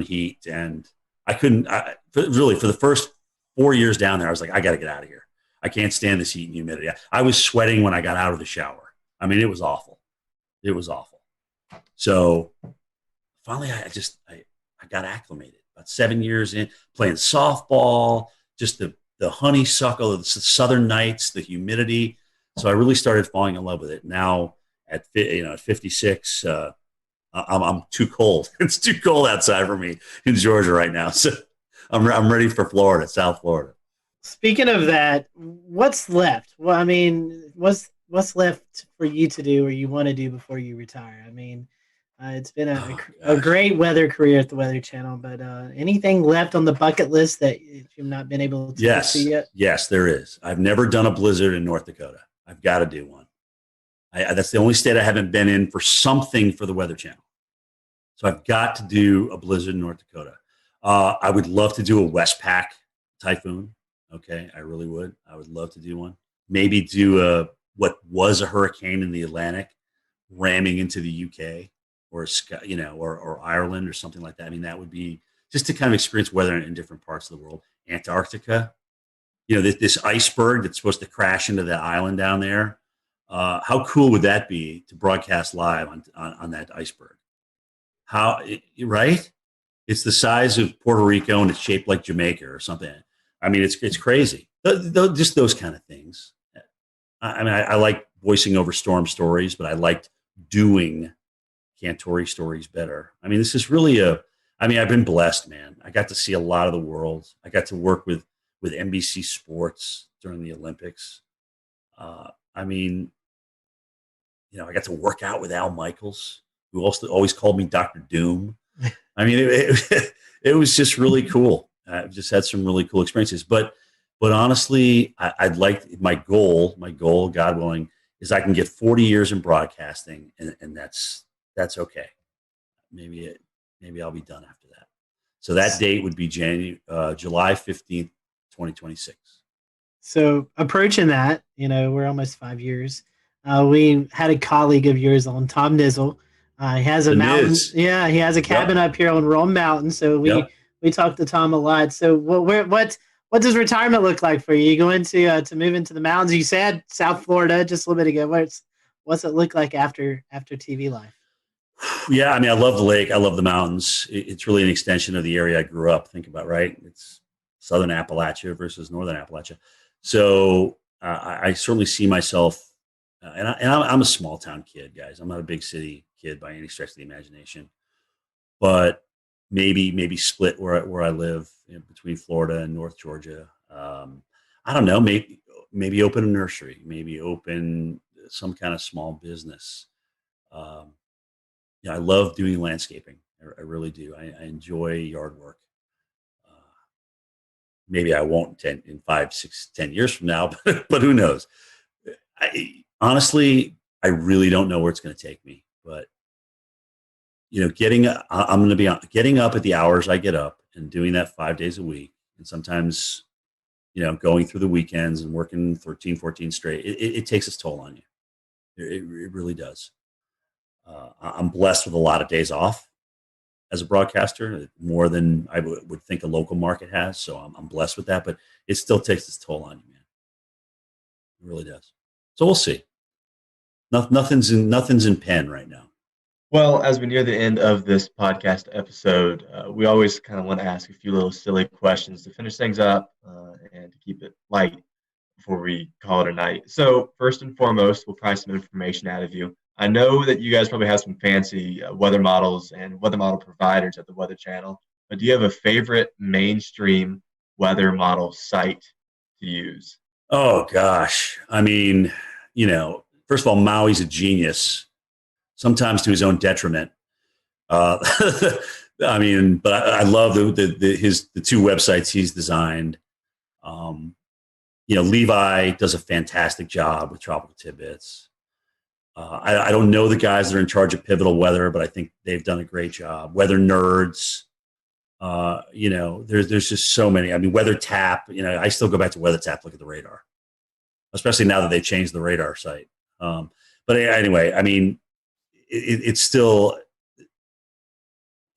heat, and I couldn't. Really, for the first 4 years down there, I was like, I got to get out of here. I can't stand this heat and humidity. I was sweating when I got out of the shower. I mean, it was awful. It was awful. So finally, I got acclimated. About 7 years in, playing softball, just the honeysuckle, the southern nights, the humidity. So I really started falling in love with it. Now at 56, I'm too cold. It's too cold outside for me in Georgia right now. So I'm ready for Florida, South Florida. Speaking of that, what's left? Well, I mean, what's left for you to do or you want to do before you retire? I mean, it's been Oh a gosh. great weather career at the Weather Channel, but anything left on the bucket list that you've not been able to get to Yes, yet? yes, there is. I've never done a blizzard in North Dakota. I've got to do one. That's the only state I haven't been in for something for the Weather Channel. So I've got to do a blizzard in North Dakota. I would love to do a Westpac typhoon. Okay, I really would. I would love to do one. Maybe do what was a hurricane in the Atlantic, ramming into the UK or or Ireland or something like that. I mean, that would be just to kind of experience weather in different parts of the world. Antarctica, this iceberg that's supposed to crash into the island down there. How cool would that be to broadcast live on that iceberg? Right? It's the size of Puerto Rico and it's shaped like Jamaica or something. I mean, it's crazy. Just those kind of things. I like voicing over storm stories, but I liked doing Cantore stories better. I mean, this is really I've been blessed, man. I got to see a lot of the world. I got to work with NBC Sports during the Olympics. I mean, I got to work out with Al Michaels, who also always called me Dr. Doom. I mean, it was just really cool. I've just had some really cool experiences. But honestly, I'd like my goal, God willing, is I can get 40 years in broadcasting, and that's okay. Maybe I'll be done after that. So that date would be July 15th, 2026. So approaching that, we're almost 5 years. We had a colleague of yours on, Tom Nizzle. He has a The mountain. Niz. Yeah, he has a cabin Yep. up here on Rome Mountain. So we Yep. we talked to Tom a lot. So what does retirement look like for you? You going to move into the mountains? You said South Florida just a little bit ago. What's it look like after TV life? Yeah, I mean, I love the lake. I love the mountains. It's really an extension of the area I grew up. Think about, right? It's Southern Appalachia versus Northern Appalachia. So I certainly see myself, I'm a small town kid, guys. I'm not a big city kid by any stretch of the imagination, but maybe split where I live, between Florida and North Georgia. I don't know. Maybe open a nursery. Maybe open some kind of small business. Um, I love doing landscaping. I really do. I enjoy yard work. Uh, Maybe I won't in 5, 6, 10 years from now, but who knows? Honestly, I really don't know where it's going to take me. But I'm going to be getting up at the hours I get up and doing that 5 days a week, and sometimes going through the weekends and working 13, 14 straight. It takes its toll on you. It really does. I'm blessed with a lot of days off as a broadcaster, more than I would think a local market has. So I'm blessed with that, but it still takes its toll on you, man. It really does. So we'll see. Nothing's in pen right now. Well, as we near the end of this podcast episode, we always kind of want to ask a few little silly questions to finish things up and to keep it light before we call it a night. So, first and foremost, we'll pry some information out of you. I know that you guys probably have some fancy weather models and weather model providers at the Weather Channel, but do you have a favorite mainstream weather model site to use? Oh gosh. I mean, first of all, Maui's a genius, sometimes to his own detriment. Uh, I mean, but I love the two websites he's designed. Levi does a fantastic job with Tropical Tidbits. I don't know the guys that are in charge of Pivotal Weather, but I think they've done a great job. Weather Nerds. There's just so many. I mean, Weather Tap. I still go back to Weather Tap, look at the radar, especially now that they changed the radar site. But anyway, I mean, it's still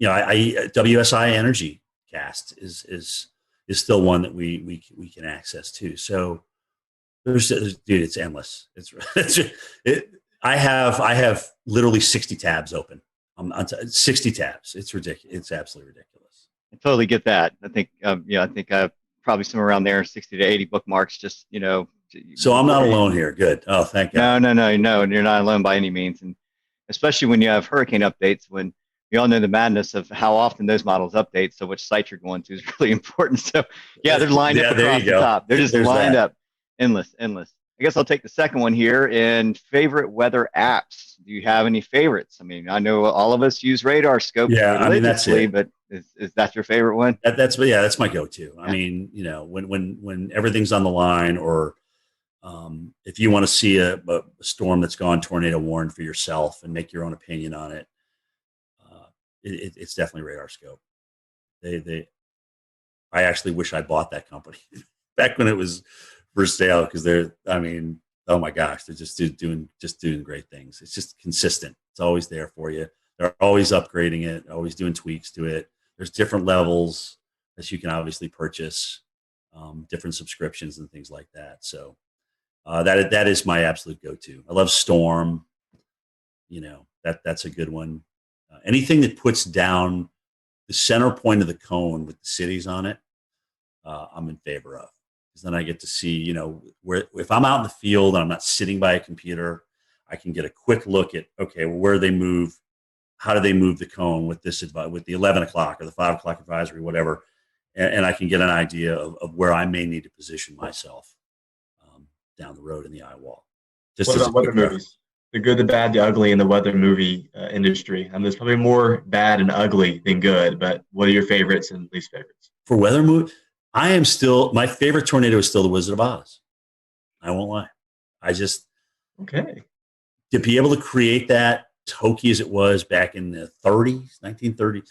WSI Energy Cast is still one that we can access too. So there's dude, it's endless. I have literally 60 tabs open. 60 tabs. It's ridiculous. It's absolutely ridiculous. I totally get that. I think, I think I have probably somewhere around there, 60 to 80 bookmarks. Just So I'm not alone here. Good. Oh, thank God. No. You're not alone by any means, and especially when you have hurricane updates. When we all know the madness of how often those models update, so which site you're going to is really important. So yeah, they're lined up across the top. They're just lined up, endless. I guess I'll take the second one here. And favorite weather apps. Do you have any favorites? I mean, I know all of us use Radar Scope. Yeah, I mean that's it. But is that your favorite one? That's my go-to. Yeah. I mean, when everything's on the line, or if you want to see a storm that's gone tornado warned for yourself and make your own opinion on it, it's definitely Radar Scope. I actually wish I bought that company back when it was for sale, because oh my gosh, they're just doing great things. It's just consistent. It's always there for you. They're always upgrading it, always doing tweaks to it. There's different levels that you can obviously purchase, different subscriptions and things like that. So that is my absolute go-to. I love Storm. That's a good one. Anything that puts down the center point of the cone with the cities on it, I'm in favor of. Because then I get to see, where if I'm out in the field and I'm not sitting by a computer, I can get a quick look at, okay, well, where they move, how do they move the cone with with the 11 o'clock or the 5 o'clock advisory, whatever, and I can get an idea of where I may need to position myself down the road in the eye wall. What about weather movies? The good, the bad, the ugly in the weather movie industry. And there's probably more bad and ugly than good, but what are your favorites and least favorites? For weather movie, my favorite tornado is still The Wizard of Oz. I won't lie. To be able to create that, as hokey as it was back in the 1930s,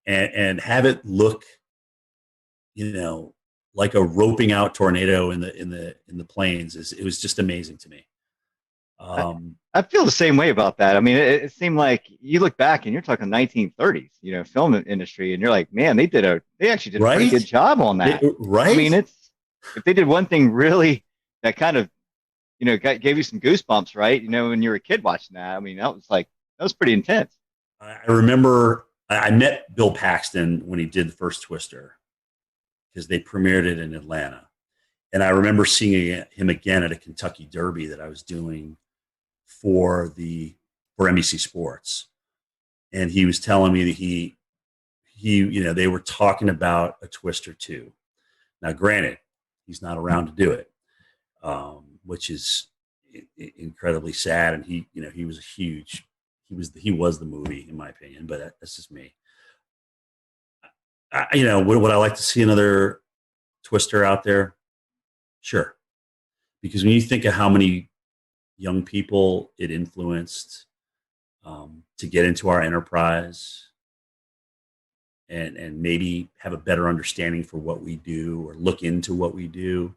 and have it look, like a roping out tornado in the plains, it was just amazing to me. I feel the same way about that. I mean, it seemed like you look back and you're talking 1930s, film industry, and you're like, man, they actually did a pretty good job on that. Right. I mean, if they did one thing really that kind of, gave you some goosebumps, right? When you were a kid watching that. I mean, that was pretty intense. I remember I met Bill Paxton when he did the first Twister, because they premiered it in Atlanta. And I remember seeing him again at a Kentucky Derby that I was doing for NBC Sports. And he was telling me that they were talking about a Twister 2. Now, granted, he's not around to do it, which is incredibly sad. And he was the movie, in my opinion, but that's just me. Would I like to see another Twister out there? Sure. Because when you think of how many young people it influenced to get into our enterprise and maybe have a better understanding for what we do or look into what we do,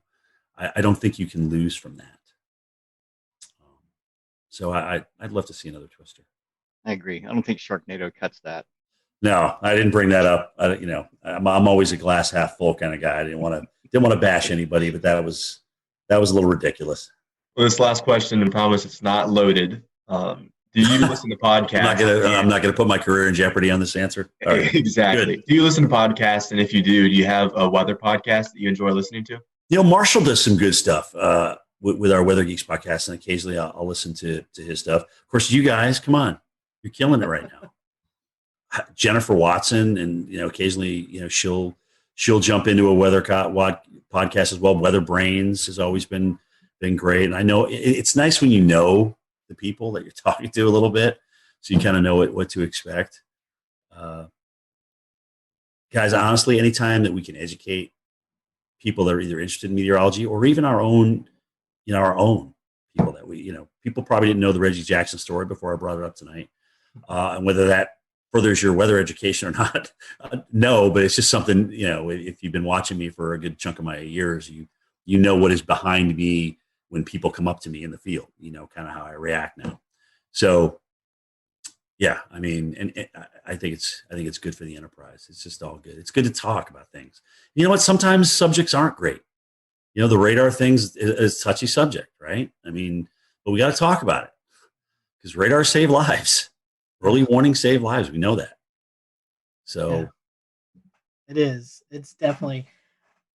I don't think you can lose from that. So I'd love to see another Twister. I agree. I don't think Sharknado cuts that. No, I didn't bring that up. I'm always a glass half full kind of guy. I didn't want to bash anybody, but that was a little ridiculous. Well, this last question, and promise it's not loaded. Do you listen to podcasts? I'm not gonna put my career in jeopardy on this answer. Right. Exactly. Good. Do you listen to podcasts? And if you do you have a weather podcast that you enjoy listening to? Marshall does some good stuff with our Weather Geeks podcast, and occasionally I'll listen to his stuff. Of course, you guys, come on, you're killing it right now. Jennifer Watson, and occasionally she'll jump into a weather podcast as well. Weather Brains has always been great, and I know it's nice when you know the people that you're talking to a little bit, so you kind of know what to expect. Guys, honestly, anytime that we can educate people that are either interested in meteorology or even our own people that people probably didn't know the Reggie Jackson story before I brought it up tonight, and whether that furthers your weather education or not, no, but it's just something, if you've been watching me for a good chunk of my years, you know what is behind me when people come up to me in the field, kind of how I react now. So, Yeah, I mean, and I think it's good for the enterprise. It's just all good. It's good to talk about things. You know what? Sometimes subjects aren't great. You know, the radar things is a touchy subject, right? I mean, but we got to talk about it because radar save lives. Early warning save lives. We know that. So Yeah, it is. It's definitely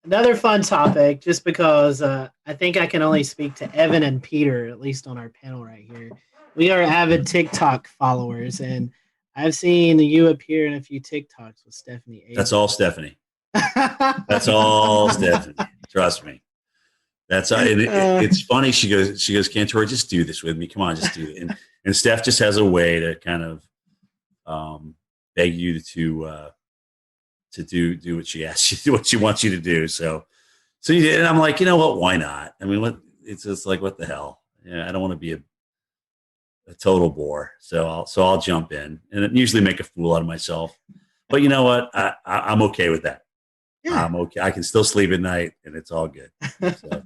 another fun topic. Just because I think I can only speak to Evan and Peter, at least on our panel right here. We are avid TikTok followers, and I've seen you appear in a few TikToks with Stephanie. that's all Stephanie. That's all Stephanie. Trust me. That's it's funny. She goes, Cantore, just do this with me. Come on, just do it. And Steph just has a way to kind of beg you to do what she asks you to do, what she wants you to do. So you did, and I'm like, you know what? Why not? I mean, it's just like, what the hell? Yeah, I don't want to be a total bore. So I'll jump in and usually make a fool out of myself. But you know what? I'm okay with that. Yeah. I'm okay. I can still sleep at night, and it's all good. So.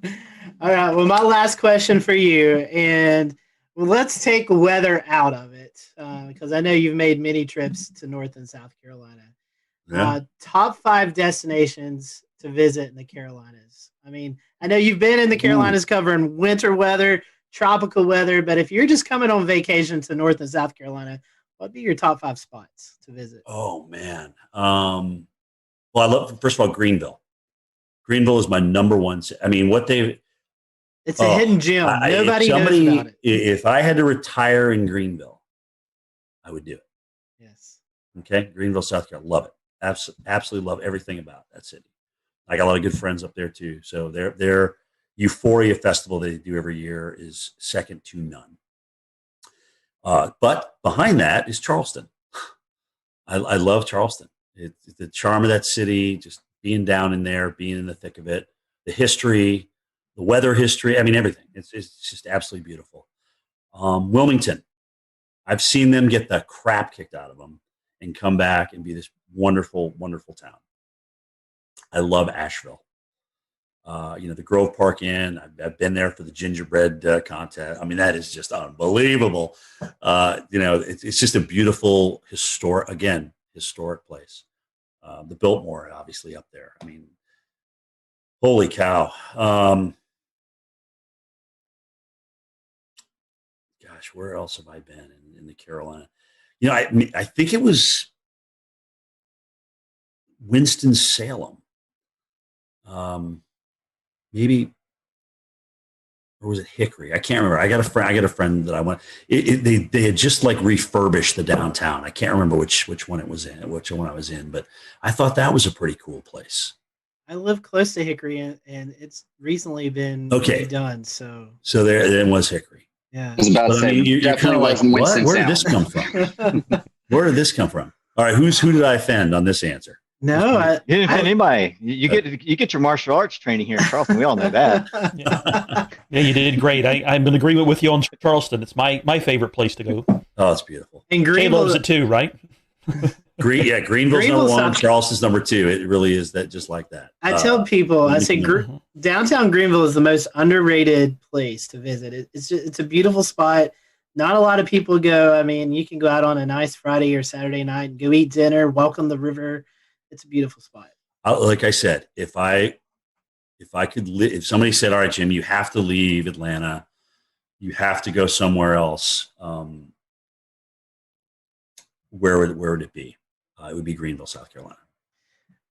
All right. Well, my last question for you, and let's take weather out of it, because I know you've made many trips to North and South Carolina. Yeah. Top 5 destinations to visit in the Carolinas. I mean, I know you've been in the Carolinas covering winter weather, tropical weather, but if you're just coming on vacation to North and South Carolina, what'd be your top 5 spots to visit? Oh, man. Well, I love, first of all, Greenville. Greenville is my number one. I mean, it's a hidden gem. Nobody knows about it. If I had to retire in Greenville, I would do it. Yes. Okay. Greenville, South Carolina. Love it. Absolutely love everything about that city. I got a lot of good friends up there too. So their Euphoria Festival they do every year is second to none. But behind that is Charleston. I love Charleston. It's the charm of that city, just being down in there, being in the thick of it, the history, the weather history. I mean, everything. It's just absolutely beautiful. Wilmington. I've seen them get the crap kicked out of them and come back and be this wonderful, wonderful town. I love Asheville. The Grove Park Inn. I've been there for the gingerbread contest. I mean, that is just unbelievable. It's just a beautiful historic place. The Biltmore, obviously, up there. I mean, holy cow. Gosh, where else have I been in the Carolina? I think it was Winston-Salem. Maybe, or was it Hickory? I can't remember. I got a friend that I went. They had just like refurbished the downtown. I can't remember which one it was in, which one I was in, but I thought that was a pretty cool place. I live close to Hickory, and it's recently been redone. So there was Hickory. Yeah, I was about to say, you're kind of like, what? Where did this come from? Where did this come from? All right, who did I offend on this answer? No, you didn't offend anybody. You get your martial arts training here in Charleston. We all know that. Yeah, you did great. I'm in agreement with you on Charleston. It's my favorite place to go. Oh, it's beautiful. And Jay loves it too, right? Greenville's number 1. Charleston's number 2. It really is that, just like that. I tell people, I say downtown Greenville is the most underrated place to visit. It's a beautiful spot. Not a lot of people go. I mean, you can go out on a nice Friday or Saturday night and go eat dinner, welcome the river. It's a beautiful spot. Like I said, if somebody said, all right, Jim, you have to leave Atlanta, you have to go somewhere else, where would it be? It would be Greenville, South Carolina.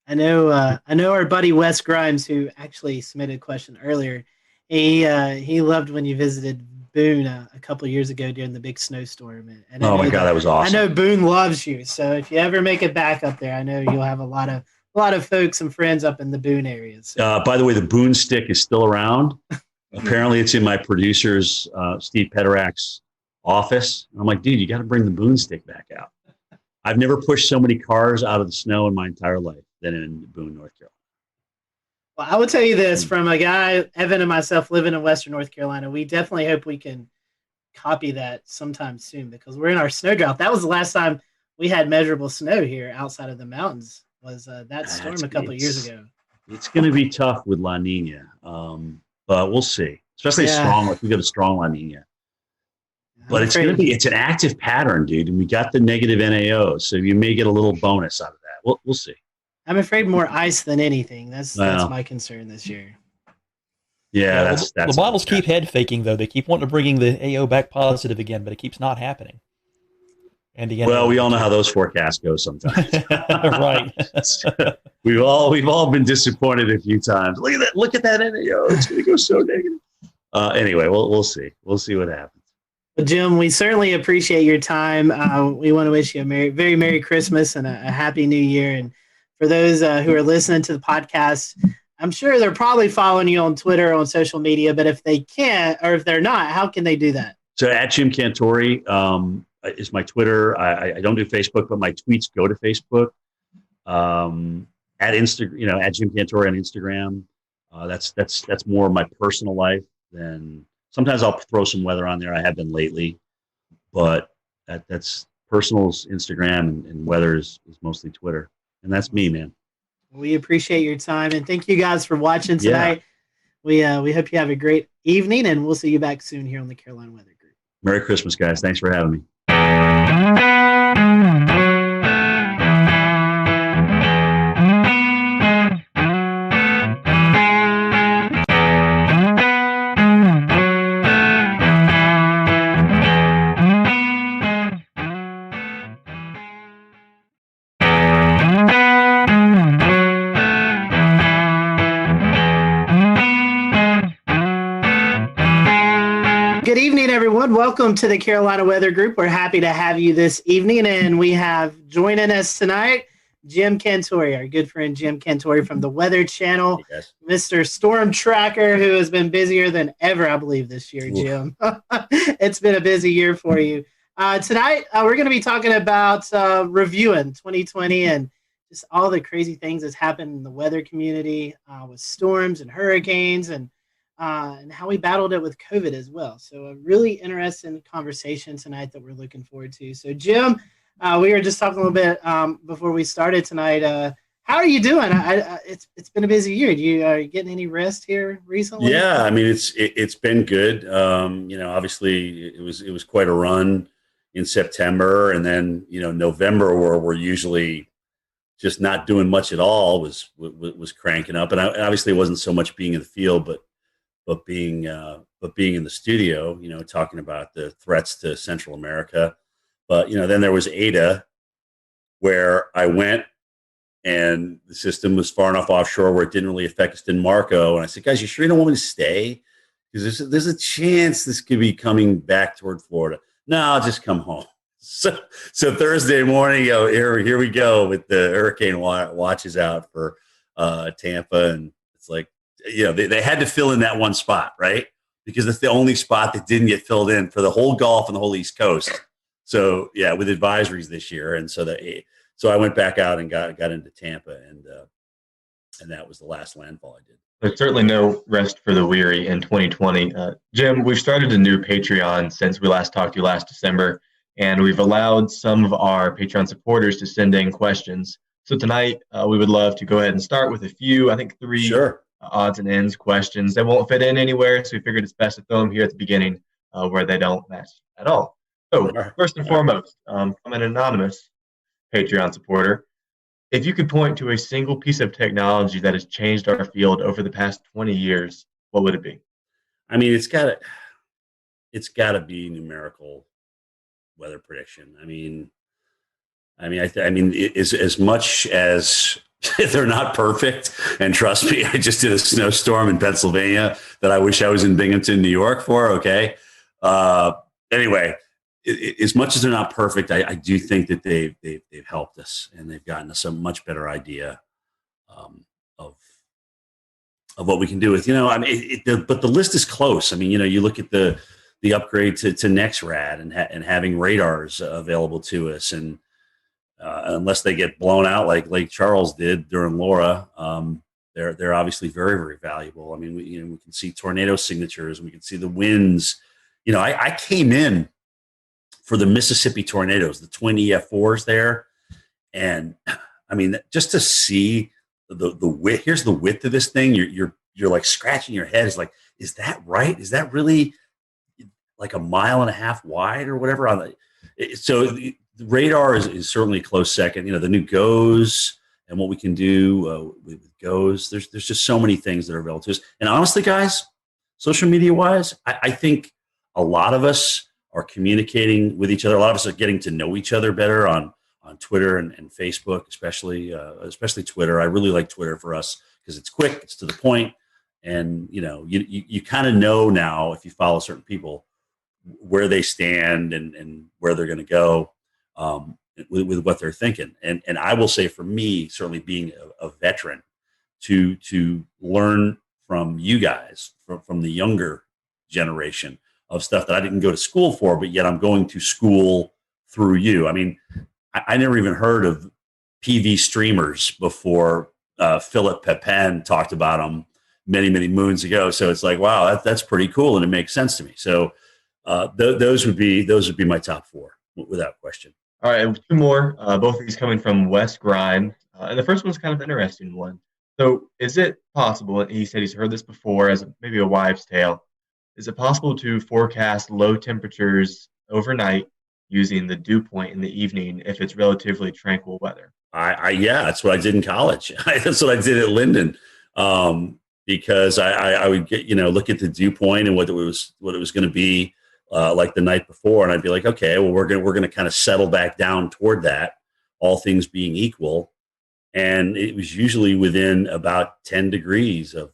I know our buddy Wes Grimes, who actually submitted a question earlier. He loved when you visited Boone a couple of years ago during the big snowstorm. And oh my God, that was awesome. I know Boone loves you, so if you ever make it back up there, I know you'll have a lot of folks and friends up in the Boone area. So. By the way, the Boone stick is still around. Apparently, it's in my producer's Steve Pederak's office. I'm like, dude, you got to bring the Boone stick back out. I've never pushed so many cars out of the snow in my entire life than in Boone, North Carolina. Well, I will tell you this, from a guy, Evan and myself, living in Western North Carolina, we definitely hope we can copy that sometime soon, because we're in our snow drought. That was the last time we had measurable snow here outside of the mountains, was that storm a couple of years ago. It's going to be tough with La Nina, but we'll see. Especially strong, like we got a strong La Nina. But it's an active pattern, dude. And we got the negative NAO, so you may get a little bonus out of that. We'll see. I'm afraid more ice than anything. That's my concern this year. Yeah, that's the models keep head faking though. They keep wanting to bringing the AO back positive again, but it keeps not happening. And well, we all know how those forecasts go sometimes. Right. we've all been disappointed a few times. Look at that NAO. It's going to go so negative. Anyway, we'll see. We'll see what happens. Well, Jim, we certainly appreciate your time. We want to wish you a very Merry Christmas and a Happy New Year. And for those who are listening to the podcast, I'm sure they're probably following you on Twitter, on social media, but if they can't, or if they're not, how can they do that? So at Jim Cantore is my Twitter. I don't do Facebook, but my tweets go to Facebook. At Instagram, at Jim Cantore on Instagram. That's more of my personal life than sometimes I'll throw some weather on there. I have been lately, but that's personal's Instagram and weather is mostly Twitter. And that's me, man. We appreciate your time, and thank you guys for watching tonight. Yeah. We hope you have a great evening, and we'll see you back soon here on the Carolina Weather Group. Merry Christmas, guys. Thanks for having me. Good evening, everyone. Welcome to the Carolina Weather Group. We're happy to have you this evening, and we have joining us tonight Jim Cantore, our good friend Jim Cantore from the Weather Channel, Mr. Storm Tracker, who has been busier than ever, I believe, this year, Jim. It's been a busy year for you. Tonight, we're going to be talking about reviewing 2020 and just all the crazy things that's happened in the weather community with storms and hurricanes and how we battled it with COVID as well. So a really interesting conversation tonight that we're looking forward to. So Jim, we were just talking a little bit before we started tonight. How are you doing? It's been a busy year. Are you getting any rest here recently? Yeah, I mean it's been good. Obviously it was quite a run in September, and then November, where we're usually just not doing much at all, was cranking up. And obviously it wasn't so much being in the field, but being in the studio, talking about the threats to Central America. But then there was Ada, where I went and the system was far enough offshore where it didn't really affect us in Marco. And I said, guys, you sure you don't want me to stay? Because there's a chance this could be coming back toward Florida. No, I'll just come home. So Thursday morning, here we go with the hurricane watches out for Tampa, and it's like, they had to fill in that one spot, right? Because it's the only spot that didn't get filled in for the whole Gulf and the whole East Coast. So yeah, with advisories this year, and so I went back out and got into Tampa, and that was the last landfall I did. There's certainly no rest for the weary in 2020. Jim, we've started a new Patreon since we last talked to you last December, and we've allowed some of our Patreon supporters to send in questions. So tonight, we would love to go ahead and start with a few, I think 3. Sure. Odds and ends questions. They won't fit in anywhere, so we figured it's best to throw them here at the beginning where they don't match at all. So first and foremost, from an anonymous Patreon supporter, if you could point to a single piece of technology that has changed our field over the past 20 years, what would it be? I mean, it's got to be numerical weather prediction. I mean, as much as they're not perfect, and trust me, I just did a snowstorm in Pennsylvania that I wish I was in Binghamton, New York for. Okay. Anyway, as much as they're not perfect, I do think that they've helped us, and they've gotten us a much better idea of what we can do with. But the list is close. I mean, you look at the upgrade to NexRad and having radars available to us, and unless they get blown out like Lake Charles did during Laura, they're obviously very, very valuable. I mean, we can see tornado signatures, and we can see the winds. I came in for the Mississippi tornadoes, the twin EF4s there, and I mean, just to see the width. Here's the width of this thing. You're like scratching your head. It's like, is that right? Is that really like a mile and a half wide or whatever. So the radar is certainly a close second. The new GOES and what we can do with GOES. There's just so many things that are available to us. And honestly, guys, social media wise, I think a lot of us are communicating with each other. A lot of us are getting to know each other better on Twitter and Facebook, especially Twitter. I really like Twitter for us because it's quick, it's to the point, and you kind of know now if you follow certain people where they stand and where they're going to go with what they're thinking. And I will say, for me, certainly being a veteran, to learn from you guys, from the younger generation, of stuff that I didn't go to school for, but yet I'm going to school through you. I mean, I never even heard of PV streamers before Philip Pepin talked about them many, many moons ago. So it's like, wow, that's pretty cool, and it makes sense to me. So those would be my top four without question. All right, and two more. Both of these coming from Wes Grime, and the first one's kind of an interesting one. So, is it possible? And he said he's heard this before as maybe a wives' tale. Is it possible to forecast low temperatures overnight using the dew point in the evening if it's relatively tranquil weather? Yeah, that's what I did in college. That's what I did at Linden, because I would get look at the dew point and what it was going to be like the night before, and I'd be like, okay, well we're going to kind of settle back down toward that, all things being equal, and it was usually within about 10 degrees of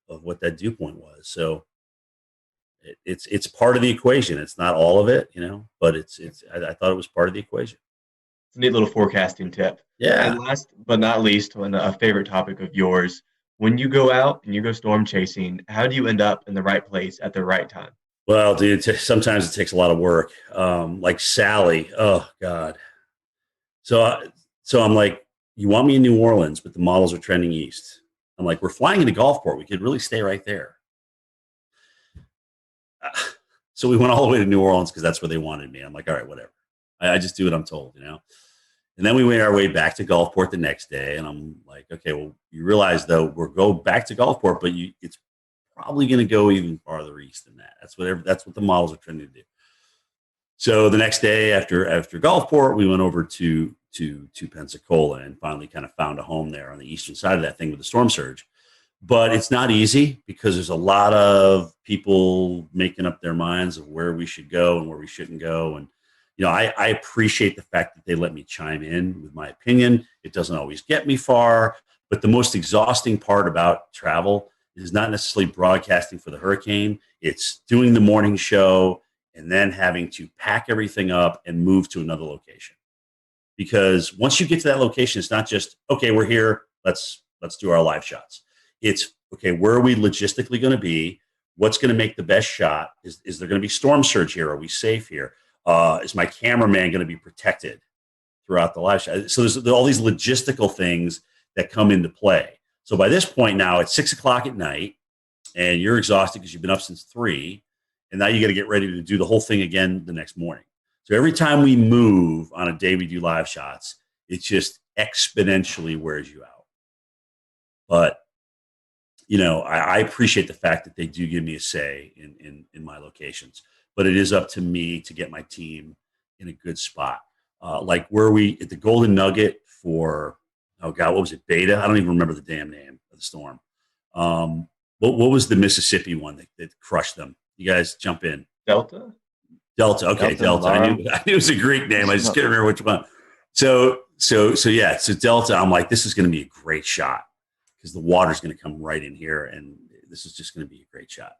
what that dew point was. So it's part of the equation. It's not all of it, but I thought it was part of the equation. It's a neat little forecasting tip. Yeah. And last but not least, a favorite topic of yours, when you go out and you go storm chasing, how do you end up in the right place at the right time? Well, dude, sometimes it takes a lot of work. Like Sally, oh God. So I'm like, you want me in New Orleans, but the models are trending east. I'm like, we're flying into Gulfport. We could really stay right there. So we went all the way to New Orleans because that's where they wanted me. I'm like, all right, whatever. I just do what I'm told, And then we made our way back to Gulfport the next day, and I'm like, okay, well, you realize though we're going back to Gulfport, but it's probably going to go even farther east than that. That's what the models are trying to do. So the next day after Gulfport, we went over to Pensacola and finally kind of found a home there on the eastern side of that thing with the storm surge. But it's not easy because there's a lot of people making up their minds of where we should go and where we shouldn't go. And, I appreciate the fact that they let me chime in with my opinion. It doesn't always get me far, but the most exhausting part about travel is not necessarily broadcasting for the hurricane. It's doing the morning show and then having to pack everything up and move to another location. Because once you get to that location, it's not just, okay, we're here, let's do our live shots. It's, okay, where are we logistically going to be? What's going to make the best shot? Is there going to be storm surge here? Are we safe here? Is my cameraman going to be protected throughout the live shot? So there's all these logistical things that come into play. So by this point now, it's 6:00 at night, and you're exhausted because you've been up since 3, and now you got to get ready to do the whole thing again the next morning. So every time we move on a day we do live shots, it just exponentially wears you out. But I appreciate the fact that they do give me a say in my locations, but it is up to me to get my team in a good spot. Like where we at the Golden Nugget for, oh God, what was it? Beta? I don't even remember the damn name of the storm. What was the Mississippi one that crushed them? You guys jump in. Delta. Okay, Delta. I knew it was a Greek name. I just can't remember which one. So Delta. I'm like, this is going to be a great shot, because the water's going to come right in here, and this is just going to be a great shot.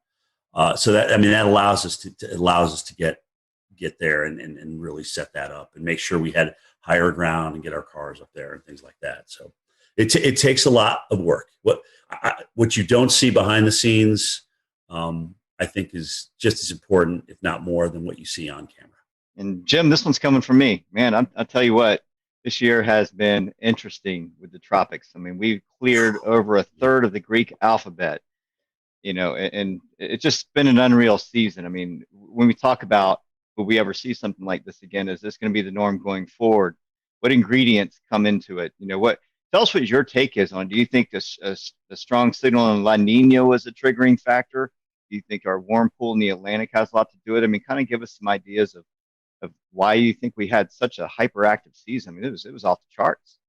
So that allows us to get there and really set that up and make sure we had higher ground and get our cars up there and things like that. So it takes a lot of work. What you don't see behind the scenes, I think, is just as important, if not more, than what you see on camera. And Jim, this one's coming from me, man. I'll tell you what. This year has been interesting with the tropics. I mean, we've cleared over a third of the Greek alphabet, and it's just been an unreal season. I mean, when we talk about, will we ever see something like this again? Is this going to be the norm going forward? What ingredients come into it? Tell us what your take is on. Do you think a strong signal in La Nina was a triggering factor, Do you think our warm pool in the Atlantic has a lot to do with it? I mean, kind of give us some ideas of why you think we had such a hyperactive season. I mean, it was off the charts.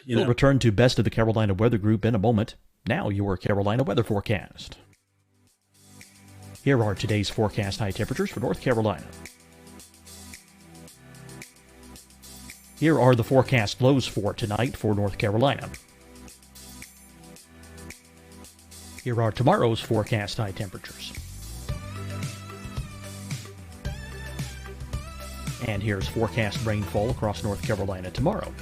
We'll return to Best of the Carolina Weather Group in a moment. Now your Carolina weather forecast. Here are today's forecast high temperatures for North Carolina. Here are the forecast lows for tonight for North Carolina. Here are tomorrow's forecast high temperatures. And here's forecast rainfall across North Carolina tomorrow.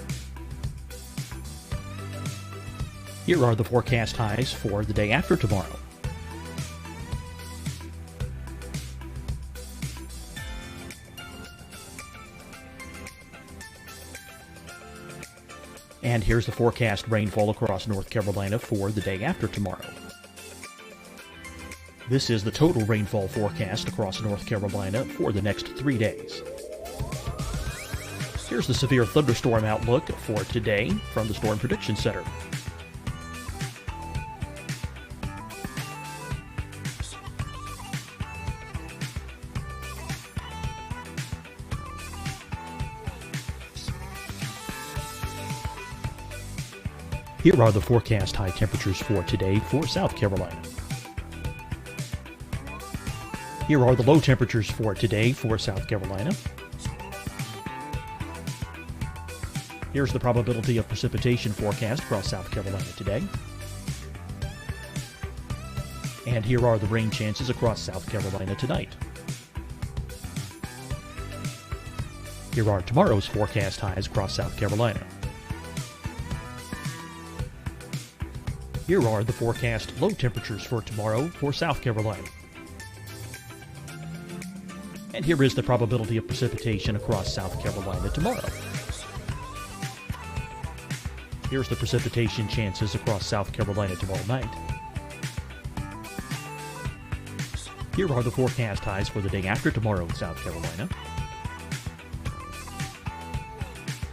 Here are the forecast highs for the day after tomorrow. And here's the forecast rainfall across North Carolina for the day after tomorrow. This is the total rainfall forecast across North Carolina for the next 3 days. Here's the severe thunderstorm outlook for today from the Storm Prediction Center. Here are the forecast high temperatures for today for South Carolina. Here are the low temperatures for today for South Carolina. Here's the probability of precipitation forecast across South Carolina today. And here are the rain chances across South Carolina tonight. Here are tomorrow's forecast highs across South Carolina. Here are the forecast low temperatures for tomorrow for South Carolina. And here is the probability of precipitation across South Carolina tomorrow. Here's the precipitation chances across South Carolina tomorrow night. Here are the forecast highs for the day after tomorrow in South Carolina.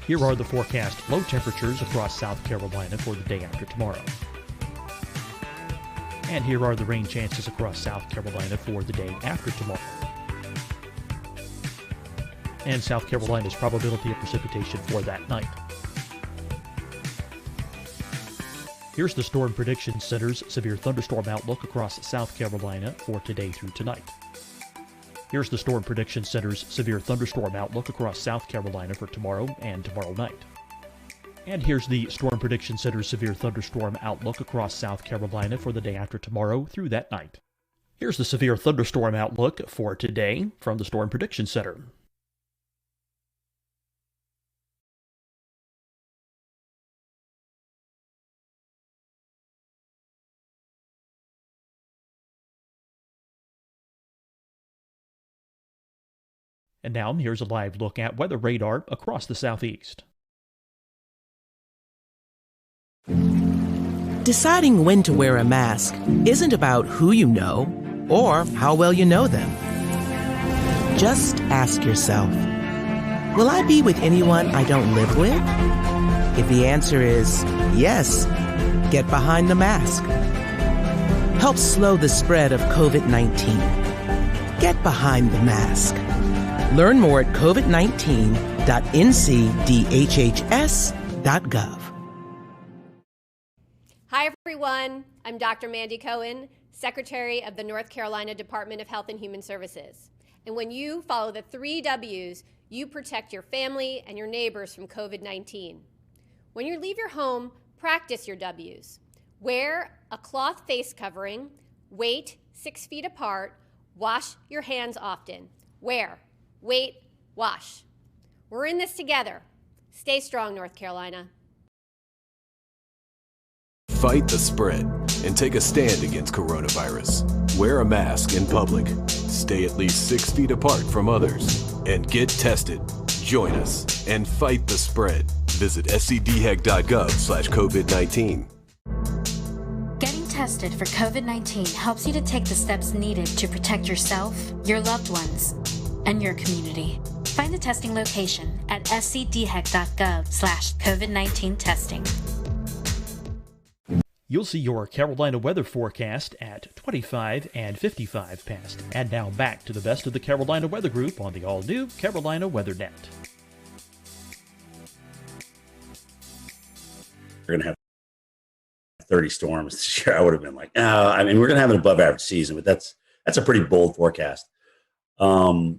Here are the forecast low temperatures across South Carolina for the day after tomorrow. And here are the rain chances across South Carolina for the day after tomorrow. And South Carolina's probability of precipitation for that night. Here's the Storm Prediction Center's severe thunderstorm outlook across South Carolina for today through tonight. Here's the Storm Prediction Center's severe thunderstorm outlook across South Carolina for tomorrow and tomorrow night. And here's the Storm Prediction Center's severe thunderstorm outlook across South Carolina for the day after tomorrow through that night. Here's the severe thunderstorm outlook for today from the Storm Prediction Center. And now here's a live look at weather radar across the southeast. Deciding when to wear a mask isn't about who you know or how well you know them. Just ask yourself, will I be with anyone I don't live with? If the answer is yes, get behind the mask. Help slow the spread of COVID-19. Get behind the mask. Learn more at covid19.ncdhhs.gov. Hi, everyone. I'm Dr. Mandy Cohen, Secretary of the North Carolina Department of Health and Human Services. And when you follow the 3 W's, you protect your family and your neighbors from COVID-19. When you leave your home, practice your W's. Wear a cloth face covering, wait 6 feet apart, wash your hands often. Wear, wait, wash. We're in this together. Stay strong, North Carolina. Fight the spread and take a stand against coronavirus. Wear a mask in public. Stay at least 6 feet apart from others. And get tested. Join us and fight the spread. Visit scdhec.gov/COVID-19. Getting tested for COVID-19 helps you to take the steps needed to protect yourself, your loved ones, and your community. Find a testing location at scdhec.gov/COVID-19 testing. You'll see your Carolina weather forecast at 25 and 55 past. And now back to the best of the Carolina Weather Group on the all-new Carolina Weather Net. We're going to have 30 storms this year. I would have been like, no, I mean, we're going to have an above average season, but that's a pretty bold forecast. I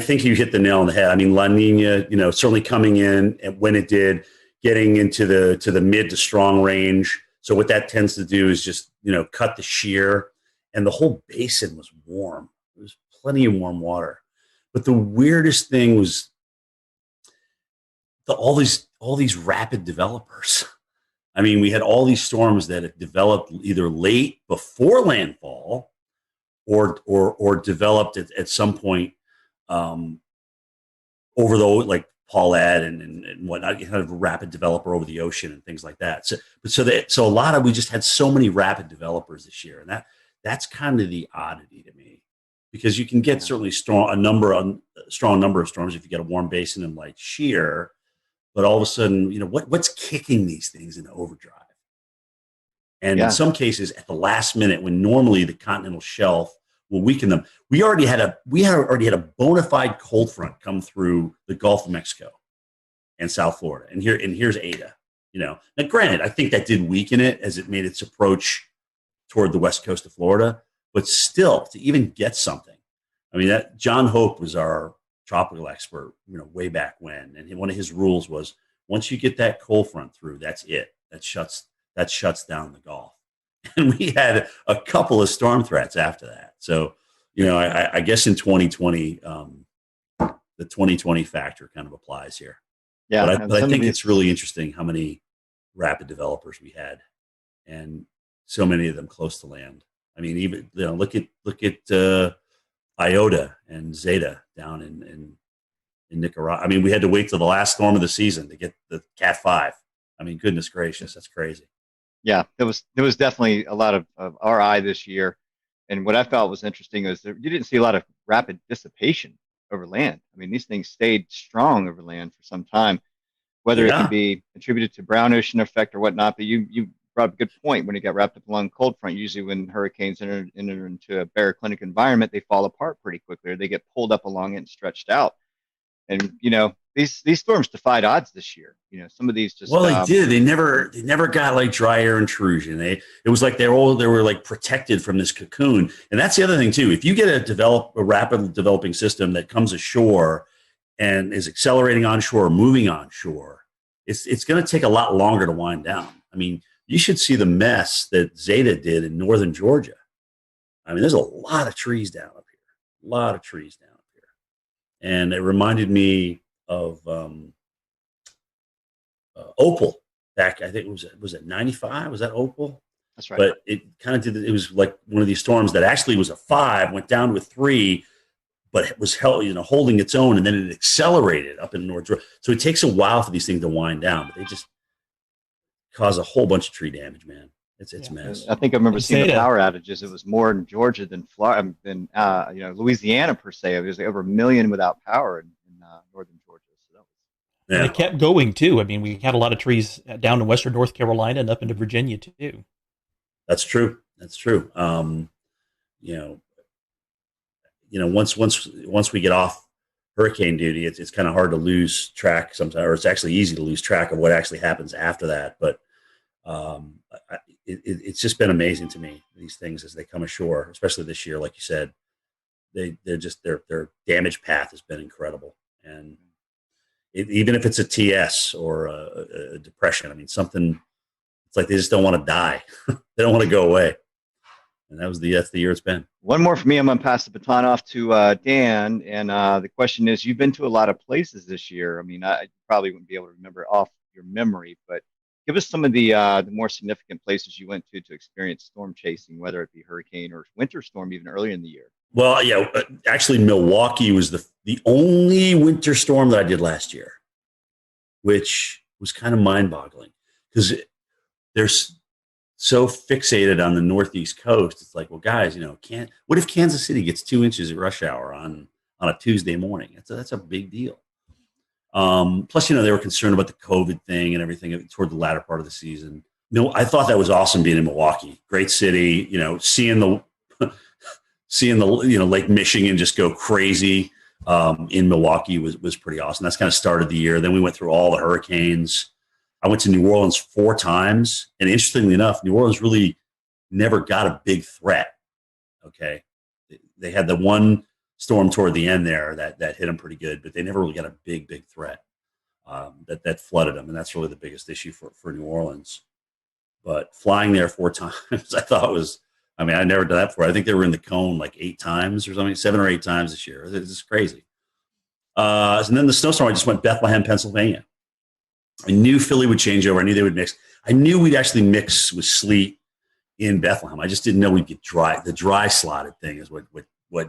think you hit the nail on the head. I mean, La Nina, certainly coming in and when it did, getting into the mid to strong range. So what that tends to do is just, cut the shear, and the whole basin was warm. There was plenty of warm water. But the weirdest thing was all these rapid developers. I mean, we had all these storms that had developed either late before landfall or developed at some point over the, like Paulette and whatnot, kind of a rapid developer over the ocean and things like that. So a lot of, we just had so many rapid developers this year, and that's kind of the oddity to me, because you can get certainly strong number of storms if you get a warm basin and light shear, but all of a sudden, what's kicking these things into overdrive? And in some cases, at the last minute, when normally the continental shelf will weaken them, we already had a bona fide cold front come through the Gulf of Mexico and South Florida, and here's Ada. Now, granted, I think that did weaken it as it made its approach toward the west coast of Florida, but still, to even get something, I mean, that John Hope was our tropical expert, way back when, and one of his rules was, once you get that cold front through, that's it. That shuts down the Gulf. And we had a couple of storm threats after that. So, I guess in 2020, the 2020 factor kind of applies here. Yeah, but I think it's really interesting how many rapid developers we had, and so many of them close to land. I mean, even look at Iota and Zeta down in Nicaragua. I mean, we had to wait till the last storm of the season to get the Cat 5. I mean, goodness gracious, that's crazy. Yeah, there was definitely a lot of RI this year, and what I felt was interesting is you didn't see a lot of rapid dissipation over land. I mean, these things stayed strong over land for some time, whether it can be attributed to brown ocean effect or whatnot. But you brought up a good point. When it got wrapped up along cold front, usually when hurricanes enter into a baroclinic environment, they fall apart pretty quickly, or they get pulled up along it and stretched out. And these storms defied odds this year. Some of these just they did. They never got like dry air intrusion. It was like they were like protected from this cocoon. And that's the other thing too. If you get a rapid developing system that comes ashore and is accelerating onshore, moving onshore, it's going to take a lot longer to wind down. I mean, you should see the mess that Zeta did in northern Georgia. I mean, there's a lot of trees down up here. And it reminded me of Opal back, I think was it 95? Was that Opal? That's right. But it kind of did, it was like one of these storms that actually was a 5, went down to a 3, but it was holding its own, and then it accelerated up in North Georgia. So it takes a while for these things to wind down, but they just cause a whole bunch of tree damage, man. It's a mess. I think I remember seeing the power outages. It was more in Georgia than Florida, than Louisiana per se. It was like over 1 million without power in northern Georgia. So that was, and it kept going too. I mean, we had a lot of trees down in western North Carolina and up into Virginia too. That's true. Once we get off hurricane duty, it's kind of hard to lose track sometimes, or it's actually easy to lose track of what actually happens after that. But it's just been amazing to me, these things as they come ashore, especially this year. Like you said, their damage path has been incredible. And even if it's a TS or a depression, I mean, something, it's like they just don't want to die. They don't want to go away. And that's the year it's been. One more for me. I'm going to pass the baton off to Dan. And the question is, you've been to a lot of places this year. I mean, I probably wouldn't be able to remember off your memory, but give us some of the more significant places you went to experience storm chasing, whether it be hurricane or winter storm, even earlier in the year. Well, yeah, actually, Milwaukee was the only winter storm that I did last year, which was kind of mind-boggling because they're so fixated on the Northeast coast. It's like, well, guys, what if Kansas City gets 2 inches at rush hour on a Tuesday morning? That's a big deal. Plus, they were concerned about the COVID thing and everything toward the latter part of the season. I thought that was awesome being in Milwaukee. Great city, seeing the Lake Michigan just go crazy in Milwaukee was pretty awesome. That's kind of started the year. Then we went through all the hurricanes. I went to New Orleans 4 times. And interestingly enough, New Orleans really never got a big threat. Okay. They had the one storm toward the end there that hit them pretty good, but they never really got a big threat that flooded them. And that's really the biggest issue for New Orleans. But flying there 4 times, I thought I never done that before. I think they were in the cone like 8 times or something, 7 or 8 times this year. It's just crazy. And then the snowstorm, I just went Bethlehem, Pennsylvania. I knew Philly would change over. I knew they would mix. I knew we'd actually mix with sleet in Bethlehem. I just didn't know we'd get dry. The dry slotted thing is what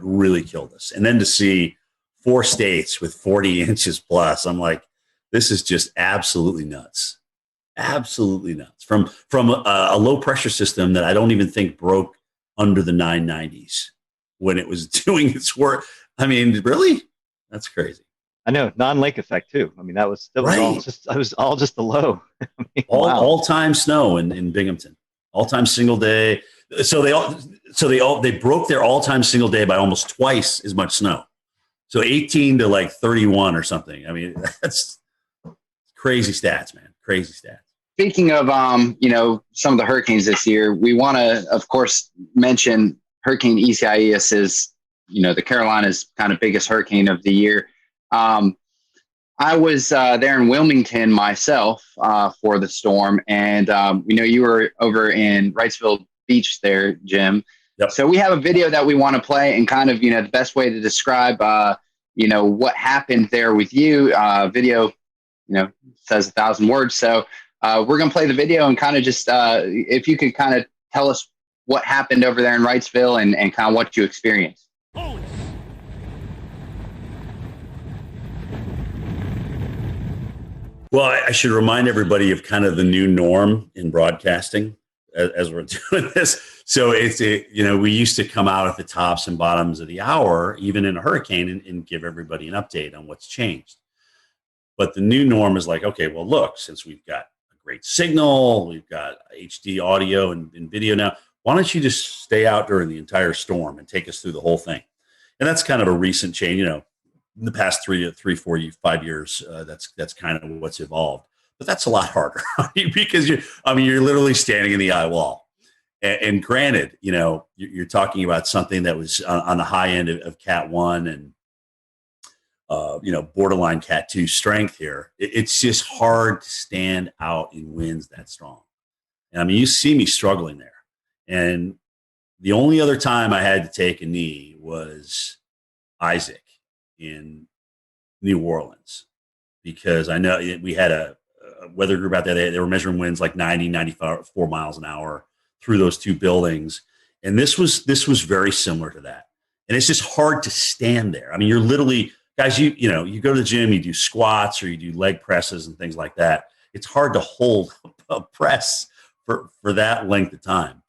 really killed us. And then to see 4 states with 40 inches plus, I'm like, this is just absolutely nuts. Absolutely nuts. From a low pressure system that I don't even think broke under the 990s when it was doing its work. I mean, really? That's crazy. I know, non-lake effect too. I mean, that was right. all just the low. All-time snow in Binghamton. All-time single day. So they broke their all-time single day by almost twice as much snow. So 18 to like 31 or something. I mean, that's crazy stats, man. Crazy stats. Speaking of, some of the hurricanes this year, we want to, of course, mention Hurricane Isaias is, the Carolinas' kind of biggest hurricane of the year. I was there in Wilmington myself for the storm, and you were over in Wrightsville Beach there, Jim. Yep. So we have a video that we want to play, and kind of the best way to describe what happened there with you. Video says 1,000 words, so we're gonna play the video and kind of just if you could kind of tell us what happened over there in Wrightsville and kind of what you experienced. Well, I should remind everybody of kind of the new norm in broadcasting as we're doing this. So we used to come out at the tops and bottoms of the hour, even in a hurricane, and give everybody an update on what's changed. But the new norm is like, okay, well, look, since we've got a great signal, we've got HD audio and video now, why don't you just stay out during the entire storm and take us through the whole thing? And that's kind of a recent change, in the past 3, 4, 5 years, that's kind of what's evolved. But that's a lot harder because you're literally standing in the eye wall. And granted, you're talking about something that was on the high end of Cat 1 and borderline Cat 2 strength here. It's just hard to stand out in winds that strong. And you see me struggling there. And the only other time I had to take a knee was Isaac in New Orleans, because I know we had a weather group out there. They were measuring winds like 90, 94 miles an hour through those 2 buildings. And this was very similar to that. And it's just hard to stand there. You're literally, guys, you go to the gym, you do squats or you do leg presses and things like that. It's hard to hold a press for that length of time.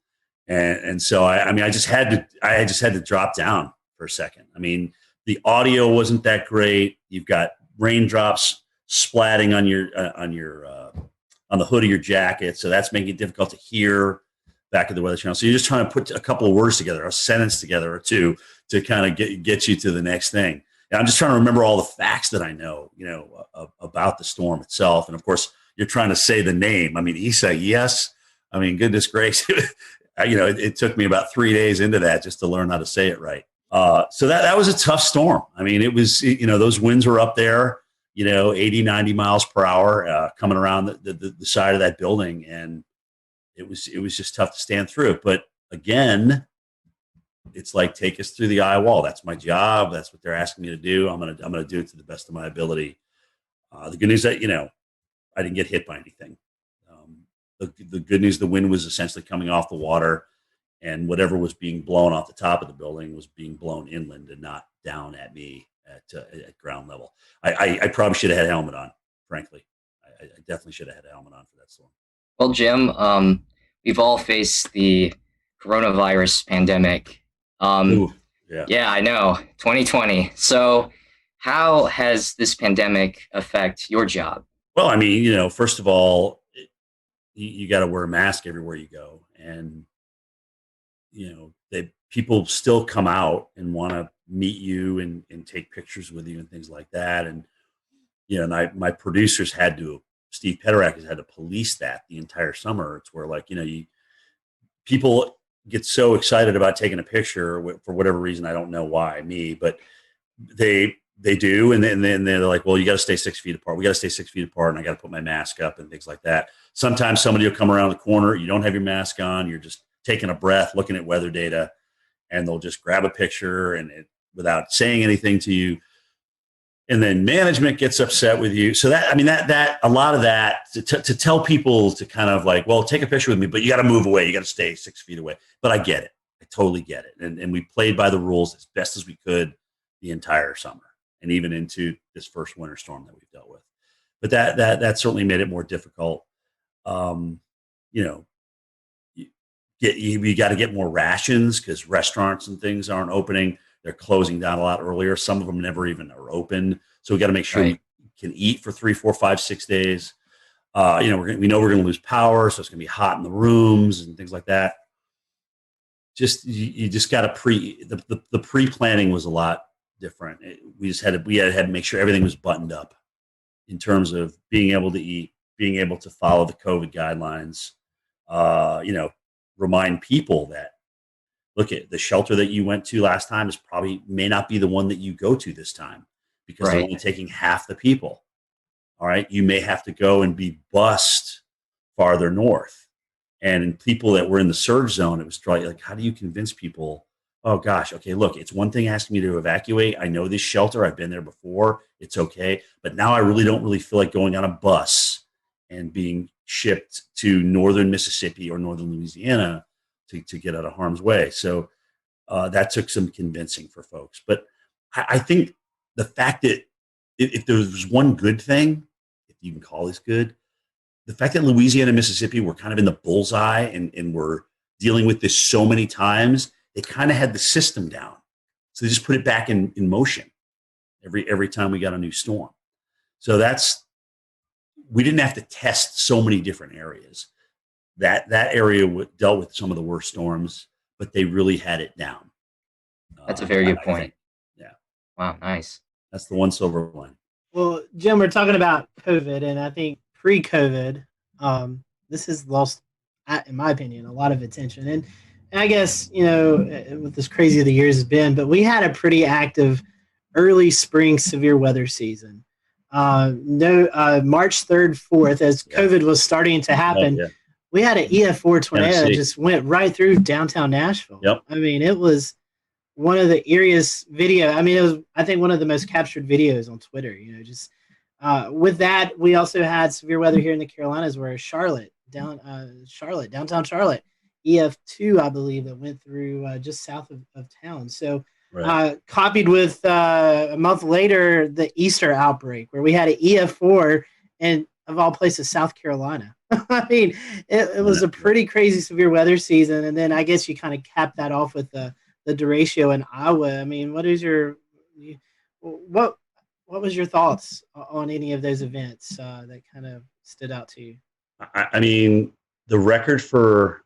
And so I just had to drop down for a second. The audio wasn't that great. You've got raindrops splatting on the hood of your jacket, so that's making it difficult to hear back at the Weather Channel. So you're just trying to put a couple of words together, a sentence together or 2 to kind of get you to the next thing. And I'm just trying to remember all the facts that I know, about the storm itself. And of course, you're trying to say the name. Isaias. Goodness gracious. It took me about 3 days into that just to learn how to say it right. So that was a tough storm. It was, those winds were up there, 80, 90 miles per hour coming around the side of that building. And it was just tough to stand through it. But again, it's like, take us through the eye wall. That's my job. That's what they're asking me to do. I'm going to do it to the best of my ability. The good news that, I didn't get hit by anything. The good news, the wind was essentially coming off the water, and whatever was being blown off the top of the building was being blown inland and not down at me at ground level. I probably should have had a helmet on, frankly. I definitely should have had a helmet on for that storm. Well, Jim, we've all faced the coronavirus pandemic. Ooh, yeah, I know, 2020. So How has this pandemic affect your job? Well, I mean, first of all, you got to wear a mask everywhere you go. And, people still come out and want to meet you and take pictures with you and things like that. And, my producers Steve Pederak has had to police that the entire summer. It's where people get so excited about taking a picture for whatever reason. I don't know why, but they do. And then they're like, well, you got to stay 6 feet apart. We got to stay 6 feet apart. And I got to put my mask up and things like that. Sometimes somebody will come around the corner. You don't have your mask on. You're just taking a breath, looking at weather data, and they'll just grab a picture without saying anything to you. And then management gets upset with you. So that a lot of that to tell people to kind of like, well, take a picture with me, but you got to move away. You got to stay 6 feet away. But I get it. I totally get it. And we played by the rules as best as we could the entire summer and even into this first winter storm that we've dealt with. But that certainly made it more difficult. You got to get more rations because restaurants and things aren't opening. They're closing down a lot earlier. Some of them never even are open. So we got to make sure we can eat for 3, 4, 5, 6 days. We know we're going to lose power, so it's going to be hot in the rooms and things like that. You just got to the pre-planning was a lot different. We had to make sure everything was buttoned up in terms of being able to eat, being able to follow the COVID guidelines. Remind people that, look, at the shelter that you went to last time may not be the one that you go to this time because they're only taking half the people. All right. You may have to go and be bused farther north. And people that were in the surge zone, it was like, how do you convince people? Oh gosh. Okay. Look, it's one thing asking me to evacuate. I know this shelter. I've been there before. It's okay. But now I don't really feel like going on a bus and being shipped to northern Mississippi or northern Louisiana to get out of harm's way. So that took some convincing for folks. But I think the fact that if there was one good thing, if you can call this good, the fact that Louisiana and Mississippi were kind of in the bullseye and were dealing with this so many times, they kind of had the system down. So they just put it back in motion every time we got a new storm. So we didn't have to test so many different areas. That area dealt with some of the worst storms, but they really had it down. That's a very good point. Yeah. Wow. Nice. That's the one silver line. Well, Jim, we're talking about COVID, and I think pre-COVID, this has lost, in my opinion, a lot of attention. And I guess, with as crazy the years has been, but we had a pretty active early spring severe weather season. March 3rd, 4th, as COVID was starting to happen, we had an EF4 tornado that just went right through downtown Nashville. Yep. I mean, it was one of the eeriest video. I mean, it was, I think, one of the most captured videos on Twitter. With that, we also had severe weather here in the Carolinas, where downtown Charlotte, EF2, I believe, that went through just south of town. So. Right. Copied with a month later the Easter outbreak, where we had an EF4 in, of all places, South Carolina. I mean, it was a pretty crazy severe weather season, and then I guess you kind of capped that off with the derecho in Iowa. I mean, what was your thoughts on any of those events that kind of stood out to you? I mean, the record for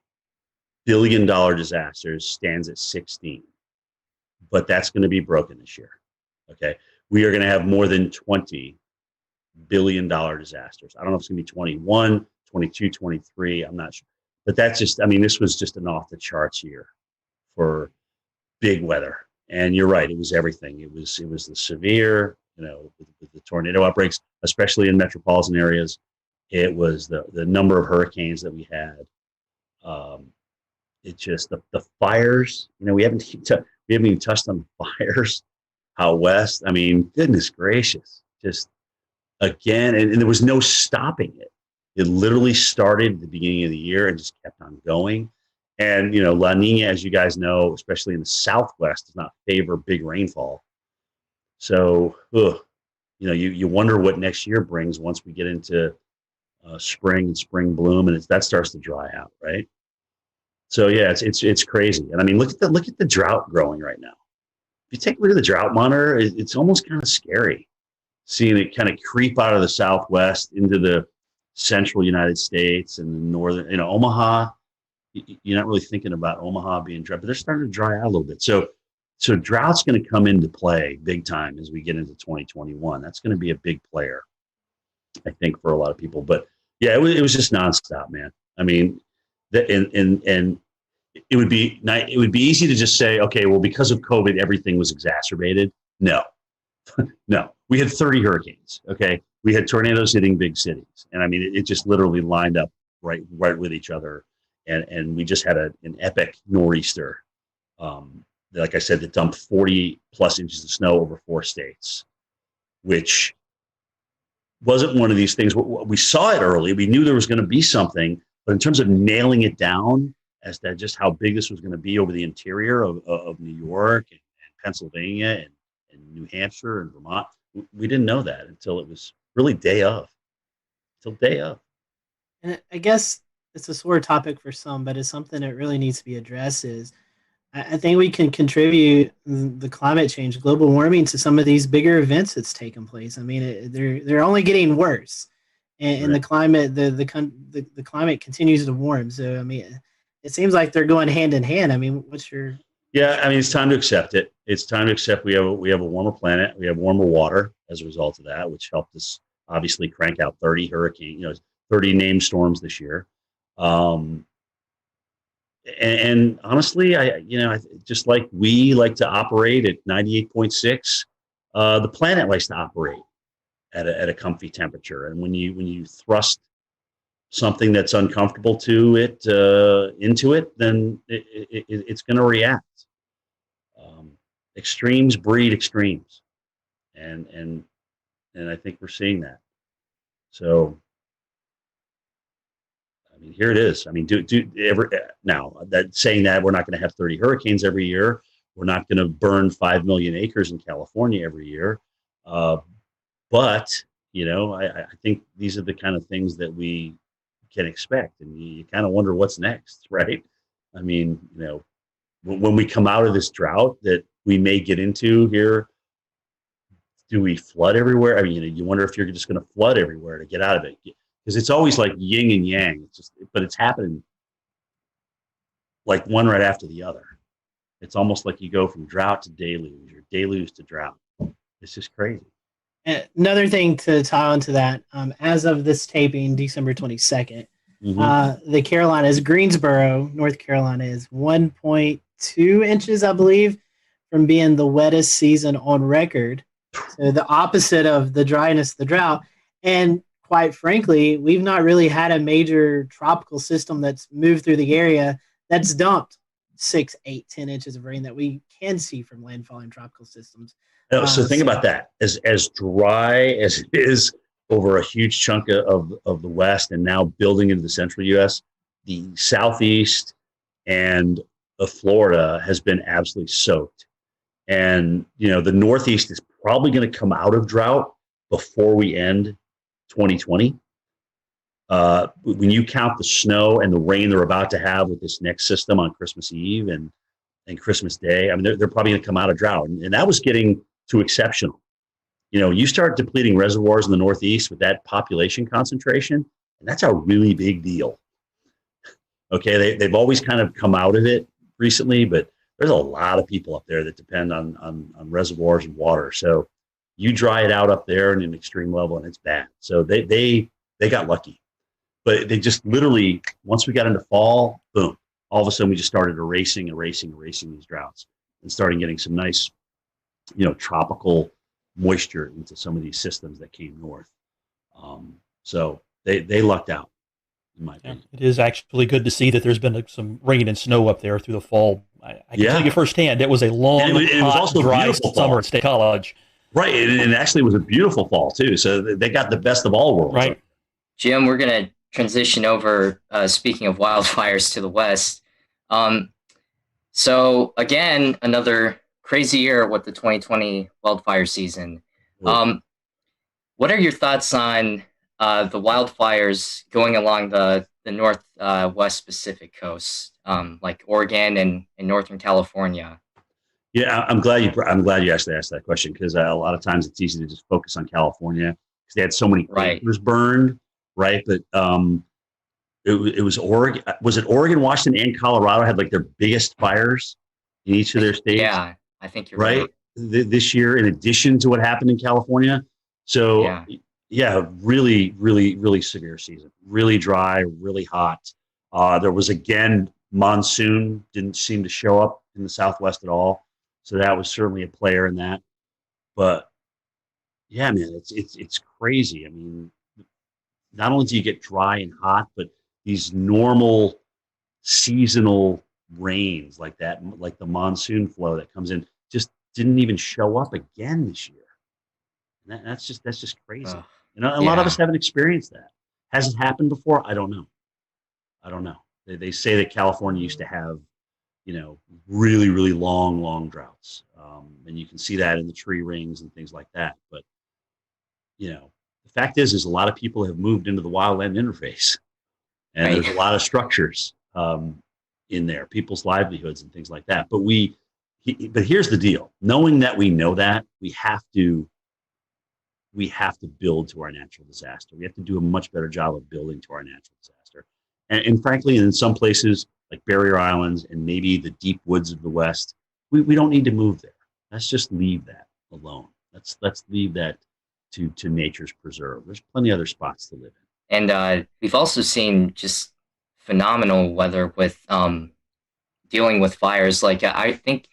billion-dollar disasters stands at 16. But that's going to be broken this year. Okay. We are going to have more than 20 billion-dollar disasters. I don't know if it's going to be 21, 22, 23. I'm not sure. But this was just an off the charts year for big weather. And you're right. It was everything. It was the severe, with the tornado outbreaks, especially in metropolitan areas. It was the number of hurricanes that we had. It's just the fires, we haven't even touched on the fires out west. I mean, goodness gracious, just again, and there was no stopping it. It literally started at the beginning of the year and just kept on going. And, La Nina, as you guys know, especially in the Southwest, does not favor big rainfall. So, you wonder what next year brings once we get into spring and spring bloom, and that starts to dry out, right? So yeah, it's crazy. And I mean, look at the drought growing right now. you take a look at the drought monitor, it's almost kind of scary seeing it kind of creep out of the Southwest into the central United States and the northern, Omaha. You're not really thinking about Omaha being dry, but they're starting to dry out a little bit. So drought's going to come into play big time as we get into 2021. That's going to be a big player, I think, for a lot of people. But yeah, it was just nonstop, man. I mean, and it would be easy to just say, okay, well, because of COVID, everything was exacerbated. No, no, we had 30 hurricanes. Okay, we had tornadoes hitting big cities, and I mean, it just literally lined up right with each other, and we just had an epic nor'easter. Like I said, that dumped 40 plus inches of snow over 4 states, which wasn't one of these things. We saw it early. We knew there was going to be something, but in terms of nailing it down as to just how big this was going to be over the interior of New York and Pennsylvania and New Hampshire and Vermont, we didn't know that until it was really day of. And I guess it's a sore topic for some, but it's something that really needs to be addressed. Is I think we can contribute the climate change, global warming, to some of these bigger events that's taken place. I mean, they're only getting worse, and the climate the climate continues to warm. So I mean, it seems like they're going hand in hand. I mean, what's your? Yeah, I mean, it's time to accept it. It's time to accept we have a warmer planet. We have warmer water as a result of that, which helped us obviously crank out 30 named storms this year. And honestly, I just like we like to operate at 98.6, the planet likes to operate at a comfy temperature. And when you thrust something that's uncomfortable to it into it, then it's going to react. Extremes breed extremes, and I think we're seeing that. So. I mean, here it is. I mean, now that saying that we're not going to have 30 hurricanes every year, we're not going to burn 5 million acres in California every year. But I think these are the kind of things that we can expect, and you kind of wonder what's next, right? I mean, when we come out of this drought that we may get into here, do we flood everywhere? I mean, you wonder if you're just going to flood everywhere to get out of it. Because it's always like yin and yang. But it's happening like one right after the other. It's almost like you go from drought to deluge or deluge to drought. It's just crazy. Another thing to tie onto that, as of this taping, December 22nd, the Carolinas, Greensboro, North Carolina, is 1.2 inches, I believe, from being the wettest season on record. So the opposite of the dryness, the drought. And quite frankly, we've not really had a major tropical system that's moved through the area that's dumped 6, 8, 10 inches of rain that we can see from landfalling tropical systems. So think about that. As dry as it is over a huge chunk of the West and now building into the central U.S., the Southeast and Florida has been absolutely soaked. And, the Northeast is probably going to come out of drought before we end 2020. When you count the snow and the rain they're about to have with this next system on Christmas Eve and Christmas Day, I mean, they're probably going to come out of drought. And that was getting to exceptional. You start depleting reservoirs in the Northeast with that population concentration, and that's a really big deal. Okay, they've always kind of come out of it recently, but there's a lot of people up there that depend on reservoirs and water. So you dry it out up there in an extreme level, and it's bad. So they got lucky, but they just literally, once we got into fall, boom, all of a sudden we just started erasing these droughts and starting getting some nice, tropical moisture into some of these systems that came north. So they lucked out, in my opinion. It is actually good to see that there's been some rain and snow up there through the fall. I can tell you firsthand, it was a long, it was also dry summer at State College. Right, and actually it was a beautiful fall too. So they got the best of all worlds. Right, Jim, we're going to transition over. Speaking of wildfires to the west, so again, another crazy year with the 2020 wildfire season. What are your thoughts on the wildfires going along the northwest Pacific coast, like Oregon and Northern California? Yeah, I'm glad you actually asked that question, because a lot of times it's easy to just focus on California because they had so many acres burned, right? But it was Oregon. Was it Oregon, Washington, and Colorado had like their biggest fires in each of their states? Yeah, I think you're right. This year, in addition to what happened in California. So yeah, really, really, really severe season. Really dry, really hot. There was, again, monsoon didn't seem to show up in the Southwest at all. So that was certainly a player in that. But yeah, man, it's crazy. I mean, not only do you get dry and hot, but these normal seasonal rains like that, like the monsoon flow that comes in, just didn't even show up again this year. And that's just crazy. A lot of us haven't experienced that. Has it happened before? I don't know. They say that California used to have, really, really long droughts. And you can see that in the tree rings and things like that. But, the fact is a lot of people have moved into the wildland interface, and there's a lot of structures in there, people's livelihoods and things like that. But but here's the deal. Knowing that we know that, we have to build to our natural disaster. We have to do a much better job of building to our natural disaster. And frankly, in some places like Barrier Islands and maybe the deep woods of the West, we don't need to move there. Let's just leave that alone. Let's leave that to nature's preserve. There's plenty of other spots to live in. And we've also seen just phenomenal weather with dealing with fires. Like I think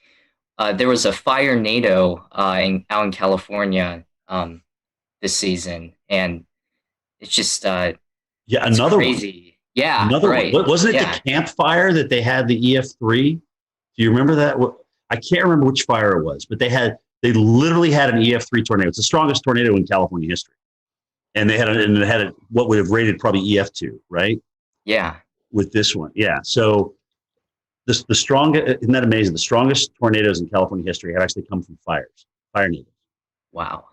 there was a fire NATO out in California this season, and it's just another crazy. One. Yeah, another one. Wasn't it the campfire that they had the EF3? Do you remember that? I can't remember which fire it was, but they literally had an EF3 tornado. It's the strongest tornado in California history, and they had what would have rated probably EF2, right? Yeah. With this one, yeah. So the strongest, isn't that amazing? The strongest tornadoes in California history have actually come from fire nados. Wow.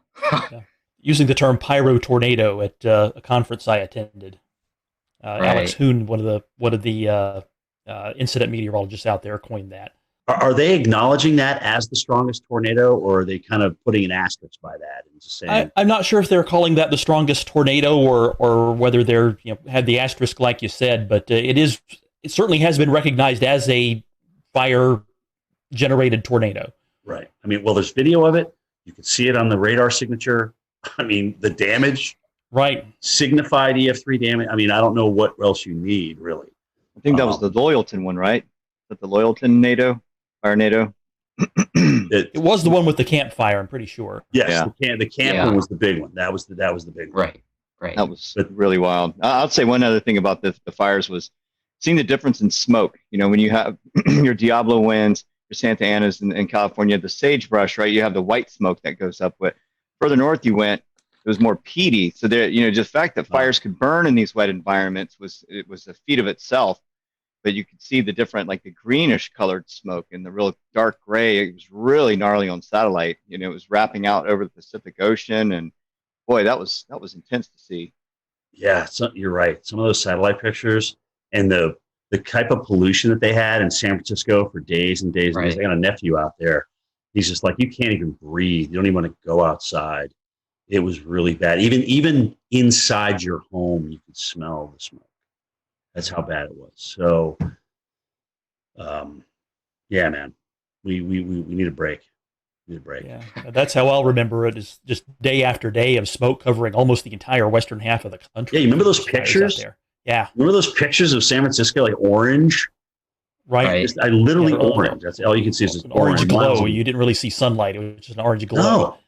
Using the term pyro tornado at a conference I attended. Alex Hoon, one of the incident meteorologists out there, coined that. Are they acknowledging that as the strongest tornado, or are they kind of putting an asterisk by that and just saying? I'm not sure if they're calling that the strongest tornado or whether they're had the asterisk like you said, but it certainly has been recognized as a fire generated tornado. Right. I mean, well, there's video of it. You can see it on the radar signature. I mean, the damage. Right. Signified EF3 damage. I mean, I don't know what else you need, really. I think that was the Loyalton one, right? Is that the Loyalton NATO? Fire NATO? It was the one with the campfire, I'm pretty sure. Yes, the camp one was the big one. That was the big one. Right. That was really wild. I'll say one other thing about the fires was seeing the difference in smoke. When you have your Diablo winds, your Santa Anas in California, the sagebrush, right? You have the white smoke that goes up. But further north you went, it was more peaty. So there, just the fact that fires could burn in these wet environments was a feat of itself. But you could see the different, like the greenish colored smoke and the real dark gray. It was really gnarly on satellite. It was wrapping out over the Pacific Ocean, and boy, that was intense to see. Yeah, you're right. Some of those satellite pictures and the type of pollution that they had in San Francisco for days and days. I got a nephew out there. He's just like, you can't even breathe. You don't even want to go outside. It was really bad. Even inside your home, you could smell the smoke. That's how bad it was. So, yeah, man, we need a break. Yeah, that's how I'll remember it. Is just day after day of smoke covering almost the entire western half of the country. Yeah, you remember those pictures? Yeah, remember those pictures of San Francisco, like orange? Right. I literally orange. That's all you can see is just orange glow. You didn't really see sunlight. It was just an orange glow. No,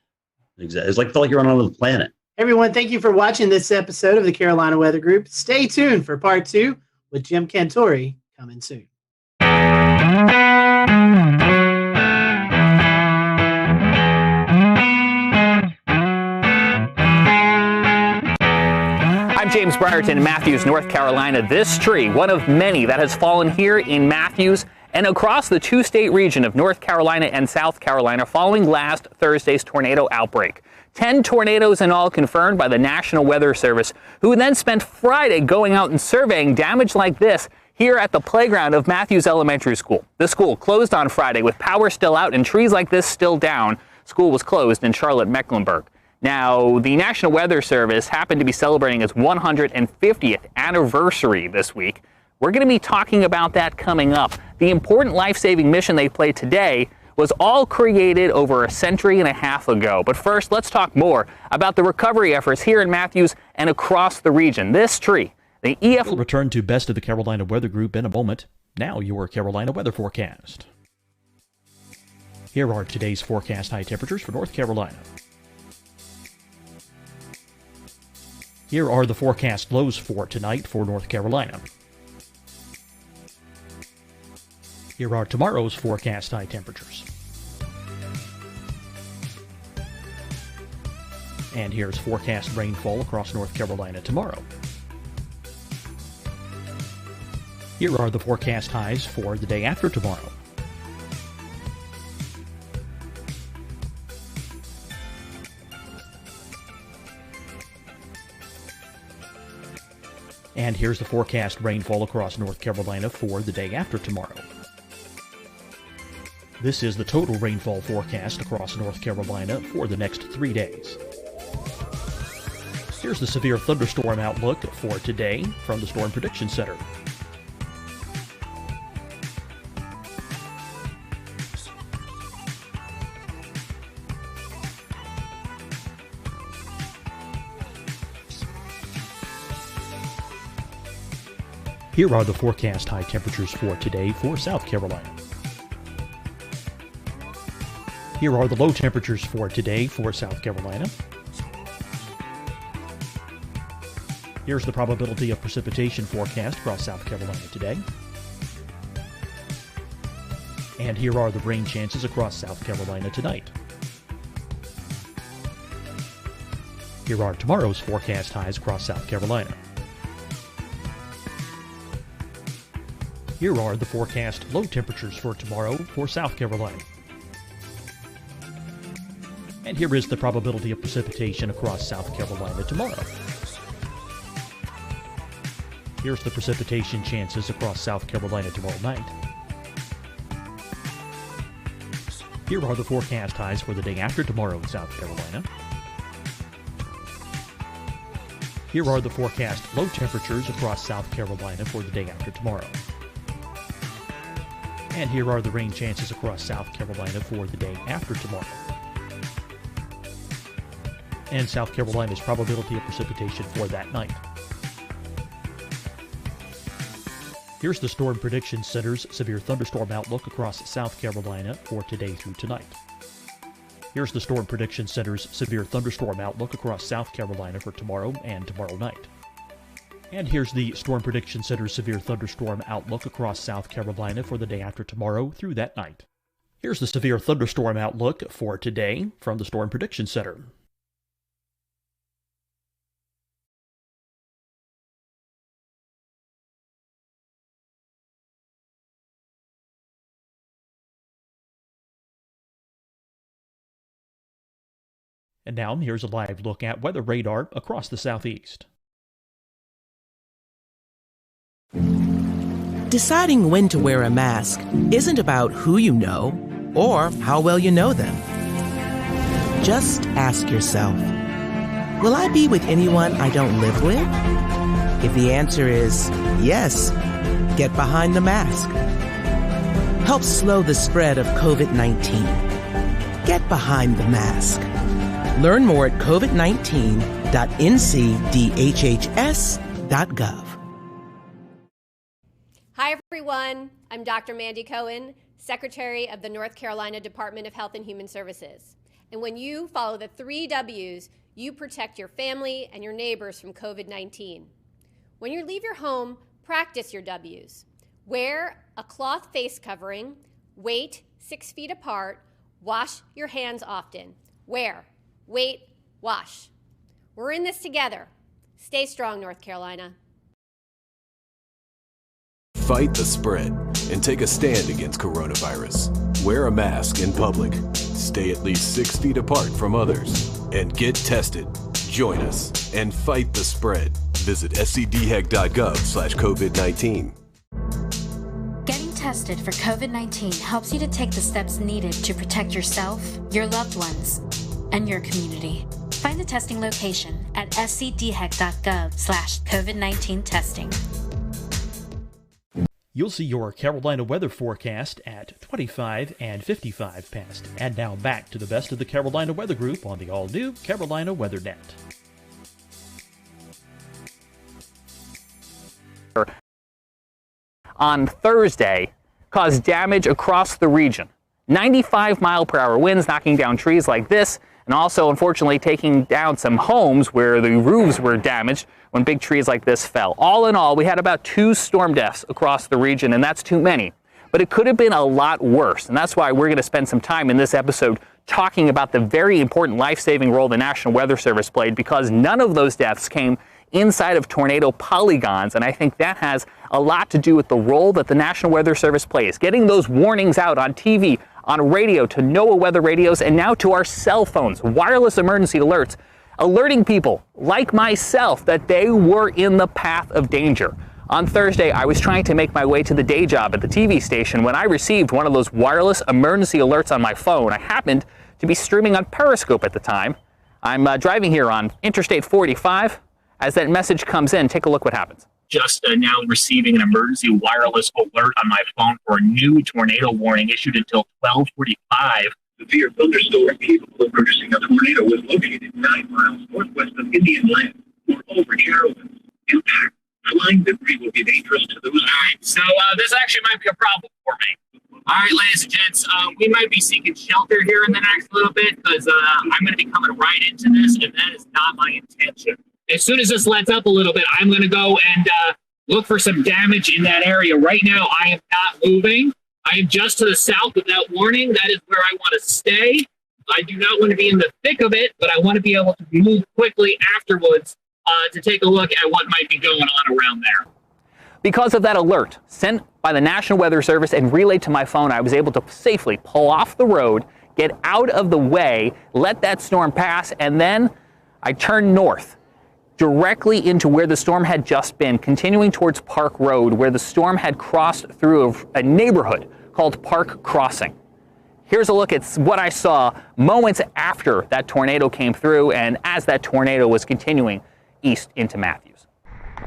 exactly. It's felt like you're on another planet. Everyone, thank you for watching this episode of the Carolina Weather Group. Stay tuned for part 2 with Jim Cantore coming soon. I'm James Brierton in Matthews, North Carolina. This tree, one of many that has fallen here in Matthews and across the two-state region of North Carolina and South Carolina following last Thursday's tornado outbreak. 10 tornadoes in all confirmed by the National Weather Service, who then spent Friday going out and surveying damage like this here at the playground of Matthews Elementary School. The school closed on Friday with power still out and trees like this still down. School was closed in Charlotte, Mecklenburg. Now, the National Weather Service happened to be celebrating its 150th anniversary this week. We're going to be talking about that coming up. The important life-saving mission they played today was all created over a century and a half ago. But first, let's talk more about the recovery efforts here in Matthews and across the region. This tree, the EF... We'll return to Best of the Carolina Weather Group in a moment. Now, your Carolina weather forecast. Here are today's forecast high temperatures for North Carolina. Here are the forecast lows for tonight for North Carolina. Here are tomorrow's forecast high temperatures. And here's forecast rainfall across North Carolina tomorrow. Here are the forecast highs for the day after tomorrow. And here's the forecast rainfall across North Carolina for the day after tomorrow. This is the total rainfall forecast across North Carolina for the next 3 days. Here's the severe thunderstorm outlook for today from the Storm Prediction Center. Here are the forecast high temperatures for today for South Carolina. Here are the low temperatures for today for South Carolina. Here's the probability of precipitation forecast across South Carolina today. And here are the rain chances across South Carolina tonight. Here are tomorrow's forecast highs across South Carolina. Here are the forecast low temperatures for tomorrow for South Carolina. And here is the probability of precipitation across South Carolina tomorrow. Here's the precipitation chances across South Carolina tomorrow night. Here are the forecast highs for the day after tomorrow in South Carolina. Here are the forecast low temperatures across South Carolina for the day after tomorrow. And here are the rain chances across South Carolina for the day after tomorrow. And South Carolina's probability of precipitation for that night. Here's the Storm Prediction Center's severe thunderstorm outlook across South Carolina for today through tonight. Here's the Storm Prediction Center's severe thunderstorm outlook across South Carolina for tomorrow and tomorrow night. And here's the Storm Prediction Center's severe thunderstorm outlook across South Carolina for the day after tomorrow through that night. Here's the severe thunderstorm outlook for today from the Storm Prediction Center. And now, here's a live look at weather radar across the southeast. Deciding when to wear a mask isn't about who you know or how well you know them. Just ask yourself, will I be with anyone I don't live with? If the answer is yes, get behind the mask. Help slow the spread of COVID-19. Get behind the mask. Learn more at covid19.ncdhhs.gov. Hi, everyone. I'm Dr. Mandy Cohen, Secretary of the North Carolina Department of Health and Human Services. And when you follow the 3 W's, you protect your family and your neighbors from COVID-19. When you leave your home, practice your W's. Wear a cloth face covering, wait 6 feet apart, wash your hands often. Wear, wait, wash. We're in this together. Stay strong, North Carolina. Fight the spread and take a stand against coronavirus. Wear a mask in public. Stay at least 6 feet apart from others. And get tested. Join us and fight the spread. Visit scdhec.gov/COVID-19. tested for COVID-19 helps you to take the steps needed to protect yourself, your loved ones, and your community. Find the testing location at scdhec.gov/COVID-19 testing. You'll see your Carolina weather forecast at 25 and 55 past. And now back to the best of the Carolina Weather Group on the all-new Carolina WeatherNet. On Thursday, caused damage across the region. 95-mile-per-hour winds knocking down trees like this, and also, unfortunately, taking down some homes where the roofs were damaged when big trees like this fell. All in all, we had about 2 storm deaths across the region, and that's too many. But it could have been a lot worse, and that's why we're going to spend some time in this episode talking about the very important life-saving role the National Weather Service played, because none of those deaths came inside of tornado polygons, and I think that has a lot to do with the role that the National Weather Service plays, getting those warnings out on TV, on radio, to NOAA weather radios, and now to our cell phones, wireless emergency alerts, alerting people like myself that they were in the path of danger. On Thursday, I was trying to make my way to the day job at the TV station when I received one of those wireless emergency alerts on my phone. I happened to be streaming on Periscope at the time. I'm driving here on Interstate 45. As that message comes in, take a look what happens. Just now receiving an emergency wireless alert on my phone for a new tornado warning issued until 12:45. Severe thunderstorm capable of producing a tornado was located 9 miles northwest of Indian Land or over Carolyn. Impact. Flying debris will be dangerous to those. All right, so this actually might be a problem for me. All right, ladies and gents, we might be seeking shelter here in the next little bit because I'm going to be coming right into this, and that is not my intention. As soon as this lets up a little bit, I'm going to go and look for some damage in that area. Right now, I am not moving. I am just to the south of that warning. That is where I want to stay. I do not want to be in the thick of it, but I want to be able to move quickly afterwards to take a look at what might be going on around there. Because of that alert sent by the National Weather Service and relayed to my phone, I was able to safely pull off the road, get out of the way, let that storm pass, and then I turned north, directly into where the storm had just been, continuing towards Park Road, where the storm had crossed through a neighborhood called Park Crossing. Here's a look at what I saw moments after that tornado came through and as that tornado was continuing east into Matthews.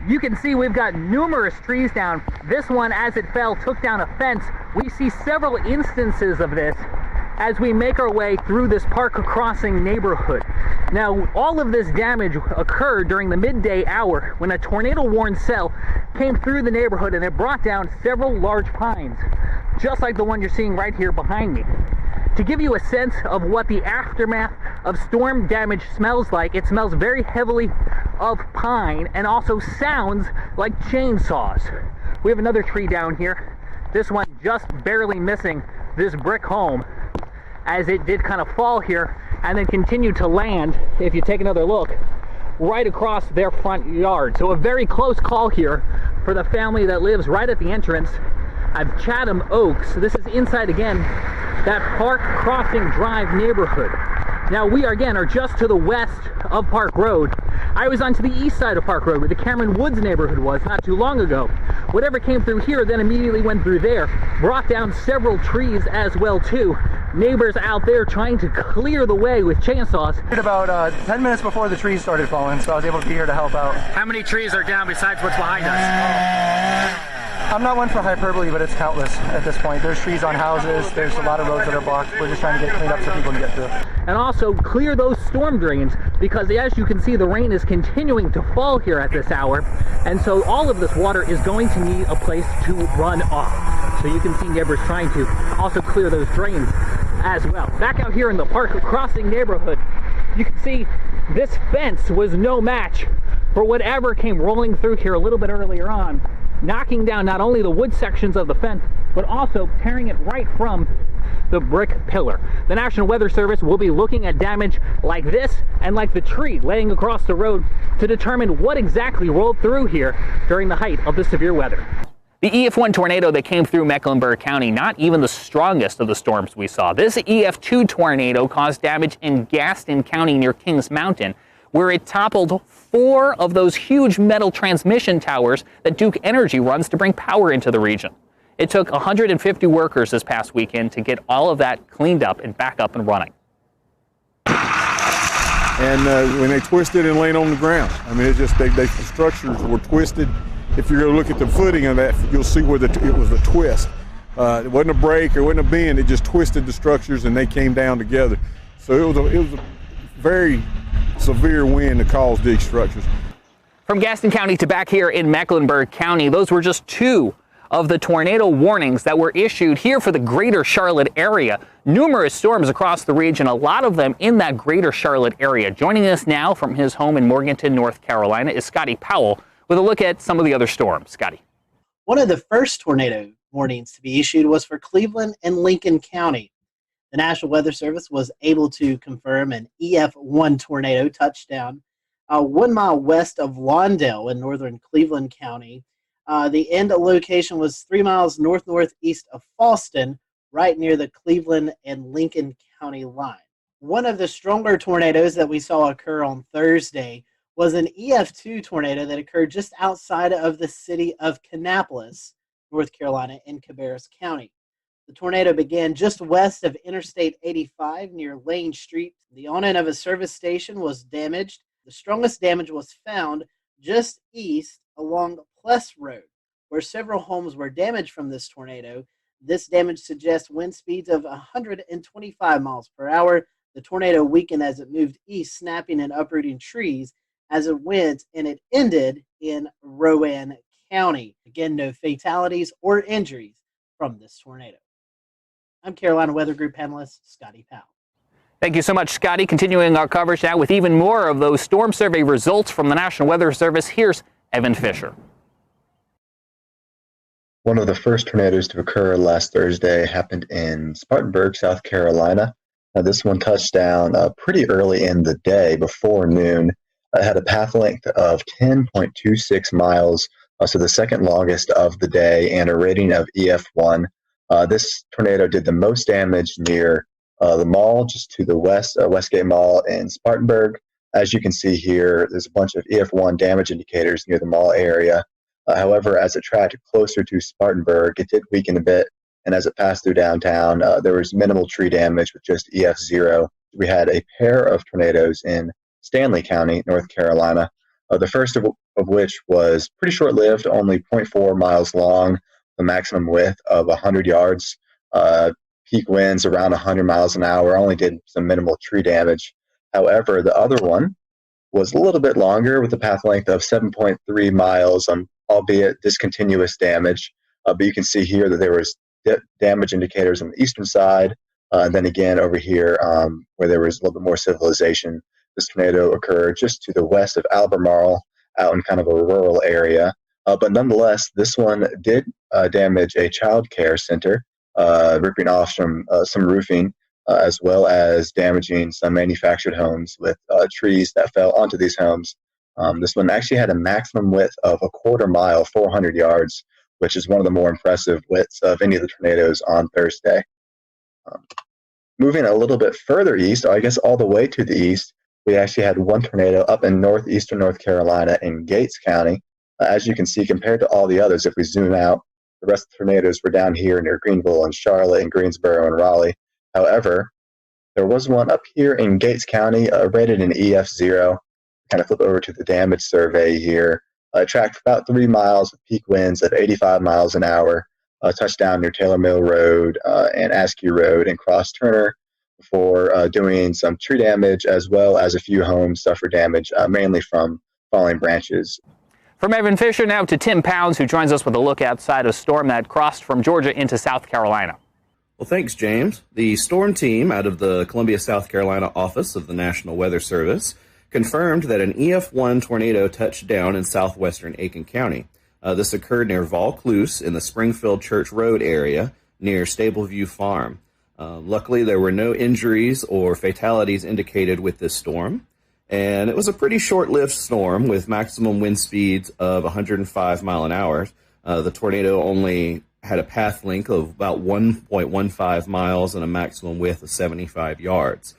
You can see we've got numerous trees down. This one, as it fell, took down a fence. We see several instances of this as we make our way through this Park Crossing neighborhood. Now, all of this damage occurred during the midday hour when a tornado-warned cell came through the neighborhood and it brought down several large pines, just like the one you're seeing right here behind me. To give you a sense of what the aftermath of storm damage smells like, it smells very heavily of pine and also sounds like chainsaws. We have another tree down here. This one just barely missing this brick home, as it did kind of fall here and then continue to land, if you take another look, right across their front yard. So a very close call here for the family that lives right at the entrance of Chatham Oaks. This is inside, again, that Park Crossing Drive neighborhood. Now we are just to the west of Park Road. I was onto the east side of Park Road where the Cameron Woods neighborhood was not too long ago. Whatever came through here then immediately went through there, brought down several trees as well too. Neighbors out there trying to clear the way with chainsaws. About 10 minutes before the trees started falling, so I was able to be here to help out. How many trees are down besides what's behind us? I'm not one for hyperbole, but it's countless at this point. There's trees on houses, there's a lot of roads that are blocked. We're just trying to get cleaned up so people can get through. And also clear those storm drains, because as you can see, the rain is continuing to fall here at this hour, and so all of this water is going to need a place to run off. So you can see neighbors trying to also clear those drains as well. Back out here in the Park Crossing neighborhood, you can see this fence was no match for whatever came rolling through here a little bit earlier on, knocking down not only the wood sections of the fence, but also tearing it right from the brick pillar. The National Weather Service will be looking at damage like this and like the tree laying across the road to determine what exactly rolled through here during the height of the severe weather. The EF1 tornado that came through Mecklenburg County, not even the strongest of the storms we saw. This EF2 tornado caused damage in Gaston County near Kings Mountain, where it toppled 4 of those huge metal transmission towers that Duke Energy runs to bring power into the region. It took 150 workers this past weekend to get all of that cleaned up and back up and running. And when they twisted and laid on the ground, I mean, it just the structures were twisted. If you're going to look at the footing of that, you'll see where it was a twist. It wasn't a break, it wasn't a bend. It just twisted the structures and they came down together. So it was a very severe wind that caused these structures. From Gaston County to back here in Mecklenburg County, those were just two of the tornado warnings that were issued here for the greater Charlotte area. Numerous storms across the region, a lot of them in that greater Charlotte area. Joining us now from his home in Morganton, North Carolina, is Scotty Powell with a look at some of the other storms. Scotty. One of the first tornado warnings to be issued was for Cleveland and Lincoln County. The National Weather Service was able to confirm an EF1 tornado touchdown 1 mile west of Lawndale in northern Cleveland County. The end location was 3 miles northeast of Fallston, right near the Cleveland and Lincoln County line. One of the stronger tornadoes that we saw occur on Thursday was an EF2 tornado that occurred just outside of the city of Kannapolis, North Carolina, in Cabarrus County. The tornado began just west of Interstate 85 near Lane Street. The on-end of a service station was damaged. The strongest damage was found just east along Pless Road, where several homes were damaged from this tornado. This damage suggests wind speeds of 125 miles per hour. The tornado weakened as it moved east, snapping and uprooting trees as it went, and it ended in Rowan County. Again, no fatalities or injuries from this tornado. I'm Carolina Weather Group panelist Scotty Powell. Thank you so much, Scotty. Continuing our coverage now with even more of those storm survey results from the National Weather Service. Here's Evan Fisher. One of the first tornadoes to occur last Thursday happened in Spartanburg, South Carolina. This one touched down pretty early in the day, before noon. It had a path length of 10.26 miles, so the second longest of the day, and a rating of EF1. This tornado did the most damage near the mall, just to the west, Westgate Mall in Spartanburg. As you can see here, there's a bunch of EF1 damage indicators near the mall area. However, as it tracked closer to Spartanburg, it did weaken a bit, and as it passed through downtown, there was minimal tree damage with just EF0. We had a pair of tornadoes in Stanley County, North Carolina, the first of which was pretty short-lived, only 0.4 miles long, the maximum width of 100 yards. Peak winds around 100 miles an hour, only did some minimal tree damage. However, the other one was a little bit longer with a path length of 7.3 miles, albeit discontinuous damage. But you can see here that there was damage indicators on the eastern side. And then again over here where there was a little bit more civilization. This tornado occurred just to the west of Albemarle, out in kind of a rural area. But nonetheless, this one did damage a child care center, ripping off some roofing, as well as damaging some manufactured homes with trees that fell onto these homes. This one actually had a maximum width of 1/4 mile, 400 yards, which is one of the more impressive widths of any of the tornadoes on Thursday. Moving a little bit further east, or I guess all the way to the east, we actually had one tornado up in northeastern North Carolina in Gates County. As you can see, compared to all the others, if we zoom out, the rest of the tornadoes were down here near Greenville and Charlotte and Greensboro and Raleigh. However, there was one up here in Gates County, rated an EF0. Kind of flip over to the damage survey here. Tracked about 3 miles with peak winds of 85 miles an hour. Touched down near Taylor Mill Road and Askew Road, and crossed Turner before doing some tree damage, as well as a few homes suffered damage, mainly from falling branches. From Evan Fisher now to Tim Pounds, who joins us with a look outside a storm that crossed from Georgia into South Carolina. Well, thanks, James. The storm team out of the Columbia, South Carolina office of the National Weather Service confirmed that an EF1 tornado touched down in southwestern Aiken County. This occurred near Vaucluse in the Springfield Church Road area near Stableview Farm. Luckily, there were no injuries or fatalities indicated with this storm. And it was a pretty short-lived storm with maximum wind speeds of 105 mile an hour. The tornado only had a path length of about 1.15 miles and a maximum width of 75 yards.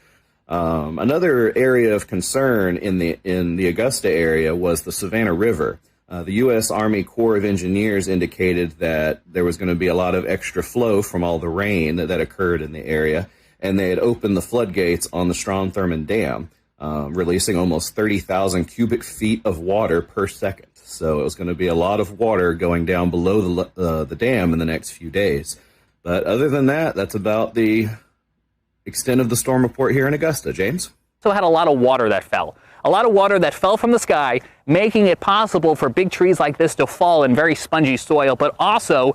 Another area of concern in the Augusta area was the Savannah River. The U.S. Army Corps of Engineers indicated that there was going to be a lot of extra flow from all the rain that occurred in the area, and they had opened the floodgates on the Strom-Thurmond Dam, releasing almost 30,000 cubic feet of water per second. So it was going to be a lot of water going down below the dam in the next few days. But other than that, that's about the extent of the storm report here in Augusta. James? So had a lot of water that fell. A lot of water that fell from the sky, making it possible for big trees like this to fall in very spongy soil, but also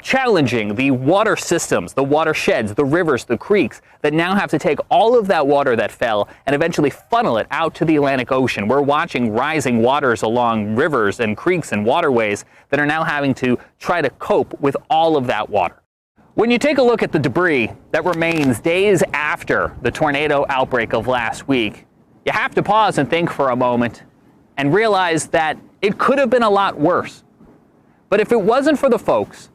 challenging the water systems, the watersheds, the rivers, the creeks that now have to take all of that water that fell and eventually funnel it out to the Atlantic Ocean. We're watching rising waters along rivers and creeks and waterways that are now having to try to cope with all of that water. When you take a look at the debris that remains days after the tornado outbreak of last week, you have to pause and think for a moment and realize that it could have been a lot worse. But if it wasn't for the folks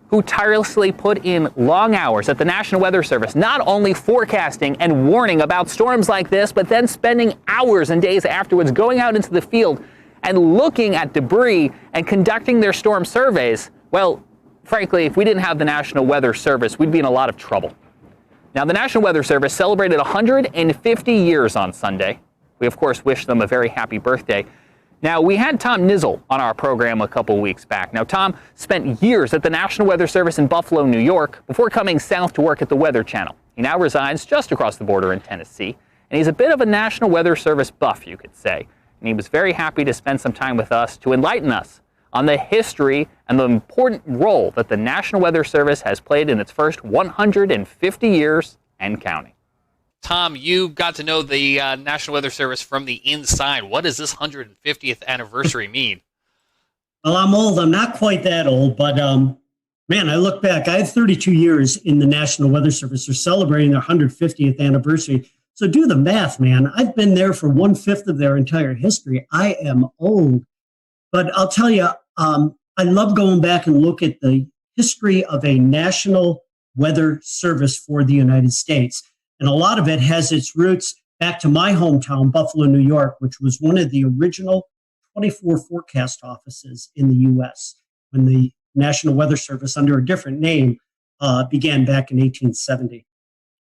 who tirelessly put in long hours at the National Weather Service, not only forecasting and warning about storms like this, but then spending hours and days afterwards going out into the field and looking at debris and conducting their storm surveys, well, frankly, if we didn't have the National Weather Service, we'd be in a lot of trouble. Now, the National Weather Service celebrated 150 years on Sunday. We, of course, wish them a very happy birthday. Now, we had Tom Nizzle on our program a couple weeks back. Now, Tom spent years at the National Weather Service in Buffalo, New York, before coming south to work at the Weather Channel. He now resides just across the border in Tennessee, and he's a bit of a National Weather Service buff, you could say. And he was very happy to spend some time with us to enlighten us on the history and the important role that the National Weather Service has played in its first 150 years and counting. Tom, you got to know the National Weather Service from the inside. What does this 150th anniversary mean? Well, I'm old. I'm not quite that old, but man, I look back. I had 32 years in the National Weather Service. They're celebrating their 150th anniversary. So do the math, man. I've been there for 1/5 of their entire history. I am old. But I'll tell you, I love going back and look at the history of a National Weather Service for the United States. And a lot of it has its roots back to my hometown, Buffalo, New York, which was one of the original 24 forecast offices in the U.S. when the National Weather Service, under a different name, began back in 1870.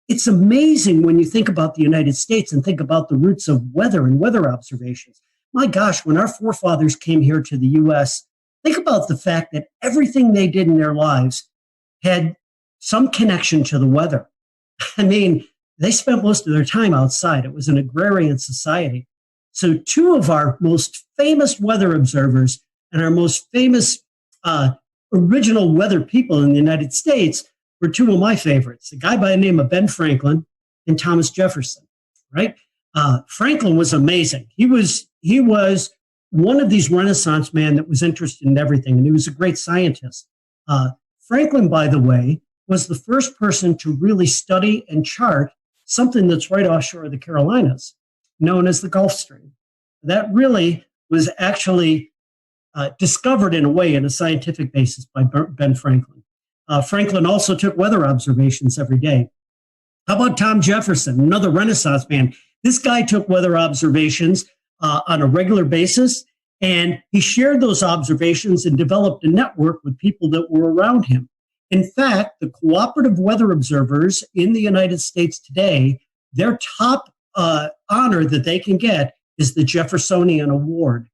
It's amazing when you think about the United States and think about the roots of weather and weather observations. My gosh, when our forefathers came here to the U.S., think about the fact that everything they did in their lives had some connection to the weather. I mean, they spent most of their time outside. It was an agrarian society. So two of our most famous weather observers and our most famous original weather people in the United States were two of my favorites, a guy by the name of Ben Franklin and Thomas Jefferson, right? Franklin was amazing. He was one of these Renaissance men that was interested in everything, and he was a great scientist. Franklin, by the way, was the first person to really study and chart something that's right offshore of the Carolinas, known as the Gulf Stream. That really was actually discovered in a way in a scientific basis by Ben Franklin. Franklin also took weather observations every day. How about Tom Jefferson, another Renaissance man? This guy took weather observations on a regular basis, and he shared those observations and developed a network with people that were around him. In fact, the cooperative weather observers in the United States today, their top honor that they can get is the Jeffersonian Award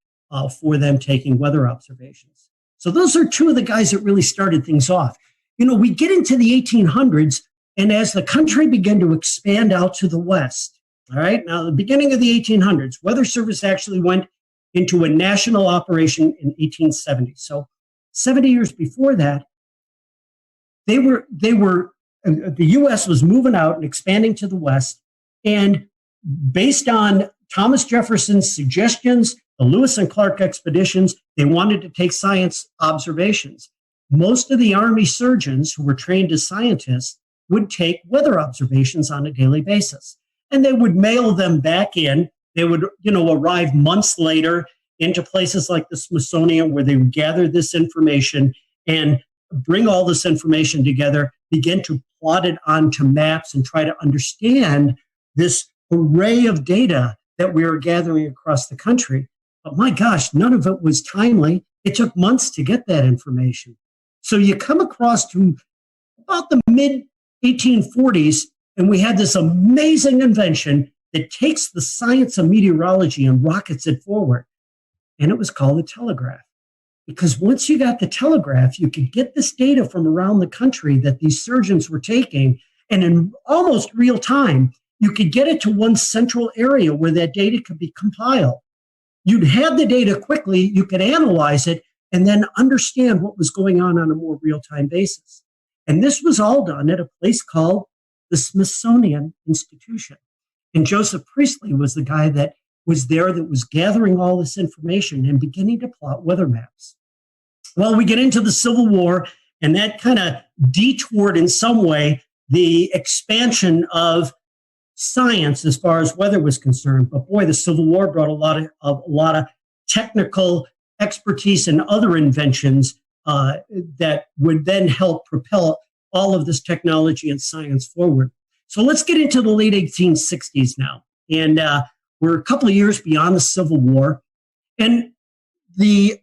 for them taking weather observations. So those are two of the guys that really started things off. You know, we get into the 1800s, and as the country began to expand out to the west, all right, now the beginning of the 1800s, Weather Service actually went into a national operation in 1870. So 70 years before that, the U.S. was moving out and expanding to the west, and based on Thomas Jefferson's suggestions, the Lewis and Clark expeditions, they wanted to take science observations. Most of the Army surgeons who were trained as scientists would take weather observations on a daily basis, and they would mail them back in. They would, arrive months later into places like the Smithsonian, where they would gather this information and bring all this information together, begin to plot it onto maps and try to understand this array of data that we are gathering across the country. but my gosh, none of it was timely. It took months to get that information. So you come across to about the mid 1840s, and we had this amazing invention that takes the science of meteorology and rockets it forward. And it was called the telegraph. Because once you got the telegraph, you could get this data from around the country that these surgeons were taking, and in almost real time, you could get it to one central area where that data could be compiled. You'd have the data quickly, you could analyze it, and then understand what was going on a more real-time basis. And this was all done at a place called the Smithsonian Institution. And Joseph Priestley was the guy that was there that was gathering all this information and beginning to plot weather maps. Well, we get into the Civil War, and that kind of detoured in some way the expansion of science as far as weather was concerned. But boy, the Civil War brought a lot of technical expertise and other inventions that would then help propel all of this technology and science forward. So let's get into the late 1860s now. And we're a couple of years beyond the Civil War. And the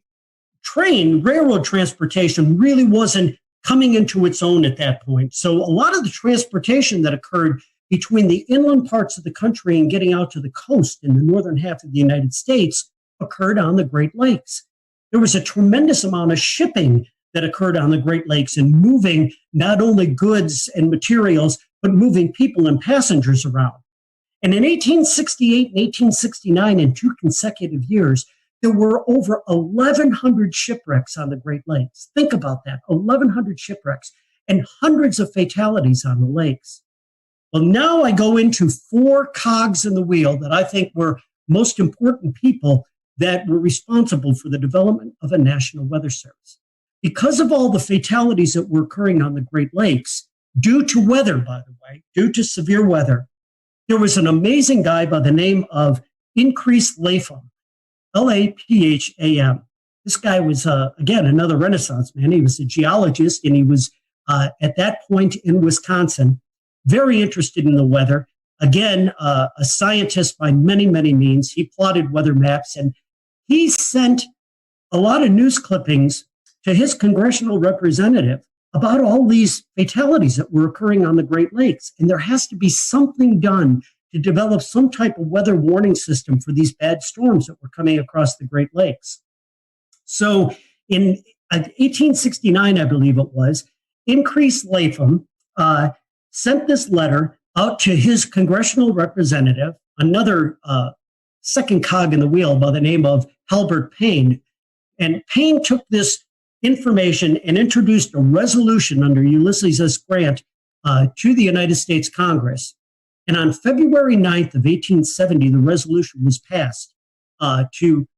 railroad transportation really wasn't coming into its own at that point. So a lot of the transportation that occurred between the inland parts of the country and getting out to the coast in the northern half of the United States occurred on the Great Lakes. There was a tremendous amount of shipping that occurred on the Great Lakes and moving not only goods and materials, but moving people and passengers around. And in 1868 and 1869, in 2 consecutive years, there were over 1,100 shipwrecks on the Great Lakes. Think about that, 1,100 shipwrecks and hundreds of fatalities on the lakes. Well, now I go into 4 cogs in the wheel that I think were most important people that were responsible for the development of a national weather service. Because of all the fatalities that were occurring on the Great Lakes, due to weather, by the way, due to severe weather, there was an amazing guy by the name of Increase Lapham, Lapham. This guy was, again, another Renaissance man. He was a geologist, and he was, at that point in Wisconsin, very interested in the weather. Again, a scientist by many, many means. He plotted weather maps, and he sent a lot of news clippings to his congressional representative about all these fatalities that were occurring on the Great Lakes. And there has to be something done to develop some type of weather warning system for these bad storms that were coming across the Great Lakes. So in 1869, I believe it was, Increase Lapham sent this letter out to his congressional representative, another second cog in the wheel by the name of Halbert Payne. And Payne took this information and introduced a resolution under Ulysses S. Grant to the United States Congress. And on February 9th of 1870, the resolution was passed to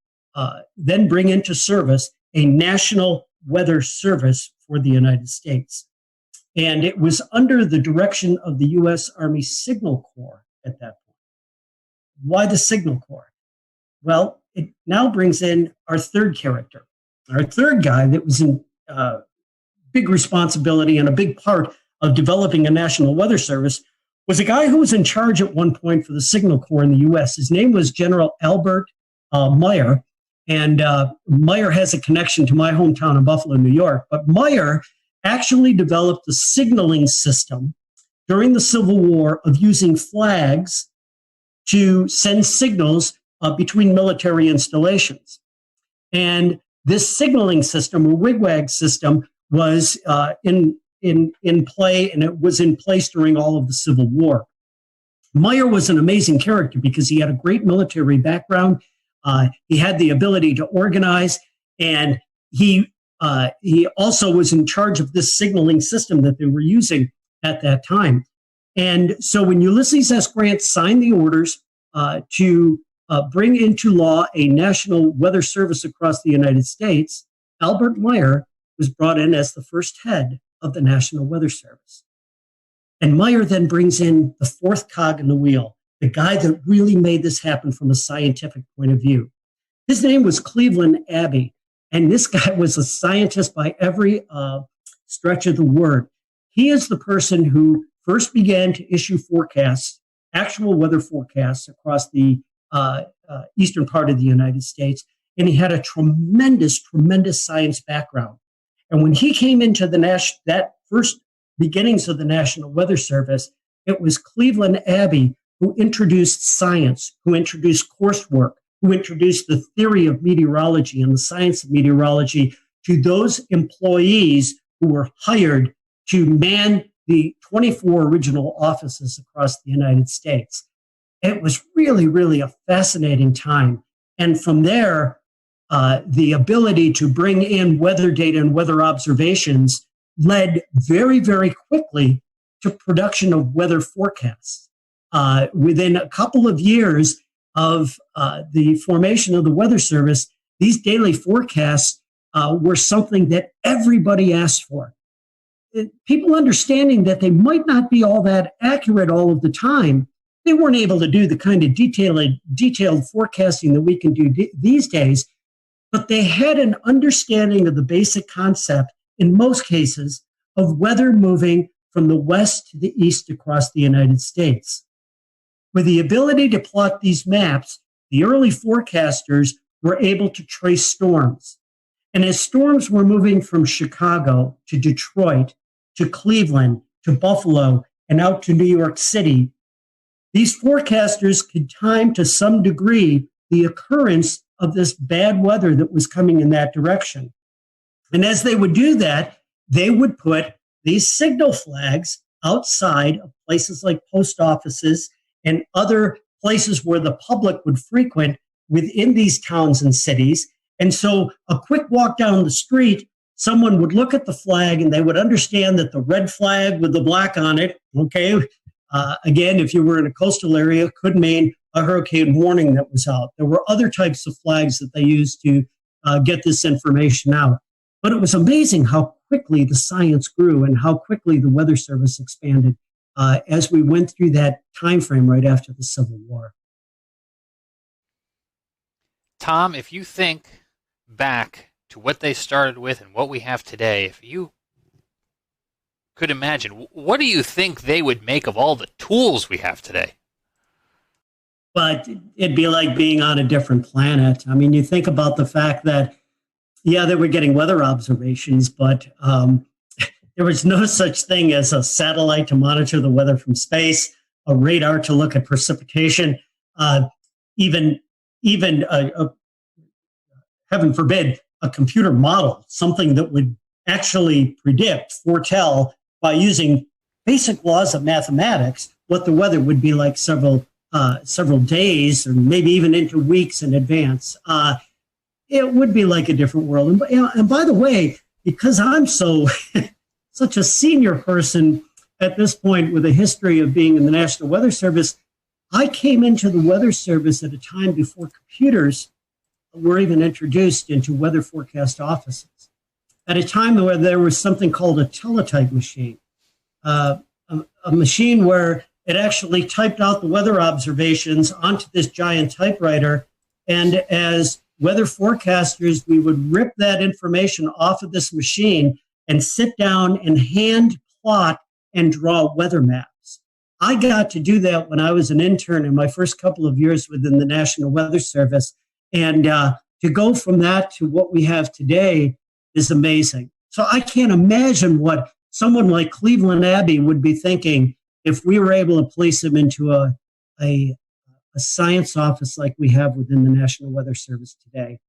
then bring into service a national weather service for the United States. And it was under the direction of the U.S. Army Signal Corps at that point. Why the Signal Corps? Well, it now brings in our third character. Our third guy that was in big responsibility and a big part of developing a national weather service was a guy who was in charge at one point for the Signal Corps in the U.S. His name was General Albert Meyer, and Meyer has a connection to my hometown of Buffalo, New York. But Meyer actually developed a signaling system during the Civil War of using flags to send signals between military installations. And this signaling system, or wigwag system, was in play, and it was in place during all of the Civil War. Meyer was an amazing character because he had a great military background. He had the ability to organize, and he also was in charge of this signaling system that they were using at that time. And so when Ulysses S. Grant signed the orders to bring into law a national weather service across the United States, Albert Meyer was brought in as the first head of the National Weather Service. And Meyer then brings in the fourth cog in the wheel, the guy that really made this happen from a scientific point of view. His name was Cleveland Abbey, and this guy was a scientist by every stretch of the word. He is the person who first began to issue forecasts, actual weather forecasts across the eastern part of the United States, and he had a tremendous science background. And when he came into that first beginnings of the National Weather Service, it was Cleveland Abbey who introduced science, who introduced coursework, who introduced the theory of meteorology and the science of meteorology to those employees who were hired to man the 24 original offices across the United States. It was really, really a fascinating time. And from there, the ability to bring in weather data and weather observations led very, very quickly to production of weather forecasts. Within a couple of years of the formation of the Weather Service, these daily forecasts were something that everybody asked for. People understanding that they might not be all that accurate all of the time, they weren't able to do the kind of detailed forecasting that we can do these days, but they had an understanding of the basic concept, in most cases, of weather moving from the west to the east across the United States. With the ability to plot these maps, the early forecasters were able to trace storms. And as storms were moving from Chicago to Detroit to Cleveland to Buffalo and out to New York City, these forecasters could time to some degree the occurrence of this bad weather that was coming in that direction. And as they would do that, they would put these signal flags outside of places like post offices and other places where the public would frequent within these towns and cities. And so a quick walk down the street, someone would look at the flag and they would understand that the red flag with the black on it, okay, again, if you were in a coastal area, could mean a hurricane warning that was out. There were other types of flags that they used to get this information out. But it was amazing how quickly the science grew and how quickly the Weather Service expanded as we went through that time frame right after the Civil War. Tom, if you think back to what they started with and what we have today, if you could imagine, what do you think they would make of all the tools we have today? But it'd be like being on a different planet. I mean, you think about the fact that, yeah, they were getting weather observations, but there was no such thing as a satellite to monitor the weather from space, a radar to look at precipitation, even heaven forbid, a computer model, something that would actually foretell by using basic laws of mathematics what the weather would be like several days or maybe even into weeks in advance. It would be like a different world. And by the way, because I'm such a senior person at this point with a history of being in the National Weather Service, I came into the Weather Service at a time before computers were even introduced into weather forecast offices. At a time where there was something called a teletype machine, a machine where it actually typed out the weather observations onto this giant typewriter. And as weather forecasters, we would rip that information off of this machine and sit down and hand plot and draw weather maps. I got to do that when I was an intern in my first couple of years within the National Weather Service. And to go from that to what we have today is amazing. So I can't imagine what someone like Cleveland Abbey would be thinking if we were able to place them into a science office like we have within the National Weather Service today.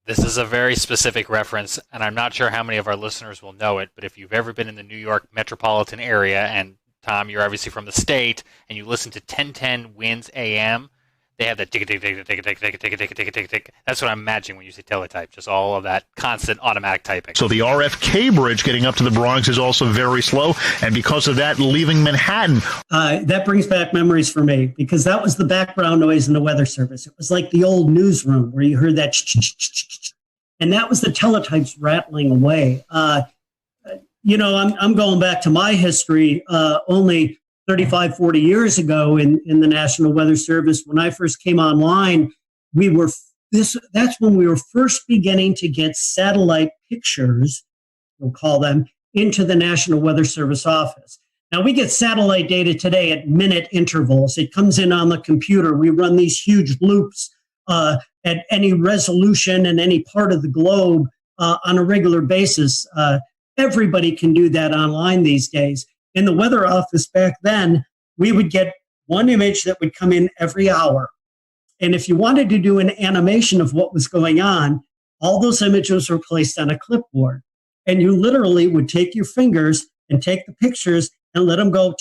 This is a very specific reference, and I'm not sure how many of our listeners will know it, but if you've ever been in the New York metropolitan area, and Tom, you're obviously from the state, and you listen to 1010 Winds AM, they have that tick, tick, tick, tick, tick, tick, tick, tick, tick, tick, tick. That's what I'm imagining when you say teletype, just all of that constant automatic typing. So the RFK bridge getting up to the Bronx is also very slow, and because of that, leaving Manhattan. That brings back memories for me, because that was the background noise in the Weather Service. It was like the old newsroom where you heard that, and that was the teletypes rattling away. I'm going back to my history only 35, 40 years ago in the National Weather Service. When I first came online, that's when we were first beginning to get satellite pictures, we'll call them, into the National Weather Service office. Now, we get satellite data today at minute intervals. It comes in on the computer. We run these huge loops at any resolution in any part of the globe on a regular basis. Everybody can do that online these days. In the weather office back then, we would get one image that would come in every hour. And if you wanted to do an animation of what was going on, all those images were placed on a clipboard. And you literally would take your fingers and take the pictures and let them go,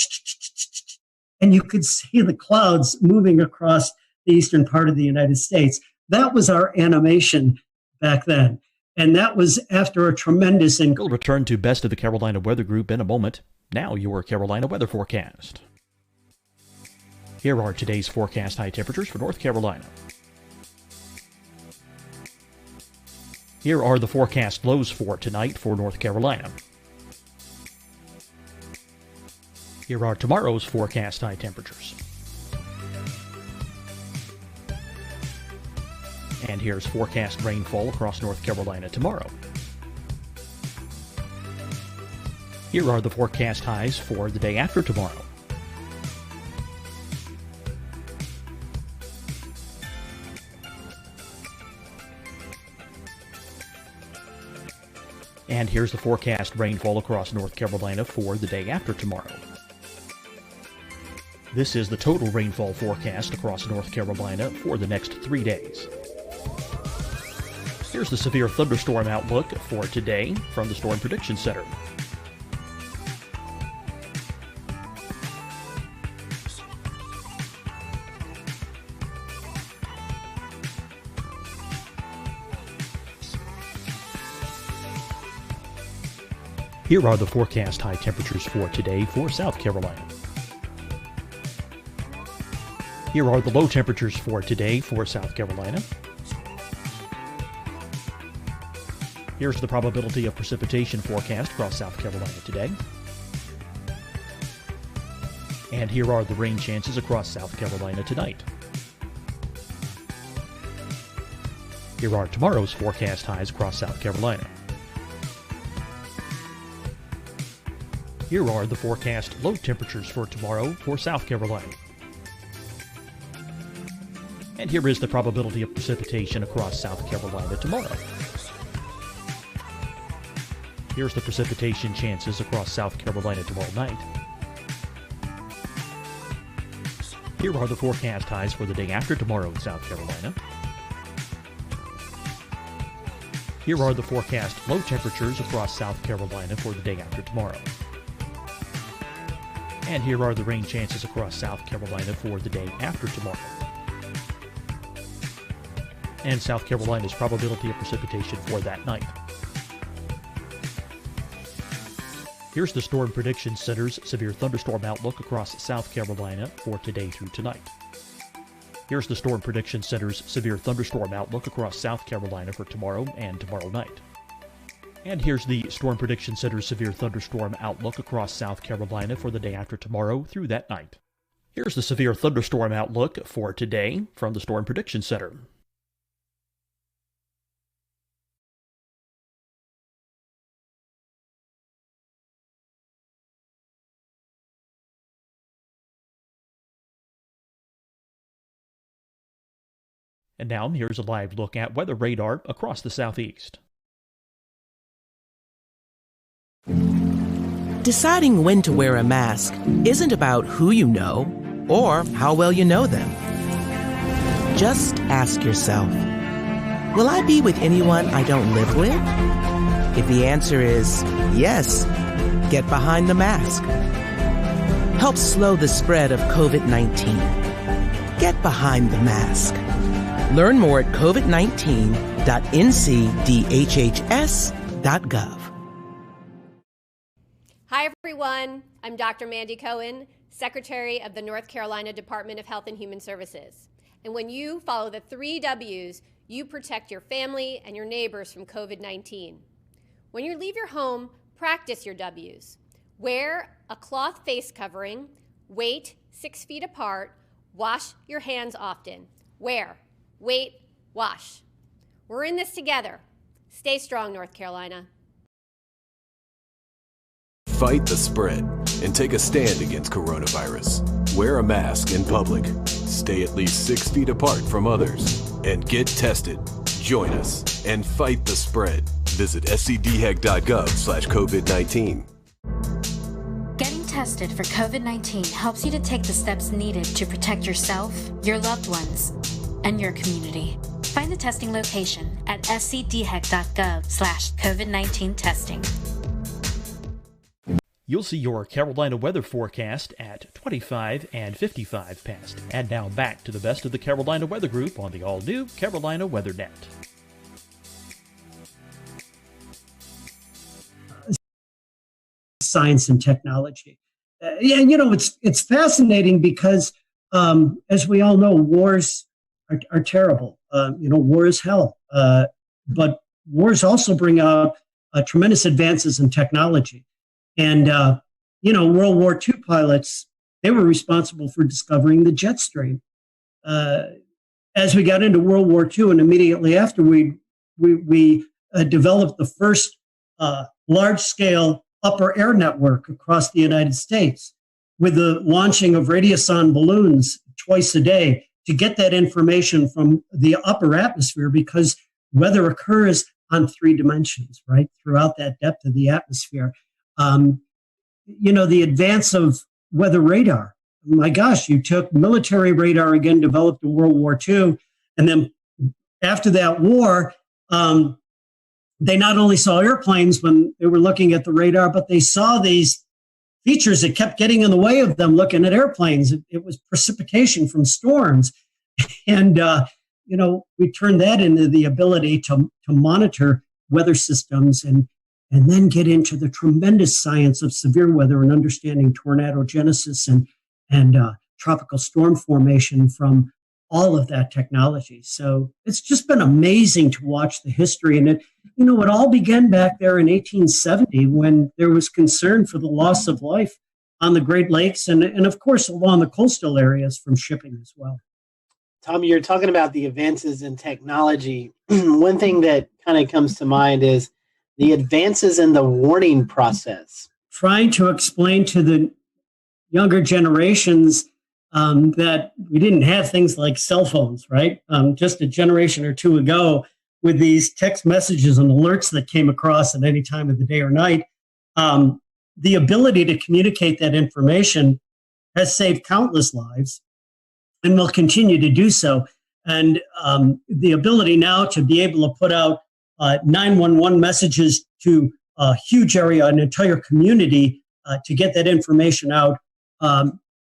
and you could see the clouds moving across the eastern part of the United States. That was our animation back then. And that was after a tremendous increase. We'll return to Best of the Carolina Weather Group in a moment. Now your Carolina weather forecast. Here are today's forecast high temperatures for North Carolina. Here are the forecast lows for tonight for North Carolina. Here are tomorrow's forecast high temperatures. And here's forecast rainfall across North Carolina tomorrow. Here are the forecast highs for the day after tomorrow. And here's the forecast rainfall across North Carolina for the day after tomorrow. This is the total rainfall forecast across North Carolina for the next 3 days. Here's the severe thunderstorm outlook for today from the Storm Prediction Center. Here are the forecast high temperatures for today for South Carolina. Here are the low temperatures for today for South Carolina. Here's the probability of precipitation forecast across South Carolina today. And here are the rain chances across South Carolina tonight. Here are tomorrow's forecast highs across South Carolina. Here are the forecast low temperatures for tomorrow for South Carolina. And here is the probability of precipitation across South Carolina tomorrow. Here's the precipitation chances across South Carolina tomorrow night. Here are the forecast highs for the day after tomorrow in South Carolina. Here are the forecast low temperatures across South Carolina for the day after tomorrow. And here are the rain chances across South Carolina for the day after tomorrow. And South Carolina's probability of precipitation for that night. Here's the Storm Prediction Center's severe thunderstorm outlook across South Carolina for today through tonight. Here's the Storm Prediction Center's severe thunderstorm outlook across South Carolina for tomorrow and tomorrow night. And here's the Storm Prediction Center's severe thunderstorm outlook across South Carolina for the day after tomorrow through that night. Here's the severe thunderstorm outlook for today from the Storm Prediction Center. And now, here's a live look at weather radar across the southeast. Deciding when to wear a mask isn't about who you know or how well you know them. Just ask yourself, will I be with anyone I don't live with? If the answer is yes, get behind the mask. Help slow the spread of COVID-19. Get behind the mask. Learn more at covid19.ncdhhs.gov. Hi, everyone. I'm Dr. Mandy Cohen, Secretary of the North Carolina Department of Health and Human Services. And when you follow the 3 W's, you protect your family and your neighbors from COVID-19. When you leave your home, practice your W's. Wear a cloth face covering, wait 6 feet apart, wash your hands often. Wear, wait, wash. We're in this together. Stay strong, North Carolina. Fight the spread. and take a stand against coronavirus. Wear a mask in public, stay at least 6 feet apart from others, and get tested. Join us and fight the spread. Visit scdhec.gov/COVID-19. Getting tested for COVID-19 helps you to take the steps needed to protect yourself, your loved ones, and your community. Find the testing location at scdhec.gov/COVID-19 testing. You'll see your Carolina weather forecast at 25 and 55 past. And now back to the best of the Carolina Weather Group on the all-new Carolina WeatherNet. Science and technology. It's fascinating because, as we all know, wars are terrible. War is hell. But wars also bring out tremendous advances in technology. And, World War II pilots, they were responsible for discovering the jet stream. As we got into World War II and immediately after, we developed the first large-scale upper air network across the United States with the launching of radiosonde balloons twice a day to get that information from the upper atmosphere, because weather occurs on 3 dimensions, right, throughout that depth of the atmosphere. The advance of weather radar. My gosh, you took military radar, again, developed in World War II. And then after that war, they not only saw airplanes when they were looking at the radar, but they saw these features that kept getting in the way of them looking at airplanes. It was precipitation from storms. And, we turned that into the ability to monitor weather systems and then get into the tremendous science of severe weather and understanding tornado genesis and tropical storm formation from all of that technology. So it's just been amazing to watch the history. And it all began back there in 1870 when there was concern for the loss of life on the Great Lakes and of course, along the coastal areas from shipping as well. Tom, you're talking about the advances in technology. One thing that kind of comes to mind is the advances in the warning process. Trying to explain to the younger generations that we didn't have things like cell phones, right? Just a generation or two ago, with these text messages and alerts that came across at any time of the day or night, the ability to communicate that information has saved countless lives and will continue to do so. And the ability now to be able to put out 911 messages to a huge area, an entire community, to get that information out,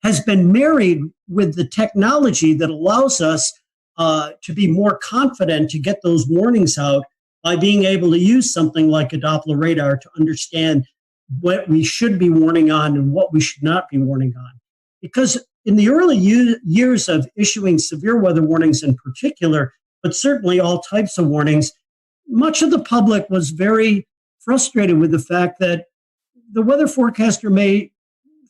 has been married with the technology that allows us to be more confident to get those warnings out by being able to use something like a Doppler radar to understand what we should be warning on and what we should not be warning on. Because in the early years of issuing severe weather warnings in particular, but certainly all types of warnings, much of the public was very frustrated with the fact that the weather forecaster may,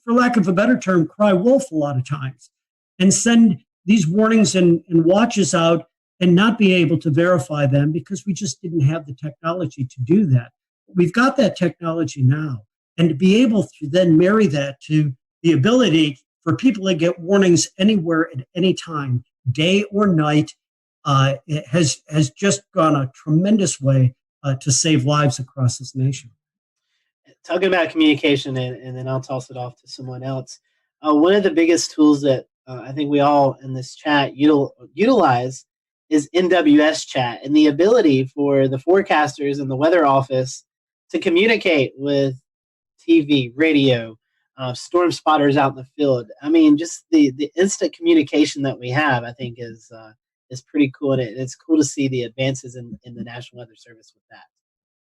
for lack of a better term, cry wolf a lot of times and send these warnings and watches out and not be able to verify them because we just didn't have the technology to do that. We've got that technology now. And to be able to then marry that to the ability for people to get warnings anywhere at any time, day or night, it has just gone a tremendous way to save lives across this nation. Talking about communication, and then I'll toss it off to someone else. One of the biggest tools that I think we all in this chat utilize is NWS chat, and the ability for the forecasters and the weather office to communicate with TV, radio, storm spotters out in the field. I mean, just the instant communication that we have, I think, is pretty cool, and it's cool to see the advances in the National Weather Service with that.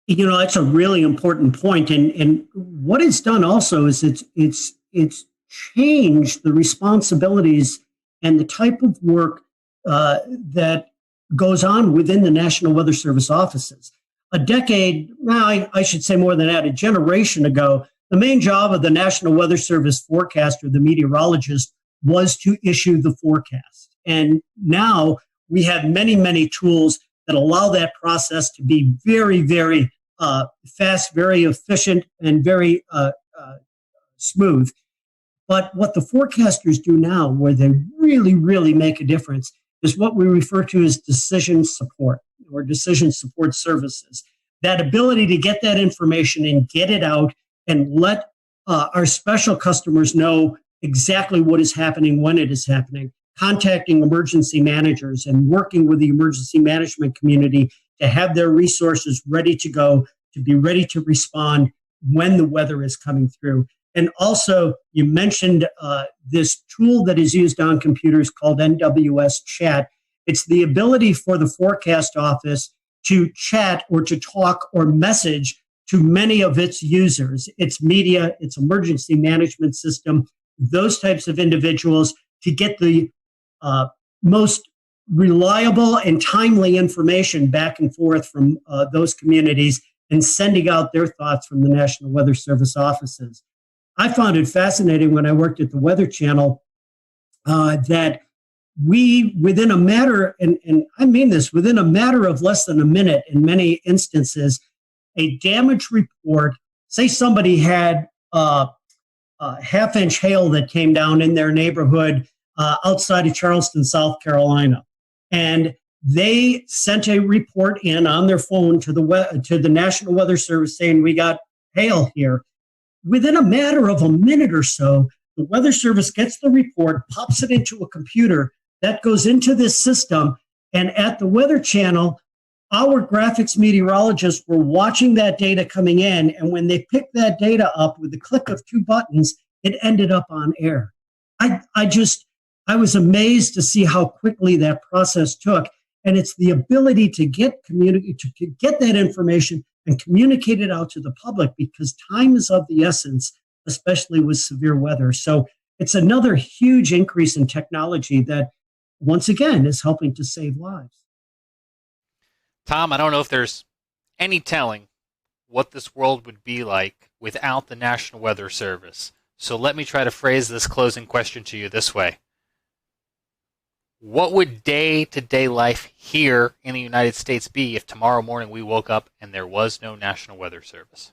That's a really important point, and what it's done also is it's changed the responsibilities and the type of work that goes on within the National Weather Service offices. A decade, I should say more than that, a generation ago, the main job of the National Weather Service forecaster, the meteorologist, was to issue the forecast. And now we have many, many tools that allow that process to be very, very fast, very efficient, and very smooth. But what the forecasters do now, where they really, really make a difference, is what we refer to as decision support or decision support services. That ability to get that information and get it out and let our special customers know exactly what is happening when it is happening, contacting emergency managers and working with the emergency management community to have their resources ready to go, to be ready to respond when the weather is coming through. And also, you mentioned this tool that is used on computers called NWS Chat. It's the ability for the forecast office to chat or to talk or message to many of its users, its media, its emergency management system, those types of individuals, to get the most reliable and timely information back and forth from those communities and sending out their thoughts from the National Weather Service offices. I found it fascinating when I worked at the Weather Channel that we, within a matter, and I mean this, within a matter of less than a minute in many instances, a damage report, say somebody had a half-inch hail that came down in their neighborhood outside of Charleston, South Carolina, and they sent a report in on their phone to the National Weather Service saying, we got hail here. Within a matter of a minute or so, the Weather Service gets the report, pops it into a computer that goes into this system, and at the Weather Channel, our graphics meteorologists were watching that data coming in, and when they picked that data up with the click of two buttons, it ended up on air. I was amazed to see how quickly that process took, and it's the ability to get that information and communicate it out to the public, because time is of the essence, especially with severe weather. So it's another huge increase in technology that, once again, is helping to save lives. Tom, I don't know if there's any telling what this world would be like without the National Weather Service. So let me try to phrase this closing question to you this way. What would day-to-day life here in the United States be if tomorrow morning we woke up and there was no National Weather Service?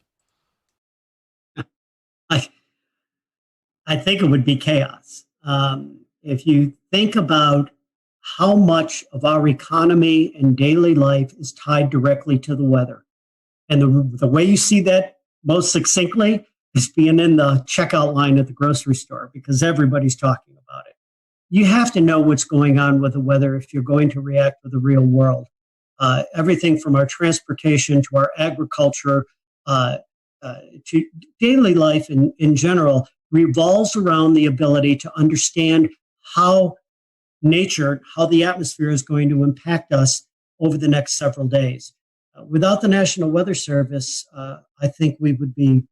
I think it would be chaos. If you think about how much of our economy and daily life is tied directly to the weather, and the way you see that most succinctly is being in the checkout line at the grocery store, because everybody's talking about it. You have to know what's going on with the weather if you're going to react with the real world. Everything from our transportation to our agriculture to daily life in general revolves around the ability to understand how nature, how the atmosphere is going to impact us over the next several days. Without the National Weather Service, I think we would be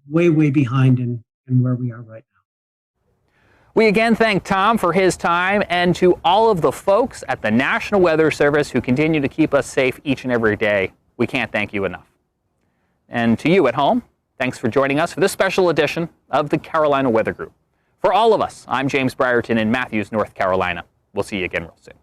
way, way behind in where we are right now. We again thank Tom for his time, and to all of the folks at the National Weather Service who continue to keep us safe each and every day. We can't thank you enough. And to you at home, thanks for joining us for this special edition of the Carolina Weather Group. For all of us, I'm James Brierton in Matthews, North Carolina. We'll see you again real soon.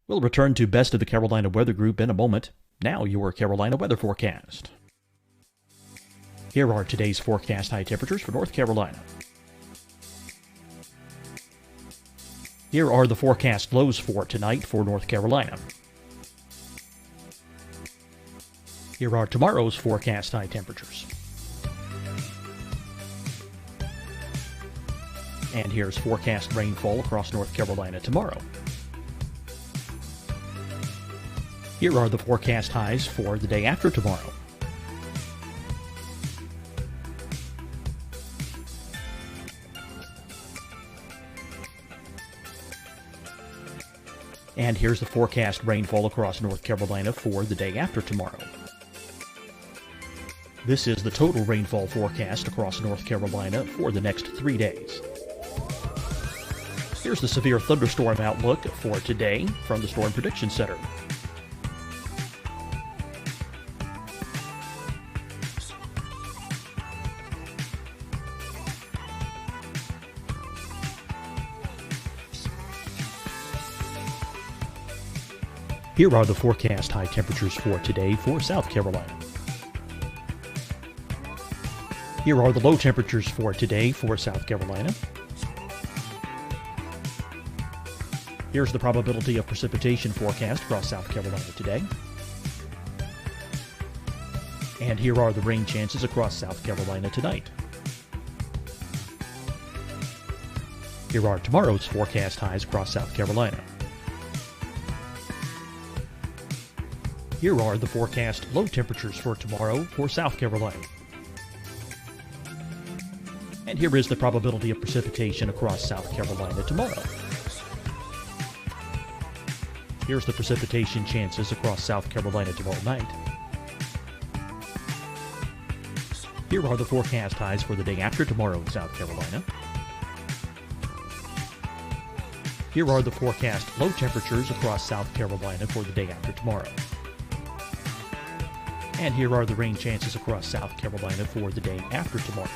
We'll return to Best of the Carolina Weather Group in a moment. Now your Carolina weather forecast. Here are today's forecast high temperatures for North Carolina. Here are the forecast lows for tonight for North Carolina. Here are tomorrow's forecast high temperatures. And here's forecast rainfall across North Carolina tomorrow. Here are the forecast highs for the day after tomorrow. And here's the forecast rainfall across North Carolina for the day after tomorrow. This is the total rainfall forecast across North Carolina for the next 3 days. Here's the severe thunderstorm outlook for today from the Storm Prediction Center. Here are the forecast high temperatures for today for South Carolina. Here are the low temperatures for today for South Carolina. Here's the probability of precipitation forecast across South Carolina today. And here are the rain chances across South Carolina tonight. Here are tomorrow's forecast highs across South Carolina. Here are the forecast low temperatures for tomorrow for South Carolina. And here is the probability of precipitation across South Carolina tomorrow. Here's the precipitation chances across South Carolina tomorrow night. Here are the forecast highs for the day after tomorrow in South Carolina. Here are the forecast low temperatures across South Carolina for the day after tomorrow. And here are the rain chances across South Carolina for the day after tomorrow.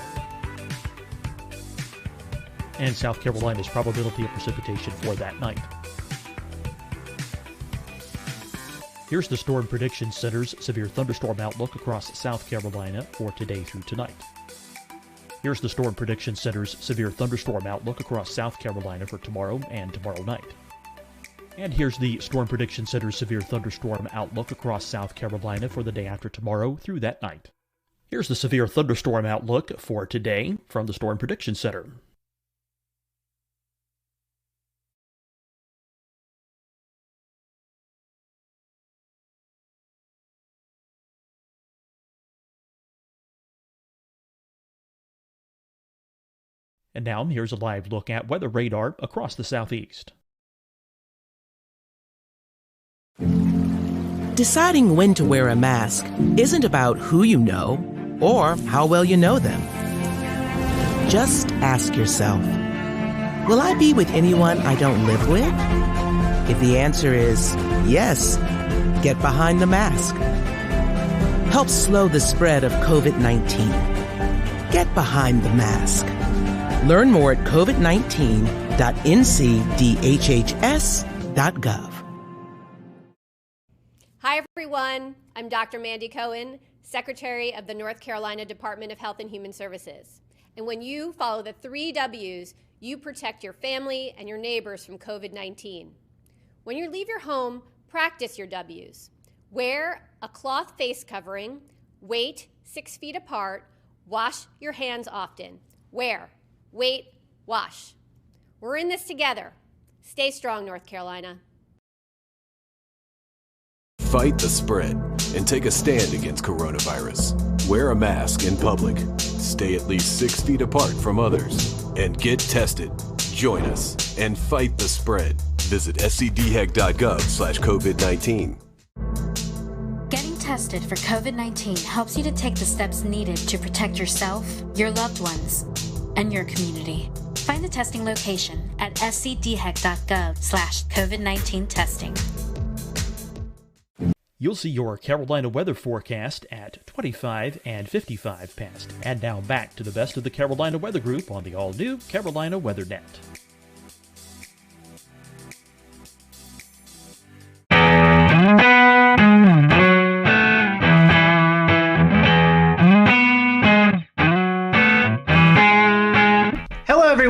And South Carolina's probability of precipitation for that night. Here's the Storm Prediction Center's severe thunderstorm outlook across South Carolina for today through tonight. Here's the Storm Prediction Center's severe thunderstorm outlook across South Carolina for tomorrow and tomorrow night. And here's the Storm Prediction Center's severe thunderstorm outlook across South Carolina for the day after tomorrow through that night. Here's the severe thunderstorm outlook for today from the Storm Prediction Center. And now here's a live look at weather radar across the southeast. Deciding when to wear a mask isn't about who you know or how well you know them. Just ask yourself, will I be with anyone I don't live with? If the answer is yes, get behind the mask. Help slow the spread of COVID-19. Get behind the mask. Learn more at covid19.ncdhhs.gov. Hi, everyone. I'm Dr. Mandy Cohen, Secretary of the North Carolina Department of Health and Human Services. And when you follow the 3 W's, you protect your family and your neighbors from COVID-19. When you leave your home, practice your W's. Wear a cloth face covering, wait 6 feet apart, wash your hands often. Wear, wait, wash. We're in this together. Stay strong, North Carolina. Fight the spread and take a stand against coronavirus. Wear a mask in public. Stay at least 6 feet apart from others. And get tested. Join us and fight the spread. Visit scdhec.gov/COVID-19. Getting tested for COVID-19 helps you to take the steps needed to protect yourself, your loved ones, and your community. Find the testing location at scdhec.gov/COVID-19 testing. You'll see your Carolina weather forecast at 25 and 55 past. And now back to the best of the Carolina Weather Group on the all-new Carolina WeatherNet.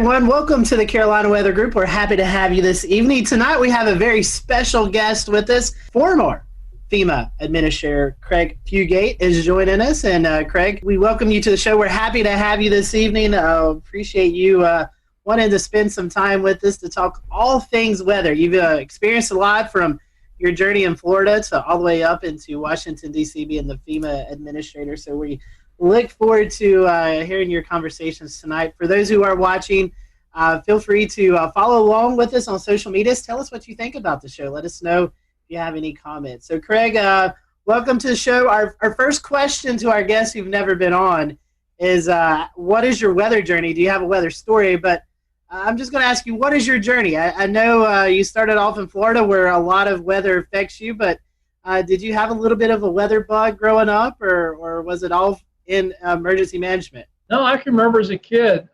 everyone. Welcome to the Carolina Weather Group. We're happy to have you this evening. Tonight we have a very special guest with us. Former FEMA Administrator Craig Fugate is joining us. And Craig, we welcome you to the show. We're happy to have you this evening. Appreciate you wanting to spend some time with us to talk all things weather. You've experienced a lot from your journey in Florida to all the way up into Washington, D.C., being the FEMA Administrator. So we look forward to hearing your conversations tonight. For those who are watching, feel free to follow along with us on social media. Tell us what you think about the show. Let us know if you have any comments. So, Craig, welcome to the show. Our first question to our guests who've never been on is, what is your weather journey? Do you have a weather story? But I'm just going to ask you, what is your journey? I know you started off in Florida where a lot of weather affects you, but did you have a little bit of a weather bug growing up, or was it all in emergency management? No, I can remember as a kid,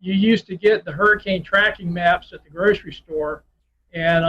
you used to get the hurricane tracking maps at the grocery store, and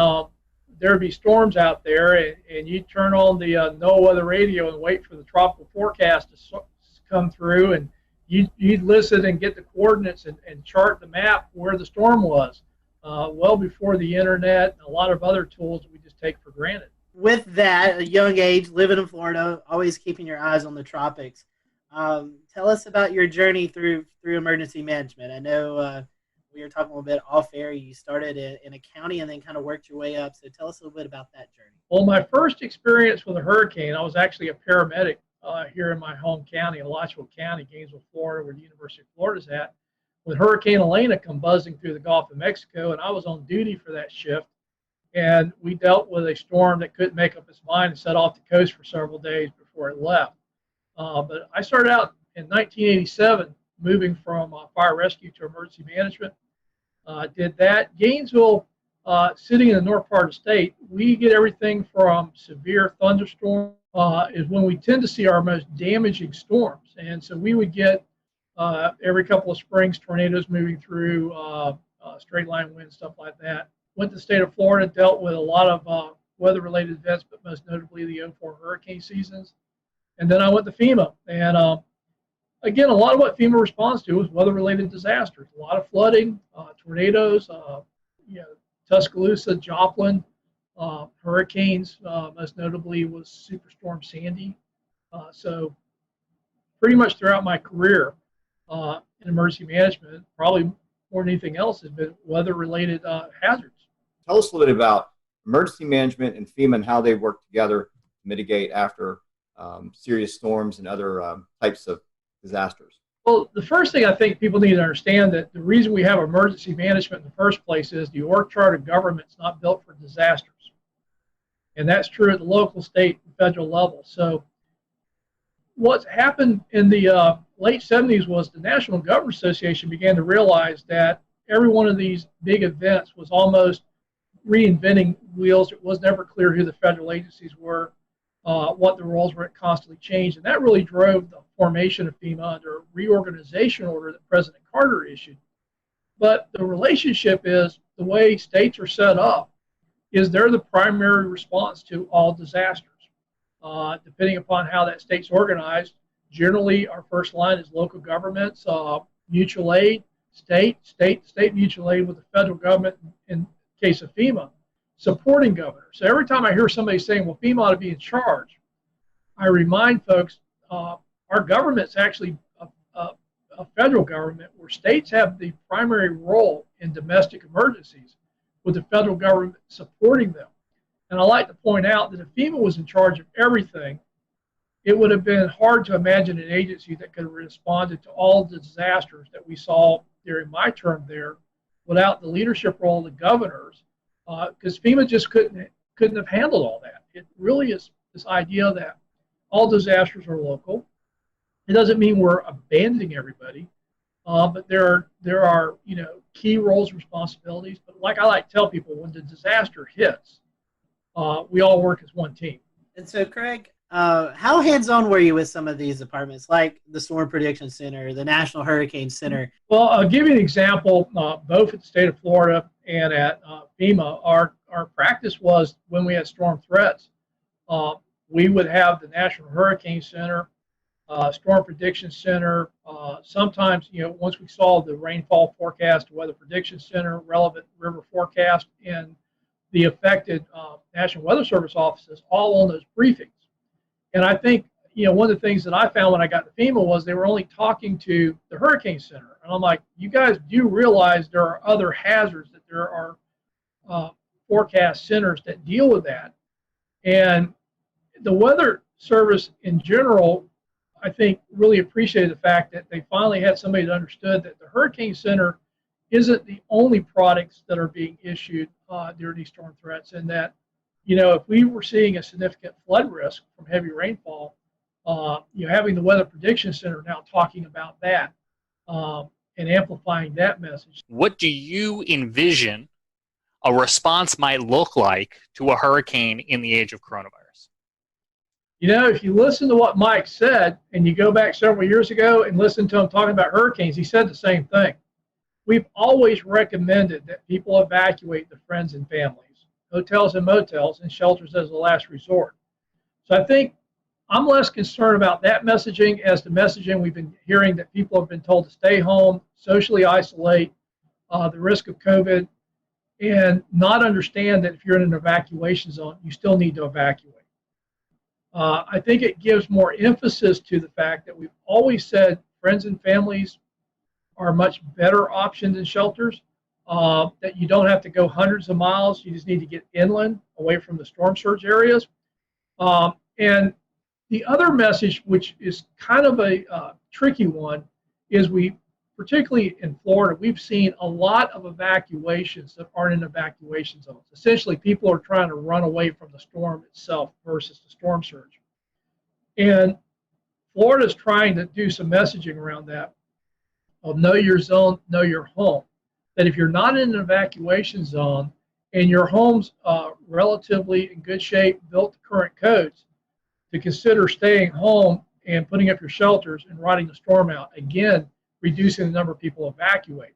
there would be storms out there, and you'd turn on the NOAA weather radio and wait for the tropical forecast to come through, and you'd listen and get the coordinates and chart the map where the storm was, well before the internet and a lot of other tools that we just take for granted. With that, at a young age, living in Florida, always keeping your eyes on the tropics, tell us about your journey through emergency management. I know we were talking a little bit off air. You started in a county and then kind of worked your way up. So tell us a little bit about that journey. Well, my first experience with a hurricane, I was actually a paramedic here in my home county, Alachua County, Gainesville, Florida, where the University of Florida is at, when Hurricane Elena come buzzing through the Gulf of Mexico, and I was on duty for that shift. And we dealt with a storm that couldn't make up its mind and set off the coast for several days before it left. But I started out in 1987, moving from fire rescue to emergency management. Did that. Gainesville, sitting in the north part of the state, we get everything from severe thunderstorms is when we tend to see our most damaging storms. And so we would get every couple of springs tornadoes moving through, straight line winds, stuff like that. Went to the state of Florida, dealt with a lot of weather-related events, but most notably the 04 hurricane seasons. And then I went to FEMA. And again, a lot of what FEMA responds to is weather-related disasters. A lot of flooding, tornadoes, Tuscaloosa, Joplin, hurricanes, most notably was Superstorm Sandy. So pretty much throughout my career in emergency management, probably more than anything else, has been weather-related hazards. Tell us a little bit about emergency management and FEMA and how they work together to mitigate after serious storms and other types of disasters. Well, the first thing I think people need to understand that the reason we have emergency management in the first place is the org chart of government is not built for disasters. And that's true at the local, state, and federal level. So what's happened in the late 70s was the National Government Association began to realize that every one of these big events was almost reinventing wheels. It was never clear who the federal agencies were, what the roles were. It constantly changed. And that really drove the formation of FEMA under a reorganization order that President Carter issued. But the relationship is the way states are set up is they're the primary response to all disasters. Depending upon how that state's organized, generally our first line is local governments, mutual aid, state mutual aid with the federal government in case of FEMA, supporting governors. So every time I hear somebody saying, well, FEMA ought to be in charge, I remind folks our government's actually a federal government where states have the primary role in domestic emergencies with the federal government supporting them. And I like to point out that if FEMA was in charge of everything, it would have been hard to imagine an agency that could have responded to all the disasters that we saw during my term there without the leadership role of the governors, because FEMA just couldn't have handled all that. It really is this idea that all disasters are local. It doesn't mean we're abandoning everybody, but there are key roles and responsibilities. But like I like to tell people, when the disaster hits, we all work as one team. And so, Craig, how hands-on were you with some of these departments, like the Storm Prediction Center, the National Hurricane Center? Well, I'll give you an example. Both at the state of Florida and at FEMA, our practice was when we had storm threats, we would have the National Hurricane Center Storm Prediction Center. Sometimes, once we saw the rainfall forecast, Weather Prediction Center, relevant river forecast, and the affected National Weather Service offices all on those briefings. And I think, one of the things that I found when I got to FEMA was they were only talking to the Hurricane Center. And I'm like, you guys do realize there are other hazards, that there are forecast centers that deal with that. And the Weather Service in general, I think, really appreciated the fact that they finally had somebody that understood that the Hurricane Center isn't the only products that are being issued during these storm threats, and that, if we were seeing a significant flood risk from heavy rainfall, having the Weather Prediction Center now talking about that and amplifying that message. What do you envision a response might look like to a hurricane in the age of coronavirus? If you listen to what Mike said, and you go back several years ago and listen to him talking about hurricanes, he said the same thing. We've always recommended that people evacuate their friends and families, hotels and motels, and shelters as a last resort. So I think I'm less concerned about that messaging as the messaging we've been hearing, that people have been told to stay home, socially isolate, the risk of COVID, and not understand that if you're in an evacuation zone, you still need to evacuate. I think it gives more emphasis to the fact that we've always said friends and families are a much better option than shelters, that you don't have to go hundreds of miles. You just need to get inland, away from the storm surge areas. And the other message, which is kind of a tricky one, is particularly in Florida, we've seen a lot of evacuations that aren't in evacuation zones. Essentially, people are trying to run away from the storm itself versus the storm surge. And Florida's trying to do some messaging around that, of know your zone, know your home. That if you're not in an evacuation zone and your home's relatively in good shape, built to current codes, to consider staying home and putting up your shelters and riding the storm out. Again, reducing the number of people evacuate.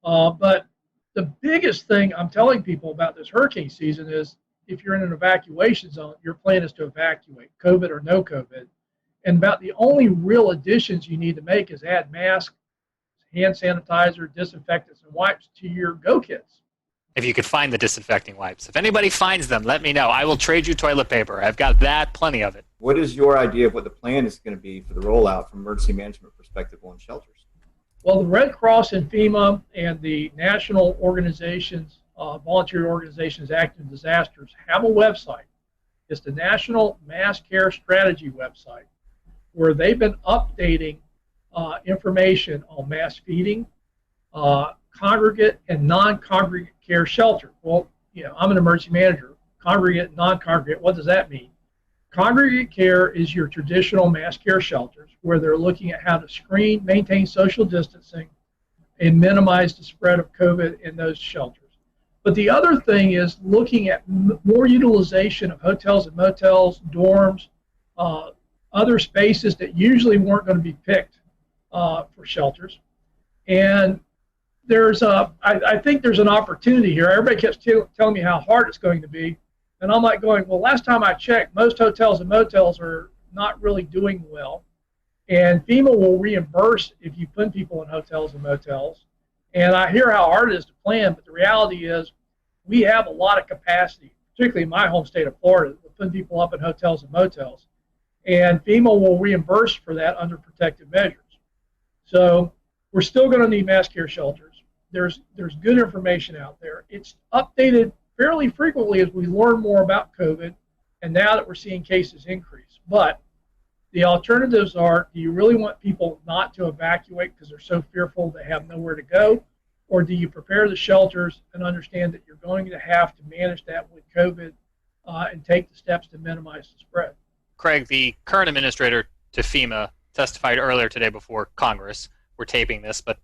But the biggest thing I'm telling people about this hurricane season is, if you're in an evacuation zone, your plan is to evacuate, COVID or no COVID. And about the only real additions you need to make is add masks, hand sanitizer, disinfectants, and wipes to your go kits. If you could find the disinfecting wipes. If anybody finds them, let me know. I will trade you toilet paper. I've got plenty of it. What is your idea of what the plan is going to be for the rollout from emergency management perspective on shelters? Well, the Red Cross and FEMA and the national organizations, volunteer organizations active in disasters, have a website. It's the National Mass Care Strategy website, where they've been updating information on mass feeding, congregate and non-congregate care shelter. Well, I'm an emergency manager. Congregate, non-congregate, what does that mean? Congregate care is your traditional mass care shelters, where they're looking at how to screen, maintain social distancing, and minimize the spread of COVID in those shelters. But the other thing is looking at more utilization of hotels and motels, dorms, other spaces that usually weren't going to be picked for shelters. And I think there's an opportunity here. Everybody keeps telling me how hard it's going to be. And I'm like going, well, last time I checked, most hotels and motels are not really doing well. And FEMA will reimburse if you put people in hotels and motels. And I hear how hard it is to plan, but the reality is we have a lot of capacity, particularly in my home state of Florida, to put people up in hotels and motels. And FEMA will reimburse for that under protective measures. So we're still going to need mass care shelters. There's good information out there. It's updated fairly frequently as we learn more about COVID, and now that we're seeing cases increase. But the alternatives are, do you really want people not to evacuate because they're so fearful they have nowhere to go? Or do you prepare the shelters and understand that you're going to have to manage that with COVID and take the steps to minimize the spread? Craig, the current administrator to FEMA, testified earlier today before Congress. We're taping this, but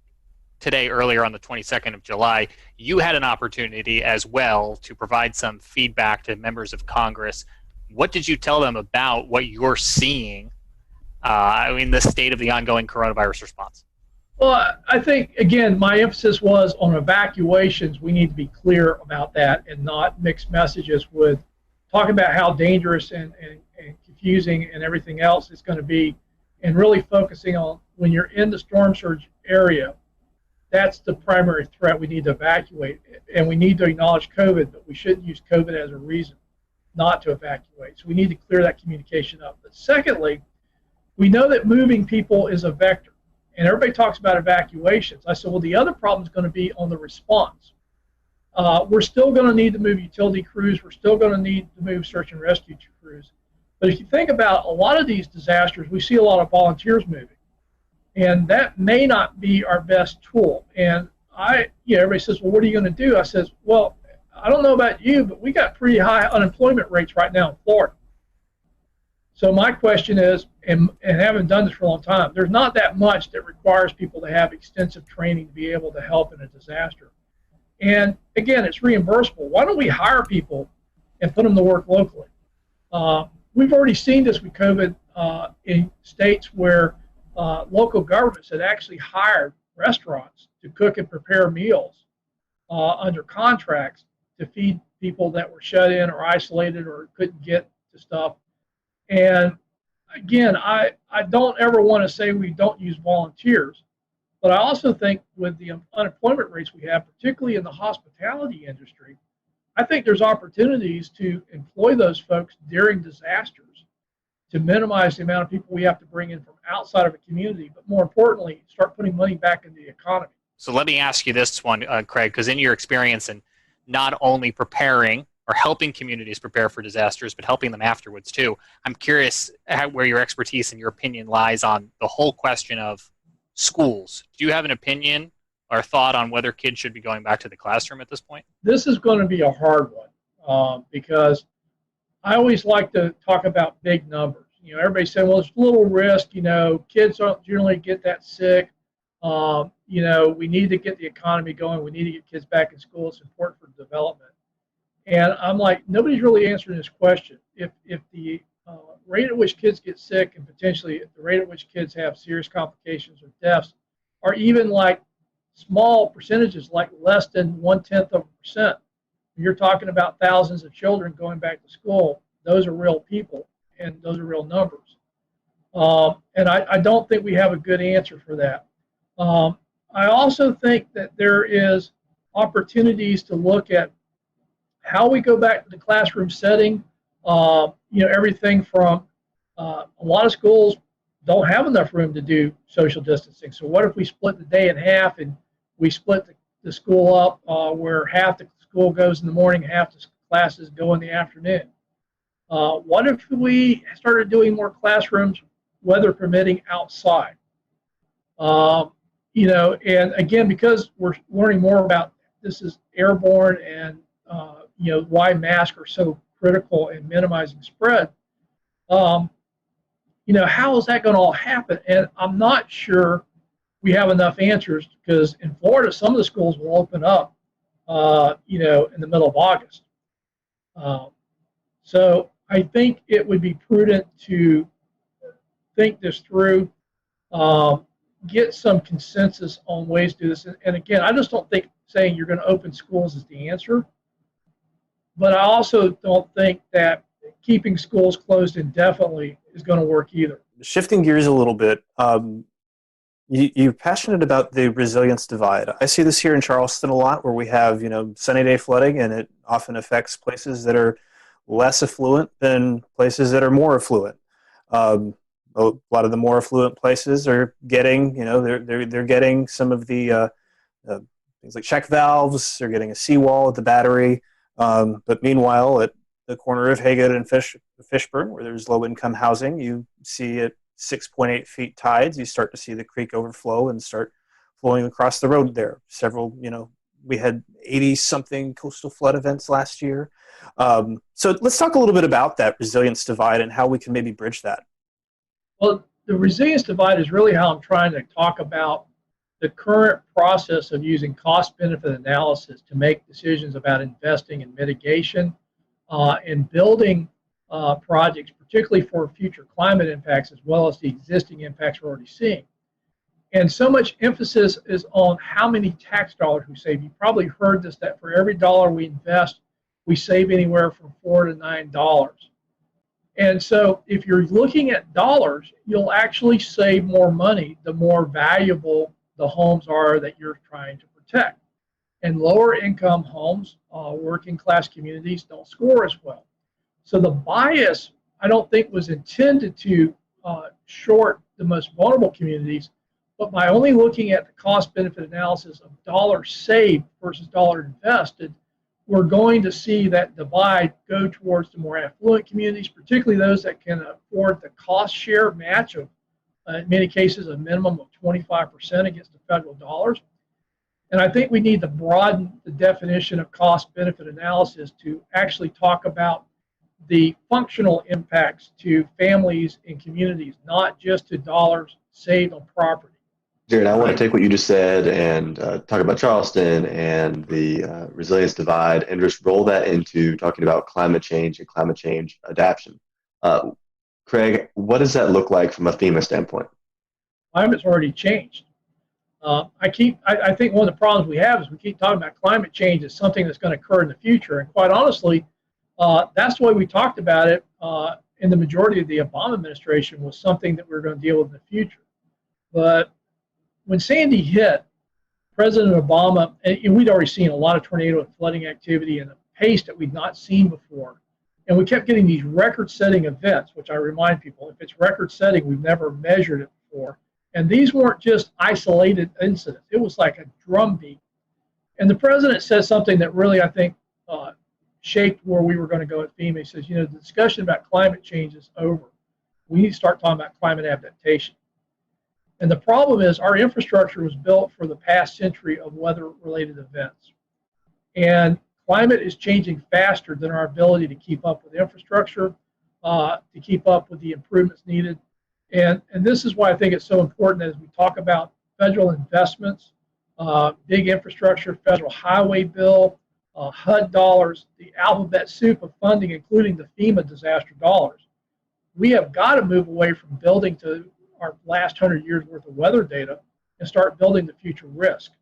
today, earlier on the 22nd of July, you had an opportunity as well to provide some feedback to members of Congress. What did you tell them about what you're seeing in the state of the ongoing coronavirus response? Well, I think, again, my emphasis was on evacuations. We need to be clear about that and not mix messages with talking about how dangerous and confusing and everything else it's going to be and really focusing on when you're in the storm surge area, that's the primary threat we need to evacuate. And we need to acknowledge COVID, but we shouldn't use COVID as a reason not to evacuate. So we need to clear that communication up. But secondly, we know that moving people is a vector. And everybody talks about evacuations. I said, well, the other problem is going to be on the response. We're still going to need to move utility crews. We're still going to need to move search and rescue crews. But if you think about a lot of these disasters, we see a lot of volunteers moving. And that may not be our best tool. And everybody says, well, what are you going to do? I says, well, I don't know about you, but we got pretty high unemployment rates right now in Florida. So my question is, and having done this for a long time, there's not that much that requires people to have extensive training to be able to help in a disaster. And again, it's reimbursable. Why don't we hire people and put them to work locally? We've already seen this with COVID in states where local governments had actually hired restaurants to cook and prepare meals under contracts to feed people that were shut in or isolated or couldn't get to stuff. And again, I don't ever want to say we don't use volunteers, but I also think with the unemployment rates we have, particularly in the hospitality industry, I think there's opportunities to employ those folks during disasters to minimize the amount of people we have to bring in from outside of a community, but more importantly, start putting money back into the economy. So let me ask you this one, Craig, because in your experience in not only preparing or helping communities prepare for disasters, but helping them afterwards too, I'm curious where your expertise and your opinion lies on the whole question of schools. Do you have an opinion or thought on whether kids should be going back to the classroom at this point? This is going to be a hard one because I always like to talk about big numbers. Everybody's saying, well, there's little risk. Kids don't generally get that sick. We need to get the economy going. We need to get kids back in school. It's important for development. And I'm like, nobody's really answering this question. If the rate at which kids get sick and potentially the rate at which kids have serious complications or deaths are even like small percentages, like less than 0.1%, you're talking about thousands of children going back to school. Those are real people, and those are real numbers. And I don't think we have a good answer for that. I also think that there is opportunities to look at how we go back to the classroom setting. Everything from a lot of schools don't have enough room to do social distancing. So what if we split the day in half and we split the school up where half the school goes in the morning, half the classes go in the afternoon? What if we started doing more classrooms, weather permitting, outside? And again, because we're learning more about this is airborne and why masks are so critical in minimizing spread. How is that going to all happen? And I'm not sure we have enough answers because in Florida, some of the schools will open up, in the middle of August. So I think it would be prudent to think this through, get some consensus on ways to do this. And again, I just don't think saying you're going to open schools is the answer. But I also don't think that keeping schools closed indefinitely is going to work either. Shifting gears a little bit, you're passionate about the resilience divide. I see this here in Charleston a lot where we have, sunny day flooding, and it often affects places that are less affluent than places that are more affluent. A lot of the more affluent places are getting, they're getting some of the things like check valves. They're getting a seawall at the battery. But meanwhile, at the corner of Haggard and Fishburne, where there's low-income housing, you see at 6.8 feet tides, you start to see the creek overflow and start flowing across the road there. Several, we had 80-something coastal flood events last year. So let's talk a little bit about that resilience divide and how we can maybe bridge that. Well, the resilience divide is really how I'm trying to talk about the current process of using cost-benefit analysis to make decisions about investing in mitigation and building projects, particularly for future climate impacts as well as the existing impacts we're already seeing. And so much emphasis is on how many tax dollars we save. You probably heard this, that for every dollar we invest, we save anywhere from $4 to $9. And so if you're looking at dollars, you'll actually save more money the more valuable the homes are that you're trying to protect. And lower income homes, working class communities don't score as well. So the bias, I don't think, was intended to short the most vulnerable communities, but by only looking at the cost benefit analysis of dollars saved versus dollar invested, we're going to see that divide go towards the more affluent communities, particularly those that can afford the cost share match of, in many cases, a minimum of 25% against the federal dollars. And I think we need to broaden the definition of cost benefit analysis to actually talk about the functional impacts to families and communities, not just to dollars saved on property. Jared, I want to take what you just said and talk about Charleston and the resilience divide and just roll that into talking about climate change and climate change adaptation. Craig, what does that look like from a FEMA standpoint? Climate's already changed. I think one of the problems we have is we keep talking about climate change as something that's going to occur in the future. And quite honestly, that's the way we talked about it in the majority of the Obama administration, was something that we were going to deal with in the future. But when Sandy hit, President Obama, and we'd already seen a lot of tornado and flooding activity and a pace that we'd not seen before. And we kept getting these record-setting events, which I remind people, if it's record-setting, we've never measured it before. And these weren't just isolated incidents. It was like a drumbeat. And the president said something that really, I think, shaped where we were going to go at FEMA. He says, the discussion about climate change is over. We need to start talking about climate adaptation. And the problem is our infrastructure was built for the past century of weather-related events. And climate is changing faster than our ability to keep up with infrastructure, to keep up with the improvements needed. And this is why I think it's so important as we talk about federal investments, big infrastructure, federal highway bill, HUD dollars, the alphabet soup of funding, including the FEMA disaster dollars. We have got to move away from building to our last 100 years worth of weather data and start building the future risk.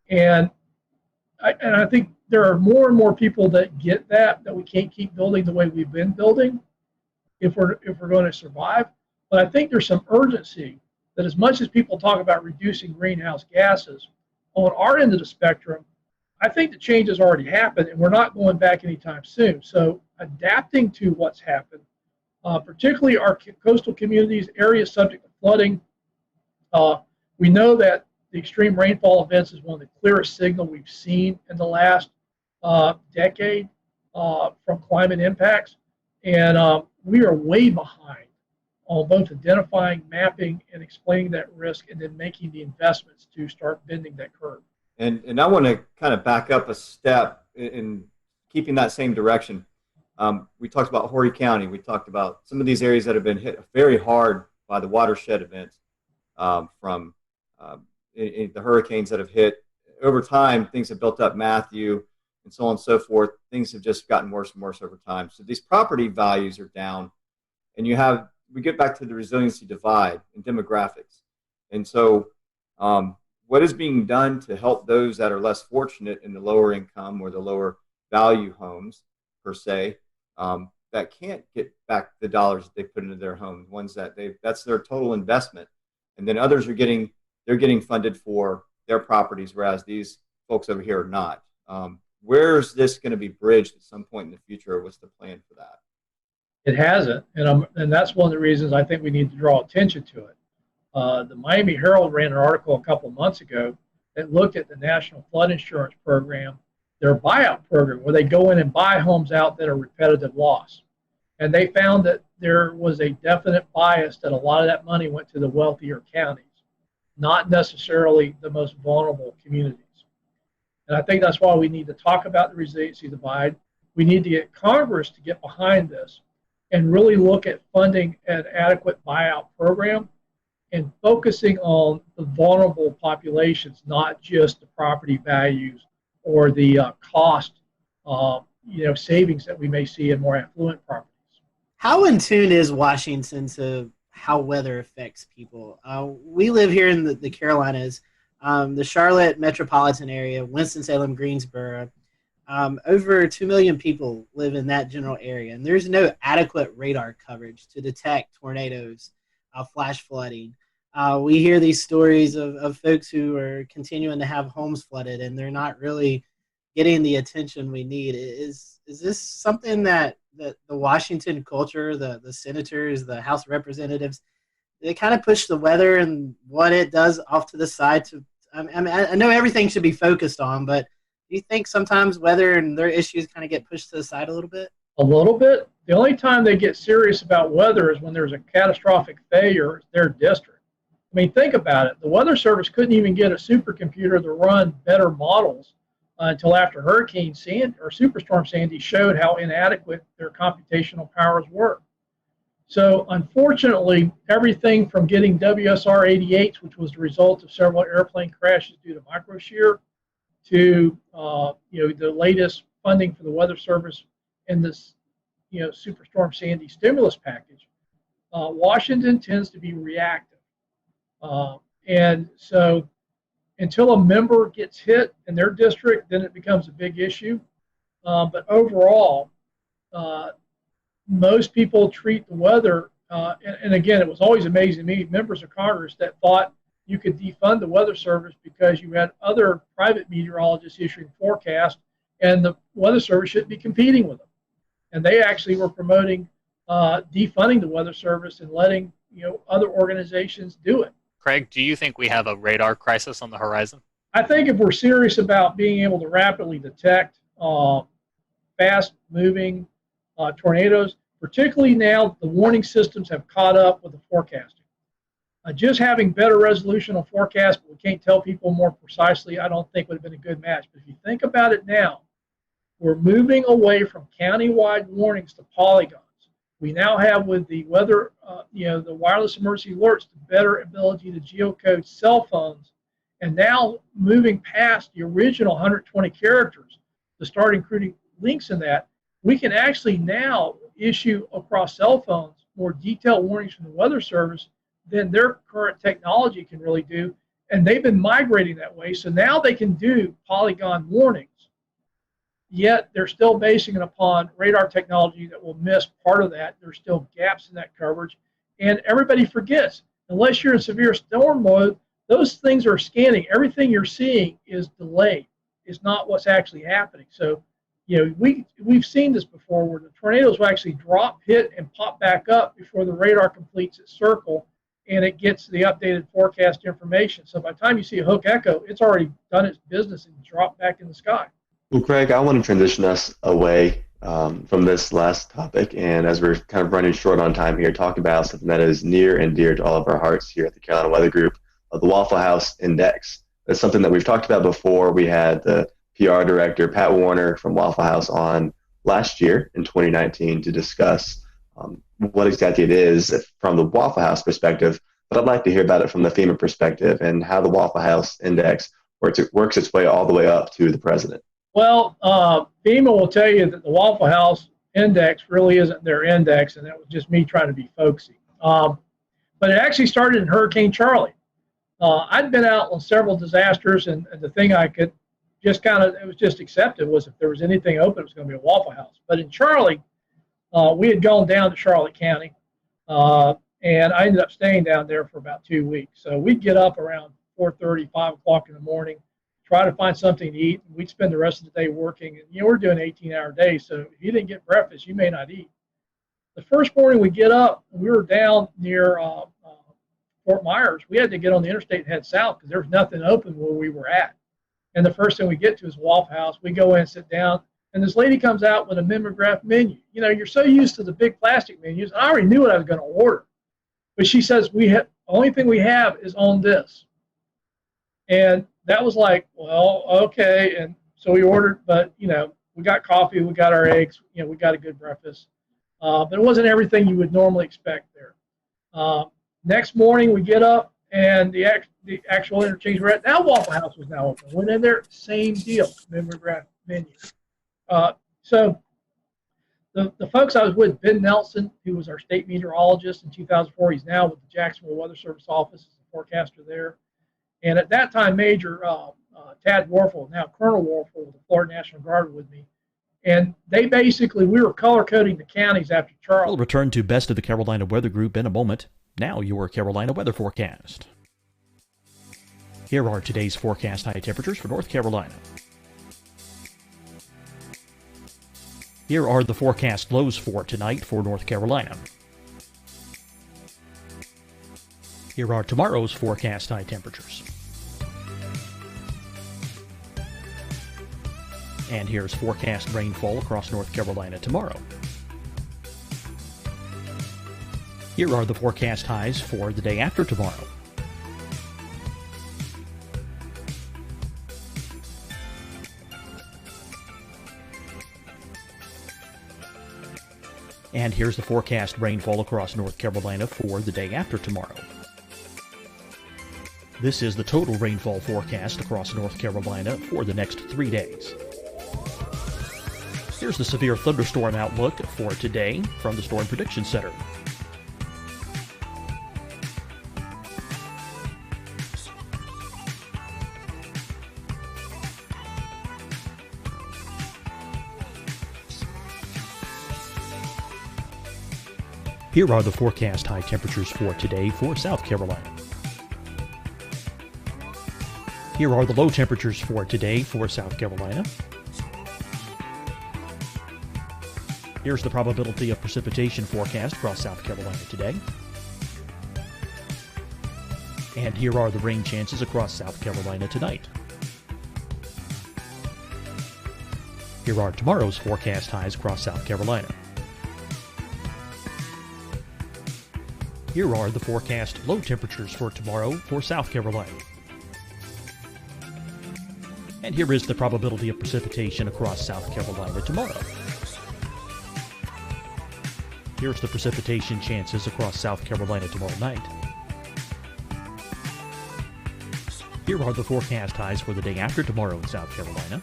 And I think there are more and more people that get that we can't keep building the way we've been building if we're going to survive. But I think there's some urgency that as much as people talk about reducing greenhouse gases, on our end of the spectrum, I think the change has already happened and we're not going back anytime soon. So adapting to what's happened, particularly our coastal communities, areas subject to flooding, we know that the extreme rainfall events is one of the clearest signals we've seen in the last decade from climate impacts. And we are way behind on both identifying, mapping, and explaining that risk, and then making the investments to start bending that curve. And I want to kind of back up a step in keeping that same direction. We talked about Horry County. We talked about some of these areas that have been hit very hard by the watershed events from the hurricanes that have hit. Over time, things have built up, Matthew, and so on and so forth. Things have just gotten worse and worse over time. So these property values are down, and we get back to the resiliency divide and demographics. And so what is being done to help those that are less fortunate in the lower income or the lower value homes, per se, that can't get back the dollars that they put into their homes, ones that that's their total investment. And then others are getting funded for their properties, whereas these folks over here are not. Where is this going to be bridged at some point in the future? What's the plan for that? It hasn't, and that's one of the reasons I think we need to draw attention to it. The Miami Herald ran an article a couple of months ago that looked at the National Flood Insurance Program, their buyout program, where they go in and buy homes out that are repetitive loss. And they found that there was a definite bias that a lot of that money went to the wealthier counties, not necessarily the most vulnerable communities. And I think that's why we need to talk about the resiliency divide. We need to get Congress to get behind this and really look at funding an adequate buyout program and focusing on the vulnerable populations, not just the property values or the cost savings that we may see in more affluent properties. How in tune is Washington to how weather affects people? We live here in the Carolinas, the Charlotte metropolitan area, Winston-Salem, Greensboro. Over 2 million people live in that general area, and there's no adequate radar coverage to detect tornadoes, flash flooding. We hear these stories of folks who are continuing to have homes flooded, and they're not really getting the attention we need. Is this something that the Washington culture, the senators, the House representatives, they kind of push the weather and what it does off to the side? I know everything should be focused on, but do you think sometimes weather and their issues kind of get pushed to the side a little bit? A little bit. The only time they get serious about weather is when there's a catastrophic failure in their district. I mean, think about it. The Weather Service couldn't even get a supercomputer to run better models until after Hurricane Sandy or Superstorm Sandy showed how inadequate their computational powers were. So unfortunately, everything from getting WSR 88s, which was the result of several airplane crashes due to microshear, to the latest funding for the Weather Service in this Superstorm Sandy stimulus package, Washington tends to be reactive, and so until a member gets hit in their district, then it becomes a big issue. But overall, most people treat the weather, and again, it was always amazing to me, members of Congress that thought you could defund the Weather Service because you had other private meteorologists issuing forecasts, and the Weather Service shouldn't be competing with them. And they actually were promoting defunding the Weather Service and letting other organizations do it. Craig, do you think we have a radar crisis on the horizon? I think if we're serious about being able to rapidly detect fast-moving tornadoes, particularly now the warning systems have caught up with the forecasting. Just having better resolution on forecast, but we can't tell people more precisely, I don't think would have been a good match. But if you think about it now, we're moving away from county-wide warnings to polygons. We now have, with the weather, the wireless emergency alerts, the better ability to geocode cell phones, and now moving past the original 120 characters to start including links in that, we can actually now issue across cell phones more detailed warnings from the Weather Service than their current technology can really do, and they've been migrating that way. So now they can do polygon warnings, yet they're still basing it upon radar technology that will miss part of that. There's still gaps in that coverage, and everybody forgets, unless you're in severe storm mode, those things are scanning. Everything you're seeing is delayed. It's not what's actually happening. So, we've seen this before where the tornadoes will actually drop, hit, and pop back up before the radar completes its circle and it gets the updated forecast information. So by the time you see a hook echo, it's already done its business and dropped back in the sky. Well, Craig, I want to transition us away from this last topic, and as we're kind of running short on time here, talk about something that is near and dear to all of our hearts here at the Carolina Weather Group, the Waffle House Index. That's something that we've talked about before. We had the PR director, Pat Warner, from Waffle House on last year in 2019 to discuss what exactly it is from the Waffle House perspective, but I'd like to hear about it from the FEMA perspective and how the Waffle House Index works its way all the way up to the president. Well, FEMA will tell you that the Waffle House Index really isn't their index, and that was just me trying to be folksy. But it actually started in Hurricane Charlie. I'd been out on several disasters, and the thing I could just it was just accepted was if there was anything open, it was going to be a Waffle House. But in Charlie, we had gone down to Charlotte County, and I ended up staying down there for about 2 weeks. So we'd get up around 4:30, 5 o'clock in the morning, try to find something to eat, and we'd spend the rest of the day working. And we're doing 18-hour days, so if you didn't get breakfast, you may not eat. The first morning we get up, we were down near Fort Myers. We had to get on the interstate and head south because there was nothing open where we were at. And the first thing we get to is Waffle House. We go in and sit down, and this lady comes out with a mimeograph menu. You're so used to the big plastic menus. I already knew what I was going to order. But she says, the only thing we have is on this. And that was like, well, okay. And so we ordered, but, we got coffee, we got our eggs, we got a good breakfast. But it wasn't everything you would normally expect there. Next morning, we get up, and the actual interchange we're at, now Waffle House was now open. Went in there, same deal, mimeograph menu. So the folks I was with, Ben Nelson, who was our state meteorologist in 2004, he's now with the Jacksonville Weather Service office as a forecaster there. And at that time, Major Tad Warfel, now Colonel Warfel with the Florida National Guard with me. And they basically, we were color coding the counties after Charles. We'll return to Best of the Carolina Weather Group in a moment. Now your Carolina weather forecast. Here are today's forecast high temperatures for North Carolina. Here are the forecast lows for tonight for North Carolina. Here are tomorrow's forecast high temperatures. And here's forecast rainfall across North Carolina tomorrow. Here are the forecast highs for the day after tomorrow. And here's the forecast rainfall across North Carolina for the day after tomorrow. This is the total rainfall forecast across North Carolina for the next 3 days. Here's the severe thunderstorm outlook for today from the Storm Prediction Center. Here are the forecast high temperatures for today for South Carolina. Here are the low temperatures for today for South Carolina. Here's the probability of precipitation forecast across South Carolina today. And here are the rain chances across South Carolina tonight. Here are tomorrow's forecast highs across South Carolina. Here are the forecast low temperatures for tomorrow for South Carolina. And here is the probability of precipitation across South Carolina tomorrow. Here's the precipitation chances across South Carolina tomorrow night. Here are the forecast highs for the day after tomorrow in South Carolina.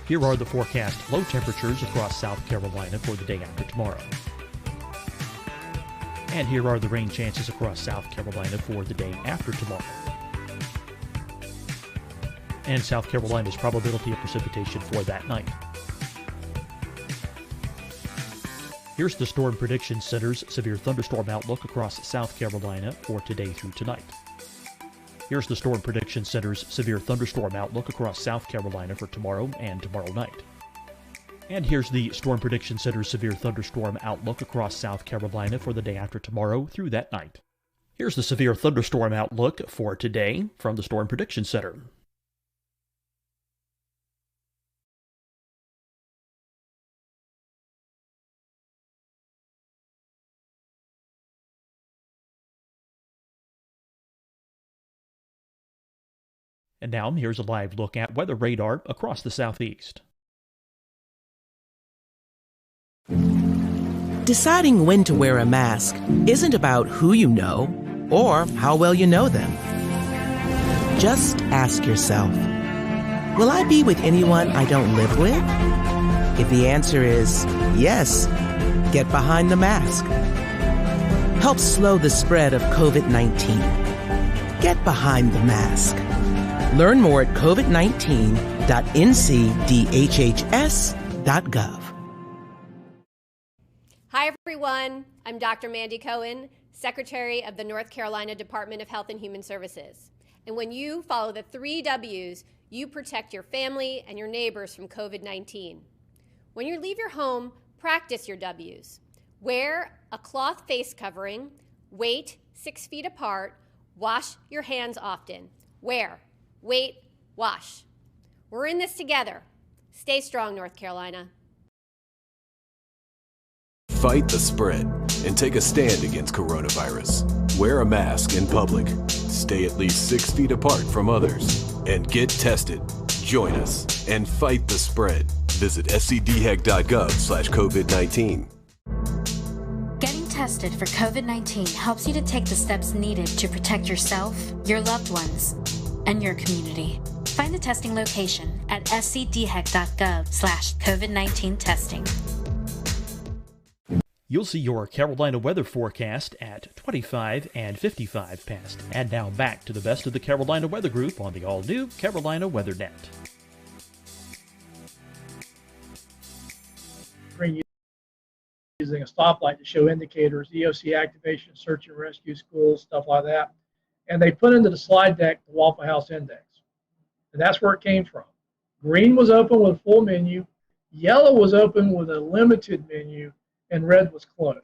Here are the forecast low temperatures across South Carolina for the day after tomorrow. And here are the rain chances across South Carolina for the day after tomorrow. And South Carolina's probability of precipitation for that night. Here's the Storm Prediction Center's severe thunderstorm outlook across South Carolina for today through tonight. Here's the Storm Prediction Center's severe thunderstorm outlook across South Carolina for tomorrow and tomorrow night. And here's the Storm Prediction Center's severe thunderstorm outlook across South Carolina for the day after tomorrow through that night. Here's the severe thunderstorm outlook for today from the Storm Prediction Center. And now, here's a live look at weather radar across the southeast. Deciding when to wear a mask isn't about who you know or how well you know them. Just ask yourself, will I be with anyone I don't live with? If the answer is yes, get behind the mask. Help slow the spread of COVID-19. Get behind the mask. Learn more at covid19.ncdhhs.gov. Hi, everyone. I'm Dr. Mandy Cohen, Secretary of the North Carolina Department of Health and Human Services. And when you follow the 3 W's, you protect your family and your neighbors from COVID-19. When you leave your home, practice your W's. Wear a cloth face covering, wait 6 feet apart, wash your hands often. Wear, wait, wash. We're in this together. Stay strong, North Carolina. Fight the spread and take a stand against coronavirus. Wear a mask in public. Stay at least 6 feet apart from others. And get tested. Join us and fight the spread. Visit scdhec.gov/COVID-19. Getting tested for COVID-19 helps you to take the steps needed to protect yourself, your loved ones, and your community. Find the testing location at scdhec.gov/COVID-19 testing. You'll see your Carolina weather forecast at 25 and 55 past. And now back to the best of the Carolina Weather Group on the all-new Carolina Weather Net. Using a stoplight to show indicators, EOC activation, search and rescue, schools, stuff like that. And they put into the slide deck the Waffle House Index. And that's where it came from. Green was open with a full menu, yellow was open with a limited menu, and red was closed.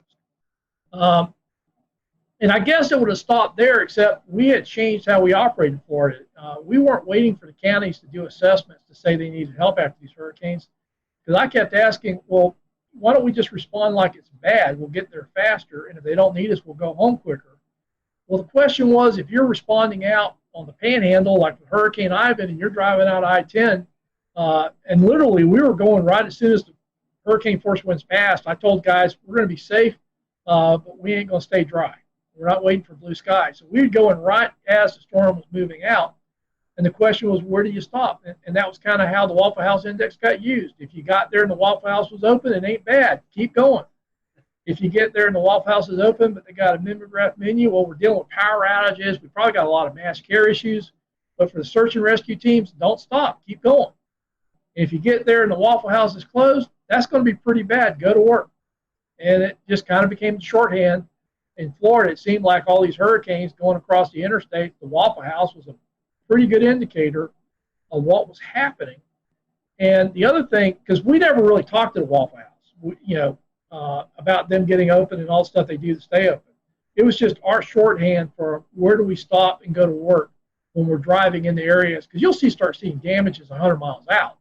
And I guess it would have stopped there, except we had changed how we operated in Florida. We weren't waiting for the counties to do assessments to say they needed help after these hurricanes. Because I kept asking, well, why don't we just respond like it's bad? We'll get there faster, and if they don't need us, we'll go home quicker. Well, the question was, if you're responding out on the Panhandle, like with Hurricane Ivan, and you're driving out I-10, and literally we were going right as soon as the hurricane force winds passed, I told guys, we're going to be safe, but we ain't going to stay dry. We're not waiting for blue skies. So we were going right as the storm was moving out. And the question was, where do you stop? And that was kind of how the Waffle House Index got used. If you got there and the Waffle House was open, it ain't bad. Keep going. If you get there and the Waffle House is open, but they got a mimeograph menu, well, we're dealing with power outages. We probably got a lot of mass care issues. But for the search and rescue teams, don't stop. Keep going. If you get there and the Waffle House is closed, that's going to be pretty bad. Go to work. And it just kind of became the shorthand. In Florida, it seemed like all these hurricanes going across the interstate, the Waffle House was a pretty good indicator of what was happening. And the other thing, because we never really talked to the Waffle House, about them getting open and all the stuff they do to stay open. It was just our shorthand for where do we stop and go to work when we're driving in the areas, because you'll start seeing damages 100 miles out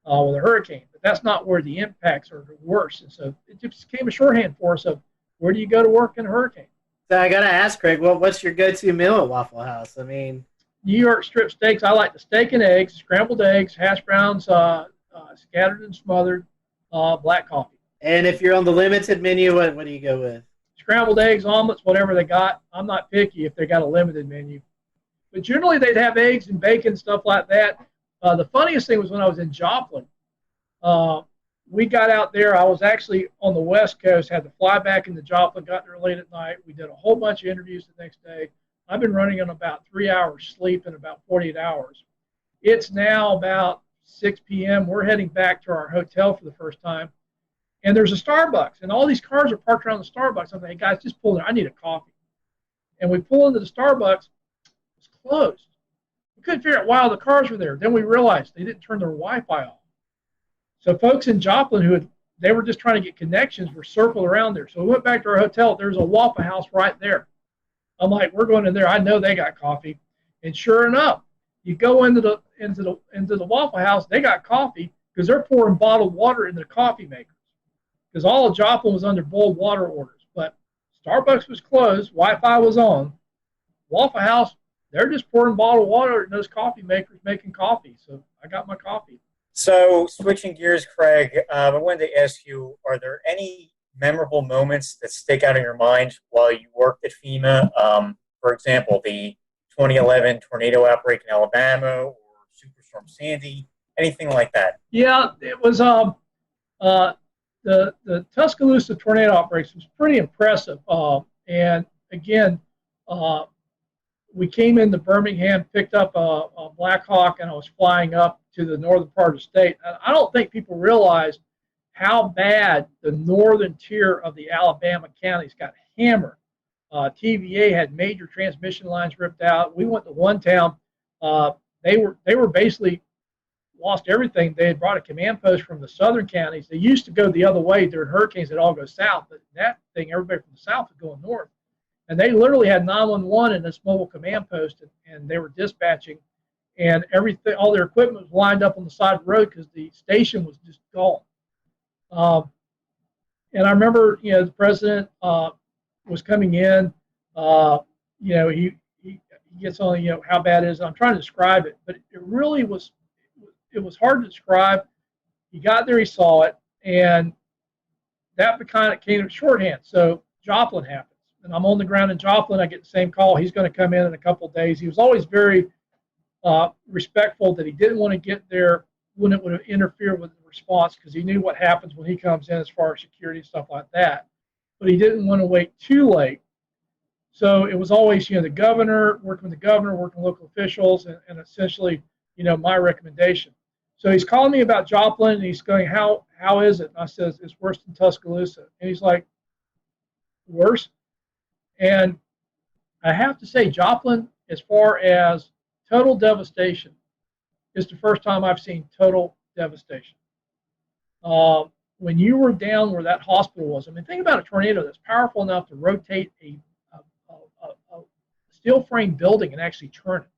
with a hurricane, but that's not where the impacts are worse. And so it just became a shorthand for us of where do you go to work in a hurricane. So I got to ask, Craig, what's your go-to meal at Waffle House? I mean, New York strip steaks. I like the steak and eggs, scrambled eggs, hash browns, scattered and smothered, black coffee. And if you're on the limited menu, what do you go with? Scrambled eggs, omelets, whatever they got. I'm not picky if they got a limited menu. But generally they'd have eggs and bacon, stuff like that. The funniest thing was when I was in Joplin. We got out there. I was actually on the West Coast, had to fly back into Joplin, got there late at night. We did a whole bunch of interviews the next day. I've been running on about 3 hours sleep in about 48 hours. It's now about 6 p.m. We're heading back to our hotel for the first time. And there's a Starbucks, and all these cars are parked around the Starbucks. I'm like, hey, guys, just pull in. I need a coffee. And we pull into the Starbucks. It's closed. We couldn't figure out why all the cars were there. Then we realized they didn't turn their Wi-Fi off. So folks in Joplin they were just trying to get connections were circled around there. So we went back to our hotel. There's a Waffle House right there. I'm like, we're going in there. I know they got coffee. And sure enough, you go into the Waffle House, they got coffee because they're pouring bottled water into the coffee makers. Because all of Joplin was under boiled water orders. But Starbucks was closed, Wi-Fi was on. Waffle House, they're just pouring bottled water in those coffee makers making coffee. So I got my coffee. So switching gears, Craig, I wanted to ask you, are there any memorable moments that stick out in your mind while you worked at FEMA? For example, the 2011 tornado outbreak in Alabama or Superstorm Sandy, anything like that? Yeah, it was the Tuscaloosa tornado outbreaks was pretty impressive. And again, we came into Birmingham, picked up a Black Hawk, and I was flying up to the northern part of the state. And I don't think people realize how bad the northern tier of the Alabama counties got hammered. TVA had major transmission lines ripped out. We went to one town. They were basically lost everything. They had brought a command post from the southern counties. They used to go the other way during hurricanes. They'd all go south. But that thing, everybody from the south was going north. And they literally had 911 in this mobile command post, and they were dispatching. And everything, all their equipment was lined up on the side of the road because the station was just gone. And I remember, the president was coming in. He gets on, how bad it is. I'm trying to describe it, but it really was. It was hard to describe. He got there, he saw it, and that kind of came to shorthand. So Joplin happens, and I'm on the ground in Joplin. I get the same call. He's going to come in a couple of days. He was always very respectful that he didn't want to get there when it would interfere with the response because he knew what happens when he comes in as far as security and stuff like that. but he didn't want to wait too late. So it was always, the governor, working with the governor, working with local officials, and essentially, my recommendation. So he's calling me about Joplin, and he's going, how is it? And I says, it's worse than Tuscaloosa. And he's like, worse? And I have to say, Joplin, as far as total devastation, is the first time I've seen total devastation. When you were down where that hospital was, I mean, think about a tornado that's powerful enough to rotate a steel frame building and actually turn it.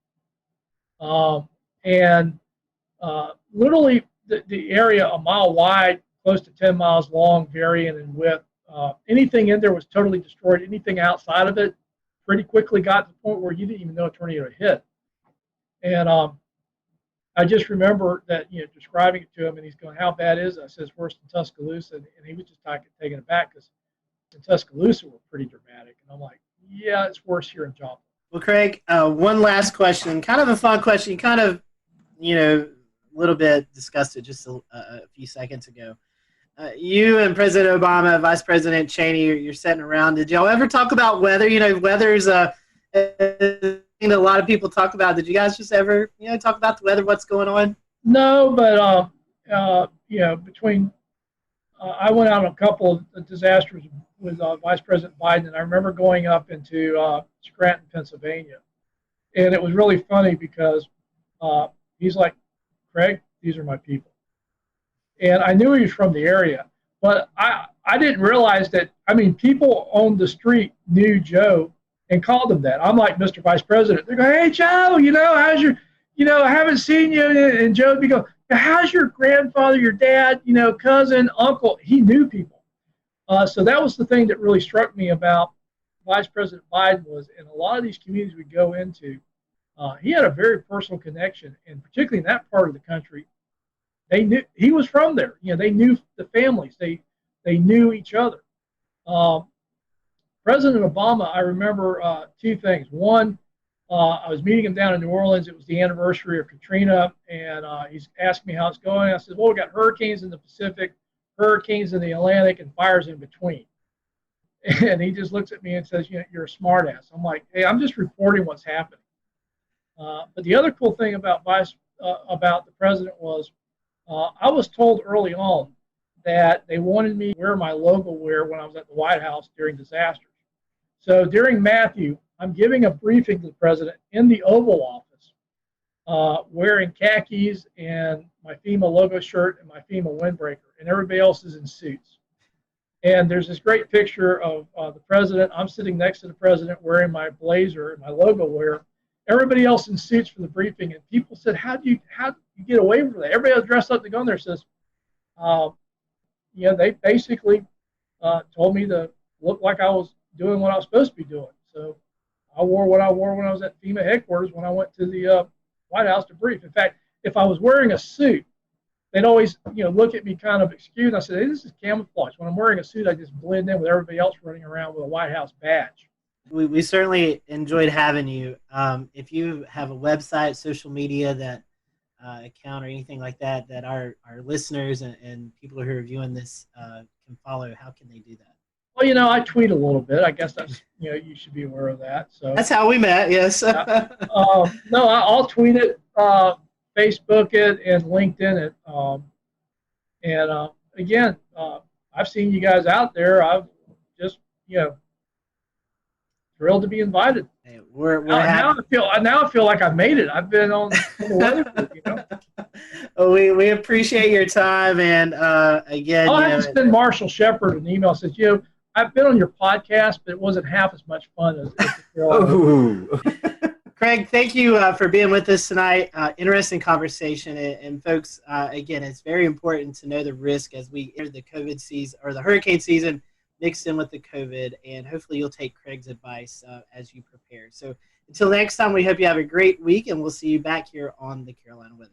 Literally, the area a mile wide, close to 10 miles long, varying in width. Anything in there was totally destroyed. Anything outside of it pretty quickly got to the point where you didn't even know a tornado had hit. And I just remember that, describing it to him, and he's going, how bad is it? I said, worse than Tuscaloosa. And he was just taken aback because in Tuscaloosa were pretty dramatic. And I'm like, yeah, it's worse here in Joplin. Well, Craig, one last question, kind of a fun question. You kind of, a little bit discussed it just a few seconds ago. You and President Obama, Vice President Cheney, you're sitting around. Did y'all ever talk about weather? Weather's a thing that a lot of people talk about. Did you guys just ever, talk about the weather, what's going on? No, but, between I went out on a couple of disasters with Vice President Biden, and I remember going up into Scranton, Pennsylvania. And it was really funny because he's like, Craig, these are my people. And I knew he was from the area, but I didn't realize that, people on the street knew Joe and called him that. I'm like, Mr. Vice President. They go, hey, Joe, how's your, I haven't seen you. And Joe would be going, how's your grandfather, your dad, cousin, uncle? He knew people. So that was the thing that really struck me about Vice President Biden was in a lot of these communities we go into, he had a very personal connection, and particularly in that part of the country, they knew he was from there. They knew the families. They knew each other. President Obama, I remember two things. One, I was meeting him down in New Orleans. It was the anniversary of Katrina, and he's asked me how it's going. I said, well, we got hurricanes in the Pacific, hurricanes in the Atlantic, and fires in between. And he just looks at me and says, you're a smart ass. I'm like, hey, I'm just reporting what's happening. But the other cool thing about the president was I was told early on that they wanted me to wear my logo wear when I was at the White House during disasters. So during Matthew, I'm giving a briefing to the president in the Oval Office, wearing khakis and my FEMA logo shirt and my FEMA windbreaker, and everybody else is in suits. And there's this great picture of the president. I'm sitting next to the president wearing my blazer and my logo wear. Everybody else in suits for the briefing, and people said, how do you get away from that? Everybody else dressed up to go in there says, they basically told me to look like I was doing what I was supposed to be doing. So I wore what I wore when I was at FEMA headquarters when I went to the White House to brief. In fact, if I was wearing a suit, they'd always look at me kind of excused. I said, hey, this is camouflage. When I'm wearing a suit, I just blend in with everybody else running around with a White House badge. We certainly enjoyed having you. If you have a website, social media that account or anything like that that our listeners and people who are viewing this can follow, how can they do that? Well, I tweet a little bit. I guess that's, you should be aware of that. So that's how we met, yes. No, I'll tweet it, Facebook it, and LinkedIn it. Again, I've seen you guys out there. I've just, thrilled to be invited. Hey, now I feel like I've made it. I've been on the weather. Well, we appreciate your time, and again, I just sent Marshall Shepard an email says, I've been on your podcast, but it wasn't half as much fun as Craig, thank you for being with us tonight. Interesting conversation, and folks, again, it's very important to know the risk as we enter the COVID season or the hurricane season mixed in with the COVID, and hopefully you'll take Craig's advice as you prepare. So until next time, we hope you have a great week, and we'll see you back here on the Carolina Weather.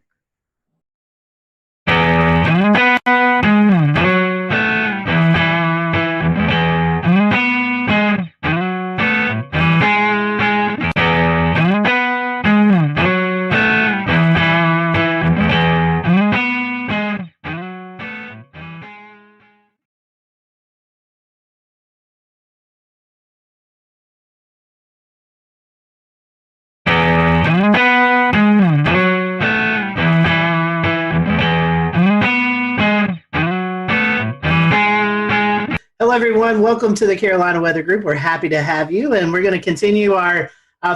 everyone. Welcome to the Carolina Weather Group. We're happy to have you, and we're going to continue our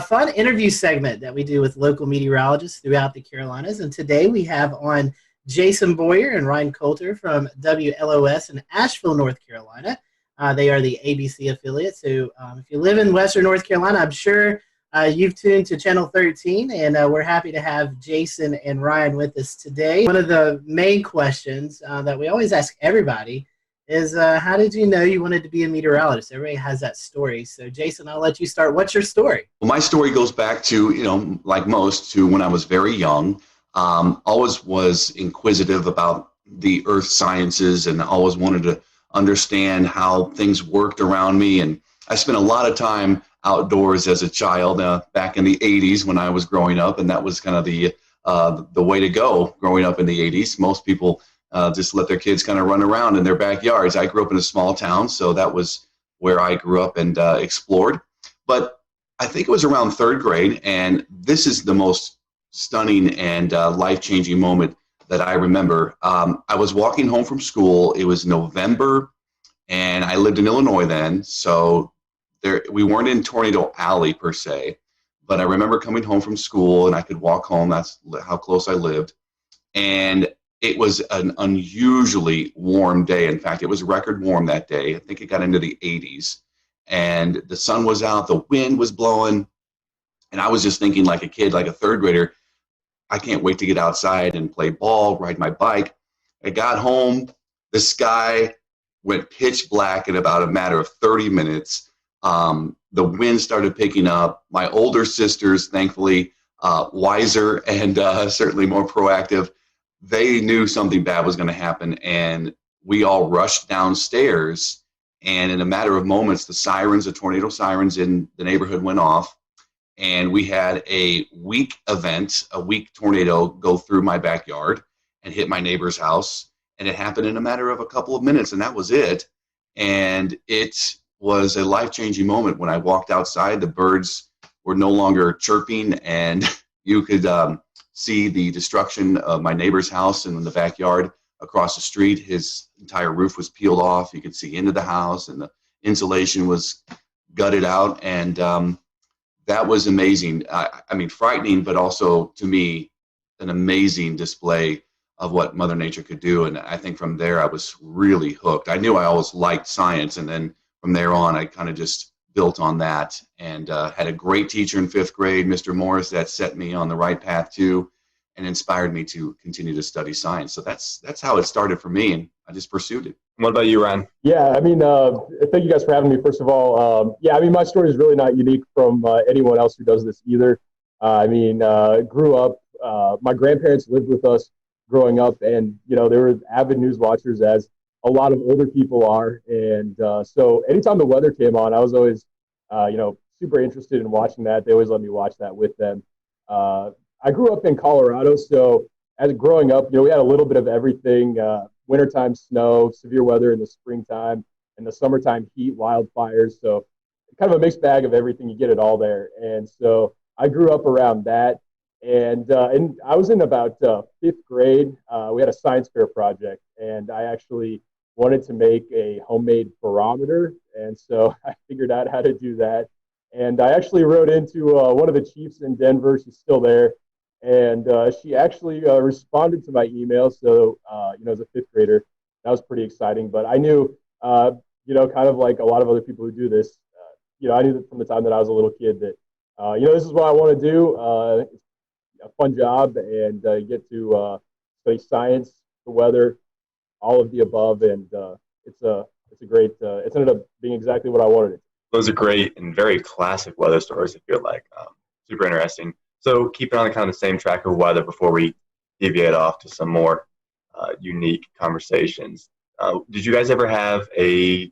fun interview segment that we do with local meteorologists throughout the Carolinas. And today we have on Jason Boyer and Ryan Coulter from WLOS in Asheville, North Carolina. They are the ABC affiliate. So if you live in Western North Carolina, I'm sure you've tuned to Channel 13, and we're happy to have Jason and Ryan with us today. One of the main questions that we always ask everybody is how did you know you wanted to be a meteorologist? Everybody has that story. So Jason, I'll let you start. What's your story? Well, my story goes back to, like most, to when I was very young. Always was inquisitive about the earth sciences and always wanted to understand how things worked around me. And I spent a lot of time outdoors as a child back in the 80s when I was growing up. And that was kind of the way to go growing up in the 80s. Most people just let their kids kind of run around in their backyards. I grew up in a small town, so that was where I grew up and explored. But I think it was around third grade, and this is the most stunning and life-changing moment that I remember. I was walking home from school. It was November, and I lived in Illinois then, so we weren't in Tornado Alley per se, but I remember coming home from school, and I could walk home. That's how close I lived. And it was an unusually warm day. In fact, it was record warm that day. I think it got into the 80s. And the sun was out, the wind was blowing. And I was just thinking like a kid, like a third grader, I can't wait to get outside and play ball, ride my bike. I got home, the sky went pitch black in about a matter of 30 minutes. The wind started picking up. My older sisters, thankfully, wiser and certainly more proactive, they knew something bad was going to happen, and we all rushed downstairs, and in a matter of moments, the tornado sirens in the neighborhood went off, and we had a weak tornado go through my backyard and hit my neighbor's house, and it happened in a matter of a couple of minutes, and that was it. And it was a life-changing moment. When I walked outside, the birds were no longer chirping, and you could see the destruction of my neighbor's house and in the backyard across the street. His entire roof was peeled off. You could see into the house, and the insulation was gutted out. And that was amazing. I mean, frightening, but also to me, an amazing display of what Mother Nature could do. And I think from there, I was really hooked. I knew I always liked science. And then from there on, I kind of just built on that, and had a great teacher in 5th grade, Mr. Morris, that set me on the right path too, and inspired me to continue to study science. So that's how it started for me, and I just pursued it. What about you, Ryan? Yeah, I mean, thank you guys for having me, first of all. Yeah, I mean, my story is really not unique from anyone else who does this either. I mean, grew up, my grandparents lived with us growing up, and, they were avid news watchers, as a lot of older people are. And so anytime the weather came on, I was always, super interested in watching that. They always let me watch that with them. I grew up in Colorado, so as growing up, we had a little bit of everything: wintertime snow, severe weather in the springtime, and the summertime heat, wildfires. So kind of a mixed bag of everything. You get it all there. And so I grew up around that. And I was in about 5th grade. We had a science fair project, and I actually wanted to make a homemade barometer. And so I figured out how to do that. And I actually wrote into one of the chiefs in Denver. She's still there. And she actually responded to my email. So, as a 5th grader, that was pretty exciting. But I knew, kind of like a lot of other people who do this, I knew that from the time that I was a little kid that, this is what I want to do. A fun job, and get to study science, the weather, all of the above, and it's a great. It's ended up being exactly what I wanted it. Those are great and very classic weather stories. I feel like super interesting. So keeping on kind of the same track of weather before we deviate off to some more unique conversations. Did you guys ever have a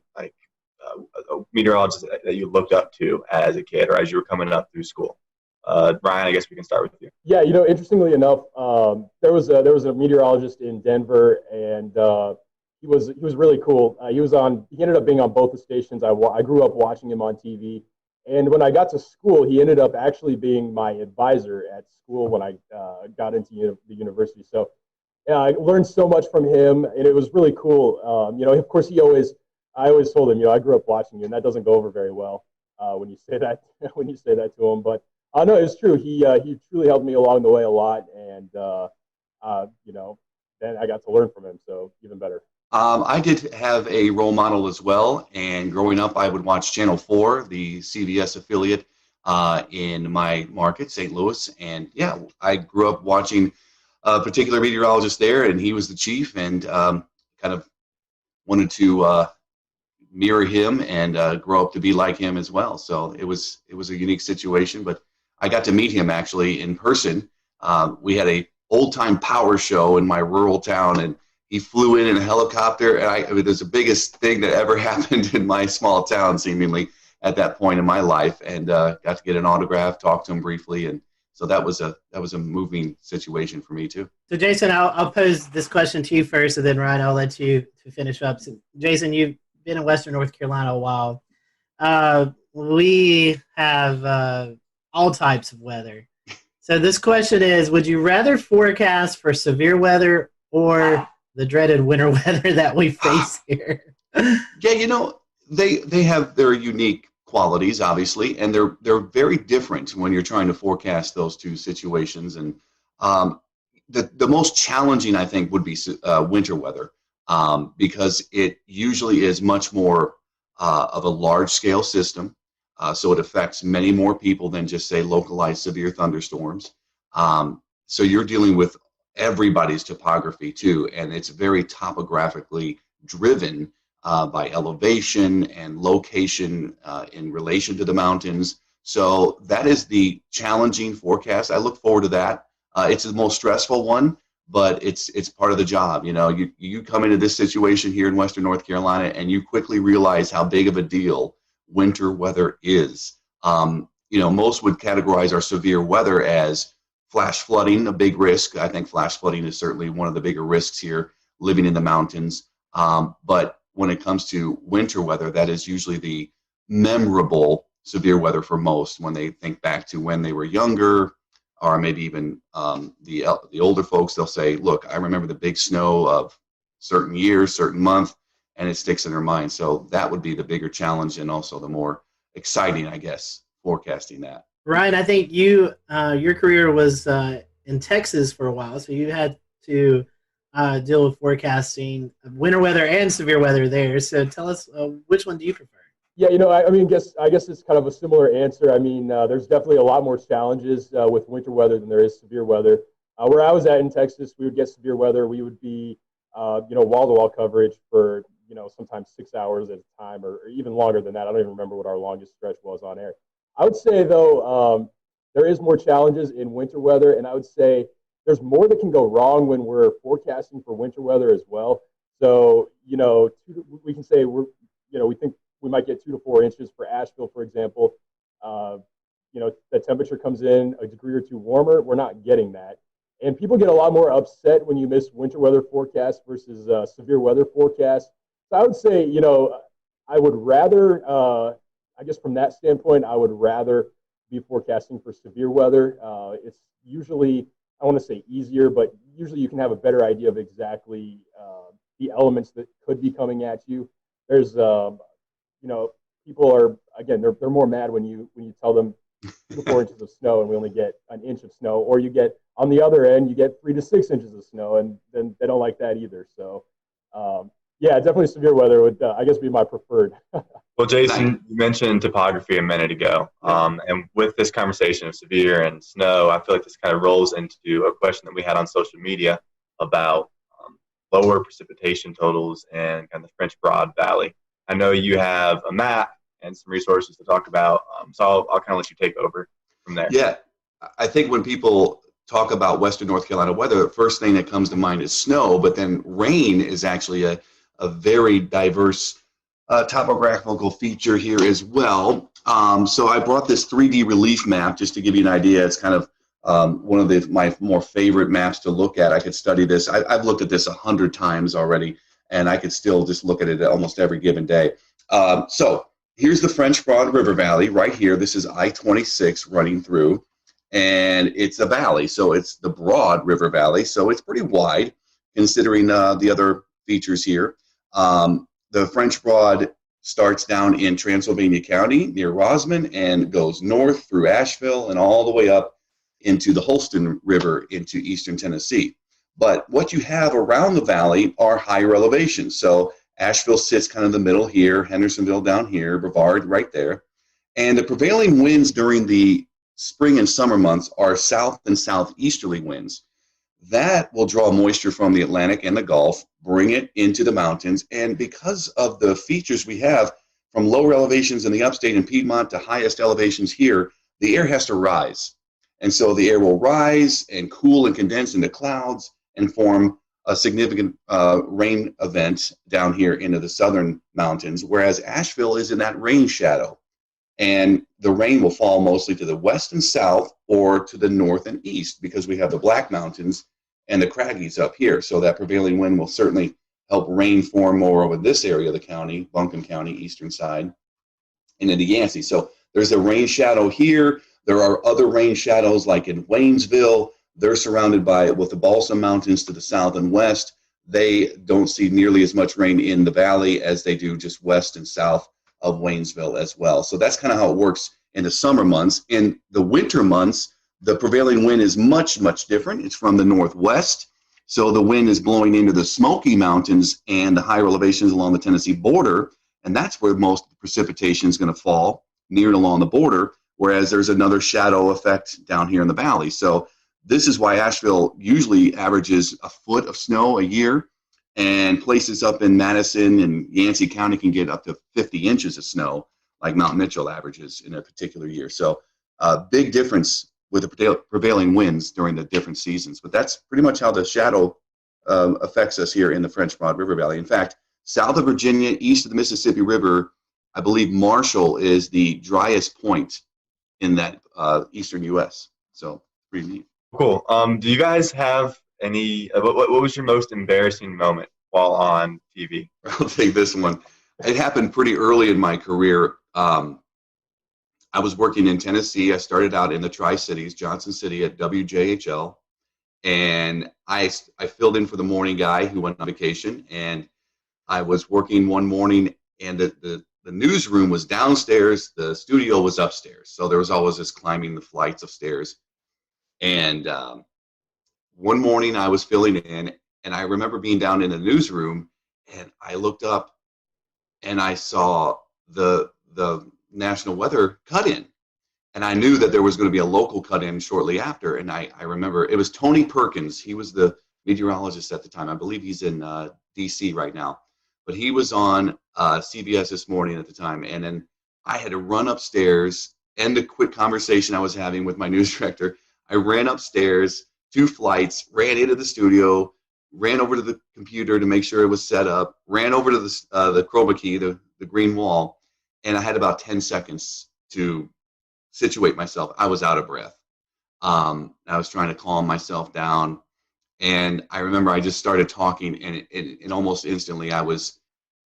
meteorologist that you looked up to as a kid or as you were coming up through school? Ryan, I guess we can start with you. Yeah, interestingly enough, there was a meteorologist in Denver, and he was really cool. He ended up being on both the stations. I grew up watching him on TV, and when I got to school, he ended up actually being my advisor at school when I got into the university. So I learned so much from him, and it was really cool. Of course, he always I always told him, I grew up watching you, and that doesn't go over very well when you say that to him. But no, it's true. He truly helped me along the way a lot, and then I got to learn from him, so even better. I did have a role model as well, and growing up, I would watch Channel 4, the CBS affiliate in my market, St. Louis, and yeah, I grew up watching a particular meteorologist there, and he was the chief, and kind of wanted to mirror him and grow up to be like him as well. So it was a unique situation, but I got to meet him actually in person. We had a old-time power show in my rural town, and he flew in a helicopter, and I mean, it was the biggest thing that ever happened in my small town, seemingly, at that point in my life, and got to get an autograph, talk to him briefly, and so that was a moving situation for me too. So Jason, I'll pose this question to you first, and then Ryan, I'll let you to finish up. So, Jason, you've been in Western North Carolina a while. We have all types of weather. So this question is: would you rather forecast for severe weather or the dreaded winter weather that we face here? Yeah, they have their unique qualities, obviously, and they're very different when you're trying to forecast those two situations. And the most challenging, I think, would be winter weather, because it usually is much more of a large-scale system, so it affects many more people than just, say, localized severe thunderstorms. So you're dealing with everybody's topography too, and it's very topographically driven by elevation and location in relation to the mountains. So that is the challenging forecast. I look forward to that. It's the most stressful one, but it's part of the job. You come into this situation here in Western North Carolina, and you quickly realize how big of a deal winter weather is. Most would categorize our severe weather as flash flooding, a big risk. I think flash flooding is certainly one of the bigger risks here, living in the mountains. But when it comes to winter weather, that is usually the memorable severe weather for most when they think back to when they were younger, or maybe even the older folks. They'll say, look, I remember the big snow of certain years, certain month, and it sticks in their mind. So that would be the bigger challenge, and also the more exciting, I guess, forecasting that. Ryan, I think your career was in Texas for a while, so you had to deal with forecasting winter weather and severe weather there. So tell us, which one do you prefer? Yeah, I guess it's kind of a similar answer. I mean, there's definitely a lot more challenges with winter weather than there is severe weather. Where I was at in Texas, we would get severe weather. We would be, wall-to-wall coverage for, sometimes 6 hours at a time, or even longer than that. I don't even remember what our longest stretch was on air. I would say, though, there is more challenges in winter weather, and I would say there's more that can go wrong when we're forecasting for winter weather as well. So, we can say we think we might get 2 to 4 inches for Asheville, for example. The temperature comes in a degree or two warmer. We're not getting that. And people get a lot more upset when you miss winter weather forecasts versus severe weather forecasts. So I would say, I would rather, I guess from that standpoint, I would rather be forecasting for severe weather. It's usually, I want to say easier, but usually you can have a better idea of exactly the elements that could be coming at you. There's, people are, again, they're more mad when you tell them 2 to 4 inches of snow and we only get an inch of snow, or you get, on the other end, you get 3 to 6 inches of snow, and then they don't like that either. So, yeah, definitely severe weather would, I guess, be my preferred. Well, Jason, you mentioned topography a minute ago, and with this conversation of severe and snow, I feel like this kind of rolls into a question that we had on social media about lower precipitation totals and kind of the French Broad Valley. I know you have a map and some resources to talk about, so I'll kind of let you take over from there. Yeah, I think when people talk about Western North Carolina weather, the first thing that comes to mind is snow, but then rain is actually a very diverse topographical feature here as well. So I brought this 3D relief map just to give you an idea. It's kind of one of my more favorite maps to look at. I could study this. I've looked at this 100 times already, and I could still just look at it almost every given day. So here's the French Broad River Valley right here. This is I-26 running through, and it's a valley. So it's the Broad River Valley. So it's pretty wide considering the other features here. the French Broad starts down in Transylvania County near Rosman and goes north through Asheville and all the way up into the Holston River into eastern Tennessee. But what you have around the valley are higher elevations. So Asheville sits kind of in the middle here, Hendersonville down here, Brevard right there. And the prevailing winds during the spring and summer months are south and southeasterly winds. That will draw moisture from the Atlantic and the Gulf, bring it into the mountains. And because of the features we have from lower elevations in the upstate and Piedmont to highest elevations here, the air has to rise. And so the air will rise and cool and condense into clouds and form a significant rain event down here into the southern mountains, whereas Asheville is in that rain shadow. And the rain will fall mostly to the west and south or to the north and east because we have the Black Mountains and the Craggies up here. So that prevailing wind will certainly help rain form more over this area of the county, Buncombe County, eastern side, and into Yancey. So there's a rain shadow here. There are other rain shadows like in Waynesville. They're surrounded by with the Balsam Mountains to the south and west. They don't see nearly as much rain in the valley as they do just west and south of Waynesville as well. So that's kind of how it works in the summer months. In the winter months, the prevailing wind is much, much different. It's from the northwest. So the wind is blowing into the Smoky Mountains and the higher elevations along the Tennessee border. And that's where most of the precipitation is going to fall, near and along the border, whereas there's another shadow effect down here in the valley. So this is why Asheville usually averages a foot of snow a year, and places up in Madison and Yancey County can get up to 50 inches of snow, like Mount Mitchell averages in a particular year. So big difference with the prevailing winds during the different seasons. But that's pretty much how the shadow affects us here in the French Broad River Valley. In fact, south of Virginia, east of the Mississippi River, I believe Marshall is the driest point in that eastern U.S. So pretty neat. Cool. Do you guys have any? What was your most embarrassing moment while on TV? I'll take this one. It happened pretty early in my career. I was working in Tennessee. I started out in the Tri-Cities, Johnson City at WJHL, and I filled in for the morning guy who went on vacation. And I was working one morning, and the newsroom was downstairs. The studio was upstairs, so there was always this climbing the flights of stairs. And one morning I was filling in, and I remember being down in the newsroom, and I looked up, and I saw the national weather cut-in, and I knew that there was going to be a local cut-in shortly after. And I remember it was Tony Perkins. He was the meteorologist at the time. I believe he's in D.C. right now, but he was on CBS This Morning at the time. And then I had to run upstairs, end a quick conversation I was having with my news director. I ran upstairs, 2 flights, ran into the studio, ran over to the computer to make sure it was set up, ran over to the chroma key, the green wall, and I had about 10 seconds to situate myself. I was out of breath. I was trying to calm myself down, and I remember I just started talking, and almost instantly I was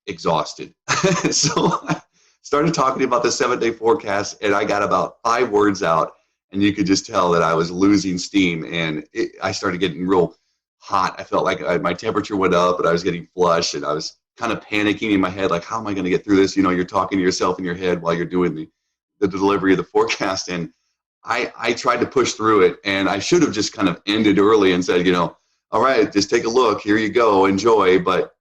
exhausted. So I started talking about the 7-day forecast, and I got about 5 words out, and you could just tell that I was losing steam, and I started getting real hot. I felt like my temperature went up, and I was getting flushed, and I was kind of panicking in my head, like, how am I going to get through this? You know, you're talking to yourself in your head while you're doing the delivery of the forecast, and I tried to push through it, and I should have just kind of ended early and said, all right, just take a look, here you go, enjoy, but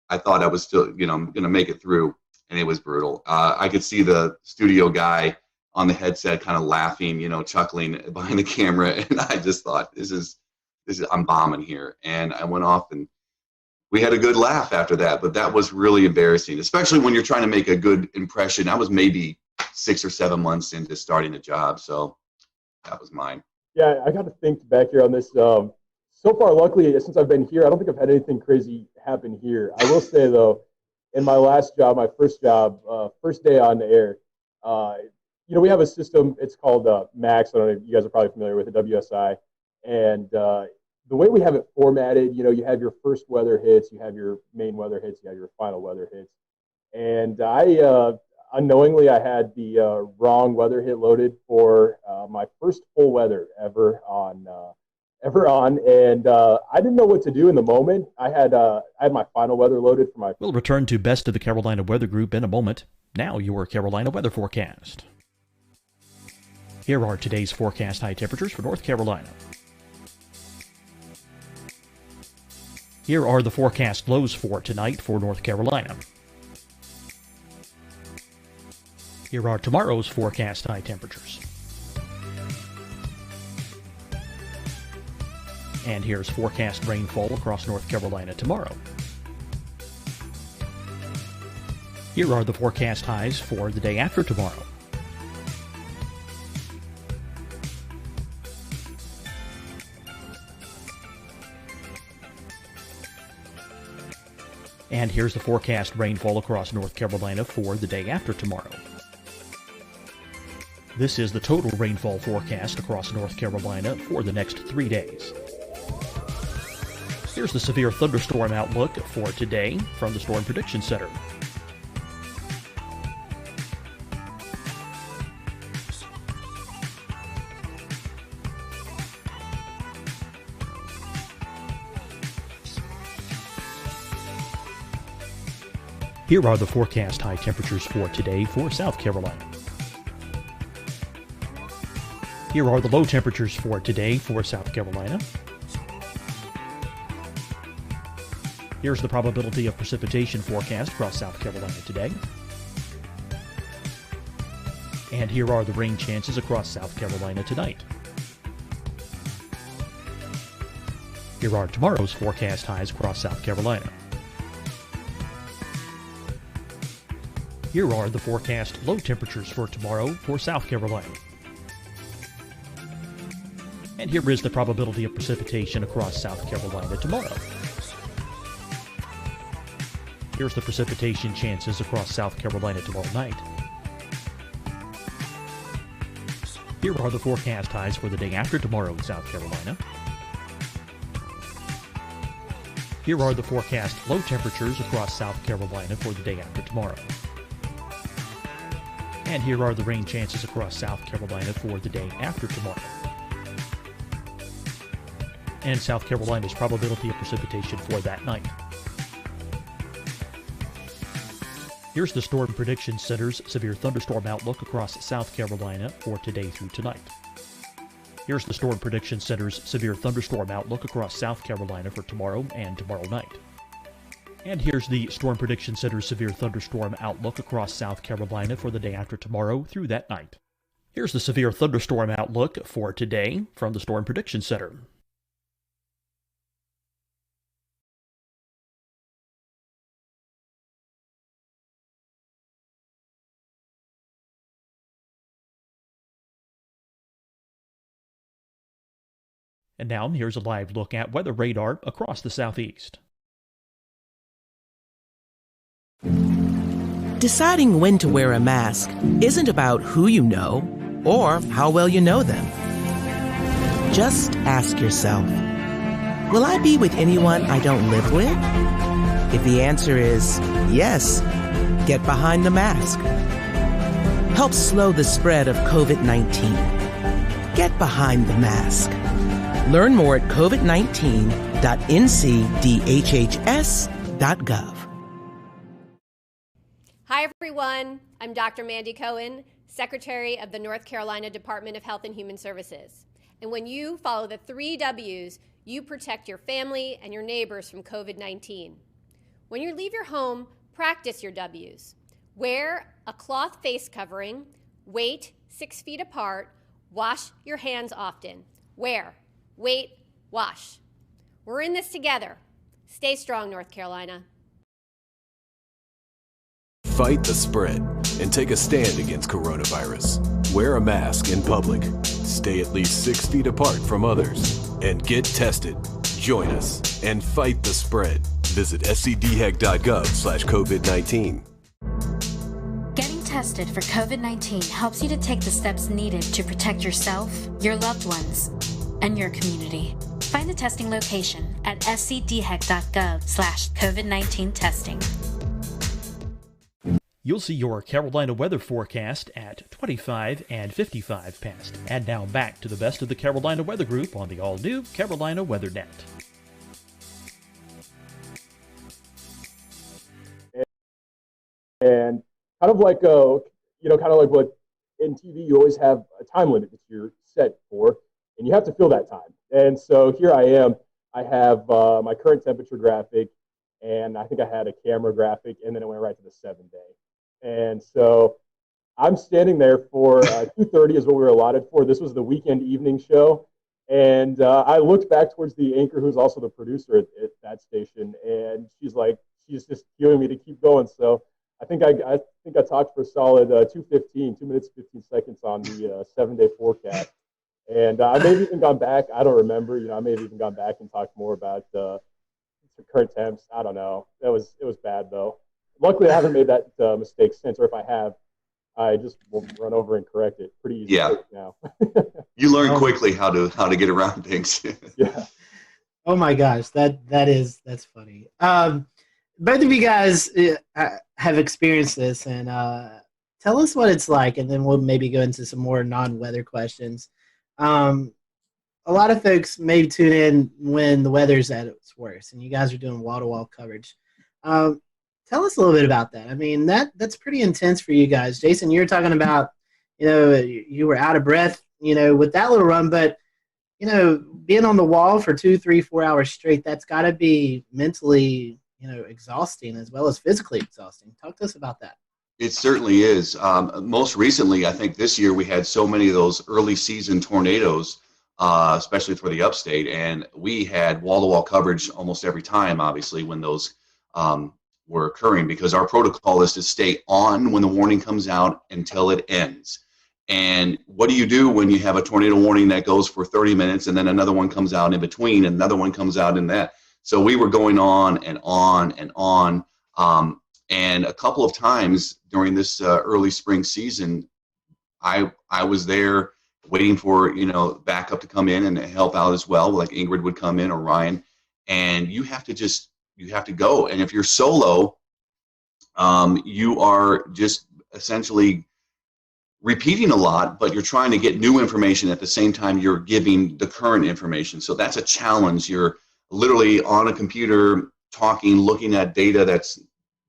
I thought I was still, I'm going to make it through, and it was brutal. I could see the studio guy on the headset kind of laughing, chuckling behind the camera, and I just thought, this is I'm bombing here. And I went off, and we had a good laugh after that, but that was really embarrassing, especially when you're trying to make a good impression. I was maybe 6 or 7 months into starting a job, so that was mine. Yeah, I got to think back here on this. So far, luckily, since I've been here, I don't think I've had anything crazy happen here. I will say, though, in my last job, my first job, first day on the air, we have a system. It's called Max. I don't know if you guys are probably familiar with it, WSI. And the way we have it formatted, you have your first weather hits, you have your main weather hits, you have your final weather hits. And I unknowingly, I had the wrong weather hit loaded for my first full weather ever on ever on, and I didn't know what to do in the moment. I had my final weather loaded for my. We'll return to Best of the Carolina Weather Group in a moment. Now your Carolina weather forecast. Here are today's forecast high temperatures for North Carolina. Here are the forecast lows for tonight for North Carolina. Here are tomorrow's forecast high temperatures. And here's forecast rainfall across North Carolina tomorrow. Here are the forecast highs for the day after tomorrow. And here's the forecast rainfall across North Carolina for the day after tomorrow. This is the total rainfall forecast across North Carolina for the next 3 days. Here's the severe thunderstorm outlook for today from the Storm Prediction Center. Here are the forecast high temperatures for today for South Carolina. Here are the low temperatures for today for South Carolina. Here's the probability of precipitation forecast across South Carolina today. And here are the rain chances across South Carolina tonight. Here are tomorrow's forecast highs across South Carolina. Here are the forecast low temperatures for tomorrow for South Carolina. And here is the probability of precipitation across South Carolina tomorrow. Here's the precipitation chances across South Carolina tomorrow night. Here are the forecast highs for the day after tomorrow in South Carolina. Here are the forecast low temperatures across South Carolina for the day after tomorrow. And here are the rain chances across South Carolina for the day after tomorrow. And South Carolina's probability of precipitation for that night. Here's the Storm Prediction Center's severe thunderstorm outlook across South Carolina for today through tonight. Here's the Storm Prediction Center's severe thunderstorm outlook across South Carolina for tomorrow and tomorrow night. And here's the Storm Prediction Center's severe thunderstorm outlook across South Carolina for the day after tomorrow through that night. Here's the severe thunderstorm outlook for today from the Storm Prediction Center. And now here's a live look at weather radar across the southeast. Deciding when to wear a mask isn't about who you know or how well you know them. Just ask yourself, will I be with anyone I don't live with? If the answer is yes, get behind the mask. Help slow the spread of COVID-19. Get behind the mask. Learn more at covid19.ncdhhs.gov. Hi, everyone. I'm Dr. Mandy Cohen, Secretary of the North Carolina Department of Health and Human Services. And when you follow the 3 W's, you protect your family and your neighbors from COVID-19. When you leave your home, practice your W's. Wear a cloth face covering, wait 6 feet apart, wash your hands often. Wear, wait, wash. We're in this together. Stay strong, North Carolina. Fight the spread and take a stand against coronavirus. Wear a mask in public. Stay at least 6 feet apart from others. And get tested. Join us and fight the spread. Visit scdhec.gov/COVID-19. Getting tested for COVID-19 helps you to take the steps needed to protect yourself, your loved ones, and your community. Find the testing location at scdhec.gov/COVID-19 testing. You'll see your Carolina weather forecast at 25 and 55 past. And now back to the best of the Carolina Weather Group on the all-new Carolina WeatherNet. And kind of like kind of like what in TV you always have a time limit that you're set for, and you have to fill that time. And so here I am. I have my current temperature graphic, and I think I had a camera graphic, and then it went right to the 7-day. And so I'm standing there for 2:30 is what we were allotted for. This was the weekend evening show, and I looked back towards the anchor, who's also the producer at that station, and she's just cueing me to keep going. So I think I talked for a solid 2:15, 2 minutes 15 seconds on the 7-day forecast, and I may have even gone back. I don't remember. I may have even gone back and talked more about current temps. I don't know. It was bad though. Luckily, I haven't made that mistake since, or if I have, I just will run over and correct it pretty easy now. You learn quickly how to get around things. Yeah. Oh my gosh, that's funny. Both of you guys have experienced this, and tell us what it's like, and then we'll maybe go into some more non-weather questions. A lot of folks may tune in when the weather's at its worst, and you guys are doing wall-to-wall coverage. Tell us a little bit about that. I mean, that's pretty intense for you guys. Jason, you were talking about, you were out of breath, with that little run, but being on the wall for 2, 3, 4 hours straight, that's got to be mentally exhausting as well as physically exhausting. Talk to us about that. It certainly is. Most recently, I think this year we had so many of those early season tornadoes, especially for the upstate, and we had wall-to-wall coverage almost every time, obviously, when those were occurring, because our protocol is to stay on when the warning comes out until it ends. And what do you do when you have a tornado warning that goes for 30 minutes and then another one comes out in between and another one comes out in that? So we were going on and on and on. And a couple of times during this early spring season, I was there waiting for, backup to come in and help out as well. Like Ingrid would come in or Ryan, and you have to go. And if you're solo, you are just essentially repeating a lot, but you're trying to get new information at the same time you're giving the current information. So that's a challenge. You're literally on a computer talking, looking at data that's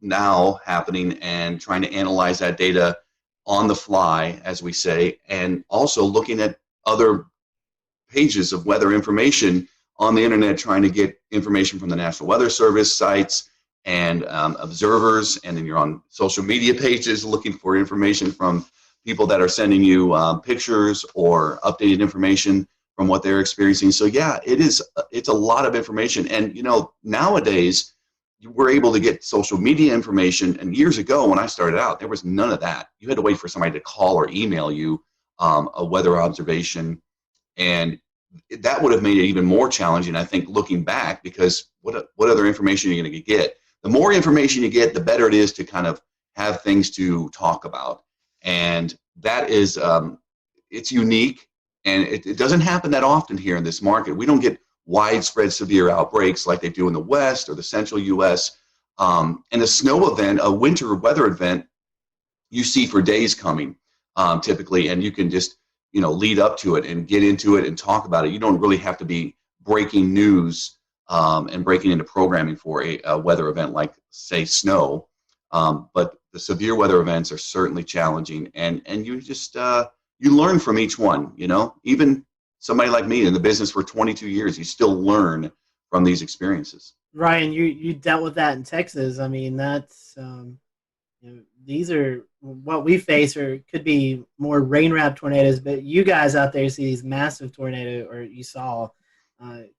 now happening and trying to analyze that data on the fly, as we say, and also looking at other pages of weather information on the internet, trying to get information from the National Weather Service sites and observers, and then you're on social media pages looking for information from people that are sending you pictures or updated information from what they're experiencing. So yeah, it's a lot of information. And nowadays we're able to get social media information, and years ago when I started out, there was none of that. You had to wait for somebody to call or email you a weather observation, and that would have made it even more challenging, I think, looking back, because what other information are you going to get? The more information you get, the better it is to kind of have things to talk about. And that is, it's unique, and it doesn't happen that often here in this market. We don't get widespread severe outbreaks like they do in the West or the central U.S. And a snow event, a winter weather event, you see for days coming, typically, and you can just, lead up to it and get into it and talk about it. You don't really have to be breaking news and breaking into programming for a weather event like, say, snow. But the severe weather events are certainly challenging, and you just you learn from each one. Even somebody like me in the business for 22 years, you still learn from these experiences. Ryan, you dealt with that in Texas. I mean, that's these are what we face, or could be more rain-wrapped tornadoes. But you guys out there see these massive tornadoes, or you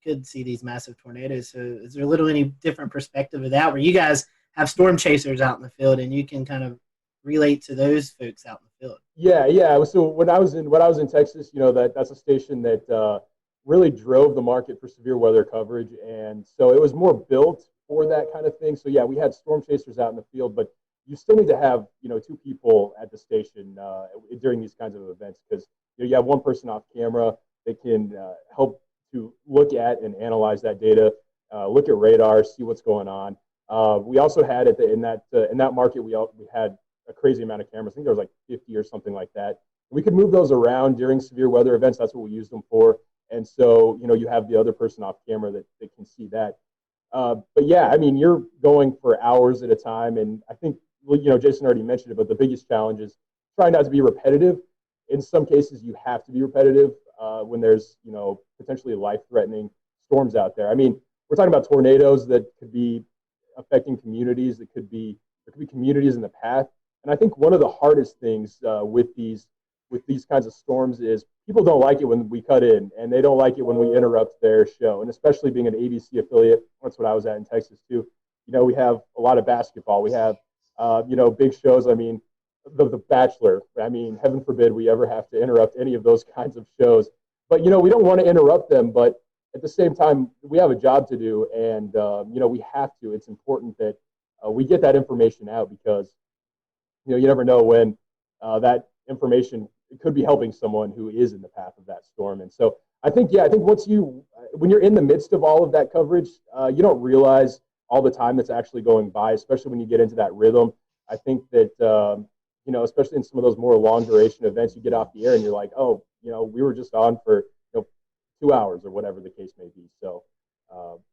could see these massive tornadoes. So is there a little any different perspective of that, where you guys have storm chasers out in the field and you can kind of relate to those folks out in the field? Yeah. So when I was in Texas, that's a station that really drove the market for severe weather coverage, and so it was more built for that kind of thing. So yeah, we had storm chasers out in the field, but you still need to have 2 people at the station during these kinds of events, because you have one person off camera that can help to look at and analyze that data, look at radar, see what's going on. We also had in that market we had a crazy amount of cameras. I think there was like 50 or something like that. We could move those around during severe weather events. That's what we use them for. And so, you have the other person off camera that can see that. But yeah, I mean, you're going for hours at a time. And I think, Jason already mentioned it, but the biggest challenge is trying not to be repetitive. In some cases, you have to be repetitive when there's, potentially life-threatening storms out there. I mean, we're talking about tornadoes that could be affecting communities. There could be communities in the path. And I think one of the hardest things with these kinds of storms is people don't like it when we cut in, and they don't like it when we interrupt their show. And especially being an ABC affiliate, that's what I was at in Texas too. We have a lot of basketball. We have, big shows. I mean, the Bachelor. I mean, heaven forbid we ever have to interrupt any of those kinds of shows. But, we don't want to interrupt them. But at the same time, we have a job to do, and, we have to. It's important that we get that information out because, you never know when that information could be helping someone who is in the path of that storm. And so I think when you're in the midst of all of that coverage, you don't realize all the time that's actually going by, especially when you get into that rhythm. I think that, especially in some of those more long duration events, you get off the air and you're like, oh, we were just on for 2 hours or whatever the case may be. So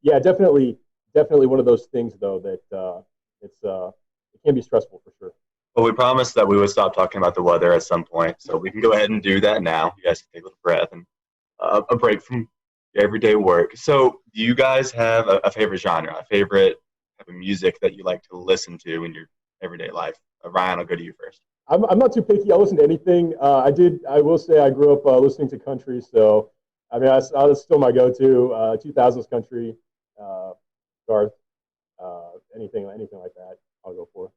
yeah, definitely one of those things though that it can be stressful for sure. Well, we promised that we would stop talking about the weather at some point, so we can go ahead and do that now. You guys can take a little breath and a break from your everyday work. So do you guys have a favorite genre, a favorite type of music that you like to listen to in your everyday life? Ryan, I'll go to you first. I'm not too picky. I'll listen to anything. I will say I grew up listening to country, so I mean, that's still my go-to. 2000s country, Garth, anything like that, I'll go for.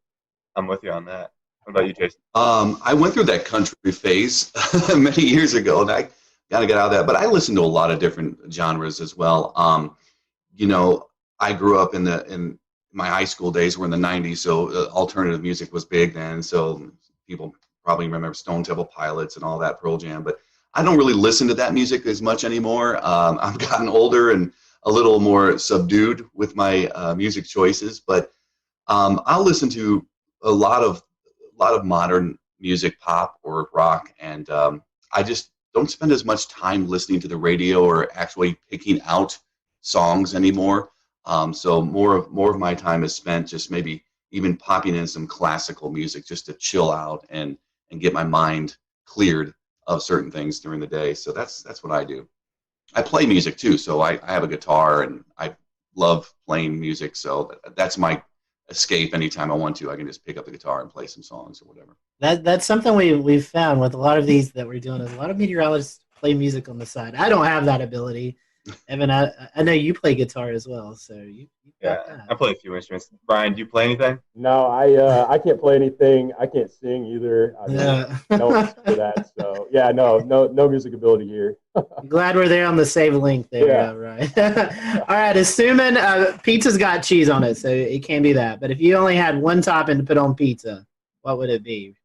I'm with you on that. What about you, Jason? I went through that country phase many years ago, and I got to get out of that. But I listen to a lot of different genres as well. I grew up in my high school days were in the 90s, so alternative music was big then. So people probably remember Stone Temple Pilots and all that, Pearl Jam. But I don't really listen to that music as much anymore. I've gotten older and a little more subdued with my music choices. But I'll listen to a lot of modern music, pop or rock, and I just don't spend as much time listening to the radio or actually picking out songs anymore. So more of my time is spent just maybe even popping in some classical music just to chill out and get my mind cleared of certain things during the day. So that's what I do. I play music too, so I have a guitar and I love playing music. So that's my escape. Anytime I want to, I can just pick up the guitar and play some songs or whatever. That's something we've found with a lot of these that we're doing is a lot of meteorologists play music on the side. I don't have that ability. Evan, I know you play guitar as well, so you got that. I play a few instruments. Brian, do you play anything? No, I can't play anything. I can't sing either. I mean, no for that. So yeah, no music ability here. I'm glad we're there on the save link there. Yeah. Right. All right, assuming pizza's got cheese on it, so it can't be that. But if you only had one topping to put on pizza, what would it be,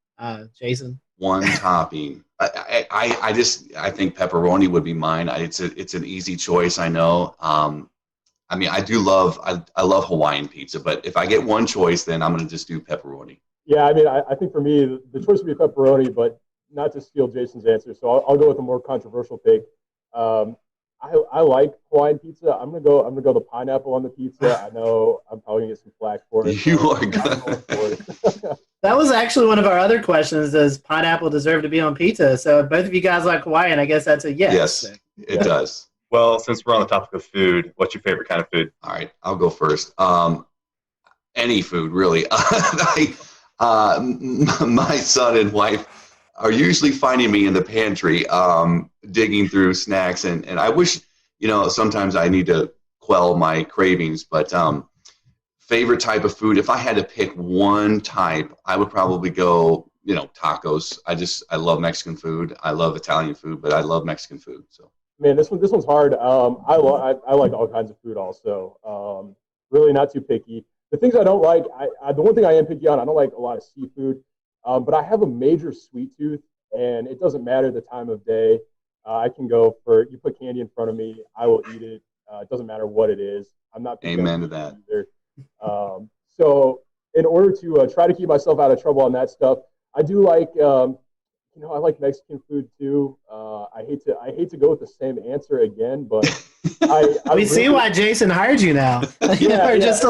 Jason? One topping. I think pepperoni would be mine. It's an easy choice. I know. I mean, I love Hawaiian pizza, but if I get one choice, then I'm going to just do pepperoni. Yeah, I mean, I think for me, the choice would be pepperoni, but not to steal Jason's answer. So I'll go with a more controversial pick. I like Hawaiian pizza. I'm gonna go the pineapple on the pizza. I know I'm probably gonna get some flack for it. You are good. That was actually one of our other questions. Does pineapple deserve to be on pizza? So if both of you guys like Hawaiian, I guess that's a yes. Yes, it does. Well, since we're on the topic of food, what's your favorite kind of food? All right, I'll go first. Any food, really. My son and wife are usually finding me in the pantry digging through snacks, and I wish, sometimes I need to quell my cravings, but favorite type of food, if I had to pick one type, I would probably go, tacos. I love Mexican food. I love Italian food, but I love Mexican food. So man, this one's hard. I like all kinds of food also. Really not too picky. The things I don't like, the one thing I am picky on, I don't like a lot of seafood. But I have a major sweet tooth, and it doesn't matter the time of day. I can go for, you put candy in front of me, I will eat it. It doesn't matter what it is. I'm not. Amen to that. Either. So in order to try to keep myself out of trouble on that stuff, I do like, I like Mexican food too. I hate to go with the same answer again, but we see why Jason hired you now. Just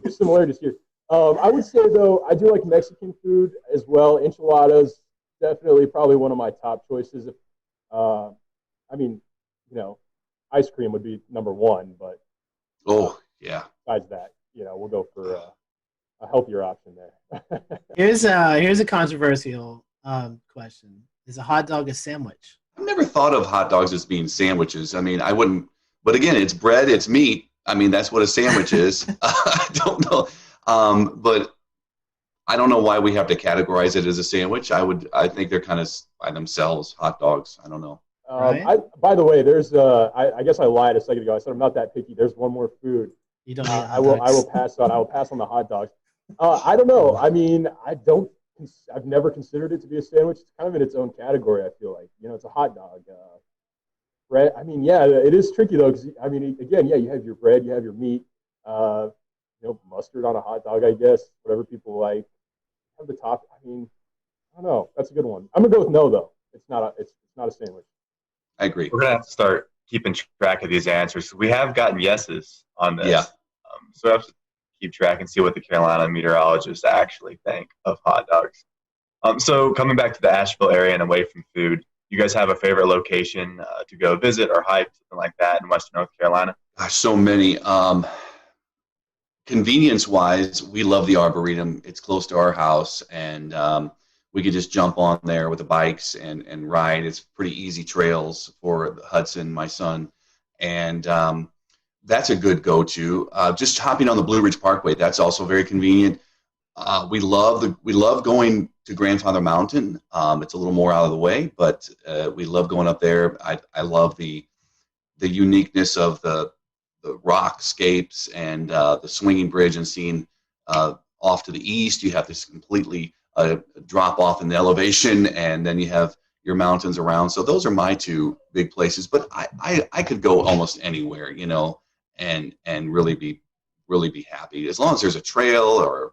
similarities here. I would say though, I do like Mexican food as well. Enchiladas, definitely probably one of my top choices. If ice cream would be number one, but besides that, we'll go for a healthier option there. Here's a controversial question: is a hot dog a sandwich? I've never thought of hot dogs as being sandwiches. I mean, I wouldn't, but again, it's bread, it's meat. I mean, that's what a sandwich is. I don't know, but I don't know why we have to categorize it as a sandwich. I think they're kind of by themselves hot dogs. I don't know. By the way, there's I guess I lied a second ago. I said I'm not that picky. There's one more food. You don't. I will pass on. I will pass on the hot dogs. I don't know. I mean, I've never considered it to be a sandwich. It's kind of in its own category. I feel like it's a hot dog. Bread. I mean, yeah, it is tricky though, because I mean, again, yeah, you have your bread, you have your meat. Mustard on a hot dog, I guess. Whatever people like. Have the top. I mean, I don't know. That's a good one. I'm gonna go with no though. It's not a sandwich. I agree. We're gonna have to start keeping track of these answers. We have gotten yeses on this. Yeah. So we have to keep track and see what the Carolina meteorologists actually think of hot dogs. So coming back to the Asheville area and away from food, you guys have a favorite location to go visit or hike, something like that in Western North Carolina? Gosh, so many. Convenience-wise, we love the Arboretum. It's close to our house, and we could just jump on there with the bikes and ride. It's pretty easy trails for Hudson, my son, and that's a good go-to. Just hopping on the Blue Ridge Parkway, that's also very convenient. We love going to Grandfather Mountain. It's a little more out of the way, but we love going up there. I love the uniqueness of the rockscapes and the swinging bridge, and seeing off to the east, you have this completely drop off in the elevation, and then you have your mountains around. So those are my two big places, but I could go almost anywhere, and really be happy as long as there's a trail or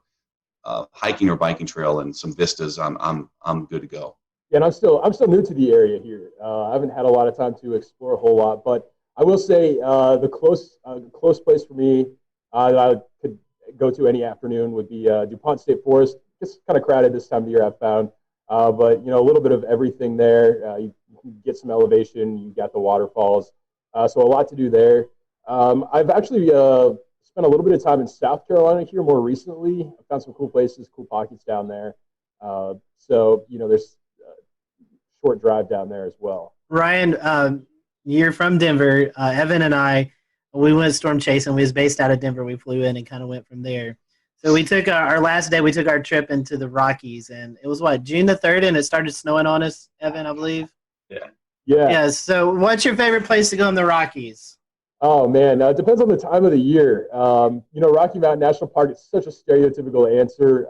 hiking or biking trail and some vistas. I'm good to go. Yeah, and I'm still new to the area here. I haven't had a lot of time to explore a whole lot, but I will say the close place for me that I could go to any afternoon would be DuPont State Forest. It's kind of crowded this time of year, I've found, but a little bit of everything there. You can get some elevation. You got the waterfalls, so a lot to do there. I've actually spent a little bit of time in South Carolina here more recently. I found some cool places, cool pockets down there. So there's a short drive down there as well. Ryan, you're from Denver. Evan and I, we went storm chasing. We was based out of Denver. We flew in and kind of went from there. So we took our last day. We took our trip into the Rockies, and it was June the 3rd, and it started snowing on us, Evan, I believe. Yeah. So what's your favorite place to go in the Rockies? Oh man, it depends on the time of the year. Rocky Mountain National Park is such a stereotypical answer.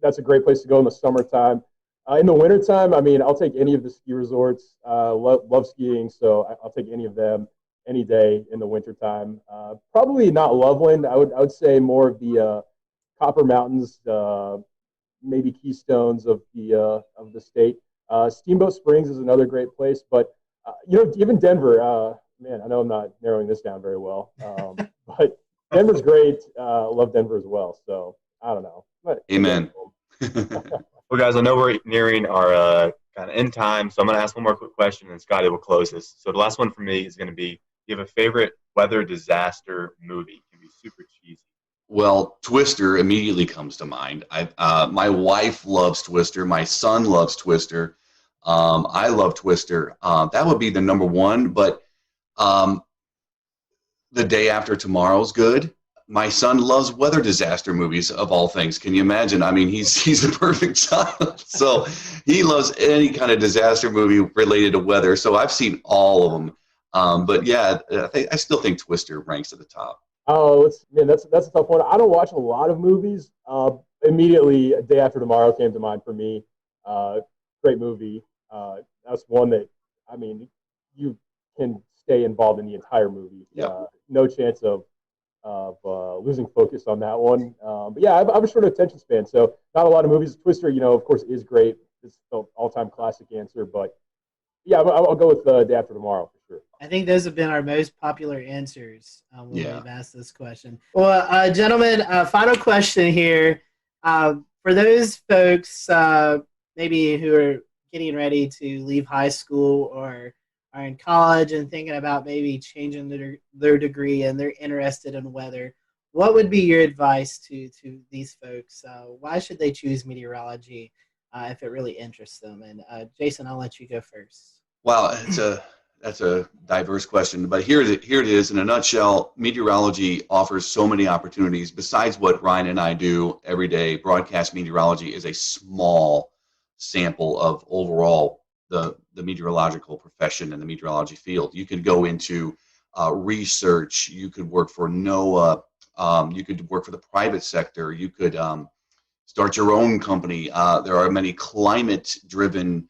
That's a great place to go in the summertime. In the wintertime, I mean, I'll take any of the ski resorts. Love skiing, so I'll take any of them any day in the wintertime. Probably not Loveland. I would say more of the Copper Mountains, maybe Keystones of the state. Steamboat Springs is another great place, but even Denver. Man, I know I'm not narrowing this down very well, but Denver's great. Love Denver as well. So I don't know. Amen. Well, guys, I know we're nearing our kind of end time, so I'm going to ask one more quick question, and Scotty will close this. So the last one for me is going to be, do you have a favorite weather disaster movie? It can be super cheesy. Well, Twister immediately comes to mind. My wife loves Twister. My son loves Twister. I love Twister. That would be the number one, but The Day After Tomorrow's good. My son loves weather disaster movies, of all things. Can you imagine? I mean, he's the perfect child. So he loves any kind of disaster movie related to weather. So I've seen all of them. But yeah, I still think Twister ranks at the top. Oh, that's a tough one. I don't watch a lot of movies. Immediately, Day After Tomorrow came to mind for me. Great movie. That's one that, I mean, you can stay involved in the entire movie. Yeah. No chance of losing focus on that one. But yeah, I'm a short attention span, so not a lot of movies. Twister, of course, is great. It's the all-time classic answer, but yeah, I'll go with Day After Tomorrow for sure. I think those have been our most popular answers when we've asked this question. Well, gentlemen, final question here. For those folks maybe who are getting ready to leave high school or are in college and thinking about maybe changing their degree and they're interested in weather, what would be your advice to these folks? Why should they choose meteorology if it really interests them? And Jason, I'll let you go first. Well, that's a diverse question, but here it is in a nutshell. Meteorology offers so many opportunities. Besides what Ryan and I do every day, broadcast meteorology is a small sample of overall the meteorological profession and the meteorology field. You could go into research. You could work for NOAA. You could work for the private sector. You could start your own company. There are many climate-driven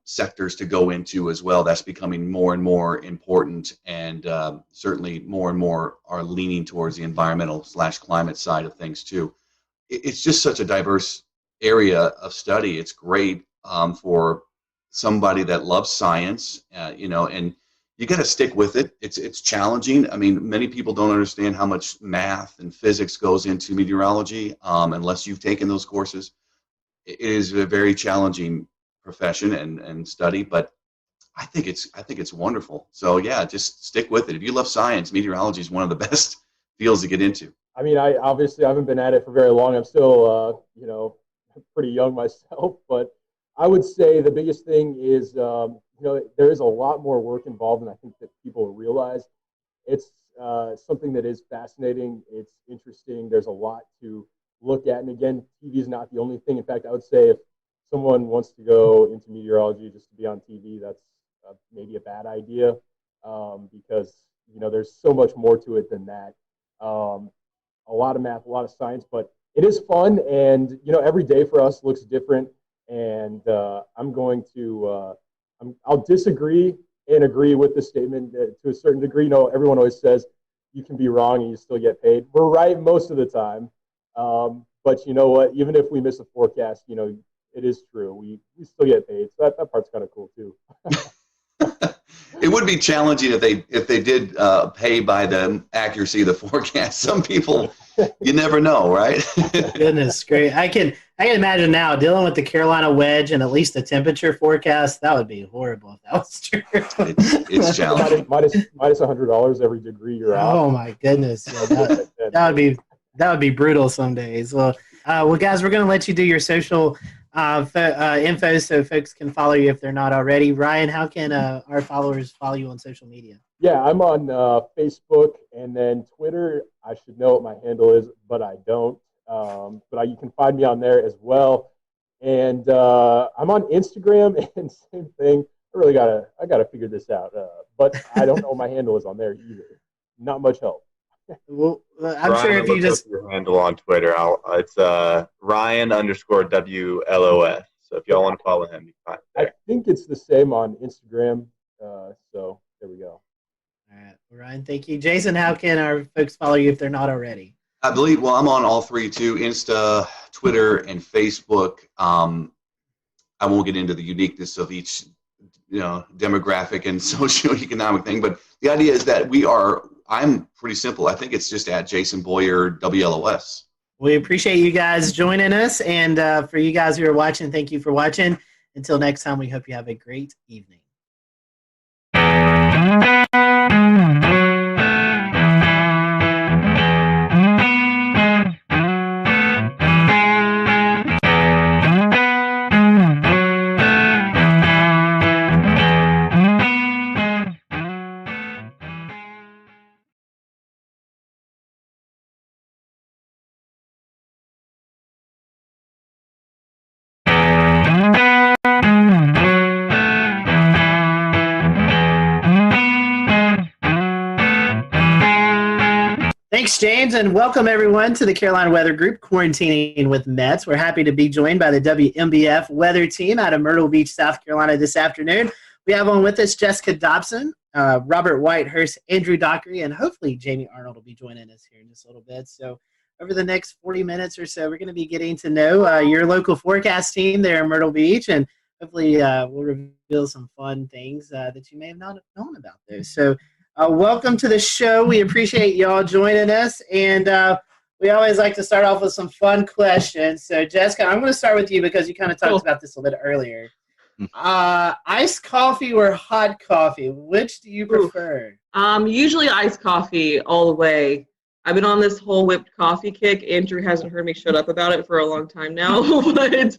sectors to go into as well. That's becoming more and more important, and certainly more and more are leaning towards the environmental/climate side of things too. It's just such a diverse area of study. It's great for somebody that loves science, and you got to stick with it. It's challenging. I mean, many people don't understand how much math and physics goes into meteorology unless you've taken those courses. It is a very challenging profession and study, but I think it's wonderful. So yeah, just stick with it. If you love science, meteorology is one of the best fields to get into. I mean, I obviously haven't been at it for very long. I'm still, pretty young myself, but I would say the biggest thing is, there is a lot more work involved than I think that people realize. It's something that is fascinating. It's interesting. There's a lot to look at. And again, TV is not the only thing. In fact, I would say if someone wants to go into meteorology just to be on TV, that's maybe a bad idea because, there's so much more to it than that. A lot of math, a lot of science, but it is fun. And, every day for us looks different. And I'm going to, I'll disagree and agree with the statement to a certain degree. Everyone always says you can be wrong and you still get paid. We're right most of the time. But you know what? Even if we miss a forecast, it is true. We still get paid. So that part's kind of cool too. It would be challenging if they did pay by the accuracy of the forecast. Some people, you never know, right? Goodness, great. I can imagine now dealing with the Carolina wedge and at least a temperature forecast. That would be horrible if that was true. It's challenging. minus $100 every degree you're out. Oh my goodness, that would be brutal some days. Well, guys, we're going to let you do your social info so folks can follow you if they're not already. Ryan, how can our followers follow you on social media? Yeah, I'm on Facebook and then Twitter. I should know what my handle is, but I don't. But you can find me on there as well. And I'm on Instagram, and same thing. I gotta figure this out. But I don't know what my handle is on there either. Not much help. Well, I'm sure if you just your handle on Twitter, it's Ryan_WLOS. So if y'all want to follow him, you can find it there. I think it's the same on Instagram. So there we go. All right, Ryan, thank you. Jason, how can our folks follow you if they're not already? I believe, I'm on all three too, Insta, Twitter, and Facebook. I won't get into the uniqueness of each, demographic and socioeconomic thing, but the idea is that I'm pretty simple. I think it's just at Jason Boyer, WLOS. We appreciate you guys joining us, and for you guys who are watching, thank you for watching. Until next time, we hope you have a great evening. Thanks, James, and welcome everyone to the Carolina Weather Group, Quarantining with Mets. We're happy to be joined by the WMBF weather team out of Myrtle Beach, South Carolina this afternoon. We have on with us Jessica Dobson, Robert Whitehurst, Andrew Dockery, and hopefully Jamie Arnold will be joining us here in just a little bit. So over the next 40 minutes or so, we're going to be getting to know your local forecast team there in Myrtle Beach, and hopefully we'll reveal some fun things that you may have not known about those. So welcome to the show. We appreciate y'all joining us, and we always like to start off with some fun questions. So Jessica, I'm going to start with you because you kind of talked about this a little bit earlier. Iced coffee or hot coffee? Which do you prefer? Usually iced coffee all the way. I've been on this whole whipped coffee kick. Andrew hasn't heard me shut up about it for a long time now. But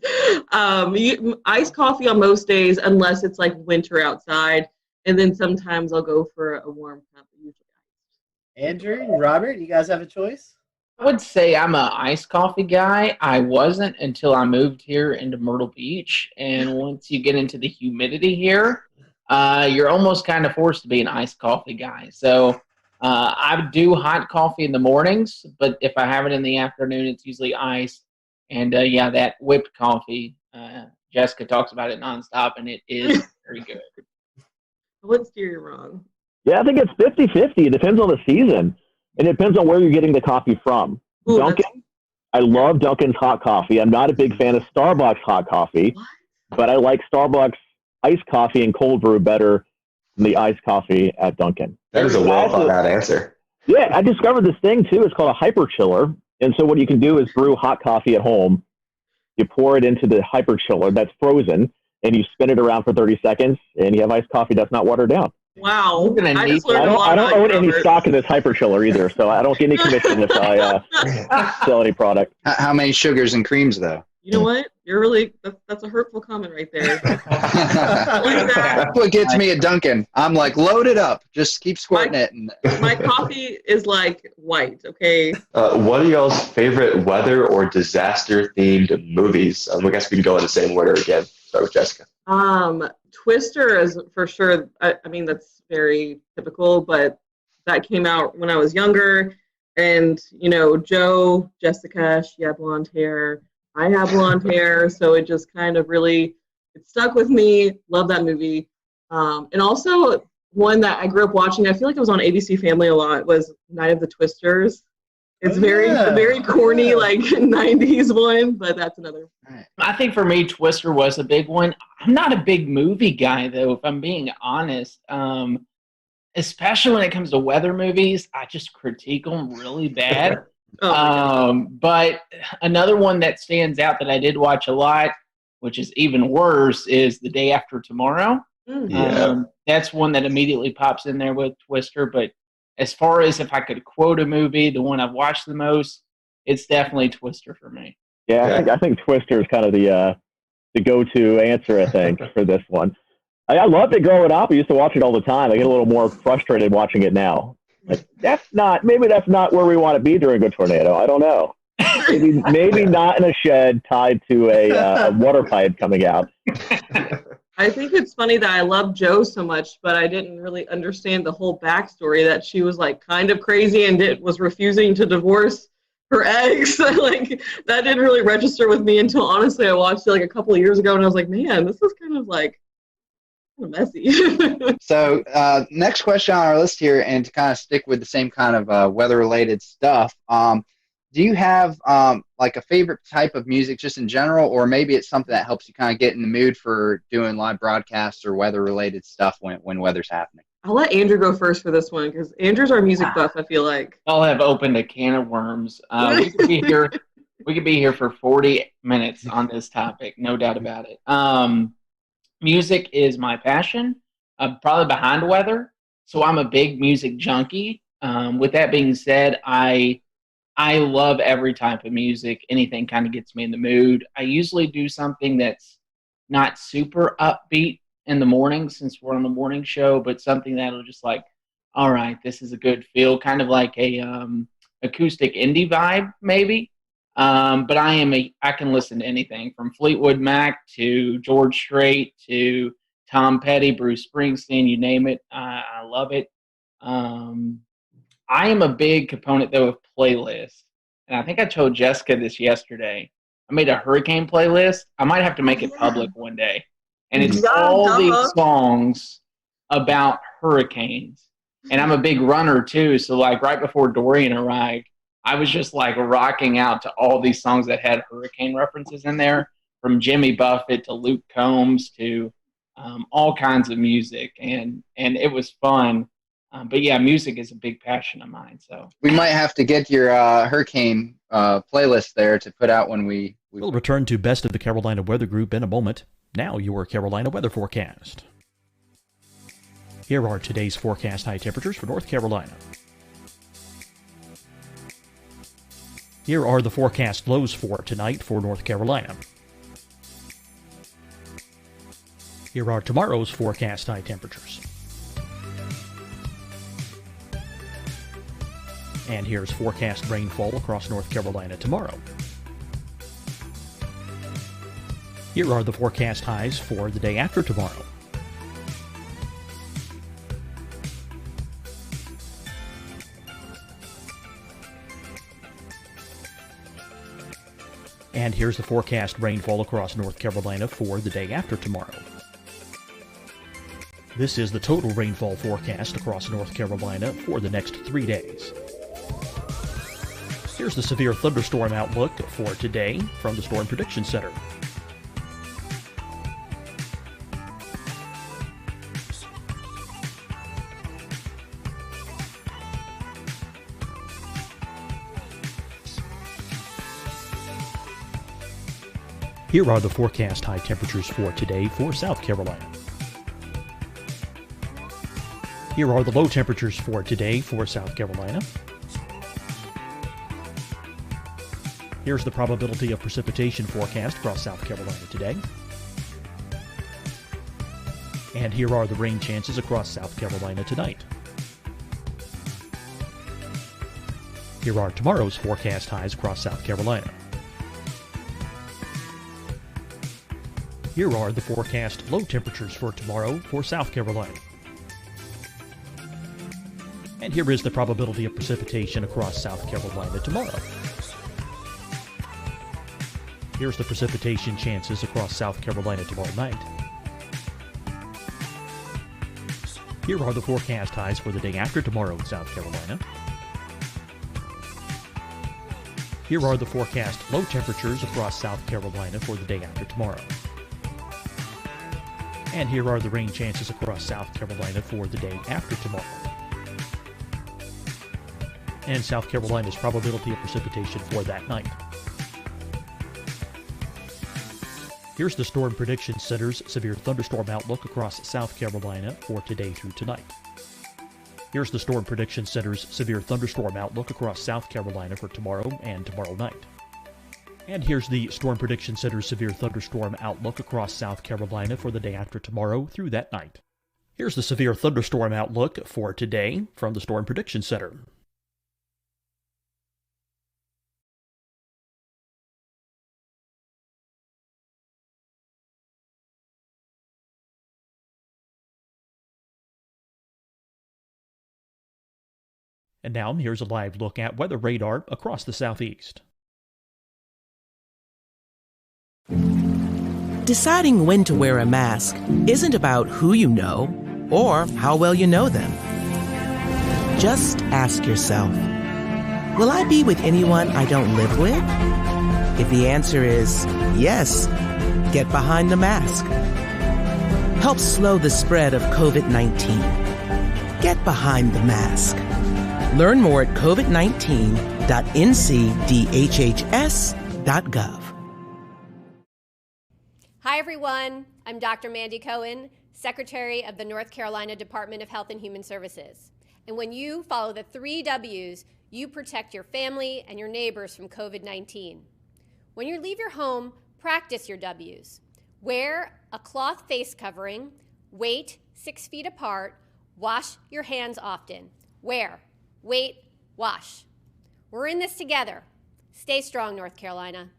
iced coffee on most days, unless it's like winter outside. And then sometimes I'll go for a warm cup. Andrew and Robert, you guys have a choice? I would say I'm an iced coffee guy. I wasn't until I moved here into Myrtle Beach. And once you get into the humidity here, you're almost kind of forced to be an iced coffee guy. So I do hot coffee in the mornings, but if I have it in the afternoon, it's usually iced. And yeah, that whipped coffee, Jessica talks about it nonstop, and it is very good. I wouldn't steer you wrong. Yeah, I think it's 50-50. It depends on the season. And it depends on where you're getting the coffee from. Ooh, Dunkin', I love Dunkin's hot coffee. I'm not a big fan of Starbucks hot coffee, but I like Starbucks iced coffee and cold brew better than the iced coffee at Dunkin'. That is a well thought out answer. Yeah, I discovered this thing too. It's called a hyper chiller. And so what you can do is brew hot coffee at home. You pour it into the hyper chiller that's frozen, and you spin it around for 30 seconds, and you have iced coffee that's not watered down. Wow. I don't own any stock in this hyper chiller either, so I don't get any commission if I sell any product. How many sugars and creams, though? You know what? You're really, that's a hurtful comment right there. That's what gets me at Dunkin'. I'm like, load it up. Just keep squirting it. And my coffee is like white, okay? What are y'all's favorite weather or disaster-themed movies? I guess we can go in the same order again. Start with Jessica. Twister is for sure. I mean, that's very typical, but that came out when I was younger. And, you know, Jessica, she had blonde hair. I have blonde hair. So it just kind of really, it stuck with me. Love that movie. And also one that I grew up watching, I feel like it was on ABC Family a lot, was Night of the Twisters. It's very corny, like 90s one, but that's another. I think for me, Twister was a big one. I'm not a big movie guy, though, if I'm being honest. Especially when it comes to weather movies, I just critique them really bad. But another one that stands out that I did watch a lot, which is even worse, is The Day After Tomorrow. That's one that immediately pops in there with Twister, but as far as if I could quote a movie, the one I've watched the most, it's definitely Twister for me. Yeah, I think Twister is kind of the go-to answer, I think, for this one. I loved it growing up. I used to watch it all the time. I get a little more frustrated watching it now. Like, maybe that's not where we want to be during a tornado. I don't know. Maybe not in a shed tied to a water pipe coming out. I think it's funny that I love Jo so much, but I didn't really understand the whole backstory that she was like kind of crazy and was refusing to divorce her ex. Like that didn't really register with me until honestly I watched it like a couple of years ago and I was like, man, this is kind of messy. So next question on our list here, and to kind of stick with the same kind of weather-related stuff, do you have like a favorite type of music just in general, or maybe it's something that helps you kind of get in the mood for doing live broadcasts or weather-related stuff when weather's happening? I'll let Andrew go first for this one because Andrew's our music buff, I feel like. I'll have opened a can of worms. We could be here. We could be here for 40 minutes on this topic, no doubt about it. Music is my passion. I'm probably behind weather, so I'm a big music junkie. With that being said, I love every type of music. Anything kind of gets me in the mood. I usually do something that's not super upbeat in the morning since we're on the morning show, but something that'll just like, all right, this is a good feel, kind of like a acoustic indie vibe maybe. But I can listen to anything from Fleetwood Mac to George Strait to Tom Petty, Bruce Springsteen, you name it. I love it. I am a big component, though, of playlists. And I think I told Jessica this yesterday. I made a hurricane playlist. I might have to make it public one day. And it's all these songs about hurricanes. And I'm a big runner too. So like right before Dorian arrived, I was just like rocking out to all these songs that had hurricane references in there, from Jimmy Buffett to Luke Combs to all kinds of music. And it was fun. But yeah, music is a big passion of mine. So we might have to get your hurricane playlist there to put out when We'll return to Best of the Carolina Weather Group in a moment. Now your Carolina weather forecast. Here are today's forecast high temperatures for North Carolina. Here are the forecast lows for tonight for North Carolina. Here are tomorrow's forecast high temperatures. And here's forecast rainfall across North Carolina tomorrow. Here are the forecast highs for the day after tomorrow. And here's the forecast rainfall across North Carolina for the day after tomorrow. This is the total rainfall forecast across North Carolina for the next 3 days. Here's the severe thunderstorm outlook for today from the Storm Prediction Center. Here are the forecast high temperatures for today for South Carolina. Here are the low temperatures for today for South Carolina. Here's the probability of precipitation forecast across South Carolina today. And here are the rain chances across South Carolina tonight. Here are tomorrow's forecast highs across South Carolina. Here are the forecast low temperatures for tomorrow for South Carolina. And here is the probability of precipitation across South Carolina tomorrow. Here's the precipitation chances across South Carolina tomorrow night. Here are the forecast highs for the day after tomorrow in South Carolina. Here are the forecast low temperatures across South Carolina for the day after tomorrow. And here are the rain chances across South Carolina for the day after tomorrow. And South Carolina's probability of precipitation for that night. Here's the Storm Prediction Center's severe thunderstorm outlook across South Carolina for today through tonight. Here's the Storm Prediction Center's severe thunderstorm outlook across South Carolina for tomorrow and tomorrow night. And here's the Storm Prediction Center's severe thunderstorm outlook across South Carolina for the day after tomorrow through that night. Here's the severe thunderstorm outlook for today from the Storm Prediction Center. And now here's a live look at weather radar across the southeast. Deciding when to wear a mask isn't about who you know or how well you know them. Just ask yourself, will I be with anyone I don't live with? If the answer is yes, get behind the mask. Help slow the spread of COVID-19. Get behind the mask. Learn more at covid19.ncdhhs.gov. Hi, everyone. I'm Dr. Mandy Cohen, Secretary of the North Carolina Department of Health and Human Services. And when you follow the 3 W's, you protect your family and your neighbors from COVID-19. When you leave your home, practice your W's. Wear a cloth face covering, wait 6 feet apart, wash your hands often. Wear, wait, wash. We're in this together. Stay strong, North Carolina.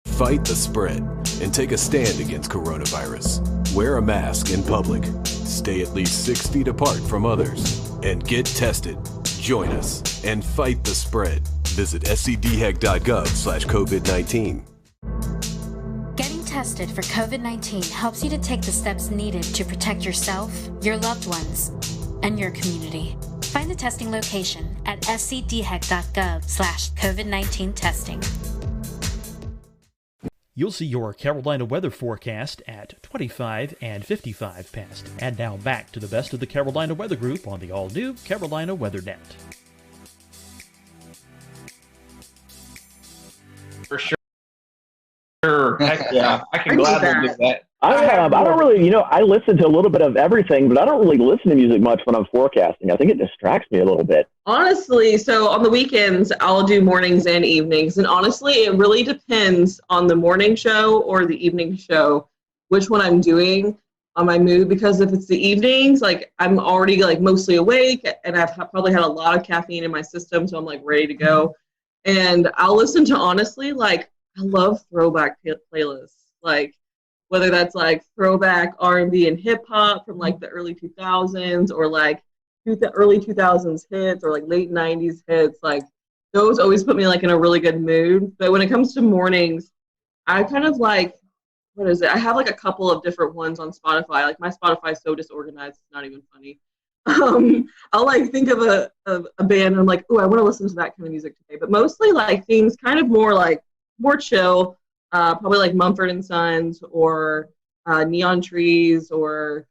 Fight the spread and take a stand against coronavirus. Wear a mask in public. Stay at least 6 feet apart from others. And get tested. Join us and fight the spread. Visit scdhec.gov/COVID-19. Getting tested tested for COVID-19 helps you to take the steps needed to protect yourself, your loved ones, and your community. Find the testing location at scdhec.gov/COVID-19 testing. You'll see your Carolina weather forecast at 25 and 55 past. And now back to the best of the Carolina Weather Group on the all-new Carolina Weather Net. For sure. Heck yeah. I can gladly do that. I don't really, I listen to a little bit of everything, but I don't really listen to music much when I'm forecasting. I think it distracts me a little bit. Honestly, so on the weekends, I'll do mornings and evenings. And honestly, it really depends on the morning show or the evening show, which one I'm doing on my mood. Because if it's the evenings, like I'm already like mostly awake and I've probably had a lot of caffeine in my system. So I'm like ready to go. And I'll listen to, honestly, like I love throwback playlists. Like, whether that's like throwback R&B and hip hop from like the early 2000s or like the early 2000s hits or like late 90s hits, like those always put me like in a really good mood. But when it comes to mornings, I kind of like, what is it? I have like a couple of different ones on Spotify. Like my Spotify is so disorganized, it's not even funny. I'll like think of a band and I'm like, oh, I want to listen to that kind of music today. But mostly like things kind of more chill. Probably like Mumford & Sons or Neon Trees or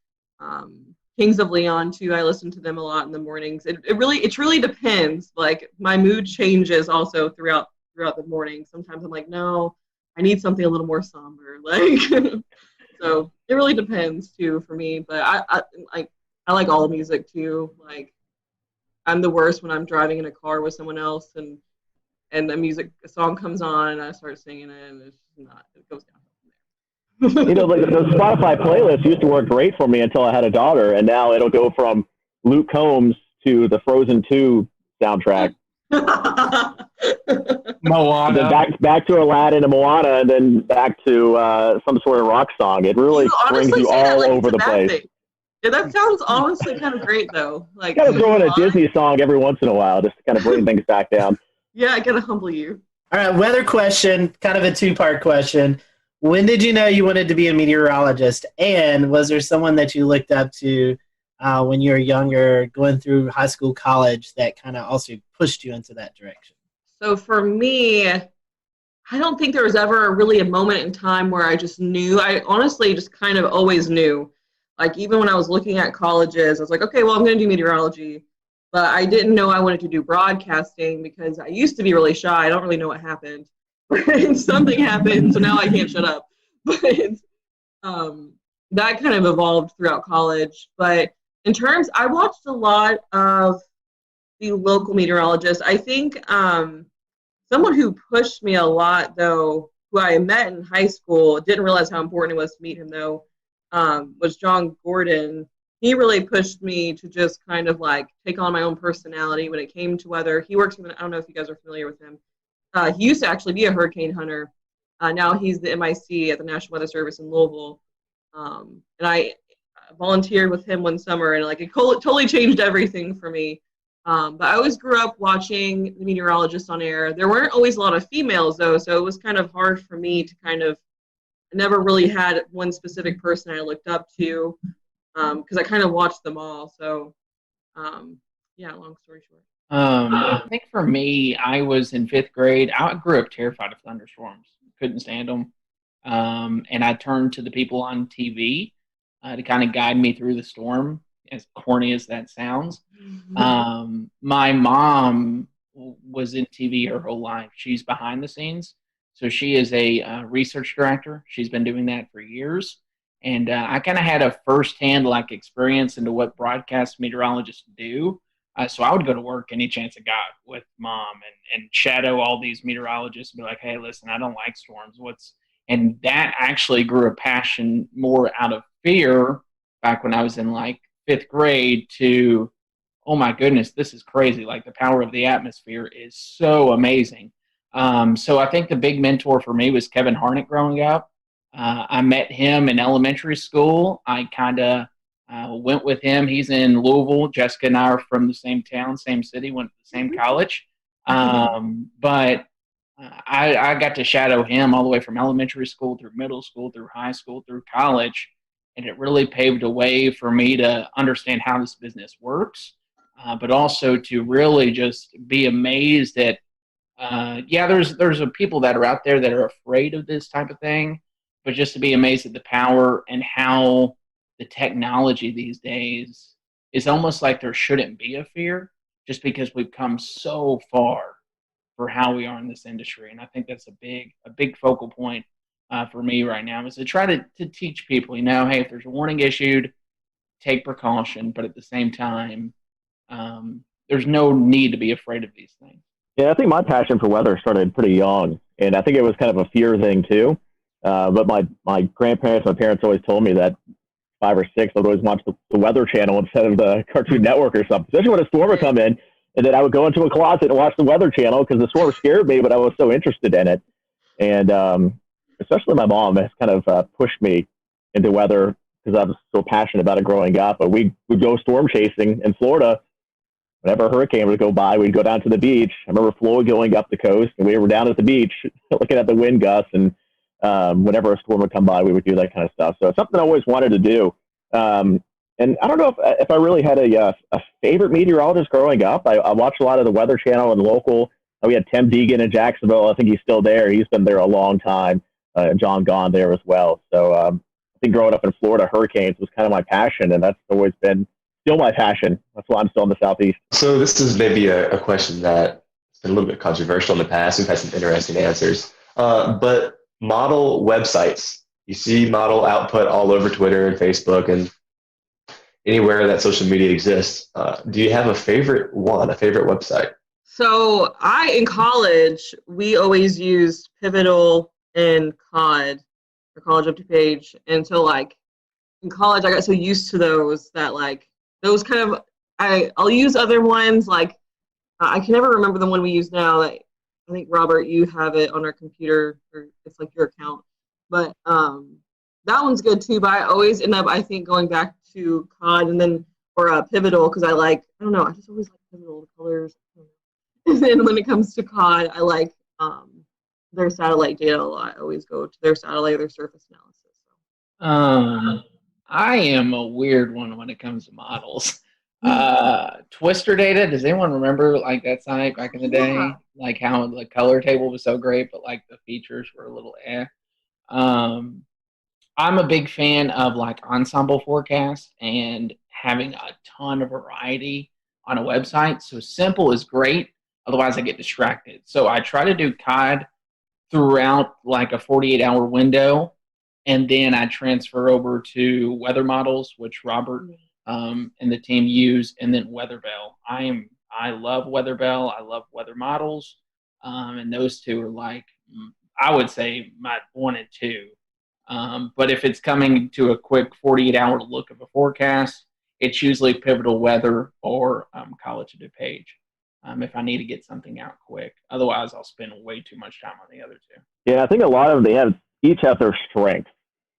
Kings of Leon too. I listen to them a lot in the mornings. It really depends. Like my mood changes also throughout the morning. Sometimes I'm like, no, I need something a little more somber. Like so it really depends too for me. But I like all the music too. Like I'm the worst when I'm driving in a car with someone else and a song comes on and I start singing it and it goes down. Like those Spotify playlists used to work great for me until I had a daughter, and now it'll go from Luke Combs to the Frozen 2 soundtrack. Moana. Then back to Aladdin and Moana, and then back to some sort of rock song. It really brings you all over the place. Yeah, that sounds honestly kind of great though. Like kind of throw in a Disney song every once in a while just to kind of bring things back down. Yeah, I gotta humble you. All right, weather question, kind of a two-part question. When did you know you wanted to be a meteorologist? And was there someone that you looked up to when you were younger, going through high school, college, that kind of also pushed you into that direction? So for me, I don't think there was ever really a moment in time where I just knew. I honestly just kind of always knew. Like even when I was looking at colleges, I was like, okay, well, I'm going to do meteorology. But I didn't know I wanted to do broadcasting because I used to be really shy. I don't really know what happened. Something happened, so now I can't shut up. But that kind of evolved throughout college. But in terms, I watched a lot of the local meteorologists. I think someone who pushed me a lot, though, who I met in high school, didn't realize how important it was to meet him, though, was John Gordon. He really pushed me to just kind of like take on my own personality when it came to weather. He works with, I don't know if you guys are familiar with him. He used to actually be a hurricane hunter. Now he's the MIC at the National Weather Service in Louisville. And I volunteered with him one summer and like it totally changed everything for me. But I always grew up watching the meteorologists on air. There weren't always a lot of females though, so it was kind of hard for me to I never really had one specific person I looked up to. Because I kind of watched them all. So, yeah, long story short. I think for me, I was in 5th grade. I grew up terrified of thunderstorms. Couldn't stand them. And I turned to the people on TV to kind of guide me through the storm, as corny as that sounds. My mom was in TV her whole life. She's behind the scenes. So she is a research director. She's been doing that for years. And I kind of had a firsthand experience into what broadcast meteorologists do. So I would go to work any chance I got with mom and shadow all these meteorologists and be like, hey, listen, I don't like storms. And that actually grew a passion more out of fear back when I was in 5th grade to, oh my goodness, this is crazy. Like the power of the atmosphere is so amazing. So I think the big mentor for me was Kevin Harnett growing up. I met him in elementary school. I kind of went with him. He's in Louisville. Jessica and I are from the same town, same city, went to the same college. But I got to shadow him all the way from elementary school through middle school, through high school, through college. And it really paved a way for me to understand how this business works, but also to really just be amazed at, there's people that are out there that are afraid of this type of thing, but just to be amazed at the power and how the technology these days is almost like there shouldn't be a fear just because we've come so far for how we are in this industry. And I think that's a big focal point for me right now, is to try to teach people, hey, if there's a warning issued, take precaution, but at the same time, there's no need to be afraid of these things. Yeah, I think my passion for weather started pretty young, and I think it was kind of a fear thing too. But my grandparents, my parents always told me that 5 or 6, I'd always watch the Weather Channel instead of the Cartoon Network or something, especially when a storm would come in. And then I would go into a closet and watch the Weather Channel because the storm scared me, but I was so interested in it. And especially my mom has kind of pushed me into weather because I was so passionate about it growing up. But we would go storm chasing in Florida. Whenever a hurricane would go by, we'd go down to the beach. I remember Flo going up the coast, and we were down at the beach looking at the wind gusts. And whenever a storm would come by, we would do that kind of stuff. So it's something I always wanted to do. And I don't know if I really had a favorite meteorologist growing up. I watched a lot of the Weather Channel and local. We had Tim Deegan in Jacksonville. I think he's still there. He's been there a long time. John Gahn there as well. So I think growing up in Florida, hurricanes was kind of my passion, and that's always been still my passion. That's why I'm still in the Southeast. So this is maybe a question that's been a little bit controversial in the past. We've had some interesting answers. But model websites, you see model output all over Twitter and Facebook and anywhere that social media exists. Do you have a favorite website? So in college, we always used Pivotal and COD, or College Up to Page. And so in college, I got so used to those that those kind of, I'll use other ones. I can never remember the one we use now. I think, Robert, you have it on our computer, or it's your account. But that one's good too. But I always end up, I think, going back to COD and then, or Pivotal, because I don't know, I just always like Pivotal, the colors. And then when it comes to COD, I like their satellite data a lot. I always go to their satellite or their surface analysis. I am a weird one when it comes to models. Twister data, does anyone remember that site back in the day? Yeah. How the color table was so great, but the features were a little eh. I'm a big fan of ensemble forecast and having a ton of variety on a website. So simple is great. Otherwise I get distracted. So I try to do COD throughout a 48-hour window. And then I transfer over to weather models, which Robert and the team use, and then WeatherBell. I love WeatherBell. I love weather models. And those two are I would say my 1 and 2. But if it's coming to a quick 48-hour look of a forecast, it's usually Pivotal Weather or College of DuPage if I need to get something out quick. Otherwise, I'll spend way too much time on the other two. Yeah, I think a lot of them, each have their strengths.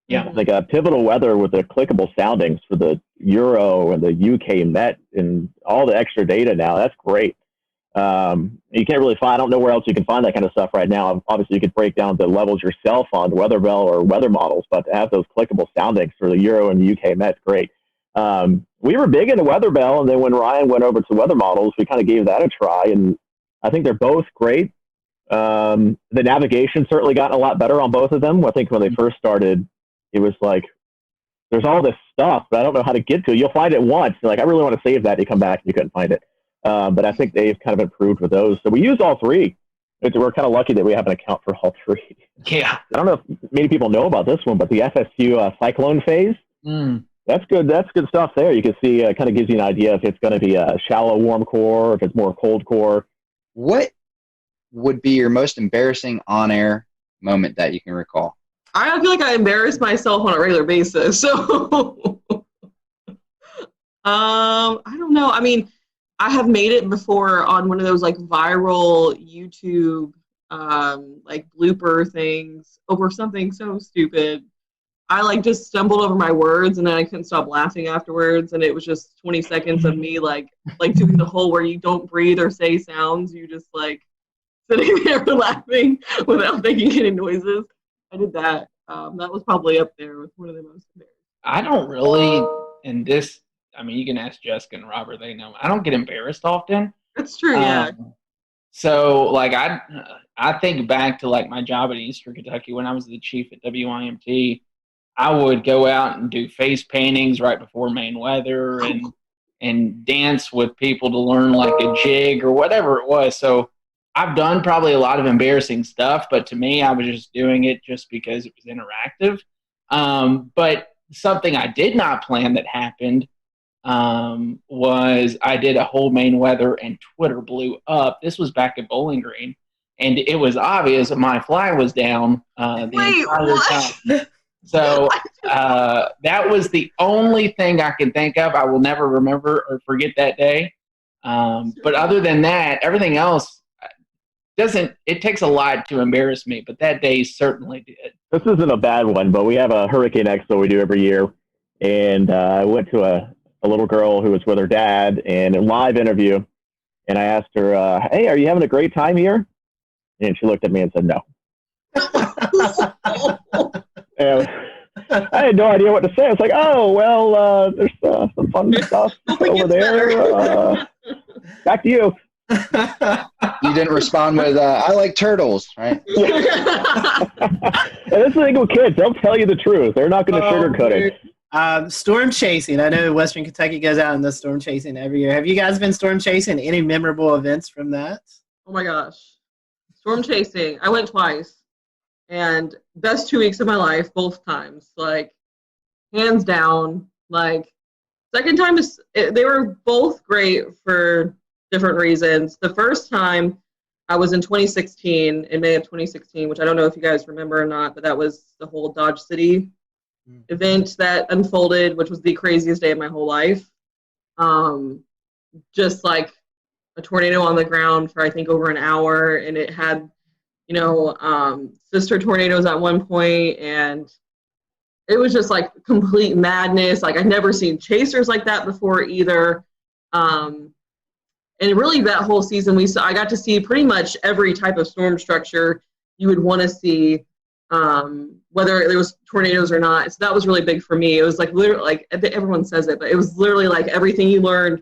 Yeah. Pivotal Weather with the clickable soundings for the Euro and the UK Met and all the extra data now. That's great. You can't really find, I don't know where else you can find that kind of stuff right now. Obviously, you could break down the levels yourself on WeatherBell or weather models, but to have those clickable soundings for the Euro and the UK Met's great. We were big into WeatherBell, and then when Ryan went over to weather models, we kind of gave that a try, and I think they're both great. The navigation certainly gotten a lot better on both of them. I think when they first started, it was there's all this stuff, but I don't know how to get to it. You'll find it once. I really want to save that. You come back and you couldn't find it. But I think they've kind of improved with those. So we use all three. We're kind of lucky that we have an account for all three. Yeah. I don't know if many people know about this one, but the FSU cyclone phase, that's good. That's good stuff there. You can see, kind of gives you an idea if it's going to be a shallow warm core, if it's more cold core. What would be your most embarrassing on-air moment that you can recall? I feel like I embarrass myself on a regular basis. So, I don't know. I mean, I have made it before on one of those viral YouTube blooper things over something so stupid. I just stumbled over my words and then I couldn't stop laughing afterwards, and it was just 20 seconds of me doing the whole where you don't breathe or say sounds, you just sitting there laughing without making any noises. I did that. That was probably up there with one of the most embarrassing. I don't really, and this, I mean, you can ask Jessica and Robert, they know. I don't get embarrassed often. That's true, yeah. So, like, I think back to, like, my job at Eastern Kentucky when I was the chief at WIMT. I would go out and do face paintings right before main weather and dance with people to learn, like, a jig or whatever it was. So I've done probably a lot of embarrassing stuff, but to me, I was just doing it just because it was interactive. But something I did not plan that happened was I did a whole main weather and Twitter blew up. This was back at Bowling Green, and it was obvious that my flag was down the entire time. So that was the only thing I can think of. I will never remember or forget that day. But other than that, everything else it takes a lot to embarrass me, but that day certainly did. This isn't a bad one, but we have a Hurricane Expo we do every year. And I went to a little girl who was with her dad in a live interview. And I asked her, hey, are you having a great time here? And she looked at me and said, no. And I had no idea what to say. I was like, oh, well, there's some fun stuff over there. Back to you. You didn't respond with, I like turtles, right? And this is the thing with kids. They'll tell you the truth. They're not going to sugarcoat it. Storm chasing. I know Western Kentucky goes out in the storm chasing every year. Have you guys been storm chasing? Any memorable events from that? Oh my gosh. Storm chasing. I went twice. And best 2 weeks of my life, both times. Like, hands down. Like, second time, they were both great for different reasons. The first time I was in 2016, in May of 2016, which I don't know if you guys remember or not, but that was the whole Dodge City event that unfolded, which was the craziest day of my whole life. Just like a tornado on the ground for I think over an hour, and it had, sister tornadoes at one point, and it was just like complete madness. Like, I'd never seen chasers like that before either. And really that whole season I got to see pretty much every type of storm structure you would want to see, whether there was tornadoes or not. So that was really big for me. It was like literally, like everyone says it, but it was literally like everything you learned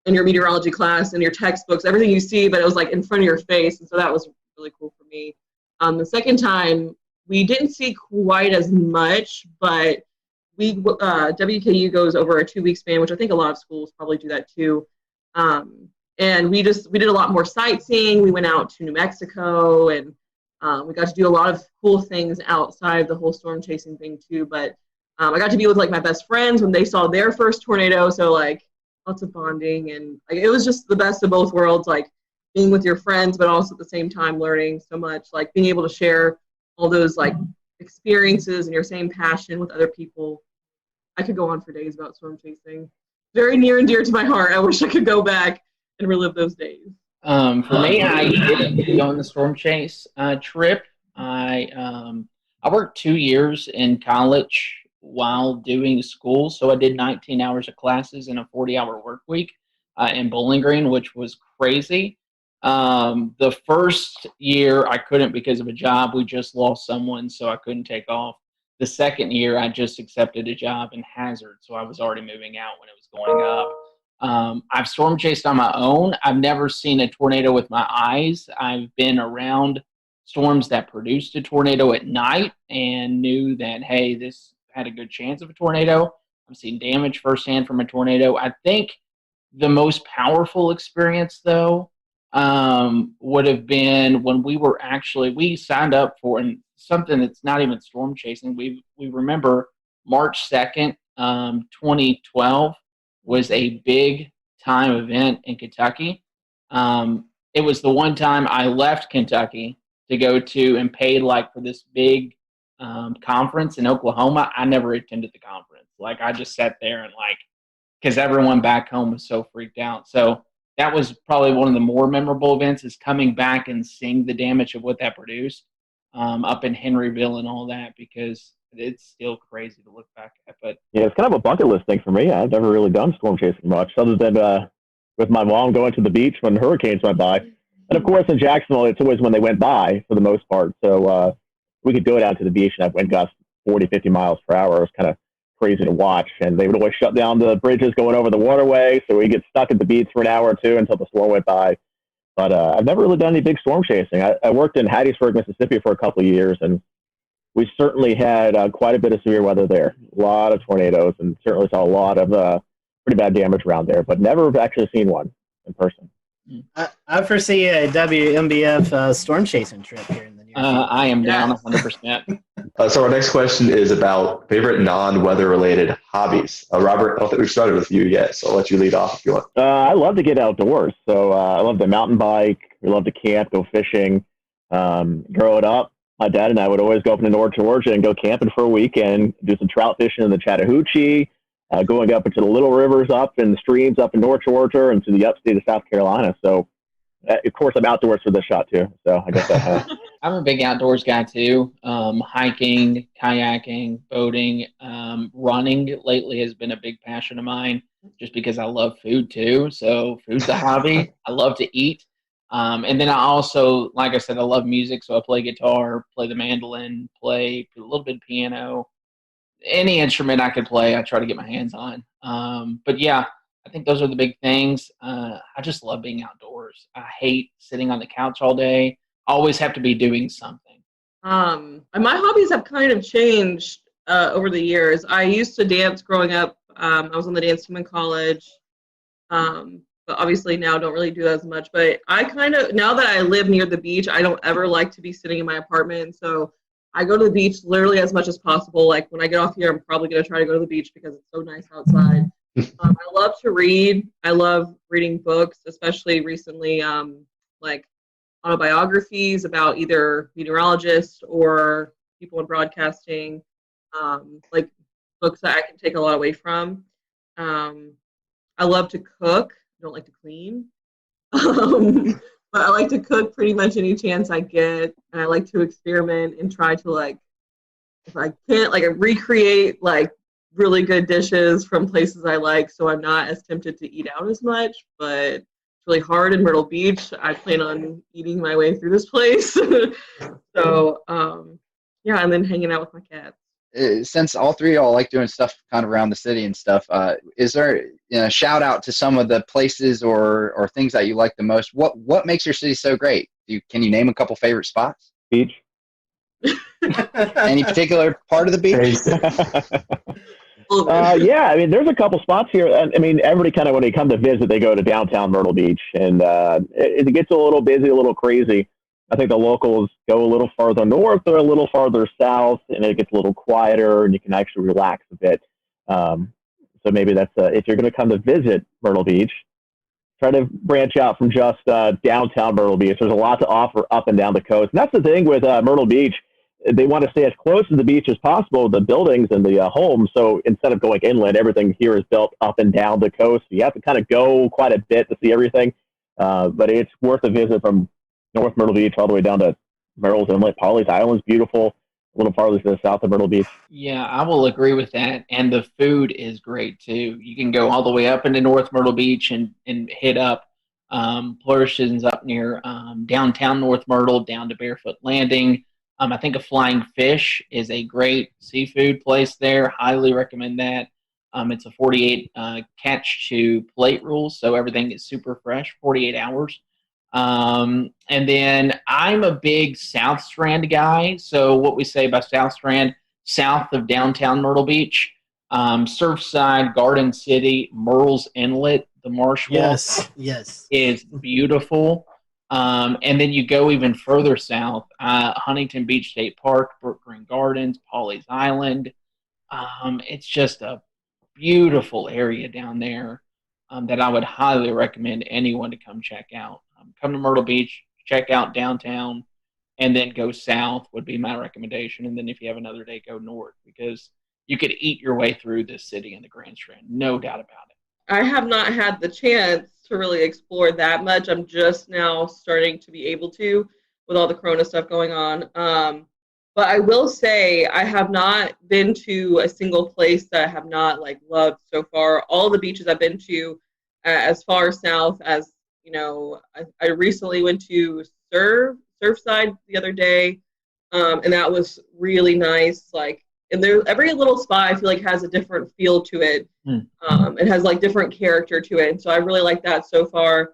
in your meteorology class, in your textbooks, everything you see, but it was like in front of your face. And so that was really cool for me. The second time, we didn't see quite as much, but WKU goes over a 2 week span, which I think a lot of schools probably do that too. And we did a lot more sightseeing. We went out to New Mexico, and we got to do a lot of cool things outside of the whole storm chasing thing too. But I got to be with like my best friends when they saw their first tornado. So like lots of bonding, and like, it was just the best of both worlds, like being with your friends, but also at the same time learning so much, like being able to share all those like experiences and your same passion with other people. I could go on for days about storm chasing. Very near and dear to my heart. I wish I could go back and relive those days. For me, I did go on the storm chase trip. I worked 2 years in college while doing school, so I did 19 hours of classes in a 40-hour work week in Bowling Green, which was crazy. The first year I couldn't because of a job. We just lost someone, so I couldn't take off. The second year I just accepted a job in Hazard, so I was already moving out when it was going up. I've storm chased on my own. I've never seen a tornado with my eyes. I've been around storms that produced a tornado at night and knew that, hey, this had a good chance of a tornado. I've seen damage firsthand from a tornado. I think the most powerful experience, though, would have been when we signed up for something that's not even storm chasing. We remember March 2nd, 2012 was a big time event in Kentucky. It was the one time I left Kentucky to go to and paid like for this big conference in Oklahoma. I never attended the conference. Like, I just sat there and like, because everyone back home was so freaked out. So that was probably one of the more memorable events, is coming back and seeing the damage of what that produced up in Henryville and all that, because it's still crazy to look back at. But yeah, it's kind of a bucket list thing for me. I've never really done storm chasing much, other than with my mom going to the beach when hurricanes went by. And of course, in Jacksonville, it's always when they went by for the most part. So we could go down to the beach and have wind gusts 40, 50 miles per hour. It was kind of crazy to watch. And they would always shut down the bridges going over the waterway. So we get stuck at the beach for an hour or two until the storm went by. But I've never really done any big storm chasing. I worked in Hattiesburg, Mississippi for a couple of years, and we certainly had quite a bit of severe weather there. A lot of tornadoes, and certainly saw a lot of pretty bad damage around there, but never actually seen one in person. I foresee a WMBF storm chasing trip here in the near future. I am down 100%. So our next question is about favorite non-weather related hobbies. Robert, I don't think we've started with you yet, so I'll let you lead off if you want. I love to get outdoors. So I love to mountain bike. We love to camp, go fishing. Growing up, my dad and I would always go up into North Georgia and go camping for a weekend, do some trout fishing in the Chattahoochee, going up into the little rivers up and streams up in North Georgia and to the upstate of South Carolina. So, of course, I'm outdoors for this shot, too. So I guess that I'm a big outdoors guy, too. Hiking, kayaking, boating, running lately has been a big passion of mine just because I love food, too. So food's a hobby. I love to eat. And then I also, like I said, I love music. So I play guitar, play the mandolin, play a little bit of piano. Any instrument I could play, I try to get my hands on. But yeah, I think those are the big things. I just love being outdoors. I hate sitting on the couch all day. I always have to be doing something. My hobbies have kind of changed over the years. I used to dance growing up. I was on the dance team in college. But obviously now don't really do that as much. But I kind of, now that I live near the beach, I don't ever like to be sitting in my apartment. So I go to the beach literally as much as possible. Like when I get off here, I'm probably going to try to go to the beach because it's so nice outside. I love to read. I love reading books, especially recently, like autobiographies about either meteorologists or people in broadcasting, like books that I can take a lot away from. I love to cook. I don't like to clean. But I like to cook pretty much any chance I get. And I like to experiment and try to, like, if I can't, like, recreate, like, really good dishes from places I like so I'm not as tempted to eat out as much. But it's really hard in Myrtle Beach. I plan on eating my way through this place. So, yeah, and then hanging out with my cats. Since all three of y'all like doing stuff kind of around the city and stuff, is there a shout out to some of the places or things that you like the most? What makes your city so great? Can you name a couple favorite spots? Beach. Any particular part of the beach? Yeah, I mean, there's a couple spots here. I mean, everybody kind of, when they come to visit, they go to downtown Myrtle Beach, and it gets a little busy, a little crazy. I think the locals go a little farther north or a little farther south, and it gets a little quieter, and you can actually relax a bit. So maybe that's if you're going to come to visit Myrtle Beach, try to branch out from just downtown Myrtle Beach. There's a lot to offer up and down the coast. And that's the thing with Myrtle Beach. They want to stay as close to the beach as possible, the buildings and the homes. So instead of going inland, everything here is built up and down the coast. You have to kind of go quite a bit to see everything. But it's worth a visit from North Myrtle Beach all the way down to Merrill's Inlet. Pawleys Island's beautiful, a little farther to the south of Myrtle Beach. Yeah, I will agree with that. And the food is great, too. You can go all the way up into North Myrtle Beach and hit up Flourishes up near downtown North Myrtle, down to Barefoot Landing. I think a Flying Fish is a great seafood place there. Highly recommend that. It's a 48 catch to plate rule, so everything is super fresh, 48 hours. And then I'm a big South Strand guy. So what we say by South Strand, south of downtown Myrtle Beach, Surfside, Garden City, Merle's Inlet, the marsh walk is beautiful. And then you go even further south, Huntington Beach State Park, Brook Green Gardens, Pawleys Island. It's just a beautiful area down there that I would highly recommend anyone to come check out. Come to Myrtle Beach, check out downtown, and then go south would be my recommendation. And then if you have another day, go north, because you could eat your way through this city in the Grand Strand, no doubt about it. I have not had the chance to really explore that much. I'm just now starting to be able to with all the Corona stuff going on. But I will say I have not been to a single place that I have not loved so far. All the beaches I've been to as far south as I recently went to Surfside the other day, and that was really nice. Like, and there, every little spot I feel like has a different feel to it. It has like different character to it, and so I really like that so far.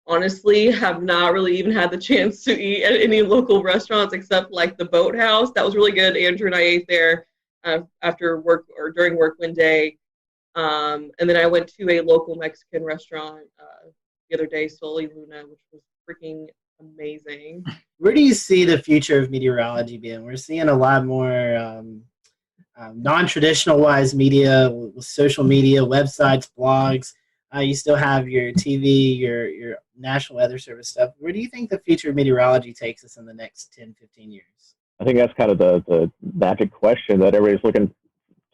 Honestly, have not really even had the chance to eat at any local restaurants except like the Boathouse. That was really good. Andrew and I ate there after work or during work one day. And then I went to a local Mexican restaurant the other day, Soli Luna, which was freaking amazing. Where do you see the future of meteorology being? We're seeing a lot more non-traditional wise media with social media, websites, blogs. You still have your TV, your National Weather Service stuff. Where do you think the future of meteorology takes us in the next 10, 15 years? I think that's kind of the magic question that everybody's looking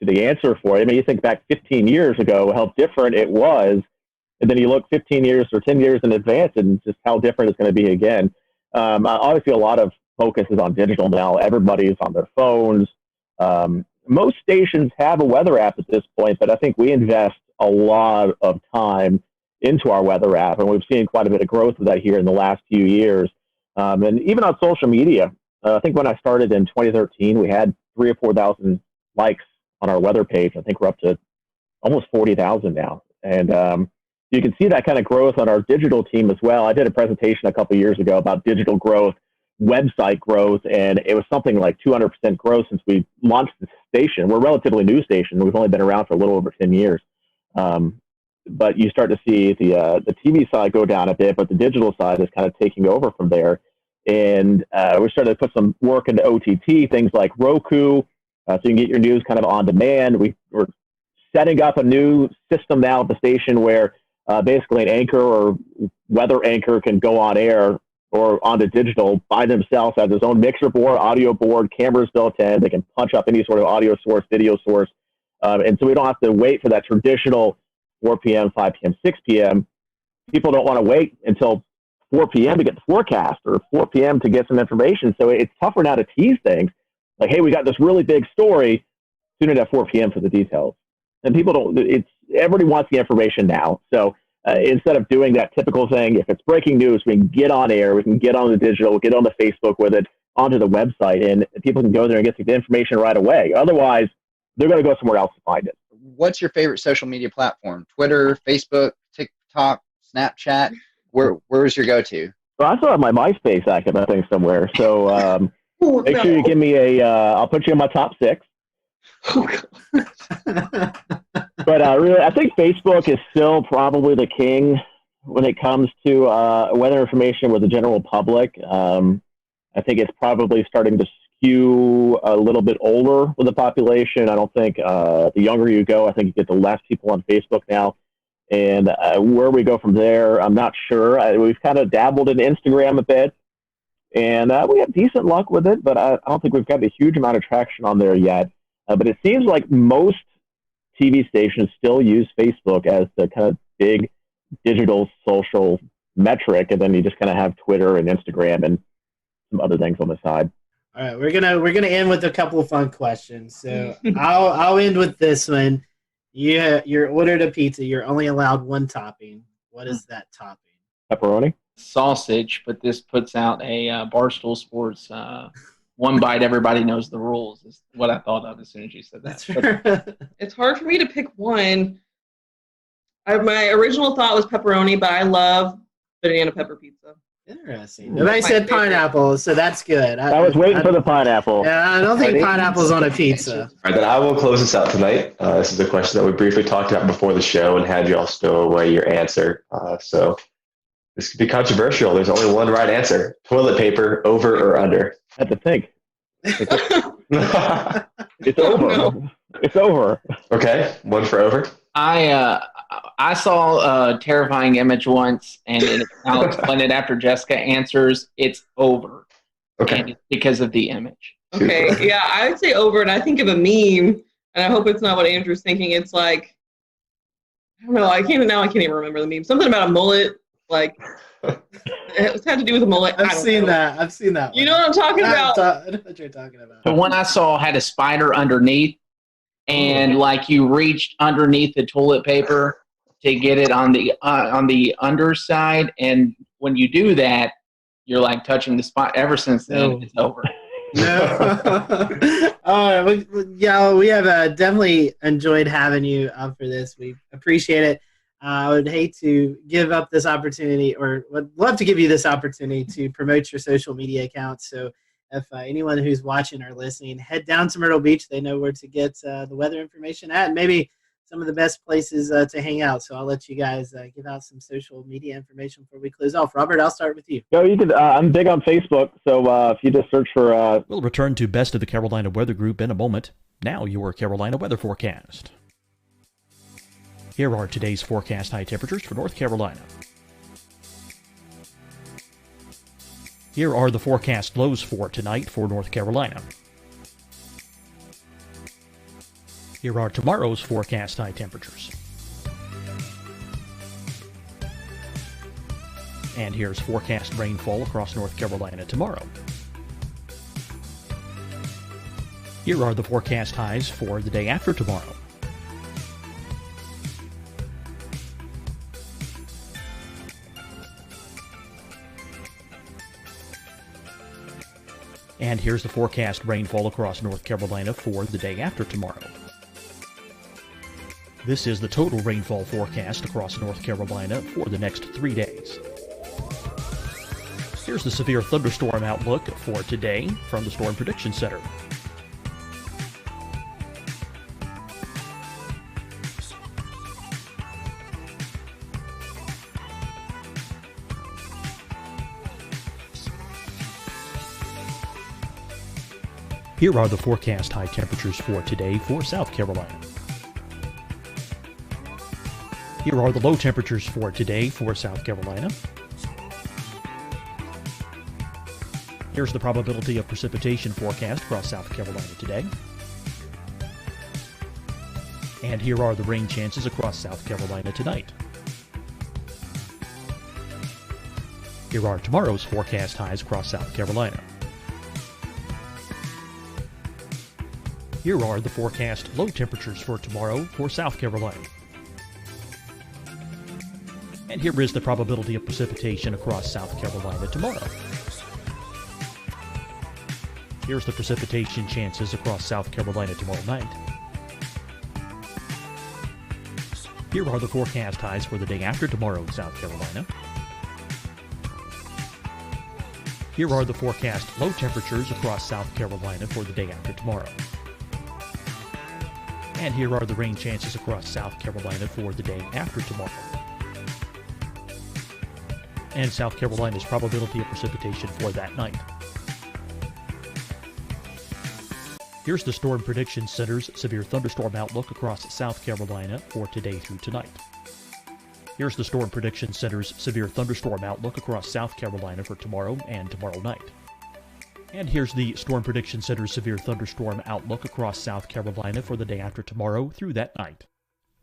to the answer for. I mean, you think back 15 years ago, how different it was, and then you look 15 years or 10 years in advance and just how different it's going to be again. Obviously, a lot of focus is on digital now. Everybody's on their phones. Most stations have a weather app at this point, but I think we invest a lot of time into our weather app, and we've seen quite a bit of growth of that here in the last few years. And even on social media, I think when I started in 2013, we had 3,000 or 4,000 likes on our weather page. I think we're up to almost 40,000 now. And you can see that kind of growth on our digital team as well. I did a presentation a couple of years ago about digital growth, website growth, and it was something like 200% growth since we launched the station. We're a relatively new station. We've only been around for a little over 10 years. But you start to see the TV side go down a bit, but the digital side is kind of taking over from there. And we started to put some work into OTT, things like Roku, so you can get your news kind of on demand. We're setting up a new system now at the station where basically an anchor or weather anchor can go on air or onto digital by themselves, has his own mixer board, audio board, cameras built in. They can punch up any sort of audio source, video source. And so we don't have to wait for that traditional 4 p.m., 5 p.m., 6 p.m. People don't want to wait until 4 p.m. to get the forecast or 4 p.m. to get some information. So it's tougher now to tease things. Like, hey, we got this really big story. Tune in at 4 p.m. for the details. And people don't, everybody wants the information now. So instead of doing that typical thing, if it's breaking news, we can get on air, we can get on the digital, get on the Facebook with it, onto the website, and people can go there and get the information right away. Otherwise, they're going to go somewhere else to find it. What's your favorite social media platform? Twitter, Facebook, TikTok, Snapchat? Where's your go-to? Well, I still have my MySpace active, I think, somewhere. So make sure you give me I'll put you in my top 6. But really, I think Facebook is still probably the king when it comes to weather information with the general public. I think it's probably starting to skew a little bit older with the population. I don't think the younger you go, I think you get the less people on Facebook now. And where we go from there, I'm not sure. We've kind of dabbled in Instagram a bit, and we have decent luck with it, but I don't think we've got a huge amount of traction on there yet. But it seems like most TV stations still use Facebook as the kind of big digital social metric, and then you just kind of have Twitter and Instagram and some other things on the side. All right, we're gonna end with a couple of fun questions. So I'll end with this one. You're ordered a pizza. You're only allowed one topping. What is that topping? Pepperoni? Sausage, but this puts out a Barstool Sports one bite, everybody knows the rules is what I thought of as soon as you said that. It's hard for me to pick one. My original thought was pepperoni, but I love banana pepper pizza. Interesting. Nobody said pineapple, so that's good. I was waiting for the pineapple. Yeah, I don't think pineapple's on a pizza. All right, then I will close this out tonight. This is a question that we briefly talked about before the show and had you all stow away your answer. So this could be controversial. There's only one right answer. Toilet paper, over or under? I had to think. It's over. No. It's over. Okay, one for over. I saw a terrifying image once, and I'll explain it after Jessica answers. It's over. Okay. And it's because of the image. Okay, yeah, I would say over, and I think of a meme, and I hope it's not what Andrew's thinking. It's like, I don't know, I can't even remember the meme. Something about a mullet, like, it had to do with a mullet. I've seen that. You know what I'm talking about? I know what you're talking about. The one I saw had a spider underneath, and like you reached underneath the toilet paper, to get it on the underside, and when you do that, you're like touching the spot. Ever since then, it's over. No. All right. We have definitely enjoyed having you up for this. We appreciate it. I would hate to give up this opportunity, or would love to give you this opportunity to promote your social media accounts. So if anyone who's watching or listening, head down to Myrtle Beach. They know where to get the weather information at, and maybe some of the best places to hang out. So I'll let you guys give out some social media information before we close off. Robert, I'll start with you. No, you could. I'm big on Facebook, so if you just search for. We'll return to Best of the Carolina Weather Group in a moment. Now your Carolina weather forecast. Here are today's forecast high temperatures for North Carolina. Here are the forecast lows for tonight for North Carolina. Here are tomorrow's forecast high temperatures. And here's forecast rainfall across North Carolina tomorrow. Here are the forecast highs for the day after tomorrow. And here's the forecast rainfall across North Carolina for the day after tomorrow. This is the total rainfall forecast across North Carolina for the next 3 days. Here's the severe thunderstorm outlook for today from the Storm Prediction Center. Here are the forecast high temperatures for today for South Carolina. Here are the low temperatures for today for South Carolina. Here's the probability of precipitation forecast across South Carolina today. And here are the rain chances across South Carolina tonight. Here are tomorrow's forecast highs across South Carolina. Here are the forecast low temperatures for tomorrow for South Carolina. And here is the probability of precipitation across South Carolina tomorrow. Here's the precipitation chances across South Carolina tomorrow night. Here are the forecast highs for the day after tomorrow in South Carolina. Here are the forecast low temperatures across South Carolina for the day after tomorrow. And here are the rain chances across South Carolina for the day after tomorrow. And South Carolina's probability of precipitation for that night. Here's the Storm Prediction Center's severe thunderstorm outlook across South Carolina for today through tonight. Here's the Storm Prediction Center's severe thunderstorm outlook across South Carolina for tomorrow and tomorrow night. And here's the Storm Prediction Center's severe thunderstorm outlook across South Carolina for the day after tomorrow through that night.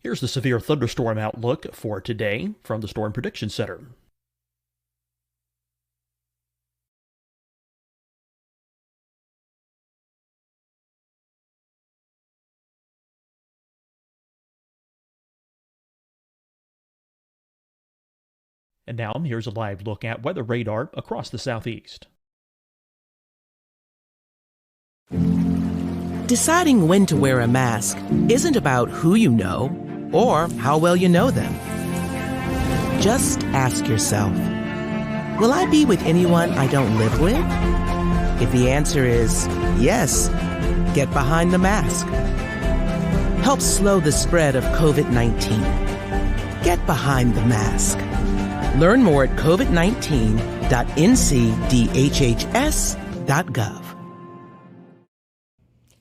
Here's the severe thunderstorm outlook for today from the Storm Prediction Center. And now here's a live look at weather radar across the southeast. Deciding when to wear a mask isn't about who you know or how well you know them. Just ask yourself, will I be with anyone I don't live with? If the answer is yes, get behind the mask. Help slow the spread of COVID-19. Get behind the mask. Learn more at covid19.ncdhhs.gov.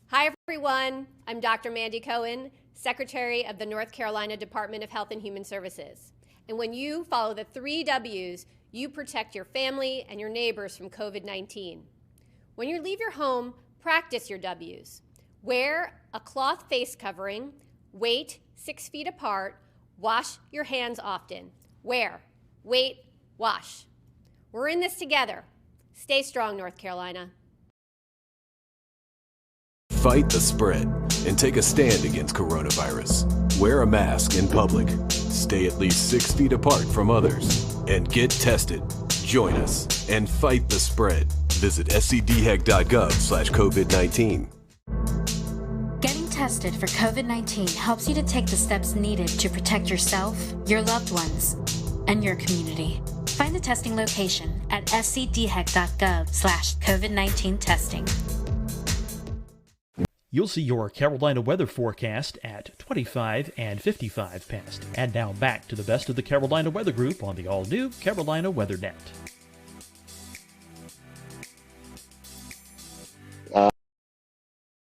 Hi, everyone. I'm Dr. Mandy Cohen, Secretary of the North Carolina Department of Health and Human Services. And when you follow the 3 W's, you protect your family and your neighbors from COVID-19. When you leave your home, practice your W's. Wear a cloth face covering, wait 6 feet apart, wash your hands often. Wear, wait, wash. We're in this together. Stay strong, North Carolina. Fight the spread and take a stand against coronavirus. Wear a mask in public. stay at least 6 feet apart from others, and get tested. Join us and fight the spread. Visit scdhec.gov/COVID-19. Getting tested for COVID-19 helps you to take the steps needed to protect yourself, your loved ones, and your community. Find the testing location at scdhec.gov/COVID-19 testing. You'll see your Carolina weather forecast at 25 and 55 past. And now back to the best of the Carolina Weather Group on the all-new Carolina Weather Net.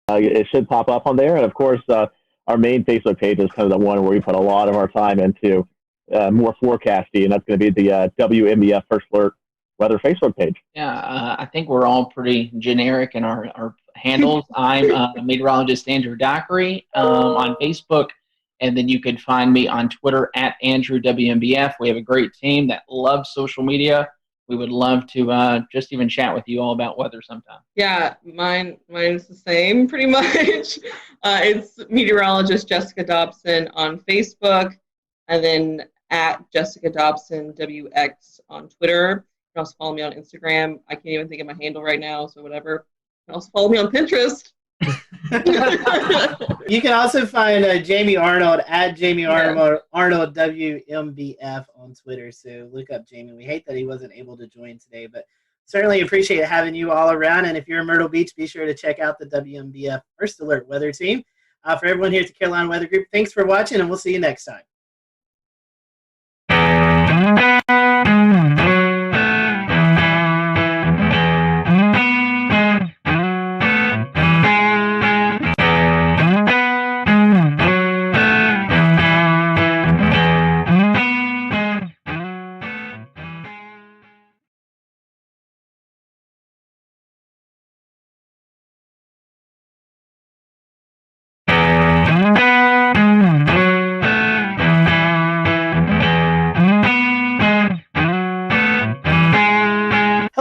It should pop up on there. And, of course, our main Facebook page is kind of the one where we put a lot of our time into more forecasting, and that's going to be the WMBF First Alert Weather Facebook page. Yeah, I think we're all pretty generic in our handles. I'm meteorologist Andrew Dockery on Facebook, and then you can find me on Twitter at AndrewWMBF. We have a great team that loves social media. We would love to just even chat with you all about weather sometime. Yeah, mine's the same pretty much. It's meteorologist Jessica Dobson on Facebook, and then at Jessica Dobson WX on Twitter. You can also follow me on Instagram. I can't even think of my handle right now, so whatever. You can also follow me on Pinterest. You can also find Jamie Arnold at Jamie Arnold WMBF on Twitter. So look up Jamie. We hate that he wasn't able to join today, but certainly appreciate having you all around. And if you're in Myrtle Beach, be sure to check out the WMBF First Alert Weather Team. For everyone here at the Carolina Weather Group, thanks for watching, and we'll see you next time.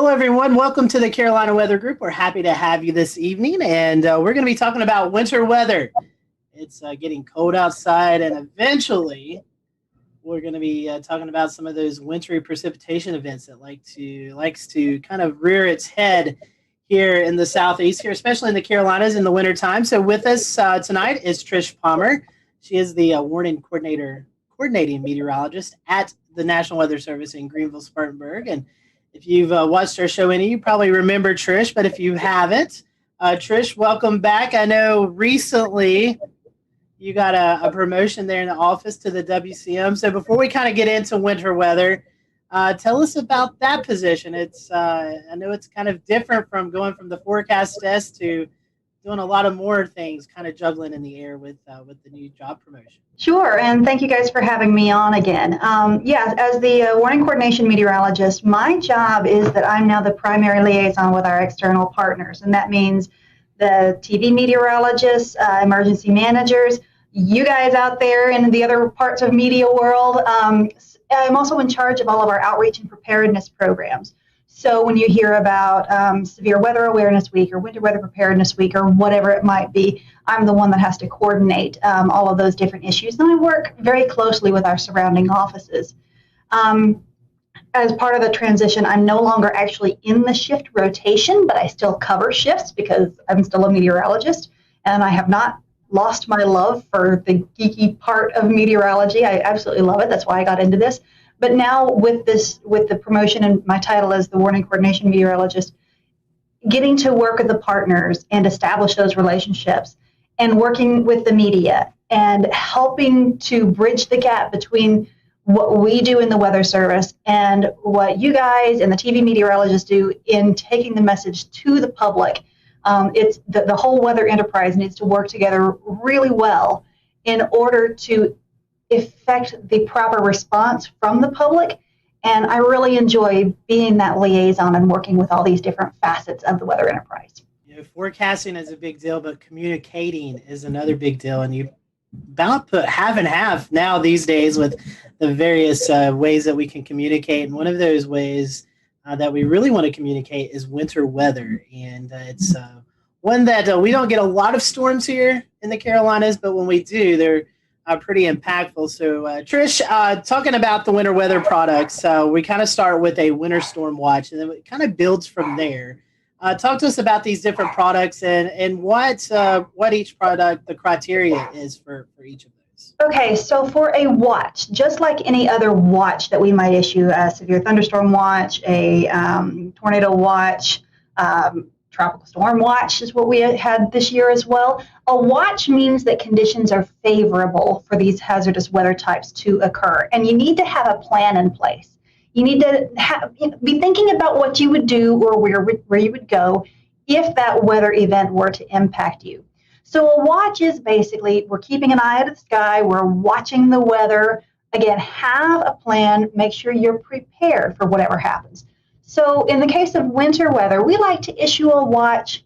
Everyone, welcome to the Carolina Weather Group. We're happy to have you this evening, and we're going to be talking about winter weather. It's getting cold outside, and eventually we're going to be talking about some of those wintry precipitation events that likes to kind of rear its head here in the southeast, here, especially in the Carolinas in the wintertime. So with us tonight is Trish Palmer. She is the coordinating meteorologist at the National Weather Service in Greenville, Spartanburg, and if you've watched our show you probably remember Trish, but if you haven't, Trish, welcome back. I know recently you got a promotion there in the office to the WCM. So before we kind of get into winter weather, tell us about that position. It's I know it's kind of different from going from the forecast desk to doing a lot of more things, kind of juggling in the air with the new job promotion. Sure, and thank you guys for having me on again. As the warning coordination meteorologist, my job is that I'm now the primary liaison with our external partners, and that means the TV meteorologists, emergency managers, you guys out there in the other parts of media world. I'm also in charge of all of our outreach and preparedness programs. So when you hear about Severe Weather Awareness Week or Winter Weather Preparedness Week or whatever it might be, I'm the one that has to coordinate all of those different issues. And I work very closely with our surrounding offices. As part of the transition, I'm no longer actually in the shift rotation, but I still cover shifts because I'm still a meteorologist, and I have not lost my love for the geeky part of meteorology. I absolutely love it. That's why I got into this. But now with the promotion and my title as the warning coordination meteorologist, getting to work with the partners and establish those relationships and working with the media and helping to bridge the gap between what we do in the Weather Service and what you guys and the TV meteorologists do in taking the message to the public. It's the whole weather enterprise needs to work together really well in order to effect the proper response from the public. And I really enjoy being that liaison and working with all these different facets of the weather enterprise. Forecasting is a big deal, but communicating is another big deal. And you about put half and half now these days with the various ways that we can communicate. And one of those ways that we really want to communicate is winter weather. And it's one that we don't get a lot of storms here in the Carolinas, but when we do, they're pretty impactful. So, Trish, talking about the winter weather products, we kind of start with a winter storm watch, and then it kind of builds from there. Talk to us about these different products and what each product, the criteria is for each of those. Okay, so for a watch, just like any other watch that we might issue, a severe thunderstorm watch, a tornado watch, tropical storm watch is what we had this year as well. A watch means that conditions are favorable for these hazardous weather types to occur, and you need to have a plan in place. You need to be thinking about what you would do or where you would go if that weather event were to impact you. So a watch is basically, we're keeping an eye out of the sky, we're watching the weather. Again, have a plan, make sure you're prepared for whatever happens. So in the case of winter weather, we like to issue a watch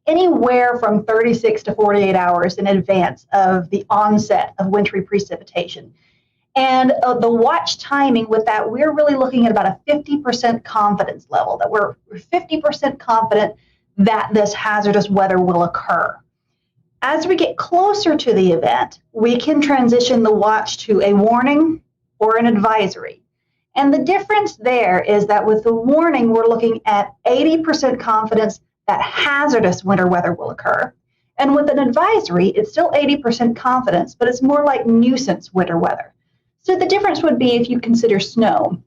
anywhere from 36 to 48 hours in advance of the onset of wintry precipitation. And the watch timing with that, we're really looking at about a 50% confidence level, that we're 50% confident that this hazardous weather will occur. As we get closer to the event, we can transition the watch to a warning or an advisory. And the difference there is that with the warning, we're looking at 80% confidence that hazardous winter weather will occur. And with an advisory, it's still 80% confidence, but it's more like nuisance winter weather. So the difference would be if you consider snow.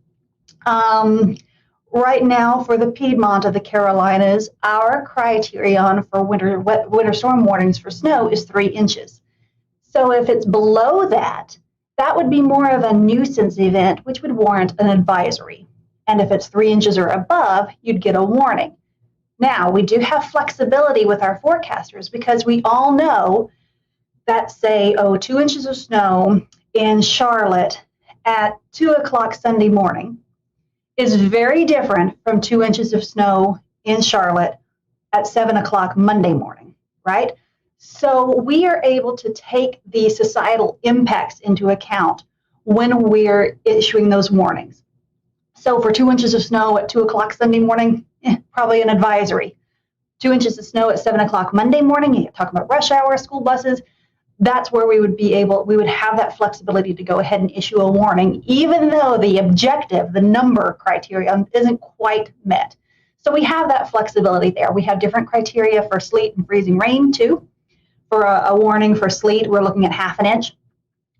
Right now, for the Piedmont of the Carolinas, our criterion for winter storm warnings for snow is 3 inches. So if it's below that, that would be more of a nuisance event, which would warrant an advisory. And if it's 3 inches or above, you'd get a warning. Now, we do have flexibility with our forecasters because we all know that, say, 2 inches of snow in Charlotte at 2 o'clock Sunday morning is very different from 2 inches of snow in Charlotte at 7 o'clock Monday morning, right? So we are able to take the societal impacts into account when we're issuing those warnings. So for 2 inches of snow at 2 o'clock Sunday morning, probably an advisory. 2 inches of snow at 7 o'clock Monday morning, you talk about rush hour, school buses, that's where we would have that flexibility to go ahead and issue a warning, even though the objective, the number criterion, isn't quite met. So we have that flexibility there. We have different criteria for sleet and freezing rain too. For a warning for sleet, we're looking at 1/2 inch.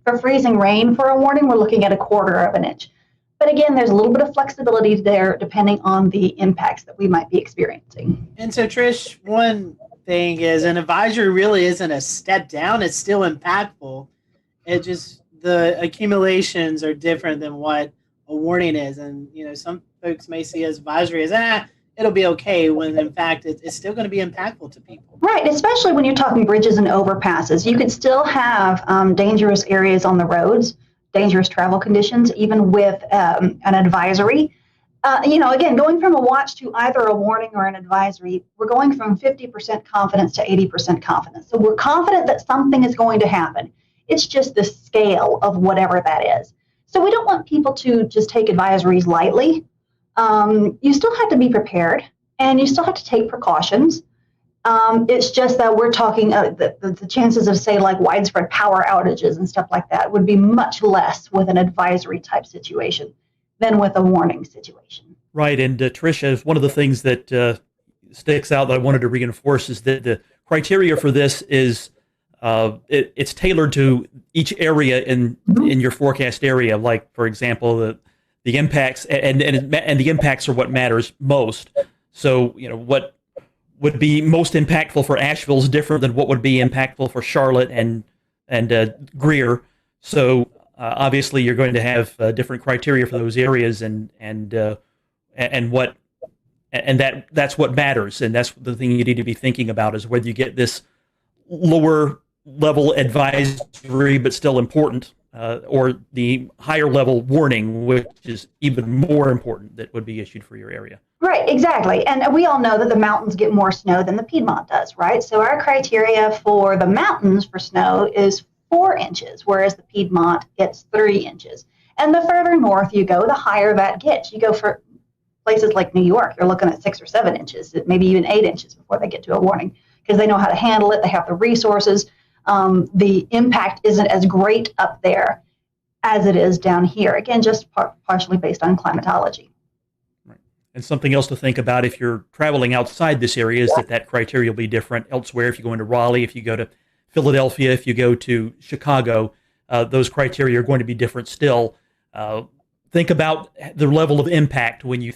For freezing rain, for a warning, we're looking at 1/4 inch. But again, there's a little bit of flexibility there depending on the impacts that we might be experiencing. And so, Trish, one thing is an advisory really isn't a step down. It's still impactful. It just, the accumulations are different than what a warning is. And, some folks may see as advisory as, it'll be okay, when in fact it's still going to be impactful to people. Right, especially when you're talking bridges and overpasses. You could still have dangerous areas on the roads, dangerous travel conditions, even with an advisory. Again, going from a watch to either a warning or an advisory, we're going from 50% confidence to 80% confidence. So we're confident that something is going to happen. It's just the scale of whatever that is. So we don't want people to just take advisories lightly. You still have to be prepared, and you still have to take precautions. It's just that we're talking the chances of, say, like widespread power outages and stuff like that would be much less with an advisory type situation than with a warning situation. Right, and Tricia, one of the things that sticks out that I wanted to reinforce is that the criteria for this is it's tailored to each area in your forecast area. Like, for example, the impacts and the impacts are what matters most. So, what would be most impactful for Asheville is different than what would be impactful for Charlotte and Greer. So obviously you're going to have different criteria for those areas, that's what matters, and that's the thing you need to be thinking about, is whether you get this lower level advisory but still important, or the higher level warning, which is even more important, that would be issued for your area. Right, exactly. And we all know that the mountains get more snow than the Piedmont does, right? So our criteria for the mountains for snow is 4 inches, whereas the Piedmont gets 3 inches. And the further north you go, the higher that gets. You go for places like New York, you're looking at 6 or 7 inches, maybe even 8 inches before they get to a warning, because they know how to handle it, they have the resources. the impact isn't as great up there as it is down here. Again, just partially based on climatology. And something else to think about if you're traveling outside this area is that criteria will be different elsewhere. If you go into Raleigh, if you go to Philadelphia, if you go to Chicago, those criteria are going to be different still. Think about the level of impact when you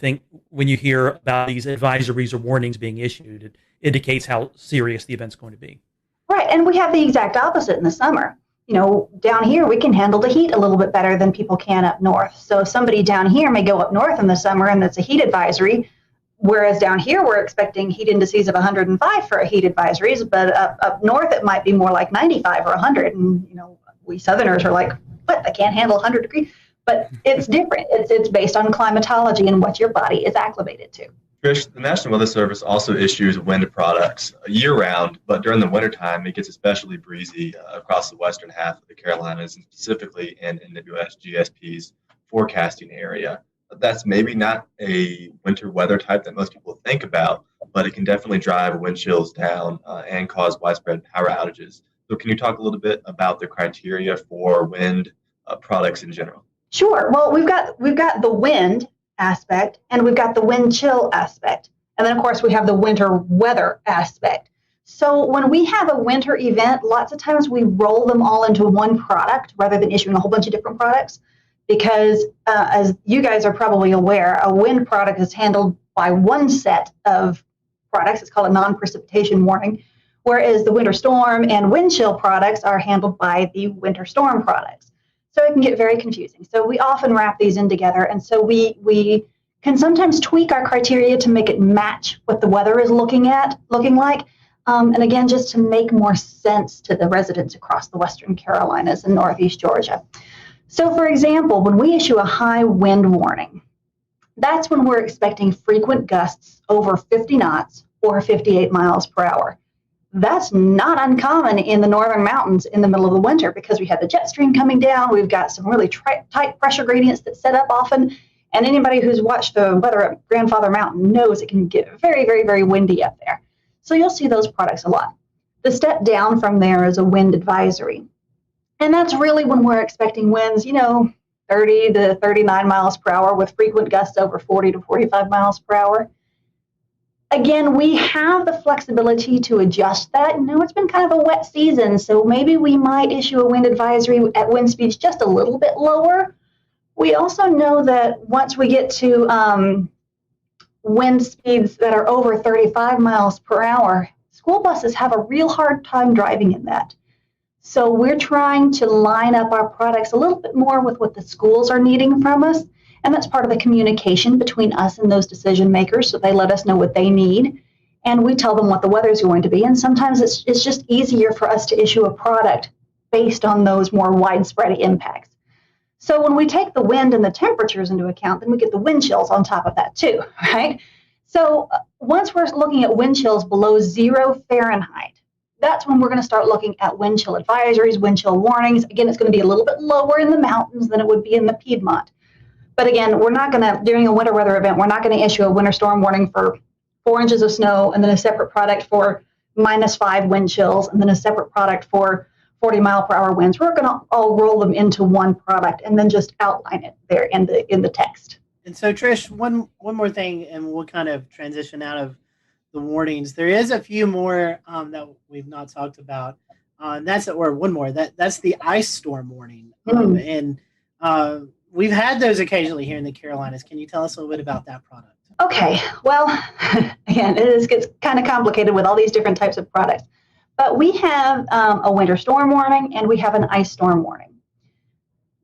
hear about these advisories or warnings being issued. It indicates how serious the event's going to be. Right, and we have the exact opposite in the summer. You know, down here we can handle the heat a little bit better than people can up north. So somebody down here may go up north in the summer and it's a heat advisory, whereas down here we're expecting heat indices of 105 for a heat advisories, but up north it might be more like 95 or 100. And, you know, we Southerners are like, what, I can't handle 100 degrees? But it's different. It's based on climatology and what your body is acclimated to. Trish, the National Weather Service also issues wind products year-round, but during the wintertime, it gets especially breezy across the western half of the Carolinas, and specifically in NWS GSP's forecasting area. That's maybe not a winter weather type that most people think about, but it can definitely drive wind chills down and cause widespread power outages. So can you talk a little bit about the criteria for wind products in general? Sure. Well, we've got the wind aspect, and we've got the wind chill aspect. And then, of course, we have the winter weather aspect. So when we have a winter event, lots of times we roll them all into one product rather than issuing a whole bunch of different products, because as you guys are probably aware, a wind product is handled by one set of products. It's called a non-precipitation warning, whereas the winter storm and wind chill products are handled by the winter storm products. So it can get very confusing. So we often wrap these in together. And so we can sometimes tweak our criteria to make it match what the weather is looking like. And again, just to make more sense to the residents across the Western Carolinas and Northeast Georgia. So for example, when we issue a high wind warning, that's when we're expecting frequent gusts over 50 knots or 58 miles per hour. That's not uncommon in the northern mountains in the middle of the winter, because we have the jet stream coming down. We've got some really tight pressure gradients that set up often. And anybody who's watched the weather at Grandfather Mountain knows it can get very, very, very windy up there. So you'll see those products a lot. The step down from there is a wind advisory. And that's really when we're expecting winds, 30 to 39 miles per hour with frequent gusts over 40 to 45 miles per hour. Again, we have the flexibility to adjust that. It's been kind of a wet season, so maybe we might issue a wind advisory at wind speeds just a little bit lower. We also know that once we get to wind speeds that are over 35 miles per hour, school buses have a real hard time driving in that. So we're trying to line up our products a little bit more with what the schools are needing from us. And that's part of the communication between us and those decision makers. So they let us know what they need, and we tell them what the weather is going to be. And sometimes it's just easier for us to issue a product based on those more widespread impacts. So when we take the wind and the temperatures into account, then we get the wind chills on top of that too, right? So once we're looking at wind chills below 0 Fahrenheit, that's when we're going to start looking at wind chill advisories, wind chill warnings. Again, it's going to be a little bit lower in the mountains than it would be in the Piedmont. But again, we're not going to, during a winter weather event, we're not going to issue a winter storm warning for 4 inches of snow and then a separate product for -5 wind chills and then a separate product for 40-mile-per-hour winds. We're going to all roll them into one product and then just outline it there in the text. And so, Trish, one more thing, and we'll kind of transition out of the warnings. There is a few more that we've not talked about, and that's the ice storm warning, and we've had those occasionally here in the Carolinas. Can you tell us a little bit about that product? Okay, well, again, it gets kind of complicated with all these different types of products. But we have a winter storm warning and we have an ice storm warning.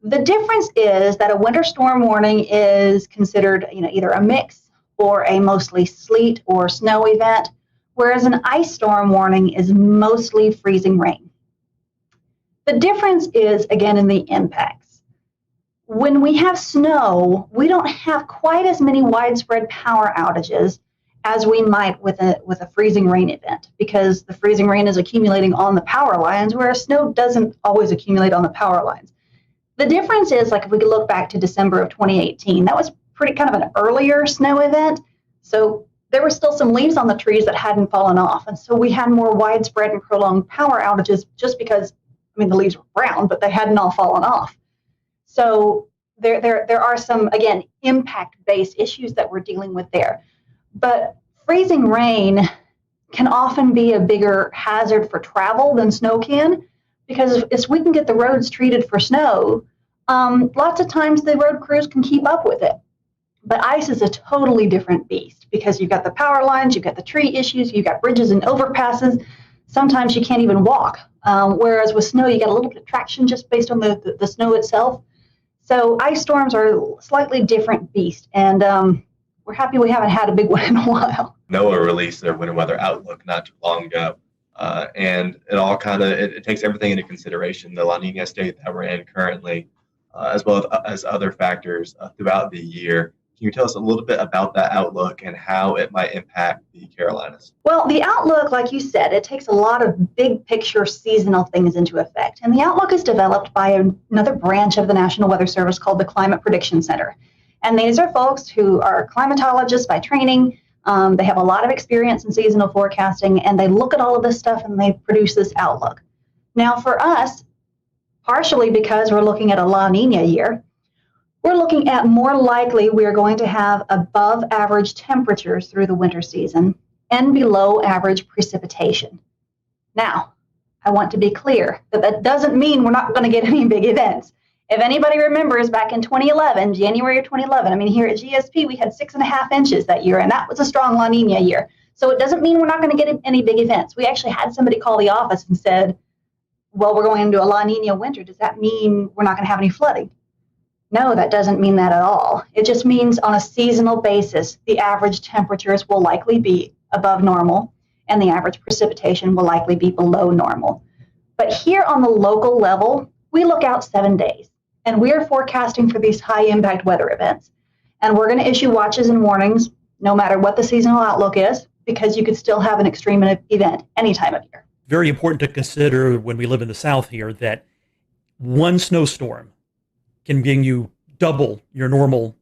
The difference is that a winter storm warning is considered either a mix or a mostly sleet or snow event, whereas an ice storm warning is mostly freezing rain. The difference is, again, in the impacts. When we have snow, we don't have quite as many widespread power outages as we might with a freezing rain event, because the freezing rain is accumulating on the power lines, whereas snow doesn't always accumulate on the power lines. The difference is, like if we could look back to December of 2018, that was pretty kind of an earlier snow event. So there were still some leaves on the trees that hadn't fallen off. And so we had more widespread and prolonged power outages just because, I mean, the leaves were brown, but they hadn't all fallen off. So there are some, again, impact-based issues that we're dealing with there. But freezing rain can often be a bigger hazard for travel than snow can, because if we can get the roads treated for snow, lots of times the road crews can keep up with it. But ice is a totally different beast, because you've got the power lines, you've got the tree issues, you've got bridges and overpasses. Sometimes you can't even walk. Whereas with snow, you get a little bit of traction just based on the snow itself. So ice storms are a slightly different beast. And we're happy we haven't had a big one in a while. NOAA released their winter weather outlook not too long ago. And it all kind of, it takes everything into consideration, the La Nina state that we're in currently, as well as other factors throughout the year. Can you tell us a little bit about that outlook and how it might impact the Carolinas? Well, the outlook, like you said, it takes a lot of big picture seasonal things into effect. And the outlook is developed by another branch of the National Weather Service called the Climate Prediction Center. And these are folks who are climatologists by training. They have a lot of experience in seasonal forecasting, and they look at all of this stuff and they produce this outlook. Now, for us, partially because we're looking at a La Nina year, we're looking at more likely we're going to have above average temperatures through the winter season and below average precipitation. Now, I want to be clear that that doesn't mean we're not going to get any big events. If anybody remembers back in 2011, January of 2011, I mean, here at GSP, we had 6.5 inches that year, and that was a strong La Nina year. So it doesn't mean we're not going to get any big events. We actually had somebody call the office and said, well, we're going into a La Nina winter. Does that mean we're not going to have any flooding? No, that doesn't mean that at all. It just means on a seasonal basis, the average temperatures will likely be above normal, and the average precipitation will likely be below normal. But here on the local level, we look out 7 days, and we are forecasting for these high impact weather events. And we're going to issue watches and warnings no matter what the seasonal outlook is, because you could still have an extreme event any time of year. Very important to consider when we live in the South here that one snowstorm can bring you double your normal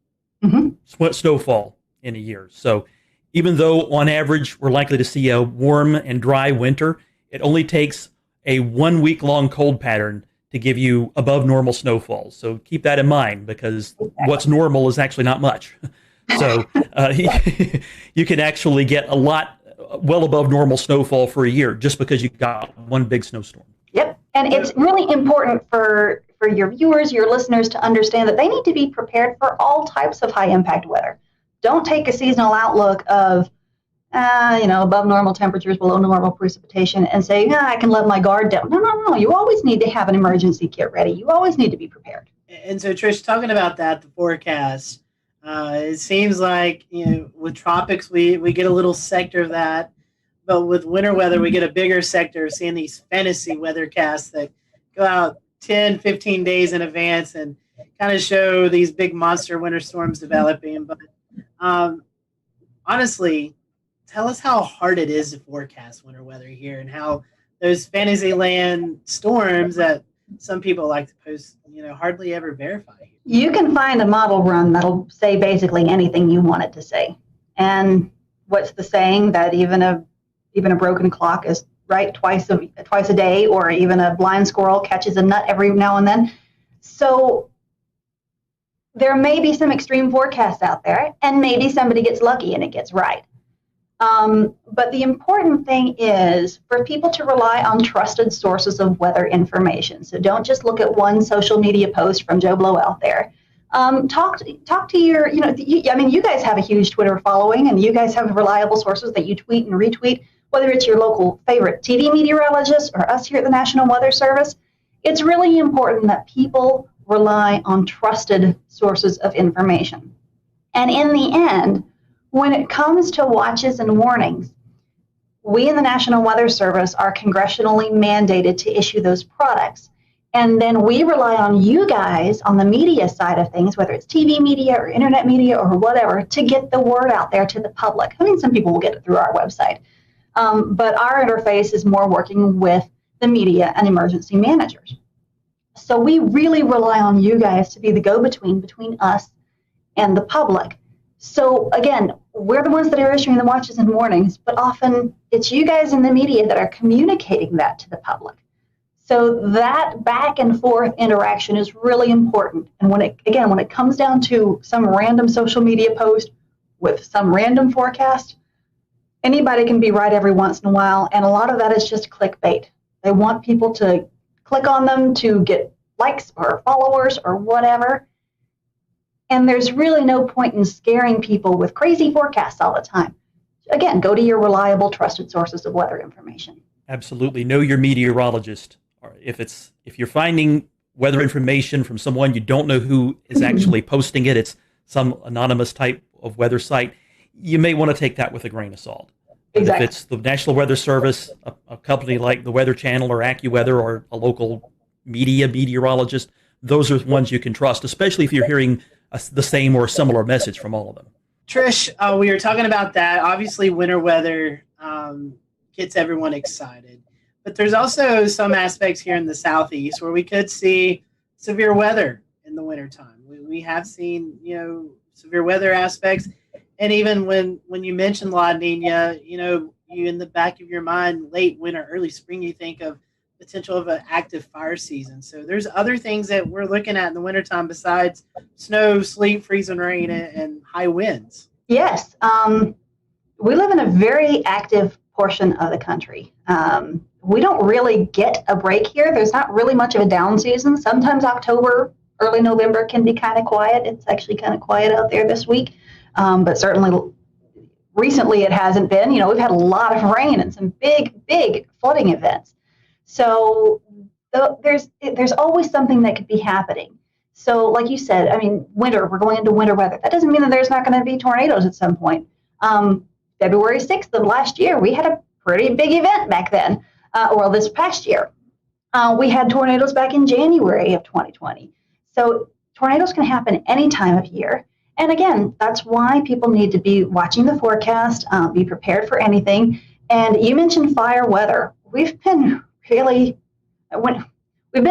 snowfall in a year. So even though on average we're likely to see a warm and dry winter, it only takes a 1 week long cold pattern to give you above normal snowfall. So keep that in mind, because what's normal is actually not much. So you can actually get a lot well above normal snowfall for a year just because you got one big snowstorm. Yep. And it's really important for your viewers, your listeners, to understand that they need to be prepared for all types of high impact weather. Don't take a seasonal outlook of, above normal temperatures, below normal precipitation, and say, I can let my guard down. No. You always need to have an emergency kit ready. You always need to be prepared. And so, Trish, talking about that, the forecast, it seems like, with tropics, we get a little sector of that. But with winter weather, we get a bigger sector of seeing these fantasy weathercasts that go out 10, 15 days in advance and kind of show these big monster winter storms developing. But honestly, tell us how hard it is to forecast winter weather here, and how those Fantasyland storms that some people like to post, hardly ever verify. You can find a model run that'll say basically anything you want it to say. And what's the saying that even a broken clock is right twice a day, or even a blind squirrel catches a nut every now and then. So there may be some extreme forecasts out there, and maybe somebody gets lucky and it gets right. But the important thing is for people to rely on trusted sources of weather information. So don't just look at one social media post from Joe Blow out there. Talk to your, you guys have a huge Twitter following, and you guys have reliable sources that you tweet and retweet, whether it's your local favorite TV meteorologist or us here at the National Weather Service. It's really important that people rely on trusted sources of information. And in the end, when it comes to watches and warnings, we in the National Weather Service are congressionally mandated to issue those products. And then we rely on you guys on the media side of things, whether it's TV media or internet media or whatever, to get the word out there to the public. I mean, some people will get it through our website. But our interface is more working with the media and emergency managers. So we really rely on you guys to be the go-between between us and the public. So again, we're the ones that are issuing the watches and warnings, but often it's you guys in the media that are communicating that to the public. So that back and forth interaction is really important. And when it comes down to some random social media post with some random forecast, anybody can be right every once in a while, and a lot of that is just clickbait. They want people to click on them to get likes or followers or whatever. And there's really no point in scaring people with crazy forecasts all the time. Again, go to your reliable, trusted sources of weather information. Absolutely. Know your meteorologist. Or if you're finding weather information from someone you don't know who is actually posting it, it's some anonymous type of weather site, you may want to take that with a grain of salt. But exactly. If it's the National Weather Service, a company like the Weather Channel or AccuWeather, or a local meteorologist, those are ones you can trust, especially if you're hearing the same or similar message from all of them. Trish, we were talking about that. Obviously, winter weather gets everyone excited. But there's also some aspects here in the Southeast where we could see severe weather in the wintertime. We have seen, severe weather aspects. And even when you mention La Nina, you in the back of your mind, late winter, early spring, you think of potential of an active fire season. So there's other things that we're looking at in the wintertime besides snow, sleet, freezing rain, and high winds. Yes. We live in a very active portion of the country. We don't really get a break here. There's not really much of a down season. Sometimes October, early November can be kind of quiet. It's actually kind of quiet out there this week. But certainly recently it hasn't been. We've had a lot of rain and some big flooding events. So there's always something that could be happening. So like you said, winter, we're going into winter weather. That doesn't mean that there's not going to be tornadoes at some point. February 6th of last year, we had a pretty big event back then, this past year. We had tornadoes back in January of 2020. So tornadoes can happen any time of year. And again, that's why people need to be watching the forecast, be prepared for anything. And you mentioned fire weather. We've been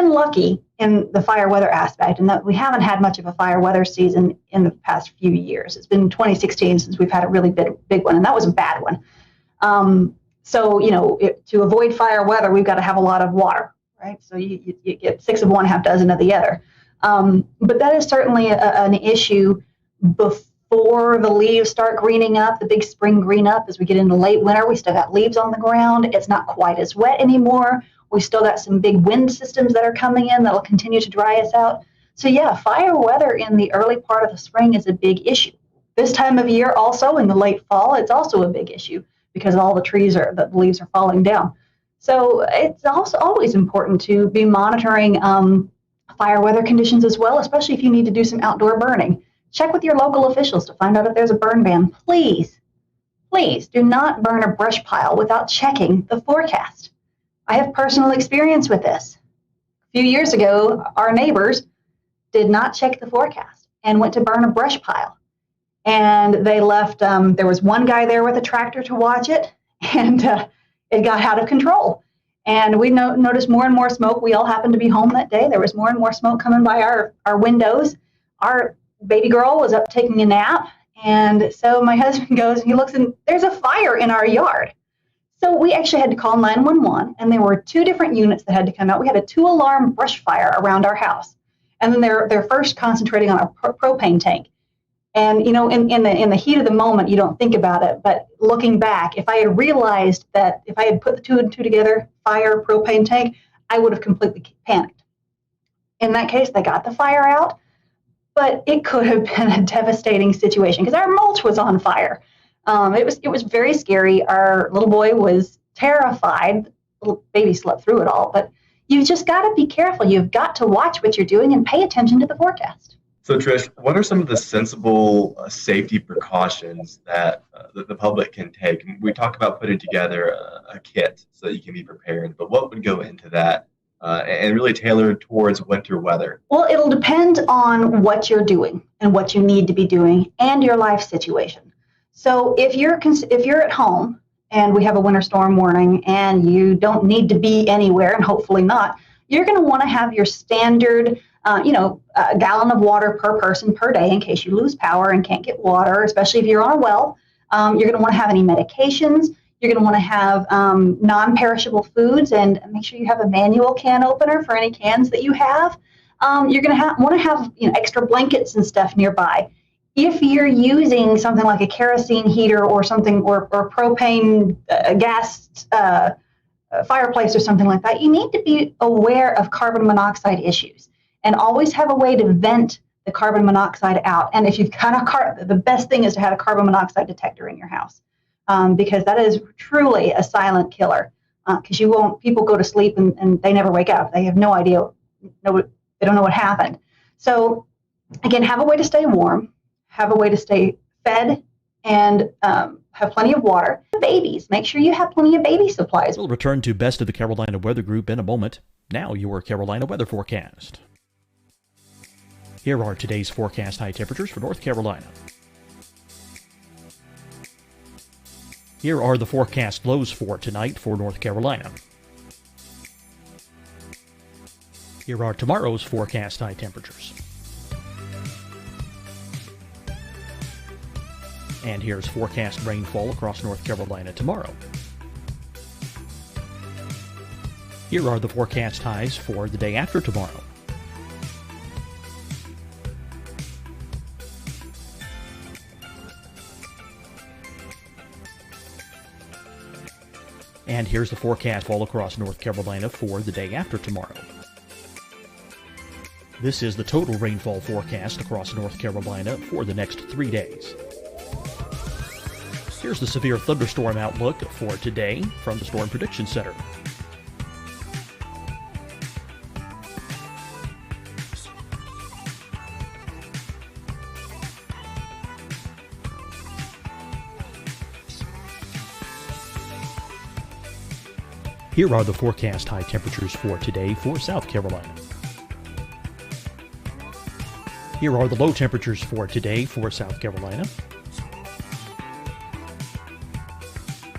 lucky in the fire weather aspect, and that we haven't had much of a fire weather season in the past few years. It's been 2016 since we've had a really big one, and that was a bad one. To avoid fire weather, we've got to have a lot of water, right? So you get 6 of one, half dozen of the other. But that is certainly an issue before the leaves start greening up, the big spring green up. As we get into late winter, we still got leaves on the ground. It's not quite as wet anymore. We still got some big wind systems that are coming in that'll continue to dry us out. So yeah, fire weather in the early part of the spring is a big issue. This time of year also, in the late fall, it's also a big issue because all the leaves are falling down. So it's also always important to be monitoring fire weather conditions as well, especially if you need to do some outdoor burning. Check with your local officials to find out if there's a burn ban. Please do not burn a brush pile without checking the forecast. I have personal experience with this. A few years ago, our neighbors did not check the forecast and went to burn a brush pile. And they left, there was one guy there with a tractor to watch it, and it got out of control. And we noticed more and more smoke. We all happened to be home that day. There was more and more smoke coming by our windows. Our baby girl was up taking a nap. And so my husband goes and he looks, and there's a fire in our yard. So we actually had to call 911, and there were 2 different units that had to come out. We had a 2-alarm brush fire around our house. And then they're first concentrating on our propane tank. And, in the heat of the moment, you don't think about it. But looking back, if I had realized that if I had put the 2 and 2 together, fire, propane tank, I would have completely panicked. In that case, they got the fire out, but it could have been a devastating situation because our mulch was on fire. It was very scary. Our little boy was terrified. The little baby slept through it all. But you've just got to be careful. You've got to watch what you're doing and pay attention to the forecast. So, Trish, what are some of the sensible safety precautions that the public can take? We talk about putting together a kit so that you can be prepared, but what would go into that and really tailored towards winter weather? Well, it'll depend on what you're doing and what you need to be doing and your life situation. So if you're at home and we have a winter storm warning and you don't need to be anywhere, and hopefully not, you're going to want to have your standard a gallon of water per person per day in case you lose power and can't get water, especially if you're on a well. You're going to want to have any medications. You're going to want to have non-perishable foods, and make sure you have a manual can opener for any cans that you have. You're going to want to have extra blankets and stuff nearby. If you're using something like a kerosene heater or something, or propane gas fireplace or something like that, you need to be aware of carbon monoxide issues and always have a way to vent the carbon monoxide out. And if you've got the best thing is to have a carbon monoxide detector in your house, because that is truly a silent killer. Because people go to sleep and they never wake up. They have no idea. They don't know what happened. So again, have a way to stay warm, have a way to stay fed, and have plenty of water. Babies, make sure you have plenty of baby supplies. We'll return to Best of the Carolina Weather Group in a moment. Now your Carolina weather forecast. Here are today's forecast high temperatures for North Carolina. Here are the forecast lows for tonight for North Carolina. Here are tomorrow's forecast high temperatures. And here's forecast rainfall across North Carolina tomorrow. Here are the forecast highs for the day after tomorrow. And here's the forecast all across North Carolina for the day after tomorrow. This is the total rainfall forecast across North Carolina for the next 3 days. Here's the severe thunderstorm outlook for today from the Storm Prediction Center. Here are the forecast high temperatures for today for South Carolina. Here are the low temperatures for today for South Carolina.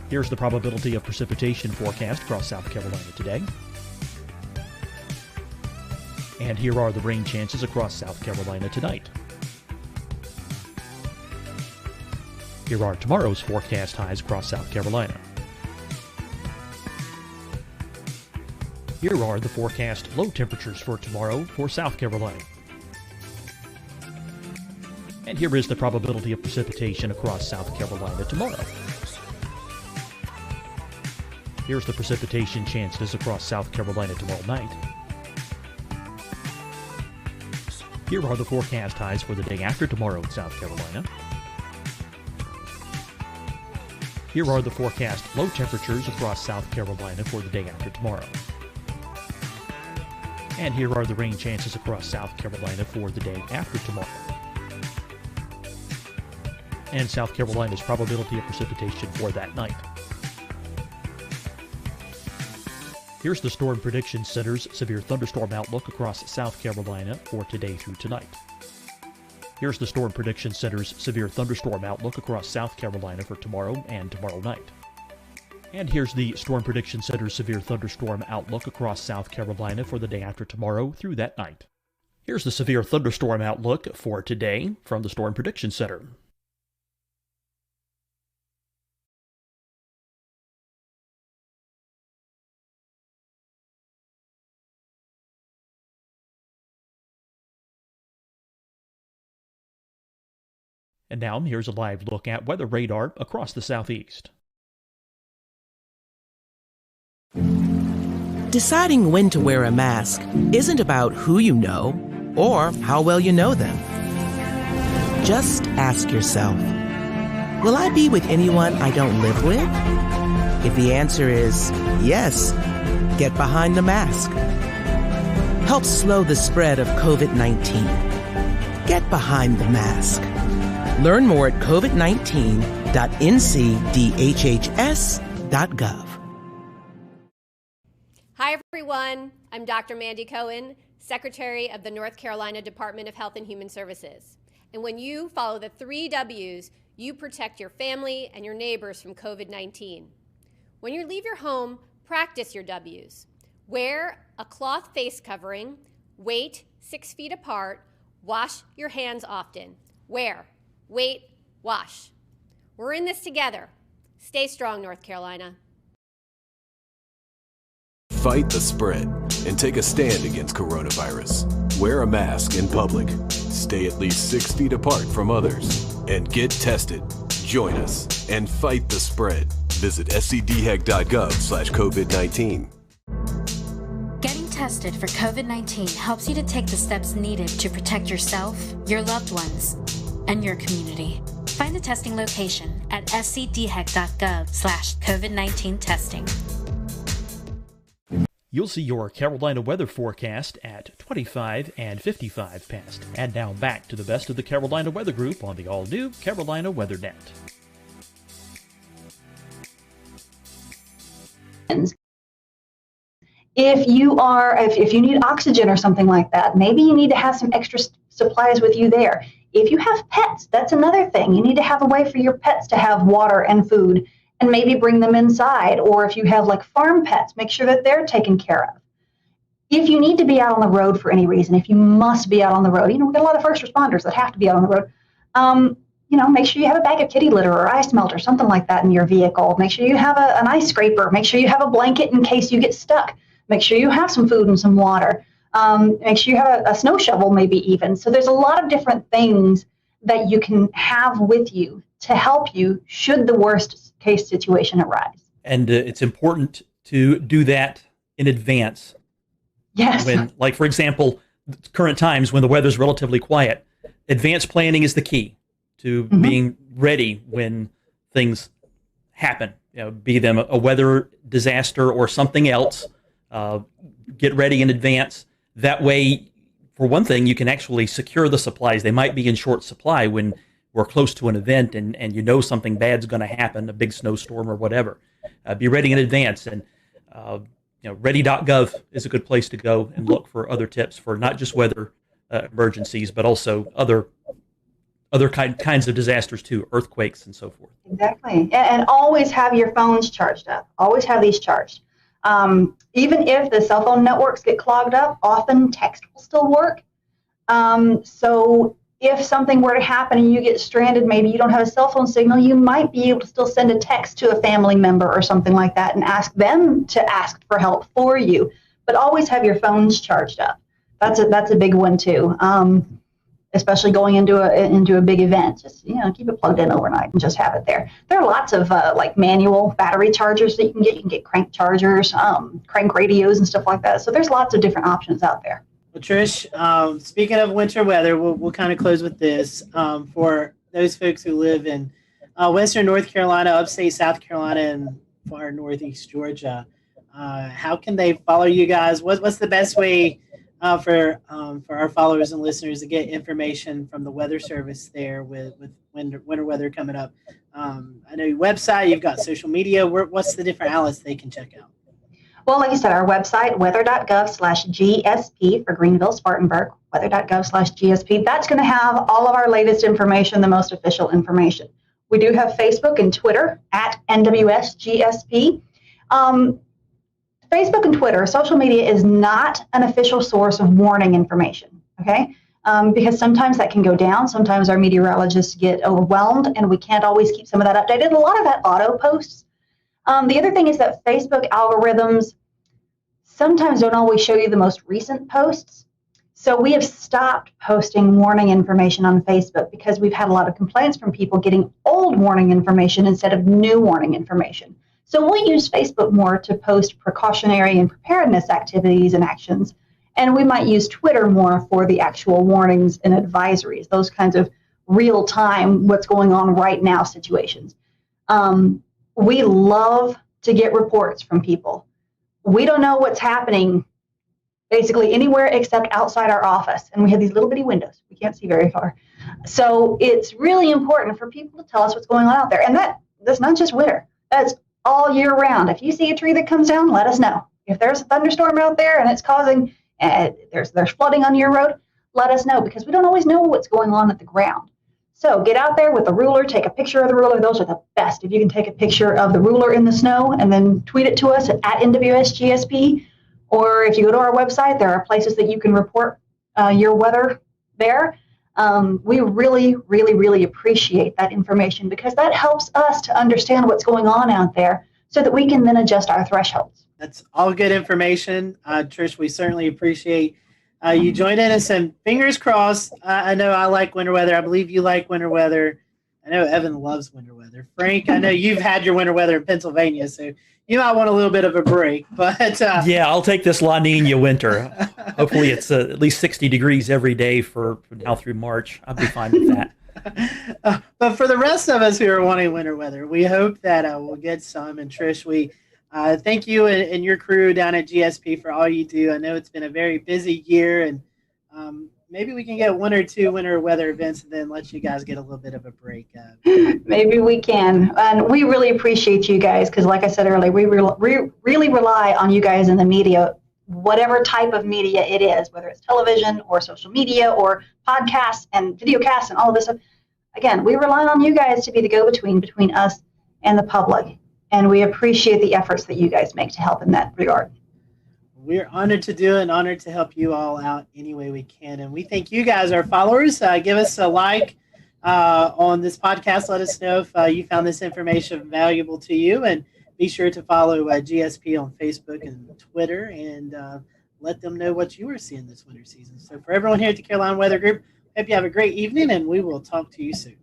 Here's the probability of precipitation forecast across South Carolina today. And here are the rain chances across South Carolina tonight. Here are tomorrow's forecast highs across South Carolina. Here are the forecast low temperatures for tomorrow for South Carolina. And here is the probability of precipitation across South Carolina tomorrow. Here's the precipitation chances across South Carolina tomorrow night. Here are the forecast highs for the day after tomorrow in South Carolina. Here are the forecast low temperatures across South Carolina for the day after tomorrow. And here are the rain chances across South Carolina for the day after tomorrow. And South Carolina's probability of precipitation for that night. Here's the Storm Prediction Center's severe thunderstorm outlook across South Carolina for today through tonight. Here's the Storm Prediction Center's severe thunderstorm outlook across South Carolina for tomorrow and tomorrow night. And here's the Storm Prediction Center's severe thunderstorm outlook across South Carolina for the day after tomorrow through that night. Here's the severe thunderstorm outlook for today from the Storm Prediction Center. And now here's a live look at weather radar across the southeast. Deciding when to wear a mask isn't about who you know or how well you know them. Just ask yourself, will I be with anyone I don't live with? If the answer is yes, get behind the mask. Help slow the spread of COVID-19. Get behind the mask. Learn more at covid19.ncdhhs.gov. Hi, everyone. I'm Dr. Mandy Cohen, Secretary of the North Carolina Department of Health and Human Services. And when you follow the 3 W's, you protect your family and your neighbors from COVID-19. When you leave your home, practice your W's. Wear a cloth face covering, wait 6 feet apart, wash your hands often. Wear, wait, wash. We're in this together. Stay strong, North Carolina. Fight the spread and take a stand against coronavirus. Wear a mask in public. Stay at least 6 feet apart from others. And get tested. Join us and fight the spread. Visit scdhec.gov/COVID-19. Getting tested for COVID-19 helps you to take the steps needed to protect yourself, your loved ones, and your community. Find the testing location at scdhec.gov/COVID-19 testing. You'll see your Carolina weather forecast at 25 and 55 past. And now back to the best of the Carolina Weather Group on the all-new Carolina WeatherNet. If you need oxygen or something like that, maybe you need to have some extra supplies with you there. If you have pets, that's another thing. You need to have a way for your pets to have water and food, and maybe bring them inside. Or if you have like farm pets, make sure that they're taken care of. If you need to be out on the road for any reason, if you must be out on the road, we got a lot of first responders that have to be out on the road. Make sure you have a bag of kitty litter or ice melt or something like that in your vehicle. Make sure you have an ice scraper. Make sure you have a blanket in case you get stuck. Make sure you have some food and some water. Make sure you have a snow shovel maybe even. So there's a lot of different things that you can have with you to help you should the worst case situation arise. And it's important to do that in advance. Yes. Like for example, current times when the weather's relatively quiet, advanced planning is the key to being ready when things happen, be them a weather disaster or something else. Get ready in advance. That way, for one thing, you can actually secure the supplies. They might be in short supply when we're close to an event and something bad's going to happen, a big snowstorm or whatever. Be ready in advance. And ready.gov is a good place to go and look for other tips for not just weather emergencies, but also other kinds of disasters too, earthquakes and so forth. Exactly. And always have your phones charged up. Always have these charged. Even if the cell phone networks get clogged up, often text will still work. So if something were to happen and you get stranded, maybe you don't have a cell phone signal, you might be able to still send a text to a family member or something like that and ask them to ask for help for you. But always have your phones charged up. That's a big one too. Especially going into a big event, just keep it plugged in overnight and just have it there. There are lots of like manual battery chargers that you can get. You can get crank chargers, crank radios, and stuff like that. So there's lots of different options out there. Well, Trish, speaking of winter weather, we'll kind of close with this. For those folks who live in Western North Carolina, upstate South Carolina, and far northeast Georgia, how can they follow you guys? What's the best way for our followers and listeners to get information from the Weather Service there with winter weather coming up? I know your website, you've got social media. What's the different outlets they can check out? Well, like you said, our website, weather.gov/GSP for Greenville, Spartanburg, weather.gov/GSP. That's going to have all of our latest information, the most official information. We do have Facebook and Twitter at NWSGSP. Facebook and Twitter, social media is not an official source of warning information, okay? Because sometimes that can go down. Sometimes our meteorologists get overwhelmed and we can't always keep some of that updated. A lot of that auto posts. The other thing is that Facebook algorithms sometimes don't always show you the most recent posts. So we have stopped posting warning information on Facebook because we've had a lot of complaints from people getting old warning information instead of new warning information. So we'll use Facebook more to post precautionary and preparedness activities and actions. And we might use Twitter more for the actual warnings and advisories, those kinds of real-time, what's going on right now situations. We love to get reports from people. We don't know what's happening basically anywhere except outside our office. And we have these little bitty windows. We can't see very far. So it's really important for people to tell us what's going on out there. And that's not just winter. That's all year round. If you see a tree that comes down, let us know. If there's a thunderstorm out there and it's causing, there's flooding on your road, let us know because we don't always know what's going on at the ground. So get out there with a ruler, take a picture of the ruler. Those are the best. If you can take a picture of the ruler in the snow and then tweet it to us at NWSGSP, or if you go to our website, there are places that you can report your weather there. We really, really, really appreciate that information because that helps us to understand what's going on out there so that we can then adjust our thresholds. That's all good information. Trish, we certainly appreciate you joining us, and fingers crossed. I know I like winter weather. I believe you like winter weather. I know Evan loves winter weather. Frank, I know you've had your winter weather in Pennsylvania, so you might want a little bit of a break. But yeah, I'll take this La Nina winter. Hopefully it's at least 60 degrees every day for now through March. I'll be fine with that. But for the rest of us who are wanting winter weather, we hope that we'll get some. And Trish, we thank you and your crew down at GSP for all you do. I know it's been a very busy year, and maybe we can get one or two winter weather events and then let you guys get a little bit of a break. Maybe we can. And we really appreciate you guys because, like I said earlier, we really rely on you guys in the media, whatever type of media it is, whether it's television or social media or podcasts and videocasts and all of this stuff. Again, we rely on you guys to be the go-between between us and the public. And we appreciate the efforts that you guys make to help in that regard. We're honored to do it and honored to help you all out any way we can. And we thank you guys, our followers. Give us a like on this podcast. Let us know if you found this information valuable to you. And be sure to follow GSP on Facebook and Twitter and let them know what you are seeing this winter season. So for everyone here at the Carolina Weather Group, hope you have a great evening, and we will talk to you soon.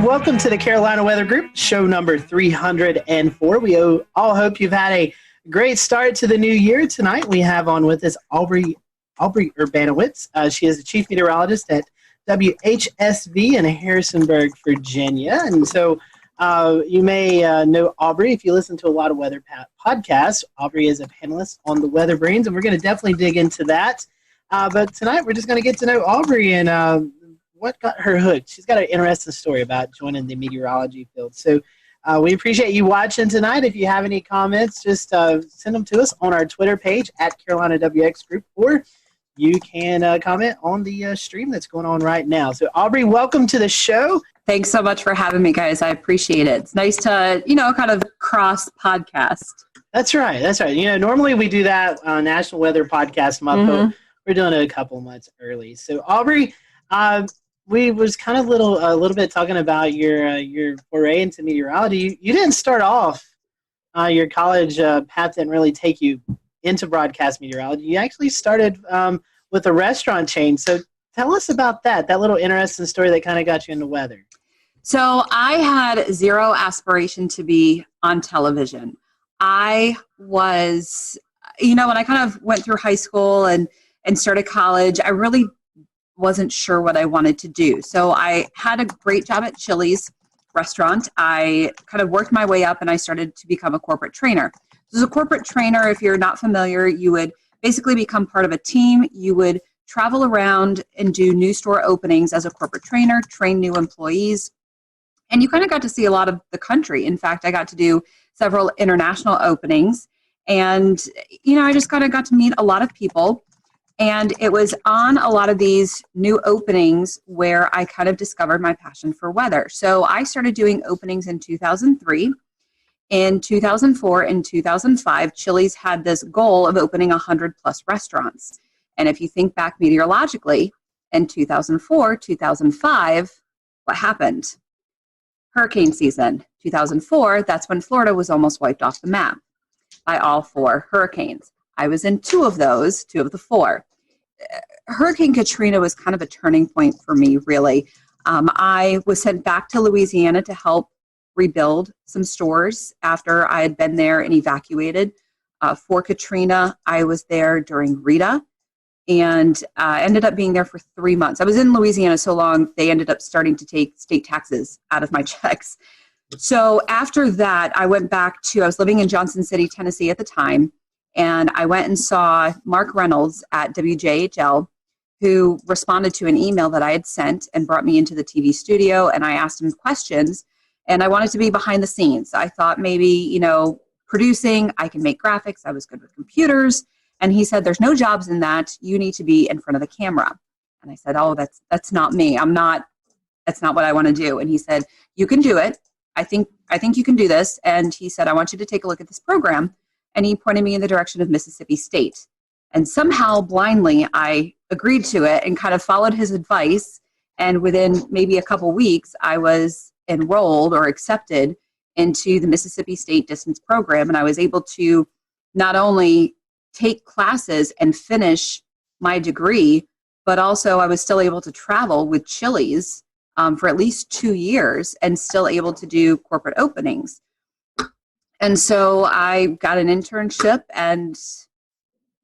Welcome to the Carolina Weather Group, show number 304. We all hope you've had a great start to the new year. Tonight we have on with us Aubrey Urbanowitz. She is the chief meteorologist at WHSV in Harrisonburg, Virginia. And so you may know Aubrey if you listen to a lot of weather podcasts. Aubrey is a panelist on the Weather Brains, and we're going to definitely dig into that. But tonight we're just going to get to know Aubrey and what got her hooked. She's got an interesting story about joining the meteorology field. So we appreciate you watching tonight. If you have any comments, just send them to us on our Twitter page at Carolina WX Group, or you can comment on the stream that's going on right now. So Aubrey, welcome to the show. Thanks so much for having me, guys. I appreciate it. It's nice to, kind of cross podcast. That's right. That's right. Normally we do that on National Weather Podcast Month, but we're doing it a couple months early. So Aubrey, we was kind of a little bit talking about your foray into meteorology. You didn't start off your college path didn't really take you into broadcast meteorology. You actually started with a restaurant chain. So tell us about that little interesting story that kind of got you into weather. So I had zero aspiration to be on television. I was, when I kind of went through high school and started college, I really wasn't sure what I wanted to do. So I had a great job at Chili's restaurant. I kind of worked my way up and I started to become a corporate trainer. So as a corporate trainer, if you're not familiar, you would basically become part of a team. You would travel around and do new store openings as a corporate trainer, train new employees, and you kind of got to see a lot of the country. In fact, I got to do several international openings, and I just kind of got to meet a lot of people. And it was on a lot of these new openings where I kind of discovered my passion for weather. So I started doing openings in 2003. In 2004 and 2005, Chili's had this goal of opening 100 plus restaurants. And if you think back meteorologically, in 2004, 2005, what happened? Hurricane season. 2004, that's when Florida was almost wiped off the map by all 4 hurricanes. I was in 2 of those, 2 of the 4. Hurricane Katrina was kind of a turning point for me, really. I was sent back to Louisiana to help rebuild some stores after I had been there and evacuated. For Katrina, I was there during Rita, and I ended up being there for 3 months. I was in Louisiana so long, they ended up starting to take state taxes out of my checks. So after that, I went back I was living in Johnson City, Tennessee at the time, And I went and saw Mark Reynolds at WJHL, who responded to an email that I had sent and brought me into the TV studio, and I asked him questions, and I wanted to be behind the scenes. I thought maybe, producing, I can make graphics, I was good with computers, and he said, there's no jobs in that, you need to be in front of the camera. And I said, oh, that's not me, that's not what I want to do. And he said, you can do it, I think you can do this. And he said, I want you to take a look at this program, and he pointed me in the direction of Mississippi State. And somehow, blindly, I agreed to it and kind of followed his advice. And within maybe a couple weeks, I was enrolled or accepted into the Mississippi State distance program. And I was able to not only take classes and finish my degree, but also I was still able to travel with Chili's for at least 2 years and still able to do corporate openings. And so I got an internship and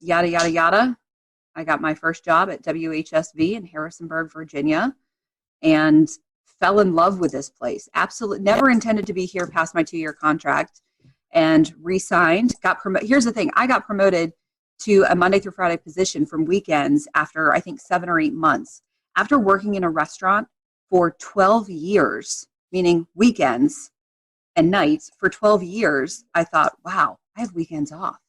yada, yada, yada. I got my first job at WHSV in Harrisonburg, Virginia, and fell in love with this place. Absolutely never intended to be here past my 2-year contract, and re-signed, got promoted. Here's the thing. I got promoted to a Monday through Friday position from weekends after, I think, 7 or 8 months. After working in a restaurant for 12 years, meaning weekends and nights for 12 years, I thought, wow, I have weekends off.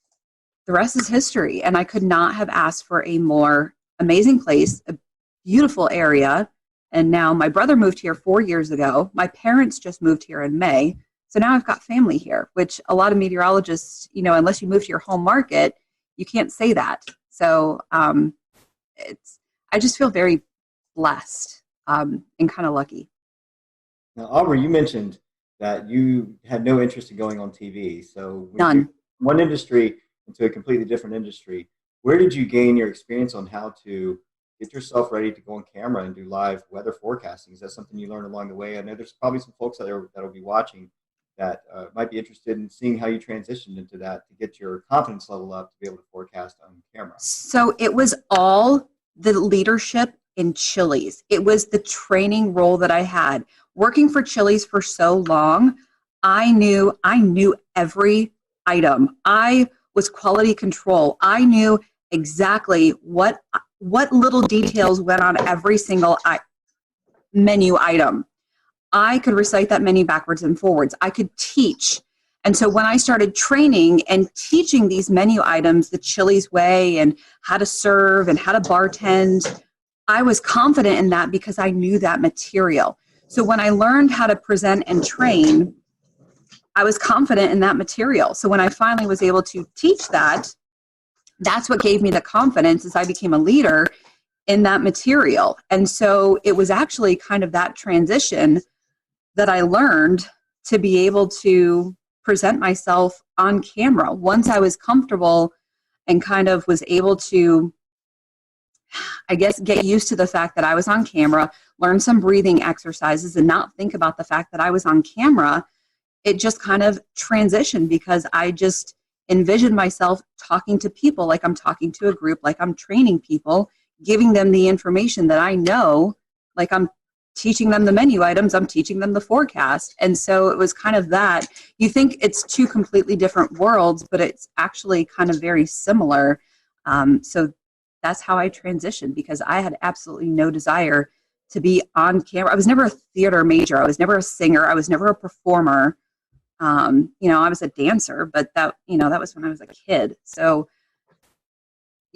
The rest is history, and I could not have asked for a more amazing place, a beautiful area. And now my brother moved here 4 years ago. My parents just moved here in May. So now I've got family here, which a lot of meteorologists, unless you move to your home market, you can't say that. So I just feel very blessed and kind of lucky. Now, Aubrey, you mentioned that you had no interest in going on TV. So none. One industry into a completely different industry. Where did you gain your experience on how to get yourself ready to go on camera and do live weather forecasting? Is that something you learned along the way? I know there's probably some folks that'll be watching that might be interested in seeing how you transitioned into that to get your confidence level up to be able to forecast on camera. So it was all the leadership in Chili's. It was the training role that I had. Working for Chili's for so long, I knew every item. I was quality control. I knew exactly what little details went on every single menu item. I could recite that menu backwards and forwards. I could teach. And so when I started training and teaching these menu items the Chili's way and how to serve and how to bartend, I was confident in that because I knew that material. So when I learned how to present and train, I was confident in that material. So when I finally was able to teach that, that's what gave me the confidence as I became a leader in that material. And so it was actually kind of that transition that I learned to be able to present myself on camera. Once I was comfortable and kind of was able to, I guess, get used to the fact that I was on camera, learn some breathing exercises and not think about the fact that I was on camera, it just kind of transitioned because I just envisioned myself talking to people like I'm talking to a group, like I'm training people, giving them the information that I know, like I'm teaching them the menu items, I'm teaching them the forecast. And so it was kind of that. You think it's two completely different worlds, but it's actually kind of very similar. So that's how I transitioned because I had absolutely no desire to be on camera. I was never a theater major. I was never a singer. I was never a performer. I was a dancer, but that was when I was a kid. So,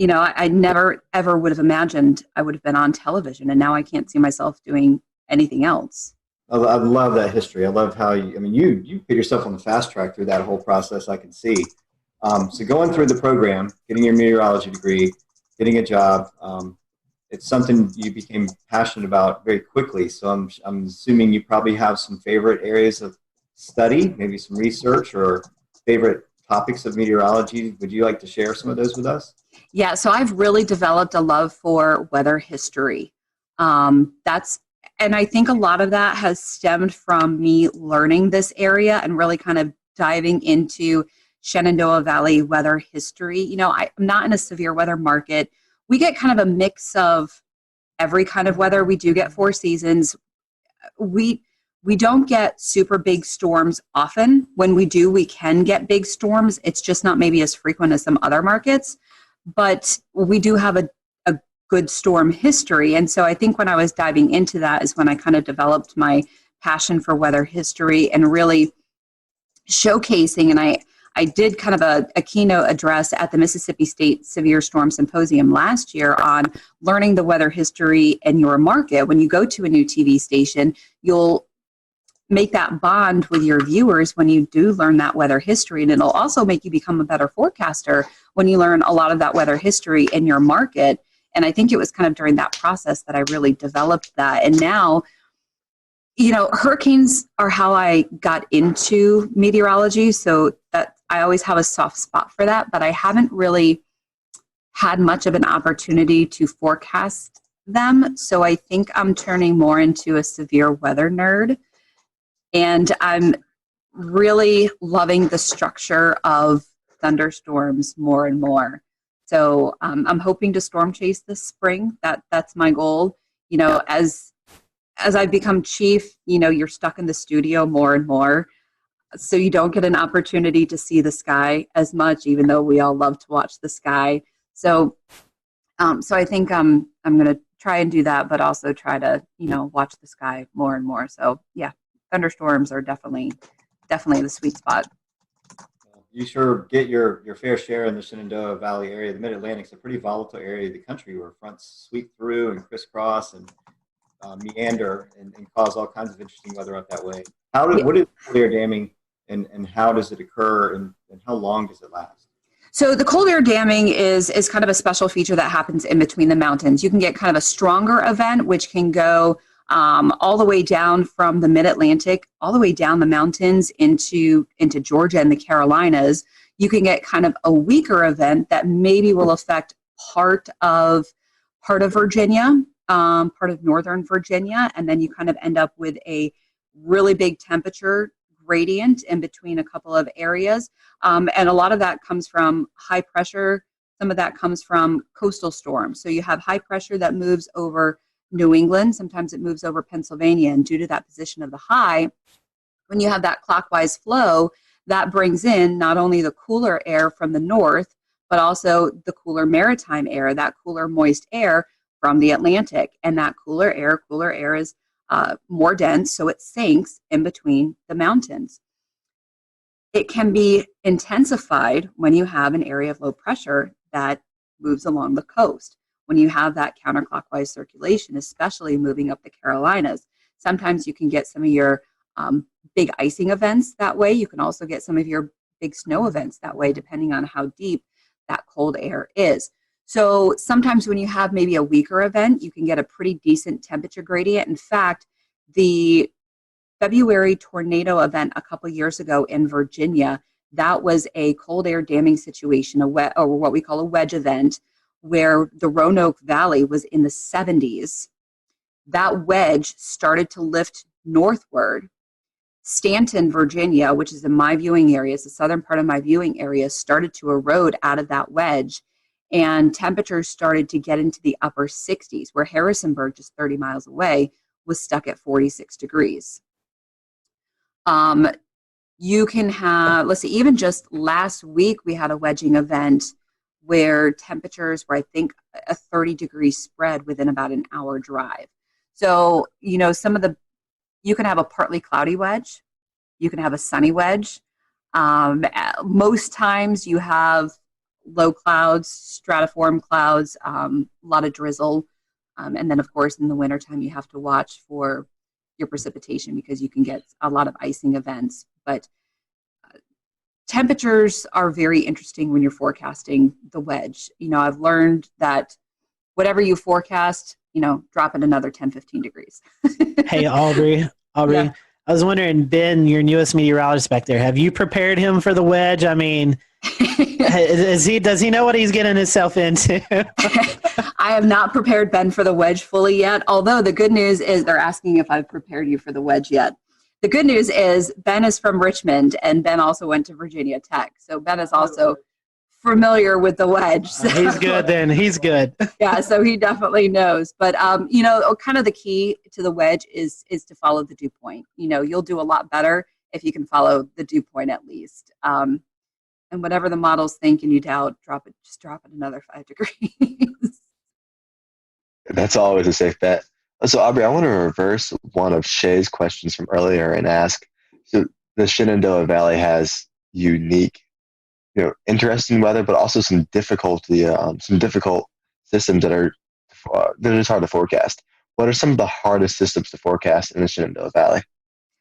I never ever would have imagined I would have been on television, and now I can't see myself doing anything else. I love that history. I love how you put yourself on the fast track through that whole process. I can see. So going through the program, getting your meteorology degree, getting a job, it's something you became passionate about very quickly. So I'm assuming you probably have some favorite areas of study, maybe some research or favorite topics of meteorology. Would you like to share some of those with us? Yeah, so I've really developed a love for weather history. And I think a lot of that has stemmed from me learning this area and really kind of diving into Shenandoah Valley weather history. I'm not in a severe weather market. We get kind of a mix of every kind of weather. We do get 4 seasons. We we don't get super big storms often. When we do, we can get big storms. It's just not maybe as frequent as some other markets, but we do have a good storm history. And so I think when I was diving into that is when I kind of developed my passion for weather history and really showcasing. And I did kind of a keynote address at the Mississippi State Severe Storm Symposium last year on learning the weather history in your market. When you go to a new TV station, you'll make that bond with your viewers when you do learn that weather history. And it'll also make you become a better forecaster when you learn a lot of that weather history in your market. And I think it was kind of during that process that I really developed that. And now, you know, hurricanes are how I got into meteorology. So that I always have a soft spot for that, but I haven't really had much of an opportunity to forecast them. So I think I'm turning more into a severe weather nerd. And I'm really loving the structure of thunderstorms more and more. So I'm hoping to storm chase this spring. That's my goal. You know, as I've become chief, you know, you're stuck in the studio more and more. So you don't get an opportunity to see the sky as much, even though we all love to watch the sky. So I think I'm going to try and do that, but also try to, you know, watch the sky more and more. So yeah, thunderstorms are definitely the sweet spot. You sure get your fair share in the Shenandoah Valley area. The Mid-Atlantic's a pretty volatile area of the country where fronts sweep through and crisscross and meander and cause all kinds of interesting weather up that way. What is cold air damming and how does it occur and how long does it last? So the cold air damming is kind of a special feature that happens in between the mountains. You can get kind of a stronger event, which can go all the way down from the Mid-Atlantic, all the way down the mountains into Georgia and the Carolinas. You can get kind of a weaker event that maybe will affect part of Virginia, part of northern Virginia, and then you kind of end up with a really big temperature gradient in between a couple of areas. And a lot of that comes from high pressure. Some of that comes from coastal storms. So you have high pressure that moves over New England. Sometimes it moves over Pennsylvania. And due to that position of the high, when you have that clockwise flow, that brings in not only the cooler air from the north, but also the cooler maritime air, that cooler moist air from the Atlantic. And that cooler air is more dense, so it sinks in between the mountains. It can be intensified when you have an area of low pressure that moves along the coast. When you have that counterclockwise circulation, especially moving up the Carolinas, sometimes you can get some of your big icing events that way. You can also get some of your big snow events that way, depending on how deep that cold air is. So sometimes when you have maybe a weaker event, you can get a pretty decent temperature gradient. In fact, the February tornado event a couple years ago in Virginia, that was a cold air damming situation, or what we call a wedge event, where the Roanoke Valley was in the 70s. That wedge started to lift northward. Stanton, Virginia, which is in my viewing area, it's the southern part of my viewing area, started to erode out of that wedge. And temperatures started to get into the upper 60s, where Harrisonburg, just 30 miles away, was stuck at 46 degrees. You can have, let's see, even just last week, we had a wedging event where temperatures were, I think, a 30-degree spread within about an hour drive. So, you know, you can have a partly cloudy wedge. You can have a sunny wedge. Most times you have low clouds, stratiform clouds, a lot of drizzle. And then, of course, in the wintertime, you have to watch for your precipitation because you can get a lot of icing events. But temperatures are very interesting when you're forecasting the wedge. You know, I've learned that whatever you forecast, you know, drop it another 10, 15 degrees. Hey, Aubrey, yeah. I was wondering, Ben, your newest meteorologist back there, have you prepared him for the wedge? I mean, does he know what he's getting himself into? I have not prepared Ben for the wedge fully yet, although the good news is they're asking if I've prepared you for the wedge yet. The good news is Ben is from Richmond, and Ben also went to Virginia Tech. So Ben is also familiar with the wedge. So. He's good then. He's good. Yeah, so he definitely knows. But kind of the key to the wedge is to follow the dew point. You'll do a lot better if you can follow the dew point at least. And whatever the models think and you doubt, just drop it another 5 degrees. That's always a safe bet. So, Aubrey, I want to reverse one of Shay's questions from earlier and ask, so the Shenandoah Valley has unique, interesting weather, but also some difficult systems that are just hard to forecast. What are some of the hardest systems to forecast in the Shenandoah Valley?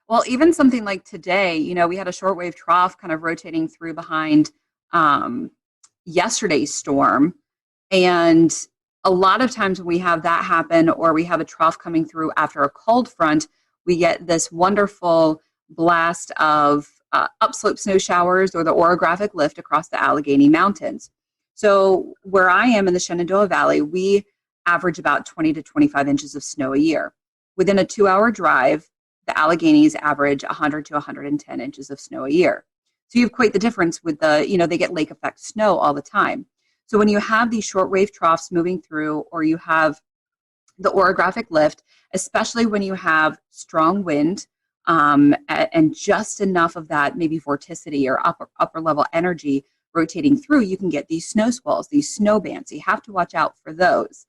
Well, even something like today, we had a shortwave trough kind of rotating through behind yesterday's storm. And a lot of times when we have that happen, or we have a trough coming through after a cold front, we get this wonderful blast of upslope snow showers or the orographic lift across the Allegheny Mountains. So where I am in the Shenandoah Valley, we average about 20 to 25 inches of snow a year. Within a 2-hour drive, the Alleghenies average 100 to 110 inches of snow a year. So you equate the difference with they get lake effect snow all the time. So when you have these shortwave troughs moving through, or you have the orographic lift, especially when you have strong wind and just enough of that maybe vorticity or upper level energy rotating through, you can get these snow squalls, these snow bands. So you have to watch out for those.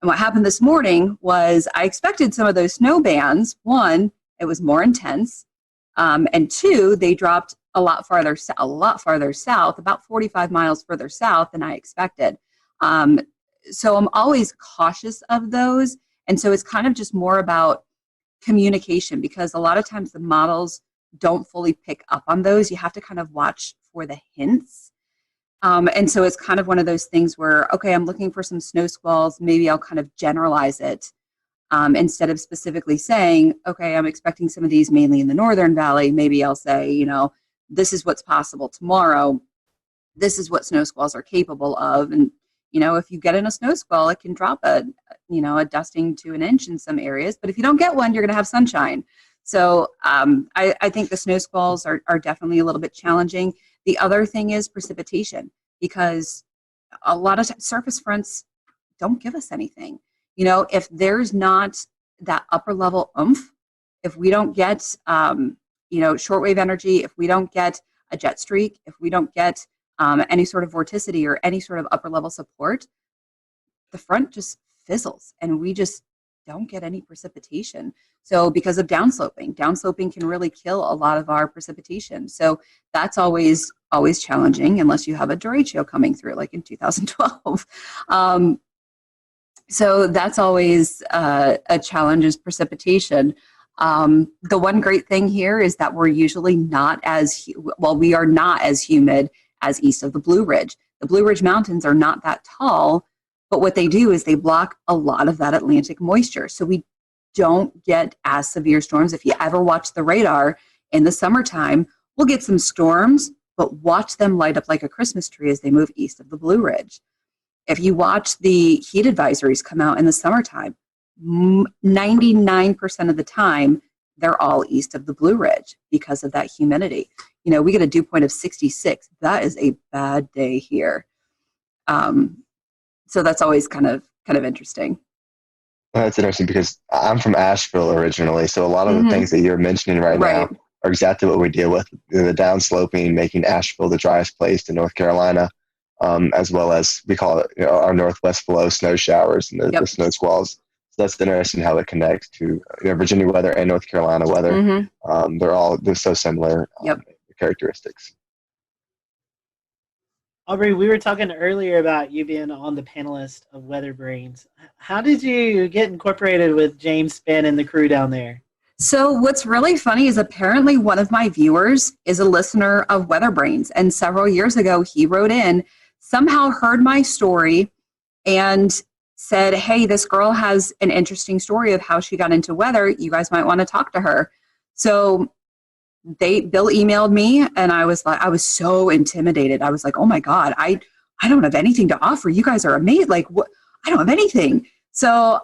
And what happened this morning was I expected some of those snow bands. One, it was more intense, and two, they dropped a lot farther south, about 45 miles further south than I expected. So I'm always cautious of those. And so it's kind of just more about communication, because a lot of times the models don't fully pick up on those. You have to kind of watch for the hints. And so it's kind of one of those things where, okay, I'm looking for some snow squalls. Maybe I'll kind of generalize it instead of specifically saying, okay, I'm expecting some of these mainly in the Northern Valley. Maybe I'll say, this is what's possible tomorrow. This is what snow squalls are capable of. And, if you get in a snow squall, it can drop a dusting to an inch in some areas. But if you don't get one, you're going to have sunshine. So I think the snow squalls are definitely a little bit challenging. The other thing is precipitation, because a lot of surface fronts don't give us anything. If there's not that upper level oomph, if we don't get, shortwave energy, if we don't get a jet streak, if we don't get any sort of vorticity or any sort of upper level support, the front just fizzles and we just don't get any precipitation. So because of downsloping can really kill a lot of our precipitation. So that's always challenging unless you have a derecho coming through like in 2012. So that's always a challenge, is precipitation. The one great thing here is that we're usually we are not as humid as east of the Blue Ridge. The Blue Ridge Mountains are not that tall, but what they do is they block a lot of that Atlantic moisture. So we don't get as severe storms. If you ever watch the radar in the summertime, we'll get some storms, but watch them light up like a Christmas tree as they move east of the Blue Ridge. If you watch the heat advisories come out in the summertime, 99% of the time, they're all east of the Blue Ridge because of that humidity. We get a dew point of 66. That is a bad day here. So that's always kind of interesting. That's interesting because I'm from Asheville originally, so a lot of the things that you're mentioning right now are exactly what we deal with. The downsloping, making Asheville the driest place in North Carolina, as well as we call it our northwest flow snow showers and the snow squalls. So that's interesting how it connects to Virginia weather and North Carolina weather. They're so similar characteristics. Aubrey, we were talking earlier about you being on the panelist of Weather Brains. How did you get incorporated with James Spann and the crew down there? So what's really funny is apparently one of my viewers is a listener of Weather Brains, and several years ago he wrote in, somehow heard my story and said, hey, this girl has an interesting story of how she got into weather. You guys might want to talk to her. So Bill emailed me, and I was so intimidated. I was like, oh my God, I don't have anything to offer. You guys are amazing. Like, what? I don't have anything. So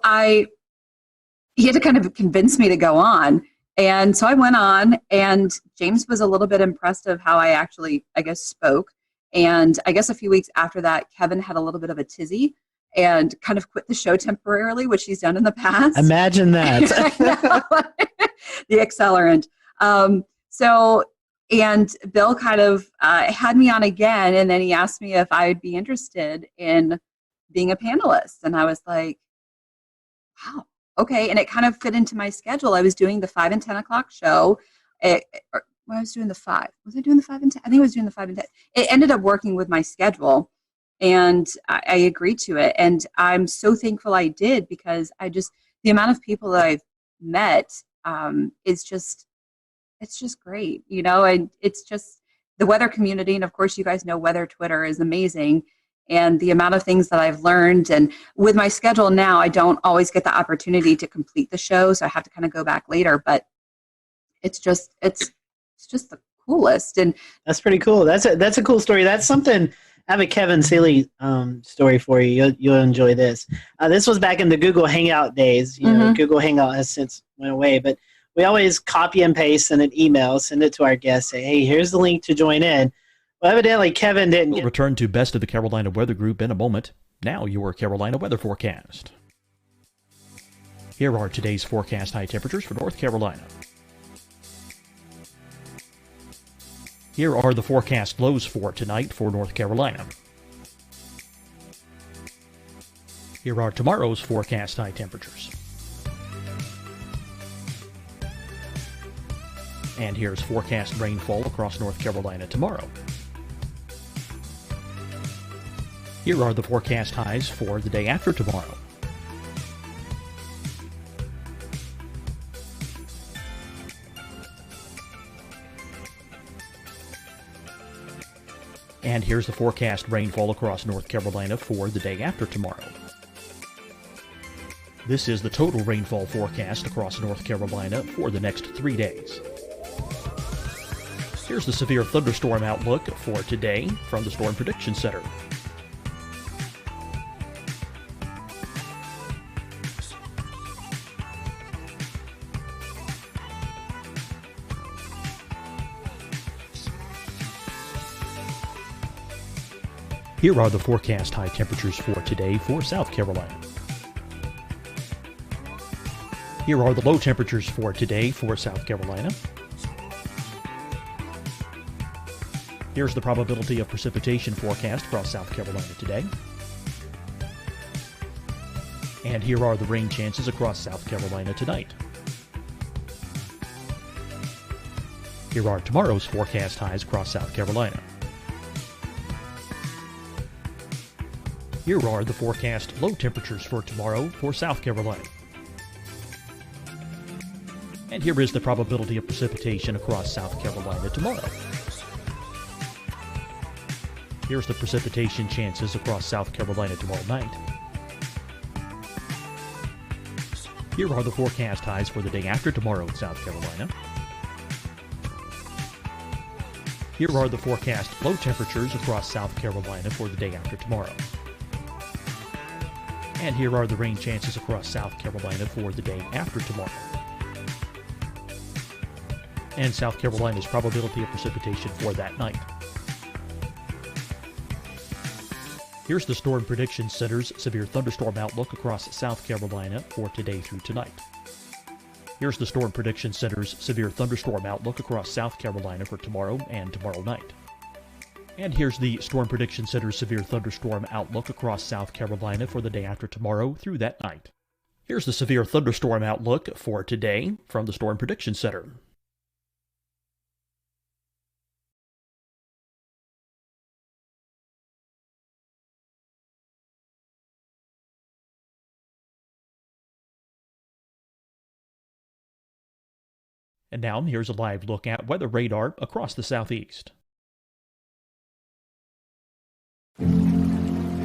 he had to kind of convince me to go on. And so I went on, and James was a little bit impressed of how I actually, I guess, spoke. And I guess a few weeks after that, Kevin had a little bit of a tizzy and kind of quit the show temporarily, which he's done in the past. Imagine that. The accelerant. And Bill kind of had me on again, and then he asked me if I'd be interested in being a panelist. And I was like, wow, okay. And it kind of fit into my schedule. I was doing the 5 and 10 o'clock show. I was doing the 5. Was I doing the 5 and 10? I think I was doing the 5 and 10. It ended up working with my schedule, and I agreed to it. And I'm so thankful I did, because the amount of people that I've met is just, it's just great, and it's just the weather community. And of course, you guys know Weather Twitter is amazing. And the amount of things that I've learned, and with my schedule now, I don't always get the opportunity to complete the show. So I have to kind of go back later, but it's just the coolest. And that's pretty cool. That's a cool story. That's something. I have a Kevin Seeley story for you. You'll enjoy this. This was back in the Google Hangout days. Google Hangout has since went away, but we always copy and paste in an email, send it to our guests, say, hey, here's the link to join in. Well, evidently Kevin didn't We'll return to Best of the Carolina Weather Group in a moment. Now your Carolina weather forecast. Here are today's forecast high temperatures for North Carolina. Here are the forecast lows for tonight for North Carolina. Here are tomorrow's forecast high temperatures. And here's forecast rainfall across North Carolina tomorrow. Here are the forecast highs for the day after tomorrow. And here's the forecast rainfall across North Carolina for the day after tomorrow. This is the total rainfall forecast across North Carolina for the next 3 days. Here's the severe thunderstorm outlook for today from the Storm Prediction Center. Here are the forecast high temperatures for today for South Carolina. Here are the low temperatures for today for South Carolina. Here's the probability of precipitation forecast across South Carolina today. And here are the rain chances across South Carolina tonight. Here are tomorrow's forecast highs across South Carolina. Here are the forecast low temperatures for tomorrow for South Carolina. And here is the probability of precipitation across South Carolina tomorrow. Here's the precipitation chances across South Carolina tomorrow night. Here are the forecast highs for the day after tomorrow in South Carolina. Here are the forecast low temperatures across South Carolina for the day after tomorrow. And here are the rain chances across South Carolina for the day after tomorrow. And South Carolina's probability of precipitation for that night. Here's the Storm Prediction Center's severe thunderstorm outlook across South Carolina for today through tonight. Here's the Storm Prediction Center's severe thunderstorm outlook across South Carolina for tomorrow and tomorrow night. And here's the Storm Prediction Center's severe thunderstorm outlook across South Carolina for the day after tomorrow through that night. Here's the severe thunderstorm outlook for today from the Storm Prediction Center. And now here's a live look at weather radar across the southeast.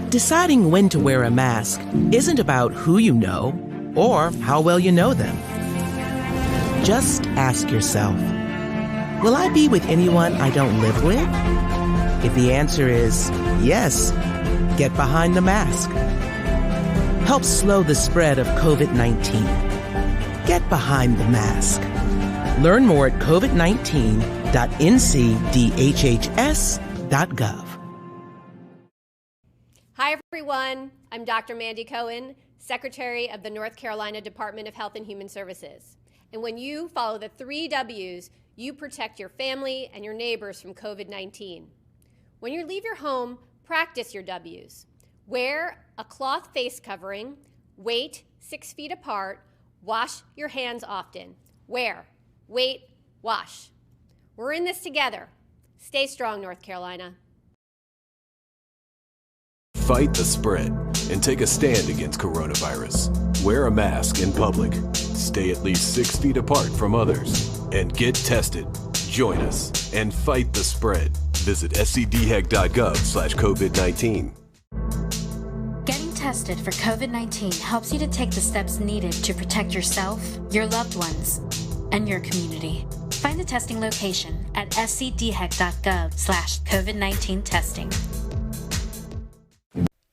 Deciding when to wear a mask isn't about who you know or how well you know them. Just ask yourself, will I be with anyone I don't live with? If the answer is yes, get behind the mask. Help slow the spread of COVID-19. Get behind the mask. Learn more at covid19.ncdhhs.gov. Hi, everyone. I'm Dr. Mandy Cohen, Secretary of the North Carolina Department of Health and Human Services. And when you follow the 3 W's, you protect your family and your neighbors from COVID-19. When you leave your home, practice your W's. Wear a cloth face covering, wait 6 feet apart, wash your hands often. Wear, wait, wash. We're in this together. Stay strong, North Carolina. Fight the spread and take a stand against coronavirus. Wear a mask in public. Stay at least 6 feet apart from others. And get tested. Join us and fight the spread. Visit scdhec.gov/COVID-19. Getting tested for COVID-19 helps you to take the steps needed to protect yourself, your loved ones, and your community. Find the testing location at scdhec.gov/COVID-19 testing.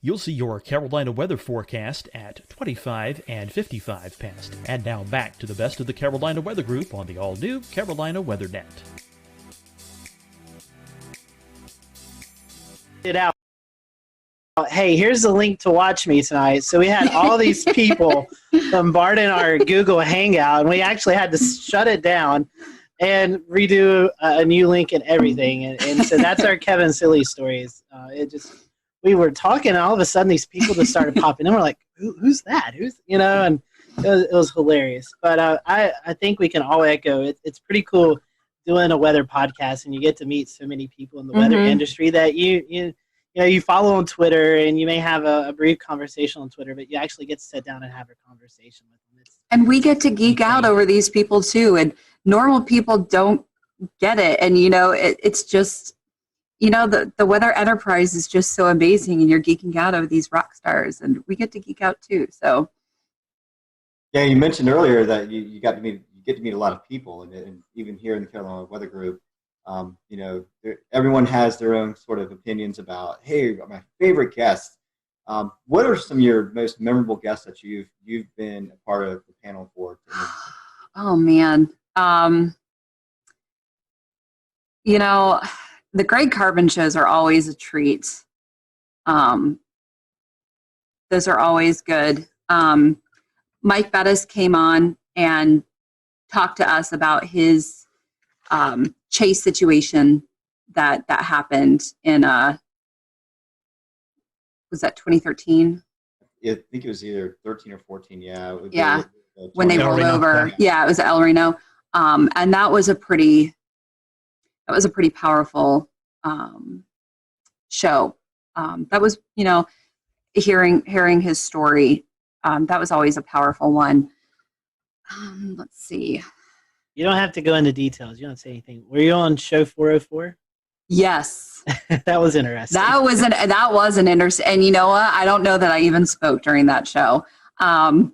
You'll see your Carolina weather forecast at 25 and 55 past. And now back to the best of the Carolina Weather Group on the all-new Carolina Weather Net. It out. Hey, here's the link to watch me tonight. So we had all these people bombarding our Google Hangout, and we actually had to shut it down and redo a new link and everything. And so that's our Kevin Silly stories. We were talking, and all of a sudden these people just started popping in. We're like, who's that? And it was hilarious. But I think we can all echo it's pretty cool doing a weather podcast, and you get to meet so many people in the weather industry that you follow on Twitter, and you may have a brief conversation on Twitter, but you actually get to sit down and have a conversation with them. And we get to geek out over these people too, and normal people don't get it. And it's just the weather enterprise is just so amazing, and you're geeking out over these rock stars, and we get to geek out too. So yeah, you mentioned earlier that you get to meet a lot of people, and even here in the Carolina Weather Group, everyone has their own sort of opinions about, hey, my favorite guests. What are some of your most memorable guests that you've been a part of the panel for? Oh man, the Greg Carbon shows are always a treat. Those are always good. Mike Bettis came on and talked to us about his chase situation that happened in was that 2013? I think it was either 13 or 14. Yeah. Yeah. When they rolled over. Yeah, it was El Reno. And that was a pretty powerful show. That was, hearing his story. That was always a powerful one. Let's see. You don't have to go into details. You don't say anything. Were you on show 404? Yes. That was interesting. That was an interesting. And you know what? I don't know that I even spoke during that show. But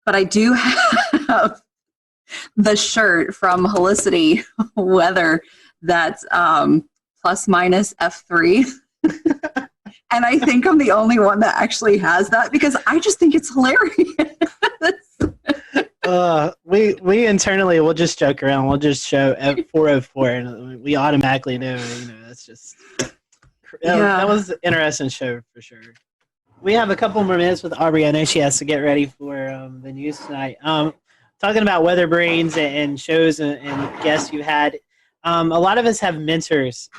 I do have the shirt from Helicity Weather that's plus minus F3. And I think I'm the only one that actually has that because I just think it's hilarious. We internally will just joke around. We'll just show F404, and we automatically know. That's just that was an interesting show for sure. We have a couple more minutes with Aubrey. I know she has to get ready for the news tonight. Talking about weather brains and shows and guests you had. A lot of us have mentors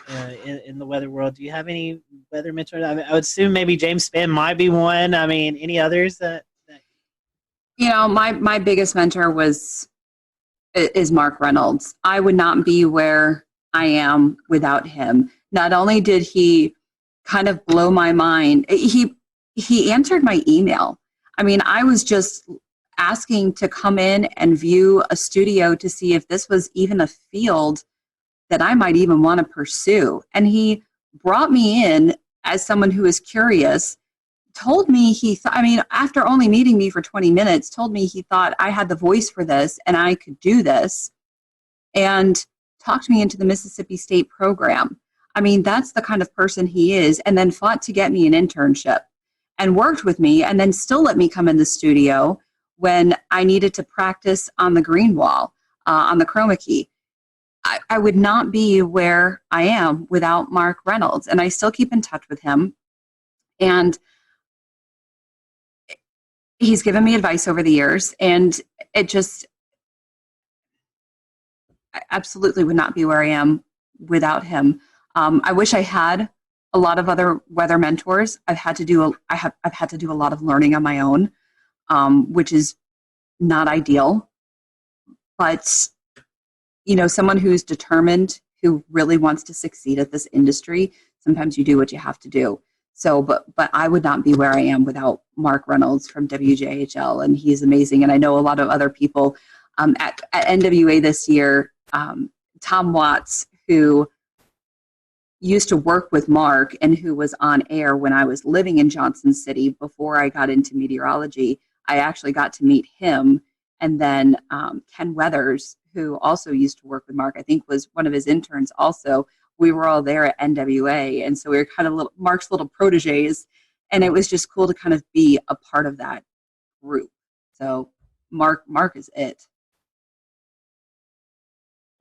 in the weather world. Do you have any weather mentors? I would assume maybe James Spann might be one. I mean, any others that? My biggest mentor is Mark Reynolds. I would not be where I am without him. Not only did he kind of blow my mind, he answered my email. I mean, I was just asking to come in and view a studio to see if this was even a field that I might even want to pursue. And he brought me in as someone who is curious, told me after only meeting me for 20 minutes, told me he thought I had the voice for this and I could do this, and talked me into the Mississippi State program. I mean, that's the kind of person he is, and then fought to get me an internship and worked with me and then still let me come in the studio when I needed to practice on the green wall, on the chroma key. I would not be where I am without Mark Reynolds, and I still keep in touch with him. And he's given me advice over the years, and I absolutely would not be where I am without him. I wish I had a lot of other weather mentors. I've had to do a lot of learning on my own, which is not ideal. But someone who's determined, who really wants to succeed at this industry, sometimes you do what you have to do. So, but I would not be where I am without Mark Reynolds from WJHL, and he's amazing. And I know a lot of other people at NWA this year. Tom Watts, who used to work with Mark and who was on air when I was living in Johnson City before I got into meteorology. I actually got to meet him. And then Ken Weathers, who also used to work with Mark, I think was one of his interns also. We were all there at NWA. And so we were kind of Mark's little proteges. And it was just cool to kind of be a part of that group. So Mark is it.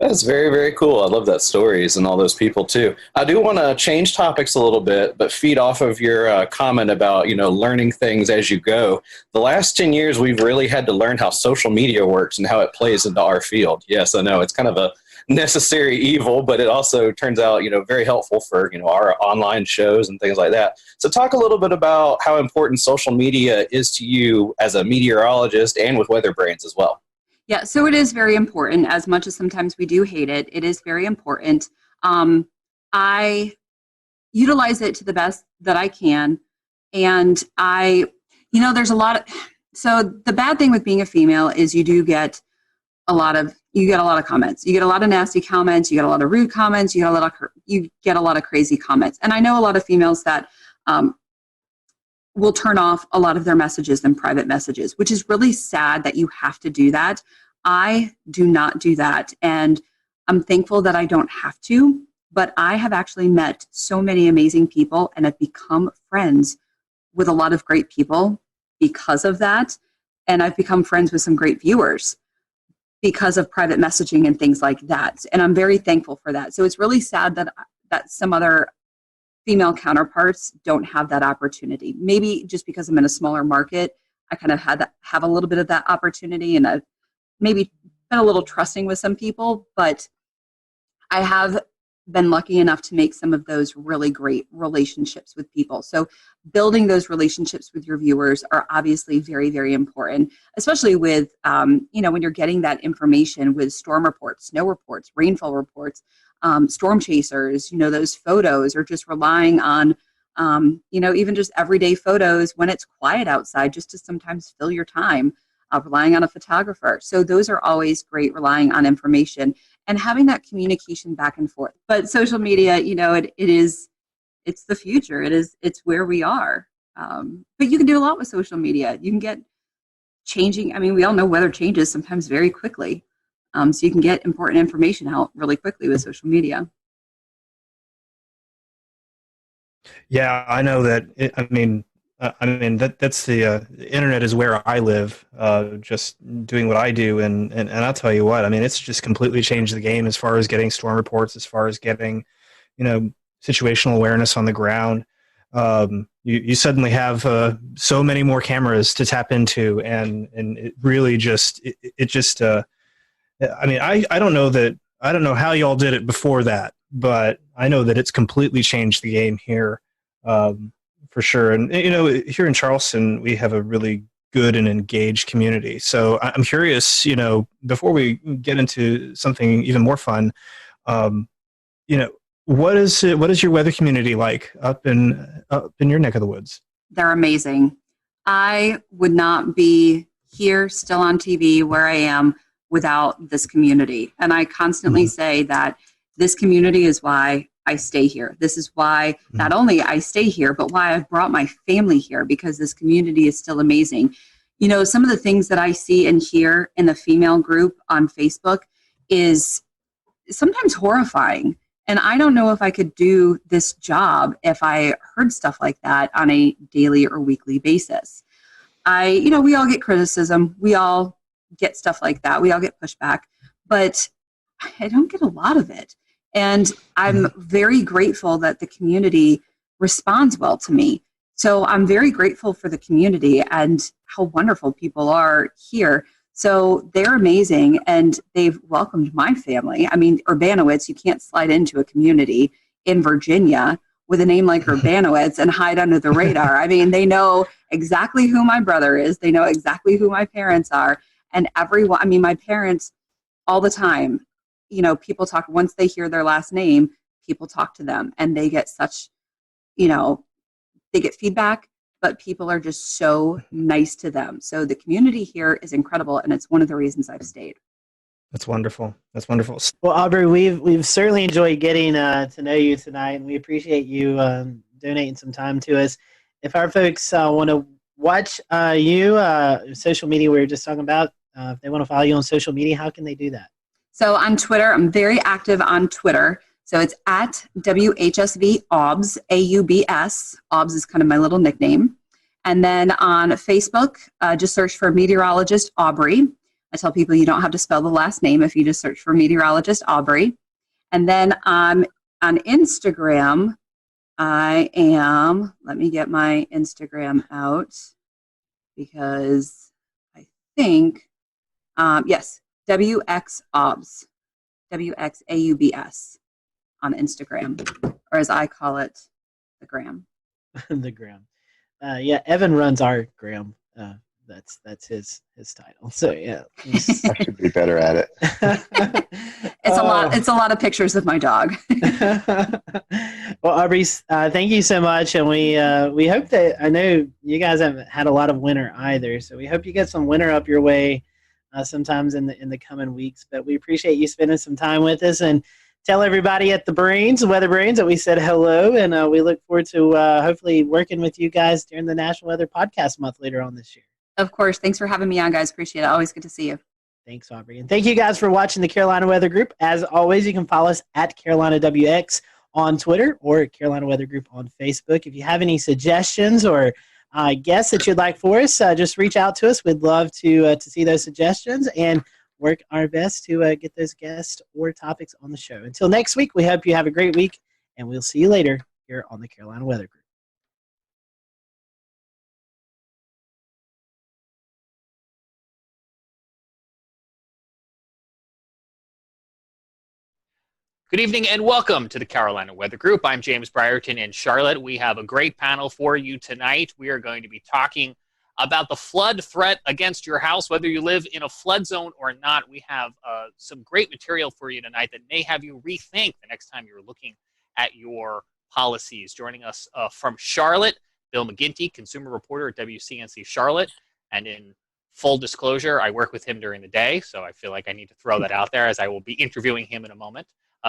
That's very, very cool. I love that stories and all those people too. I do want to change topics a little bit, but feed off of your comment about, learning things as you go. The last 10 years, we've really had to learn how social media works and how it plays into our field. Yes, I know it's kind of a necessary evil, but it also turns out, very helpful for, our online shows and things like that. So talk a little bit about how important social media is to you as a meteorologist and with Weather Brains as well. Yeah, so it is very important. As much as sometimes we do hate it, it is very important. I utilize it to the best that I can. And there's a lot of, so the bad thing with being a female is you get a lot of comments. You get a lot of nasty comments. You get a lot of rude comments. You get a lot of crazy comments. And I know a lot of females that will turn off a lot of their messages and private messages, which is really sad that you have to do that. I do not do that. And I'm thankful that I don't have to, but I have actually met so many amazing people and have become friends with a lot of great people because of that. And I've become friends with some great viewers because of private messaging and things like that. And I'm very thankful for that. So it's really sad that some other female counterparts don't have that opportunity. Maybe just because I'm in a smaller market, I kind of have a little bit of that opportunity, and I've maybe been a little trusting with some people, but I have been lucky enough to make some of those really great relationships with people. So building those relationships with your viewers are obviously very, very important, especially with, when you're getting that information with storm reports, snow reports, rainfall reports, storm chasers, those photos, or just relying on, even just everyday photos when it's quiet outside, just to sometimes fill your time, relying on a photographer. So those are always great, relying on information and having that communication back and forth. But social media, it's the future. It's where we are. But you can do a lot with social media. You can get changing. I mean, we all know weather changes sometimes very quickly. So you can get important information out really quickly with social media. Yeah, I know that. That's the internet is where I live. Just doing what I do, and I'll tell you what. It's just completely changed the game as far as getting storm reports, as far as getting, situational awareness on the ground. You suddenly have so many more cameras to tap into, and it really I don't know how y'all did it before that, but I know that it's completely changed the game here, for sure. And, here in Charleston, we have a really good and engaged community. So I'm curious, before we get into something even more fun, what is your weather community like up in your neck of the woods? They're amazing. I would not be here still on TV where I am without this community. And I constantly say that this community is why I stay here. This is why not only I stay here, but why I've brought my family here, because this community is still amazing. Some of the things that I see and hear in the female group on Facebook is sometimes horrifying. And I don't know if I could do this job if I heard stuff like that on a daily or weekly basis. We all get criticism. We all get stuff like that. We all get pushback, but I don't get a lot of it. And I'm very grateful that the community responds well to me. So I'm very grateful for the community and how wonderful people are here. So they're amazing, and they've welcomed my family. I mean, Urbanowitz, you can't slide into a community in Virginia with a name like Urbanowitz and hide under the radar. I mean, they know exactly who my brother is. They know exactly who my parents are. And everyone, I mean, my parents all the time, you know, people talk, once they hear their last name, people talk to them and they get such, you know, they get feedback, but people are just so nice to them. So the community here is incredible, and it's one of the reasons I've stayed. That's wonderful. That's wonderful. Well, Aubrey, we've certainly enjoyed getting to know you tonight, and we appreciate you donating some time to us. If our folks want to watch you, social media we were just talking about, if they want to follow you on social media, how can they do that? So on Twitter, I'm very active on Twitter. So it's at WHSV OBS, AUBS. OBS is kind of my little nickname. And then on Facebook, just search for meteorologist Aubrey. I tell people you don't have to spell the last name if you just search for meteorologist Aubrey. And then on Instagram, I am, let me get my Instagram out because I think, yes, WXAUBS, WXAUBS on Instagram, or as I call it, the gram. The gram. Yeah, Evan runs our gram. That's his title. So yeah, I should be better at it. It's a lot of pictures of my dog. Well, Aubrey, thank you so much, and we hope that, I know you guys haven't had a lot of winter either, so we hope you get some winter up your way sometimes in the coming weeks. But we appreciate you spending some time with us, and tell everybody at the Weather Brains, that we said hello, and we look forward to hopefully working with you guys during the National Weather Podcast Month later on this year. Of course. Thanks for having me on, guys. Appreciate it. Always good to see you. Thanks, Aubrey. And thank you guys for watching the Carolina Weather Group. As always, you can follow us at Carolina WX on Twitter or Carolina Weather Group on Facebook. If you have any suggestions or guests that you'd like for us, just reach out to us. We'd love to see those suggestions and work our best to get those guests or topics on the show. Until next week, we hope you have a great week, and we'll see you later here on the Carolina Weather Group. Good evening and welcome to the Carolina Weather Group. I'm James Brierton in Charlotte. We have a great panel for you tonight. We are going to be talking about the flood threat against your house, whether you live in a flood zone or not. We have some great material for you tonight that may have you rethink the next time you're looking at your policies. Joining us from Charlotte, Bill McGinty, consumer reporter at WCNC Charlotte. And in full disclosure, I work with him during the day, so I feel like I need to throw that out there as I will be interviewing him in a moment.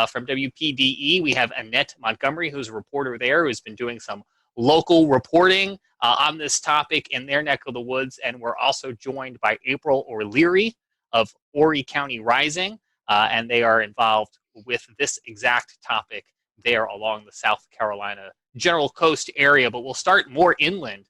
From WPDE, we have Annette Montgomery, who's a reporter there, who's been doing some local reporting on this topic in their neck of the woods. And we're also joined by April O'Leary of Horry County Rising, and they are involved with this exact topic there along the South Carolina General Coast area. But we'll start more inland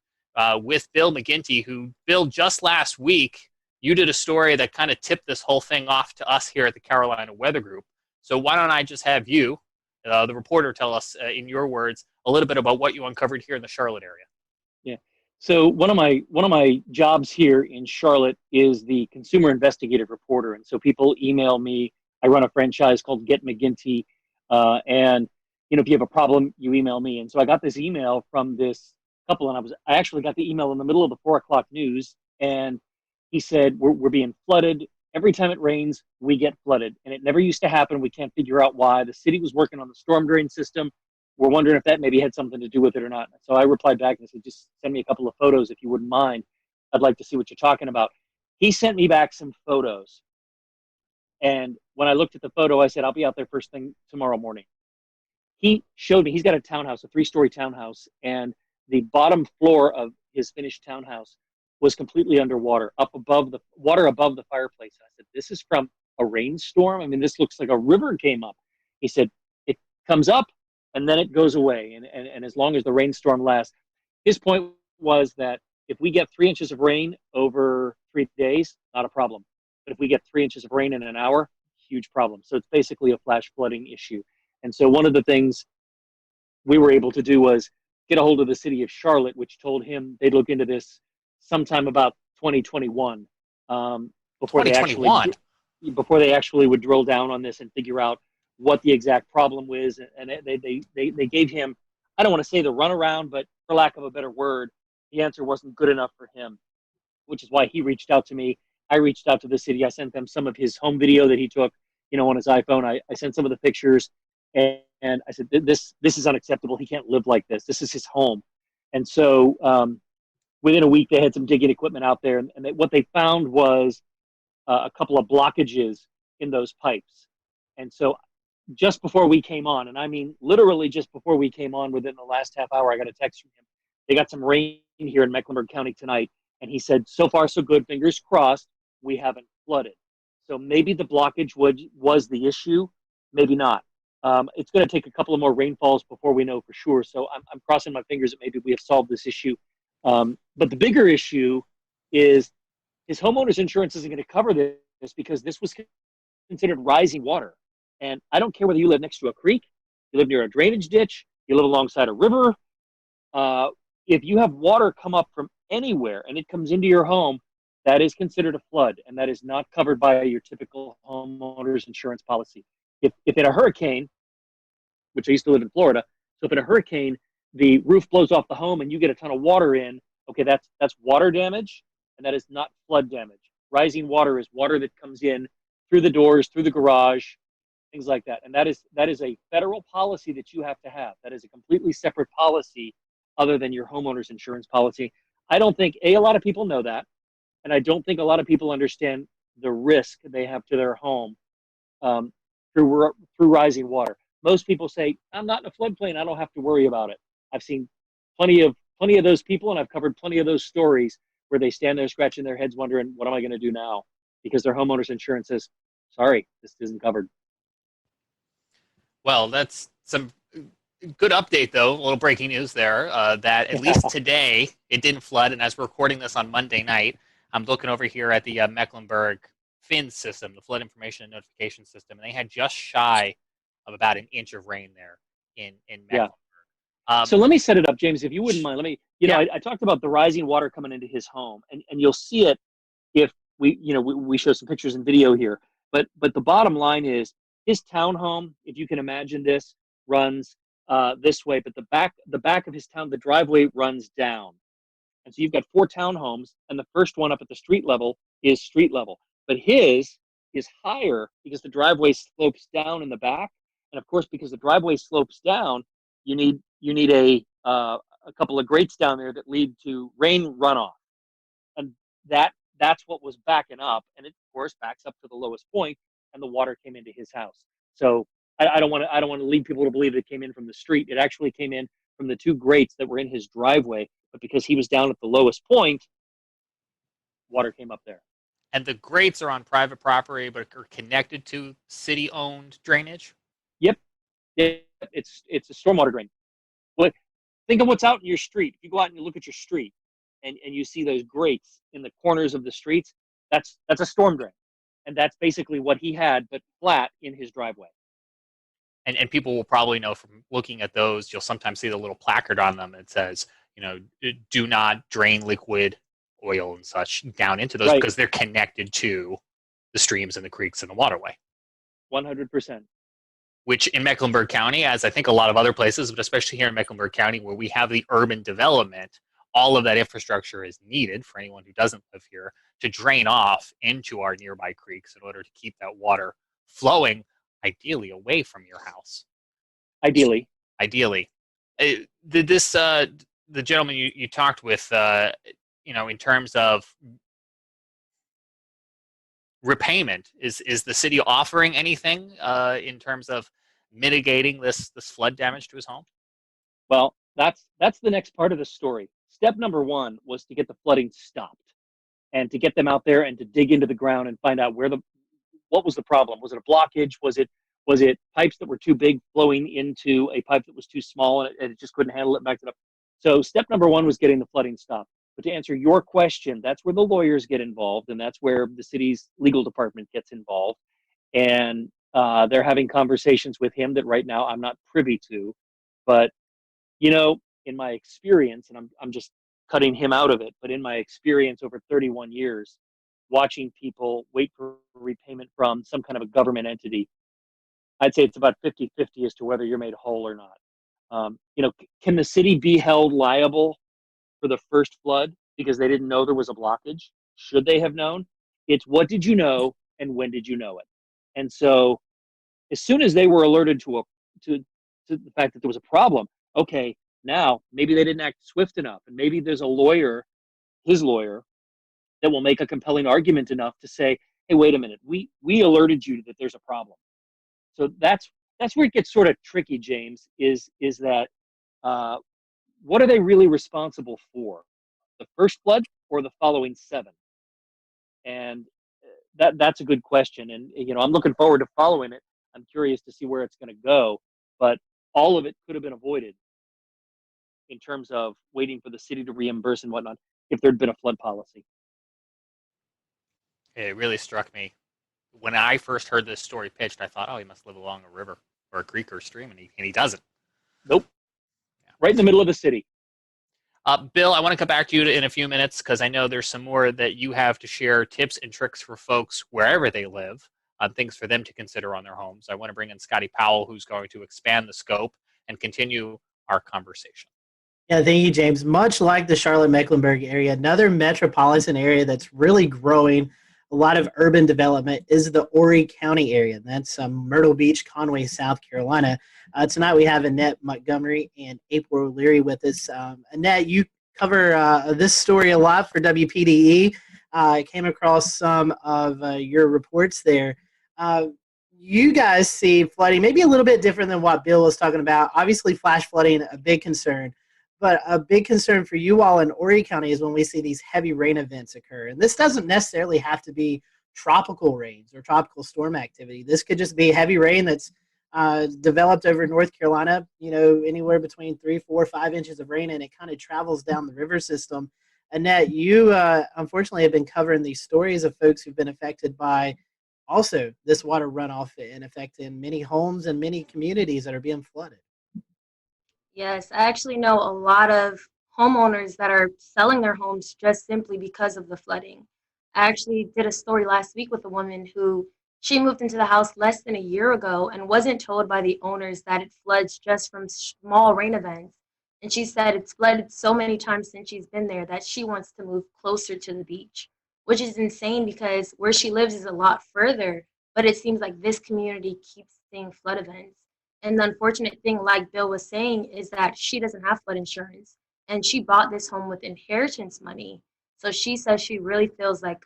with Bill McGinty, who, Bill, just last week, you did a story that kind of tipped this whole thing off to us here at the Carolina Weather Group. So why don't I just have you, the reporter, tell us, in your words, a little bit about what you uncovered here in the Charlotte area. Yeah. So one of my jobs here in Charlotte is the consumer investigative reporter, and so people email me. I run a franchise called Get McGinty, and if you have a problem, you email me. And so I got this email from this couple, and I actually got the email in the middle of the 4 o'clock news, and he said we're being flooded. Every time it rains, we get flooded. And it never used to happen. We can't figure out why. The city was working on the storm drain system. We're wondering if that maybe had something to do with it or not. So I replied back and said, just send me a couple of photos if you wouldn't mind. I'd like to see what you're talking about. He sent me back some photos. And when I looked at the photo, I said, I'll be out there first thing tomorrow morning. He showed me, he's got a townhouse, a 3-story townhouse, and the bottom floor of his finished townhouse was completely underwater, above the fireplace. And I said, this is from a rainstorm? I mean, this looks like a river came up. He said, it comes up and then it goes away. And as long as the rainstorm lasts, his point was that if we get 3 inches of rain over 3 days, not a problem. But if we get 3 inches of rain in an hour, huge problem. So it's basically a flash flooding issue. And so one of the things we were able to do was get a hold of the city of Charlotte, which told him they'd look into this sometime about 2021, before they actually 2021. would drill down on this and figure out what the exact problem was. And they gave him, I don't want to say the runaround, but for lack of a better word, the answer wasn't good enough for him, which is why he reached out to me. I reached out to the city. I sent them some of his home video that he took, on his iPhone. I sent some of the pictures, and I said, this is unacceptable. He can't live like this. This is his home. And so within a week, they had some digging equipment out there, and what they found was a couple of blockages in those pipes. And so just before we came on, and I mean literally just before we came on, within the last half hour, I got a text from him. They got some rain here in Mecklenburg County tonight, and he said, so far so good, fingers crossed, we haven't flooded. So maybe the blockage was the issue, maybe not. It's going to take a couple of more rainfalls before we know for sure. So I'm crossing my fingers that maybe we have solved this issue. But the bigger issue is his homeowner's insurance isn't going to cover this, because this was considered rising water. And I don't care whether you live next to a creek, you live near a drainage ditch, you live alongside a river. If you have water come up from anywhere and it comes into your home, that is considered a flood, and that is not covered by your typical homeowner's insurance policy. If in a hurricane, which I used to live in Florida, so if in a hurricane the roof blows off the home and you get a ton of water in, okay, that's water damage, and that is not flood damage. Rising water is water that comes in through the doors, through the garage, things like that. And that is a federal policy that you have to have. That is a completely separate policy other than your homeowner's insurance policy. I don't think, a lot of people know that, and I don't think a lot of people understand the risk they have to their home through rising water. Most people say, I'm not in a floodplain, I don't have to worry about it. I've seen plenty of those people, and I've covered plenty of those stories where they stand there scratching their heads wondering, what am I going to do now? Because their homeowner's insurance says, sorry, this isn't covered. Well, that's some good update, though. A little breaking news there, that at least today it didn't flood. And as we're recording this on Monday night, I'm looking over here at the Mecklenburg FIN system, the Flood Information and Notification System, and they had just shy of about an inch of rain there in Mecklenburg. Yeah. So let me set it up, James, if you wouldn't mind. Let me, I talked about the rising water coming into his home, and you'll see it if we show some pictures and video here. But the bottom line is his townhome, if you can imagine this, runs this way, but the back of his town, the driveway runs down. And so you've got 4 townhomes, and the first one up at the street level is street level. But his is higher because the driveway slopes down in the back. And of course, because the driveway slopes down, you need a couple of grates down there that lead to rain runoff. And that's what was backing up. And it, of course, backs up to the lowest point, and the water came into his house. So I don't want to lead people to believe it came in from the street. It actually came in from the 2 grates that were in his driveway. But because he was down at the lowest point, water came up there. And the grates are on private property, but are connected to city-owned drainage? Yep. It's a stormwater drain. But think of what's out in your street. If you go out and you look at your street and you see those grates in the corners of the streets, that's a storm drain. And that's basically what he had, but flat in his driveway. And people will probably know from looking at those, you'll sometimes see the little placard on them that says, do not drain liquid oil and such down into those, because they're connected to the streams and the creeks and the waterway. 100%. Which in Mecklenburg County, as I think a lot of other places, but especially here in Mecklenburg County where we have the urban development, all of that infrastructure is needed for anyone who doesn't live here to drain off into our nearby creeks in order to keep that water flowing, ideally away from your house. Ideally. The gentleman you talked with, in terms of repayment, is the city offering anything in terms of mitigating this flood damage to his home? Well, that's the next part of the story. Step number 1 was to get the flooding stopped, and to get them out there and to dig into the ground and find out what was the problem. Was it a blockage? Was it pipes that were too big flowing into a pipe that was too small and it just couldn't handle it, backed it up? So step number 1 was getting the flooding stopped. But to answer your question, that's where the lawyers get involved, and that's where the city's legal department gets involved. And they're having conversations with him that right now I'm not privy to. But, in my experience, and I'm just cutting him out of it, but in my experience over 31 years, watching people wait for repayment from some kind of a government entity, I'd say it's about 50-50 as to whether you're made whole or not. Can the city be held liable for the first flood because they didn't know there was a blockage? Should they have known? It's what did you know and when did you know it? And so as soon as they were alerted to the fact that there was a problem, okay, now maybe they didn't act swift enough, and maybe there's a lawyer, his lawyer, that will make a compelling argument enough to say, hey, wait a minute, we alerted you that there's a problem. So that's where it gets sort of tricky, James, is that what are they really responsible for? The first flood or the following 7? And that's a good question. And, I'm looking forward to following it. I'm curious to see where it's going to go. But all of it could have been avoided in terms of waiting for the city to reimburse and whatnot if there'd been a flood policy. It really struck me. When I first heard this story pitched, I thought, oh, he must live along a river or a creek or a stream, and he doesn't. Nope. Yeah. Right in the middle of the city. Bill, I want to come back to you in a few minutes because I know there's some more that you have to share, tips and tricks for folks wherever they live, things for them to consider on their homes. I want to bring in Scotty Powell, who's going to expand the scope and continue our conversation. Yeah, thank you, James. Much like the Charlotte-Mecklenburg area, another metropolitan area that's really growing a lot of urban development is the Horry County area. That's Myrtle Beach, Conway, South Carolina. Tonight we have Annette Montgomery and April O'Leary with us. Annette, you cover this story a lot for WPDE. I came across some of your reports there. You guys see flooding maybe a little bit different than what Bill was talking about. Obviously, flash flooding, a big concern. But a big concern for you all in Horry County is when we see these heavy rain events occur. And this doesn't necessarily have to be tropical rains or tropical storm activity. This could just be heavy rain that's developed over North Carolina, anywhere between 3, 4, 5 inches of rain, and it kind of travels down the river system. Annette, you unfortunately have been covering these stories of folks who've been affected by also this water runoff and affecting many homes and many communities that are being flooded. Yes, I actually know a lot of homeowners that are selling their homes just simply because of the flooding. I actually did a story last week with a woman who she moved into the house less than a year ago and wasn't told by the owners that it floods just from small rain events. And she said it's flooded so many times since she's been there that she wants to move closer to the beach, which is insane because where she lives is a lot further, but it seems like this community keeps seeing flood events. And the unfortunate thing, like Bill was saying, is that she doesn't have flood insurance. And she bought this home with inheritance money. So she says she really feels like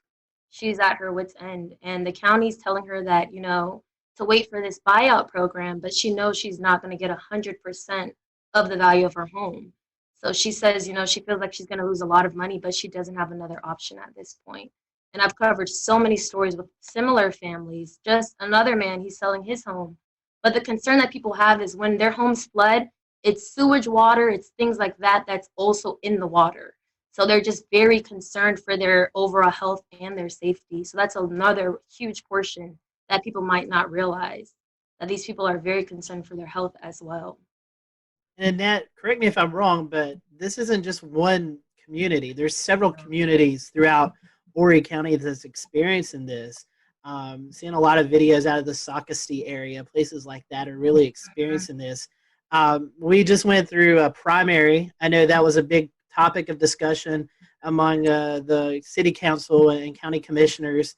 she's at her wit's end. And the county's telling her that, to wait for this buyout program, but she knows she's not going to get 100% of the value of her home. So she says, she feels like she's going to lose a lot of money, but she doesn't have another option at this point. And I've covered so many stories with similar families. Just another man, he's selling his home. But the concern that people have is when their homes flood, it's sewage water, it's things like that that's also in the water. So they're just very concerned for their overall health and their safety. So that's another huge portion that people might not realize, that these people are very concerned for their health as well. And Annette, correct me if I'm wrong, but this isn't just one community. There's several communities throughout Horry County that's experiencing this. Seeing a lot of videos out of the Socastee area, places like that are really experiencing this. We just went through a primary. I know that was a big topic of discussion among the city council and county commissioners.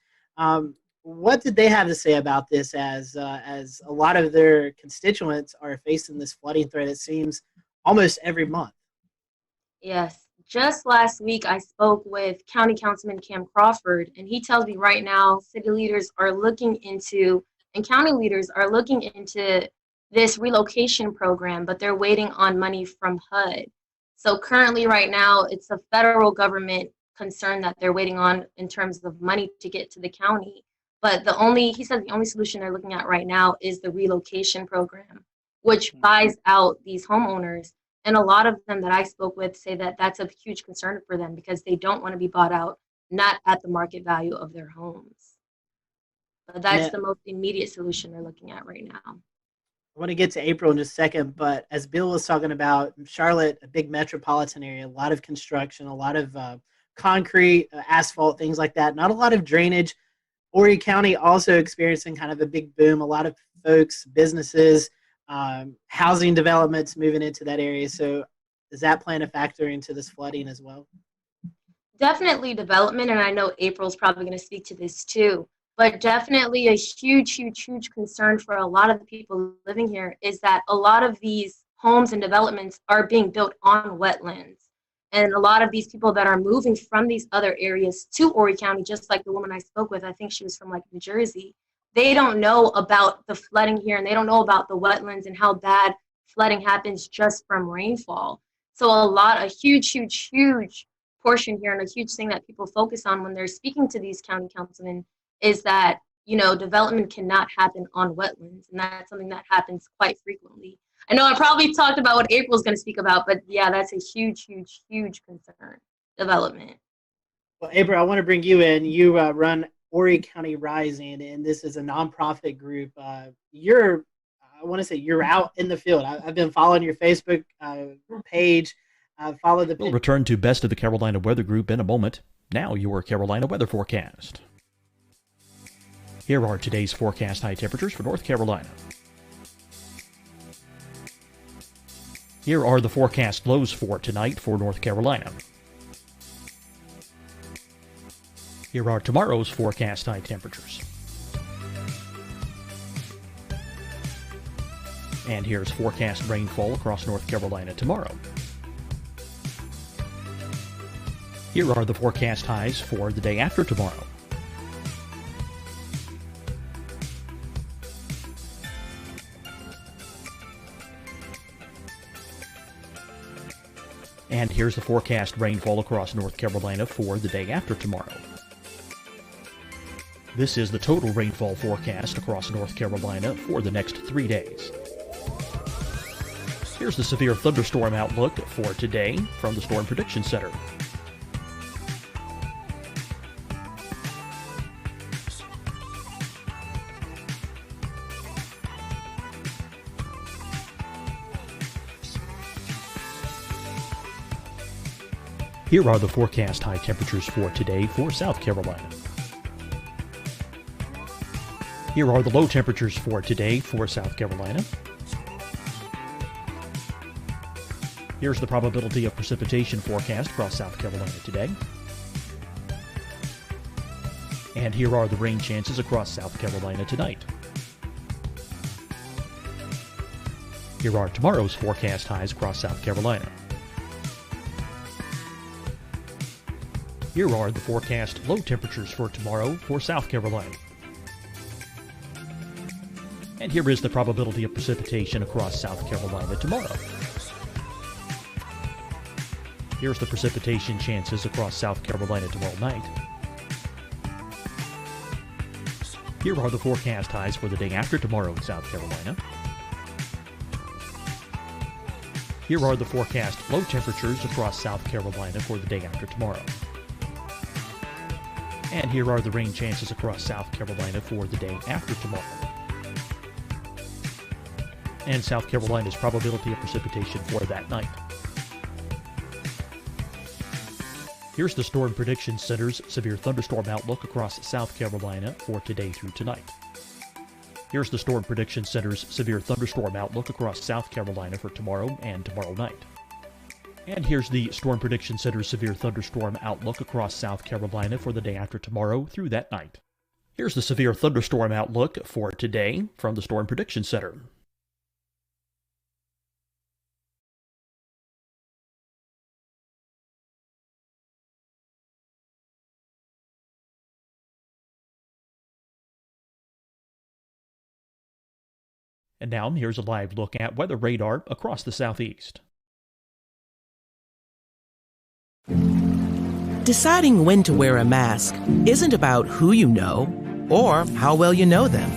What did they have to say about this as a lot of their constituents are facing this flooding threat, it seems, almost every month? Yes. Just last week, I spoke with County Councilman Cam Crawford, and he tells me right now city leaders are looking into, and county leaders are looking into this relocation program, but they're waiting on money from HUD. So currently right now, it's a federal government concern that they're waiting on in terms of money to get to the county. But he said the only solution they're looking at right now is the relocation program, which buys out these homeowners. And a lot of them that I spoke with say that that's a huge concern for them because they don't want to be bought out, not at the market value of their homes. But that's the most immediate solution they're looking at right now. I want to get to April in just a second, but as Bill was talking about, Charlotte, a big metropolitan area, a lot of construction, a lot of concrete, asphalt, things like that. Not a lot of drainage. Horry County also experiencing kind of a big boom. A lot of folks, businesses, housing developments moving into that area. So is that playing a factor into this flooding as well? Definitely development, and I know April's probably going to speak to this too. But definitely a huge, huge, huge concern for a lot of the people living here is that a lot of these homes and developments are being built on wetlands. And a lot of these people that are moving from these other areas to Horry County, just like the woman I spoke with, I think she was from like New Jersey, they don't know about the flooding here, and they don't know about the wetlands and how bad flooding happens just from rainfall. So a huge, huge, huge portion here, and a huge thing that people focus on when they're speaking to these county councilmen is that, development cannot happen on wetlands. And that's something that happens quite frequently. I know I probably talked about what April's going to speak about, but yeah, that's a huge, huge, huge concern, development. Well, April, I want to bring you in. You run Horry County Rising, and this is a nonprofit group. You're out in the field. I've been following your Facebook page. We'll return to Best of the Carolina Weather Group in a moment. Now your Carolina weather forecast. Here are today's forecast high temperatures for North Carolina. Here are the forecast lows for tonight for North Carolina. Here are tomorrow's forecast high temperatures. And here's forecast rainfall across North Carolina tomorrow. Here are the forecast highs for the day after tomorrow. And here's the forecast rainfall across North Carolina for the day after tomorrow. This is the total rainfall forecast across North Carolina for the next 3 days. Here's the severe thunderstorm outlook for today from the Storm Prediction Center. Here are the forecast high temperatures for today for South Carolina. Here are the low temperatures for today for South Carolina. Here's the probability of precipitation forecast across South Carolina today. And here are the rain chances across South Carolina tonight. Here are tomorrow's forecast highs across South Carolina. Here are the forecast low temperatures for tomorrow for South Carolina. And here is the probability of precipitation across South Carolina tomorrow. Here's the precipitation chances across South Carolina tomorrow night. Here are the forecast highs for the day after tomorrow in South Carolina. Here are the forecast low temperatures across South Carolina for the day after tomorrow. And here are the rain chances across South Carolina for the day after tomorrow. And South Carolina's probability of precipitation for that night. Here's the Storm Prediction Center's severe thunderstorm outlook across South Carolina for today through tonight. Here's the Storm Prediction Center's severe thunderstorm outlook across South Carolina for tomorrow and tomorrow night. And here's the Storm Prediction Center's severe thunderstorm outlook across South Carolina for the day after tomorrow through that night. Here's the severe thunderstorm outlook for today from the Storm Prediction Center. And now here's a live look at weather radar across the southeast. Deciding when to wear a mask isn't about who you know or how well you know them.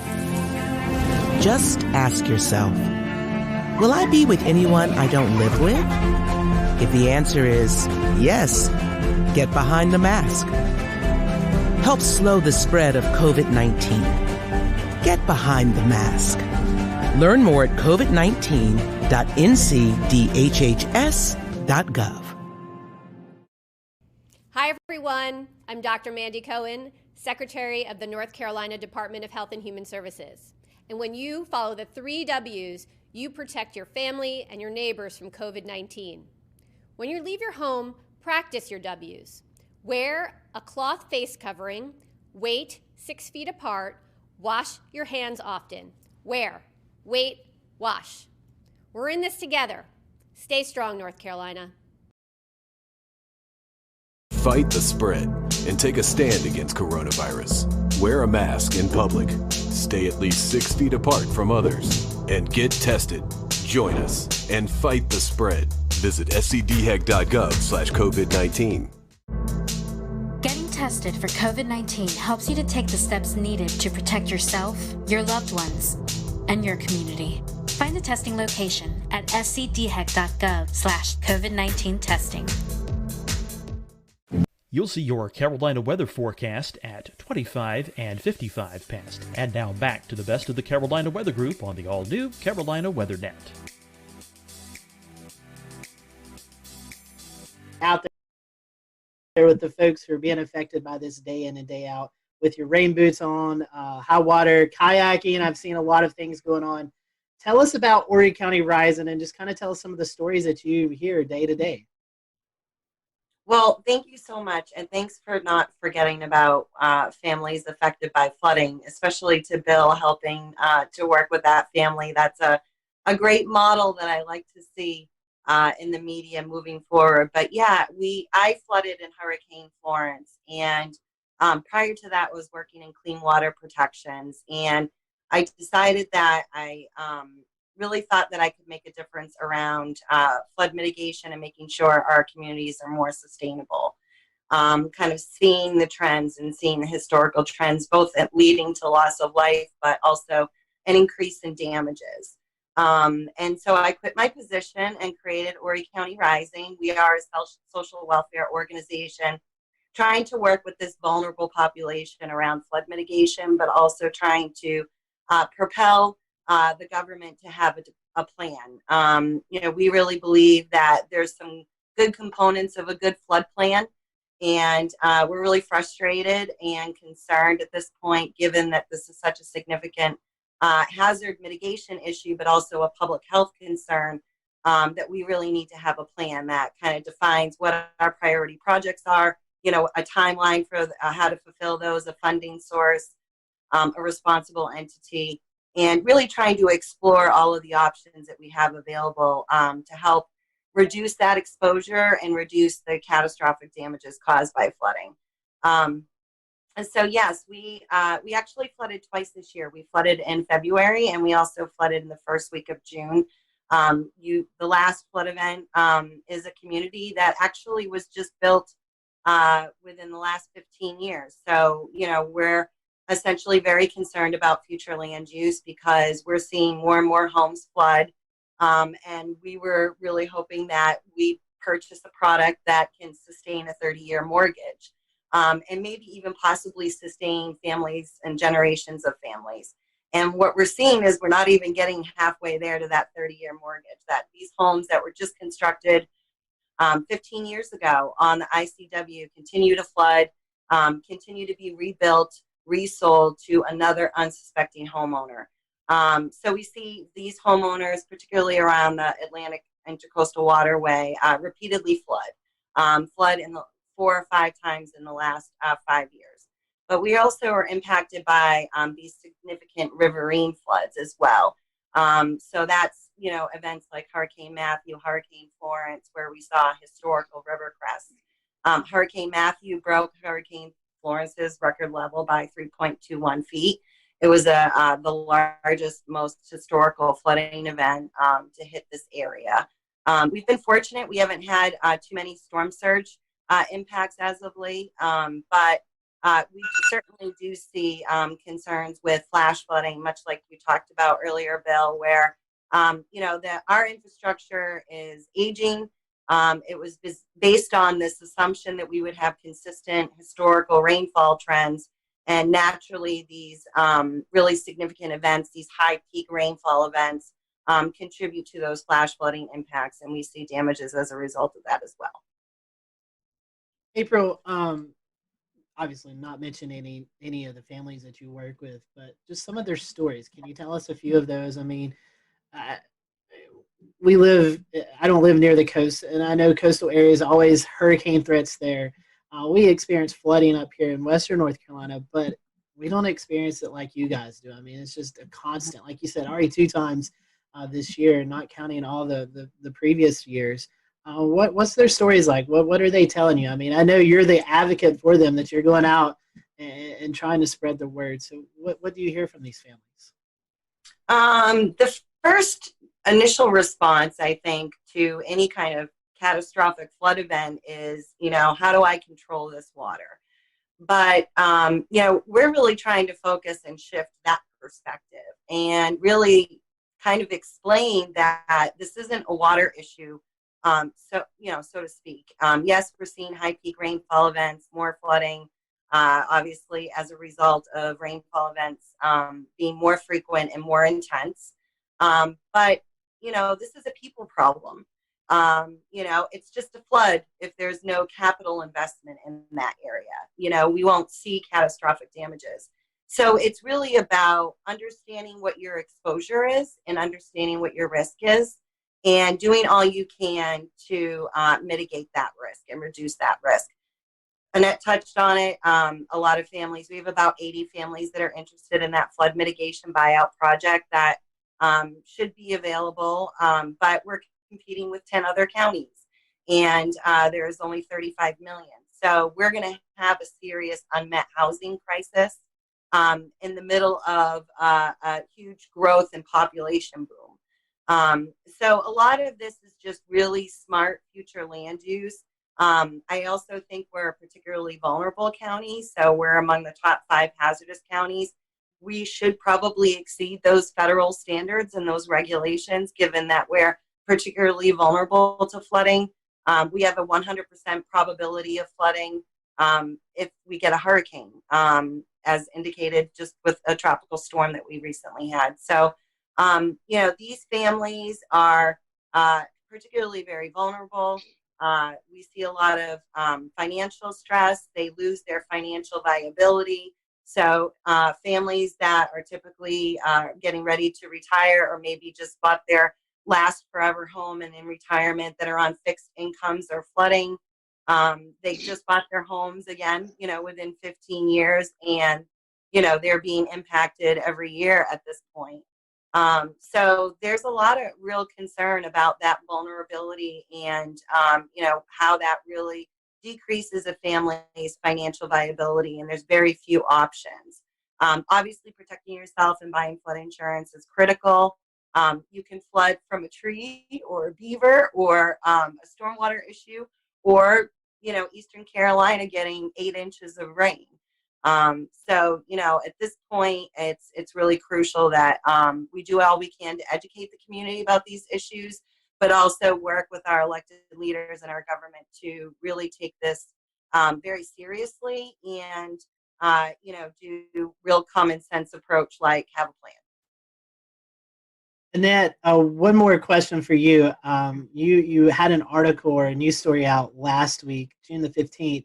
Just ask yourself, will I be with anyone I don't live with? If the answer is yes, get behind the mask. Help slow the spread of COVID-19. Get behind the mask. Learn more at covid19.ncdhhs.gov. Hi, everyone. I'm Dr. Mandy Cohen, Secretary of the North Carolina Department of Health and Human Services. And when you follow the 3 W's, you protect your family and your neighbors from COVID-19. When you leave your home, practice your W's. Wear a cloth face covering, wait 6 feet apart, wash your hands often. Wear, wait, wash. We're in this together. Stay strong, North Carolina. Fight the spread and take a stand against coronavirus. Wear a mask in public. Stay at least 6 feet apart from others. And get tested. Join us and fight the spread. Visit scdhec.gov/COVID-19. Getting tested for COVID-19 helps you to take the steps needed to protect yourself, your loved ones, and your community. Find the testing location at scdhec.gov/COVID-19 testing. You'll see your Carolina weather forecast at 25 and 55 past. And now back to the best of the Carolina Weather Group on the all-new Carolina Weather Net. Out there with the folks who are being affected by this day in and day out with your rain boots on, high water, kayaking. I've seen a lot of things going on. Tell us about Horry County Rising and just kind of tell us some of the stories that you hear day to day. Well, thank you so much, and thanks for not forgetting about families affected by flooding, especially to Bill helping to work with that family. That's a great model that I like to see in the media moving forward. But yeah, I flooded in Hurricane Florence, and prior to that was working in clean water protections, and I decided that I really thought that I could make a difference around flood mitigation and making sure our communities are more sustainable. Kind of seeing the trends and seeing the historical trends, both leading to loss of life, but also an increase in damages. And so I quit my position and created Horry County Rising. We are a social welfare organization trying to work with this vulnerable population around flood mitigation, but also trying to propel the government to have a plan. We really believe that there's some good components of a good flood plan, and we're really frustrated and concerned at this point, given that this is such a significant hazard mitigation issue, but also a public health concern, that we really need to have a plan that kind of defines what our priority projects are, a timeline for how to fulfill those, a funding source, a responsible entity, and really trying to explore all of the options that we have available to help reduce that exposure and reduce the catastrophic damages caused by flooding. And so, yes, we actually flooded twice this year. We flooded in February, and we also flooded in the first week of June. The last flood event is a community that actually was just built within the last 15 years. So, we're essentially very concerned about future land use because we're seeing more and more homes flood. And we were really hoping that we purchase a product that can sustain a 30-year mortgage, and maybe even possibly sustain families and generations of families. And what we're seeing is we're not even getting halfway there to that 30-year mortgage, that these homes that were just constructed 15 years ago on the ICW continue to flood, continue to be rebuilt, resold to another unsuspecting homeowner. So we see these homeowners, particularly around the Atlantic Intercoastal Waterway, repeatedly flood in the 4 or 5 times in the last 5 years. But we also are impacted by these significant riverine floods as well. So that's, events like Hurricane Matthew, Hurricane Florence, where we saw historical river crests. Hurricane Matthew broke Hurricane Florence's record level by 3.21 feet. It was the largest, most historical flooding event to hit this area. We've been fortunate. We haven't had too many storm surge impacts as of late, but we certainly do see concerns with flash flooding, much like you talked about earlier, Bill, where our infrastructure is aging. It was based on this assumption that we would have consistent historical rainfall trends, And naturally, these really significant events, these high peak rainfall events, contribute to those flash flooding impacts, and we see damages as a result of that as well. April, obviously not mention any of the families that you work with, but just some of their stories. Can you tell us a few of those? I mean, I don't live near the coast, and I know coastal areas always hurricane threats there. We experience flooding up here in Western North Carolina, but we don't experience it like you guys do. I mean, it's just a constant, like you said, already 2 times this year, not counting all the previous years. What's their stories like? What are they telling you? I mean, I know you're the advocate for them, that you're going out and trying to spread the word. So what do you hear from these families? The first initial response, I think, to any kind of catastrophic flood event is, how do I control this water? But, we're really trying to focus and shift that perspective and really kind of explain that this isn't a water issue, so to speak. Yes, we're seeing high peak rainfall events, more flooding, obviously as a result of rainfall events being more frequent and more intense. But, this is a people problem. It's just a flood if there's no capital investment in that area. We won't see catastrophic damages. So it's really about understanding what your exposure is and understanding what your risk is and doing all you can to mitigate that risk and reduce that risk. Annette touched on it. A lot of families, we have about 80 families that are interested in that flood mitigation buyout project that should be available, but we're competing with 10 other counties, and there's only 35 million. So we're going to have a serious unmet housing crisis in the middle of a huge growth and population boom. So a lot of this is just really smart future land use. I also think we're a particularly vulnerable county, so we're among the top 5 hazardous counties. We should probably exceed those federal standards and those regulations, given that we're particularly vulnerable to flooding. We have a 100% probability of flooding if we get a hurricane, as indicated just with a tropical storm that we recently had. So, these families are particularly very vulnerable. We see a lot of financial stress. They lose their financial viability. So families that are typically getting ready to retire, or maybe just bought their last forever home and in retirement, that are on fixed incomes or flooding. They just bought their homes again, within 15 years, and, they're being impacted every year at this point. So there's a lot of real concern about that vulnerability and, how that really decreases a family's financial viability, and there's very few options. Obviously, protecting yourself and buying flood insurance is critical. You can flood from a tree or a beaver or a stormwater issue, or, Eastern Carolina getting 8 inches of rain. So, at this point, it's really crucial that we do all we can to educate the community about these issues, but also work with our elected leaders and our government to really take this very seriously and, do real common sense approach, like have a plan. Annette, one more question for you. You had an article or a news story out last week, June the 15th.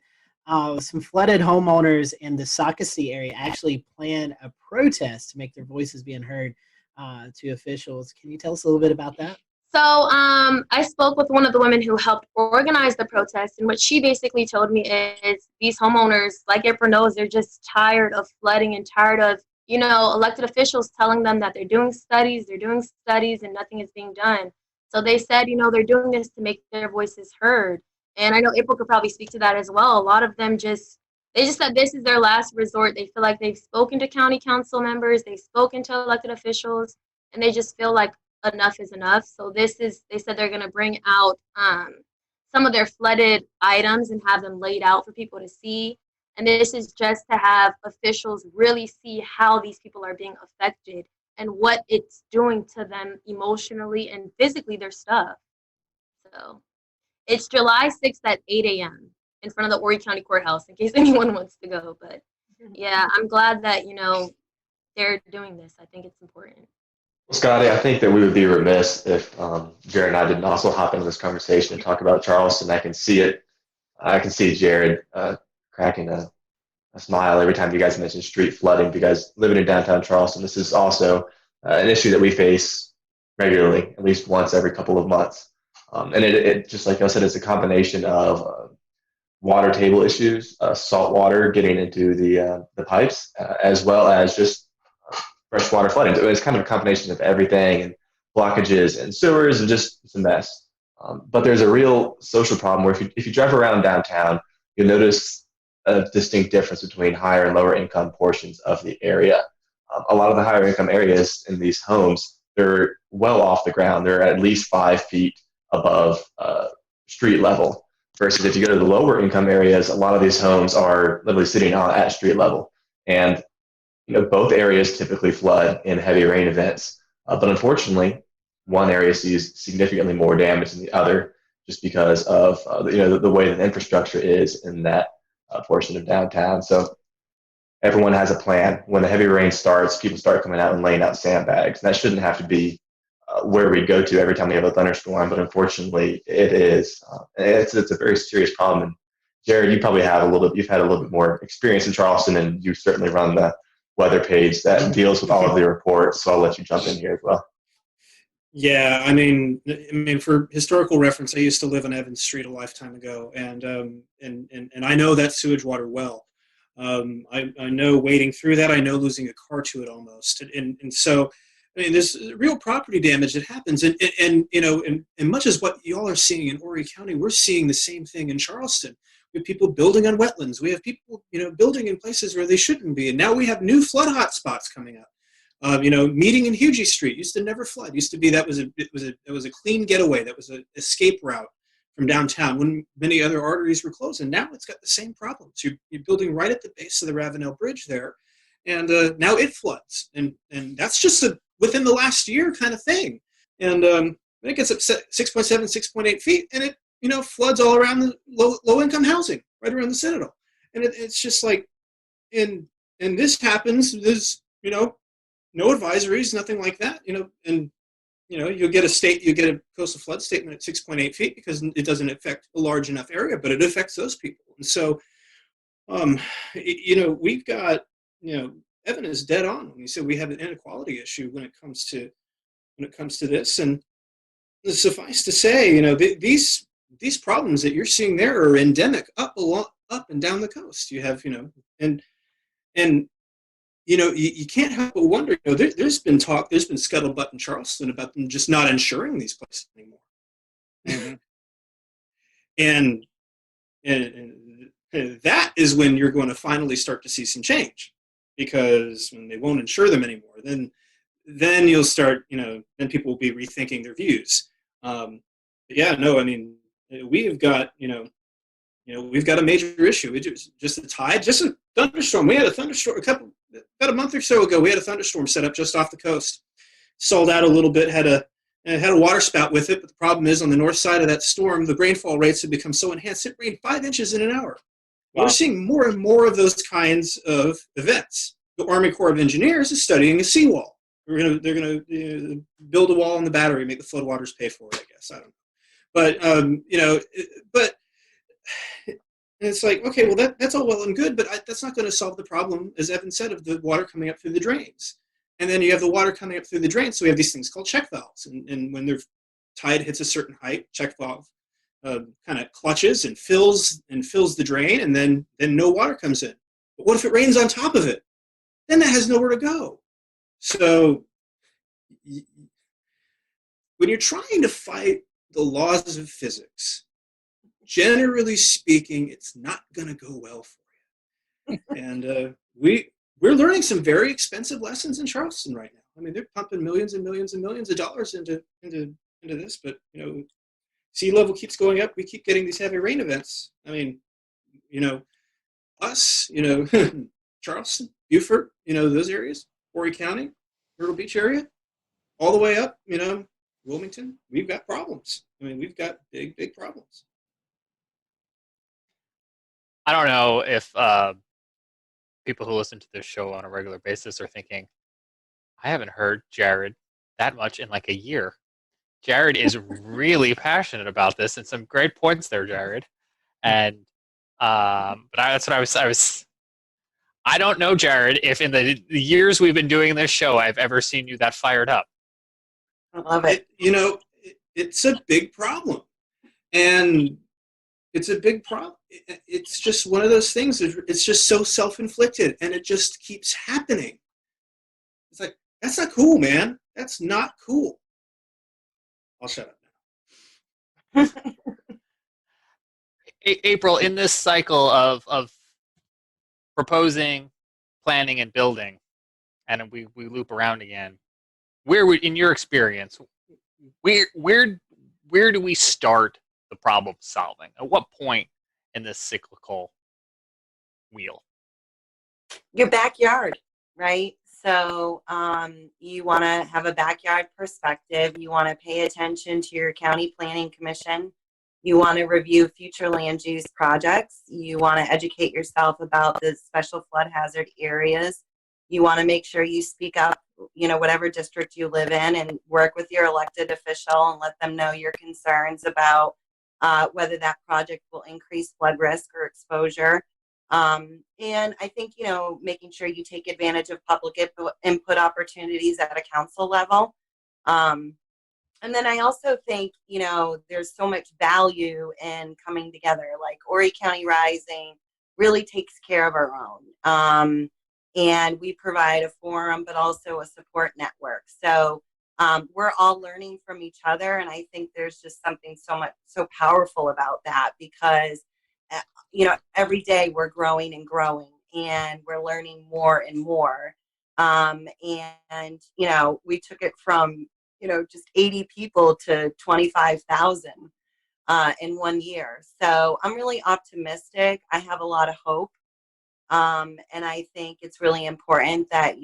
Some flooded homeowners in the Socastee area actually planned a protest to make their voices being heard to officials. Can you tell us a little bit about that? So I spoke with one of the women who helped organize the protest, and what she basically told me is these homeowners, like April knows, they're just tired of flooding and tired of, elected officials telling them that they're doing studies, and nothing is being done. So they said, they're doing this to make their voices heard. And I know April could probably speak to that as well. A lot of them they just said this is their last resort. They feel like they've spoken to county council members, they've spoken to elected officials, and they just feel like enough is enough. So they said they're going to bring out some of their flooded items and have them laid out for people to see. And this is just to have officials really see how these people are being affected and what it's doing to them emotionally and physically, their stuff. So it's July 6th at 8 a.m. in front of the Horry County Courthouse, in case anyone wants to go. But Yeah, I'm glad that, they're doing this. I think it's important. Well, Scotty, I think that we would be remiss if Jared and I didn't also hop into this conversation and talk about Charleston. I can see it. I can see Jared cracking a smile every time you guys mention street flooding because living in downtown Charleston, this is also an issue that we face regularly, at least once every couple of months. And it just like I said, it's a combination of water table issues, salt water getting into the pipes, as well as just freshwater flooding. So it's kind of a combination of everything and blockages and sewers and just it's a mess. But there's a real social problem where if you drive around downtown, you'll notice a distinct difference between higher and lower income portions of the area. A lot of the higher income areas in these homes, they're well off the ground. They're at least 5 feet above street level. Versus if you go to the lower income areas, a lot of these homes are literally sitting at street level. And both areas typically flood in heavy rain events. But unfortunately, one area sees significantly more damage than the other just because of the way that the infrastructure is in that portion of downtown. So everyone has a plan. When the heavy rain starts, people start coming out and laying out sandbags. And that shouldn't have to be where we go to every time we have a thunderstorm, but unfortunately it is. It's a very serious problem. And Jared, you've had a little bit more experience in Charleston, and you certainly run the weather page that deals with all of the reports. So I'll let you jump in here as well. Yeah, I mean, for historical reference, I used to live on Evans Street a lifetime ago, and I know that sewage water well. I know wading through that. I know losing a car to it almost, and so I mean, there's real property damage that happens, and much as what y'all are seeing in Horry County, we're seeing the same thing in Charleston. We have people building on wetlands. We have people, building in places where they shouldn't be, and now we have new flood hotspots coming up. Meeting in Hugie Street used to never flood. Used to be that was a clean getaway. That was an escape route from downtown when many other arteries were closed. And now it's got the same problems. You're building right at the base of the Ravenel Bridge there, and now it floods. And that's just within the last year kind of thing. And it gets up 6.7, 6.8 feet, and it floods all around the low income housing right around the Citadel. And it's just like, and this happens. There's no advisories, nothing like that, and you'll get a coastal flood statement at 6.8 feet because it doesn't affect a large enough area, but it affects those people. And so, we've got, Evan is dead on when he said we have an inequality issue when it comes to this. And suffice to say, these problems that you're seeing there are endemic up and down the coast. You have, you can't help but wonder, there's been scuttlebutt in Charleston about them just not insuring these places anymore. Mm-hmm. and that is when you're going to finally start to see some change, because when they won't insure them anymore, then you'll start, then people will be rethinking their views. We've got, we've got a major issue. It's just a tide, just a thunderstorm. We had a thunderstorm about a month or so ago. We had a thunderstorm set up just off the coast. Stalled out a little bit, had a water spout with it, but the problem is on the north side of that storm, the rainfall rates have become so enhanced, it rained 5 inches in an hour. Wow. We're seeing more and more of those kinds of events. The Army Corps of Engineers is studying a seawall. They're gonna build a wall in the Battery, make the floodwaters pay for it, I guess. I don't know. But it's like, okay, well, that's all well and good, but that's not going to solve the problem, as Evan said, of the water coming up through the drains. And then you have the water coming up through the drains, so we have these things called check valves. And when the tide hits a certain height, check valve kind of clutches and fills the drain, and then no water comes in. But what if it rains on top of it? Then that has nowhere to go. So when you're trying to fight the laws of physics, generally speaking, it's not going to go well for you. And we're learning some very expensive lessons in Charleston right now. I mean, they're pumping millions and millions and millions of dollars into this, but sea level keeps going up. We keep getting these heavy rain events. I mean, us, Charleston, Beaufort, those areas, Horry County, Myrtle Beach area, all the way up, Wilmington, we've got problems. I mean, we've got big, big problems. I don't know if people who listen to this show on a regular basis are thinking, I haven't heard Jared that much in like a year. Jared is really passionate about this, and some great points there, Jared. And that's what I was. I don't know, Jared, if in the years we've been doing this show, I've ever seen you that fired up. I love it. It's a big problem, and it's a big problem. It's just one of those things. It's just so self-inflicted, and it just keeps happening. It's like, that's not cool, man. That's not cool. I'll shut up now. April, in this cycle of proposing, planning, and building, and we loop around again, in your experience, where do we start the problem solving? At what point in this cyclical wheel? Your backyard, right? So you want to have a backyard perspective. You want to pay attention to your county planning commission. You want to review future land use projects. You want to educate yourself about the special flood hazard areas. You want to make sure you speak up, whatever district you live in, and work with your elected official and let them know your concerns about whether that project will increase flood risk or exposure. And I think, making sure you take advantage of public input opportunities at a council level. And then I also think, there's so much value in coming together. Like Horry County Rising really takes care of our own. And we provide a forum, but also a support network. So we're all learning from each other. And I think there's just something so powerful about that, because, every day we're growing and growing, and we're learning more and more. And, we took it from, just 80 people to 25,000 in 1 year. So I'm really optimistic. I have a lot of hope. And I think it's really important that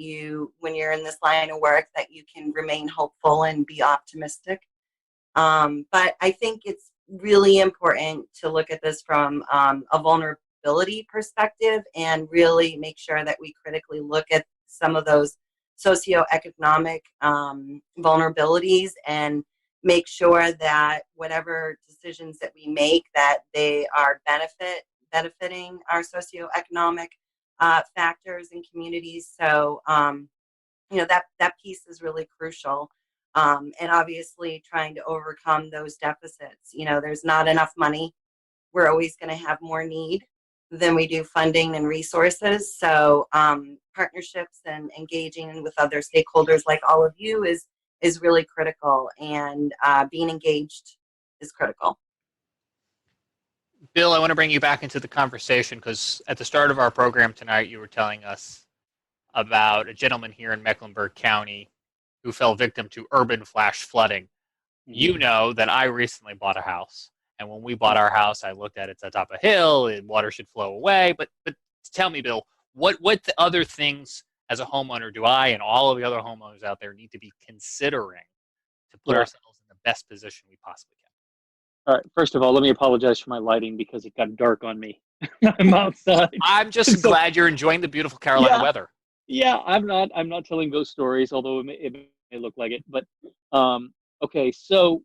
when you're in this line of work, that you can remain hopeful and be optimistic. But I think it's really important to look at this from a vulnerability perspective, and really make sure that we critically look at some of those socioeconomic vulnerabilities, and make sure that whatever decisions that we make, that they are benefiting our socioeconomic factors and communities. So, that piece is really crucial. And obviously trying to overcome those deficits. There's not enough money. We're always going to have more need than we do funding and resources. So partnerships and engaging with other stakeholders like all of you is really critical, and being engaged is critical. Bill, I want to bring you back into the conversation, because at the start of our program tonight, you were telling us about a gentleman here in Mecklenburg County who fell victim to urban flash flooding. You know that I recently bought a house, and when we bought our house, I looked at it on top of a hill, and water should flow away. But tell me, Bill, what the other things as a homeowner do I and all of the other homeowners out there need to be considering to put ourselves in the best position we possibly can? All right. First of all, let me apologize for my lighting, because it got dark on me. I'm outside. I'm just glad you're enjoying the beautiful Carolina weather. Yeah, I'm not telling ghost stories, although it may look like it. But okay, so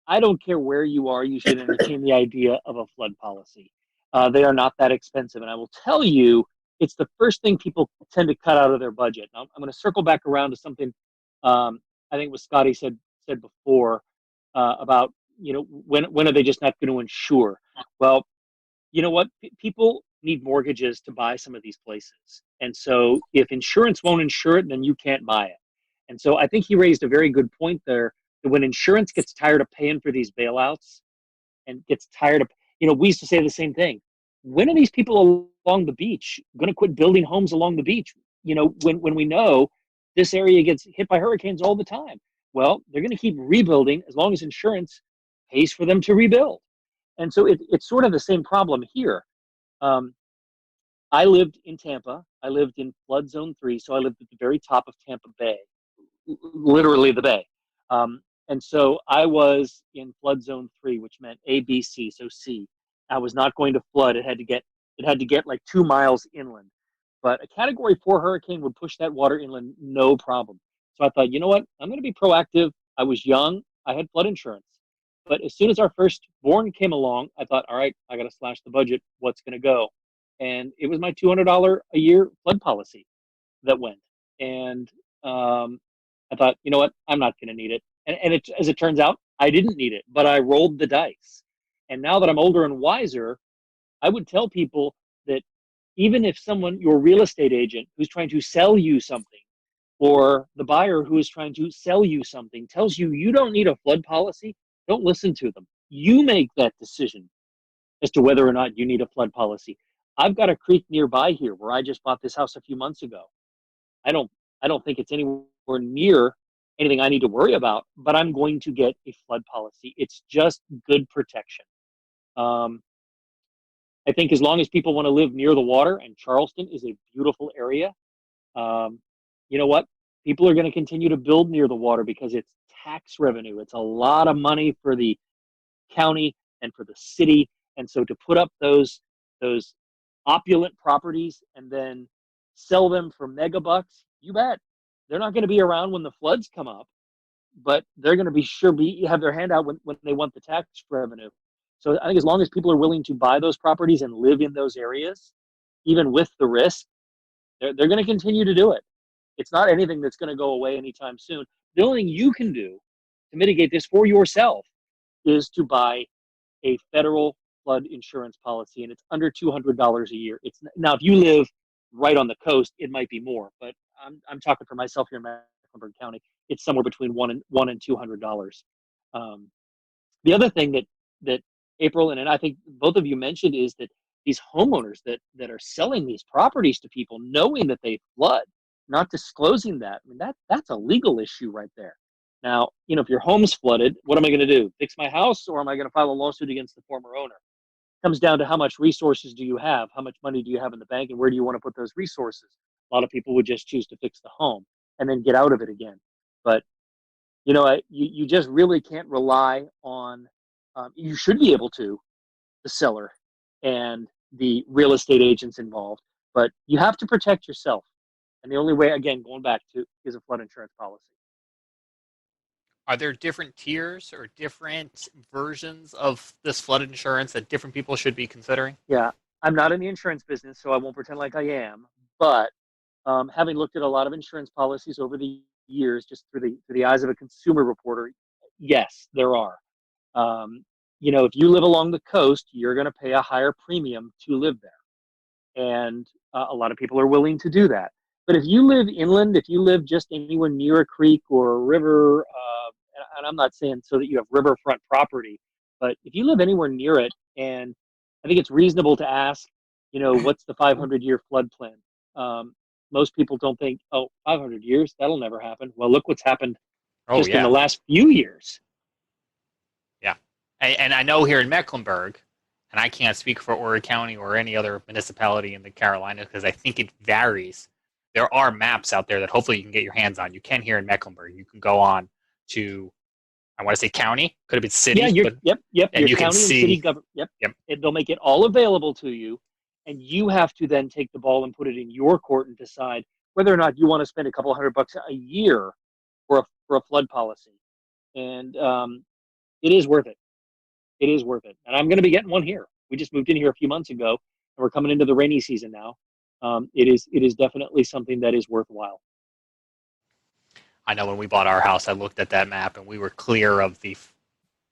I don't care where you are. You should entertain the idea of a flood policy. They are not that expensive, and I will tell you, it's the first thing people tend to cut out of their budget. Now, I'm going to circle back around to something I think what Scotty said before about when are they just not going to insure? Well, you know what? People need mortgages to buy some of these places. And so if insurance won't insure it, then you can't buy it. And so I think he raised a very good point there, that when insurance gets tired of paying for these bailouts and gets tired of, we used to say the same thing. When are these people along the beach going to quit building homes along the beach? When we know this area gets hit by hurricanes all the time. Well, they're going to keep rebuilding as long as insurance pays for them to rebuild. And so it's sort of the same problem here. I lived in Tampa. I lived in flood zone 3, so I lived at the very top of Tampa Bay, literally the bay. And so I was in flood zone 3, which meant A, B, C, so C. I was not going to flood. It had to get it had to get like 2 miles inland. But a Category 4 hurricane would push that water inland, no problem. So I thought, you know what? I'm going to be proactive. I was young. I had flood insurance. But as soon as our firstborn came along, I thought, all right, I got to slash the budget. What's going to go? And it was my $200 a year flood policy that went. And I thought, you know what? I'm not going to need it. And as it turns out, I didn't need it, but I rolled the dice. And now that I'm older and wiser, I would tell people that even if your real estate agent who's trying to sell you something, or the buyer who is trying to sell you something tells you you don't need a flood policy, don't listen to them. You make that decision as to whether or not you need a flood policy. I've got a creek nearby here where I just bought this house a few months ago. I don't think it's anywhere near anything I need to worry about, but I'm going to get a flood policy. It's just good protection. I think as long as people want to live near the water, and Charleston is a beautiful area, you know what? People are going to continue to build near the water because it's tax revenue. It's a lot of money for the county and for the city. And so to put up those opulent properties and then sell them for mega bucks, you bet. They're not going to be around when the floods come up, but they're going to have their hand out when they want the tax revenue. So I think as long as people are willing to buy those properties and live in those areas, even with the risk, they're going to continue to do it. It's not anything that's going to go away anytime soon. The only thing you can do to mitigate this for yourself is to buy a federal flood insurance policy, and it's under $200 a year. Now, if you live right on the coast, it might be more, but I'm talking for myself here in Mecklenburg County. It's somewhere between $100 and $200. The other thing that April and I think both of you mentioned is that these homeowners that are selling these properties to people, knowing that they flood, not disclosing that, I mean, that's a legal issue right there. Now, if your home's flooded, what am I going to do? Fix my house, or am I going to file a lawsuit against the former owner? It comes down to how much resources do you have, how much money do you have in the bank, and where do you want to put those resources? A lot of people would just choose to fix the home and then get out of it again. But you just really can't rely on. You should be able to, the seller and the real estate agents involved, but you have to protect yourself. And the only way, again, going back to, is a flood insurance policy. Are there different tiers or different versions of this flood insurance that different people should be considering? Yeah, I'm not in the insurance business, so I won't pretend like I am. But having looked at a lot of insurance policies over the years, just through the eyes of a consumer reporter, yes, there are. If you live along the coast, you're going to pay a higher premium to live there. And a lot of people are willing to do that. But if you live inland, if you live just anywhere near a creek or a river, and I'm not saying so that you have riverfront property, but if you live anywhere near it, and I think it's reasonable to ask, what's the 500-year flood plan? Most people don't think, 500 years, that'll never happen. Well, look what's happened in the last few years. Yeah. And I know here in Mecklenburg, and I can't speak for Horry County or any other municipality in the Carolinas because I think it varies. There are maps out there that hopefully you can get your hands on. You can here in Mecklenburg. You can go on to, I want to say county, could have been city. Yeah, yep. And you county can see. And city government. Yep. They'll make it all available to you, and you have to then take the ball and put it in your court and decide whether or not you want to spend a couple $100 a year for a flood policy. And it is worth it. It is worth it. And I'm going to be getting one here. We just moved in here a few months ago, and we're coming into the rainy season now. It is definitely something that is worthwhile. I know when we bought our house, I looked at that map, and we were clear of the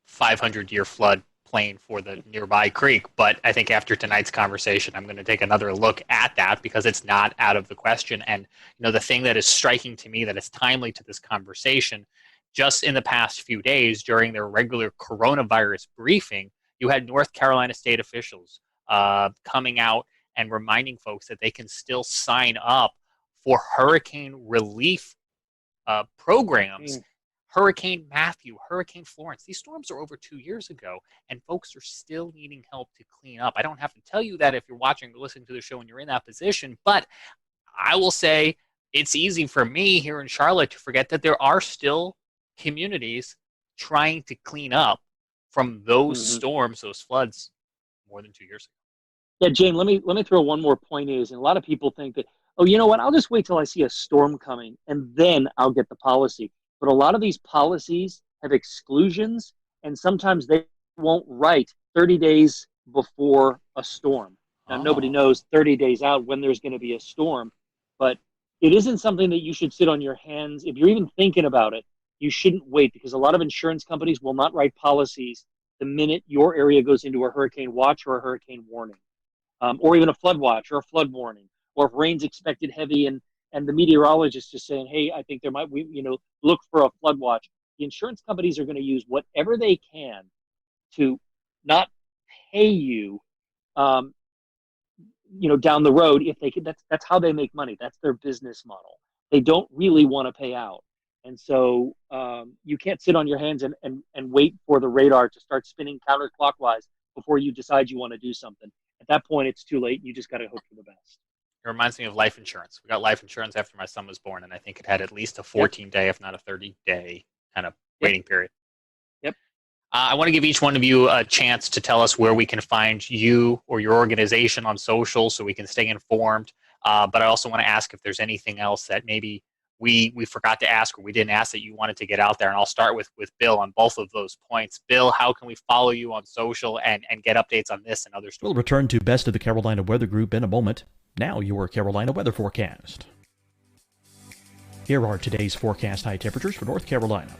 500-year flood plain for the nearby creek. But I think after tonight's conversation, I'm going to take another look at that because it's not out of the question. And the thing that is striking to me that is timely to this conversation, just in the past few days during their regular coronavirus briefing, you had North Carolina state officials coming out and reminding folks that they can still sign up for hurricane relief programs. Hurricane Matthew, Hurricane Florence. These storms are over 2 years ago, and folks are still needing help to clean up. I don't have to tell you that if you're watching or listening to the show and you're in that position, but I will say it's easy for me here in Charlotte to forget that there are still communities trying to clean up from those storms, those floods more than 2 years ago. Yeah, Jane, let me throw one more point is, and a lot of people think that, oh, you know what, I'll just wait till I see a storm coming and then I'll get the policy. But a lot of these policies have exclusions, and sometimes they won't write 30 days before a storm. Now, nobody knows 30 days out when there's going to be a storm, but it isn't something that you should sit on your hands. If you're even thinking about it, you shouldn't wait, because a lot of insurance companies will not write policies the minute your area goes into a hurricane watch or a hurricane warning, or even a flood watch or a flood warning, or if rain's expected heavy and the meteorologist is saying, hey, I think there might be, look for a flood watch. The insurance companies are going to use whatever they can to not pay you, down the road if they can. That's how they make money. That's their business model. They don't really want to pay out. And so you can't sit on your hands and wait for the radar to start spinning counterclockwise before you decide you want to do something. At that point, it's too late. You just got to hope for the best. It reminds me of life insurance. We got life insurance after my son was born, and I think it had at least a 14-day, if not a 30-day kind of waiting period. Yep. I want to give each one of you a chance to tell us where we can find you or your organization on social so we can stay informed. But I also want to ask if there's anything else that maybe we forgot to ask or we didn't ask that you wanted to get out there. And I'll start with Bill on both of those points. Bill, how can we follow you on social and get updates on this and other stories? We'll return to Best of the Carolina Weather Group in a moment. Now your Carolina weather forecast. Here are today's forecast high temperatures for North Carolina.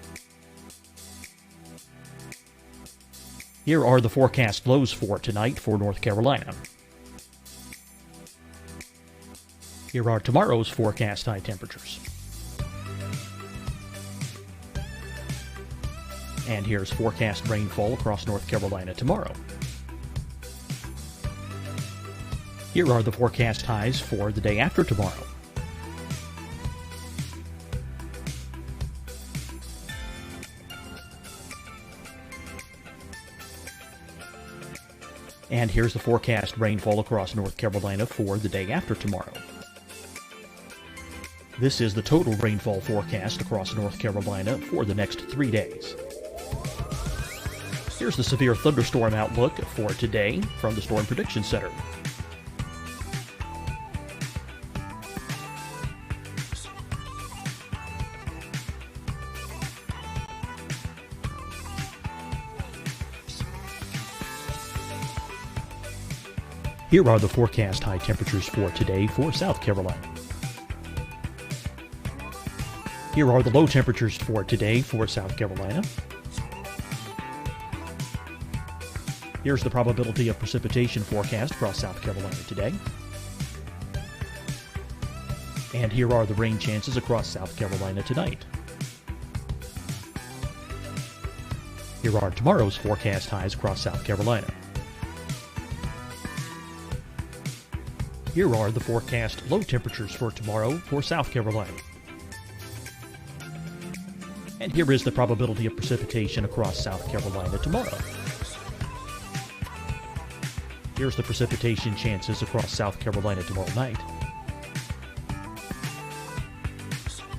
Here are the forecast lows for tonight for North Carolina. Here are tomorrow's forecast high temperatures. And here's forecast rainfall across North Carolina tomorrow. Here are the forecast highs for the day after tomorrow. And here's the forecast rainfall across North Carolina for the day after tomorrow. This is the total rainfall forecast across North Carolina for the next 3 days. Here's the severe thunderstorm outlook for today from the Storm Prediction Center. Here are the forecast high temperatures for today for South Carolina. Here are the low temperatures for today for South Carolina. Here's the probability of precipitation forecast across South Carolina today. And here are the rain chances across South Carolina tonight. Here are tomorrow's forecast highs across South Carolina. Here are the forecast low temperatures for tomorrow for South Carolina. And here is the probability of precipitation across South Carolina tomorrow. Here's the precipitation chances across South Carolina tomorrow night.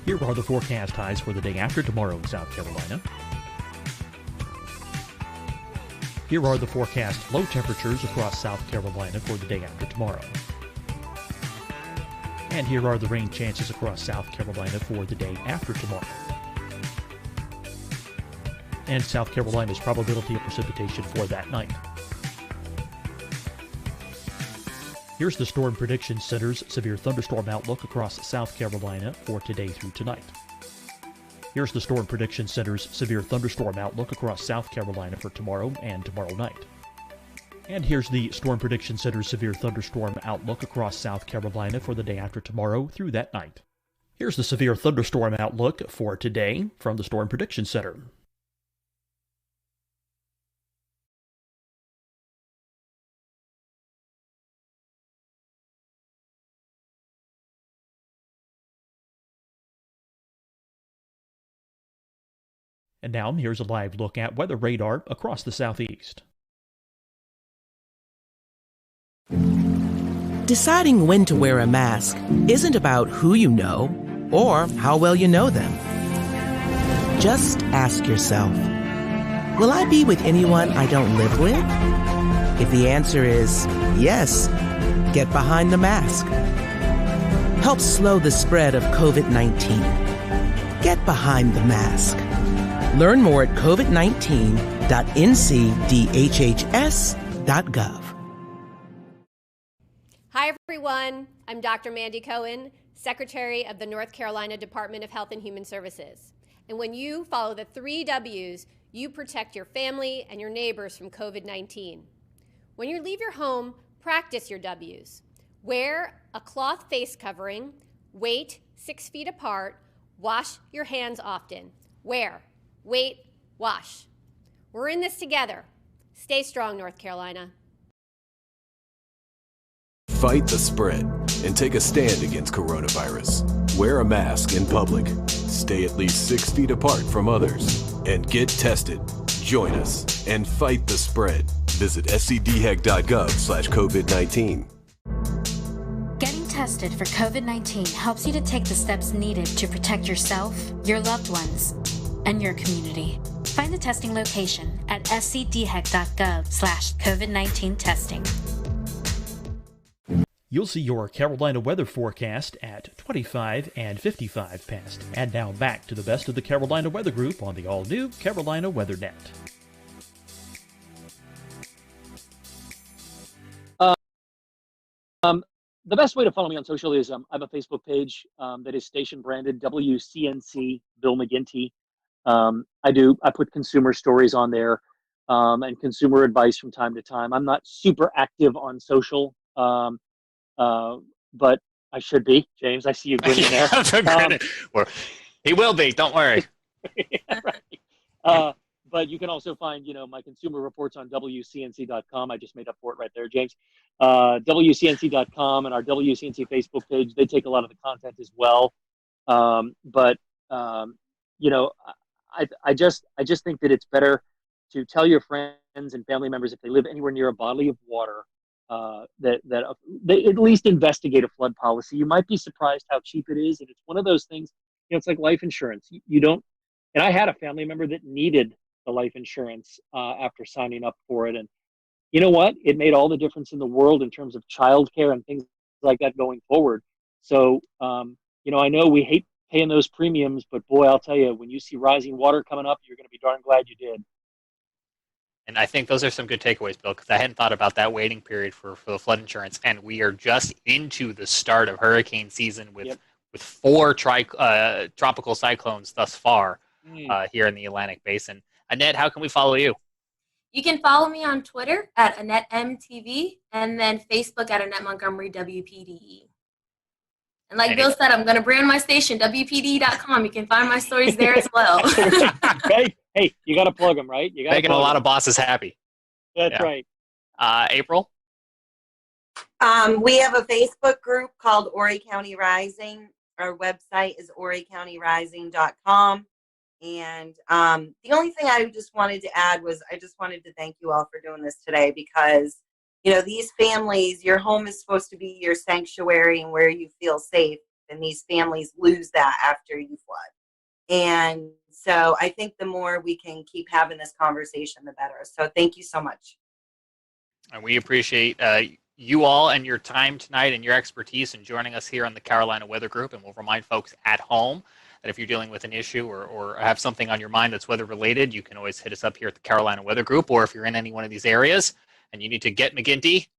Here are the forecast highs for the day after tomorrow in South Carolina. Here are the forecast low temperatures across South Carolina for the day after tomorrow. And here are the rain chances across South Carolina for the day after tomorrow. And South Carolina's probability of precipitation for that night. Here's the Storm Prediction Center's severe thunderstorm outlook across South Carolina for today through tonight. Here's the Storm Prediction Center's severe thunderstorm outlook across South Carolina for tomorrow and tomorrow night. And here's the Storm Prediction Center's severe thunderstorm outlook across South Carolina for the day after tomorrow through that night. Here's the severe thunderstorm outlook for today from the Storm Prediction Center. And now here's a live look at weather radar across the southeast. Deciding when to wear a mask isn't about who you know or how well you know them. Just ask yourself, will I be with anyone I don't live with? If the answer is yes, get behind the mask. Help slow the spread of COVID-19. Get behind the mask. Learn more at covid19.ncdhhs.gov. Hi, everyone. I'm Dr. Mandy Cohen, Secretary of the North Carolina Department of Health and Human Services. And when you follow the 3 W's, you protect your family and your neighbors from COVID-19. When you leave your home, practice your W's. Wear a cloth face covering, wait 6 feet apart, wash your hands often. Wear, wait, wash. We're in this together. Stay strong, North Carolina. Fight the spread and take a stand against coronavirus. Wear a mask in public. Stay at least 6 feet apart from others. And get tested. Join us and fight the spread. Visit scdhec.gov/COVID-19. Getting tested for COVID-19 helps you to take the steps needed to protect yourself, your loved ones, and your community. Find the testing location at scdhec.gov/COVID-19 testing. You'll see your Carolina weather forecast at 25 and 55 past. And now back to the best of the Carolina Weather Group on the all-new Carolina WeatherNet. The best way to follow me on social is I have a Facebook page that is station branded WCNC Bill McGinty. I put consumer stories on there and consumer advice from time to time. I'm not super active on social, but I should be. James, I see you grinning there. Well, he will be. Don't worry. Right. But you can also find, my consumer reports on WCNC.com. I just made up for it right there, James. WCNC.com and our WCNC Facebook page, they take a lot of the content as well. I just think that it's better to tell your friends and family members if they live anywhere near a body of water that they at least investigate a flood policy. You might be surprised how cheap it is, and it's one of those things. It's like life insurance. You don't. And I had a family member that needed the life insurance after signing up for it, and you know what? It made all the difference in the world in terms of childcare and things like that going forward. So, I know we hate paying those premiums, but boy, I'll tell you, when you see rising water coming up, you're going to be darn glad you did. And I think those are some good takeaways, Bill, because I hadn't thought about that waiting period for the flood insurance. And we are just into the start of hurricane season with 4 tropical cyclones thus far here in the Atlantic Basin. Annette, how can we follow you? You can follow me on Twitter at AnnetteMTV and then Facebook at Annette Montgomery WPDE. And like Bill said, I'm going to brand my station, WPD.com. You can find my stories there as well. Hey, you got to plug them, right? You got making a lot of bosses happy. That's right. April? We have a Facebook group called Horry County Rising. Our website is horrycountyrising.com. And the only thing I just wanted to add was I just wanted to thank you all for doing this today because, these families, your home is supposed to be your sanctuary and where you feel safe. And these families lose that after you flood. And so I think the more we can keep having this conversation, the better. So thank you so much. And we appreciate you all and your time tonight and your expertise in joining us here on the Carolina Weather Group. And we'll remind folks at home that if you're dealing with an issue or have something on your mind that's weather related, you can always hit us up here at the Carolina Weather Group. Or if you're in any one of these areas and you need to get McGinty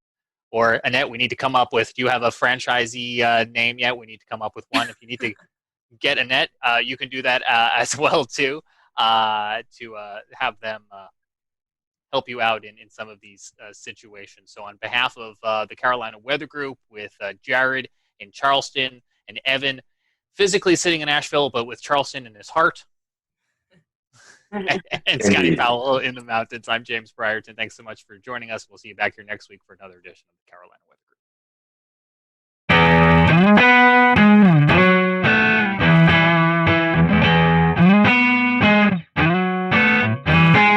or Annette, we need to come up with, do you have a franchisee name yet? We need to come up with one. If you need to get Annette, you can do that as well too, to have them help you out in some of these situations. So on behalf of the Carolina Weather Group with Jared in Charleston and Evan physically sitting in Asheville, but with Charleston in his heart, and Scotty Powell in the mountains, I'm James Brierton. Thanks so much for joining us. We'll see you back here next week for another edition of the Carolina Weather Group.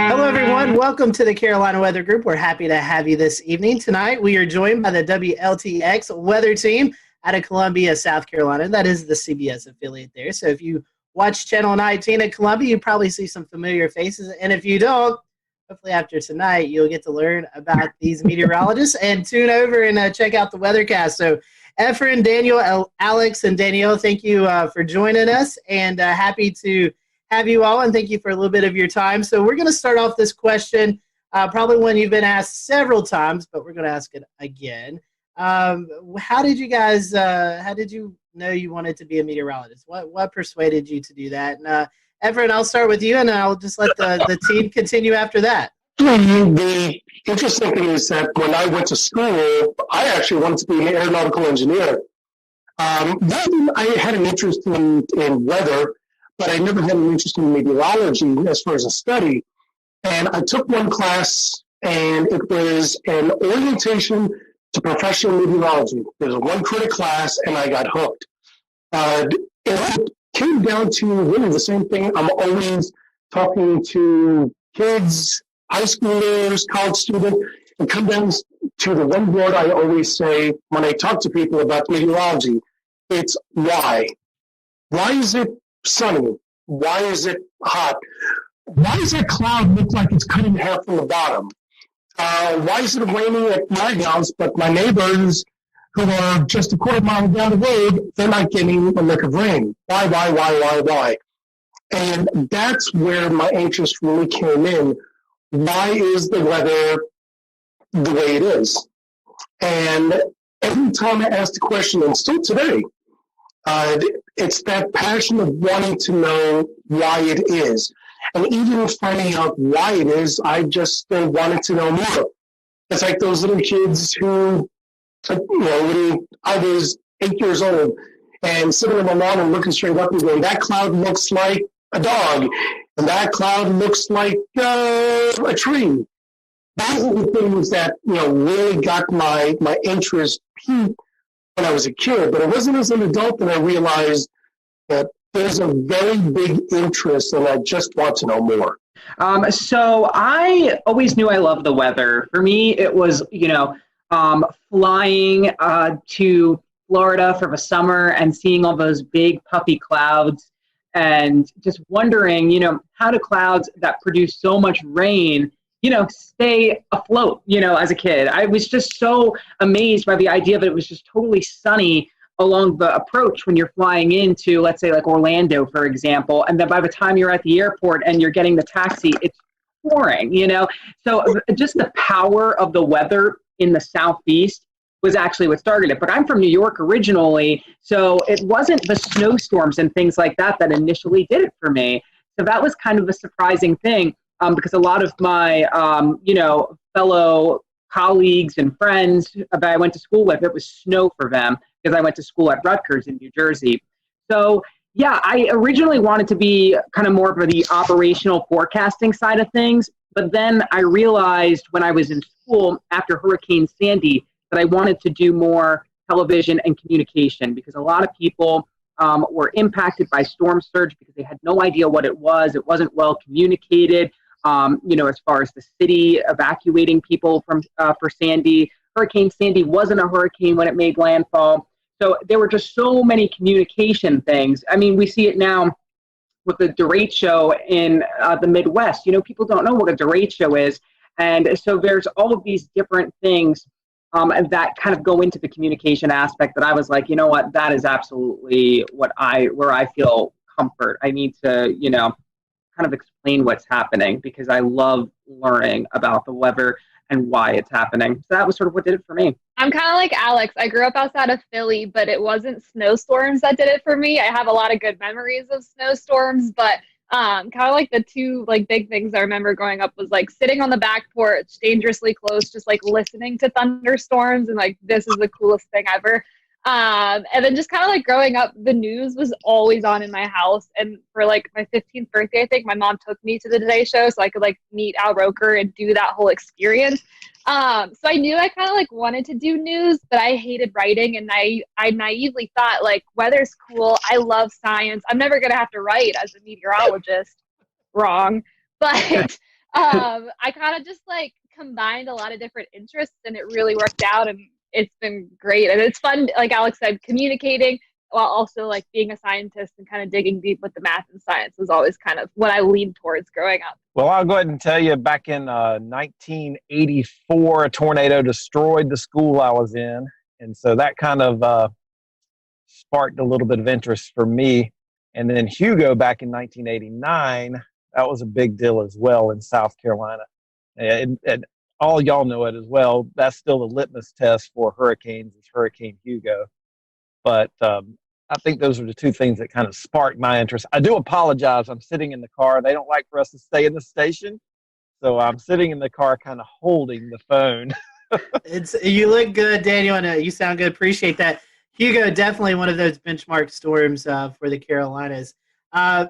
Hello, everyone. Welcome to the Carolina Weather Group. We're happy to have you this evening. Tonight, we are joined by the WLTX weather team out of Columbia, South Carolina. That is the CBS affiliate there. So if you watch Channel 19 at Columbia, you probably see some familiar faces. And if you don't, hopefully after tonight, you'll get to learn about these meteorologists and tune over and check out the weathercast. So, Efren, Daniel, Alex, and Danielle, thank you for joining us, and happy to have you all, and thank you for a little bit of your time. So we're going to start off this question, probably one you've been asked several times, but we're going to ask it again. How did you guys, how did you know you wanted to be a meteorologist? What persuaded you to do that? And Efren, I'll start with you, and I'll just let the team continue after that. The interesting thing is that when I went to school, I actually wanted to be an aeronautical engineer. Then I had an interest in weather, but I never had an interest in meteorology as far as a study. And I took one class, and it was an orientation to professional meteorology. There was one credit class, and I got hooked. It came down to really the same thing. I'm always talking to kids, high schoolers, college students, and come down to the one word I always say when I talk to people about meteorology. It's why. Why is it sunny? Why is it hot? Why does that cloud look like it's cut in half from the bottom? Why is it raining at my house, but my neighbors who are just a quarter mile down the road, they're not getting a lick of rain? Why? And that's where my interest really came in. Why is the weather the way it is? And every time I ask the question, and still today, it's that passion of wanting to know why it is. And even finding out why it is, I just still wanted to know more. It's like those little kids who, when I was 8 years old and sitting on the lawn and looking straight up and going, that cloud looks like a dog, and that cloud looks like a tree. Those are the things that really got my interest peaked when I was a kid. But it wasn't as an adult that I realized that there's a very big interest, and I just want to know more. So I always knew I loved the weather. For me, it was flying to Florida for the summer and seeing all those big puffy clouds. And just wondering, how do clouds that produce so much rain, stay afloat, as a kid? I was just so amazed by the idea that it was just totally sunny along the approach when you're flying into, let's say, like Orlando, for example. And then by the time you're at the airport and you're getting the taxi, it's pouring, So just the power of the weather in the Southeast was actually what started it. But I'm from New York originally, so it wasn't the snowstorms and things like that that initially did it for me. So that was kind of a surprising thing, because a lot of my, fellow colleagues and friends that I went to school with, it was snow for them because I went to school at Rutgers in New Jersey. So yeah, I originally wanted to be kind of more of the operational forecasting side of things. But then I realized when I was in school after Hurricane Sandy that I wanted to do more television and communication, because a lot of people were impacted by storm surge because they had no idea what it was. It wasn't well communicated, as far as the city evacuating people for Sandy. Hurricane Sandy wasn't a hurricane when it made landfall. So there were just so many communication things. I mean, we see it now with the derecho in the Midwest. People don't know what a derecho is. And so there's all of these different things that kind of go into the communication aspect that I was like, you know what, that is absolutely where I feel comfort. I need to, kind of explain what's happening because I love learning about the weather and why it's happening. So that was sort of what did it for me. I'm kind of like Alex. I grew up outside of Philly, but it wasn't snowstorms that did it for me. I have a lot of good memories of snowstorms, but kind of like the two big things I remember growing up was sitting on the back porch, dangerously close, just listening to thunderstorms and this is the coolest thing ever. And then just kind of growing up, the news was always on in my house. And for my 15th birthday, I think my mom took me to the Today Show so I could meet Al Roker and do that whole experience. So I knew I kind of wanted to do news, but I hated writing. And I naively thought weather's cool. I love science. I'm never going to have to write as a meteorologist. Wrong. But I kind of just combined a lot of different interests and it really worked out. And it's been great. And it's fun, like Alex said, communicating, while also like being a scientist and kind of digging deep with the math and science was always kind of what I leaned towards growing up. Well, I'll go ahead and tell you, back in 1984, a tornado destroyed the school I was in. And so that kind of sparked a little bit of interest for me. And then Hugo back in 1989, that was a big deal as well in South Carolina. And all y'all know it as well. That's still the litmus test for hurricanes is Hurricane Hugo. But I think those are the two things that kind of sparked my interest. I do apologize. I'm sitting in the car. They don't like for us to stay in the station. So I'm sitting in the car kind of holding the phone. You look good, Daniel, and you sound good. Appreciate that. Hugo, definitely one of those benchmark storms for the Carolinas.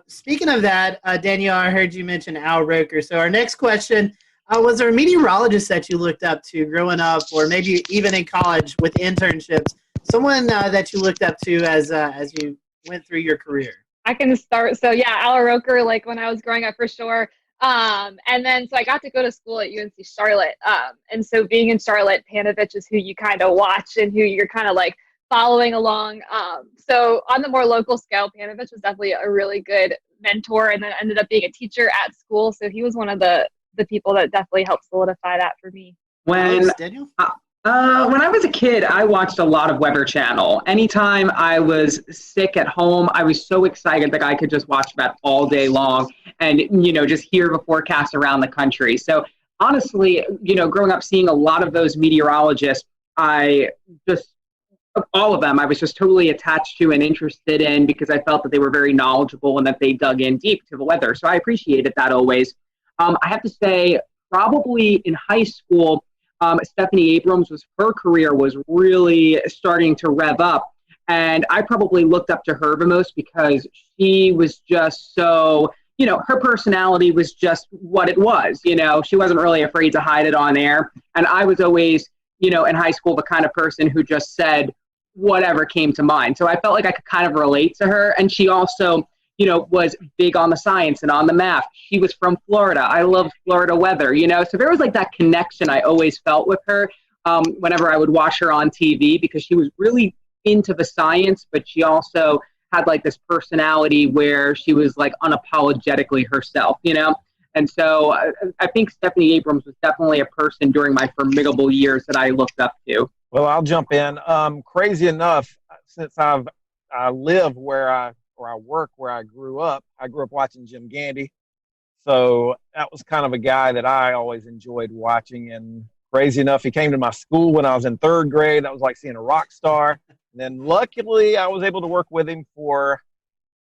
Speaking of that, Daniel, I heard you mention Al Roker. So our next question, was there a meteorologist that you looked up to growing up, or maybe even in college with internships, someone that you looked up to as you went through your career? I can start. So yeah, Al Roker, like when I was growing up for sure. And then, so I got to go to school at UNC Charlotte. And so being in Charlotte, Panovich is who you kind of watch and who you're kind of like following along. So on the more local scale, Panovich was definitely a really good mentor, and then ended up being a teacher at school. So he was one of the people that definitely helped solidify that for me. When Daniel? When I was a kid, I watched a lot of Weather Channel. Anytime I was sick at home, I was so excited that I could just watch that all day long and, just hear the forecast around the country. So honestly, growing up seeing a lot of those meteorologists, all of them, I was just totally attached to and interested in because I felt that they were very knowledgeable and that they dug in deep to the weather. So I appreciated that always. I have to say, probably in high school, Stephanie Abrams her career was really starting to rev up. And I probably looked up to her the most because she was just so, her personality was just what it was. She wasn't really afraid to hide it on air. And I was always, in high school, the kind of person who just said whatever came to mind. So I felt like I could kind of relate to her. And she also, was big on the science and on the math. She was from Florida. I love Florida weather, so there was like that connection I always felt with her whenever I would watch her on TV, because she was really into the science, but she also had like this personality where she was like unapologetically herself, And so I think Stephanie Abrams was definitely a person during my formidable years that I looked up to. Well, I'll jump in. Crazy enough, since I live where I work where I grew up watching Jim Gandy. So that was kind of a guy that I always enjoyed watching. And crazy enough, he came to my school when I was in third grade. That was like seeing a rock star. And then luckily I was able to work with him for,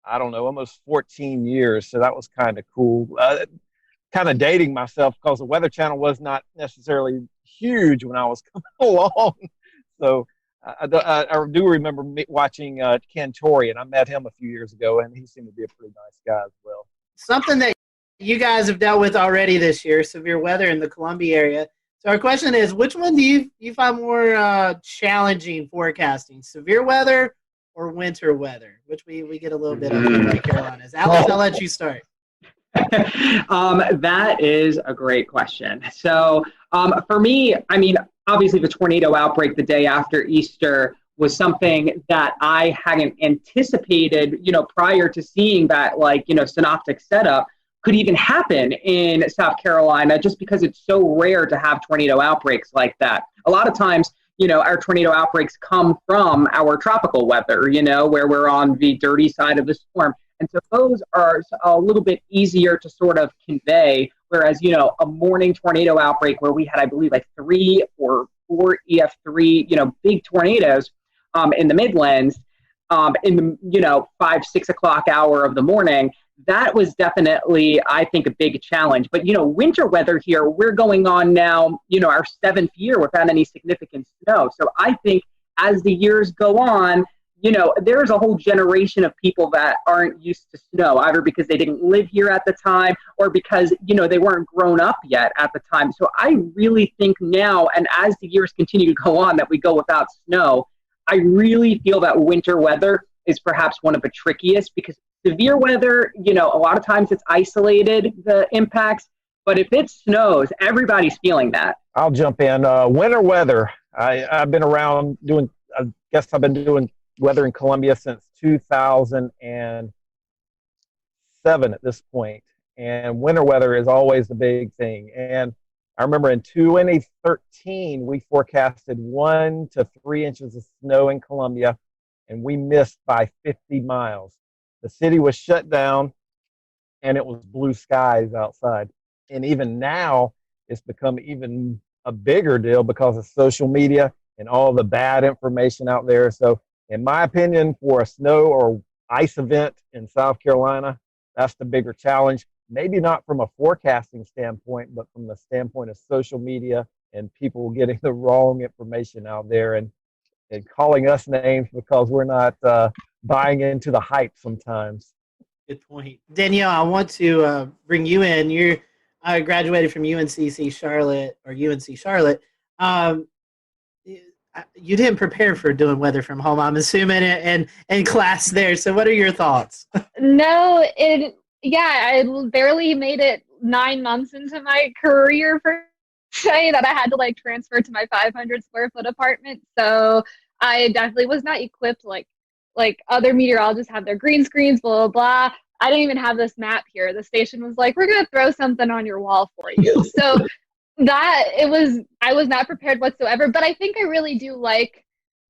almost 14 years. So that was kind of cool. Kind of dating myself because the Weather Channel was not necessarily huge when I was coming along. So I do remember watching Cantore, and I met him a few years ago, and he seemed to be a pretty nice guy as well. Something that you guys have dealt with already this year, severe weather in the Columbia area. So our question is, which one do you find more challenging forecasting, severe weather or winter weather, which we get a little bit of in the Carolinas? Alex, I'll let you start. That is a great question. So for me, obviously the tornado outbreak the day after Easter was something that I hadn't anticipated, prior to seeing that, synoptic setup could even happen in South Carolina, just because it's so rare to have tornado outbreaks like that. A lot of times, our tornado outbreaks come from our tropical weather, where we're on the dirty side of the storm. And so those are a little bit easier to sort of convey, whereas, a morning tornado outbreak where we had, I believe, like 3 or 4 EF3, big tornadoes in the Midlands in the, 5, 6 o'clock hour of the morning, that was definitely, I think, a big challenge. But, winter weather here, we're going on now, our 7th year without any significant snow. So I think as the years go on, there's a whole generation of people that aren't used to snow, either because they didn't live here at the time or because, they weren't grown up yet at the time. So I really think now, and as the years continue to go on, that we go without snow, I really feel that winter weather is perhaps one of the trickiest, because severe weather, a lot of times it's isolated, the impacts, but if it snows, everybody's feeling that. I'll jump in. Winter weather. I've been around I've been doing weather in Columbia since 2007 at this point, and winter weather is always the big thing. And I remember in 2013, we forecasted 1 to 3 inches of snow in Columbia, and we missed by 50 miles. The city was shut down, and it was blue skies outside. And even now, it's become even a bigger deal because of social media and all the bad information out there. So, in my opinion, for a snow or ice event in South Carolina, that's the bigger challenge. Maybe not from a forecasting standpoint, but from the standpoint of social media and people getting the wrong information out there and calling us names because we're not buying into the hype sometimes. Good point. Danielle, I want to bring you in. You graduated from UNCC Charlotte or UNC Charlotte. You didn't prepare for doing weather from home, I'm assuming, and class there. So what are your thoughts? No, I barely made it 9 months into my career per se that I had to like transfer to my 500 square foot apartment. So I definitely was not equipped like other meteorologists have their green screens, blah, blah, blah. I didn't even have this map here. The station was like, we're going to throw something on your wall for you. So I was not prepared whatsoever, but I think I really do like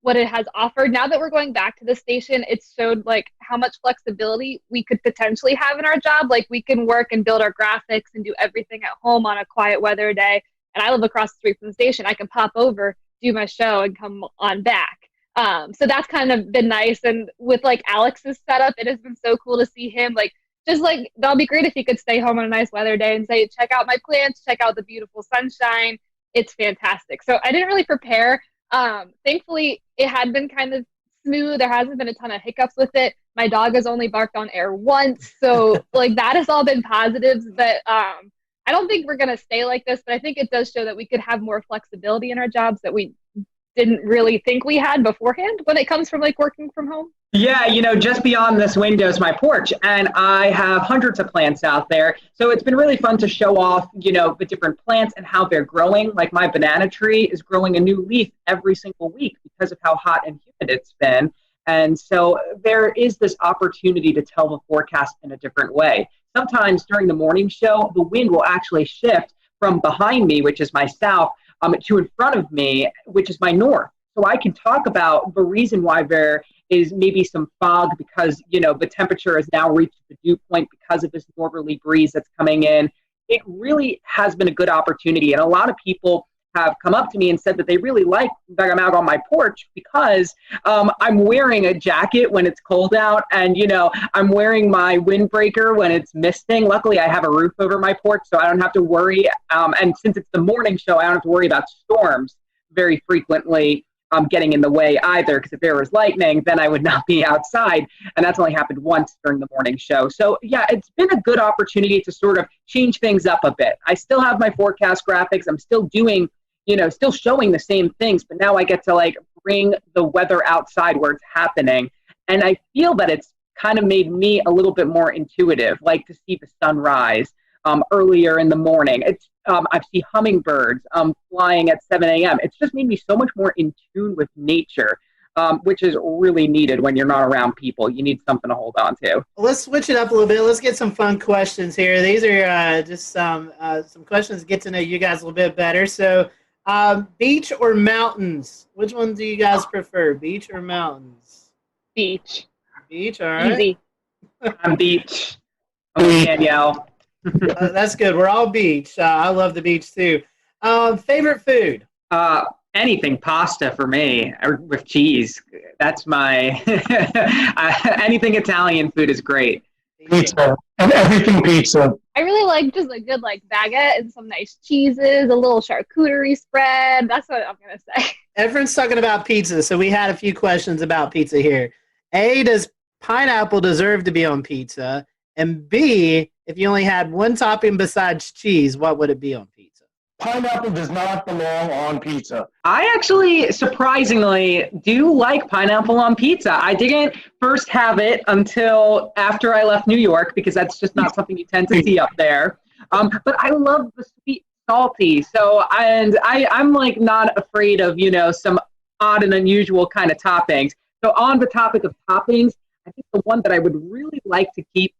what it has offered. Now that we're going back to the station, it's showed like how much flexibility we could potentially have in our job. Like we can work and build our graphics and do everything at home on a quiet weather day. And I live across the street from the station. I can pop over, do my show, and come on back. So that's kind of been nice. And with like Alex's setup, it has been so cool to see him like, just like, that'll be great if he could stay home on a nice weather day and say, check out my plants, check out the beautiful sunshine. It's fantastic. So I didn't really prepare. Thankfully, it had been kind of smooth. There hasn't been a ton of hiccups with it. My dog has only barked on air once. So like that has all been positives. But I don't think we're going to stay like this. But I think it does show that we could have more flexibility in our jobs that we didn't really think we had beforehand when it comes from like working from home. Yeah, just beyond this window is my porch, and I have hundreds of plants out there. So it's been really fun to show off, the different plants and how they're growing. Like my banana tree is growing a new leaf every single week because of how hot and humid it's been. And so there is this opportunity to tell the forecast in a different way. Sometimes during the morning show, the wind will actually shift from behind me, which is my south, to in front of me, which is my north. So I can talk about the reason why there is maybe some fog because, the temperature has now reached the dew point because of this northerly breeze that's coming in. It really has been a good opportunity. And a lot of people have come up to me and said that they really like that I'm out on my porch because I'm wearing a jacket when it's cold out and, I'm wearing my windbreaker when it's misting. Luckily, I have a roof over my porch, so I don't have to worry. And since it's the morning show, I don't have to worry about storms very frequently getting in the way either, because if there was lightning, then I would not be outside. And that's only happened once during the morning show. So yeah, it's been a good opportunity to sort of change things up a bit. I still have my forecast graphics. I'm still doing, still showing the same things, but now I get to like bring the weather outside where it's happening. And I feel that it's kind of made me a little bit more intuitive, like to see the sunrise earlier in the morning. I see hummingbirds flying at 7 a.m. It's just made me so much more in tune with nature, which is really needed when you're not around people. You need something to hold on to. Let's switch it up a little bit. Let's get some fun questions here. These are just some questions to get to know you guys a little bit better. So, beach or mountains? Which one do you guys prefer, beach or mountains? Beach. Beach, all right. Easy. I'm beach. Danielle. That's good. We're all beach. I love the beach too. Favorite food? Anything pasta for me with cheese. That's my anything Italian food is great. Pizza and everything pizza. I really like just a good like baguette and some nice cheeses, a little charcuterie spread. That's what I'm gonna say. Everyone's talking about pizza, so we had a few questions about pizza here. A, does pineapple deserve to be on pizza? And B, if you only had one topping besides cheese, what would it be on pizza? Pineapple does not belong on pizza. I actually, surprisingly, do like pineapple on pizza. I didn't first have it until after I left New York because that's just not something you tend to see up there. But I love the sweet, salty. So, I'm like not afraid of, some odd and unusual kind of toppings. So on the topic of toppings, I think the one that I would really like to keep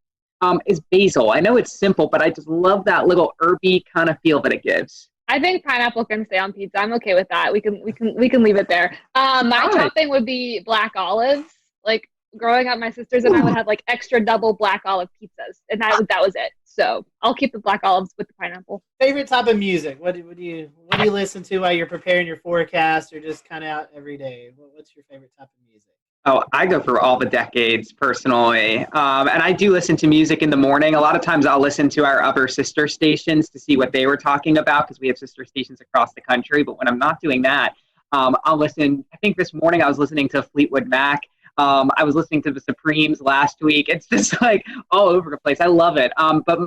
is basil. I know it's simple, but I just love that little herby kind of feel that it gives. I think pineapple can stay on pizza. I'm okay with that. We can leave it there. My topping would be black olives. Like growing up, my sisters and I would have like extra double black olive pizzas, and that was it. So I'll keep the black olives with the pineapple. Favorite type of music? What do you listen to while you're preparing your forecast, or just kind of out every day? What's your favorite type of music? Oh, I go for all the decades personally. And I do listen to music in the morning. A lot of times I'll listen to our other sister stations to see what they were talking about because we have sister stations across the country. But when I'm not doing that, I'll listen. I think this morning I was listening to Fleetwood Mac. I was listening to the Supremes last week. It's just like all over the place. I love it. But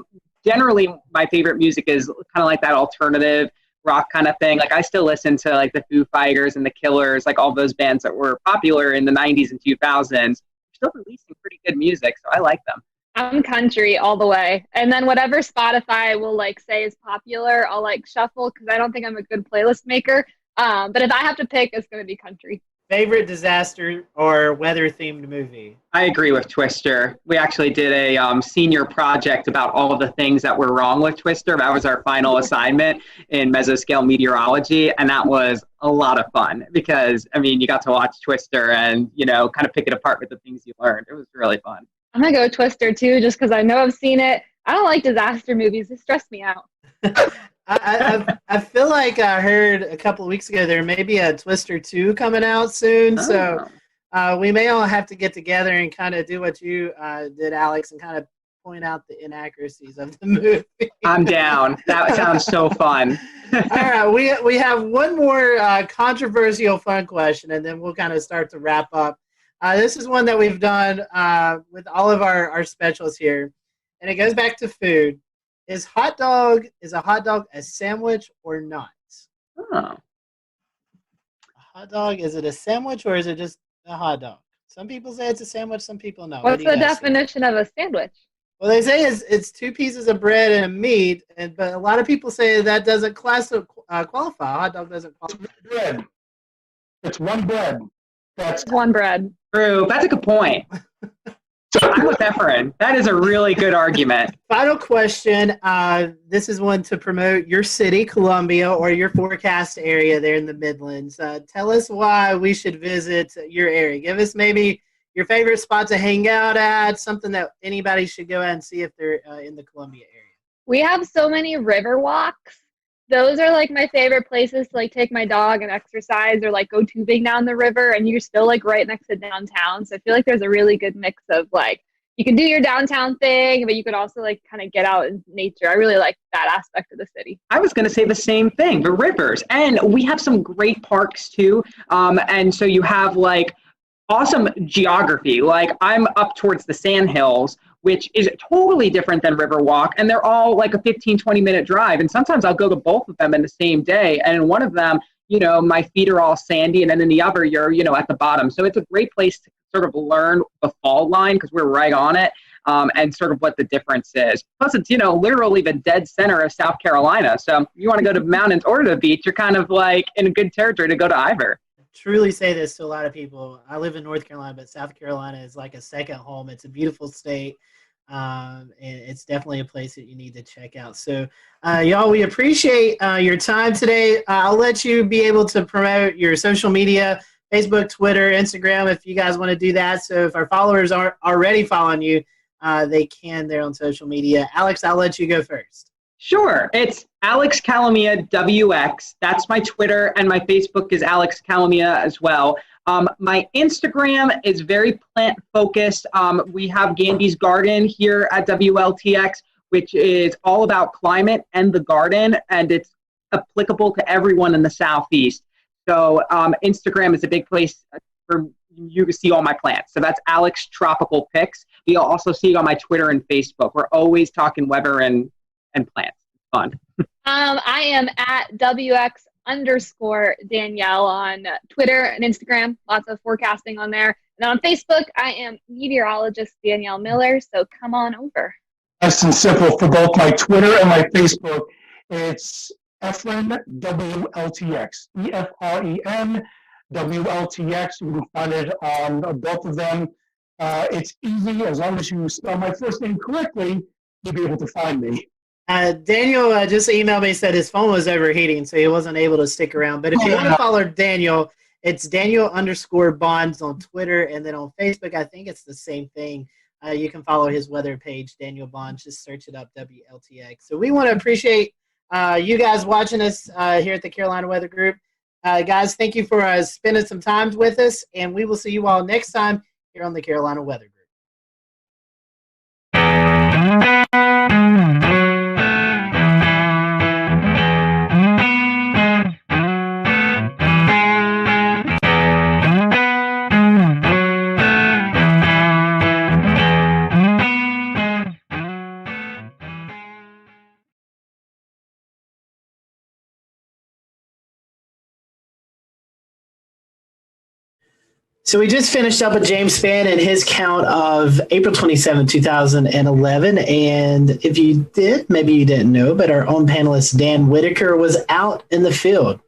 generally my favorite music is kind of like that alternative rock kind of thing. Like I still listen to like the Foo Fighters and the Killers, like all those bands that were popular in the 90s and 2000s. They're still releasing pretty good music, so I like them. I'm country all the way. And then whatever Spotify will like say is popular, I'll like shuffle because I don't think I'm a good playlist maker. But if I have to pick, it's going to be country. Favorite disaster or weather-themed movie? I agree with Twister. We actually did a senior project about all of the things that were wrong with Twister. That was our final assignment in mesoscale meteorology, and that was a lot of fun because, I mean, you got to watch Twister and, you know, kind of pick it apart with the things you learned. It was really fun. I'm going to go Twister, too, just because I know I've seen it. I don't like disaster movies. They stress me out. I feel like I heard a couple of weeks ago there may be a Twister 2 coming out soon. So we may all have to get together and kind of do what you did, Alex, and kind of point out the inaccuracies of the movie. I'm down. That sounds so fun. All right, we have one more controversial fun question, and then we'll kind of start to wrap up. This is one that we've done with all of our specials here, and it goes back to food. Is a hot dog a sandwich or not? Oh. A hot dog, is it a sandwich or is it just a hot dog? Some people say it's a sandwich, some people no. What's the definition of a sandwich? Well, they say it's two pieces of bread and a meat, but a lot of people say that doesn't qualify. A hot dog doesn't qualify. Bread. It's one bread. That's one bread. True. That's a good point. I'm with Efren. That is a really good argument. Final question. This is one to promote your city, Columbia, or your forecast area there in the Midlands. Tell us why we should visit your area. Give us maybe your favorite spot to hang out at, something that anybody should go out and see if they're in the Columbia area. We have so many river walks. Those are like my favorite places to like take my dog and exercise or like go tubing down the river, and you're still like right next to downtown. So I feel like there's a really good mix of like you can do your downtown thing, but you could also like kind of get out in nature. I really like that aspect of the city. I was going to say the same thing, the rivers. And we have some great parks too. And so you have like awesome geography. Like I'm up towards the Sandhills, which is totally different than Riverwalk. And they're all like a 15, 20-minute drive. And sometimes I'll go to both of them in the same day. And in one of them, you know, my feet are all sandy. And then in the other, you're, you know, at the bottom. So it's a great place to sort of learn the fault line because we're right on it and sort of what the difference is. Plus, it's, you know, literally the dead center of South Carolina. So if you want to go to mountains or to the beach, you're kind of like in a good territory to go to either. Truly say this to a lot of people. I live in North Carolina, but South Carolina is like a second home. It's a beautiful state. And it's definitely a place that you need to check out. So, y'all, we appreciate your time today. I'll let you be able to promote your social media, Facebook, Twitter, Instagram, if you guys want to do that. So if our followers aren't already following you, they can there on social media. Alex, I'll let you go first. Sure. It's Alex Calamia WX. That's my Twitter, and my Facebook is Alex Calamia as well. My Instagram is very plant-focused. We have Gandy's Garden here at WLTX, which is all about climate and the garden, and it's applicable to everyone in the Southeast. So Instagram is a big place for you to see all my plants. So that's Alex Tropical Pics. You'll also see it on my Twitter and Facebook. We're always talking weather and plants. It's fun. I am at WX_Danielle on Twitter and Instagram. Lots of forecasting on there. And on Facebook, I am meteorologist Danielle Miller. So come on over. Nice and simple for both my Twitter and my Facebook. It's Efren WLTX. EFREN WLTX. You can find it on both of them. It's easy. As long as you spell my first name correctly, you'll be able to find me. Daniel just emailed me, said his phone was overheating, so he wasn't able to stick around. But if you want to follow Daniel, it's Daniel_Bonds on Twitter, and then on Facebook, I think it's the same thing. You can follow his weather page, Daniel Bonds. Just search it up, WLTX. So we want to appreciate you guys watching us here at the Carolina Weather Group. Guys, thank you for spending some time with us, and we will see you all next time here on the Carolina Weather Group. So we just finished up with James Spann and his count of April 27, 2011. And if you did, maybe you didn't know, but our own panelist, Dan Whitaker, was out in the field.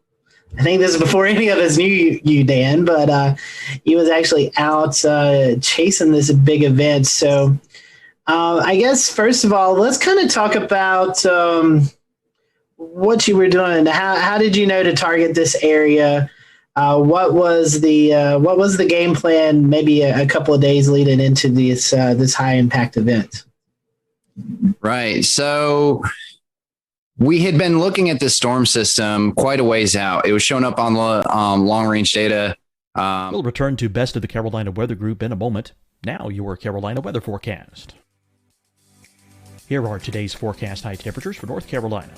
I think this is before any of us knew you, Dan, but he was actually out chasing this big event. So I guess, first of all, let's kind of talk about what you were doing. How did you know to target this area? What was the game plan? Maybe a couple of days leading into this high impact event. Right. So we had been looking at this storm system quite a ways out. It was showing up on long range data. We'll return to Best of the Carolina Weather Group in a moment. Now your Carolina weather forecast. Here are today's forecast high temperatures for North Carolina.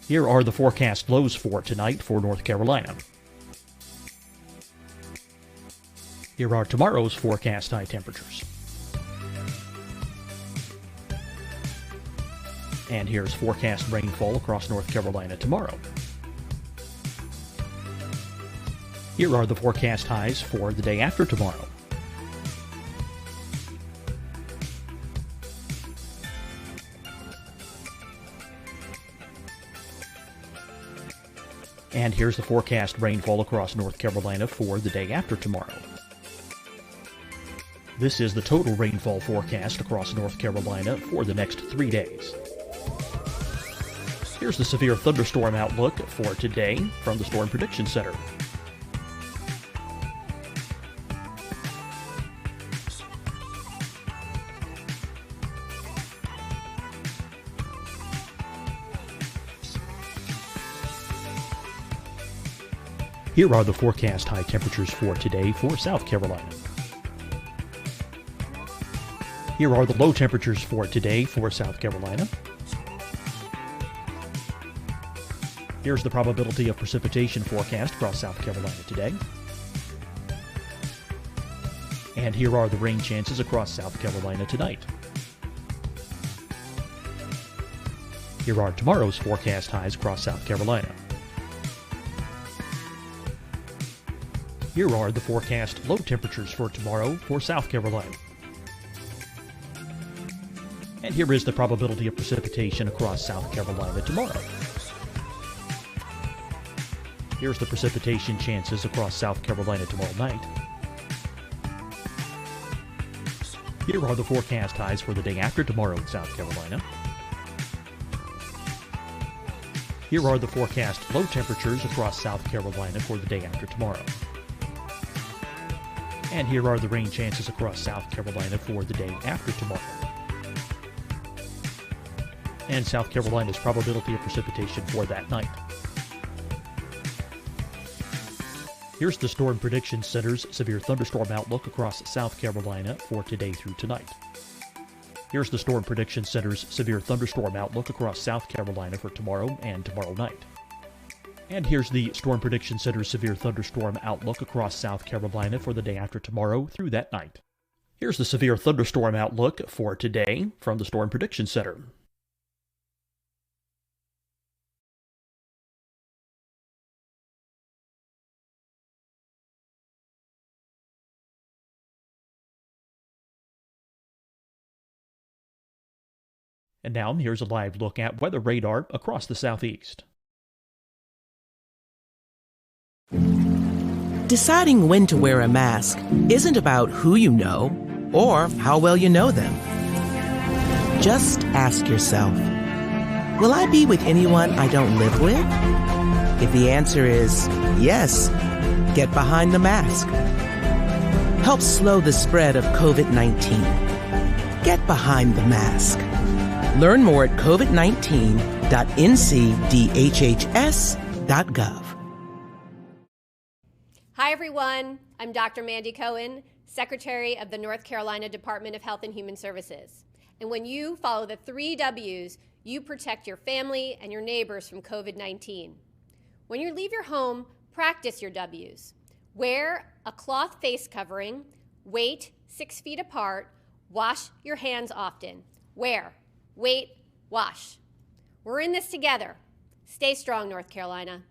Here are the forecast lows for tonight for North Carolina. Here are tomorrow's forecast high temperatures. And here's forecast rainfall across North Carolina tomorrow. Here are the forecast highs for the day after tomorrow. And here's the forecast rainfall across North Carolina for the day after tomorrow. This is the total rainfall forecast across North Carolina for the next 3 days. Here's the severe thunderstorm outlook for today from the Storm Prediction Center. Here are the forecast high temperatures for today for South Carolina. Here are the low temperatures for today for South Carolina. Here's the probability of precipitation forecast across South Carolina today. And here are the rain chances across South Carolina tonight. Here are tomorrow's forecast highs across South Carolina. Here are the forecast low temperatures for tomorrow for South Carolina. And here is the probability of precipitation across South Carolina tomorrow. Here's the precipitation chances across South Carolina tomorrow night. Here are the forecast highs for the day after tomorrow in South Carolina. Here are the forecast low temperatures across South Carolina for the day after tomorrow. And here are the rain chances across South Carolina for the day after tomorrow. And South Carolina's probability of precipitation for that night. Here's the Storm Prediction Center's severe thunderstorm outlook across South Carolina for today through tonight. Here's the Storm Prediction Center's severe thunderstorm outlook across South Carolina for tomorrow and tomorrow night. And here's the Storm Prediction Center's severe thunderstorm outlook across South Carolina for the day after tomorrow through that night. Here's the severe thunderstorm outlook for today from the Storm Prediction Center. And now here's a live look at weather radar across the southeast. Deciding when to wear a mask isn't about who you know or how well you know them. Just ask yourself, will I be with anyone I don't live with? If the answer is yes, get behind the mask. Help slow the spread of COVID-19. Get behind the mask. Learn more at covid19.ncdhhs.gov. Hi, everyone. I'm Dr. Mandy Cohen, Secretary of the North Carolina Department of Health and Human Services. And when you follow the 3 W's, you protect your family and your neighbors from COVID-19. When you leave your home, practice your W's. Wear a cloth face covering, wait 6 feet apart, wash your hands often. Wear, wait, wash. We're in this together. Stay strong, North Carolina.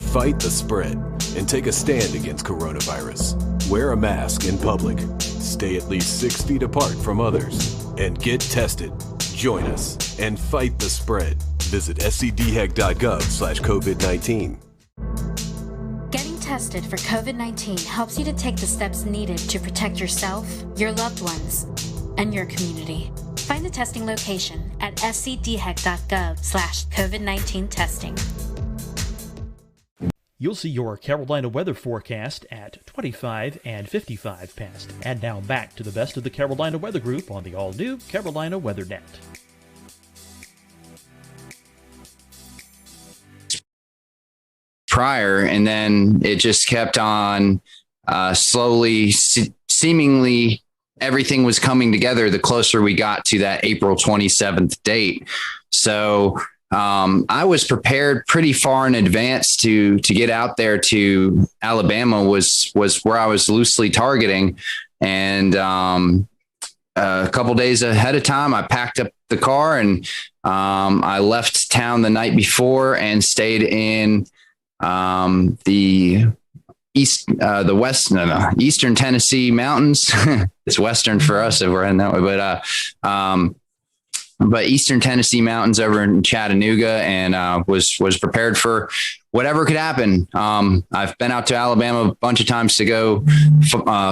Fight the spread and take a stand against coronavirus. Wear a mask in public. Stay at least 6 feet apart from others. And get tested. Join us and fight the spread. Visit scdhec.gov/COVID-19. Getting tested for COVID-19 helps you to take the steps needed to protect yourself, your loved ones, and your community. Find the testing location at scdhec.gov/COVID-19 testing. You'll see your Carolina weather forecast at 25 and 55 past. And now back to the best of the Carolina Weather Group on the all-new Carolina WeatherNet. Prior, and then it just kept on slowly, seemingly everything was coming together the closer we got to that April 27th date. So I was prepared pretty far in advance to get out there to Alabama was where I was loosely targeting. And a couple days ahead of time, I packed up the car and I left town the night before and stayed in the Eastern Tennessee mountains. It's Western for us if we're heading that way, but Eastern Tennessee mountains over in Chattanooga, and was prepared for whatever could happen. I've been out to Alabama a bunch of times to go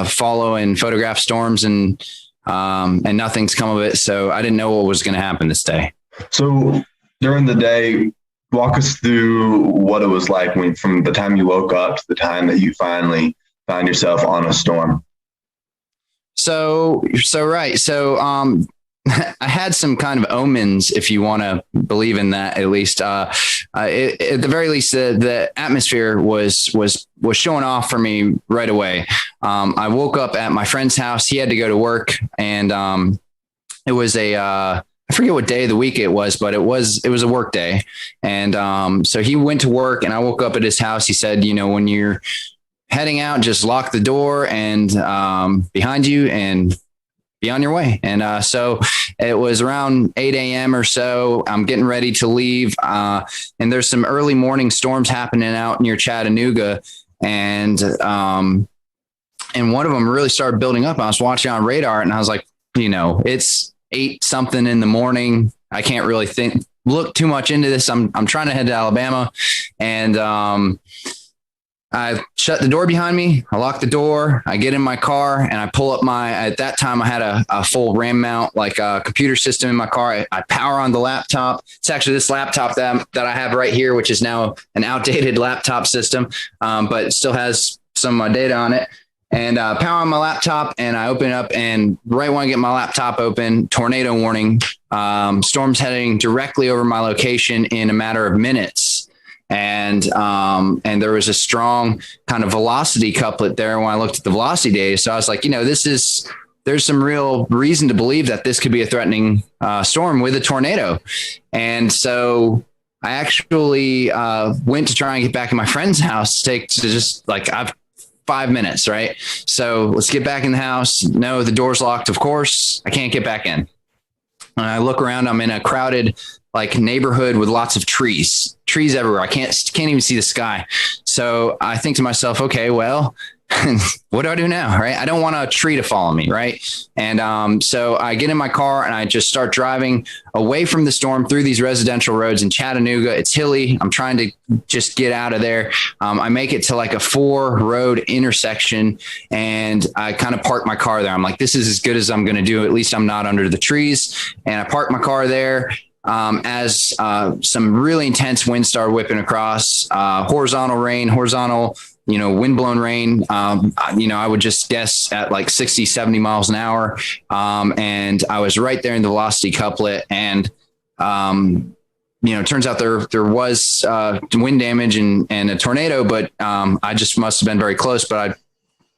follow and photograph storms, and nothing's come of it. So I didn't know what was going to happen this day. So during the day, walk us through what it was like from the time you woke up to the time that you finally found yourself on a storm. So I had some kind of omens, if you want to believe in that, at least. At the very least, the atmosphere was showing off for me right away. I woke up at my friend's house. He had to go to work, and it was I forget what day of the week it was, but it was a work day. And so he went to work, and I woke up at his house. He said, when you're heading out, just lock the door and behind you and be on your way. And so it was around 8 a.m. or so. I'm getting ready to leave. And there's some early morning storms happening out near Chattanooga. And one of them really started building up. I was watching on radar, and I was like, it's 8 something in the morning. I can't really look too much into this. I'm trying to head to Alabama, and I shut the door behind me. I lock the door. I get in my car, and I pull up at that time I had a full RAM mount, like a computer system in my car. I power on the laptop. It's actually this laptop that I have right here, which is now an outdated laptop system, but it still has some of my data on it. And power on my laptop, and I open it up, and right when I get my laptop open, tornado warning, storms heading directly over my location in a matter of minutes. And there was a strong kind of velocity couplet there when I looked at the velocity data. So I was like, there's some real reason to believe that this could be a threatening storm with a tornado. And so I actually went to try and get back in my friend's house I've 5 minutes, right? So let's get back in the house. No, the door's locked. Of course, I can't get back in. And I look around, I'm in a crowded neighborhood with lots of trees everywhere. I can't even see the sky. So I think to myself, okay, well, what do I do now? Right. I don't want a tree to follow me. Right. And so I get in my car and I just start driving away from the storm through these residential roads in Chattanooga. It's hilly. I'm trying to just get out of there. I make it to like a 4-road intersection and I kind of park my car there. I'm like, this is as good as I'm going to do. At least I'm not under the trees. And I park my car there. As some really intense wind started whipping across, horizontal windblown rain, I would just guess at like 60, 70 miles an hour. And I was right there in the velocity couplet. And, it turns out there was wind damage and a tornado, but I just must have been very close. But I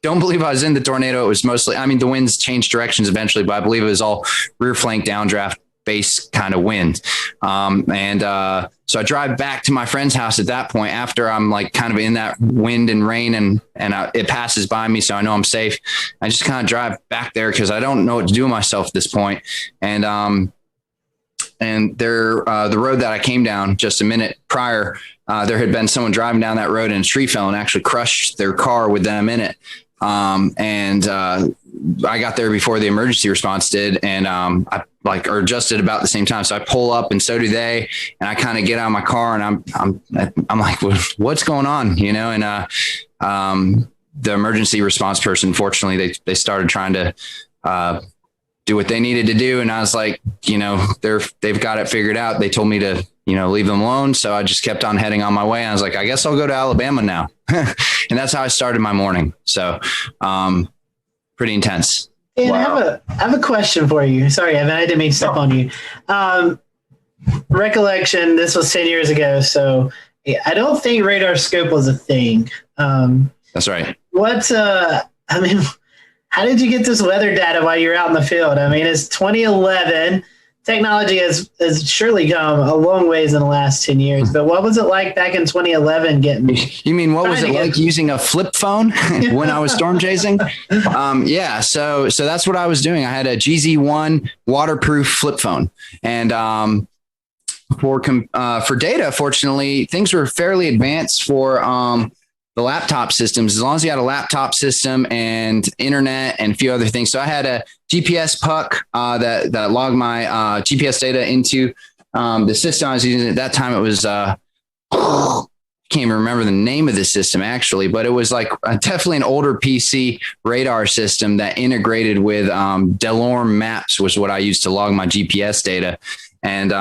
don't believe I was in the tornado. It was mostly, the winds changed directions eventually, but I believe it was all rear flank downdraft base kind of wind. So I drive back to my friend's house at that point after I'm like kind of in that wind and rain and it passes by me. So I know I'm safe. I just kind of drive back there because I don't know what to do with myself at this point. And the road that I came down just a minute prior, there had been someone driving down that road and a tree fell and actually crushed their car with them in it. I got there before the emergency response did. And, or just at about the same time. So I pull up and so do they, and I kind of get out of my car and I'm like, what's going on? The emergency response person, fortunately, they started trying to, do what they needed to do. And I was like, they've got it figured out. They told me to, leave them alone. So I just kept on heading on my way. I was like, I guess I'll go to Alabama now. And that's how I started my morning. So, pretty intense. Dan, wow. I have a question for you. Sorry, Evan, I didn't mean to step on you. Recollection, this was 10 years ago. So I don't think radar scope was a thing. That's right. How did you get this weather data while you're out in the field? It's 2011. Technology has surely come a long ways in the last 10 years, but what was it like back in 2011 getting? You mean, what was it like using a flip phone when I was storm chasing? Yeah. So that's what I was doing. I had a GZ1 waterproof flip phone and, for data, fortunately, things were fairly advanced for, the laptop systems, as long as you had a laptop system and internet and a few other things. So I had a GPS puck that logged my GPS data into the system I was using at that time. It was I can't even remember the name of the system actually, but it was like definitely an older PC radar system that integrated with Delorme Maps was what I used to log my GPS data, and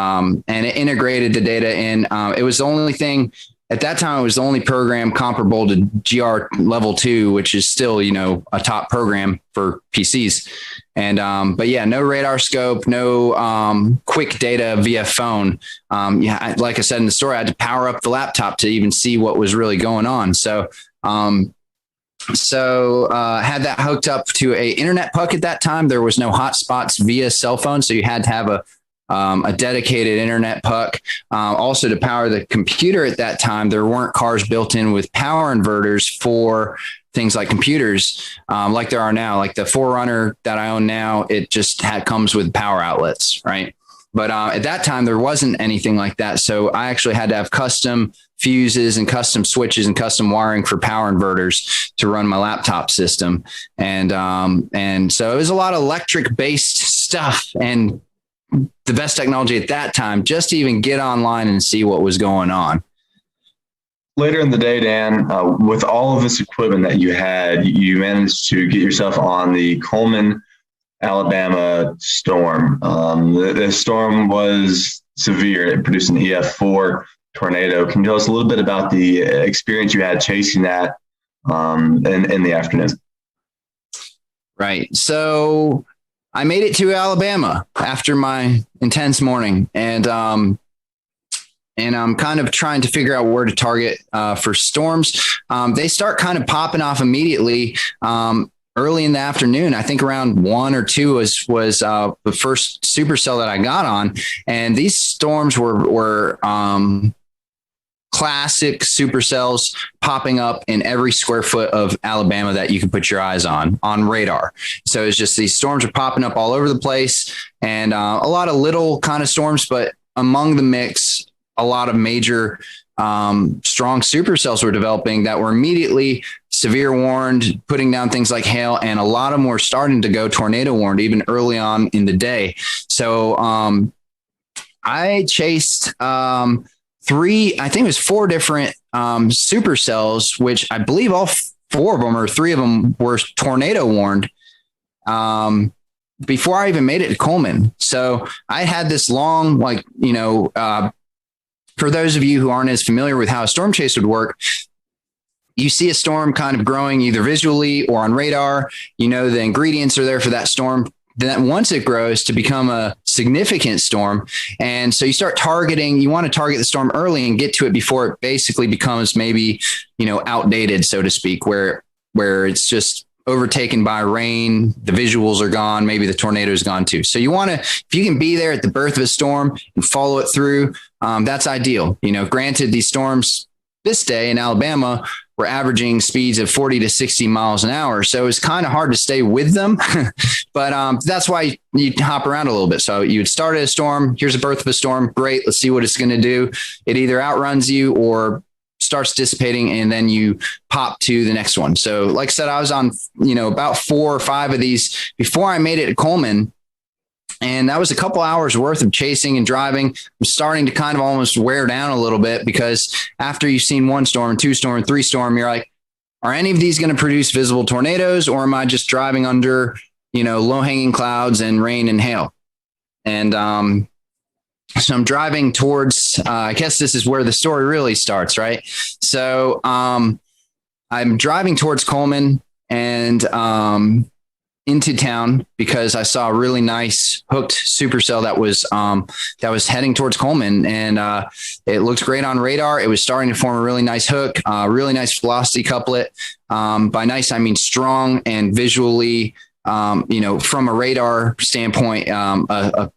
it integrated the data in. It was the only thing. At that time, it was the only program comparable to GR level 2, which is still, a top program for PCs. And, but yeah, no radar scope, no quick data via phone. Like I said in the story, I had to power up the laptop to even see what was really going on. So had that hooked up to a internet puck at that time. There was no hotspots via cell phone. So you had to have a dedicated internet puck. Also to power the computer at that time, there weren't cars built in with power inverters for things like computers, like there are now. Like the 4Runner that I own now, it just comes with power outlets, right? But at that time, there wasn't anything like that. So I actually had to have custom fuses and custom switches and custom wiring for power inverters to run my laptop system. And so it was a lot of electric based stuff and the best technology at that time just to even get online and see what was going on. Later in the day, Dan, with all of this equipment that you had, you managed to get yourself on the Coleman, Alabama storm. The storm was severe. It produced an EF4 tornado. Can you tell us a little bit about the experience you had chasing that in the afternoon? Right. So I made it to Alabama after my intense morning, and I'm kind of trying to figure out where to target for storms. They start kind of popping off immediately early in the afternoon. I think around 1 or 2 was the first supercell that I got on, and these storms were classic supercells popping up in every square foot of Alabama that you can put your eyes on radar. So it's just these storms are popping up all over the place, and a lot of little kind of storms, but among the mix, a lot of major strong supercells were developing that were immediately severe warned, putting down things like hail, and a lot of them were starting to go tornado warned even early on in the day. So I chased I think it was 4 different supercells, which I believe all 4 of them or 3 of them were tornado warned before I even made it to Coleman. So I had this long, for those of you who aren't as familiar with how a storm chase would work, you see a storm kind of growing either visually or on radar. The ingredients are there for that storm. Then once it grows to become a significant storm. And so you start targeting, you want to target the storm early and get to it before it basically becomes maybe, outdated, so to speak, where it's just overtaken by rain, the visuals are gone, maybe the tornado is gone too. So you want to, if you can be there at the birth of a storm and follow it through, that's ideal. Granted, these storms this day in Alabama were averaging speeds of 40 to 60 miles an hour. So it's kind of hard to stay with them, but that's why you hop around a little bit. So you would start at a storm. Here's the birth of a storm. Great. Let's see what it's going to do. It either outruns you or starts dissipating, and then you pop to the next one. So like I said, I was on, about 4 or 5 of these before I made it to Coleman. And that was a couple hours worth of chasing and driving. I'm starting to kind of almost wear down a little bit, because after you've seen 1 storm, 2 storm, 3 storm, you're like, are any of these going to produce visible tornadoes, or am I just driving under, low hanging clouds and rain and hail? And so I'm driving towards, I guess this is where the story really starts, right? So I'm driving towards Coleman and into town because I saw a really nice hooked supercell that was heading towards Coleman, and it looked great on radar. It was starting to form a really nice hook, really nice velocity couplet. By nice, I mean strong and visually, from a radar standpoint, a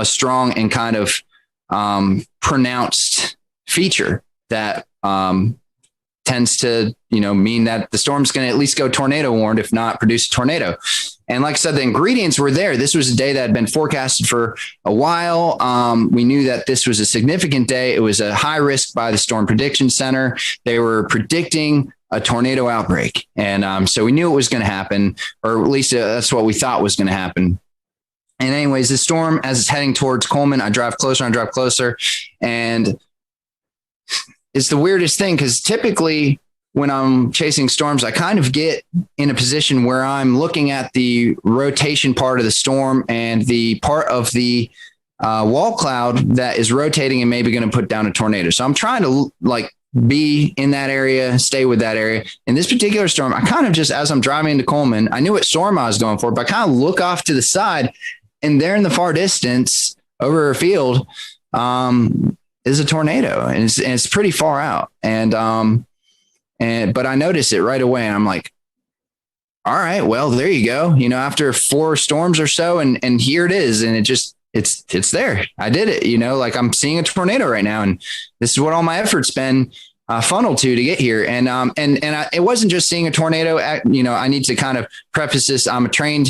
strong and kind of pronounced feature that tends to, mean that the storm's going to at least go tornado warned, if not produce a tornado. And like I said, the ingredients were there. This was a day that had been forecasted for a while. We knew that this was a significant day. It was a high risk by the Storm Prediction Center. They were predicting a tornado outbreak. And so we knew it was going to happen, or at least that's what we thought was going to happen. And anyways, the storm, as it's heading towards Coleman, I drive closer, and it's the weirdest thing, because typically when I'm chasing storms, I kind of get in a position where I'm looking at the rotation part of the storm and the part of the wall cloud that is rotating and maybe going to put down a tornado. So I'm trying to be in that area, stay with that area. In this particular storm, I kind of just, as I'm driving into Coleman, I knew what storm I was going for, but I kind of look off to the side, and there in the far distance over a field is a tornado, and it's pretty far out. But I noticed it right away, and I'm like, all right, well, there you go. After 4 storms or so, and here it is. And it's there. I did it, I'm seeing a tornado right now. And this is what all my effort's been funneled to get here. And it wasn't just seeing a tornado. I need to kind of preface this. I'm a trained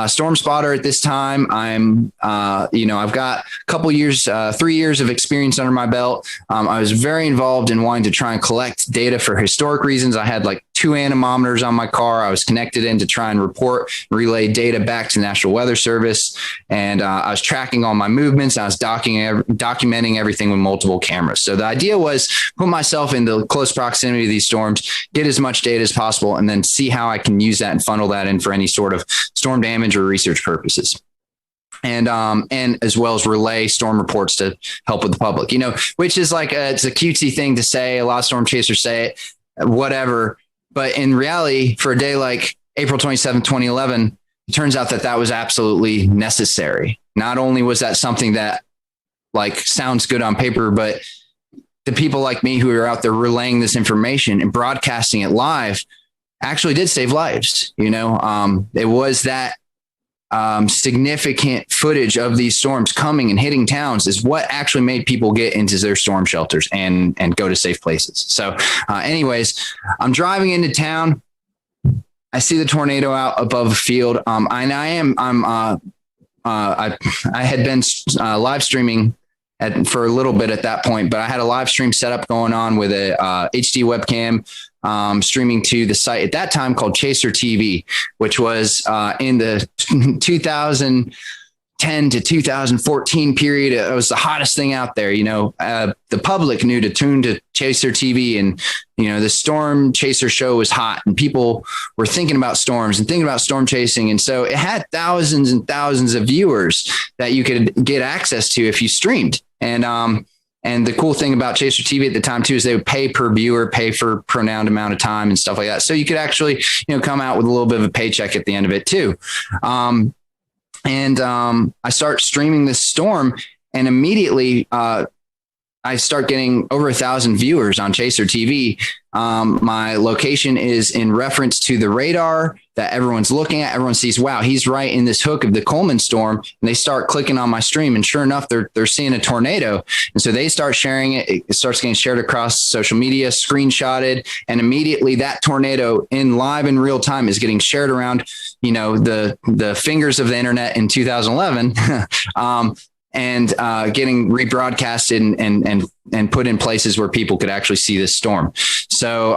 storm spotter at this time. I've got a couple years, 3 years of experience under my belt. I was very involved in wanting to try and collect data for historic reasons. I had 2 anemometers on my car. I was connected in to try and relay data back to the National Weather Service. And I was tracking all my movements. I was documenting everything with multiple cameras. So the idea was put myself into close proximity to these storms, get as much data as possible, and then see how I can use that and funnel that in for any sort of storm damage or research purposes. And as well as relay storm reports to help with the public, which is it's a cutesy thing to say. A lot of storm chasers say it, whatever. But in reality, for a day like April 27, 2011, it turns out that was absolutely necessary. Not only was that something that sounds good on paper, but the people like me who are out there relaying this information and broadcasting it live actually did save lives. It was that significant footage of these storms coming and hitting towns is what actually made people get into their storm shelters and go to safe places. So anyways, I'm driving into town. I see the tornado out above a field. I had been live streaming for a little bit at that point, but I had a live stream set up going on with a HD webcam. streaming to the site at that time called Chaser TV, which was in the 2010 to 2014 period. It was the hottest thing out there. The public knew to tune to Chaser TV, and the Storm Chaser show was hot, and people were thinking about storms and thinking about storm chasing. And so it had thousands and thousands of viewers that you could get access to if you streamed. And the cool thing about Chaser TV at the time too is they would pay per viewer, pay for pronounced amount of time and stuff like that. So you could actually, come out with a little bit of a paycheck at the end of it too. I start streaming this storm, and immediately I start getting over 1,000 viewers on Chaser TV. My location is in reference to the radar that everyone's looking at. Everyone sees, wow, he's right in this hook of the Coleman storm. And they start clicking on my stream, and sure enough, they're seeing a tornado. And so they start sharing it. It starts getting shared across social media, screenshotted, and immediately that tornado in real time is getting shared around, the fingers of the internet in 2011. And getting rebroadcasted and put in places where people could actually see this storm. So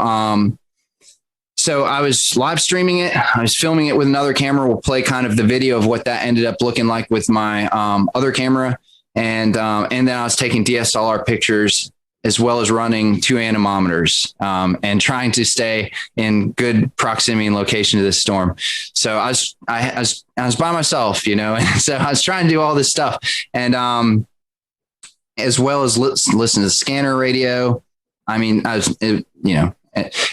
I was live streaming it. I was filming it with another camera. We'll play kind of the video of what that ended up looking like with my other camera. And then I was taking DSLR pictures, as well as running 2 anemometers and trying to stay in good proximity and location to this storm. So I was by myself, and so I was trying to do all this stuff, and as well as listen to the scanner radio. I mean,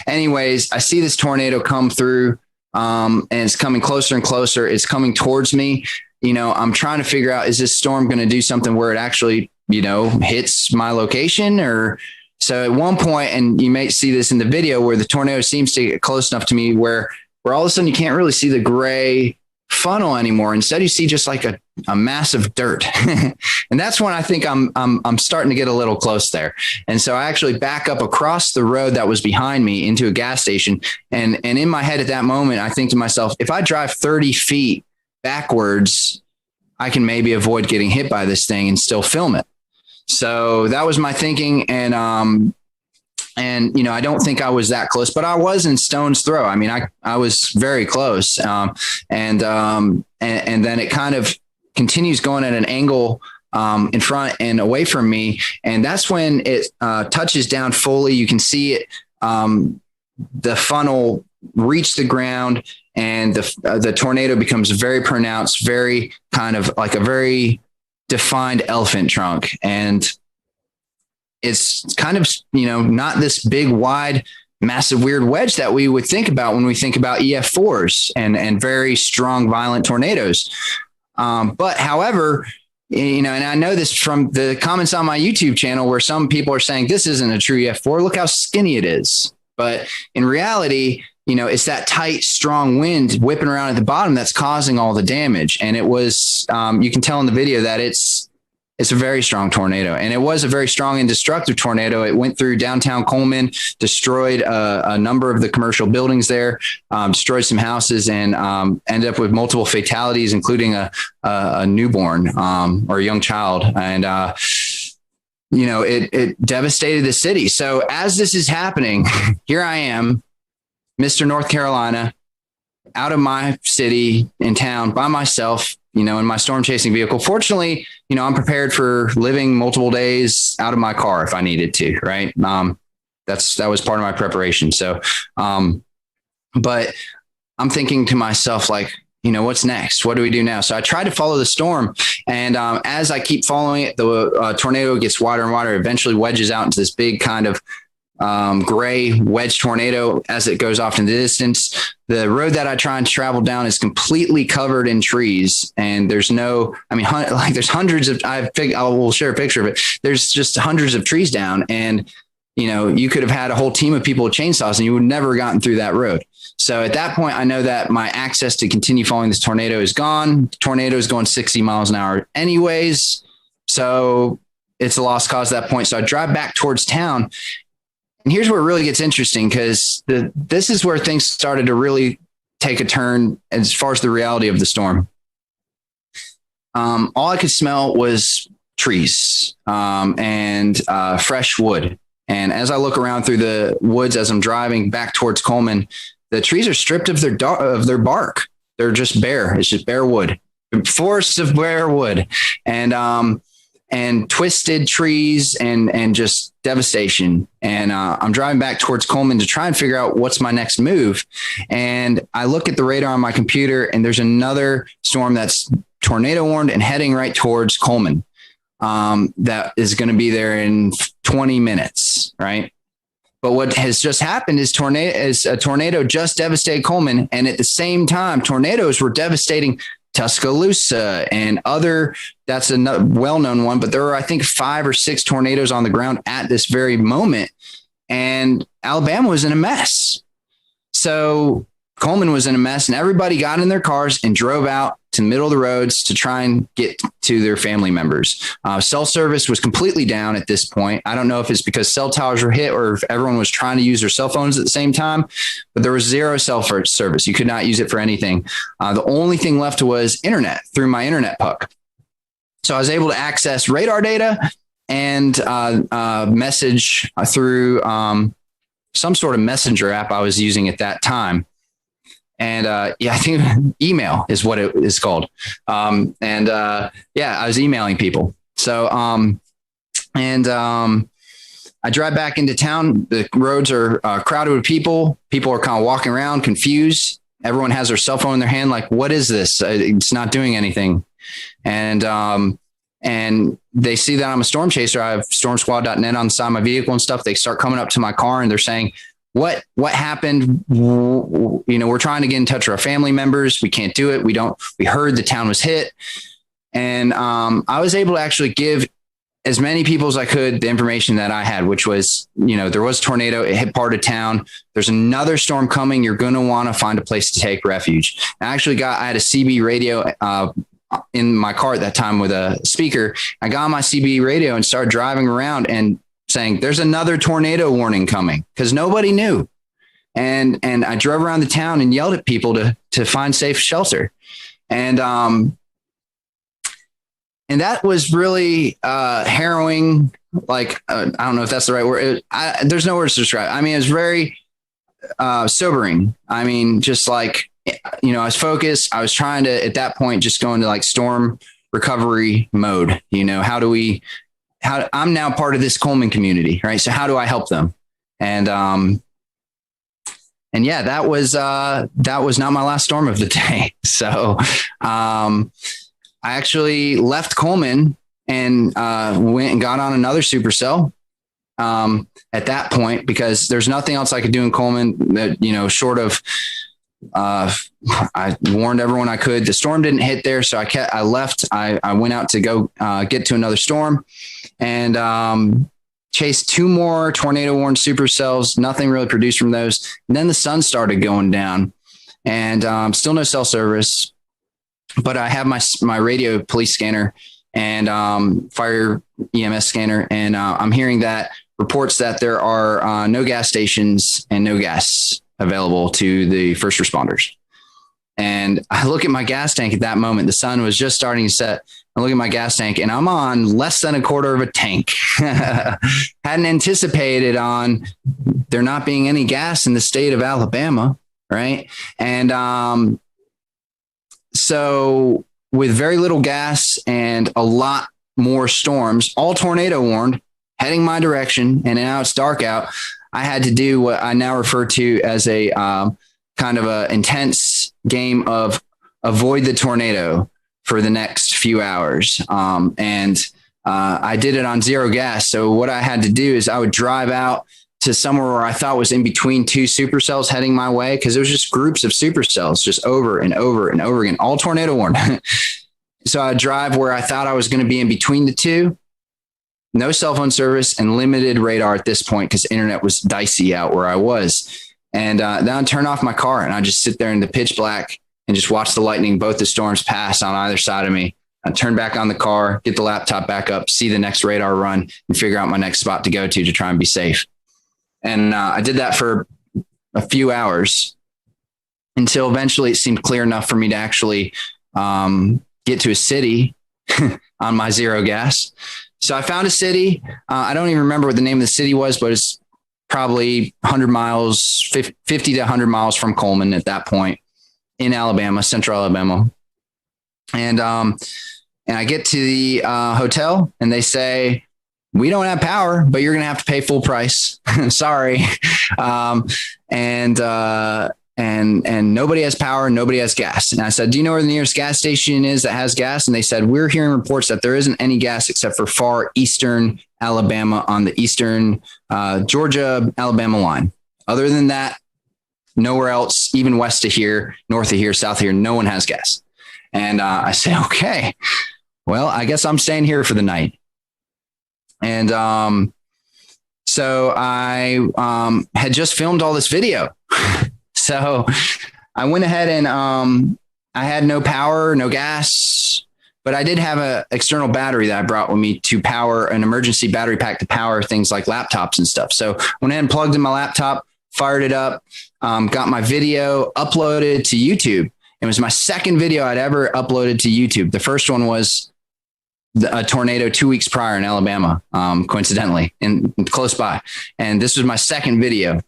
anyways, I see this tornado come through, and it's coming closer and closer. It's coming towards me. I'm trying to figure out, is this storm going to do something where it actually hits my location? Or so at one point, and you may see this in the video, where the tornado seems to get close enough to me where all of a sudden you can't really see the gray funnel anymore. Instead, you see just like a massive dirt. And that's when I think I'm starting to get a little close there. And so I actually back up across the road that was behind me into a gas station. And in my head at that moment, I think to myself, if I drive 30 feet backwards, I can maybe avoid getting hit by this thing and still film it. So that was my thinking. And I don't think I was that close, but I was in stone's throw. I mean, I was very close. And then it kind of continues going at an angle in front and away from me. And that's when it touches down fully. You can see it, the funnel reach the ground, and the tornado becomes very pronounced, very kind of like a very defined elephant trunk. And it's kind of, not this big, wide, massive, weird wedge that we would think about when we think about EF4s and very strong, violent tornadoes. But however, and I know this from the comments on my YouTube channel, where some people are saying this isn't a true EF4. Look how skinny it is. But in reality, it's that tight, strong wind whipping around at the bottom that's causing all the damage. And it was, you can tell in the video that it's a very strong tornado, and it was a very strong and destructive tornado. It went through downtown Coleman, destroyed a number of the commercial buildings there, destroyed some houses, and ended up with multiple fatalities, including a newborn or a young child. And, it devastated the city. So as this is happening, here I am, Mr. North Carolina, out of my city in town by myself, in my storm chasing vehicle. Fortunately, I'm prepared for living multiple days out of my car if I needed to, right? That was part of my preparation. So, but I'm thinking to myself, like, what's next? What do we do now? So I tried to follow the storm, and as I keep following it, the tornado gets wider and wider, eventually wedges out into this big kind of gray wedge tornado as it goes off in the distance. The road that I try and travel down is completely covered in trees, and there's there's hundreds of, I will share a picture of it. There's just hundreds of trees down, and you could have had a whole team of people with chainsaws and you would never have gotten through that road. So at that point, I know that my access to continue following this tornado is gone. The tornado is going 60 miles an hour anyways. So it's a lost cause at that point. So I drive back towards town. And here's where it really gets interesting, because this is where things started to really take a turn as far as the reality of the storm. All I could smell was trees and fresh wood. And as I look around through the woods as I'm driving back towards Coleman, the trees are stripped of their bark. They're just bare. It's just bare wood, forests of bare wood, and twisted trees and just devastation. And I'm driving back towards Coleman to try and figure out what's my next move. And I look at the radar on my computer, and there's another storm that's tornado warned and heading right towards Coleman. That is going to be there in 20 minutes, right? But what has just happened is a tornado just devastated Coleman, and at the same time, tornadoes were devastating Tuscaloosa and other. That's a well-known one, but there are, I think, 5 or 6 tornadoes on the ground at this very moment, and Alabama was in a mess. So Coleman was in a mess, and everybody got in their cars and drove out to the middle of the roads to try and get to their family members. Cell service was completely down at this point. I don't know if it's because cell towers were hit or if everyone was trying to use their cell phones at the same time, but there was zero cell service. You could not use it for anything. The only thing left was internet through my internet puck. So I was able to access radar data and message through some sort of messenger app I was using at that time. And I think email is what it is called. I was emailing people. So I drive back into town. The roads are crowded with people. People are kind of walking around confused. Everyone has their cell phone in their hand. Like, what is this? It's not doing anything. And they see that I'm a storm chaser. I have stormsquad.net on the side of my vehicle and stuff. They start coming up to my car and they're saying, what happened? We're trying to get in touch with our family members. We can't do it. We heard the town was hit. And I was able to actually give as many people as I could the information that I had, which was, there was a tornado. It hit part of town. There's another storm coming. You're going to want to find a place to take refuge. I had a CB radio in my car at that time with a speaker. I got on my CB radio and started driving around and saying there's another tornado warning coming, because nobody knew. And I drove around the town and yelled at people to find safe shelter. And that was really harrowing. Like, I don't know if that's the right word. There's no words to describe. I mean, it was very sobering. I mean, just like, I was focused. I was trying to, at that point, just go into like storm recovery mode. I'm now part of this Coleman community, right? So how do I help them? And yeah, that was not my last storm of the day. So I actually left Coleman and went and got on another supercell at that point, because there's nothing else I could do in Coleman that, short of, I warned everyone I could. The storm didn't hit there, so I left. I went out to go get to another storm and chased 2 more tornado warned supercells. Nothing really produced from those. And then the sun started going down, and still no cell service. But I have my radio police scanner and fire EMS scanner, and I'm hearing that reports that there are no gas stations and no gas available to the first responders. And I look at my gas tank at that moment. The sun was just starting to set. I look at my gas tank and I'm on less than a quarter of a tank. Hadn't anticipated on there not being any gas in the state of Alabama, right? And so with very little gas and a lot more storms, all tornado warned, heading my direction, and now it's dark out, I had to do what I now refer to as a kind of a intense game of avoid the tornado for the next few hours. I did it on zero gas. So what I had to do is I would drive out to somewhere where I thought was in between 2 supercells heading my way, because it was just groups of supercells just over and over and over again, all tornado warned. So I'd drive where I thought I was going to be in between the 2. No cell phone service and limited radar at this point because internet was dicey out where I was. And then I'd turn off my car and I'd just sit there in the pitch black and just watch the lightning, both the storms pass on either side of me. I'd turn back on the car, get the laptop back up, see the next radar run, and figure out my next spot to go to try and be safe. And I did that for a few hours until eventually it seemed clear enough for me to actually get to a city on my zero gas. So I found a city. I don't even remember what the name of the city was, but it's probably 100 miles, 50 to 100 miles from Coleman at that point in Alabama, central Alabama. And I get to the hotel and they say, we don't have power, but you're going to have to pay full price. Sorry. And nobody has power. Nobody has gas. And I said, do you know where the nearest gas station is that has gas? And they said, we're hearing reports that there isn't any gas except for far eastern Alabama on the eastern Georgia, Alabama line. Other than that, nowhere else, even west of here, north of here, south of here, no one has gas. And I said, okay, well, I guess I'm staying here for the night. And so I had just filmed all this video. So I went ahead and I had no power, no gas, but I did have an external battery that I brought with me to power an emergency battery pack to power things like laptops and stuff. So went ahead and plugged in my laptop, fired it up, got my video uploaded to YouTube. It was my second video I'd ever uploaded to YouTube. The first one was a tornado 2 weeks prior in Alabama, coincidentally, and close by. And this was my second video.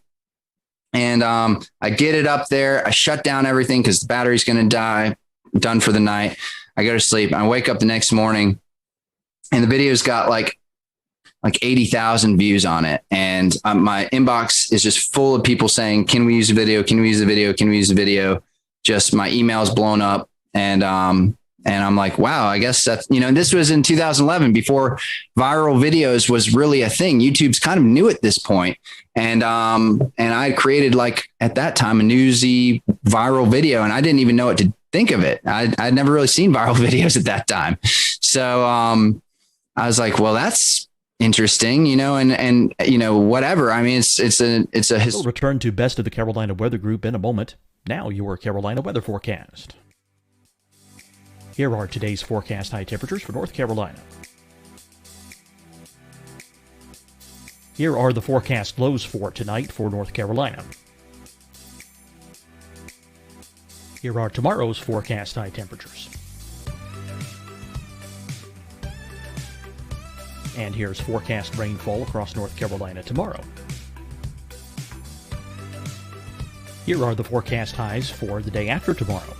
And I get it up there. I shut down everything because the battery's going to die. Done for the night. I go to sleep. I wake up the next morning, and the video's got like 80,000 views on it. And my inbox is just full of people saying, "Can we use the video? Can we use the video? Can we use the video?" Just my email's blown up, and I'm like, wow, I guess that's, this was in 2011 before viral videos was really a thing. YouTube's kind of new at this point. And I created, like, at that time, a newsy viral video, and I didn't even know what to think of it. I'd never really seen viral videos at that time. So I was like, well, that's interesting, and whatever. I mean, We'll return to Best of the Carolina Weather Group in a moment. Now your Carolina weather forecast. Here are today's forecast high temperatures for North Carolina. Here are the forecast lows for tonight for North Carolina. Here are tomorrow's forecast high temperatures. And here's forecast rainfall across North Carolina tomorrow. Here are the forecast highs for the day after tomorrow.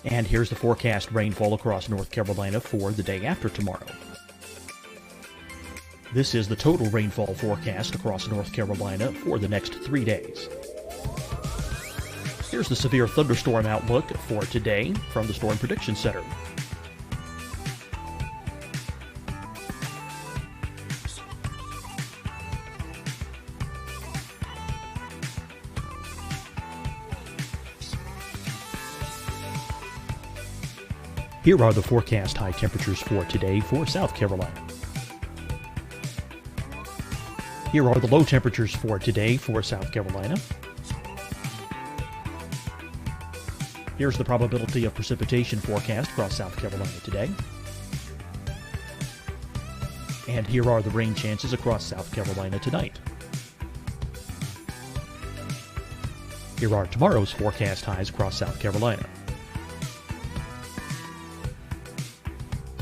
And here's the forecast rainfall across North Carolina for the day after tomorrow. This is the total rainfall forecast across North Carolina for the next 3 days. Here's the severe thunderstorm outlook for today from the Storm Prediction Center. Here are the forecast high temperatures for today for South Carolina. Here are the low temperatures for today for South Carolina. Here's the probability of precipitation forecast across South Carolina today. And here are the rain chances across South Carolina tonight. Here are tomorrow's forecast highs across South Carolina.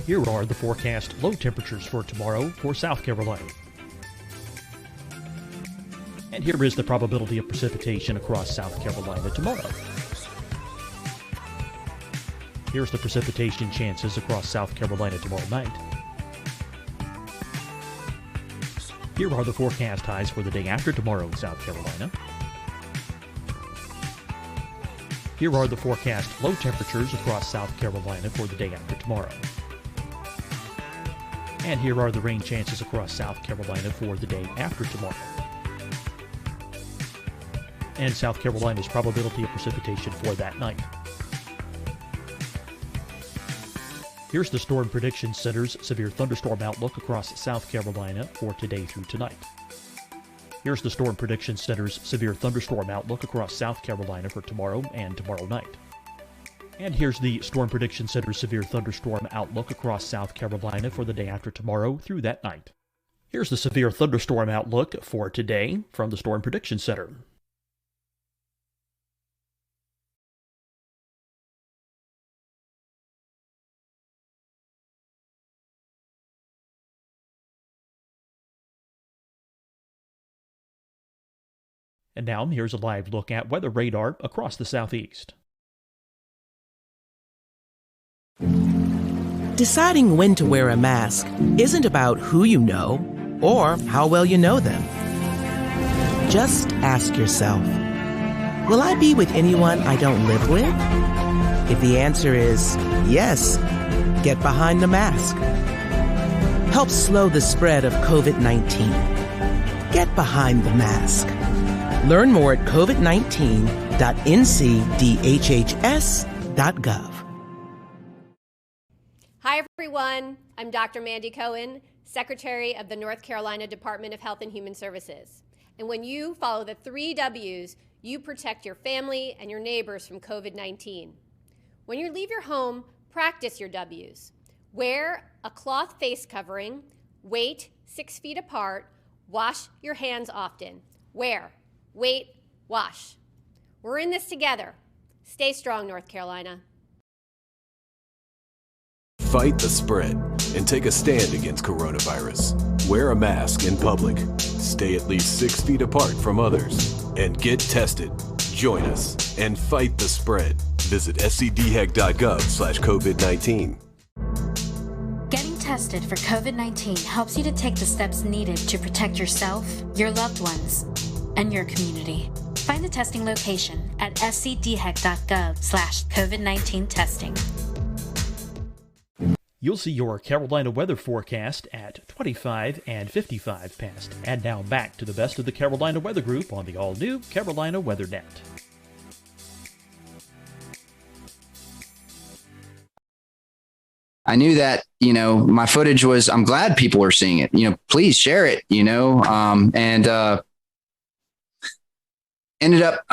Here are the forecast low temperatures for tomorrow for South Carolina. And here is the probability of precipitation across South Carolina tomorrow. Here's the precipitation chances across South Carolina tomorrow night. Here are the forecast highs for the day after tomorrow in South Carolina. Here are the forecast low temperatures across South Carolina for the day after tomorrow. And here are the rain chances across South Carolina for the day after tomorrow. And South Carolina's probability of precipitation for that night. Here's the Storm Prediction Center's severe thunderstorm outlook across South Carolina for today through tonight. Here's the Storm Prediction Center's severe thunderstorm outlook across South Carolina for tomorrow and tomorrow night. And here's the Storm Prediction Center's severe thunderstorm outlook across South Carolina for the day after tomorrow through that night. Here's the severe thunderstorm outlook for today from the Storm Prediction Center. And now here's a live look at weather radar across the southeast. Deciding when to wear a mask isn't about who you know or how well you know them. Just ask yourself, will I be with anyone I don't live with? If the answer is yes, get behind the mask. Help slow the spread of COVID-19. Get behind the mask. Learn more at covid19.ncdhhs.gov. Hi, everyone. I'm Dr. Mandy Cohen, Secretary of the North Carolina Department of Health and Human Services. And when you follow the 3 W's, you protect your family and your neighbors from COVID-19. When you leave your home, practice your W's. Wear a cloth face covering, wait 6 feet apart, wash your hands often. Wear, wait, wash. We're in this together. Stay strong, North Carolina. Fight the spread and take a stand against coronavirus. Wear a mask in public. Stay at least 6 feet apart from others. And get tested. Join us and fight the spread. Visit scdhec.gov/COVID-19. Getting tested for COVID-19 helps you to take the steps needed to protect yourself, your loved ones, and your community. Find the testing location at scdhec.gov/COVID-19 testing. You'll see your Carolina weather forecast at 25 and 55 past. And now back to the best of the Carolina Weather Group on the all-new Carolina Weather Net. I knew that, my footage was, I'm glad people are seeing it, please share it, and ended up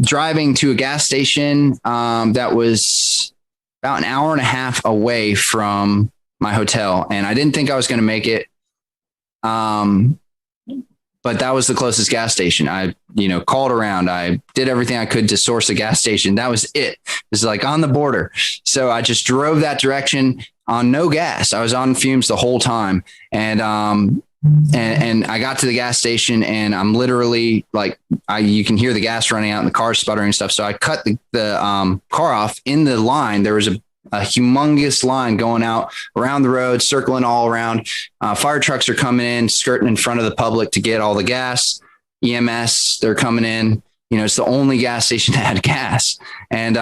driving to a gas station that was about an hour and a half away from my hotel. And I didn't think I was going to make it. But that was the closest gas station. I, called around. I did everything I could to source a gas station. That was it. It was like on the border. So I just drove that direction on no gas. I was on fumes the whole time. And I got to the gas station and I'm literally you can hear the gas running out and the car sputtering and stuff. So I cut the car off in the line. There was a humongous line going out around the road, circling all around. Fire trucks are coming in, skirting in front of the public to get all the gas. EMS, they're coming in. It's the only gas station that had gas. And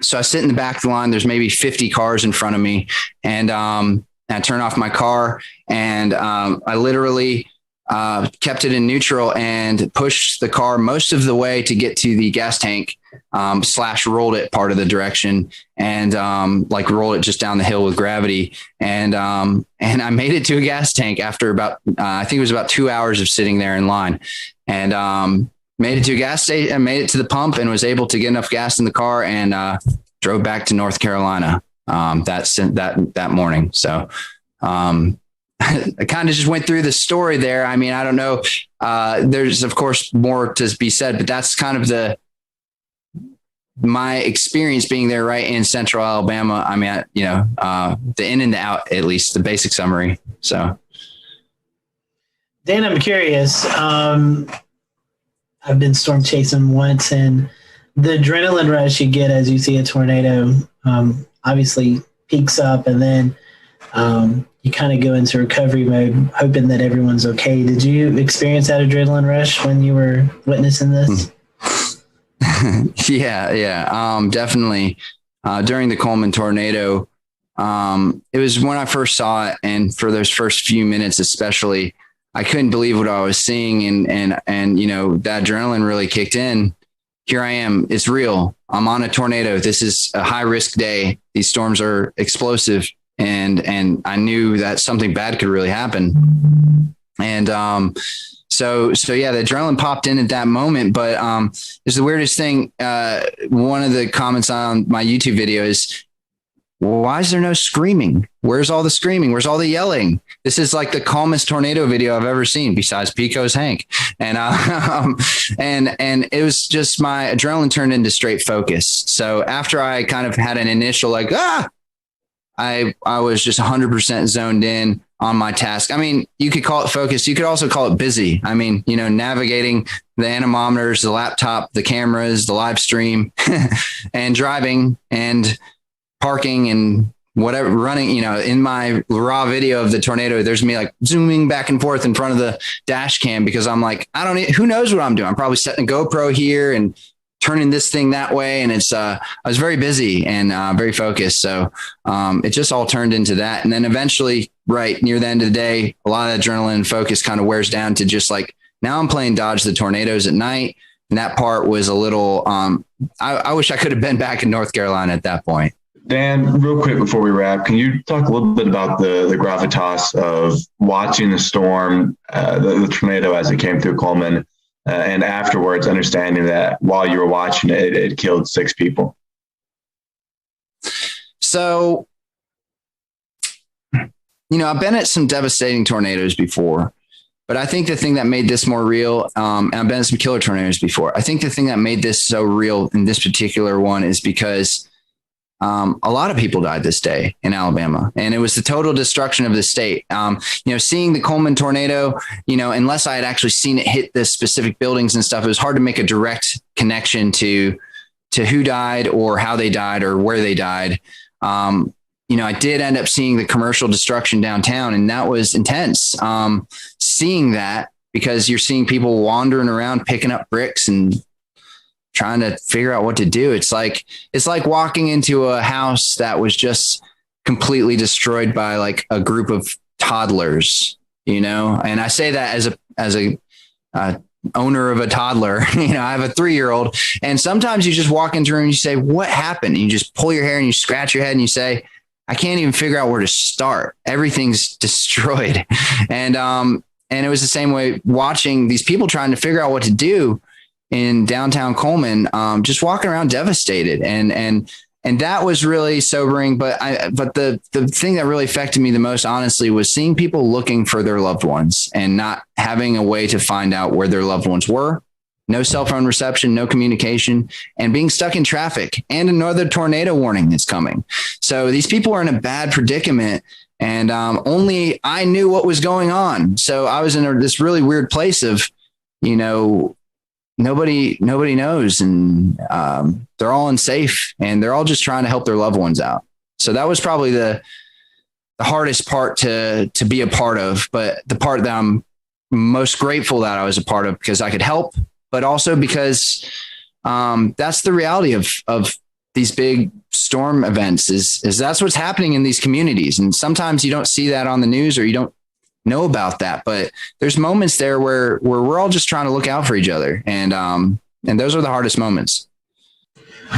so I sit in the back of the line. There's maybe 50 cars in front of me. And I turn off my car and I literally kept it in neutral and pushed the car most of the way to get to the gas tank, / rolled it part of the direction and rolled it just down the hill with gravity. And I made it to a gas tank after about, I think it was about 2 hours of sitting there in line, and made it to a gas station and made it to the pump and was able to get enough gas in the car and drove back to North Carolina that morning. So I kind of just went through the story there. I mean, I don't know. There's of course more to be said, but that's kind of my experience being there right in central Alabama. I mean, the in and the out, at least the basic summary. So Dan, I'm curious. I've been storm chasing once, and the adrenaline rush you get as you see a tornado obviously peaks up, and then you kind of go into recovery mode, hoping that everyone's okay. Did you experience that adrenaline rush when you were witnessing this? Yeah. Definitely. During the Coleman tornado, it was when I first saw it. And for those first few minutes, especially, I couldn't believe what I was seeing. And that adrenaline really kicked in. Here I am. It's real. I'm on a tornado. This is a high risk day. These storms are explosive. And I knew that something bad could really happen. And so yeah, the adrenaline popped in at that moment. But it's the weirdest thing. One of the comments on my YouTube video is why is there no screaming? Where's all the screaming? Where's all the yelling? This is like the calmest tornado video I've ever seen besides Pico's Hank. And, and it was just my adrenaline turned into straight focus. So after I kind of had an initial like, I was just 100% zoned in on my task. I mean, you could call it focus. You could also call it busy. I mean, navigating the anemometers, the laptop, the cameras, the live stream and driving and parking and whatever, running, in my raw video of the tornado, there's me like zooming back and forth in front of the dash cam because I'm like, who knows what I'm doing? I'm probably setting a GoPro here and turning this thing that way. And I was very busy and very focused. So it just all turned into that. And then eventually, right near the end of the day, a lot of adrenaline and focus kind of wears down to just like, now I'm playing dodge the tornadoes at night. And that part was a little, I wish I could have been back in North Carolina at that point. Dan, real quick before we wrap, can you talk a little bit about the gravitas of watching the storm, the tornado as it came through Coleman, and afterwards understanding that while you were watching it, it killed 6 people? So, I've been at some devastating tornadoes before, but I think the thing that made this more real, and I've been at some killer tornadoes before. I think the thing that made this so real in this particular one is because a lot of people died this day in Alabama, and it was the total destruction of the state. Seeing the Coleman tornado, unless I had actually seen it hit the specific buildings and stuff, it was hard to make a direct connection to who died or how they died or where they died. I did end up seeing the commercial destruction downtown, and that was intense. Seeing that because you're seeing people wandering around, picking up bricks and trying to figure out what to do. It's like walking into a house that was just completely destroyed by like a group of toddlers, and I say that as a owner of a toddler. I have a 3-year-old, and sometimes you just walk into a room and you say, what happened? And you just pull your hair and you scratch your head and you say, I can't even figure out where to start. Everything's destroyed. And it was the same way watching these people trying to figure out what to do in downtown Coleman, just walking around devastated. And that was really sobering. But the thing that really affected me the most, honestly, was seeing people looking for their loved ones and not having a way to find out where their loved ones were. No cell phone reception, no communication, and being stuck in traffic and another tornado warning that's coming. So these people are in a bad predicament, and only I knew what was going on. So I was in this really weird place of, nobody knows, and they're all unsafe, and they're all just trying to help their loved ones out. So that was probably the hardest part to be a part of, but the part that I'm most grateful that I was a part of, because I could help, but also because that's the reality of these big storm events is that's what's happening in these communities. And sometimes you don't see that on the news, or you don't know about that, but there's moments there where we're all just trying to look out for each other. And those are the hardest moments.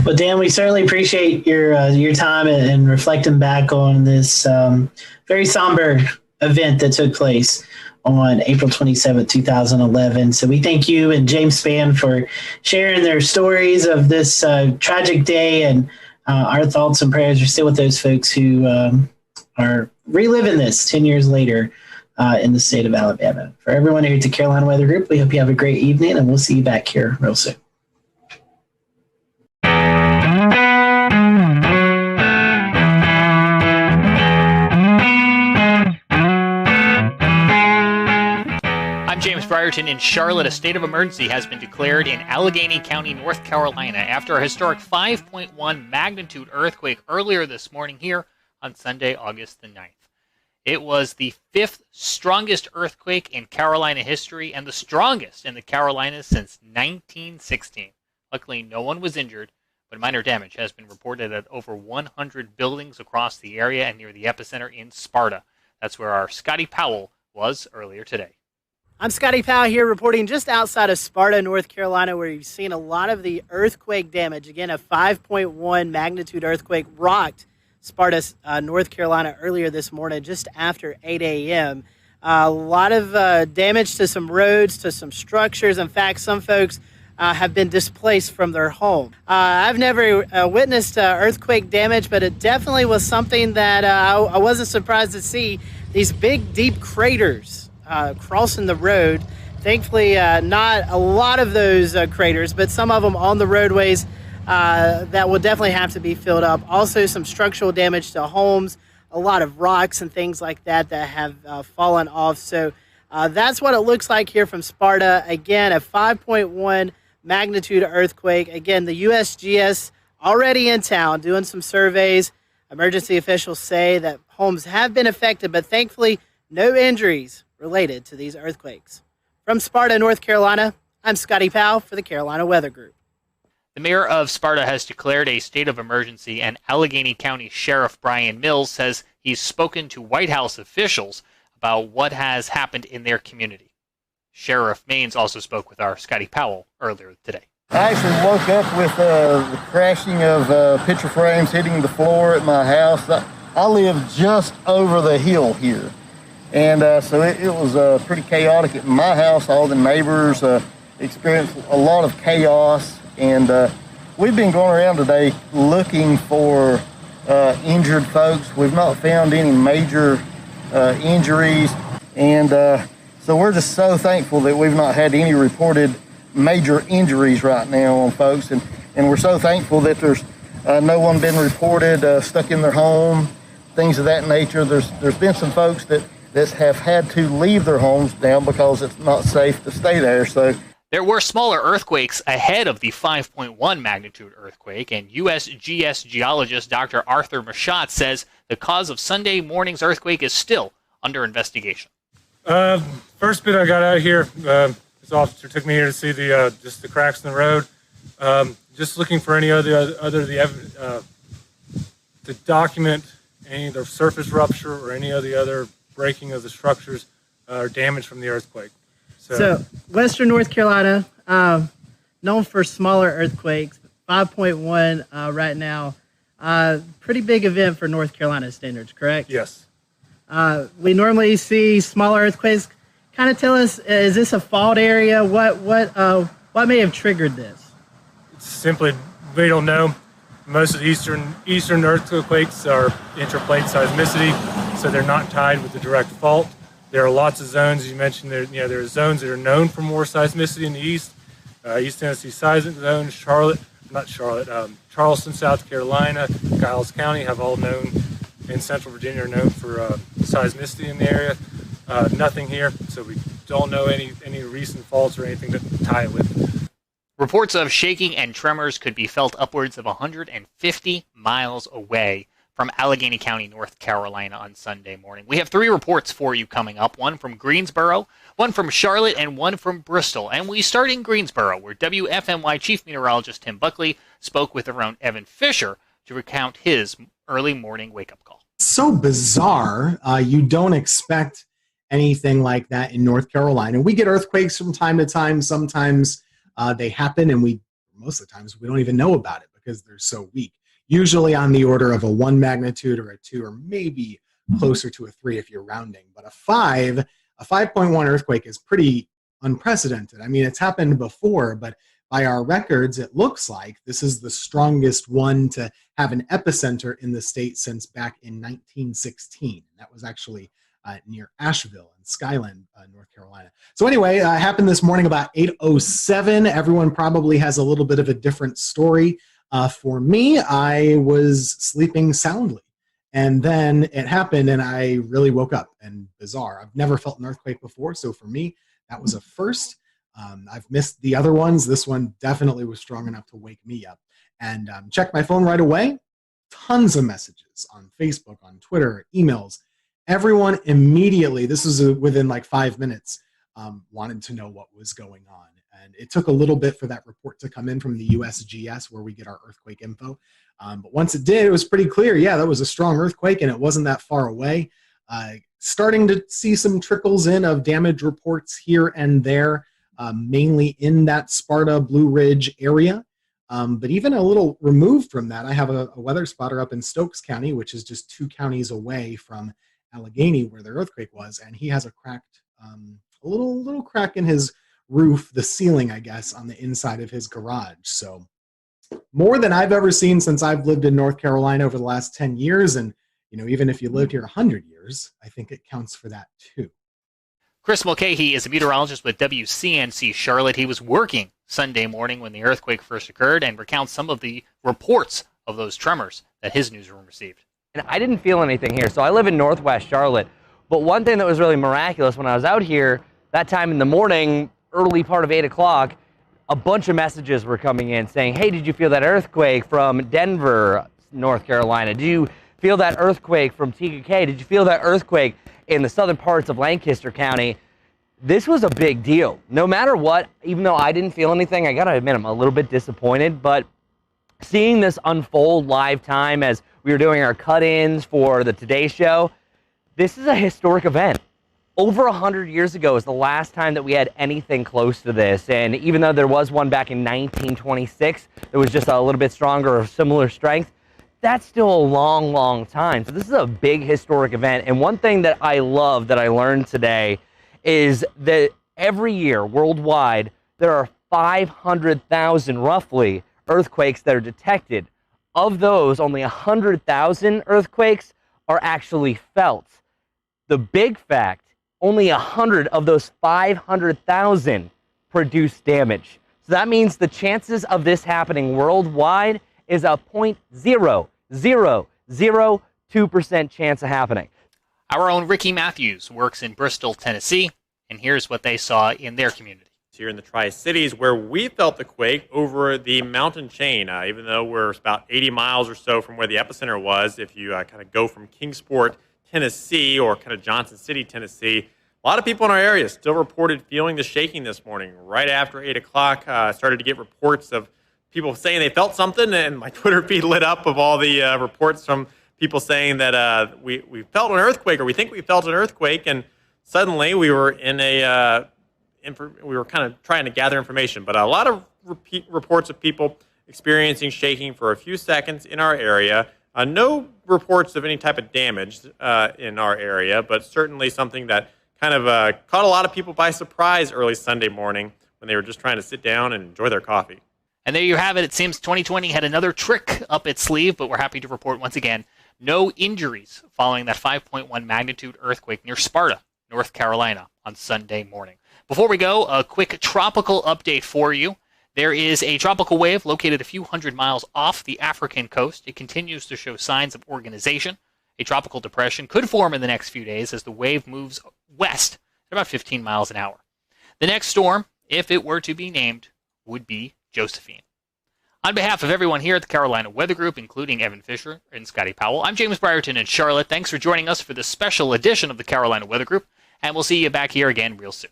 Well, Dan, we certainly appreciate your time and reflecting back on this very somber event that took place on April 27th, 2011. So we thank you and James Spann for sharing their stories of this tragic day, and our thoughts and prayers are still with those folks who are reliving this 10 years later in the state of Alabama. For everyone here at the Carolina Weather Group, we hope you have a great evening, and we'll see you back here real soon. I'm James Brierton in Charlotte. A state of emergency has been declared in Allegheny County, North Carolina, after a historic 5.1 magnitude earthquake earlier this morning here on Sunday, August the 9th. It was the 5th strongest earthquake in Carolina history and the strongest in the Carolinas since 1916. Luckily, no one was injured, but minor damage has been reported at over 100 buildings across the area and near the epicenter in Sparta. That's where our Scotty Powell was earlier today. I'm Scotty Powell here reporting just outside of Sparta, North Carolina, where you've seen a lot of the earthquake damage. Again, a 5.1 magnitude earthquake rocked Sparta, North Carolina earlier this morning, just after 8 a.m. A lot of damage to some roads, to some structures. In fact, some folks have been displaced from their home. I've never witnessed earthquake damage, but it definitely was something that I wasn't surprised to see. These big, deep craters crossing the road. Thankfully, not a lot of those craters, but some of them on the roadways that will definitely have to be filled up. Also, some structural damage to homes, a lot of rocks and things like that that have fallen off. So that's what it looks like here from Sparta. Again, a 5.1 magnitude earthquake. Again, the USGS already in town doing some surveys. Emergency officials say that homes have been affected, but thankfully no injuries related to these earthquakes. From Sparta, North Carolina, I'm Scotty Powell for the Carolina Weather Group. The mayor of Sparta has declared a state of emergency, and Allegheny County Sheriff Brian Mills says he's spoken to White House officials about what has happened in their community. Sheriff Maines also spoke with our Scotty Powell earlier today. I actually woke up with the crashing of picture frames hitting the floor at my house. I live just over the hill here. And so it was pretty chaotic at my house. All the neighbors experienced a lot of chaos. And we've been going around today looking for injured folks. We've not found any major injuries. And so we're just so thankful that we've not had any reported major injuries right now on folks. And we're so thankful that there's no one been reported stuck in their home, things of that nature. There's been some folks that have had to leave their homes now because it's not safe to stay there. So there were smaller earthquakes ahead of the 5.1 magnitude earthquake, and USGS geologist Dr. Arthur Machat says the cause of Sunday morning's earthquake is still under investigation. First bit I got out of here, this officer took me here to see just the cracks in the road. Just looking for any to document any of the surface rupture or any of the other breaking of the structures or damage from the earthquake. So Western North Carolina, known for smaller earthquakes, 5.1 right now. Pretty big event for North Carolina standards, correct? Yes. We normally see smaller earthquakes. Kind of tell us, is this a fault area? What may have triggered this? Simply, we don't know. Most of the eastern earthquakes are intraplate seismicity, so they're not tied with the direct fault. There are lots of zones. You mentioned there are zones that are known for more seismicity in the east. East Tennessee seismic zone, Charleston, South Carolina, Giles County have all known, and Central Virginia are known for seismicity in the area. Nothing here, so we don't know any recent faults or anything to tie it with. Reports of shaking and tremors could be felt upwards of 150 miles away from Allegheny County, North Carolina on Sunday morning. We have 3 reports for you coming up, one from Greensboro, one from Charlotte, and one from Bristol. And we start in Greensboro, where WFMY Chief Meteorologist Tim Buckley spoke with our own Evan Fisher to recount his early morning wake-up call. So bizarre. You don't expect anything like that in North Carolina. We get earthquakes from time to time. Sometimes they happen, and most of the times we don't even know about it because they're so weak. Usually on the order of a 1 magnitude or a 2 or maybe closer to a 3 if you're rounding. But a 5.1 earthquake is pretty unprecedented. I mean, it's happened before, but by our records, it looks like this is the strongest one to have an epicenter in the state since back in 1916. That was actually near Asheville in Skyland, North Carolina. So anyway, it happened this morning about 8:07. Everyone probably has a little bit of a different story. For me, I was sleeping soundly, and then it happened, and I really woke up. And bizarre, I've never felt an earthquake before, so for me, that was a first. I've missed the other ones. This one definitely was strong enough to wake me up. And checked my phone right away. Tons of messages on Facebook, on Twitter, emails. Everyone immediately, this was within like 5 minutes, wanted to know what was going on. And it took a little bit for that report to come in from the USGS, where we get our earthquake info. But once it did, it was pretty clear. Yeah, that was a strong earthquake, and it wasn't that far away. Starting to see some trickles in of damage reports here and there, mainly in that Sparta Blue Ridge area. But even a little removed from that, I have a weather spotter up in Stokes County, which is just 2 counties away from Allegheny, where the earthquake was, and he has a cracked, a little crack in his roof, the ceiling, I guess, on the inside of his garage. So more than I've ever seen since I've lived in North Carolina over the last 10 years. And, even if you lived here 100 years, I think it counts for that too. Chris Mulcahy is a meteorologist with WCNC Charlotte. He was working Sunday morning when the earthquake first occurred and recounts some of the reports of those tremors that his newsroom received. And I didn't feel anything here. So I live in Northwest Charlotte. But one thing that was really miraculous when I was out here, that time in the morning, early part of 8 o'clock, a bunch of messages were coming in saying, hey, did you feel that earthquake from Denver, North Carolina? Did you feel that earthquake from TKK? Did you feel that earthquake in the southern parts of Lancaster County? This was a big deal. No matter what, even though I didn't feel anything, I gotta admit I'm a little bit disappointed, but seeing this unfold live time as we were doing our cut-ins for the Today Show, this is a historic event. Over 100 years ago is the last time that we had anything close to this, and even though there was one back in 1926 that was just a little bit stronger or similar strength, that's still a long, long time. So this is a big historic event, and one thing that I love that I learned today is that every year worldwide there are 500,000 roughly earthquakes that are detected. Of those, only 100,000 earthquakes are actually felt. The big fact, only 100 of those 500,000 produce damage. So that means the chances of this happening worldwide is a 0.0002% chance of happening. Our own Ricky Matthews works in Bristol, Tennessee, and here's what they saw in their community. Here in the Tri-Cities, where we felt the quake over the mountain chain, even though we're about 80 miles or so from where the epicenter was. If you kind of go from Kingsport, Tennessee, or kind of Johnson City, Tennessee, a lot of people in our area still reported feeling the shaking this morning. Right after 8 o'clock, started to get reports of people saying they felt something, and my Twitter feed lit up of all the reports from people saying that we felt an earthquake, or we think we felt an earthquake, and suddenly we were in a we were kind of trying to gather information. But a lot of reports of people experiencing shaking for a few seconds in our area. No reports of any type of damage in our area, but certainly something that kind of caught a lot of people by surprise early Sunday morning when they were just trying to sit down and enjoy their coffee. And there you have it. It seems 2020 had another trick up its sleeve, but we're happy to report once again no injuries following that 5.1 magnitude earthquake near Sparta, North Carolina on Sunday morning. Before we go, a quick tropical update for you. There is a tropical wave located a few hundred miles off the African coast. It continues to show signs of organization. A tropical depression could form in the next few days as the wave moves west at about 15 miles an hour. The next storm, if it were to be named, would be Josephine. On behalf of everyone here at the Carolina Weather Group, including Evan Fisher and Scotty Powell, I'm James Brierton in Charlotte. Thanks for joining us for this special edition of the Carolina Weather Group, and we'll see you back here again real soon.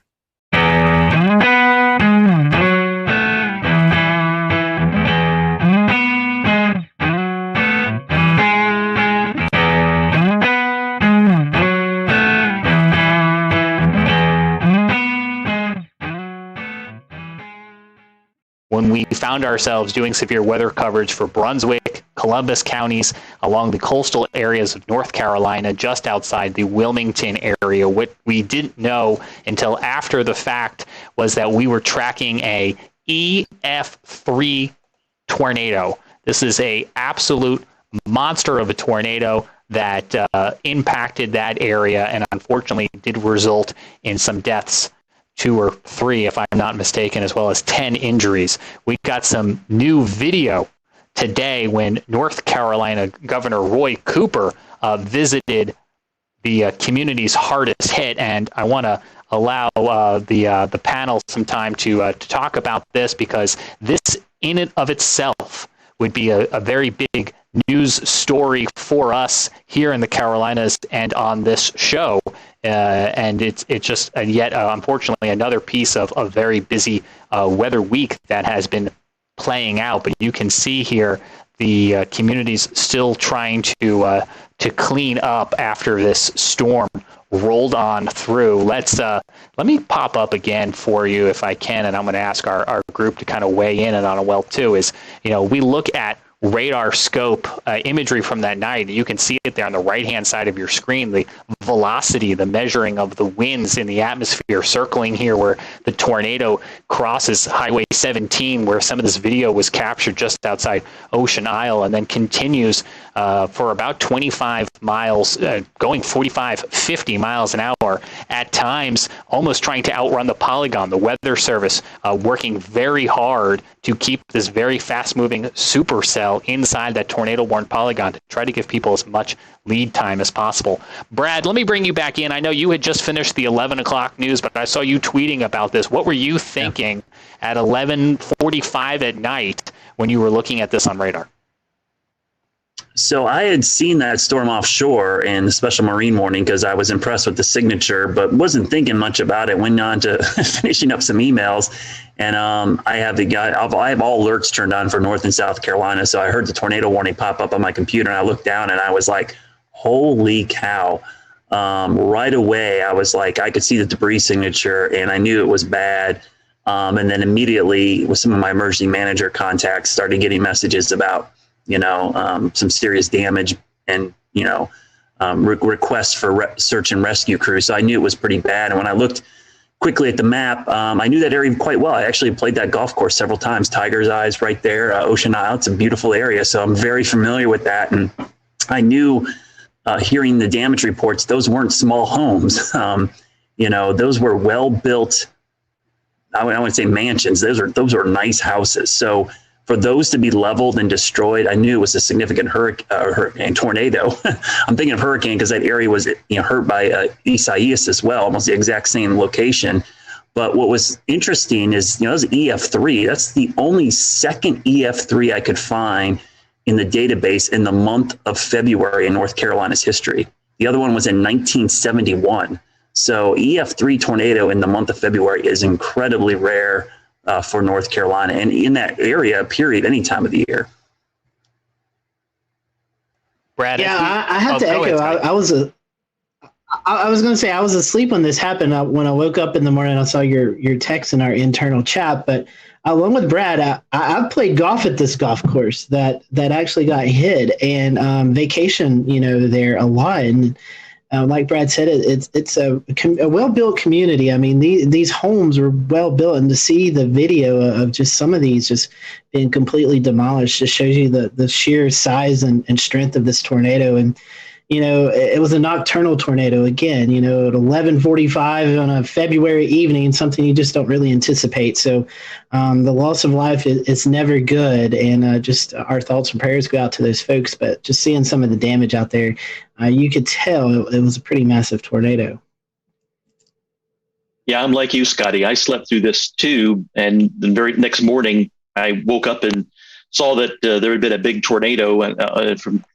When we found ourselves doing severe weather coverage for Brunswick, Columbus counties, along the coastal areas of North Carolina, just outside the Wilmington area, what we didn't know until after the fact was that we were tracking a EF3 tornado. This is a absolute monster of a tornado that impacted that area and unfortunately did result in some deaths. 2 or 3, if I'm not mistaken, as well as 10 injuries. We got some new video today when North Carolina Governor Roy Cooper visited the communities hardest hit, and I want to allow the panel some time to talk about this, because this in and of itself would be a very big news story for us here in the Carolinas and on this show. And it's just yet, unfortunately, another piece of a very busy weather week that has been playing out. But you can see here the communities still trying to clean up after this storm rolled on through. Let me pop up again for you if I can, and I'm going to ask our group to kind of weigh in and on it well too. Is we look at radar scope imagery from that night. You can see it there on the right-hand side of your screen, the velocity, the measuring of the winds in the atmosphere circling here where the tornado crosses Highway 17, where some of this video was captured just outside Ocean Isle, and then continues for about 25 miles, going 45, 50 miles an hour at times, almost trying to outrun the polygon. The Weather Service working very hard to keep this very fast-moving supercell inside that tornado-warned polygon to try to give people as much lead time as possible. Brad, let me bring you back in. I know you had just finished the 11 o'clock news, but I saw you tweeting about this. What were you thinking at 11:45 at night when you were looking at this on radar? So I had seen that storm offshore in the special marine warning because I was impressed with the signature, but wasn't thinking much about it. Went on to finishing up some emails, and I have all alerts turned on for North and South Carolina. So I heard the tornado warning pop up on my computer, and I looked down and I was like, "Holy cow!" Right away, I was like, I could see the debris signature, and I knew it was bad. And then immediately, with some of my emergency manager contacts, started getting messages about some serious damage and, requests for search and rescue crews. So I knew it was pretty bad. And when I looked quickly at the map, I knew that area quite well. I actually played that golf course several times. Tiger's Eyes right there, Ocean Isle. It's a beautiful area. So I'm very familiar with that. And I knew, hearing the damage reports, those weren't small homes. Those were well-built, I wouldn't say mansions. Those are nice houses. So for those to be leveled and destroyed, I knew it was a significant hurricane tornado. I'm thinking of hurricane because that area was hurt by Isaias as well, almost the exact same location. But what was interesting is, that was EF3. That's the only second EF3 I could find in the database in the month of February in North Carolina's history. The other one was in 1971. So EF3 tornado in the month of February is incredibly rare for North Carolina, and in that area, period, any time of the year. Brad, I have to echo. I was going to say I was asleep when this happened. When I woke up in the morning, I saw your text in our internal chat. But along with Brad, I played golf at this golf course that actually got hit, and vacation, there a lot. And like Brad said, it's a well-built community. I mean, these homes were well-built, and to see the video of just some of these just being completely demolished just shows you the sheer size and strength of this tornado. And, it was a nocturnal tornado again, at 11:45 on a February evening, something you just don't really anticipate. So the loss of life is never good. And just our thoughts and prayers go out to those folks. But just seeing some of the damage out there, you could tell it was a pretty massive tornado. Yeah, I'm like you, Scotty. I slept through this too. And the very next morning, I woke up and saw that there had been a big tornado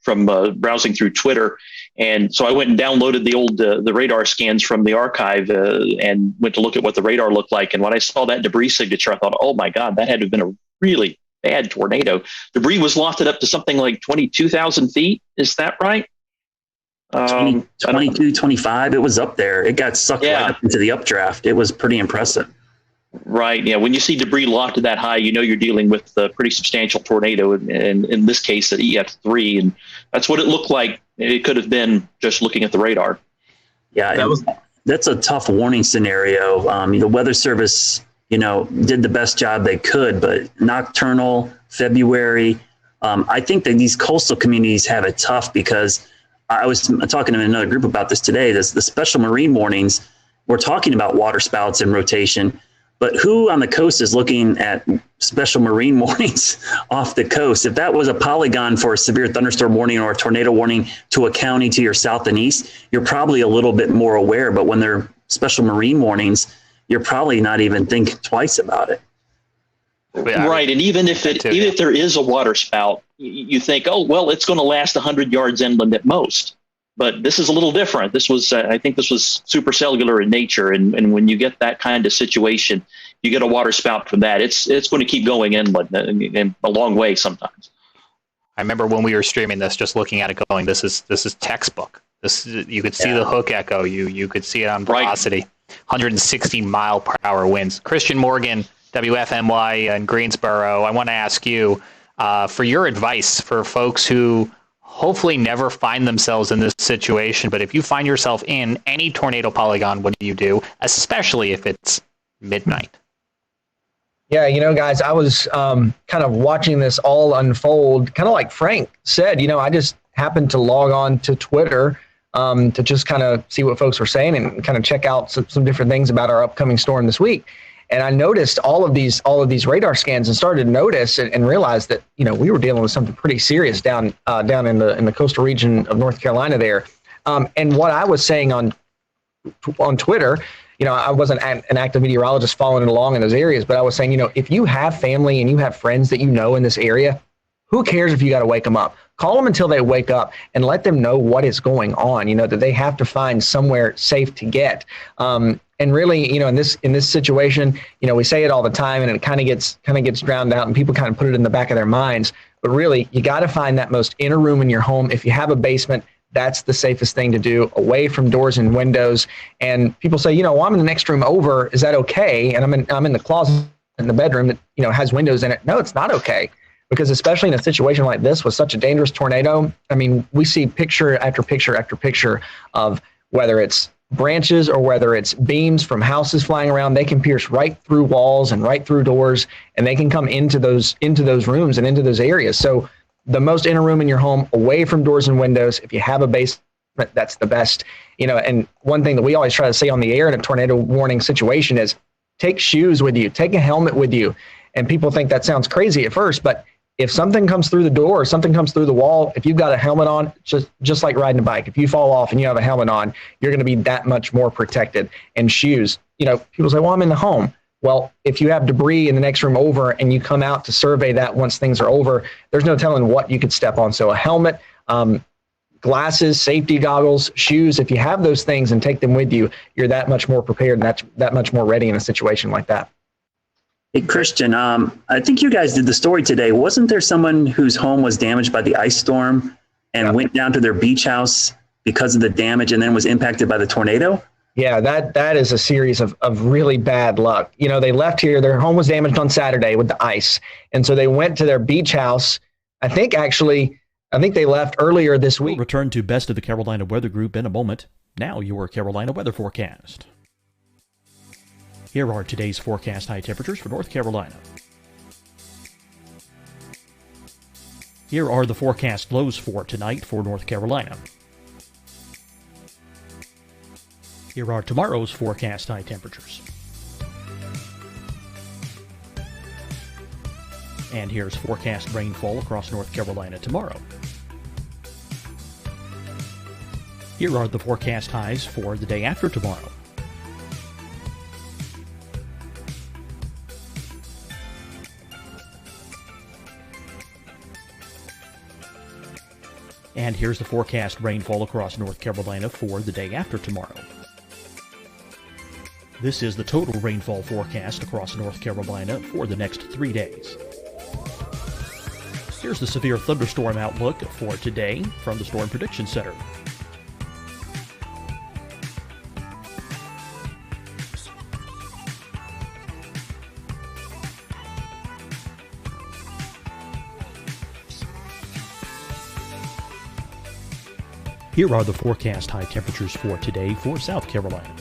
from browsing through Twitter. And so I went and downloaded the old the radar scans from the archive and went to look at what the radar looked like. And when I saw that debris signature, I thought, oh, my God, that had to have been a really bad tornado. Debris was lofted up to something like 22,000 feet. Is that right? 22, 25. It was up there. It got sucked right up into the updraft. It was pretty impressive. Right. Yeah. When you see debris lofted that high, you're dealing with a pretty substantial tornado, and in this case, at EF3. And that's what it looked like. It could have been just looking at the radar. Yeah, that's a tough warning scenario. The Weather Service, did the best job they could, but nocturnal February, I think that these coastal communities have it tough because I was talking to another group about this today. The special marine warnings, we're talking about water spouts and rotation. But who on the coast is looking at special marine warnings off the coast? If that was a polygon for a severe thunderstorm warning or a tornado warning to a county to your south and east, you're probably a little bit more aware. But when they're special marine warnings, you're probably not even thinking twice about it. Right. And even if there is a water spout, you think, oh, well, it's going to last 100 yards inland at most. But this is a little different. This was, I think this was supercellular in nature. And when you get that kind of situation, you get a water spout from that. It's going to keep going inland and a long way sometimes. I remember when we were streaming this, just looking at it going, this is textbook. You could see the hook echo. You could see it on velocity, 160 mile per hour winds. Christian Morgan, WFMY in Greensboro. I want to ask you, for your advice for folks who hopefully never find themselves in this situation. But if you find yourself in any tornado polygon, what do you do, especially if it's midnight? Yeah, guys, I was kind of watching this all unfold, kind of like Frank said. I just happened to log on to Twitter to just kind of see what folks were saying and kind of check out some different things about our upcoming storm this week. And I noticed all of these radar scans and started to notice and realize that we were dealing with something pretty serious down in the coastal region of North Carolina there. And what I was saying on Twitter, I wasn't an active meteorologist following along in those areas, but I was saying, if you have family and you have friends that in this area, who cares if you got to wake them up? Call them until they wake up and let them know what is going on. That they have to find somewhere safe to get. And really, in this situation, we say it all the time, and it kind of gets drowned out, and people kind of put it in the back of their minds. But really, you got to find that most inner room in your home. If you have a basement, that's the safest thing to do, away from doors and windows. And people say, well, I'm in the next room over. Is that okay? And I'm in the closet in the bedroom that has windows in it. No, it's not okay. Because especially in a situation like this with such a dangerous tornado, I mean, we see picture after picture after picture of whether it's branches or whether it's beams from houses flying around. They can pierce right through walls and right through doors, and they can come into those rooms and into those areas. So the most inner room in your home, away from doors and windows. If you have a basement, that's the best. And one thing that we always try to say on the air in a tornado warning situation is take shoes with you, take a helmet with you. And people think that sounds crazy at first, but if something comes through the door or something comes through the wall, if you've got a helmet on, just like riding a bike, if you fall off and you have a helmet on, you're going to be that much more protected. And shoes, people say, well, I'm in the home. Well, if you have debris in the next room over and you come out to survey that once things are over, there's no telling what you could step on. So a helmet, glasses, safety goggles, shoes, if you have those things and take them with you, you're that much more prepared and that much more ready in a situation like that. Hey, Christian, I think you guys did the story today. Wasn't there someone whose home was damaged by the ice storm and went down to their beach house because of the damage and then was impacted by the tornado? Yeah, that is a series of really bad luck. They left here, their home was damaged on Saturday with the ice. And so they went to their beach house. I think they left earlier this week. We'll return to Best of the Carolina Weather Group in a moment. Now your Carolina weather forecast. Here are today's forecast high temperatures for North Carolina. Here are the forecast lows for tonight for North Carolina. Here are tomorrow's forecast high temperatures. And here's forecast rainfall across North Carolina tomorrow. Here are the forecast highs for the day after tomorrow. And here's the forecast rainfall across North Carolina for the day after tomorrow. This is the total rainfall forecast across North Carolina for the next 3 days. Here's the severe thunderstorm outlook for today from the Storm Prediction Center. Here are the forecast high temperatures for today for South Carolina.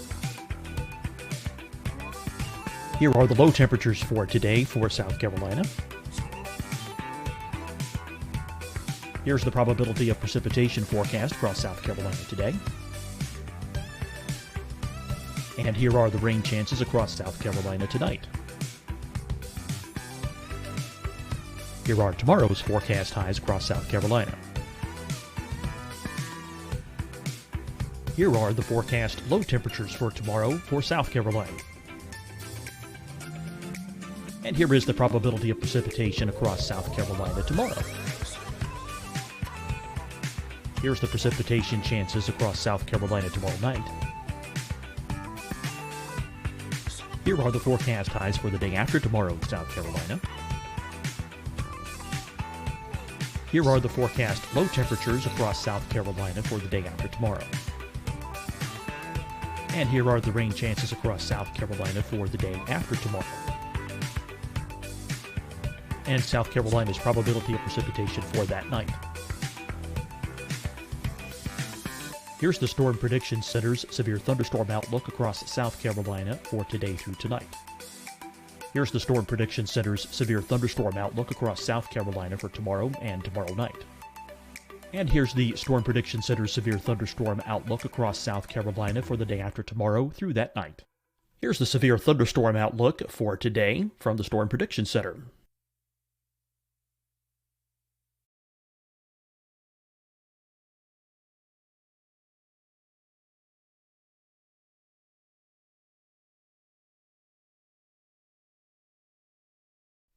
Here are the low temperatures for today for South Carolina. Here's the probability of precipitation forecast across South Carolina today. And here are the rain chances across South Carolina tonight. Here are tomorrow's forecast highs across South Carolina. Here are the forecast low temperatures for tomorrow for South Carolina. And here is the probability of precipitation across South Carolina tomorrow. Here's the precipitation chances across South Carolina tomorrow night. Here are the forecast highs for the day after tomorrow in South Carolina. Here are the forecast low temperatures across South Carolina for the day after tomorrow. And here are the rain chances across South Carolina for the day after tomorrow. and South Carolina's probability of precipitation for that night. Here's the Storm Prediction Center's severe thunderstorm outlook across South Carolina for today through tonight. Here's the Storm Prediction Center's severe thunderstorm outlook across South Carolina for tomorrow and tomorrow night. And here's the Storm Prediction Center's severe thunderstorm outlook across South Carolina for the day after tomorrow through that night. Here's the severe thunderstorm outlook for today from the Storm Prediction Center.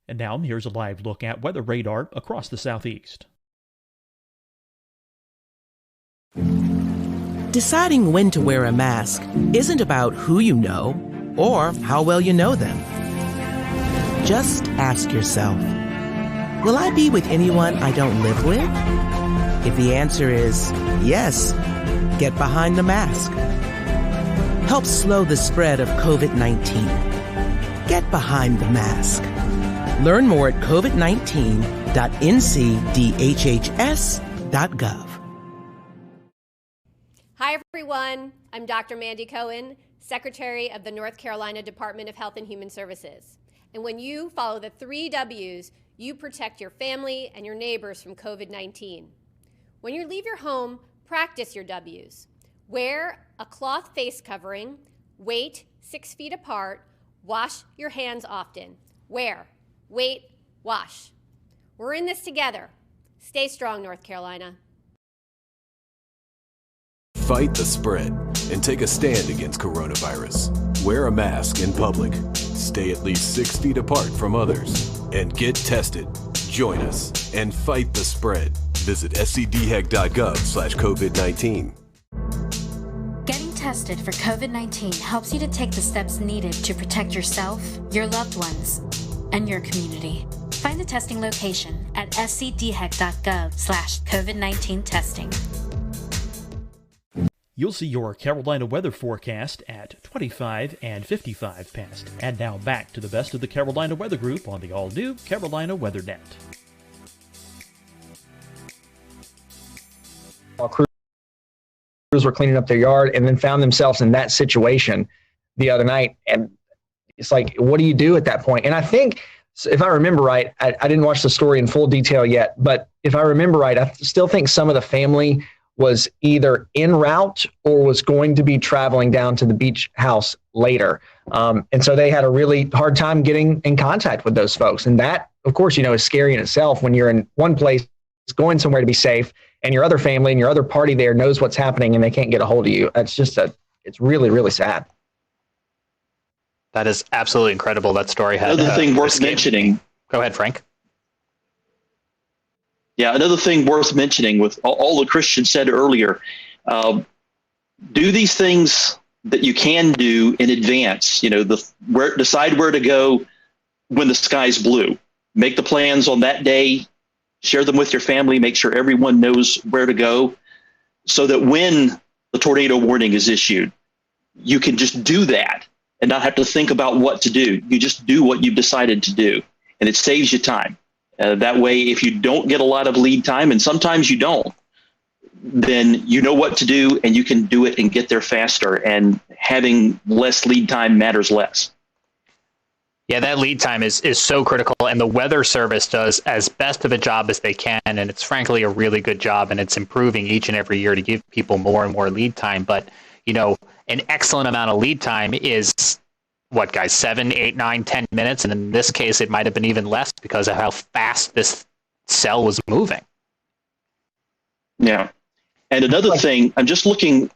And now, here's a live look at weather radar across the southeast. Deciding when to wear a mask isn't about who you know or how well you know them. Just ask yourself, will I be with anyone I don't live with? If the answer is yes, get behind the mask. Help slow the spread of COVID-19. Get behind the mask. Learn more at covid19.ncdhhs.gov. Hi, everyone. I'm Dr. Mandy Cohen, Secretary of the North Carolina Department of Health and Human Services. And when you follow the 3 W's, you protect your family and your neighbors from COVID-19. When you leave your home, practice your W's. Wear a cloth face covering, wait 6 feet apart, wash your hands often. Wear, wait, wash. We're in this together. Stay strong, North Carolina. Fight the spread and take a stand against coronavirus. Wear a mask in public. Stay at least 6 feet apart from others. And get tested. Join us and fight the spread. Visit scdhec.gov/COVID-19. Getting tested for COVID-19 helps you to take the steps needed to protect yourself, your loved ones, and your community. Find the testing location at scdhec.gov/COVID-19 testing. You'll see your Carolina weather forecast at 25 and 55 past. And now back to the best of the Carolina Weather Group on the all-new Carolina WeatherNet. While crews were cleaning up their yard and then found themselves in that situation the other night. And it's like, what do you do at that point? And I think, if I remember right, I didn't watch the story in full detail yet, but if I remember right, I still think some of the family was either en route or was going to be traveling down to the beach house later. And so they had a really hard time getting in contact with those folks. And that, of course, is scary in itself when you're in one place going somewhere to be safe and your other family and your other party there knows what's happening and they can't get a hold of you. It's really, really sad. That is absolutely incredible. That story had another thing worth mentioning. Go ahead, Frank. Yeah, another thing worth mentioning with all the Christian said earlier, do these things that you can do in advance. Decide where to go when the sky's blue. Make the plans on that day. Share them with your family. Make sure everyone knows where to go, so that when the tornado warning is issued, you can just do that and not have to think about what to do. You just do what you've decided to do, and it saves you time. That way, if you don't get a lot of lead time, and sometimes you don't, then you know what to do and you can do it and get there faster, and having less lead time matters less. Yeah, that lead time is so critical, and the Weather Service does as best of a job as they can, and it's frankly a really good job, and it's improving each and every year to give people more and more lead time. But, an excellent amount of lead time is, 7, 8, 9, 10 minutes, and in this case, it might have been even less because of how fast this cell was moving. Yeah. And another thing, I'm just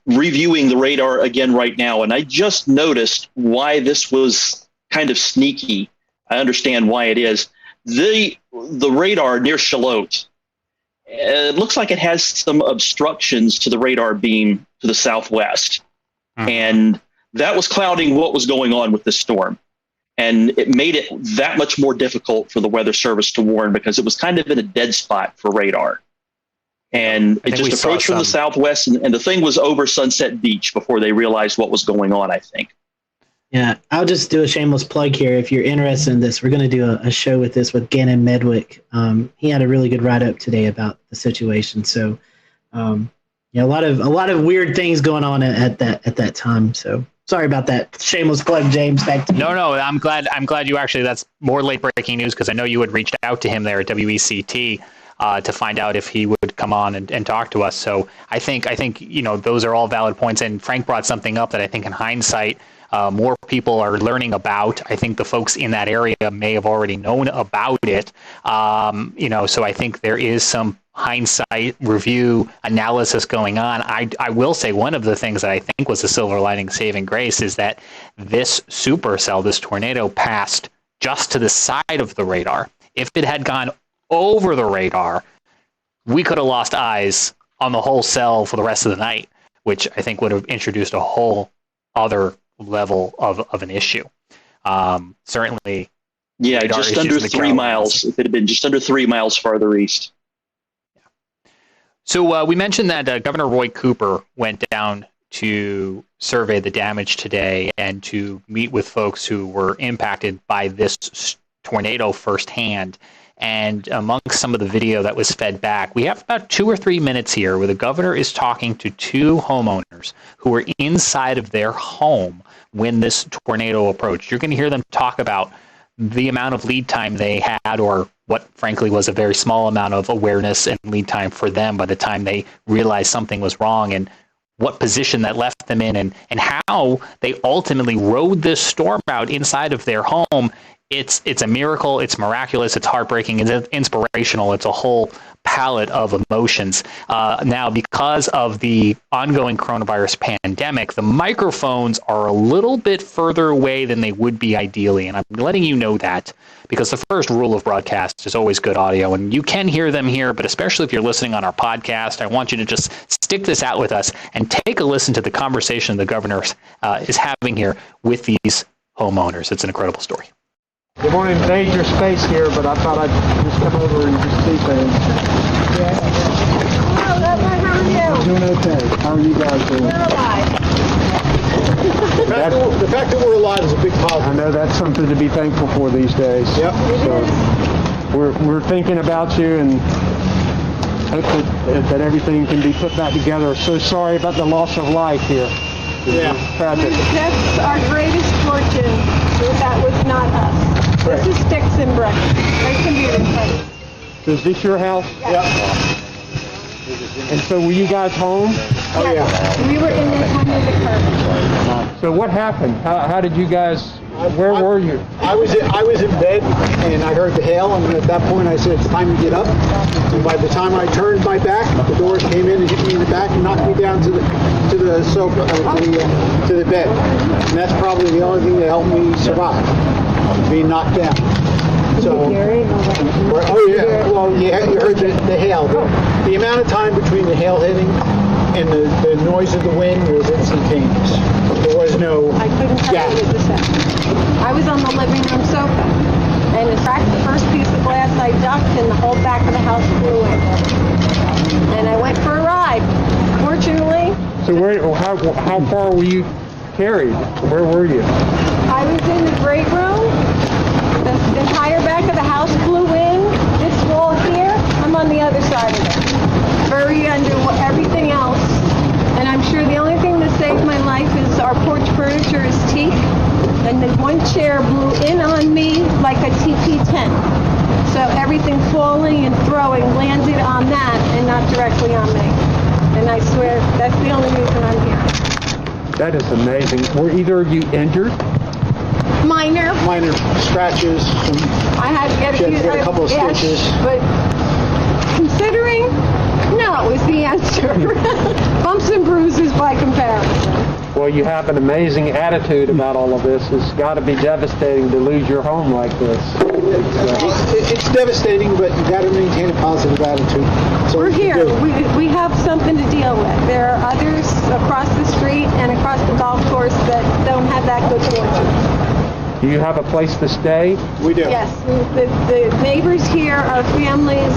reviewing the radar again right now, and I just noticed why this was kind of sneaky. I understand why it is. The radar near Charlotte, it looks like it has some obstructions to the radar beam to the southwest. And that was clouding what was going on with this storm. And it made it that much more difficult for the Weather Service to warn, because it was kind of in a dead spot for radar. And it just approached from the southwest, and the thing was over Sunset Beach before they realized what was going on, I think. Yeah, I'll just do a shameless plug here. If you're interested in this, we're going to do a show with Gannon Medwick. He had a really good write-up today about the situation. So, yeah, a lot of weird things going on at that time. So sorry about that shameless plug, James. Back to you. No, I'm glad you actually. That's more late breaking news because I know you had reached out to him there at WECT to find out if he would come on and talk to us. So I think those are all valid points. And Frank brought something up that I think in hindsight, more people are learning about. I think the folks in that area may have already known about it. So I think there is some hindsight review analysis going on. I will say one of the things that I think was a silver lining saving grace is that this supercell, this tornado, passed just to the side of the radar. If it had gone over the radar, we could have lost eyes on the whole cell for the rest of the night, which I think would have introduced a whole other level of an issue. Certainly. Yeah, just under 3 miles. If it had been just under 3 miles farther east. So we mentioned that Governor Roy Cooper went down to survey the damage today and to meet with folks who were impacted by this tornado firsthand. And amongst some of the video that was fed back, we have about 2 or 3 minutes here where the governor is talking to 2 homeowners who were inside of their home when this tornado approached. You're going to hear them talk about the amount of lead time they had, or what frankly was a very small amount of awareness and lead time for them by the time they realized something was wrong, and what position that left them in, and how they ultimately rode this storm out inside of their home. It's a miracle. It's miraculous. It's heartbreaking. It's inspirational. It's a whole palette of emotions. Now, because of the ongoing coronavirus pandemic, the microphones are a little bit further away than they would be ideally. And I'm letting you know that because the first rule of broadcast is always good audio. And you can hear them here, but especially if you're listening on our podcast, I want you to just stick this out with us and take a listen to the conversation the governor is having here with these homeowners. It's an incredible story. They won't invade your space here, but I thought I'd just come over and just see things. Hello, Governor, how are you? I'm doing okay. How are you guys doing? We're alive. The fact that we're alive is a big positive. I know that's something to be thankful for these days. Yep. So we're thinking about you and hope that everything can be put back together. So sorry about the loss of life here. Yeah. Tragic. That's our greatest fortune. That was not us. This is sticks and bricks. They can be replaced. So is this your house? Yes. And so were you guys home? Oh, yeah. We were in this under the curtain. So what happened? How did you guys, where were you? I was in bed and I heard the hail, and at that point I said it's time to get up. And by the time I turned my back, the doors came in and hit me in the back and knocked me down to the sofa, to the bed. And that's probably the only thing that helped me survive, being knocked down. So, oh yeah, well you heard the hail. The amount of time between the hail hitting and the noise of the wind was instantaneous. There was no gap. I was on the living room sofa, and in fact, the first piece of glass I ducked, and the whole back of the house flew in. And I went for a ride. Fortunately. So how far were you carried? Where were you? I was in the great room. The entire back of the house flew in. This wall here, I'm on the other side of it. Buried under everything else. And I'm sure the only thing that saved my life is our porch furniture is teak. And the one chair blew in on me like a TP tent. So everything falling and throwing landed on that and not directly on me. And I swear that's the only reason I'm here. That is amazing. Were either of you injured? Minor scratches. I had to get a couple of stitches. But considering, no is the answer. Bumps and bruises by comparison. Well, you have an amazing attitude about all of this. It's got to be devastating to lose your home like this. It's devastating, but you got to maintain a positive attitude. So we're here. We have something to deal with. There are others across the street and across the golf course that don't have that good fortune. Do you have a place to stay? We do. Yes. The neighbors here, our families,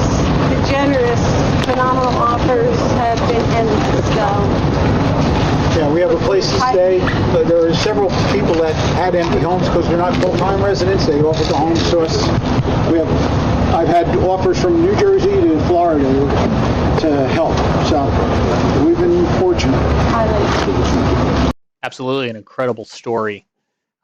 the generous, phenomenal offers have been endless. So Yeah, we have a place to stay. There are several people that had empty homes because they're not full-time residents. They offered the homes to us. I've had offers from New Jersey to Florida to help. So we've been fortunate. Absolutely an incredible story.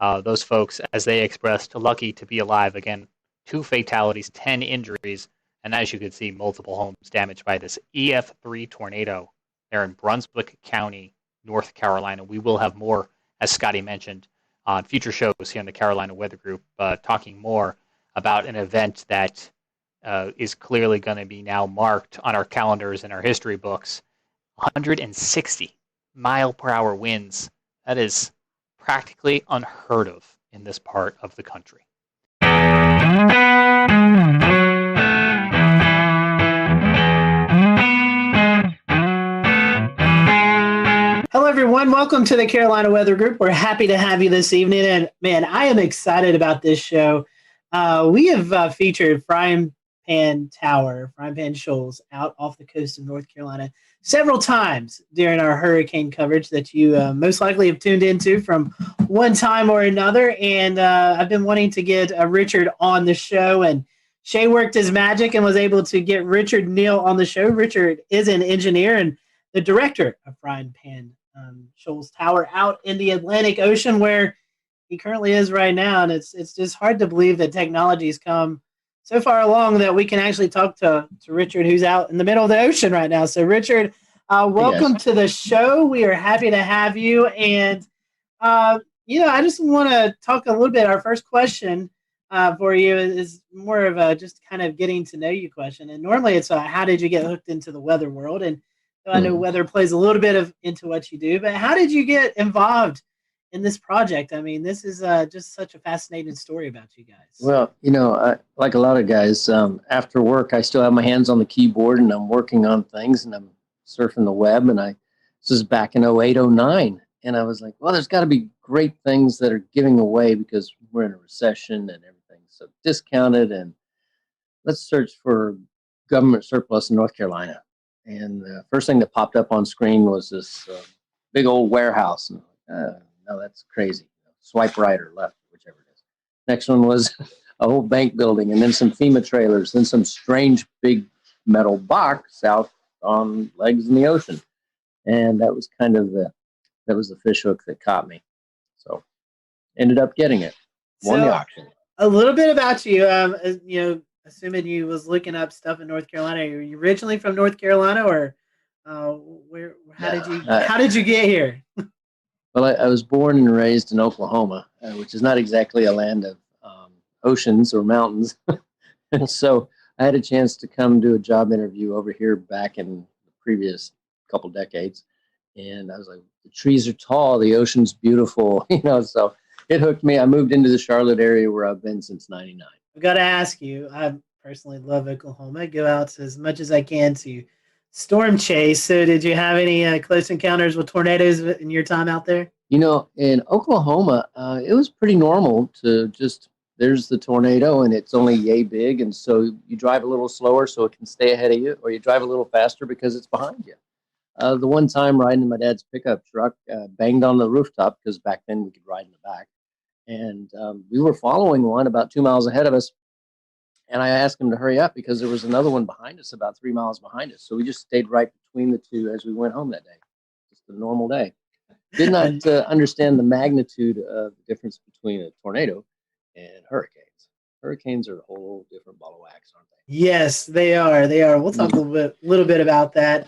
Those folks, as they expressed, lucky to be alive. Again, 2 fatalities, 10 injuries, and as you can see, multiple homes damaged by this EF3 tornado there in Brunswick County, North Carolina. We will have more, as Scotty mentioned, on future shows here on the Carolina Weather Group, talking more about an event that is clearly going to be now marked on our calendars and our history books. 160 mile-per-hour winds. That is practically unheard of in this part of the country. Hello, everyone. Welcome to the Carolina Weather Group. We're happy to have you this evening. And man, I am excited about this show. We have featured Frying Pan Shoals out off the coast of North Carolina several times during our hurricane coverage that you most likely have tuned into from one time or another. And I've been wanting to get Richard on the show, and Shay worked his magic and was able to get Richard Neal on the show. Richard is an engineer and the director of Frying Pan Shoals Tower out in the Atlantic Ocean, where he currently is right now. And it's just hard to believe that technology's come so far along that we can actually talk to Richard, who's out in the middle of the ocean right now. So, Richard, welcome to the show. We are happy to have you. And, I just want to talk a little bit. Our first question for you is more of a just kind of getting to know you question. And normally it's how did you get hooked into the weather world? And I know weather plays a little bit into what you do, but how did you get involved in this project? I mean, this is just such a fascinating story about you guys. Well, like a lot of guys, after work, I still have my hands on the keyboard and I'm working on things and I'm surfing the web. And this is back in 08, 09. And I was like, well, there's got to be great things that are giving away because we're in a recession and everything's so discounted. And let's search for government surplus in North Carolina. And the first thing that popped up on screen was this big old warehouse. And no, that's crazy. Swipe right or left, whichever it is. Next one was a whole bank building, and then some FEMA trailers, then some strange big metal box out on legs in the ocean. And that was kind of the fish hook that caught me. So ended up getting it. Won the auction. A little bit about you, assuming you was looking up stuff in North Carolina. Are you originally from North Carolina, or how did you get here? Well, I was born and raised in Oklahoma, which is not exactly a land of oceans or mountains. And so I had a chance to come do a job interview over here back in the previous couple decades. And I was like, the trees are tall, the ocean's beautiful, so it hooked me. I moved into the Charlotte area where I've been since 99. I've got to ask you, I personally love Oklahoma. I go out as much as I can to storm chase. So did you have any close encounters with tornadoes in your time out there? In Oklahoma, it was pretty normal to just, there's the tornado and it's only yay big. And so you drive a little slower so it can stay ahead of you, or you drive a little faster because it's behind you. The one time riding in my dad's pickup truck, banged on the rooftop because back then we could ride in the back. And we were following one about 2 miles ahead of us. And I asked him to hurry up because there was another one behind us, about 3 miles behind us. So we just stayed right between the two as we went home that day. Just a normal day. Did not understand the magnitude of the difference between a tornado and hurricanes. Hurricanes are a whole different ball of wax, aren't they? Yes, they are. They are. We'll talk a little bit about that.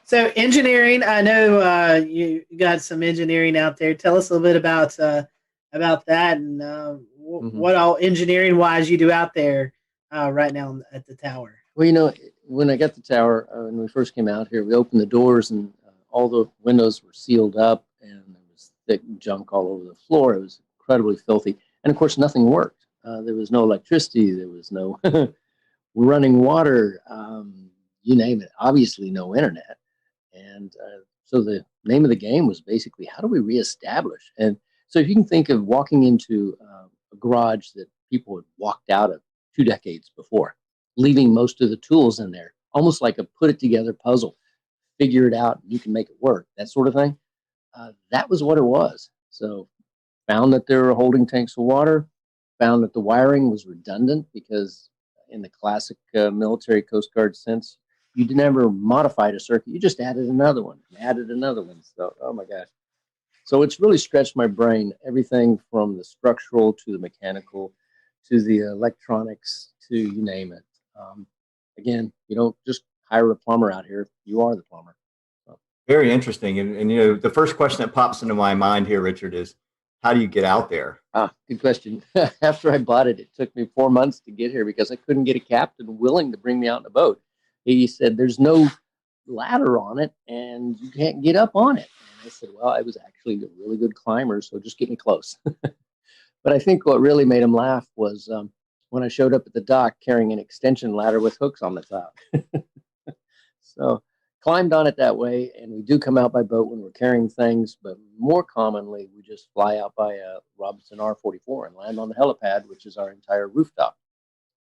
So engineering, I know you got some engineering out there. Tell us a little bit about that and what all engineering wise you do out there right now at the tower. Well, when I got the tower, when we first came out here, we opened the doors and all the windows were sealed up and there was thick junk all over the floor. It was incredibly filthy. And of course, nothing worked. There was no electricity. There was no running water, you name it. Obviously, no internet. And so the name of the game was basically, how do we reestablish? And so if you can think of walking into a garage that people had walked out of 2 decades before, leaving most of the tools in there, almost like a put it together puzzle, figure it out, and you can make it work, that sort of thing. that was what it was. So found that there were holding tanks of water, found that the wiring was redundant because in the classic military Coast Guard sense, you never modified a circuit. You just added another one and added another one. So, oh my gosh. So it's really stretched my brain, everything from the structural to the mechanical to the electronics to you name it. Again, you don't just hire a plumber out here. You are the plumber. So. Very interesting. And, you know, the first question that pops into my mind here, Richard, is how do you get out there? Good question. After I bought it, it took me 4 months to get here because I couldn't get a captain willing to bring me out in a boat. He said, there's no ladder on it and you can't get up on it. And I said, well, I was actually a really good climber, so just get me close. But I think what really made him laugh was when I showed up at the dock carrying an extension ladder with hooks on the top. So climbed on it that way, and we do come out by boat when we're carrying things, but more commonly we just fly out by Robinson R-44 and land on the helipad, which is our entire rooftop.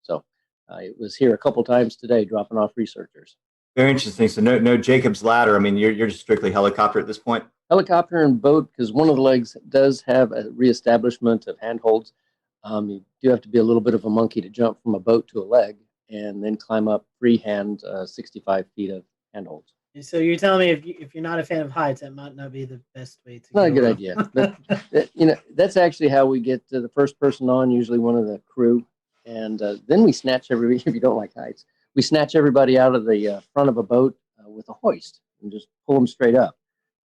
So I was here a couple times today dropping off researchers. Very interesting. So no Jacob's ladder. I mean, you're just strictly helicopter at this point? Helicopter and boat, because one of the legs does have a reestablishment of handholds. You do have to be a little bit of a monkey to jump from a boat to a leg and then climb up freehand 65 feet of handholds. So you're telling me if you're not a fan of heights, that might not be the best way to Not a go good up. idea. But, you know, that's actually how we get the first person on, usually one of the crew. And then we snatch everybody, if you don't like heights, we snatch everybody out of the front of a boat with a hoist and just pull them straight up.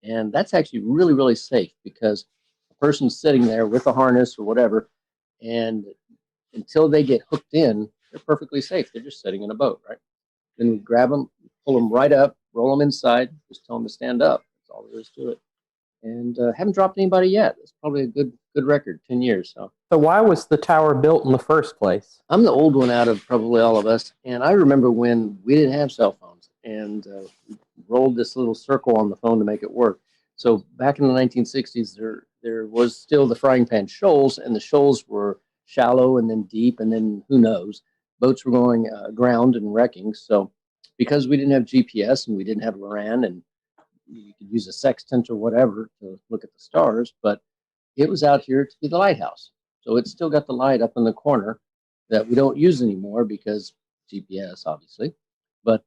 And that's actually really, really safe because the person's sitting there with a harness or whatever, and until they get hooked in, they're perfectly safe. They're just sitting in a boat, right? Then we grab them, pull them right up, roll them inside, just tell them to stand up. That's all there is to it. And haven't dropped anybody yet. It's probably a good record, 10 years. So why was the tower built in the first place? I'm the old one out of probably all of us. And I remember when we didn't have cell phones and rolled this little circle on the phone to make it work. So back in the 1960s, there was still the frying pan shoals, and the shoals were shallow and then deep, and then who knows. Boats were going aground and wrecking. So because we didn't have GPS and we didn't have LORAN, and you could use a sextant or whatever to look at the stars, but it was out here to be the lighthouse. So it's still got the light up in the corner that we don't use anymore because GPS, obviously, but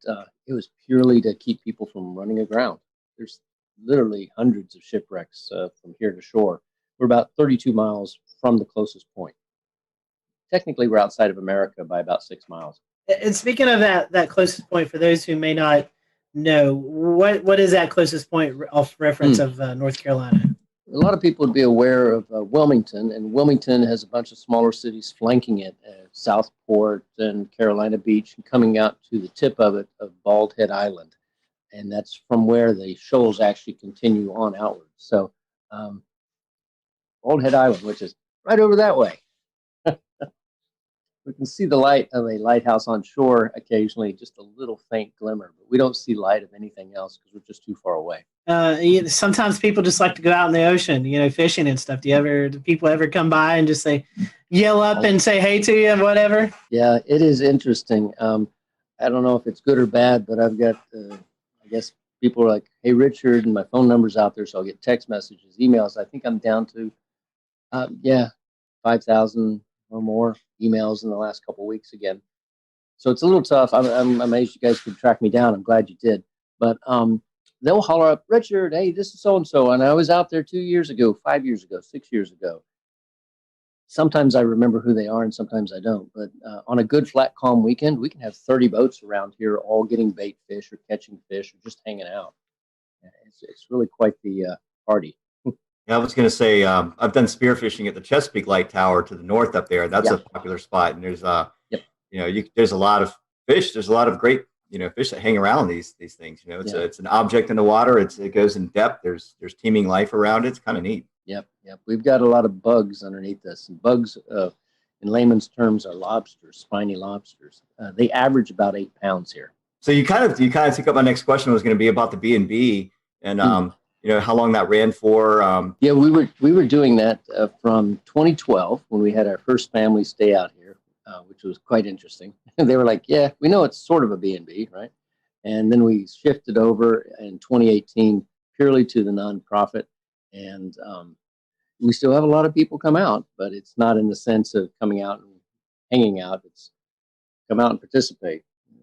it was purely to keep people from running aground. There's literally hundreds of shipwrecks from here to shore. We're about 32 miles from the closest point. Technically, we're outside of America by about 6 miles. And speaking of that closest point, for those who may not know, what is that closest point off reference of North Carolina? A lot of people would be aware of Wilmington, and Wilmington has a bunch of smaller cities flanking it, Southport and Carolina Beach, and coming out to the tip of it of Bald Head Island. And that's from where the shoals actually continue on outward. So Bald Head Island, which is right over that way. We can see the light of a lighthouse on shore occasionally, just a little faint glimmer, but we don't see light of anything else because we're just too far away. Sometimes people just like to go out in the ocean, fishing and stuff. Do people ever come by and just yell up and say hey to you and whatever? Yeah, it is interesting. I don't know if it's good or bad, but I've got, I guess people are like, hey, Richard, and my phone number's out there, so I'll get text messages, emails. I think I'm down to, 5,000 or more emails in the last couple of weeks again. So it's a little tough. I'm amazed you guys could track me down. I'm glad you did. But they'll holler up, Richard, hey, this is so-and-so. And I was out there 2 years ago, 5 years ago, 6 years ago. Sometimes I remember who they are and sometimes I don't. But on a good, flat, calm weekend, we can have 30 boats around here all getting bait fish or catching fish or just hanging out. It's really quite the party. Yeah, I was going to say, I've done spearfishing at the Chesapeake Light Tower to the north up there. That's a popular spot. And there's, there's a lot of fish. There's a lot of great, fish that hang around these things. It's an object in the water. It goes in depth. There's teeming life around it. It's kind of neat. Yep. We've got a lot of bugs underneath this. And bugs, in layman's terms, are lobsters, spiny lobsters. They average about 8 pounds here. So you kind of took up my next question was going to be about the B&B and how long that ran for. Yeah, we were doing that from 2012 when we had our first family stay out here, which was quite interesting. They were like, yeah, we know it's sort of a B&B, right? And then we shifted over in 2018 purely to the nonprofit. And we still have a lot of people come out, but it's not in the sense of coming out and hanging out. It's come out and participate.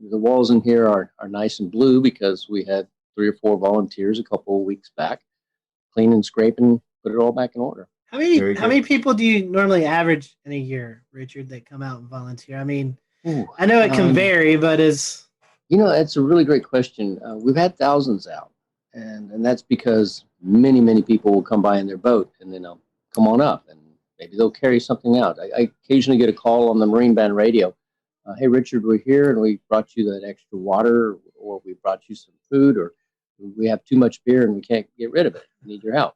The walls in here are nice and blue because we had 3 or 4 volunteers a couple of weeks back, clean and scrape and put it all back in order. How many people do you normally average in a year, Richard, that come out and volunteer? I mean, I know it can vary, but it's it's a really great question. We've had thousands out, and that's because many people will come by in their boat and then they'll come on up and maybe they'll carry something out. I occasionally get a call on the Marine Band radio. Hey, Richard, we're here and we brought you that extra water, or we brought you some food, or we have too much beer and we can't get rid of it. We need your help.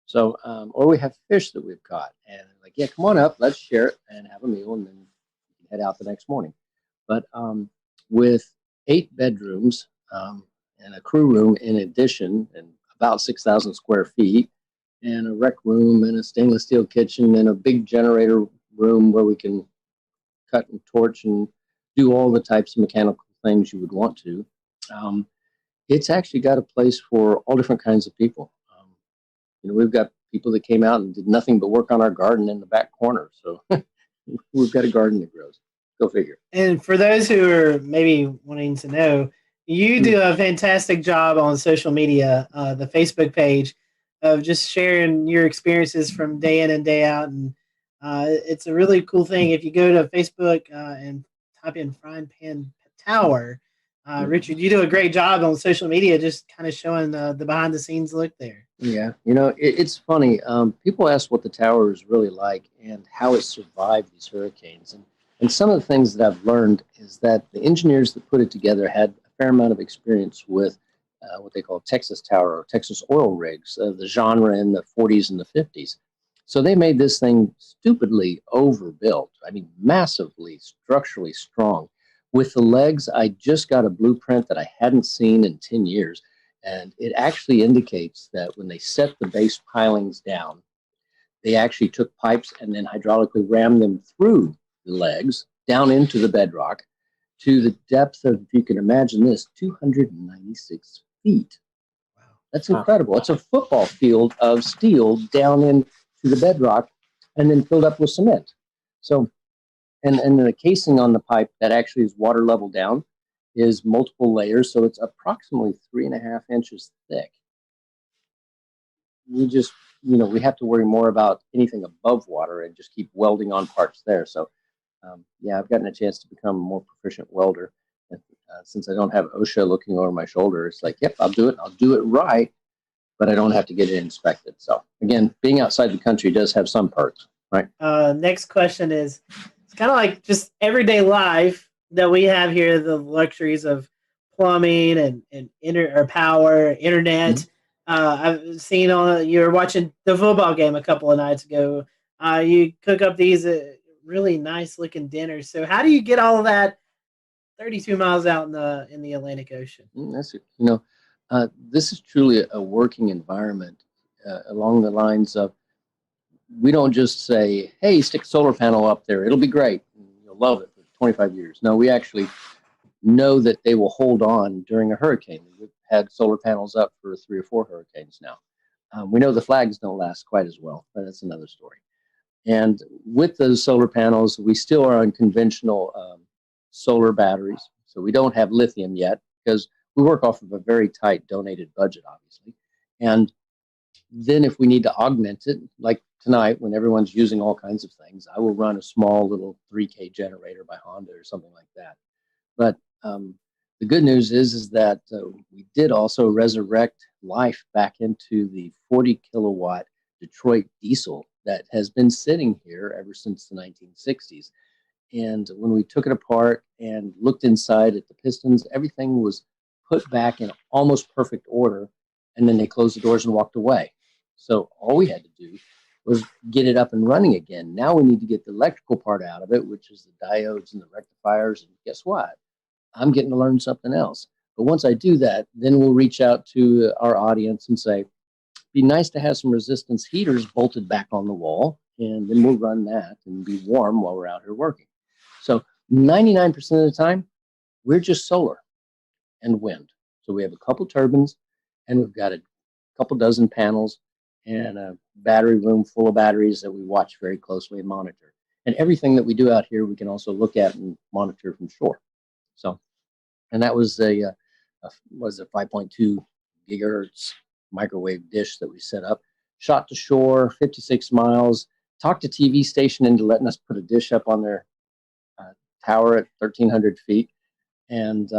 So, or we have fish that we've caught, and like, yeah, come on up, let's share it and have a meal, and then head out the next morning. But with 8 bedrooms and a crew room in addition, and about 6,000 square feet, and a rec room and a stainless steel kitchen and a big generator room where we can cut and torch and do all the types of mechanical things you would want to. It's actually got a place for all different kinds of people. We've got people that came out and did nothing but work on our garden in the back corner. So we've got a garden that grows. Go figure. And for those who are maybe wanting to know, you do a fantastic job on social media, the Facebook page, of just sharing your experiences from day in and day out. And it's a really cool thing. If you go to Facebook and type in Frying Pan Tower, Richard, you do a great job on social media, just kind of showing the behind the scenes look there. Yeah, it's funny. People ask what the tower is really like and how it survived these hurricanes. And some of the things that I've learned is that the engineers that put it together had a fair amount of experience with what they call Texas tower or Texas oil rigs, the genre in the 40s and the 50s. So they made this thing stupidly overbuilt. I mean, massively structurally strong. With the legs, I just got a blueprint that I hadn't seen in 10 years. And it actually indicates that when they set the base pilings down, they actually took pipes and then hydraulically rammed them through the legs down into the bedrock to the depth of, if you can imagine this, 296 feet. Wow. That's incredible. It's a football field of steel down into the bedrock and then filled up with cement. So, and the casing on the pipe that actually is water level down is multiple layers, so it's approximately 3.5 inches thick. We just, we have to worry more about anything above water and just keep welding on parts there. So, yeah, I've gotten a chance to become a more proficient welder. And, since I don't have OSHA looking over my shoulder, it's like, yep, I'll do it. I'll do it right, but I don't have to get it inspected. So, again, being outside the country does have some perks, right? Next question is, it's kind of like just everyday life that we have here, the luxuries of plumbing and power, internet. Mm-hmm. I've seen you were watching the football game a couple of nights ago. You cook up these really nice looking dinners. So how do you get all of that 32 miles out in the Atlantic Ocean? That's this is truly a working environment along the lines of, we don't just say, hey, stick a solar panel up there, it'll be great, you'll love it for 25 years. No, we actually know that they will hold on during a hurricane. We've had solar panels up for 3 or 4 hurricanes now. We know the flags don't last quite as well, but that's another story. And with those solar panels, we still are on conventional solar batteries. So we don't have lithium yet because we work off of a very tight donated budget, obviously. And then if we need to augment it, like tonight when everyone's using all kinds of things, I will run a small little 3K generator by Honda or something like that. But the good news is that we did also resurrect life back into the 40 kilowatt Detroit diesel that has been sitting here ever since the 1960s. And when we took it apart and looked inside at the pistons, everything was put back in almost perfect order. And then they closed the doors and walked away. So all we had to do was get it up and running again. Now we need to get the electrical part out of it, which is the diodes and the rectifiers. And guess what? I'm getting to learn something else. But once I do that, then we'll reach out to our audience and say, be nice to have some resistance heaters bolted back on the wall, and then we'll run that and be warm while we're out here working. So 99% of the time, we're just solar and wind. So we have a couple turbines, and we've got a couple dozen panels, and a battery room full of batteries that we watch very closely and monitor. And everything that we do out here, we can also look at and monitor from shore. So, and that was a 5.2 gigahertz microwave dish that we set up, shot to shore, 56 miles, talked to TV station into letting us put a dish up on their tower at 1,300 feet. And,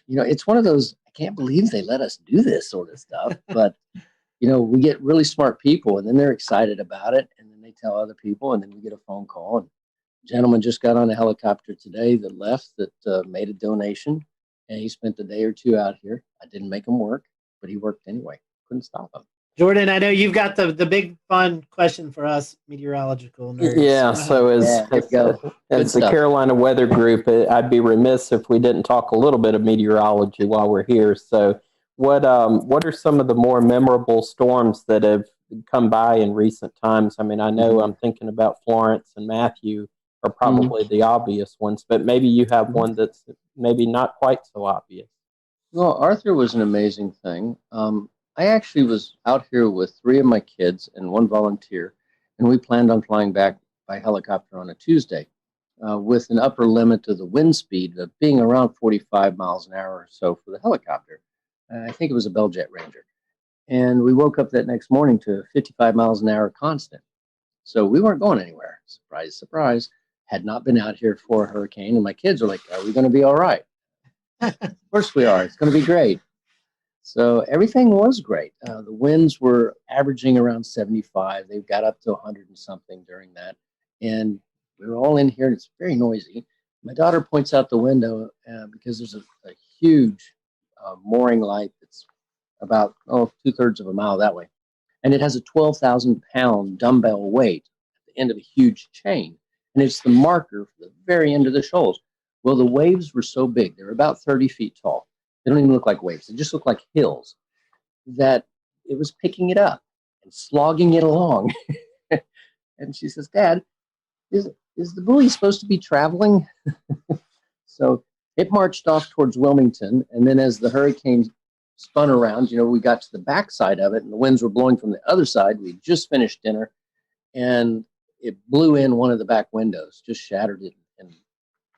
it's one of those, I can't believe they let us do this sort of stuff, but, we get really smart people and then they're excited about it. And then they tell other people and then we get a phone call. And a gentleman just got on a helicopter today that left that made a donation. And he spent a day or two out here. I didn't make him work, but he worked anyway. Couldn't stop him. Jordan, I know you've got the big fun question for us meteorological nerds. Yeah, so as the Carolina Weather Group, I'd be remiss if we didn't talk a little bit of meteorology while we're here. So what are some of the more memorable storms that have come by in recent times? I mean, I know I'm thinking about Florence and Matthew are probably the obvious ones, but maybe you have one that's maybe not quite so obvious. Well, Arthur was an amazing thing. I actually was out here with 3 of my kids and 1 volunteer, and we planned on flying back by helicopter on a Tuesday with an upper limit of the wind speed of being around 45 miles an hour or so for the helicopter. I think it was a Bell Jet Ranger. And we woke up that next morning to 55 miles an hour constant. So we weren't going anywhere. Surprise, surprise. Had not been out here for a hurricane, and my kids are like, are we going to be all right? Of course we are. It's going to be great. So everything was great. The winds were averaging around 75. They got up to 100 and something during that. And we were all in here, and it's very noisy. My daughter points out the window because there's a huge mooring light that's about 2/3 of a mile that way. And it has a 12,000-pound dumbbell weight at the end of a huge chain. And it's the marker for the very end of the shoals. Well, the waves were so big. They're about 30 feet tall. They don't even look like waves. They just look like hills, that it was picking it up and slogging it along. And she says, Dad, is the buoy supposed to be traveling? So it marched off towards Wilmington. And then as the hurricane spun around, we got to the backside of it and the winds were blowing from the other side. We just finished dinner and it blew in one of the back windows, just shattered it. And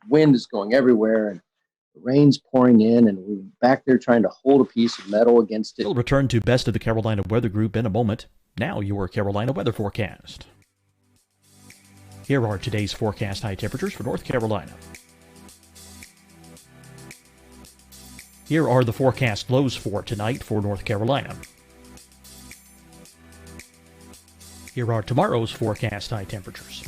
wind is going everywhere. And the rain's pouring in, and we're back there trying to hold a piece of metal against it. We'll return to Best of the Carolina Weather Group in a moment. Now your Carolina weather forecast. Here are today's forecast high temperatures for North Carolina. Here are the forecast lows for tonight for North Carolina. Here are tomorrow's forecast high temperatures.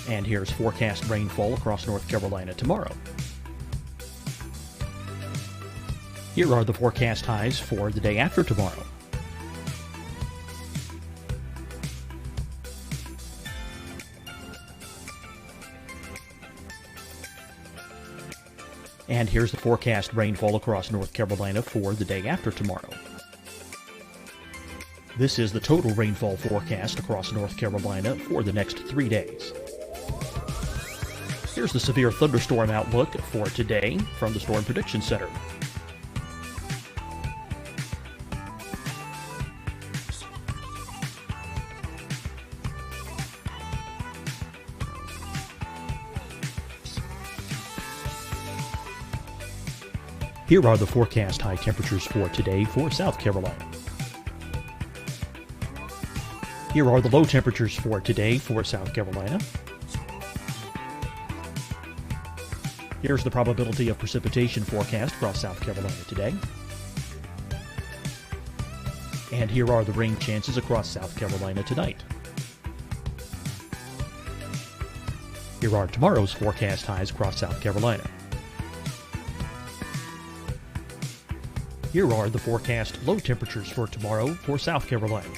And here's forecast rainfall across North Carolina tomorrow. Here are the forecast highs for the day after tomorrow. And here's the forecast rainfall across North Carolina for the day after tomorrow. This is the total rainfall forecast across North Carolina for the next 3 days. Here's the severe thunderstorm outlook for today from the Storm Prediction Center. Here are the forecast high temperatures for today for South Carolina. Here are the low temperatures for today for South Carolina. Here's the probability of precipitation forecast across South Carolina today. And here are the rain chances across South Carolina tonight. Here are tomorrow's forecast highs across South Carolina. Here are the forecast low temperatures for tomorrow for South Carolina.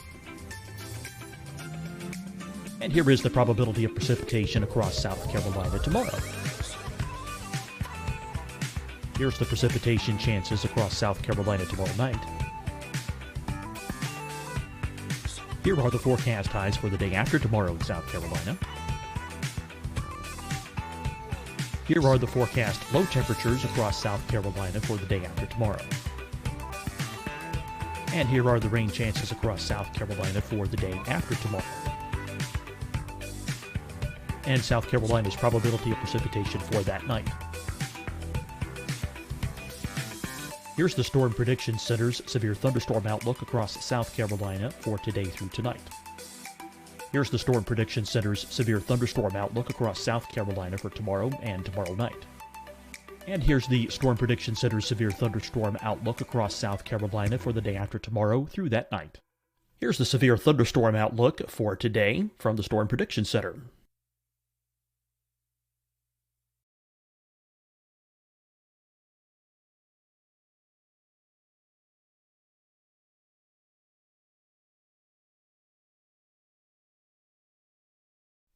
And here is the probability of precipitation across South Carolina tomorrow. Here's the precipitation chances across South Carolina tomorrow night. Here are the forecast highs for the day after tomorrow in South Carolina. Here are the forecast low temperatures across South Carolina for the day after tomorrow. And here are the rain chances across South Carolina for the day after tomorrow. And South Carolina's probability of precipitation for that night. Here's the Storm Prediction Center's severe thunderstorm outlook across South Carolina for today through tonight. Here's the Storm Prediction Center's severe thunderstorm outlook across South Carolina for tomorrow and tomorrow night. And here's the Storm Prediction Center's severe thunderstorm outlook across South Carolina for the day after tomorrow through that night. Here's the severe thunderstorm outlook for today from the Storm Prediction Center.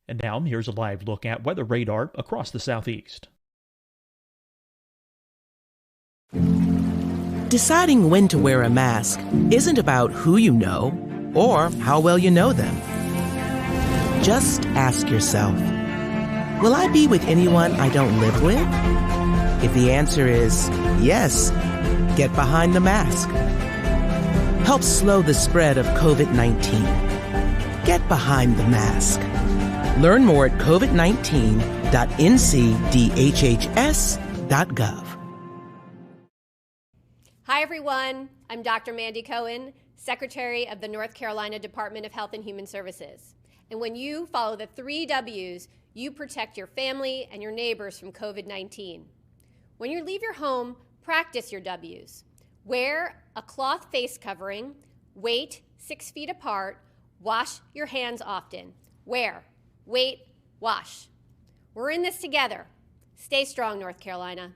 And now, here's a live look at weather radar across the southeast. Deciding when to wear a mask isn't about who you know or how well you know them. Just ask yourself, will I be with anyone I don't live with? If the answer is yes, get behind the mask. Help slow the spread of COVID-19. Get behind the mask. Learn more at covid19.ncdhhs.gov. Hi, everyone. I'm Dr. Mandy Cohen, Secretary of the North Carolina Department of Health and Human Services. And when you follow the 3 W's, you protect your family and your neighbors from COVID-19. When you leave your home, practice your W's. Wear a cloth face covering, wait 6 feet apart, wash your hands often. Wear, wait, wash. We're in this together. Stay strong, North Carolina.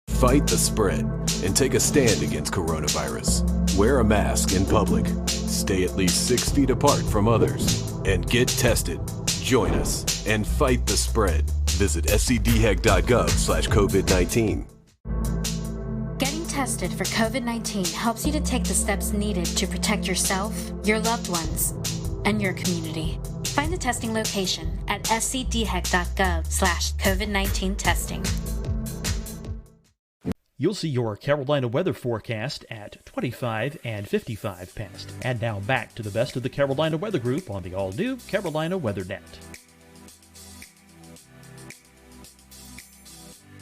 Fight the spread and take a stand against coronavirus. Wear a mask in public. Stay at least 6 feet apart from others. And get tested. Join us and fight the spread. Visit scdhec.gov/COVID-19. Getting tested for COVID-19 helps you to take the steps needed to protect yourself, your loved ones, and your community. Find the testing location at scdhec.gov/COVID-19 testing. You'll see your Carolina weather forecast at 25 and 55 past. And now back to the best of the Carolina Weather Group on the all-new Carolina WeatherNet.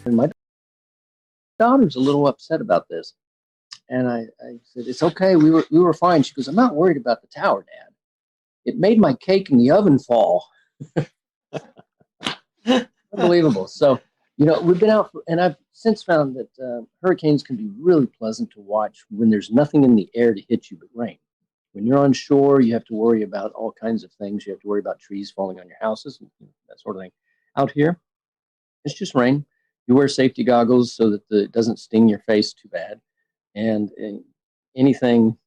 And my daughter's a little upset about this. And I said, it's okay, we were fine. She goes, I'm not worried about the tower, Dad. It made my cake in the oven fall. Unbelievable. So, you know, we've been out, and I've since found that hurricanes can be really pleasant to watch when there's nothing in the air to hit you but rain. When you're on shore, you have to worry about all kinds of things. You have to worry about trees falling on your houses, and that sort of thing. Out here, it's just rain. You wear safety goggles so that it doesn't sting your face too bad. And anything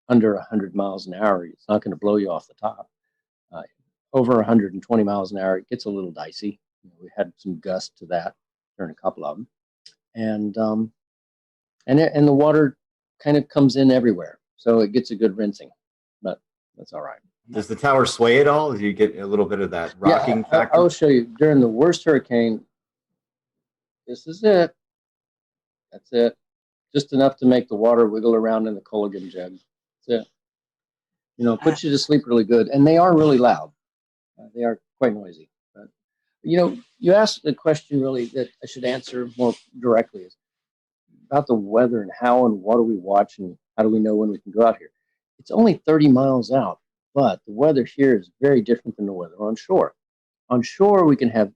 under 100 miles an hour, it's not going to blow you off the top. Over 120 miles an hour, it gets a little dicey. We had some gusts to that during a couple of them, and the water kind of comes in everywhere, so it gets a good rinsing, but that's all right. Does the tower sway at all? Do you get a little bit of that rocking factor? I'll show you. During the worst hurricane, this is it. That's it. Just enough to make the water wiggle around in the Culligan jug. That's it. You know, puts you to sleep really good, and they are really loud. They are quite noisy. You know, you asked the question really that I should answer more directly is about the weather and how and what do we watch and how do we know when we can go out here. It's only 30 miles out, but the weather here is very different than the weather on shore. On shore, we can have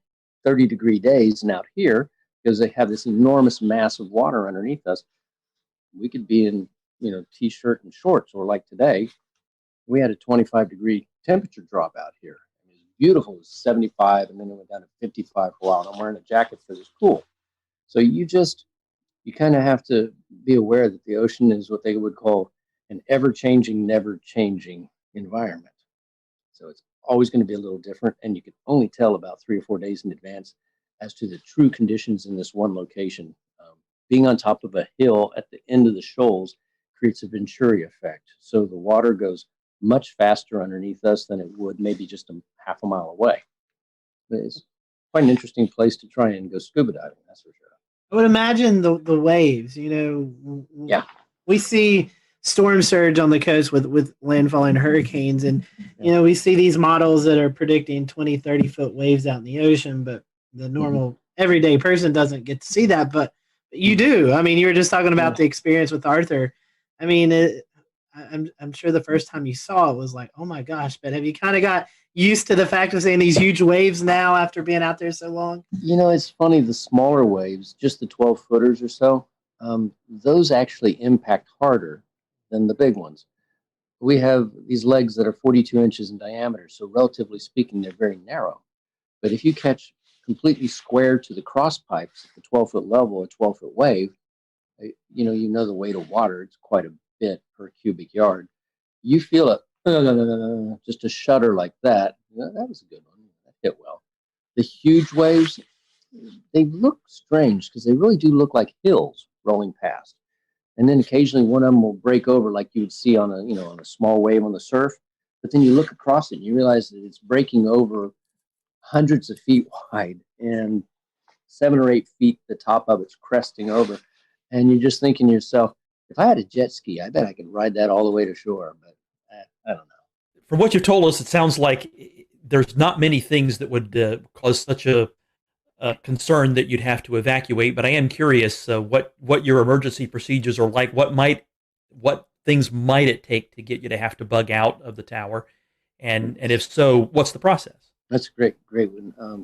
30-degree days, and out here, because they have this enormous mass of water underneath us, we could be in, you know, t-shirt and shorts, or like today, we had a 25-degree temperature drop out here. Beautiful, it was 75, and then it went down to 55 for a while. And I'm wearing a jacket because it's cool. So you kind of have to be aware that the ocean is what they would call an ever-changing, never-changing environment. So it's always going to be a little different, and you can only tell about 3 or 4 days in advance as to the true conditions in this one location. Being on top of a hill at the end of the shoals creates a Venturi effect. So the water goes much faster underneath us than it would maybe just a half a mile away. It's quite an interesting place to try and go scuba diving, that's for sure. I would imagine the waves, you know. Yeah. we see storm surge on the coast with landfalling hurricanes, and we see these models that are predicting 20, 30-foot waves out in the ocean, but the normal everyday person doesn't get to see that, but you do. I mean, you were just talking about the experience with Arthur. I mean, I'm sure the first time you saw it was like, oh my gosh, but have you kind of got used to the fact of seeing these huge waves now after being out there so long? It's funny, the smaller waves, just the 12-footers or so, those actually impact harder than the big ones. We have these legs that are 42 inches in diameter, so relatively speaking, they're very narrow. But if you catch completely square to the cross pipes at the 12-foot level, a 12-foot wave, you know the weight of water, it's quite a bit per cubic yard. You feel it, just a shudder like that. That was a good one. That hit well. The huge waves, they look strange because they really do look like hills rolling past. And then occasionally one of them will break over like you would see on a small wave on the surf. But then you look across it and you realize that it's breaking over hundreds of feet wide and 7 or 8 feet, the top of it's cresting over. And you're just thinking to yourself, if I had a jet ski, I bet I could ride that all the way to shore. But I don't know. From what you've told us, it sounds like there's not many things that would cause such a concern that you'd have to evacuate. But I am curious what your emergency procedures are like. What things might it take to get you to have to bug out of the tower, and if so, what's the process? That's great.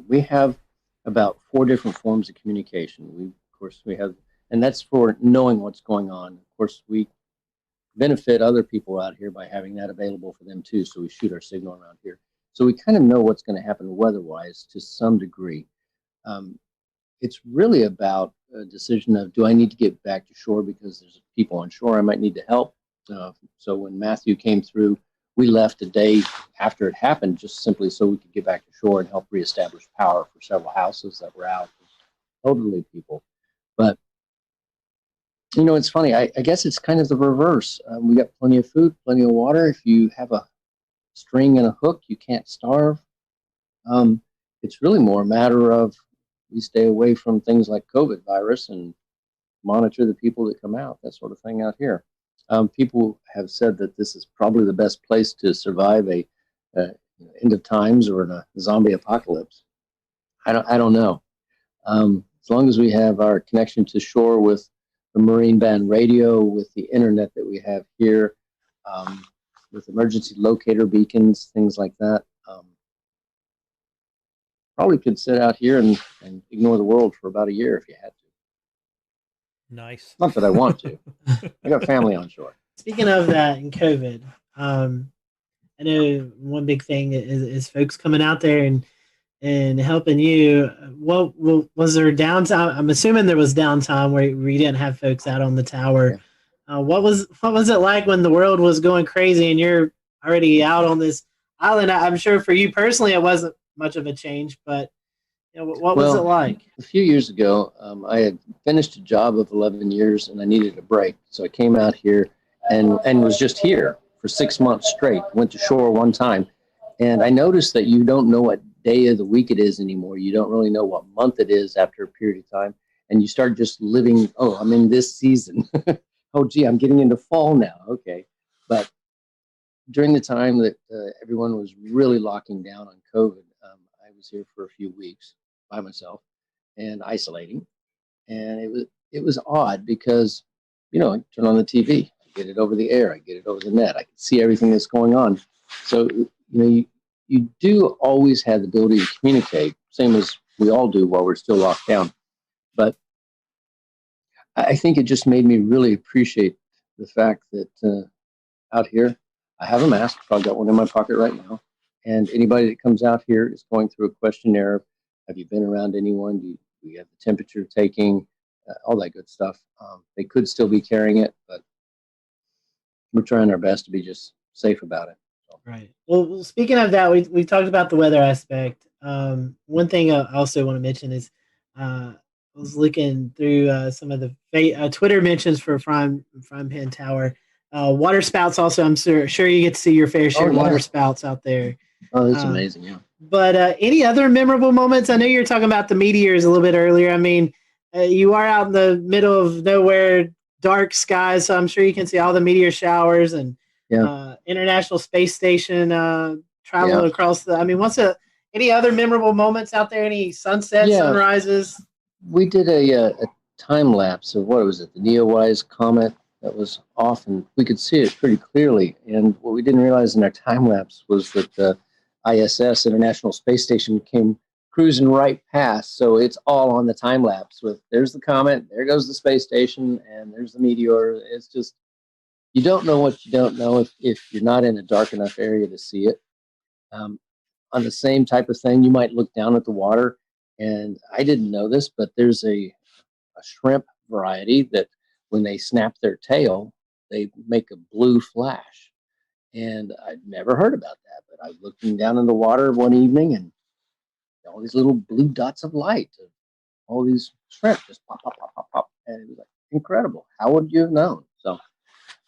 We have about 4 different forms of communication. We have, and that's for knowing what's going on. Of course, we benefit other people out here by having that available for them too. So we shoot our signal around here. So we kind of know what's going to happen weather-wise to some degree. It's really about a decision of, do I need to get back to shore because there's people on shore I might need to help? So when Matthew came through, we left a day after it happened, just simply so we could get back to shore and help reestablish power for several houses that were out, elderly people. But it's funny. I guess it's kind of the reverse. We got plenty of food, plenty of water. If you have a string and a hook, you can't starve. It's really more a matter of we stay away from things like COVID virus and monitor the people that come out, that sort of thing out here. People have said that this is probably the best place to survive a end of times or a zombie apocalypse. I don't know. As long as we have our connection to shore with the marine band radio, with the internet that we have here, with emergency locator beacons, things like that, probably could sit out here and ignore the world for about a year if you had to. Nice. Not that I want to. I got family on shore. Speaking of that and COVID, I know one big thing is folks coming out there and helping you. What was there downtime? I'm assuming there was downtime where you didn't have folks out on the tower. Yeah. What was it like when the world was going crazy and you're already out on this island? I'm sure for you personally it wasn't much of a change, but what was it like? A few years ago, I had finished a job of 11 years and I needed a break. So I came out here and was just here for 6 months straight. Went to shore one time. And I noticed that you don't know what day of the week it is anymore. You don't really know what month it is after a period of time. And you start just living, I'm in this season. Oh, gee, I'm getting into fall now. Okay. But during the time that everyone was really locking down on COVID, I was here for a few weeks by myself and isolating. And it was odd because, I turn on the TV, I get it over the air, I get it over the net, I can see everything that's going on. So, you do always have the ability to communicate, same as we all do while we're still locked down. But I think it just made me really appreciate the fact that out here, I have a mask. I've got one in my pocket right now. And anybody that comes out here is going through a questionnaire. Have you been around anyone? Do you have the temperature taking? All that good stuff. They could still be carrying it, but we're trying our best to be just safe about it. So. Right. Well, speaking of that, we talked about the weather aspect. One thing I also want to mention is I was looking through some of the Twitter mentions for Frying Pan Tower. Water spouts also, I'm sure you get to see your fair share of water spouts out there. Oh, that's amazing, yeah. But any other memorable moments? I know you were talking about the meteors a little bit earlier. I mean, you are out in the middle of nowhere, dark skies, so I'm sure you can see all the meteor showers and International Space Station travel across the. I mean, any other memorable moments out there? Any sunsets, sunrises? We did a time lapse of what was it? The Neowise comet that was off, and we could see it pretty clearly. And what we didn't realize in our time lapse was that the ISS, International Space Station, came cruising right past. So it's all on the time lapse with there's the comet, there goes the space station, and there's the meteor. It's just, you don't know what you don't know if you're not in a dark enough area to see it. On the same type of thing, you might look down at the water, and I didn't know this, but there's a shrimp variety that when they snap their tail, they make a blue flash. And I'd never heard about that, but I was looking down in the water one evening and all these little blue dots of light, all these shrimp just pop, pop, pop, pop, pop. And it was like incredible. How would you have known? So,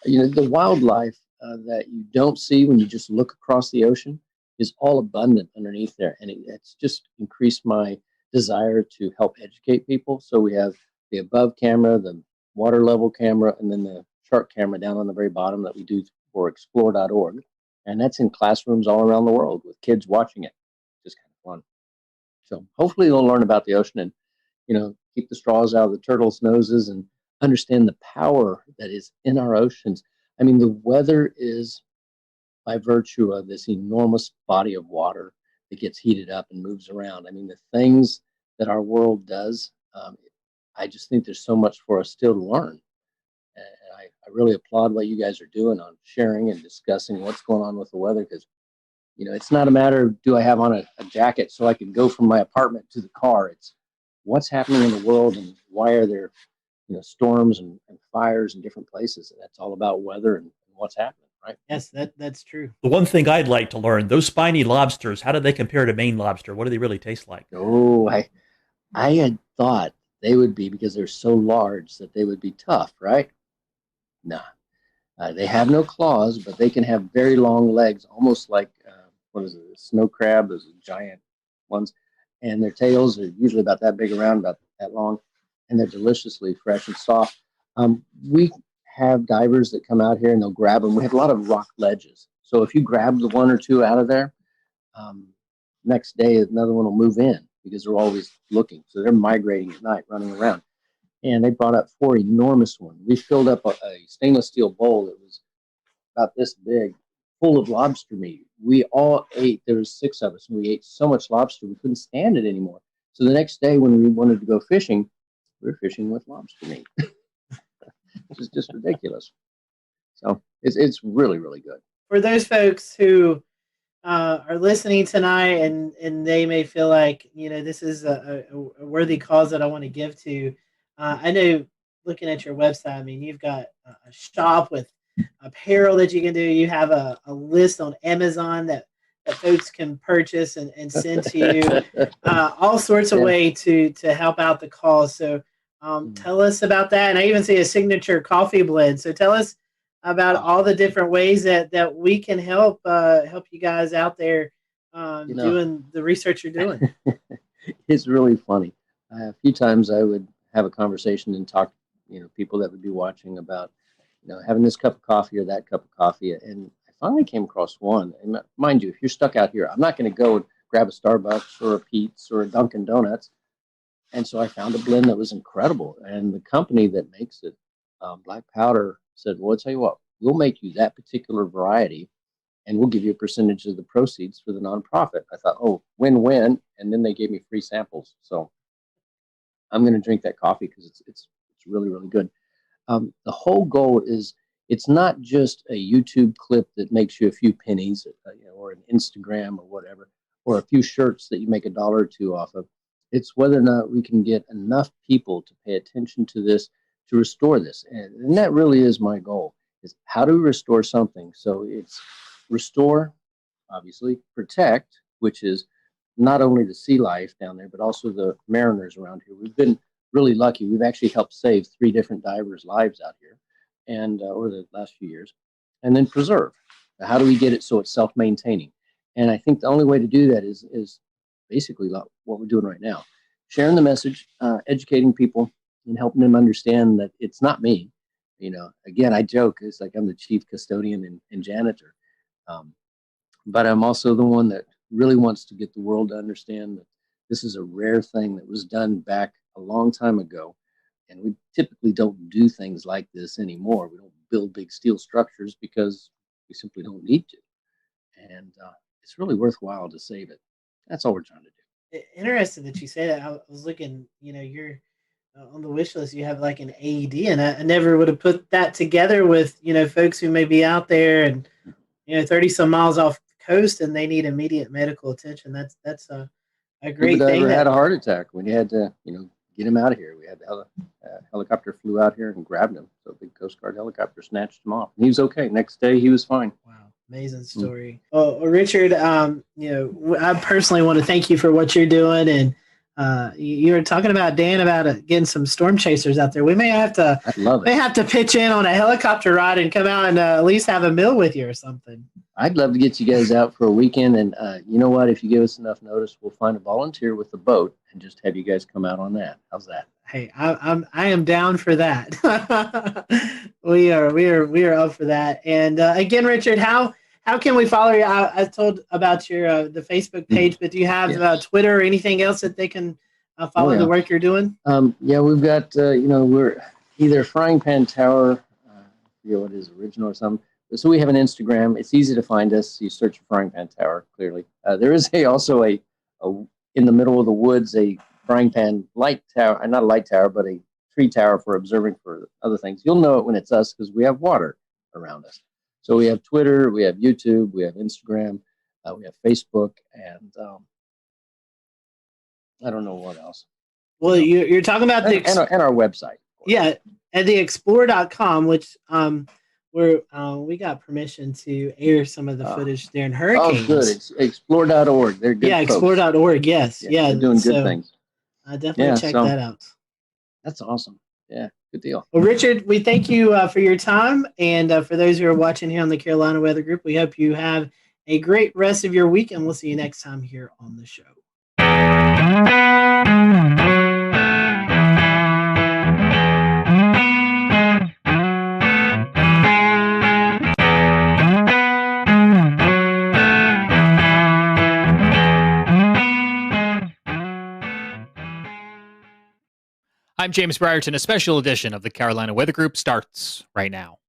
the wildlife that you don't see when you just look across the ocean is all abundant underneath there. And it's just increased my desire to help educate people. So we have the above camera, the water level camera, and then the shark camera down on the very bottom that we do for explore.org. And that's in classrooms all around the world with kids watching it. Just kind of fun. So hopefully they'll learn about the ocean and, keep the straws out of the turtles' noses and understand the power that is in our oceans. I mean, the weather is by virtue of this enormous body of water that gets heated up and moves around. I mean, the things that our world does, I just think there's so much for us still to learn. And I really applaud what you guys are doing on sharing and discussing what's going on with the weather, because, it's not a matter of do I have on a jacket so I can go from my apartment to the car. It's what's happening in the world and why are there, storms and fires in different places. And that's all about weather and what's happening. Right. Yes, that's true. The one thing I'd like to learn, those spiny lobsters, how do they compare to Maine lobster? What do they really taste like? Oh, I had thought they would be, because they're so large, that they would be tough, right? Nah. They have no claws, but they can have very long legs, almost like, what is it, a snow crab, those giant ones. And their tails are usually about that big around, about that long, and they're deliciously fresh and soft. We have divers that come out here and they'll grab them. We have a lot of rock ledges. So if you grab the one or two out of there, next day another one will move in because they're always looking. So they're migrating at night, running around. And they brought up 4 enormous ones. We filled up a stainless steel bowl that was about this big, full of lobster meat. We all ate, there was 6 of us, and we ate so much lobster we couldn't stand it anymore. So the next day when we wanted to go fishing, we were fishing with lobster meat. Which is just ridiculous. So it's really, really good. For those folks who are listening tonight and they may feel like, this is a worthy cause that I want to give to, I know looking at your website, I mean, you've got a shop with apparel that you can do. You have a list on Amazon that folks can purchase and send to you, all sorts of way to help out the cause. So tell us about that. And I even see a signature coffee blend. So tell us about all the different ways that we can help you guys out there doing the research you're doing. It's really funny. A few times I would have a conversation and talk, people that would be watching about, having this cup of coffee or that cup of coffee. And I finally came across one. And mind you, if you're stuck out here, I'm not going to go and grab a Starbucks or a Pete's or a Dunkin' Donuts. And so I found a blend that was incredible. And the company that makes it, Black Powder, said, well, I'll tell you what, we'll make you that particular variety and we'll give you a percentage of the proceeds for the nonprofit. I thought, oh, win-win. And then they gave me free samples. So I'm going to drink that coffee because it's really, really good. The whole goal is, it's not just a YouTube clip that makes you a few pennies, or an Instagram or whatever, or a few shirts that you make $1 or $2 off of. It's whether or not we can get enough people to pay attention to this, to restore this. And that really is my goal, is how do we restore something? So it's restore, obviously, protect, which is not only the sea life down there, but also the mariners around here. We've been really lucky. We've actually helped save 3 different divers' lives out here and over the last few years. And then preserve. How do we get it so it's self-maintaining? And I think the only way to do that is basically what we're doing right now. Sharing the message, educating people, and helping them understand that it's not me. Again, I joke, it's like I'm the chief custodian and janitor. But I'm also the one that really wants to get the world to understand that this is a rare thing that was done back a long time ago. And we typically don't do things like this anymore. We don't build big steel structures because we simply don't need to. And it's really worthwhile to save it. That's all we're trying to do. Interesting that you say that. I was looking, you're on the wish list, you have like an AED, and I never would have put that together with, folks who may be out there and, 30 some miles off the coast and they need immediate medical attention. That's a great thing. Had a heart attack when you had to, get him out of here. We had the helicopter flew out here and grabbed him. So a big Coast Guard helicopter snatched him off. And he was okay. Next day, he was fine. Wow. Amazing story. Well, Richard, I personally want to thank you for what you're doing. And you were talking about, Dan, about getting some storm chasers out there. We may have to pitch in on a helicopter ride and come out and at least have a meal with you or something. I'd love to get you guys out for a weekend. And you know what? If you give us enough notice, we'll find a volunteer with a boat and just have you guys come out on that. How's that? Hey, I am down for that. we are up for that. And again, Richard, how can we follow you? I told about your the Facebook page, but do you have Twitter or anything else that they can follow the work you're doing? We've got we're either Frying Pan Tower, I forget what is original or something. So we have an Instagram. It's easy to find us. You search for Frying Pan Tower. Clearly, there is also a in the middle of the woods a frying pan light tower, not a light tower, but a tree tower for observing for other things. You'll know it when it's us because we have water around us. So we have Twitter, we have YouTube, we have Instagram, we have Facebook, and I don't know what else. Well, you're talking about and our website. Yeah, at the explore.com, which we got permission to air some of the footage during hurricanes. Oh, good. It's explore.org. They're good. Yeah, explore.org. Yes. Yeah. They're doing good things. I definitely check that out. That's awesome. Yeah. Good deal. Well, Richard, we thank you for your time. And for those who are watching here on the Carolina Weather Group, we hope you have a great rest of your week. And we'll see you next time here on the show. I'm James Brierton. A special edition of the Carolina Weather Group starts right now.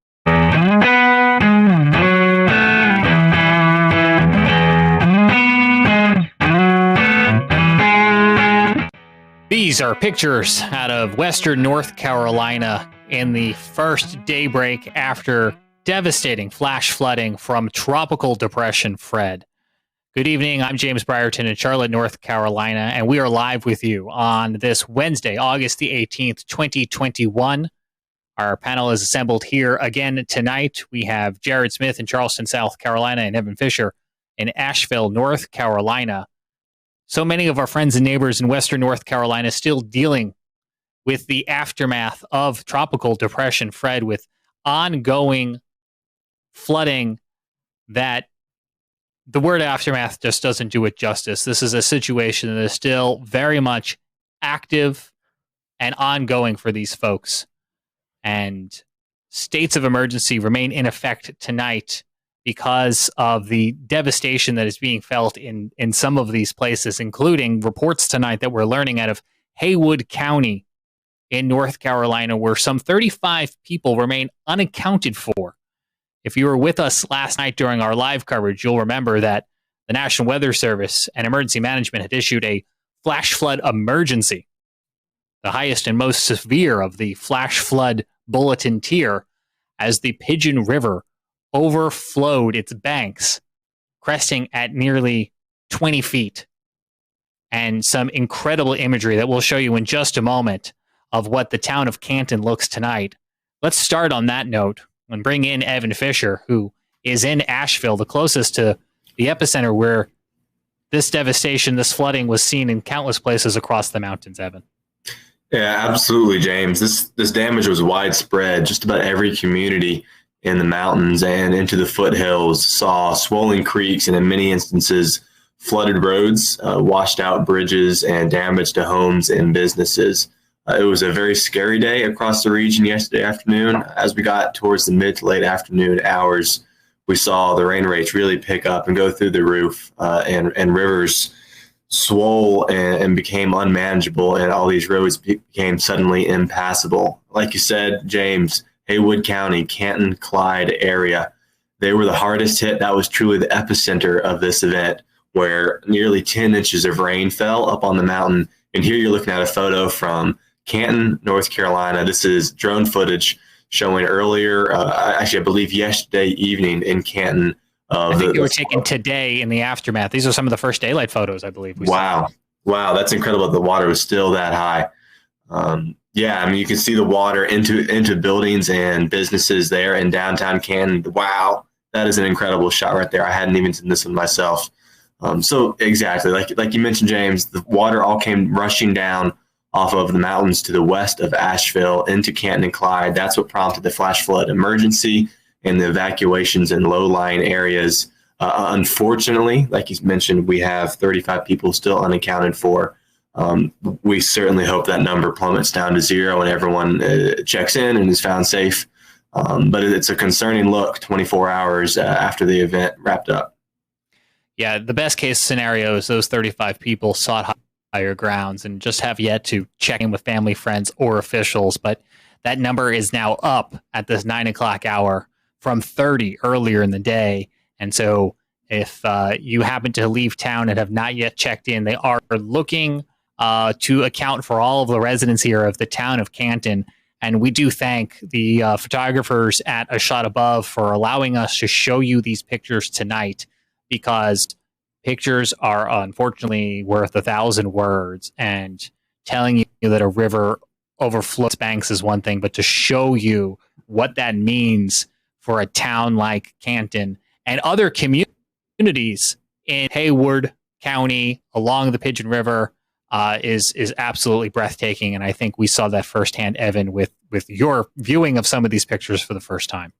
These are pictures out of western North Carolina in the first daybreak after devastating flash flooding from Tropical Depression Fred. Good evening. I'm James Brierton in Charlotte, North Carolina, and we are live with you on this Wednesday, August the 18th, 2021. Our panel is assembled here again tonight. We have Jared Smith in Charleston, South Carolina, and Evan Fisher in Asheville, North Carolina. So many of our friends and neighbors in Western North Carolina still dealing with the aftermath of Tropical Depression Fred, with ongoing flooding that the word aftermath just doesn't do it justice. This is a situation that is still very much active and ongoing for these folks. And states of emergency remain in effect tonight because of the devastation that is being felt in some of these places, including reports tonight that we're learning out of Haywood County in North Carolina, where some 35 people remain unaccounted for. If you were with us last night during our live coverage, you'll remember that the National Weather Service and Emergency Management had issued a flash flood emergency, the highest and most severe of the flash flood bulletin tier, as the Pigeon River overflowed its banks, cresting at nearly 20 feet. And some incredible imagery that we'll show you in just a moment of what the town of Canton looks tonight. Let's start on that note and bring in Evan Fisher, who is in Asheville, the closest to the epicenter where this devastation, this flooding was seen in countless places across the mountains, Evan. Yeah, absolutely, James. This damage was widespread. Just about every community in the mountains and into the foothills saw swollen creeks and in many instances flooded roads, washed out bridges, and damage to homes and businesses. It was a very scary day across the region yesterday afternoon. As we got towards the mid to late afternoon hours, we saw the rain rates really pick up and go through the roof, and rivers swole and became unmanageable, and all these roads became suddenly impassable. Like you said, James, Haywood County, Canton, Clyde area, they were the hardest hit. That was truly the epicenter of this event, where nearly 10 inches of rain fell up on the mountain. And here you're looking at a photo from Canton, North Carolina. This is drone footage showing earlier, actually, I believe yesterday evening in Canton. I think they were taken today in the aftermath. These are some of the first daylight photos, I believe. Wow, that's incredible. The water was still that high. Yeah, I mean, you can see the water into buildings and businesses there in downtown Canton. Wow, that is an incredible shot right there. I hadn't even seen this one myself. So exactly, like you mentioned, James, the water all came rushing down off of the mountains to the west of Asheville into Canton and Clyde. That's what prompted the flash flood emergency and the evacuations in low-lying areas. Unfortunately, like you mentioned, we have 35 people still unaccounted for. We certainly hope that number plummets down to zero and everyone checks in and is found safe. But it's a concerning look 24 hours after the event wrapped up. Yeah, the best case scenario is those 35 people sought higher grounds and just have yet to check in with family, friends, or officials. But that number is now up at this 9 o'clock hour from 30 earlier in the day. And so if you happen to leave town and have not yet checked in, they are looking to account for all of the residents here of the town of Canton. And we do thank the photographers at A Shot Above for allowing us to show you these pictures tonight, because pictures are unfortunately worth 1,000 words, and telling you that a river overflows banks is one thing, but to show you what that means for a town like Canton and other communities in Haywood County along the Pigeon River is absolutely breathtaking. And I think we saw that firsthand, Evan, with your viewing of some of these pictures for the first time.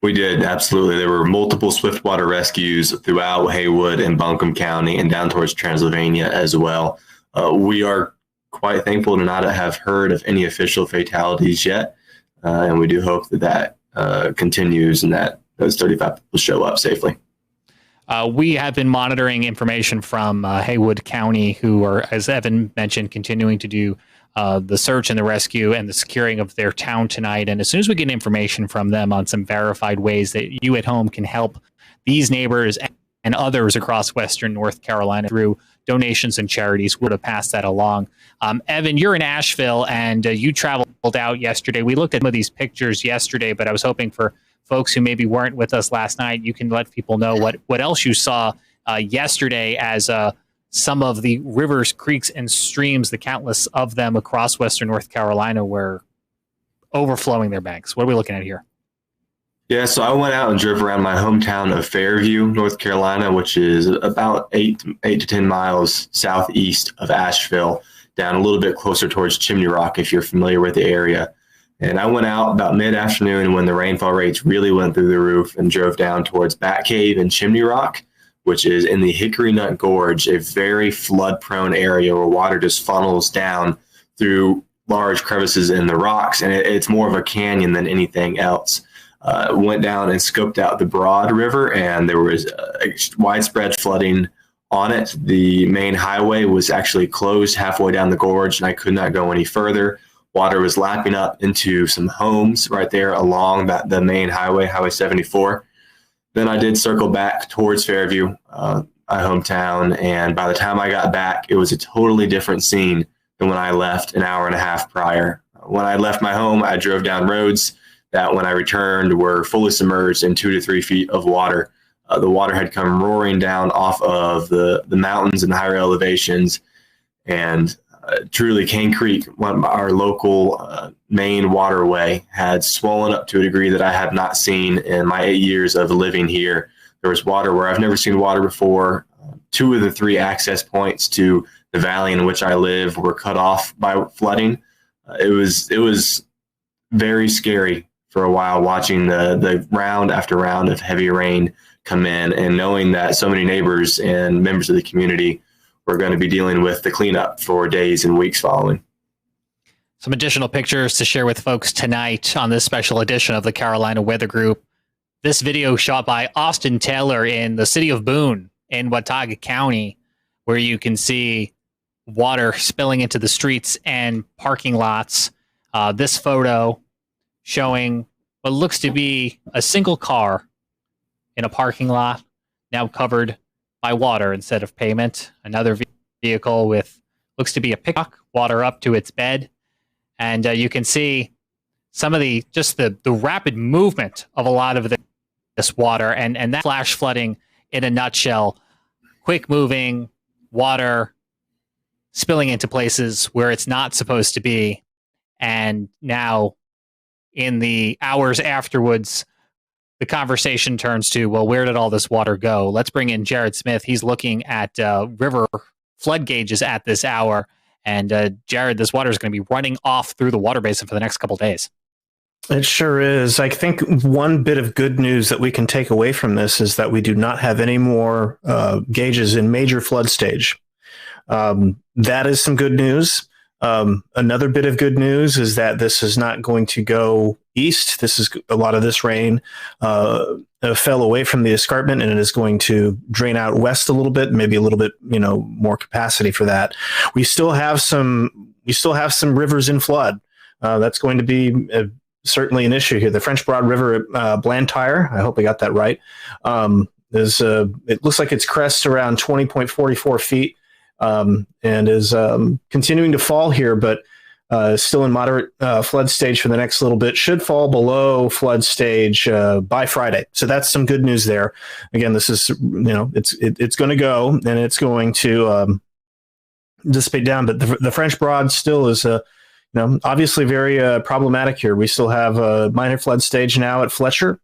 We did, absolutely. There were multiple swiftwater rescues throughout Haywood and Buncombe County and down towards Transylvania as well. We are quite thankful to not have heard of any official fatalities yet, and we do hope that continues and that those 35 people show up safely. We have been monitoring information from Haywood County, who are, as Evan mentioned, continuing to do the search and the rescue and the securing of their town tonight. And as soon as we get information from them on some verified ways that you at home can help these neighbors and others across Western North Carolina through donations and charities, we're to pass that along. Evan, you're in Asheville and you traveled out yesterday. We looked at some of these pictures yesterday, but I was hoping for folks who maybe weren't with us last night, you can let people know what else you saw yesterday as some of the rivers, creeks, and streams, the countless of them across Western North Carolina, were overflowing their banks. What are we looking at here? Yeah, so I went out and drove around my hometown of Fairview, North Carolina, which is about 8 to 10 miles southeast of Asheville, down a little bit closer towards Chimney Rock, if you're familiar with the area. And I went out about mid-afternoon when the rainfall rates really went through the roof and drove down towards Bat Cave and Chimney Rock, which is in the Hickory Nut Gorge, a very flood-prone area where water just funnels down through large crevices in the rocks, and it's more of a canyon than anything else. Went down and scoped out the Broad River, and there was widespread flooding on it. The main highway was actually closed halfway down the gorge, and I could not go any further. Water was lapping up into some homes right there along the main highway, Highway 74. Then I did circle back towards Fairview, my hometown, and by the time I got back, it was a totally different scene than when I left an hour and a half prior. When I left my home, I drove down roads that when I returned were fully submerged in 2 to 3 feet of water. The water had come roaring down off of the mountains and higher elevations, and truly Cane Creek, our local main waterway, had swollen up to a degree that I have not seen in my 8 years of living here. There was water where I've never seen water before. 2 of the 3 access points to the valley in which I live were cut off by flooding. It was very scary for a while watching the round after round of heavy rain come in and knowing that so many neighbors and members of the community we're going to be dealing with the cleanup for days and weeks following. Some additional pictures to share with folks tonight on this special edition of the Carolina Weather Group. This video shot by Austin Taylor in the city of Boone in Watauga County, where you can see water spilling into the streets and parking lots. This photo showing what looks to be a single car in a parking lot, now covered by water instead of pavement. Another vehicle with looks to be a pickup, water up to its bed. And you can see some of the rapid movement of a lot of this water and that flash flooding in a nutshell. Quick moving water spilling into places where it's not supposed to be. And now in the hours afterwards, the conversation turns to, well, where did all this water go? Let's bring in Jared Smith. He's looking at river flood gauges at this hour. And Jared, this water is going to be running off through the water basin for the next couple days. It sure is. I think one bit of good news that we can take away from this is that we do not have any more gauges in major flood stage. That is some good news. Another bit of good news is that this is not going to go east. This is a lot of this rain fell away from the escarpment, and it is going to drain out west a little bit, maybe a little bit, more capacity for that. We still have some rivers in flood. That's going to be certainly an issue here. The French Broad River at Blantyre, I hope I got that right, it looks like its crest around 20.44 feet. And is continuing to fall here, but still in moderate flood stage for the next little bit. Should fall below flood stage by Friday. So that's some good news there. Again, this is it's going to go and it's going to dissipate down. But the French Broad still is obviously very problematic here. We still have a minor flood stage now at Fletcher.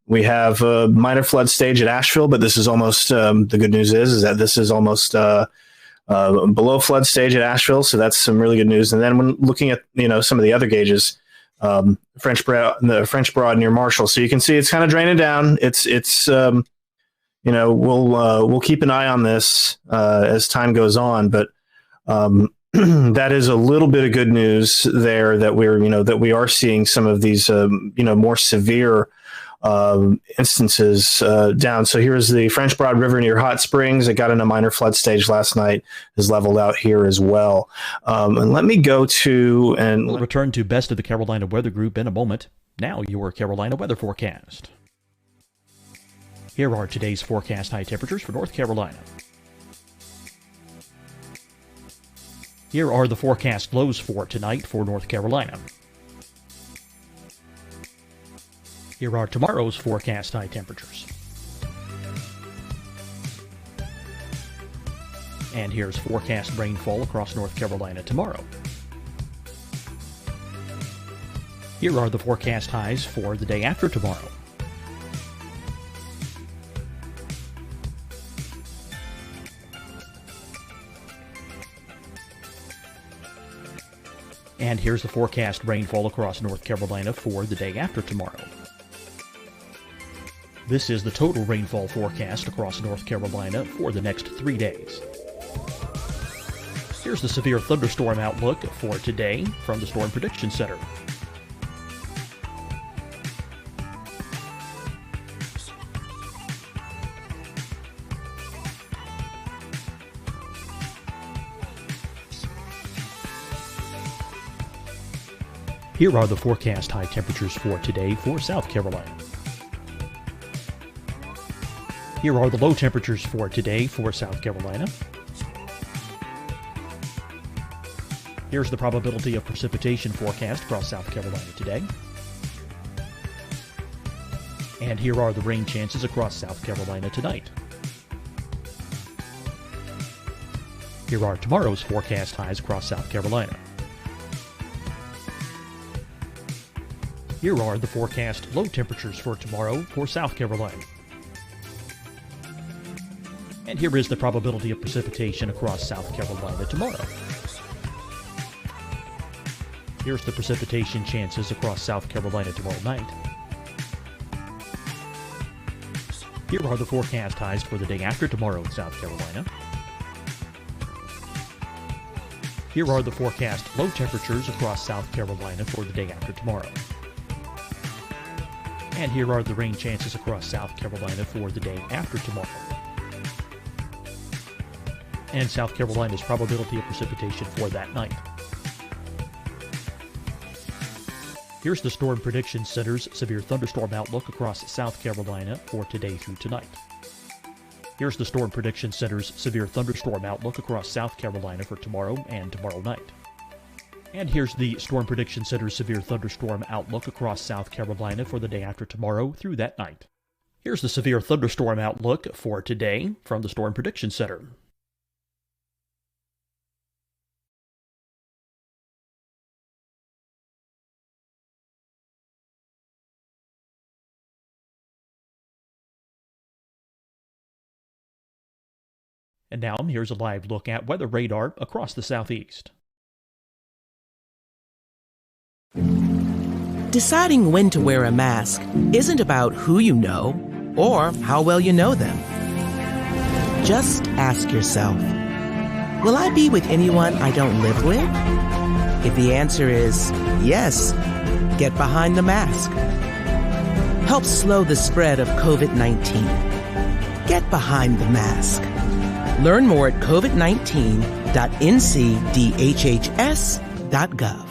We have a minor flood stage at Asheville, but this is almost, the good news is that this is almost below flood stage at Asheville. So that's some really good news. And then when looking at, some of the other gauges, the French Broad near Marshall. So you can see it's kind of draining down. We'll keep an eye on this as time goes on, but that is a little bit of good news there that we are seeing some of these, more severe instances down. So here's the French Broad River near Hot Springs. It got in a minor flood stage last night, is leveled out here as well. And let me go to and we'll return to Best of the Carolina Weather Group in a moment. Now your Carolina weather forecast. Here are today's forecast high temperatures for North Carolina. Here are the forecast lows for tonight for North Carolina. Here are tomorrow's forecast high temperatures. And here's forecast rainfall across North Carolina tomorrow. Here are the forecast highs for the day after tomorrow. And here's the forecast rainfall across North Carolina for the day after tomorrow. This is the total rainfall forecast across North Carolina for the next 3 days. Here's the severe thunderstorm outlook for today from the Storm Prediction Center. Here are the forecast high temperatures for today for South Carolina. Here are the low temperatures for today for South Carolina. Here's the probability of precipitation forecast across South Carolina today. And here are the rain chances across South Carolina tonight. Here are tomorrow's forecast highs across South Carolina. Here are the forecast low temperatures for tomorrow for South Carolina. And here is the probability of precipitation across South Carolina tomorrow. Here's the precipitation chances across South Carolina tomorrow night. Here are the forecast highs for the day after tomorrow in South Carolina. Here are the forecast low temperatures across South Carolina for the day after tomorrow. And here are the rain chances across South Carolina for the day after tomorrow. And South Carolina's probability of precipitation for that night. Here's the Storm Prediction Center's severe thunderstorm outlook across South Carolina for today through tonight. Here's the Storm Prediction Center's severe thunderstorm outlook across South Carolina for tomorrow and tomorrow night. And here's the Storm Prediction Center's severe thunderstorm outlook across South Carolina for the day after tomorrow through that night. Here's the severe thunderstorm outlook for today from the Storm Prediction Center. And now, here's a live look at weather radar across the southeast. Deciding when to wear a mask isn't about who you know or how well you know them. Just ask yourself, will I be with anyone I don't live with? If the answer is yes, get behind the mask. Help slow the spread of COVID-19. Get behind the mask. Learn more at covid19.ncdhhs.gov.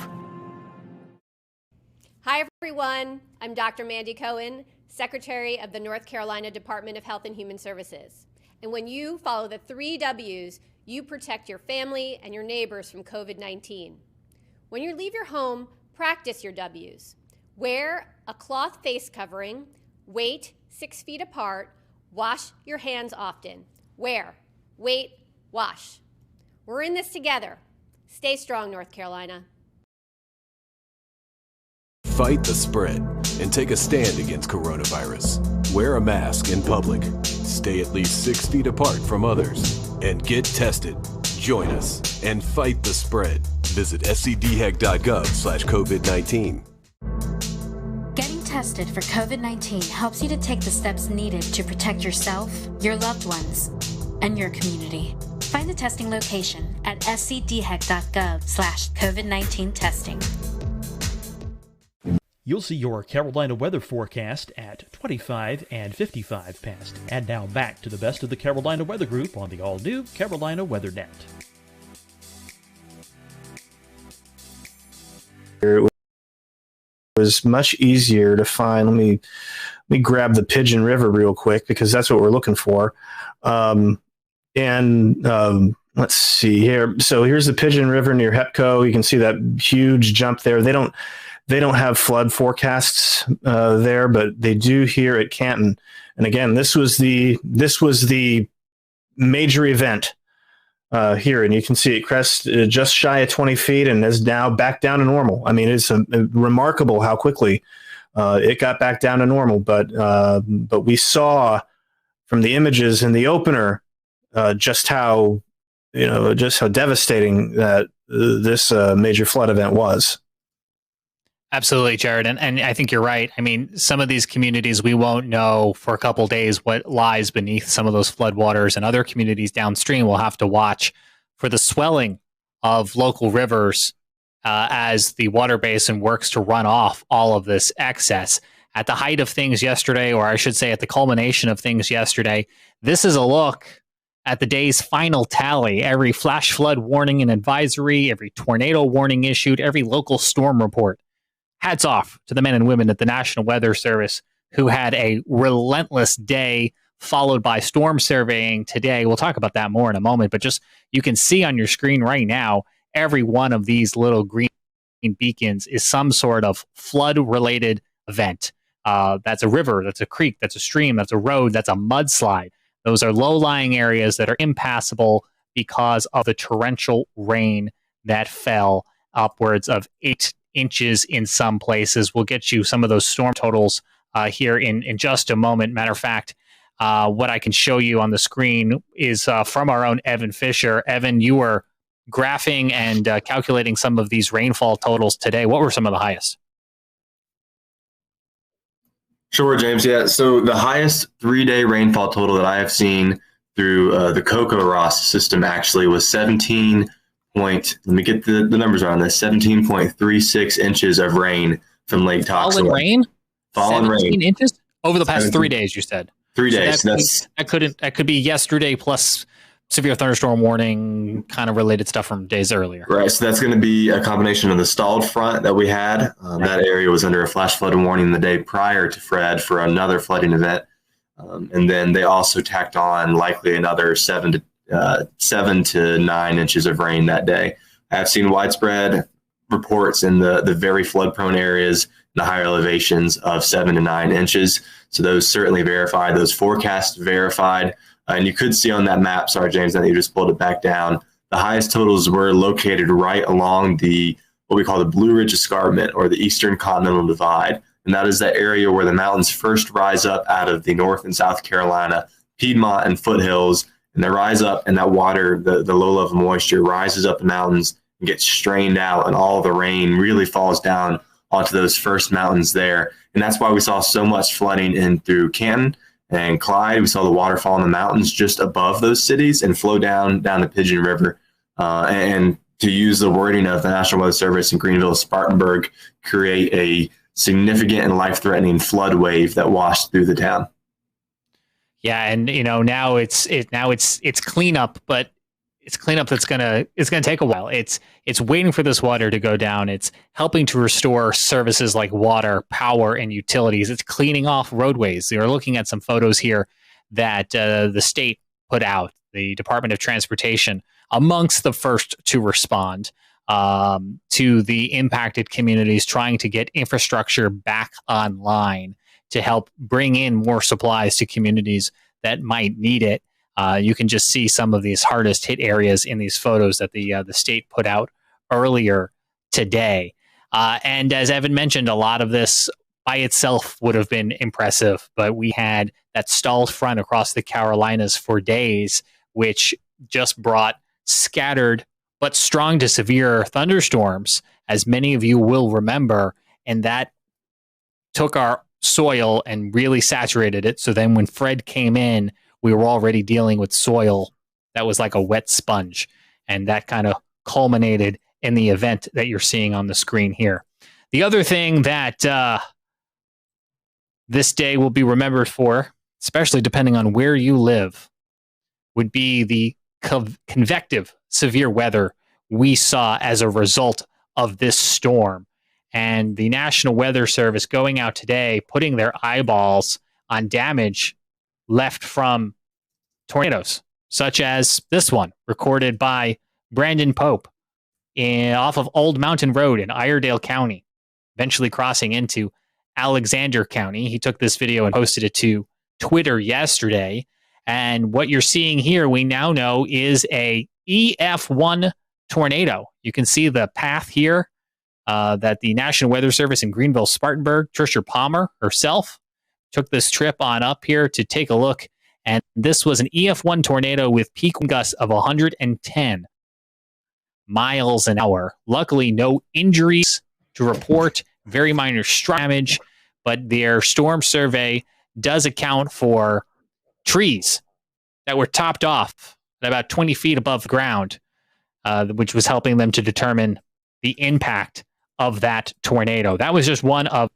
Hi, everyone. I'm Dr. Mandy Cohen, Secretary of the North Carolina Department of Health and Human Services. And when you follow the 3 W's, you protect your family and your neighbors from COVID-19. When you leave your home, practice your W's. Wear a cloth face covering, wait 6 feet apart, wash your hands often. Wear, wait, wash. We're in this together. Stay strong, North Carolina. Fight the spread and take a stand against coronavirus. Wear a mask in public. Stay at least 6 feet apart from others. And get tested. Join us and fight the spread. Visit scdhec.gov/COVID-19. Getting tested for COVID-19 helps you to take the steps needed to protect yourself, your loved ones, and your community. Find the testing location at scdhec.gov/COVID-19 testing. You'll see your Carolina weather forecast at 25 and 55 past. And now back to the best of the Carolina Weather Group on the all-new Carolina Weather Net. It was much easier to find. Let me grab the Pigeon River real quick because that's what we're looking for. Let's see here. So here's the Pigeon River near Hepco. You can see that huge jump there. They don't have flood forecasts there, but they do here at Canton. And again, this was the major event here, and you can see it crest just shy of 20 feet and is now back down to normal. I mean, it's remarkable how quickly it got back down to normal. But we saw from the images in the opener just how devastating that this major flood event was. Absolutely, Jared. And I think you're right. I mean, some of these communities, we won't know for a couple of days what lies beneath some of those floodwaters, and other communities downstream will have to watch for the swelling of local rivers as the water basin works to run off all of this excess. At the height of things yesterday, or I should say at the culmination of things yesterday, this is a look at the day's final tally. Every flash flood warning and advisory, every tornado warning issued, every local storm report. Hats off to the men and women at the National Weather Service who had a relentless day followed by storm surveying today. We'll talk about that more in a moment, but just you can see on your screen right now, every one of these little green beacons is some sort of flood-related event. That's a river, that's a creek, that's a stream, that's a road, that's a mudslide. Those are low-lying areas that are impassable because of the torrential rain that fell upwards of 8 inches in some places. We'll get you some of those storm totals here in just a moment. Matter of fact, what I can show you on the screen is from our own Evan Fisher. Evan, you were graphing and calculating some of these rainfall totals today. What were some of the highest? Sure, James. Yeah. So the highest 3-day rainfall total that I have seen through the Coco Ross system actually was 17.2 let me get the numbers on this, 17.36 inches of rain from Lake Toxaway. Fallen rain? Fallen 17 rain. inches? Over the past 17. 3 days, you said. 3 days. That could be yesterday plus severe thunderstorm warning kind of related stuff from days earlier. Right. So that's going to be a combination of the stalled front that we had. That area was under a flash flood warning the day prior to Fred for another flooding event. And then they also tacked on likely another 7 to 9 inches of rain that day. I have seen widespread reports in the very flood prone areas, the higher elevations of 7 to 9 inches. So those certainly verified, those forecasts verified. And you could see on that map, sorry, James, that you just pulled it back down, the highest totals were located right along what we call the Blue Ridge Escarpment, or the Eastern Continental Divide. And that is that area where the mountains first rise up out of the North and South Carolina, Piedmont and foothills, and they rise up, and that water, the low level moisture, rises up the mountains and gets strained out, and all the rain really falls down onto those first mountains there. And that's why we saw so much flooding in through Canton and Clyde. We saw the waterfall in the mountains just above those cities and flow down the Pigeon River. And to use the wording of the National Weather Service in Greenville, Spartanburg, create a significant and life-threatening flood wave that washed through the town. Yeah, and now it's cleanup, but it's cleanup that's gonna take a while. It's waiting for this water to go down. It's helping to restore services like water, power, and utilities. It's cleaning off roadways. You're looking at some photos here that the state put out, the Department of Transportation, amongst the first to respond to the impacted communities, trying to get infrastructure back online to help bring in more supplies to communities that might need it. You can just see some of these hardest hit areas in these photos that the state put out earlier today. And as Evan mentioned, a lot of this by itself would have been impressive, but we had that stalled front across the Carolinas for days, which just brought scattered but strong to severe thunderstorms, as many of you will remember, and that took our soil and really saturated it. So then when Fred came in, we were already dealing with soil that was like a wet sponge, and that kind of culminated in the event that you're seeing on the screen here. The other thing that this day will be remembered for, especially depending on where you live, would be the convective severe weather we saw as a result of this storm. And the National Weather Service going out today, putting their eyeballs on damage left from tornadoes, such as this one recorded by Brandon Pope off of Old Mountain Road in Iredell County, eventually crossing into Alexander County. He took this video and posted it to Twitter yesterday. And what you're seeing here, we now know, is a EF1 tornado. You can see the path here that the National Weather Service in Greenville, Spartanburg, Tricia Palmer herself took this trip on up here to take a look. And this was an EF1 tornado with peak gusts of 110 miles an hour. Luckily, no injuries to report, very minor damage, but their storm survey does account for trees that were topped off at about 20 feet above the ground, which was helping them to determine the impact of that tornado. That was just one of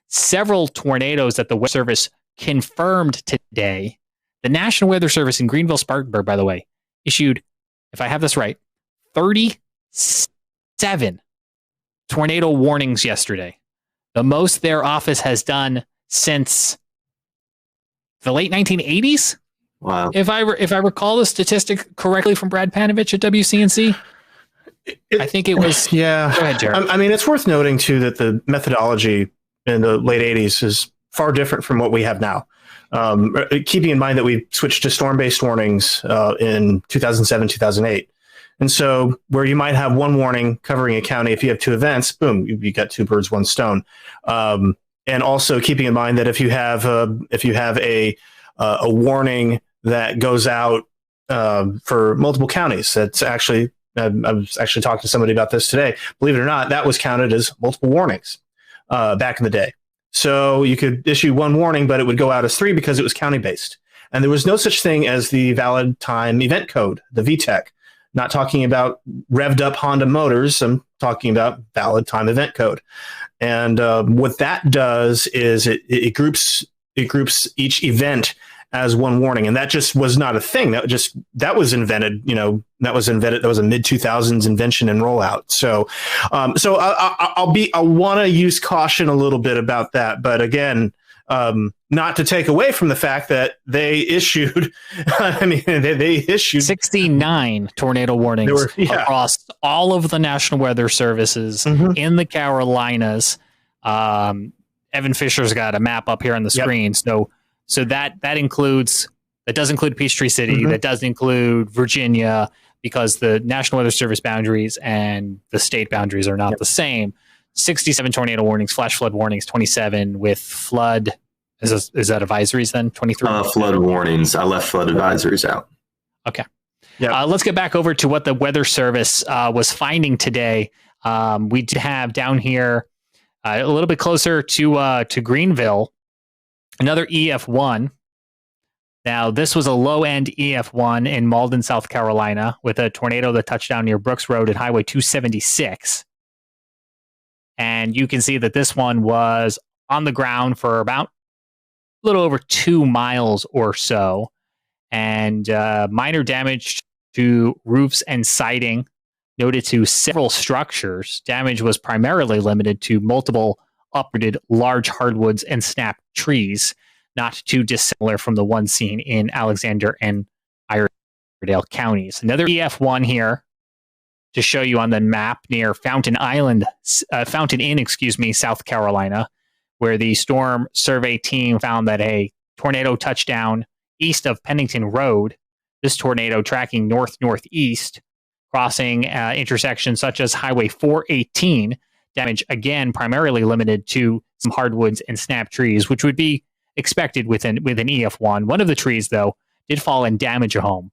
several tornadoes that the Weather Service confirmed today. The National Weather Service in Greenville, Spartanburg, by the way, issued, if I have this right, 37 tornado warnings yesterday. The most their office has done since the late 1980s. Wow. If I recall the statistic correctly from Brad Panovich at WCNC, I think it was. Yeah. Go ahead, Jared. I mean, it's worth noting, too, that the methodology in the late 80s is far different from what we have now. Keeping in mind that we switched to storm-based warnings in 2007, 2008. And so where you might have one warning covering a county, if you have two events, boom, you got two birds, one stone. And also keeping in mind that if you have a warning that goes out for multiple counties, that's actually, I was actually talking to somebody about this today. Believe it or not, that was counted as multiple warnings back in the day. So you could issue one warning, but it would go out as three because it was county-based. And there was no such thing as the valid time event code, the VTEC. not talking about revved up Honda motors. I'm talking about valid time event code. And what that does is it groups each event as one warning, and that just was not a thing. That was invented. That was a mid 2000s invention and rollout. So I'll want to use caution a little bit about that, but again, not to take away from the fact that they issued, they issued 69 tornado warnings across all of the National Weather Services in the Carolinas. Evan Fisher's got a map up here on the screen. So that does include Peachtree City. That does include Virginia, because the National Weather Service boundaries and the state boundaries are not the same. 67 tornado warnings, flash flood warnings, 27 with flood. Is that advisories then? 23? Flood warnings. I left flood advisories out. Okay. Yeah. Let's get back over to what the Weather Service was finding today. We did have down here a little bit closer to Greenville, another EF1. Now, this was a low-end EF1 in Malden, South Carolina, with a tornado that touched down near Brooks Road at Highway 276. And you can see that this one was on the ground for about a little over 2 miles or so. And minor damage to roofs and siding noted to several structures. Damage was primarily limited to multiple uprooted large hardwoods and snapped trees, not too dissimilar from the one seen in Alexander and Iredell counties. Another EF1 here to show you on the map near Fountain Inn, South Carolina, where the storm survey team found that a tornado touchdown east of Pennington Road. This tornado tracking north-northeast, crossing intersections such as Highway 418. Damage, again, primarily limited to some hardwoods and snap trees, which would be expected with an EF1. One of the trees, though, did fall and damage a home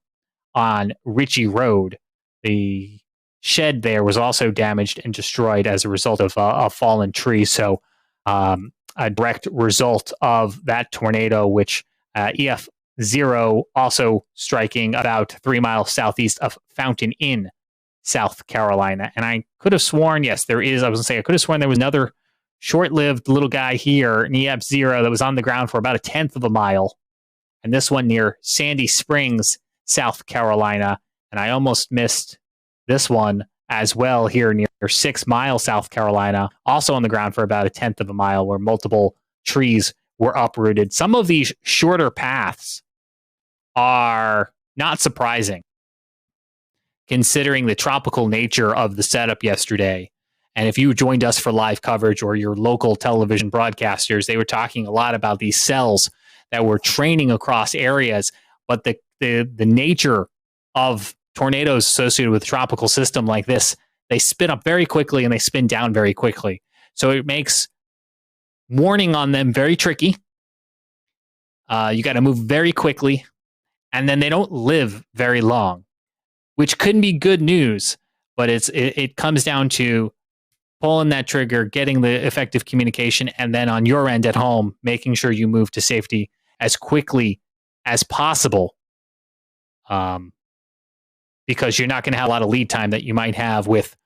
on Ritchie Road. The shed there was also damaged and destroyed as a result of a fallen tree. So a direct result of that tornado, which EF0 also striking about 3 miles southeast of Fountain Inn, South Carolina. And I could have sworn, yes, there is. I was going to say, I could have sworn there was another short-lived little guy here, an EF0, that was on the ground for about a 1/10 of a mile. And this one near Sandy Springs, South Carolina. And I almost missed this one as well here near 6 Mile, South Carolina, also on the ground for about a 1/10 of a mile, where multiple trees were uprooted. Some of these shorter paths are not surprising, considering the tropical nature of the setup yesterday. And if you joined us for live coverage, or your local television broadcasters, they were talking a lot about these cells that were training across areas. But the nature of tornadoes associated with a tropical system like this, they spin up very quickly and they spin down very quickly. So it makes warning on them very tricky. You got to move very quickly, and then they don't live very long, which couldn't be good news. But it comes down to pulling that trigger, getting the effective communication, and then on your end at home, making sure you move to safety as quickly as possible. Because you're not going to have a lot of lead time that you might have with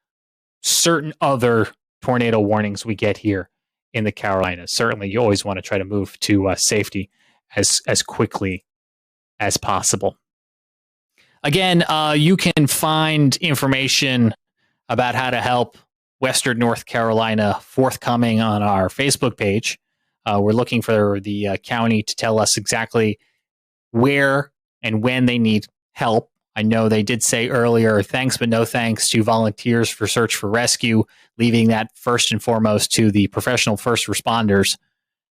certain other tornado warnings we get here in the Carolinas. Certainly, you always want to try to move to safety as quickly as possible. Again, you can find information about how to help Western North Carolina forthcoming on our Facebook page. We're looking for the county to tell us exactly where and when they need help. I know they did say earlier, thanks but no thanks to volunteers for search for rescue, leaving that first and foremost to the professional first responders.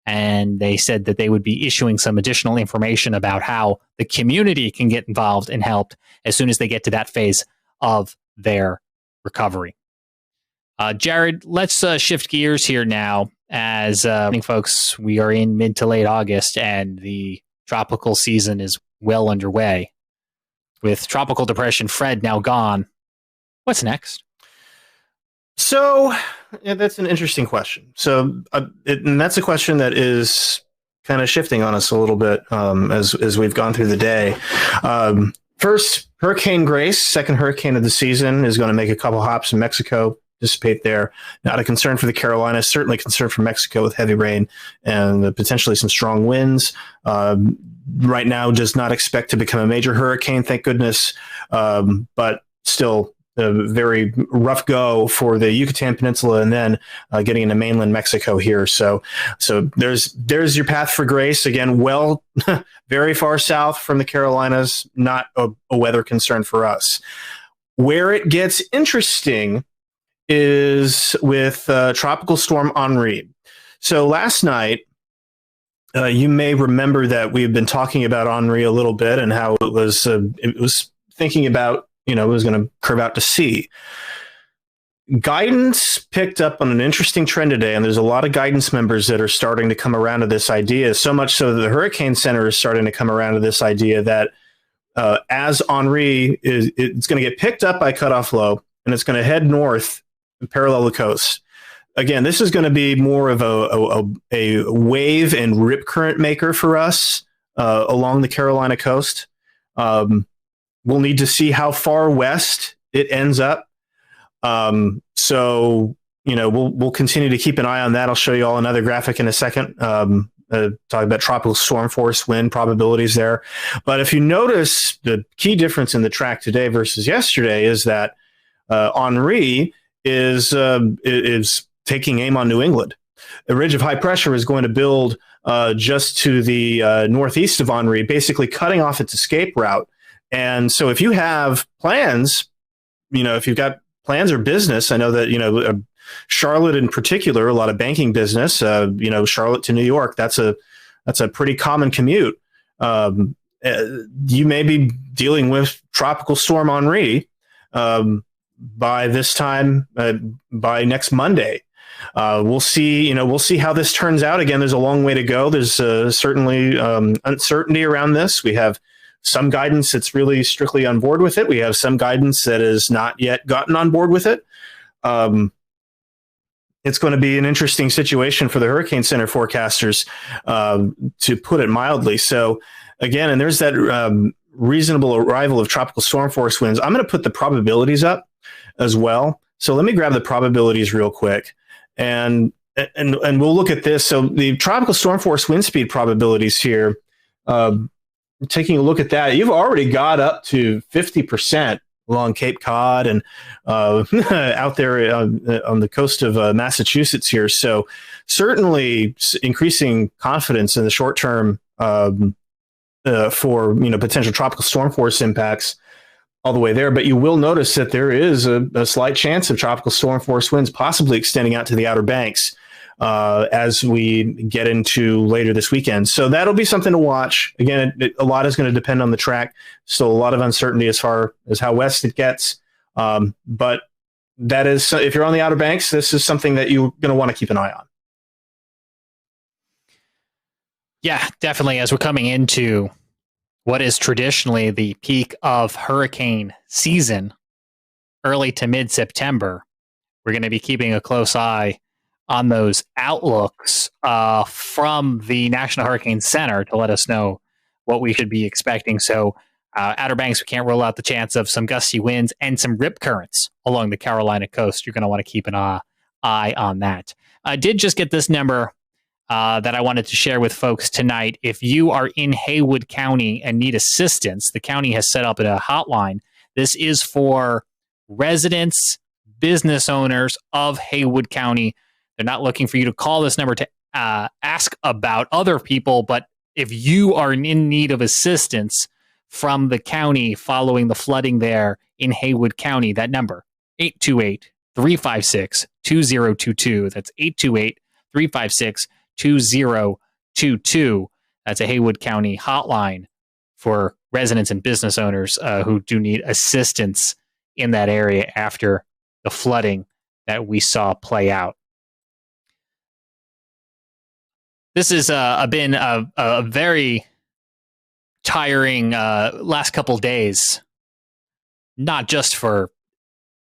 And they said that they would be issuing some additional information about how the community can get involved and helped as soon as they get to that phase of their recovery. Jared, let's shift gears here now. As folks, we are in mid to late August and the tropical season is well underway. With Tropical Depression Fred now gone, what's next? So that's an interesting question. So and that's a question that is kind of shifting on us a little bit as we've gone through the day. First, Hurricane Grace, second hurricane of the season, is going to make a couple hops in Mexico, dissipate there. Not a concern for the Carolinas, certainly a concern for Mexico with heavy rain and potentially some strong winds. Right now, does not expect to become a major hurricane, thank goodness, but still a very rough go for the Yucatan Peninsula and then getting into mainland Mexico here. So there's your path for Grace. Again, well, very far south from the Carolinas, not a weather concern for us. Where it gets interesting is with Tropical Storm Henri. So last night, you may remember that we've been talking about Henri a little bit and how it was thinking about, it was going to curve out to sea. Guidance picked up on an interesting trend today, and there's a lot of guidance members that are starting to come around to this idea, so much so that the Hurricane Center is starting to come around to this idea that as Henri it's going to get picked up by cutoff low, and it's going to head north and parallel the coast. Again, this is going to be more of a wave and rip current maker for us along the Carolina coast. We'll need to see how far west it ends up. So, we'll continue to keep an eye on that. I'll show you all another graphic in a second, talking about tropical storm force wind probabilities there. But if you notice, the key difference in the track today versus yesterday is that Henri is taking aim on New England. A ridge of high pressure is going to build just to the northeast of Henri, basically cutting off its escape route. And so if you have plans, if you've got plans or business, I know that, Charlotte in particular, a lot of banking business, Charlotte to New York, that's a pretty common commute. You may be dealing with Tropical Storm Henri by this time, by next Monday. We'll see how this turns out. Again, there's a long way to go. There's certainly uncertainty around this. We have some guidance that's really strictly on board with it. We have some guidance that has not yet gotten on board with it. It's going to be an interesting situation for the Hurricane Center forecasters, to put it mildly. So again, and there's that reasonable arrival of tropical storm force winds. I'm going to put the probabilities up as well. So let me grab the probabilities real quick, and we'll look at this. So the tropical storm force wind speed probabilities here, taking a look at that, you've already got up to 50% along Cape Cod and out there on the coast of Massachusetts here. So certainly increasing confidence in the short term for potential tropical storm force impacts all the way there. But you will notice that there is a slight chance of tropical storm force winds possibly extending out to the Outer Banks as we get into later this weekend. So that'll be something to watch. Again, a lot is going to depend on the track. Still a lot of uncertainty as far as how west it gets. But that is, if you're on the Outer Banks, this is something that you're going to want to keep an eye on. Yeah, definitely. As we're coming into what is traditionally the peak of hurricane season, early to mid-September, we're going to be keeping a close eye on those outlooks from the National Hurricane Center to let us know what we should be expecting. So Outer Banks, we can't rule out the chance of some gusty winds and some rip currents along the Carolina coast. You're going to want to keep an eye on that. I did just get this number that I wanted to share with folks tonight. If you are in Haywood County and need assistance, the county has set up a hotline. This is for residents, business owners of Haywood County. They're not looking for you to call this number to ask about other people, but if you are in need of assistance from the county following the flooding there in Haywood County, that number, 828-356-2022. That's 828-356-2022. That's a Haywood County hotline for residents and business owners who do need assistance in that area after the flooding that we saw play out. This has been a very tiring last couple days, not just for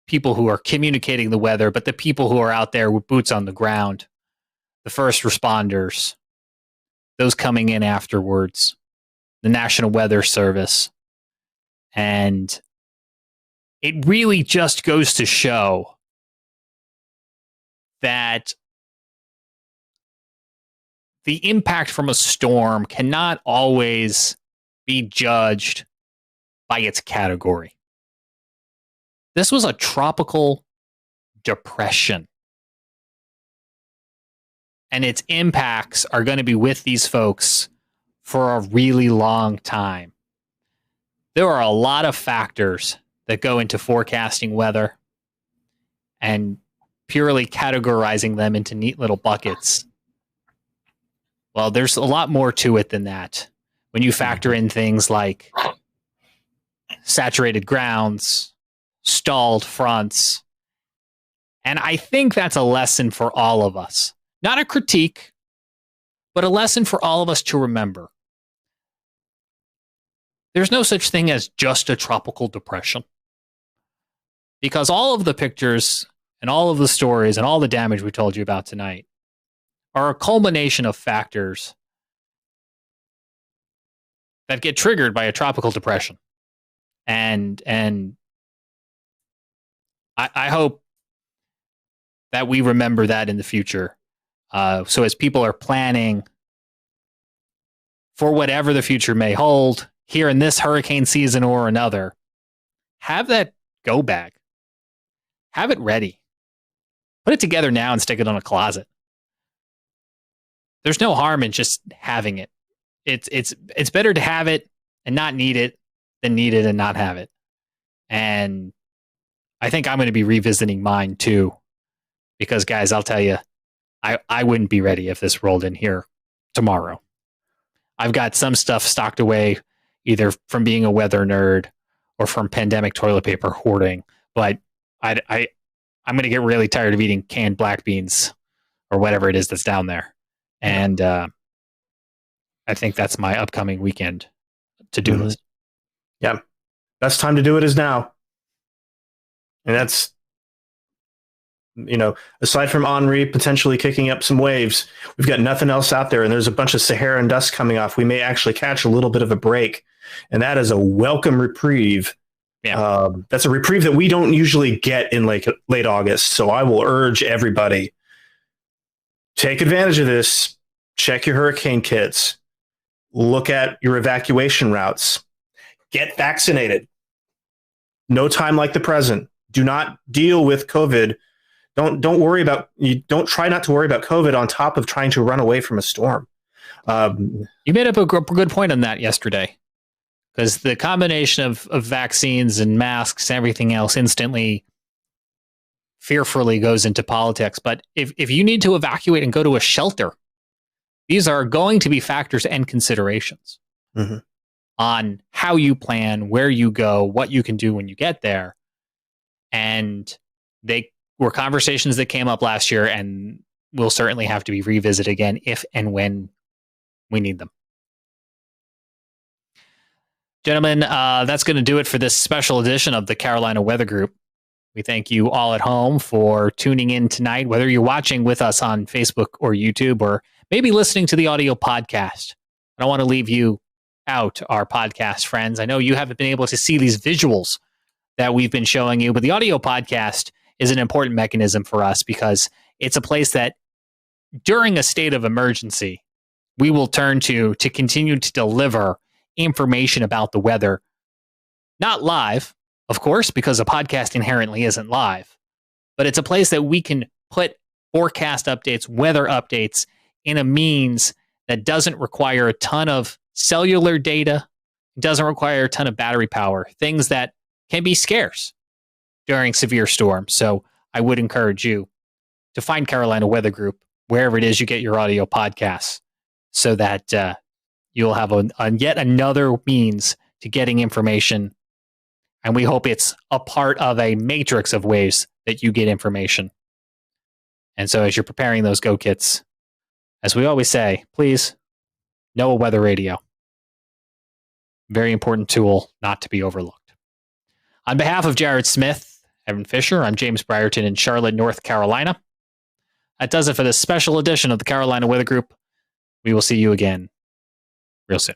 people who are communicating the weather, but the people who are out there with boots on the ground, the first responders, those coming in afterwards, the National Weather Service, And it really just goes to show that the impact from a storm cannot always be judged by its category. This was a tropical depression. And its impacts are going to be with these folks for a really long time. There are a lot of factors that go into forecasting weather, and purely categorizing them into neat little buckets. Well, there's a lot more to it than that. When you factor in things like saturated grounds, stalled fronts, and I think that's a lesson for all of us. Not a critique, but a lesson for all of us to remember. There's no such thing as just a tropical depression. Because all of the pictures and all of the stories and all the damage we told you about tonight are a culmination of factors that get triggered by a tropical depression. And I hope that we remember that in the future. So as people are planning for whatever the future may hold, here in this hurricane season or another, have that go bag. Have it ready. Put it together now and stick it on a closet. There's no harm in just having it. It's better to have it and not need it than need it and not have it. And I think I'm going to be revisiting mine too. Because guys, I'll tell you, I wouldn't be ready if this rolled in here tomorrow. I've got some stuff stocked away either from being a weather nerd or from pandemic toilet paper hoarding. But I'm going to get really tired of eating canned black beans or whatever it is that's down there. And I think that's my upcoming weekend to-do list. Yeah. Best time to do it is now. And that's, aside from Henri potentially kicking up some waves, we've got nothing else out there. And there's a bunch of Saharan dust coming off. We may actually catch a little bit of a break. And that is a welcome reprieve. Yeah. That's a reprieve that we don't usually get in late August. So I will urge everybody, take advantage of this. Check your hurricane kits. Look at your evacuation routes. Get vaccinated. No time like the present. Do not deal with COVID. Don't try not to worry about COVID on top of trying to run away from a storm. You made up a good point on that yesterday. Because the combination of vaccines and masks and everything else instantly, fearfully goes into politics. But if you need to evacuate and go to a shelter, these are going to be factors and considerations on how you plan, where you go, what you can do when you get there. And they were conversations that came up last year and will certainly have to be revisited again if and when we need them. Gentlemen, that's going to do it for this special edition of the Carolina Weather Group. We thank you all at home for tuning in tonight, whether you're watching with us on Facebook or YouTube, or maybe listening to the audio podcast. I don't want to leave you out, our podcast friends. I know you haven't been able to see these visuals that we've been showing you, but the audio podcast is an important mechanism for us because it's a place that during a state of emergency, we will turn to continue to deliver information about the weather. Not live, of course, because a podcast inherently isn't live, but it's a place that we can put forecast updates, weather updates in a means that doesn't require a ton of cellular data, doesn't require a ton of battery power, things that can be scarce during severe storms. So I would encourage you to find Carolina Weather Group wherever it is you get your audio podcasts so that you'll have yet another means to getting information. And we hope it's a part of a matrix of ways that you get information. And so as you're preparing those go kits, as we always say, please know a weather radio. Very important tool not to be overlooked. On behalf of Jared Smith, Evan Fisher, I'm James Brierton in Charlotte, North Carolina. That does it for this special edition of the Carolina Weather Group. We will see you again real soon.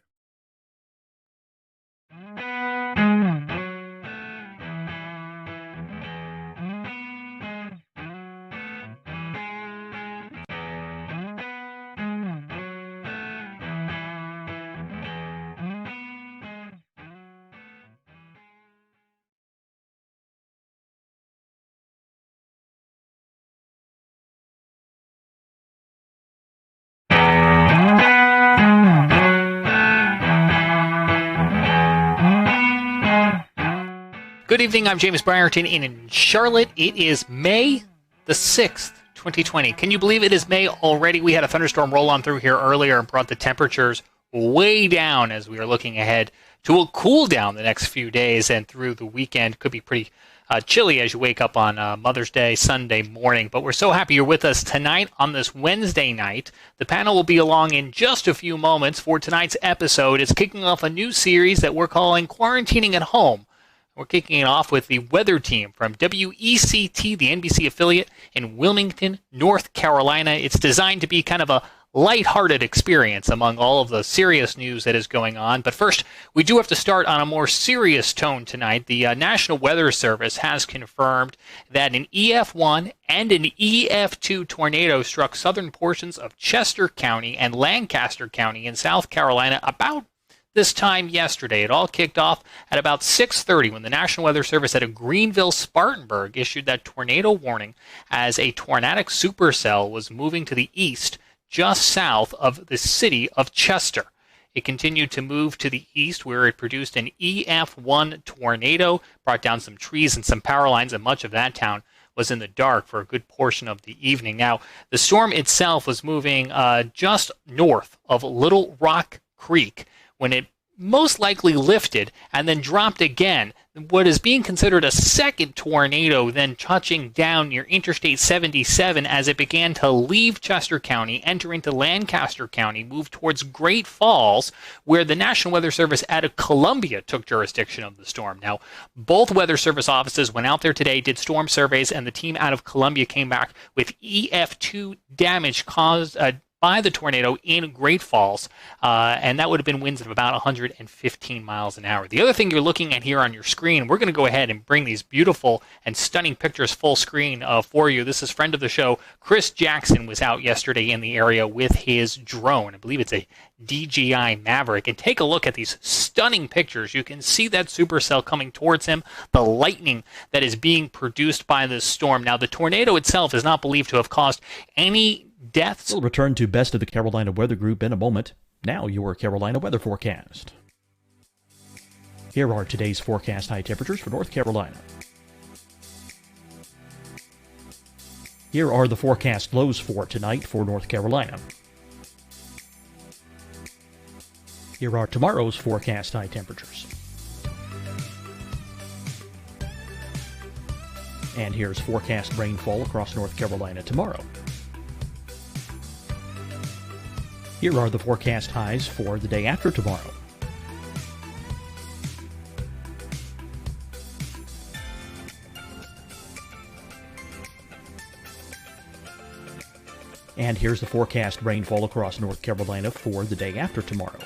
Good evening, I'm James Brierton in Charlotte. It is May the 6th, 2020. Can you believe it is May already? We had a thunderstorm roll on through here earlier and brought the temperatures way down as we are looking ahead to a cool down the next few days, and through the weekend could be pretty chilly as you wake up on Mother's Day, Sunday morning. But we're so happy you're with us tonight on this Wednesday night. The panel will be along in just a few moments for tonight's episode. It's kicking off a new series that we're calling Quarantining at Home. We're kicking it off with the weather team from WECT, the NBC affiliate in Wilmington, North Carolina. It's designed to be kind of a lighthearted experience among all of the serious news that is going on. But first, we do have to start on a more serious tone tonight. The National Weather Service has confirmed that an EF1 and an EF2 tornado struck southern portions of Chester County and Lancaster County in South Carolina about this time yesterday. It all kicked off at about 6:30 when the National Weather Service out of Greenville, Spartanburg issued that tornado warning as a tornadic supercell was moving to the east just south of the city of Chester. It continued to move to the east where it produced an EF1 tornado, brought down some trees and some power lines, and much of that town was in the dark for a good portion of the evening. Now, the storm itself was moving just north of Little Rock Creek when it most likely lifted and then dropped again. What is being considered a second tornado then touching down near Interstate 77 as it began to leave Chester County, enter into Lancaster County, move towards Great Falls, where the National Weather Service out of Columbia took jurisdiction of the storm. Now, both Weather Service offices went out there today, did storm surveys, and the team out of Columbia came back with EF2 damage caused by the tornado in Great Falls, and that would have been winds of about 115 miles an hour. The other thing you're looking at here on your screen, we're going to go ahead and bring these beautiful and stunning pictures full screen for you. This is friend of the show, Chris Jackson, was out yesterday in the area with his drone. I believe it's a DJI Maverick. And take a look at these stunning pictures. You can see that supercell coming towards him, the lightning that is being produced by this storm. Now, the tornado itself is not believed to have caused any deaths. We'll return to Best of the Carolina Weather Group in a moment. Now your Carolina weather forecast. Here are today's forecast high temperatures for North Carolina. Here are the forecast lows for tonight for North Carolina. Here are tomorrow's forecast high temperatures. And here's forecast rainfall across North Carolina tomorrow. Here are the forecast highs for the day after tomorrow. And here's the forecast rainfall across North Carolina for the day after tomorrow.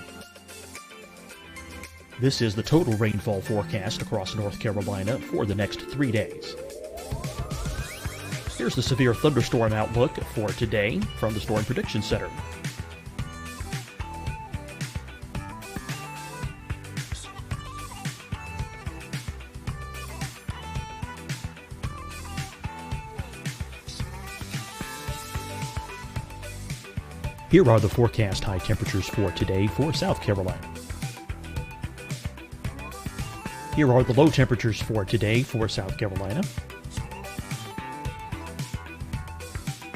This is the total rainfall forecast across North Carolina for the next 3 days. Here's the severe thunderstorm outlook for today from the Storm Prediction Center. Here are the forecast high temperatures for today for South Carolina. Here are the low temperatures for today for South Carolina.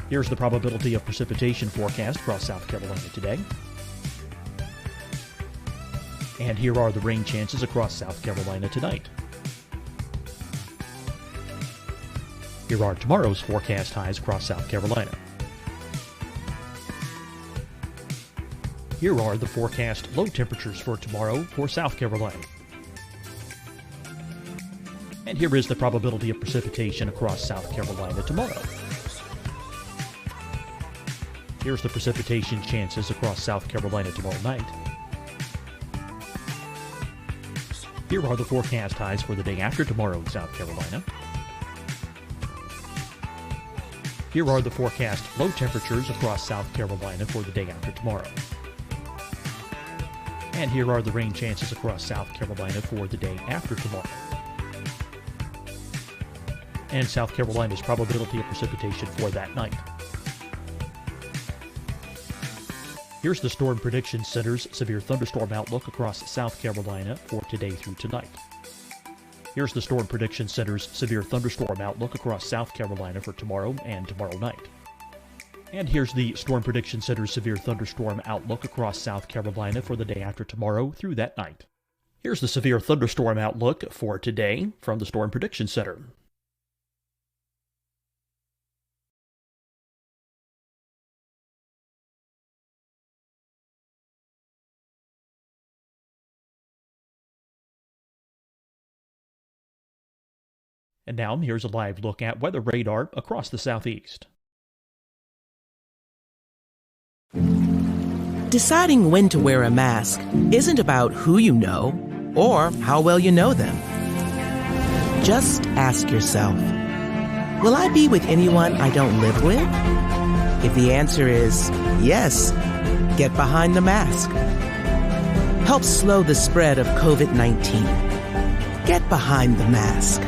Here's the probability of precipitation forecast across South Carolina today. And here are the rain chances across South Carolina tonight. Here are tomorrow's forecast highs across South Carolina. Here are the forecast low temperatures for tomorrow for South Carolina. And here is the probability of precipitation across South Carolina tomorrow. Here's the precipitation chances across South Carolina tomorrow night. Here are the forecast highs for the day after tomorrow in South Carolina. Here are the forecast low temperatures across South Carolina for the day after tomorrow. And here are the rain chances across South Carolina for the day after tomorrow. And South Carolina's probability of precipitation for that night. Here's the Storm Prediction Center's severe thunderstorm outlook across South Carolina for today through tonight. Here's the Storm Prediction Center's severe thunderstorm outlook across South Carolina for tomorrow and tomorrow night. And here's the Storm Prediction Center's severe thunderstorm outlook across South Carolina for the day after tomorrow through that night. Here's the severe thunderstorm outlook for today from the Storm Prediction Center. And now here's a live look at weather radar across the southeast. Deciding when to wear a mask isn't about who you know or how well you know them. Just ask yourself, will I be with anyone I don't live with? If the answer is yes, get behind the mask. Help slow the spread of COVID-19. Get behind the mask.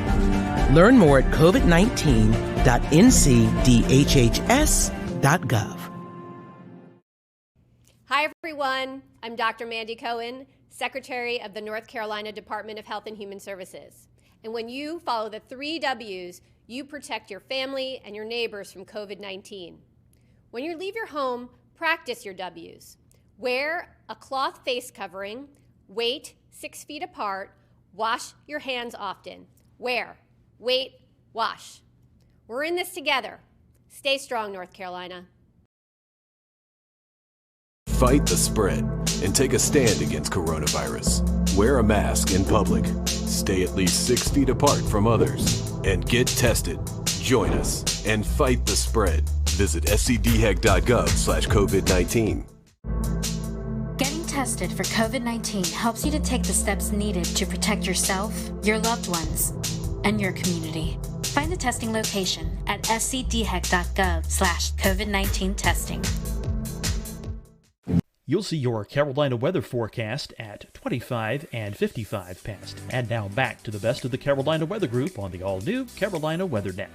Learn more at covid19.ncdhhs.gov. Hi, everyone. I'm Dr. Mandy Cohen, Secretary of the North Carolina Department of Health and Human Services. And when you follow the 3 W's, you protect your family and your neighbors from COVID-19. When you leave your home, practice your W's. Wear a cloth face covering, wait 6 feet apart, wash your hands often. Wear, wait, wash. We're in this together. Stay strong, North Carolina. Fight the spread and take a stand against coronavirus. Wear a mask in public. Stay at least 6 feet apart from others. And get tested. Join us and fight the spread. Visit scdhec.gov/COVID-19. Getting tested for COVID-19 helps you to take the steps needed to protect yourself, your loved ones, and your community. Find the testing location at scdhec.gov/COVID-19 testing. You'll see your Carolina weather forecast at 25 and 55 past. And now back to the best of the Carolina Weather Group on the all-new Carolina Weather Net.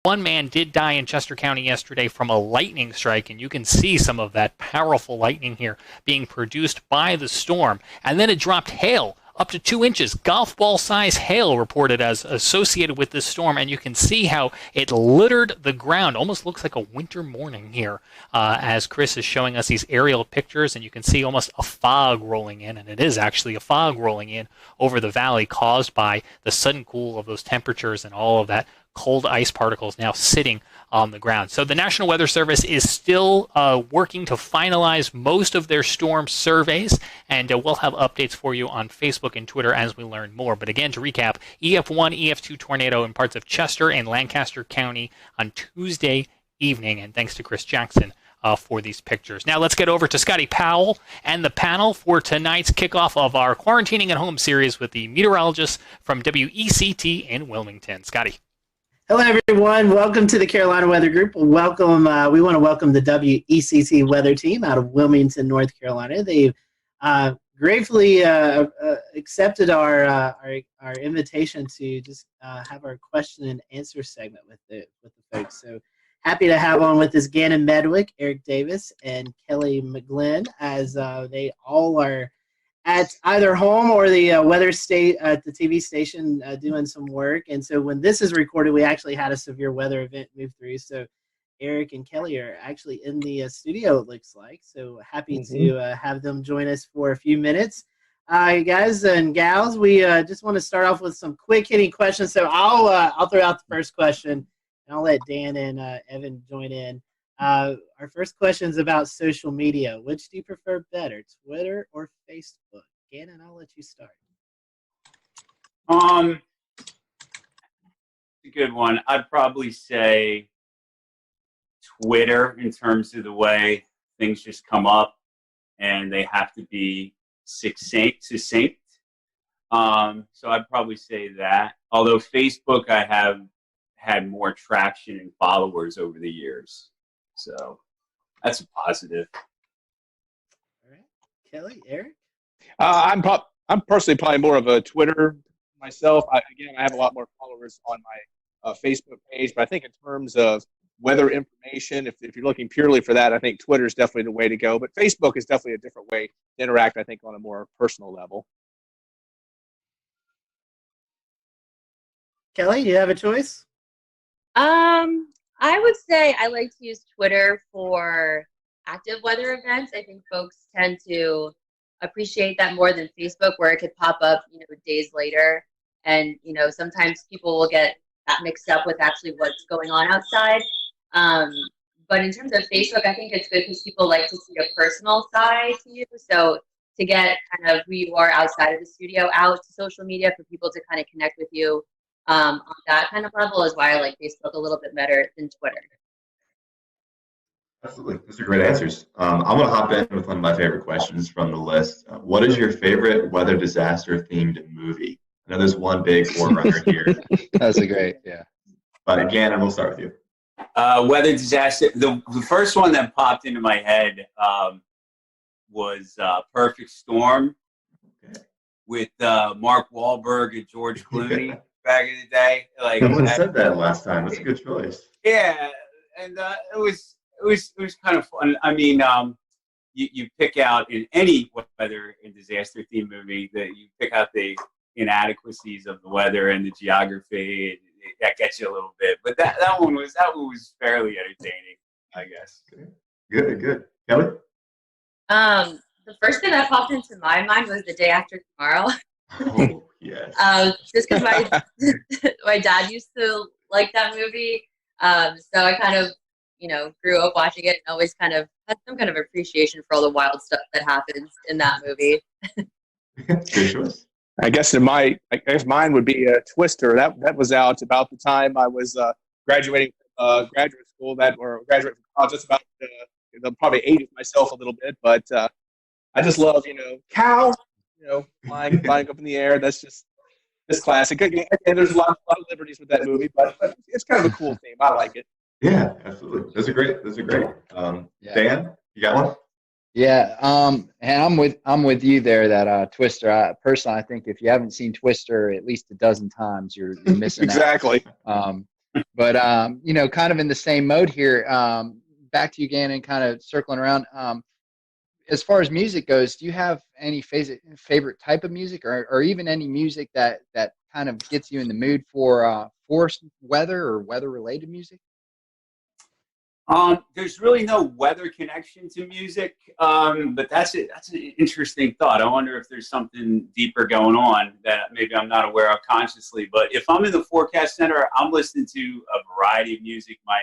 One man did die in Chester County yesterday from a lightning strike, and you can see some of that powerful lightning here being produced by the storm. And then it dropped hail up to 2 inches, golf ball size hail reported as associated with this storm, and you can see how it littered the ground. Almost looks like a winter morning here as Chris is showing us these aerial pictures, and you can see almost a fog rolling in, and it is actually a fog rolling in over the valley caused by the sudden cool of those temperatures and all of that cold ice particles now sitting on the ground. So the National Weather Service is still working to finalize most of their storm surveys, and we'll have updates for you on Facebook and Twitter as we learn more. But again, to recap, EF1, EF2 tornado in parts of Chester and Lancaster County on Tuesday evening, and thanks to Chris Jackson for these pictures. Now let's get over to Scotty Powell and the panel for tonight's kickoff of our Quarantining at Home series with the meteorologist from WECT in Wilmington. Scotty. Hello, everyone. Welcome to the Carolina Weather Group. Welcome. We want to welcome the WECT weather team out of Wilmington, North Carolina. They've gratefully accepted our invitation to just have our question and answer segment with the folks. So happy to have on with us Gannon Medwick, Eric Davis, and Kelly McGlynn, as they all are at either home or the weather state at the TV station doing some work. And so when this is recorded, we actually had a severe weather event move through. So Eric and Kelly are actually in the studio, it looks like. So happy to have them join us for a few minutes. Guys and gals, we just want to start off with some quick hitting questions. So I'll throw out the first question, and I'll let Dan and Evan join in. Our first question is about social media. Which do you prefer better, Twitter or Facebook? Gannon, I'll let you start. A good one. I'd probably say Twitter in terms of the way things just come up and they have to be succinct. So I'd probably say that. Although Facebook, I have had more traction and followers over the years. So that's a positive. All right. Kelly, Eric? I'm personally probably more of a Twitter myself. I have a lot more followers on my Facebook page, but I think in terms of weather information, if you're looking purely for that, I think Twitter is definitely the way to go. But Facebook is definitely a different way to interact, I think, on a more personal level. Kelly, you have a choice? I would say I like to use Twitter for active weather events. I think folks tend to appreciate that more than Facebook, where it could pop up, days later. And, sometimes people will get that mixed up with actually what's going on outside. But in terms of Facebook, I think it's good because people like to see a personal side to you. So to get kind of who you are outside of the studio out to social media for people to kind of connect with you on that kind of level is why I like Facebook a little bit better than Twitter. Absolutely. Those are great answers. I'm going to hop in with one of my favorite questions from the list. What is your favorite weather disaster themed movie? I know there's one big forerunner here. That's a great, yeah. But Gannon, we'll start with you. Weather disaster. The first one that popped into my head was Perfect Storm with Mark Wahlberg and George Clooney back in the day. Like, someone said that last time. That's a good choice. Yeah, and it was kind of fun. I mean, you pick out in any weather and disaster themed movie that you pick out the inadequacies of the weather and the geography. And that gets you a little bit, but that one was fairly entertaining, I guess. Good. Kelly? The first thing that popped into my mind was The Day After Tomorrow. Oh, yes. Just because my dad used to like that movie, so I kind of grew up watching it and always kind of had some kind of appreciation for all the wild stuff that happens in that movie. Good choice. I guess mine would be Twister. That was out about the time I was graduating graduate school, or graduate from college. Just about probably aged myself a little bit, but I just love cow, flying up in the air. That's just classic. And there's a lot of liberties with that movie, but it's kind of a cool theme. I like it. Yeah, absolutely. Those are great. Yeah. Dan, you got one? Yeah, and I'm with you there. That Twister. Personally, I think if you haven't seen Twister at least a dozen times, you're missing exactly. out. But kind of in the same mode here. Back to you, Gannon. Kind of circling around. As far as music goes, do you have any favorite type of music, or even any music that kind of gets you in the mood for weather or weather related music? There's really no weather connection to music, but that's an interesting thought. I wonder if there's something deeper going on that maybe I'm not aware of consciously. But if I'm in the forecast center, I'm listening to a variety of music. My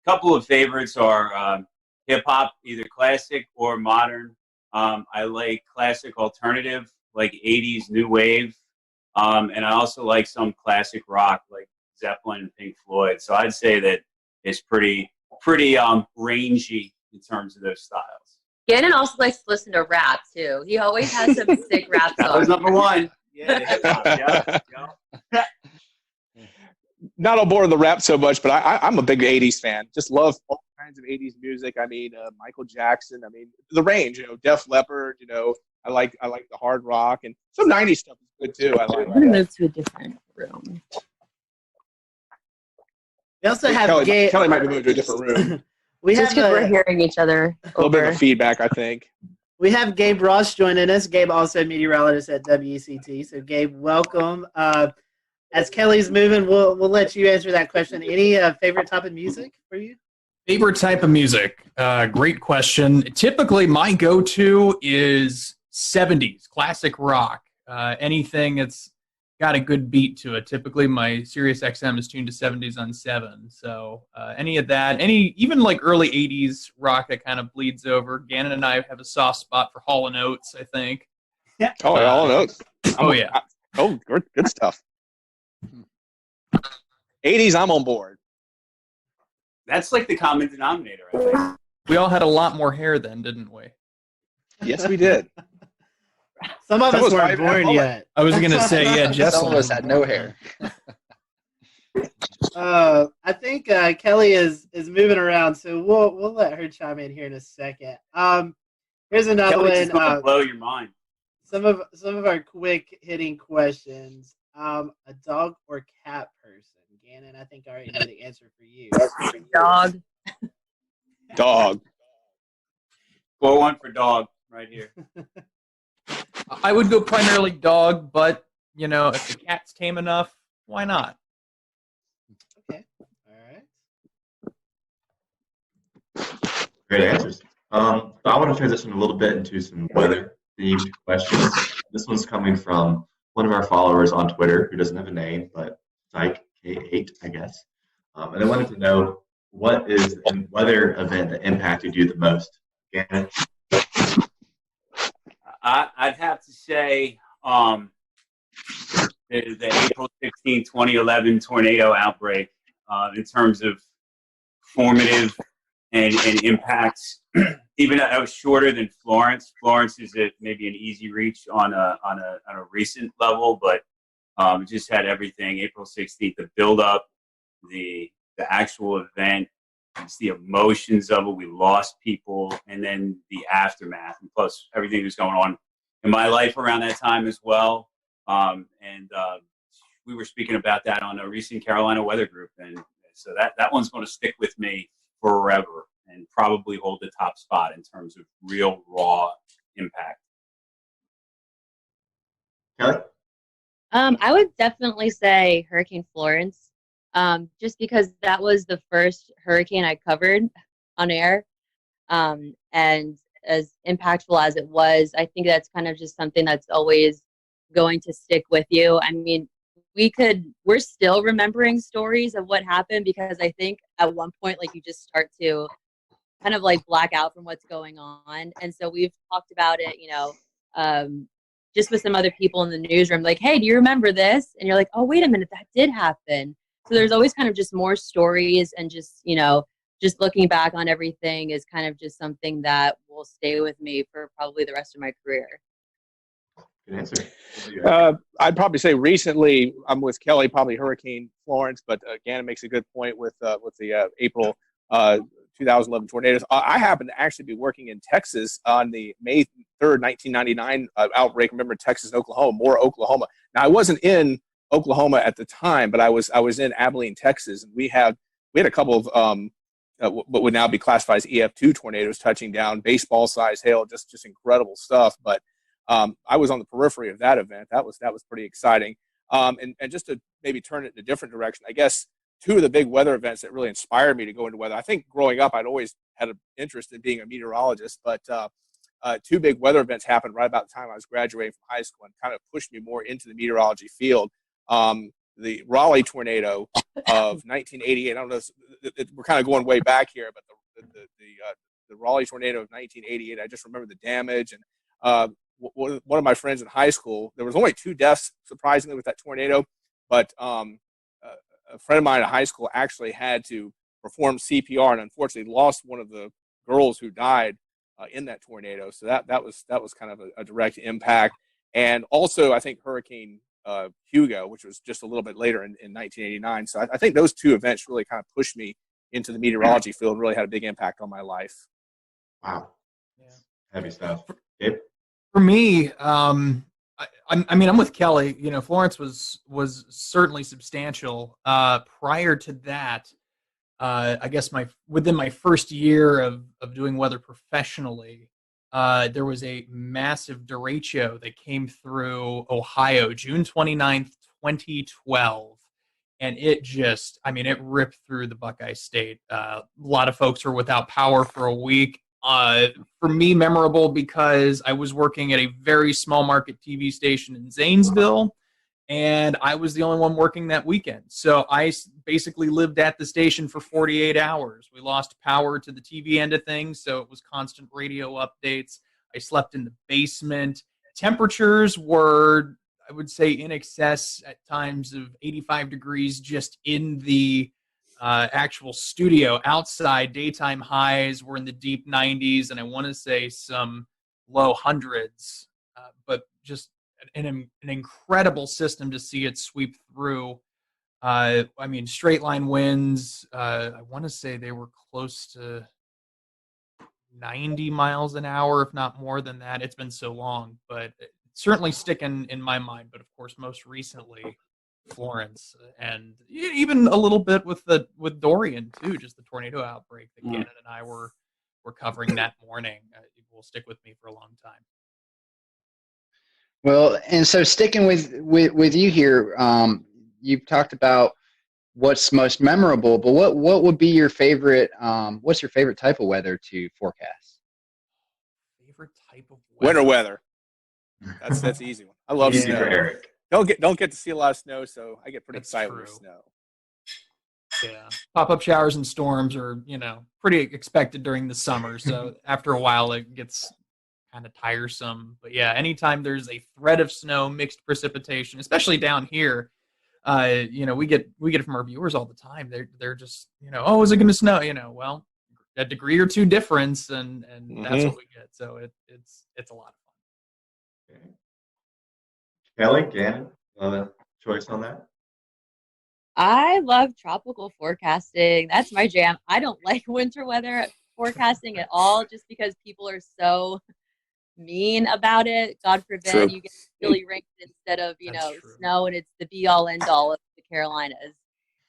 couple of favorites are hip hop, either classic or modern. I like classic alternative, like 80s new wave, and I also like some classic rock, like Zeppelin and Pink Floyd. So I'd say that it's pretty rangy in terms of those styles. Gannon also likes to listen to rap too. He always has some sick rap songs. That was number one. Yeah. Not on board with the rap so much, but I'm a big 80s fan. Just love all kinds of 80s music. I mean, Michael Jackson. I mean, the range. Def Leppard. I like the hard rock, and some 90s stuff is good too. I like. I'm gonna move to a different room. We also have Kelly might be moving to a different room. Just because we're hearing each other. A little bit of feedback, I think. We have Gabe Ross joining us. Gabe also a meteorologist at WCT. So Gabe, welcome. As Kelly's moving, we'll let you answer that question. Any favorite type of music for you? Favorite type of music? Great question. Typically, my go-to is 70s classic rock. Anything that's got a good beat to it. Typically, my Sirius XM is tuned to 70s on 7. So any of that, even like early 80s rock that kind of bleeds over. Gannon and I have a soft spot for Hall & Oates, I think. Yeah. Oh, Hall & Oates. Yeah. Oh, good stuff. 80s, I'm on board. That's like the common denominator, I think. We all had a lot more hair then, didn't we? Yes, we did. Some of us weren't born yet. I was going to say, yeah, Jess. Some of us had no hair. I think Kelly is moving around, so we'll let her chime in here in a second. Here's another Kelly's one. Gonna blow your mind. Some of our quick hitting questions. A dog or cat person? Gannon, I think I already know the answer for you. Dog. Dog. 4-1 for dog right here. I would go primarily dog, but you know, if the cat's tame enough, why not? Okay. All right. Great answers. So I want to transition a little bit into some weather-themed questions. This one's coming from one of our followers on Twitter who doesn't have a name, but Psych K8, I guess. And I wanted to know, what is a weather event that impacted you the most? Gannon? I'd have to say the April 16, 2011 tornado outbreak in terms of formative and impacts. Even though I was shorter than Florence. Florence is maybe an easy reach on a recent level, but it just had everything. April 16th, the build up, the actual event, it's the emotions of it. We lost people, and then the aftermath, and plus everything that's going on in my life around that time as well. We were speaking about that on a recent Carolina Weather Group, and so that one's going to stick with me forever and probably hold the top spot in terms of real raw impact. Kelly? I would definitely say Hurricane Florence, just because that was the first hurricane I covered on air. And as impactful as it was, I think that's kind of just something that's always going to stick with you. I mean, we're still remembering stories of what happened, because I think at one point, like, you just start to kind of like black out from what's going on. And so we've talked about it, just with some other people in the newsroom, like, hey, do you remember this? And you're like, oh, wait a minute, that did happen. So there's always kind of just more stories, and just, just looking back on everything is kind of just something that will stay with me for probably the rest of my career. Good answer. I'd probably say recently, I'm with Kelly, probably Hurricane Florence, but Gannon makes a good point with the April 2011 tornadoes. I happen to actually be working in Texas on the May 3rd, 1999 outbreak. Remember, Texas and Oklahoma, Moore, Oklahoma. Now, I wasn't in Oklahoma at the time, but I was in Abilene, Texas, and we had a couple of what would now be classified as EF2 tornadoes touching down, baseball size hail, just incredible stuff. But I was on the periphery of that event. That was pretty exciting. And just to maybe turn it in a different direction, I guess two of the big weather events that really inspired me to go into weather. I think growing up, I'd always had an interest in being a meteorologist, but two big weather events happened right about the time I was graduating from high school and kind of pushed me more into the meteorology field. The Raleigh tornado of 1988. I don't know, we're kind of going way back here, but the Raleigh tornado of 1988, I just remember the damage. And one of my friends in high school, there was only 2 deaths, surprisingly, with that tornado, but a friend of mine in high school actually had to perform CPR and unfortunately lost one of the girls who died in that tornado. So that was kind of a direct impact. And also, I think Hurricane Hugo, which was just a little bit later in 1989. So I think those 2 events really kind of pushed me into the meteorology field and really had a big impact on my life. Wow. Yeah. Heavy stuff. Gabe? For me, I'm with Kelly. Florence was certainly substantial. Prior to that, I guess within my first year of doing weather professionally, there was a massive derecho that came through Ohio, June 29th, 2012. And it ripped through the Buckeye State. A lot of folks were without power for a week. For me, memorable because I was working at a very small market TV station in Zanesville, and I was the only one working that weekend. So I basically lived at the station for 48 hours. We lost power to the TV end of things, so it was constant radio updates. I slept in the basement. Temperatures were, I would say, in excess at times of 85 degrees just in the actual studio. Outside, daytime highs were in the deep 90s, and I want to say some low hundreds, but just an incredible system to see it sweep through. Straight line winds, I want to say they were close to 90 miles an hour, if not more than that. It's been so long, but it's certainly sticking in my mind. But of course, most recently, Florence, and even a little bit with Dorian too, just the tornado outbreak that Gannon and I were covering that morning. It will stick with me for a long time. Well, and so sticking with you here, you've talked about what's most memorable, but what would be your favorite? What's your favorite type of weather to forecast? Favorite type of weather? Winter weather. That's the easy one. I love snow. Eric. Don't get to see a lot of snow, so I get pretty excited with snow. Yeah, pop-up showers and storms are pretty expected during the summer. So after a while, it gets kind of tiresome. But yeah, anytime there's a threat of snow, mixed precipitation, especially down here, we get it from our viewers all the time. They're just oh, is it going to snow? Well, a degree or two difference, and that's what we get. So it's a lot of fun. Okay. Kelly, Gannon, choice on that? I love tropical forecasting. That's my jam. I don't like winter weather forecasting at all, just because people are so mean about it. God forbid you get really rain instead of snow, and it's the be all end all of the Carolinas.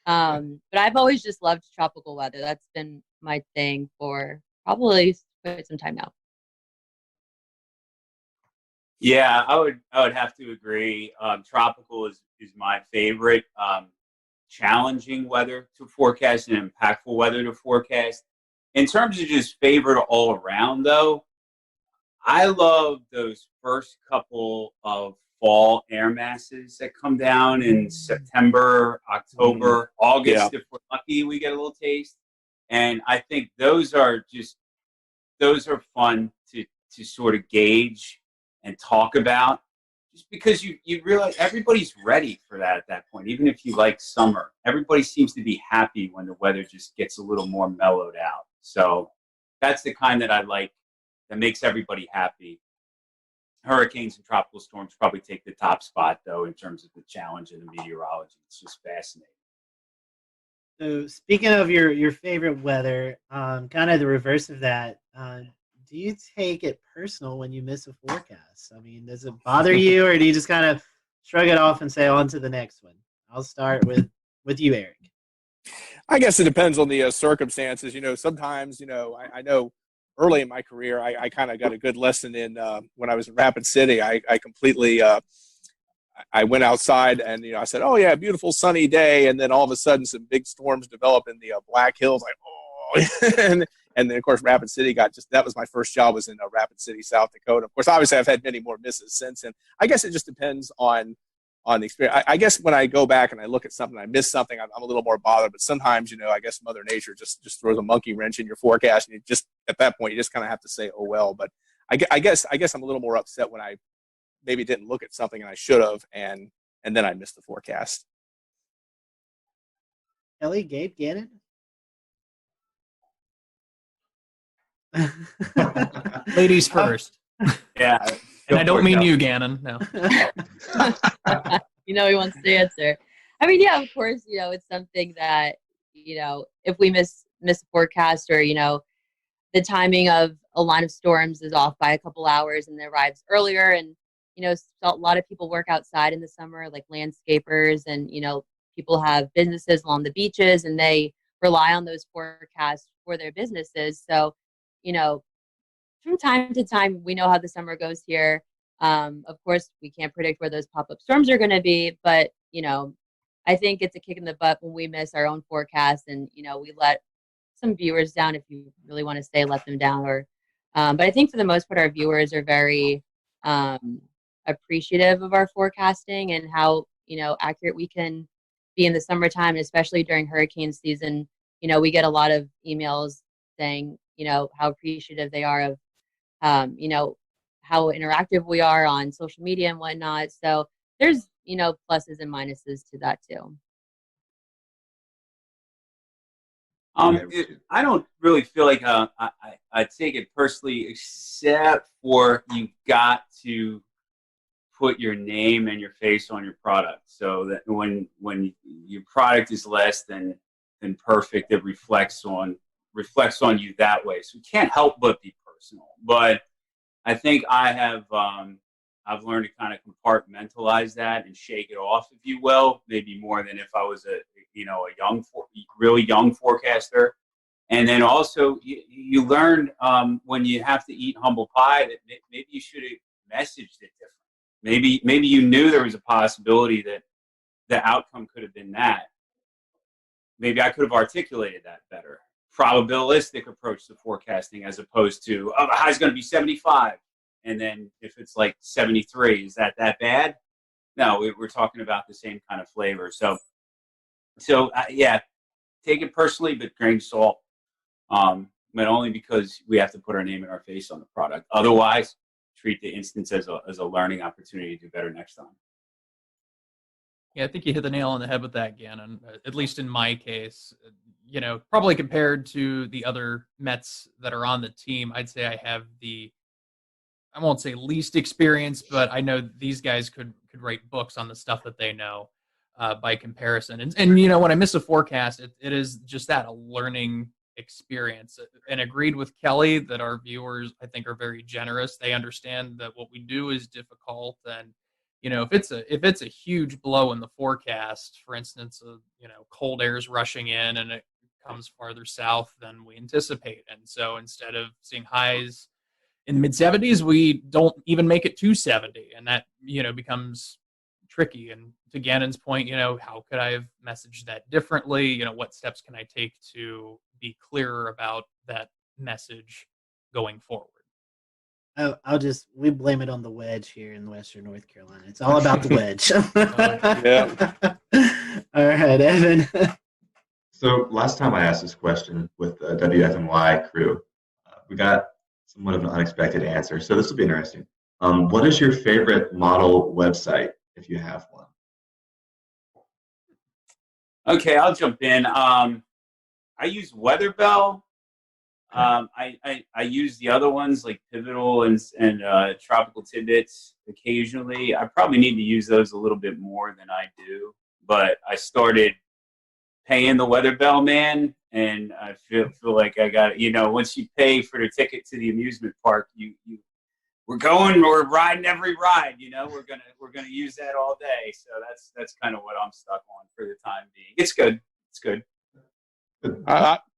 But I've always just loved tropical weather. That's been my thing for probably quite some time now. Yeah, I would have to agree. Tropical is my favorite. Challenging weather to forecast and impactful weather to forecast. In terms of just favorite all around, though, I love those first couple of fall air masses that come down in September, October, August. If we're lucky, we get a little taste. And I think those are fun to sort of gauge and talk about, just because you realize everybody's ready for that at that point. Even if you like summer, everybody seems to be happy when the weather just gets a little more mellowed out. So that's the kind that I like, that makes everybody happy. Hurricanes and tropical storms probably take the top spot, though, in terms of the challenge in the meteorology. It's just fascinating. So speaking of your favorite weather, kind of the reverse of that, do you take it personal when you miss a forecast? I mean, does it bother you, or do you just kind of shrug it off and say on to the next one? I'll start with you, Eric. I guess it depends on the circumstances. Sometimes, I know early in my career, I kind of got a good lesson in when I was in Rapid City. I completely I went outside and I said, "Oh yeah, beautiful sunny day," and then all of a sudden some big storms develop in the Black Hills. Like, oh, and then of course Rapid City that was my first job, was in Rapid City, South Dakota. Of course, obviously I've had many more misses since, and I guess it just depends on the experience. I guess when I go back and I look at something, I miss something, I'm a little more bothered. But sometimes, I guess Mother Nature just throws a monkey wrench in your forecast, and at that point you just kind of have to say, "Oh well." But I guess I'm a little more upset when I maybe didn't look at something and I should have, and then I missed the forecast. Ellie, Gabe, Gannon? Ladies first. Yeah. And I don't mean you, Gannon. No. He wants to answer. I mean, yeah, of course, it's something that, if we miss a forecast, or, the timing of a line of storms is off by a couple hours and it arrives earlier. And, a lot of people work outside in the summer, like landscapers, and, people have businesses along the beaches, and they rely on those forecasts for their businesses. So, from time to time, we know how the summer goes here. Of course, we can't predict where those pop-up storms are going to be, but, I think it's a kick in the butt when we miss our own forecast, and, we let some viewers down. If you really want to say let them down, or, but I think for the most part, our viewers are very appreciative of our forecasting and how, accurate we can be in the summertime, especially during hurricane season. We get a lot of emails saying, how appreciative they are of, how interactive we are on social media and whatnot. So there's, pluses and minuses to that too. I don't really feel like I take it personally, except for you got to put your name and your face on your product, so that when your product is less than perfect, it reflects on you that way. So you can't help but be personal. But I think I have I've learned to kind of compartmentalize that and shake it off, if you will, maybe more than if I was a really young forecaster. And then also you learn when you have to eat humble pie that maybe you should have messaged it different. Maybe you knew there was a possibility that the outcome could have been that. Maybe I could have articulated that better. Probabilistic approach to forecasting as opposed to, oh, the high's going to be 75. And then if it's like 73, is that bad? No, we're talking about the same kind of flavor. So yeah, take it personally, but grain of salt. But only because we have to put our name and our face on the product. Otherwise, treat the instance as a learning opportunity to do better next time. Yeah, I think you hit the nail on the head with that, Gannon. At least in my case, probably compared to the other Mets that are on the team, I'd say I have I won't say least experience, but I know these guys could write books on the stuff that they know by comparison. And when I miss a forecast, it is just that, a learning experience. And agreed with Kelly that our viewers, I think, are very generous. They understand that what we do is difficult, and if it's a huge blow in the forecast, for instance, cold air's rushing in and it comes farther south than we anticipate, and so instead of seeing highs in the mid 70s, we don't even make it to 70, and that becomes tricky. And to Gannon's point, how could I have messaged that differently? What steps can I take to be clearer about that message going forward? We blame it on the wedge here in Western North Carolina. It's all about the wedge. Yeah. All right, Evan. So last time I asked this question with the WFMY crew, we got somewhat of an unexpected answer. So this will be interesting. What is your favorite model website, if you have one? Okay, I'll jump in. I use Weatherbell. I use the other ones like Pivotal and Tropical Tidbits occasionally. I probably need to use those a little bit more than I do, but I started paying the Weatherbell man, and I feel like I got once you pay for the ticket to the amusement park, we're riding every ride. We're gonna use that all day. So that's kind of what I'm stuck on for the time being. It's good. It's good.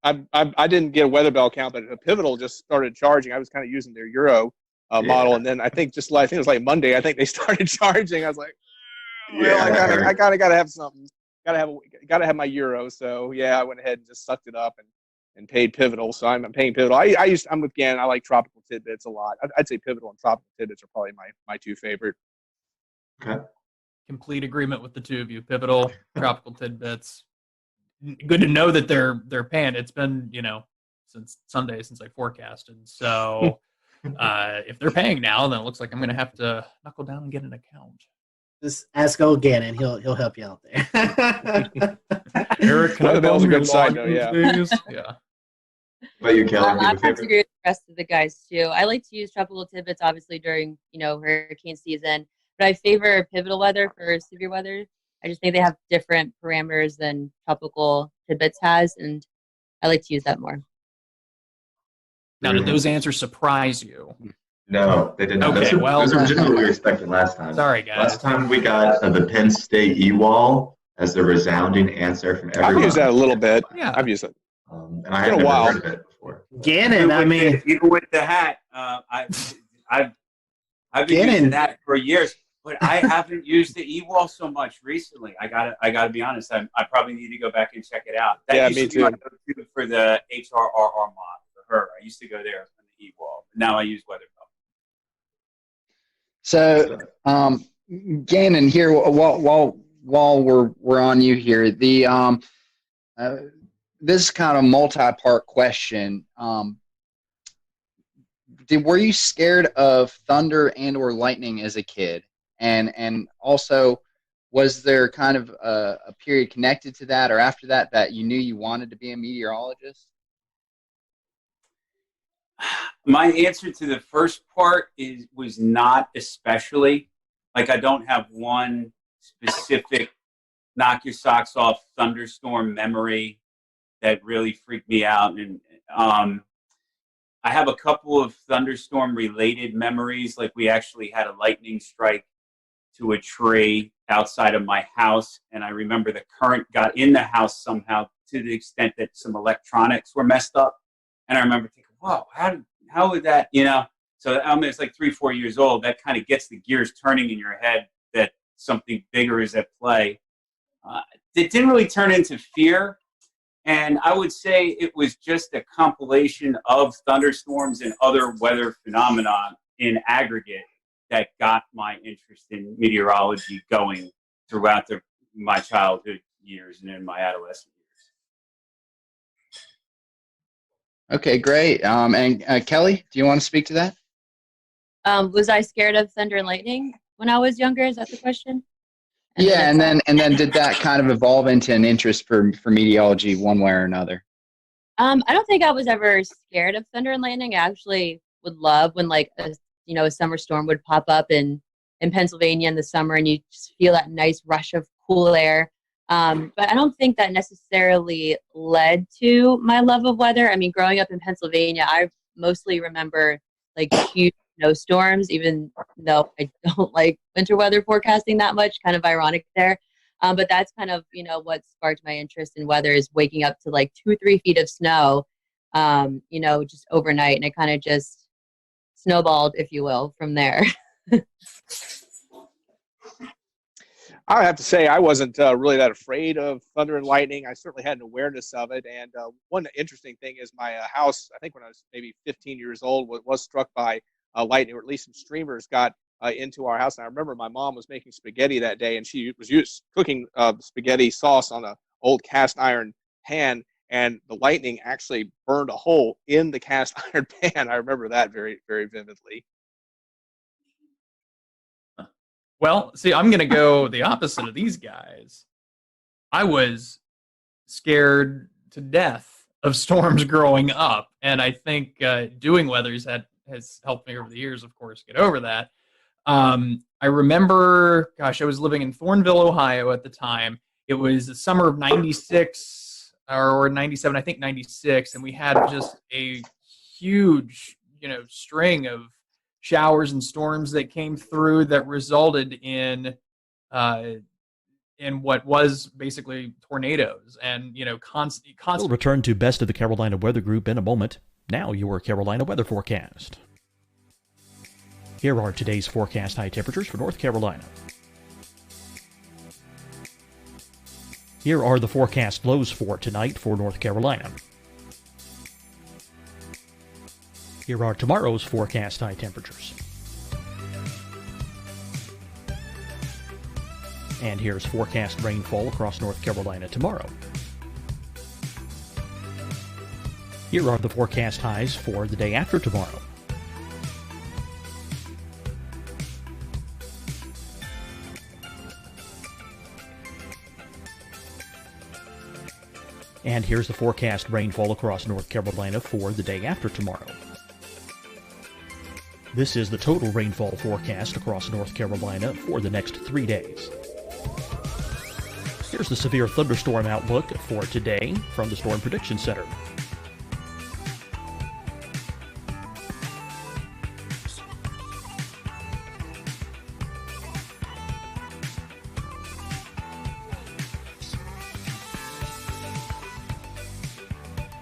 I didn't get a Weatherbell account, but Pivotal just started charging. I was kind of using their Euro model, and then I think it was like Monday. I think they started charging. I was like, I gotta have something. Gotta have my Euro. So yeah, I went ahead and just sucked it up and paid Pivotal. So I'm paying Pivotal. I'm with Gannon. I like Tropical Tidbits a lot. I'd say Pivotal and Tropical Tidbits are probably my two favorite. Okay. Complete agreement with the two of you. Pivotal, Tropical Tidbits. Good to know that they're paying. It's been since Sunday since I forecasted. So if they're paying now, then it looks like I'm going to have to knuckle down and get an account. Just ask old Gannon. He'll help you out there. Eric, Weatherbell's a good side though. Yeah. Yeah. What about you, Kelly? I have to agree with the rest of the guys too. I like to use Tropical Tidbits obviously during hurricane season, but I favor Pivotal Weather for severe weather. I just think they have different parameters than Tropical Tidbits has, and I like to use that more. Now, did those answers surprise you? No, they did not. Okay, those are generally what we were expecting last time. Sorry, guys. Last time we got the Penn State E-Wall as the resounding answer from everyone. I've used that a little bit. Yeah, I've used it. And I had never heard of it before. Gannon, even with the hat, I've been using that for years, but I haven't used the E-Wall so much recently. I gotta be honest. I probably need to go back and check it out. That used to be my go-to for the HRRR mod for her. I used to go there for the E-Wall. Now I use Weatherbell. So, Gannon, here while we're on you here, the this kind of multi-part question. Were you scared of thunder and or lightning as a kid? And also, was there kind of a period connected to that or after that you knew you wanted to be a meteorologist? My answer to the first part was not especially. Like, I don't have one specific knock your socks off thunderstorm memory that really freaked me out. And I have a couple of thunderstorm related memories. Like we actually had a lightning strike to a tree outside of my house. And I remember the current got in the house somehow to the extent that some electronics were messed up. And I remember thinking, wow, how would that, you know? So it's like 3-4 years old. That kind of gets the gears turning in your head that something bigger is at play. It didn't really turn into fear. And I would say it was just a compilation of thunderstorms and other weather phenomena in aggregate that got my interest in meteorology going throughout my childhood years and in my adolescent years. Okay, great. And Kelly, do you want to speak to that? Was I scared of thunder and lightning when I was younger? Is that the question? And then did that kind of evolve into an interest for meteorology one way or another? I don't think I was ever scared of thunder and lightning. I actually would love when like a summer storm would pop up in Pennsylvania in the summer, and you just feel that nice rush of cool air. But I don't think that necessarily led to my love of weather. I mean, growing up in Pennsylvania, I mostly remember like huge snowstorms, even though I don't like winter weather forecasting that much. Kind of ironic there. But that's kind of, what sparked my interest in weather, is waking up to like 2-3 feet of snow, just overnight. And it kind of just snowballed, if you will, from there. I have to say I wasn't really that afraid of thunder and lightning. I certainly had an awareness of it. And one interesting thing is my house, I think when I was maybe 15 years old, was struck by lightning, or at least some streamers got into our house. And I remember my mom was making spaghetti that day, and she was cooking spaghetti sauce on an old cast iron pan, and the lightning actually burned a hole in the cast iron pan. I remember that very, very vividly. Well, see, I'm going to go the opposite of these guys. I was scared to death of storms growing up, and I think doing weathers has helped me over the years, of course, get over that. I remember, I was living in Thornville, Ohio at the time. It was the summer of 96 or 97, I think 96, and we had just a huge, string of showers and storms that came through that resulted in what was basically tornadoes and, constant. We'll return to Best of the Carolina Weather Group in a moment. Now your Carolina weather forecast. Here are today's forecast high temperatures for North Carolina. Here are the forecast lows for tonight for North Carolina. Here are tomorrow's forecast high temperatures. And here's forecast rainfall across North Carolina tomorrow. Here are the forecast highs for the day after tomorrow. And here's the forecast rainfall across North Carolina for the day after tomorrow. This is the total rainfall forecast across North Carolina for the next 3 days. Here's the severe thunderstorm outlook for today from the Storm Prediction Center.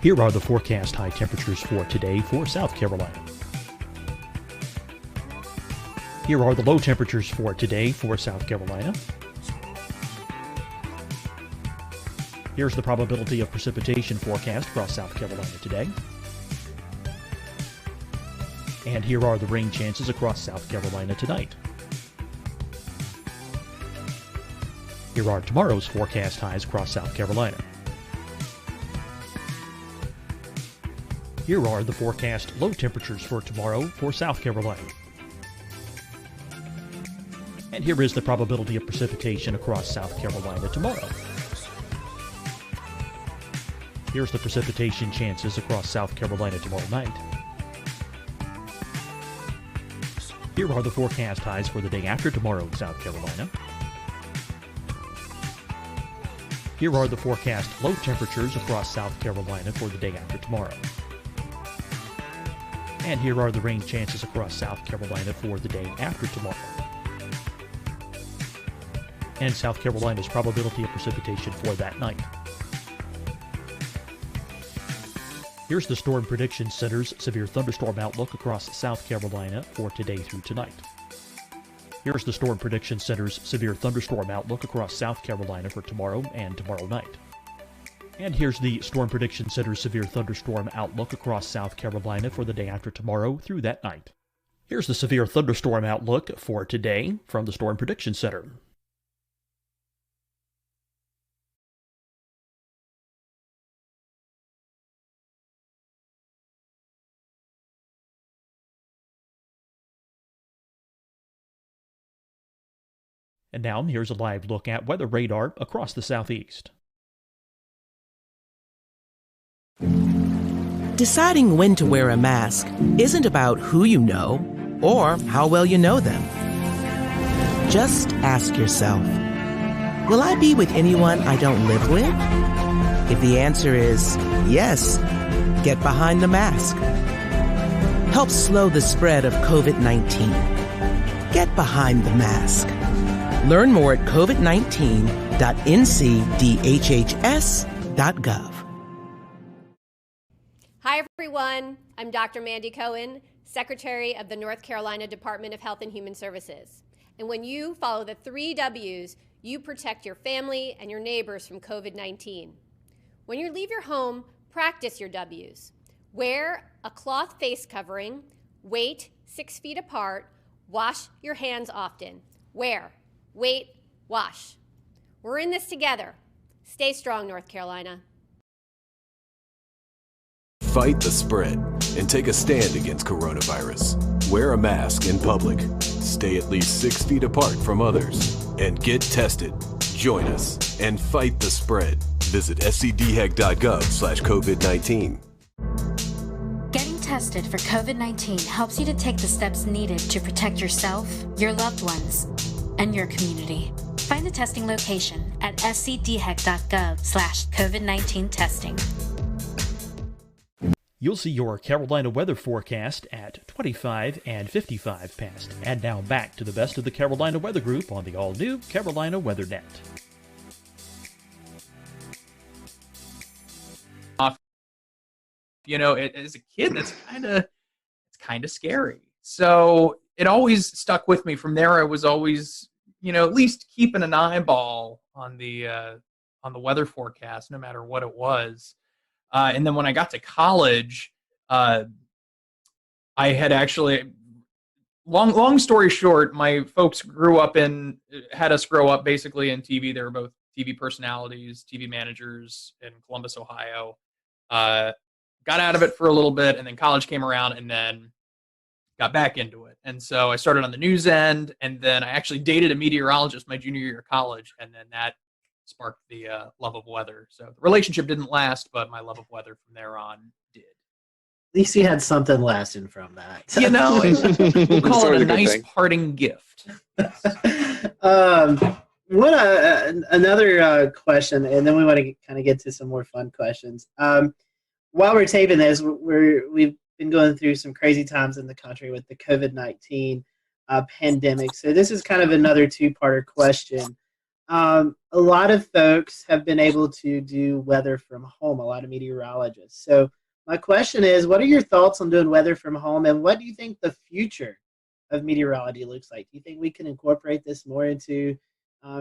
Here are the forecast high temperatures for today for South Carolina. Here are the low temperatures for today for South Carolina. Here's the probability of precipitation forecast across South Carolina today. And here are the rain chances across South Carolina tonight. Here are tomorrow's forecast highs across South Carolina. Here are the forecast low temperatures for tomorrow for South Carolina. And here is the probability of precipitation across South Carolina tomorrow. Here's the precipitation chances across South Carolina tomorrow night. Here are the forecast highs for the day after tomorrow in South Carolina. Here are the forecast low temperatures across South Carolina for the day after tomorrow. And here are the rain chances across South Carolina for the day after tomorrow. And South Carolina's probability of precipitation for that night. Here's the Storm Prediction Center's severe thunderstorm outlook across South Carolina for today through tonight. Here's the Storm Prediction Center's severe thunderstorm outlook across South Carolina for tomorrow and tomorrow night. And here's the Storm Prediction Center's severe thunderstorm outlook across South Carolina for the day after tomorrow through that night. Here's the severe thunderstorm outlook for today from the Storm Prediction Center. And now, here's a live look at weather radar across the southeast. Deciding when to wear a mask isn't about who you know or how well you know them. Just ask yourself, will I be with anyone I don't live with? If the answer is yes, get behind the mask. Help slow the spread of COVID-19. Get behind the mask. Learn more at covid19.ncdhhs.gov. Hi, everyone. I'm Dr. Mandy Cohen, Secretary of the North Carolina Department of Health and Human Services. And when you follow the 3 W's, you protect your family and your neighbors from COVID-19. When you leave your home, practice your W's. Wear a cloth face covering, wait 6 feet apart, wash your hands often. Wear, wait, wash. We're in this together. Stay strong, North Carolina. Fight the spread and take a stand against coronavirus. Wear a mask in public. Stay at least 6 feet apart from others. And get tested. Join us and fight the spread. Visit scdhec.gov/COVID-19. Getting tested for COVID-19 helps you to take the steps needed to protect yourself, your loved ones, and your community. Find the testing location at scdhec.gov/COVID-19 testing. You'll see your Carolina weather forecast at 25 and 55 past. And now back to the best of the Carolina Weather Group on the all-new Carolina Weather Net. You know, as a kid, it's kind of scary. So it always stuck with me. From there, I was always, at least keeping an eyeball on the weather forecast, no matter what it was. And then when I got to college, I had actually, long story short, my folks had us grow up basically in TV. They were both TV personalities, TV managers in Columbus, Ohio. Got out of it for a little bit, and then college came around, and then got back into it. And so I started on the news end, and then I actually dated a meteorologist my junior year of college, and then that sparked the love of weather. So the relationship didn't last, but my love of weather from there on did. At least you had something lasting from that. We'll call it a nice parting gift. Another question, and then we want to kind of get to some more fun questions. While we're taping this, we've been going through some crazy times in the country with the COVID-19 pandemic. So this is kind of another two-parter question. A lot of folks have been able to do weather from home, a lot of meteorologists. So my question is, what are your thoughts on doing weather from home, and what do you think the future of meteorology looks like? Do you think we can incorporate this more into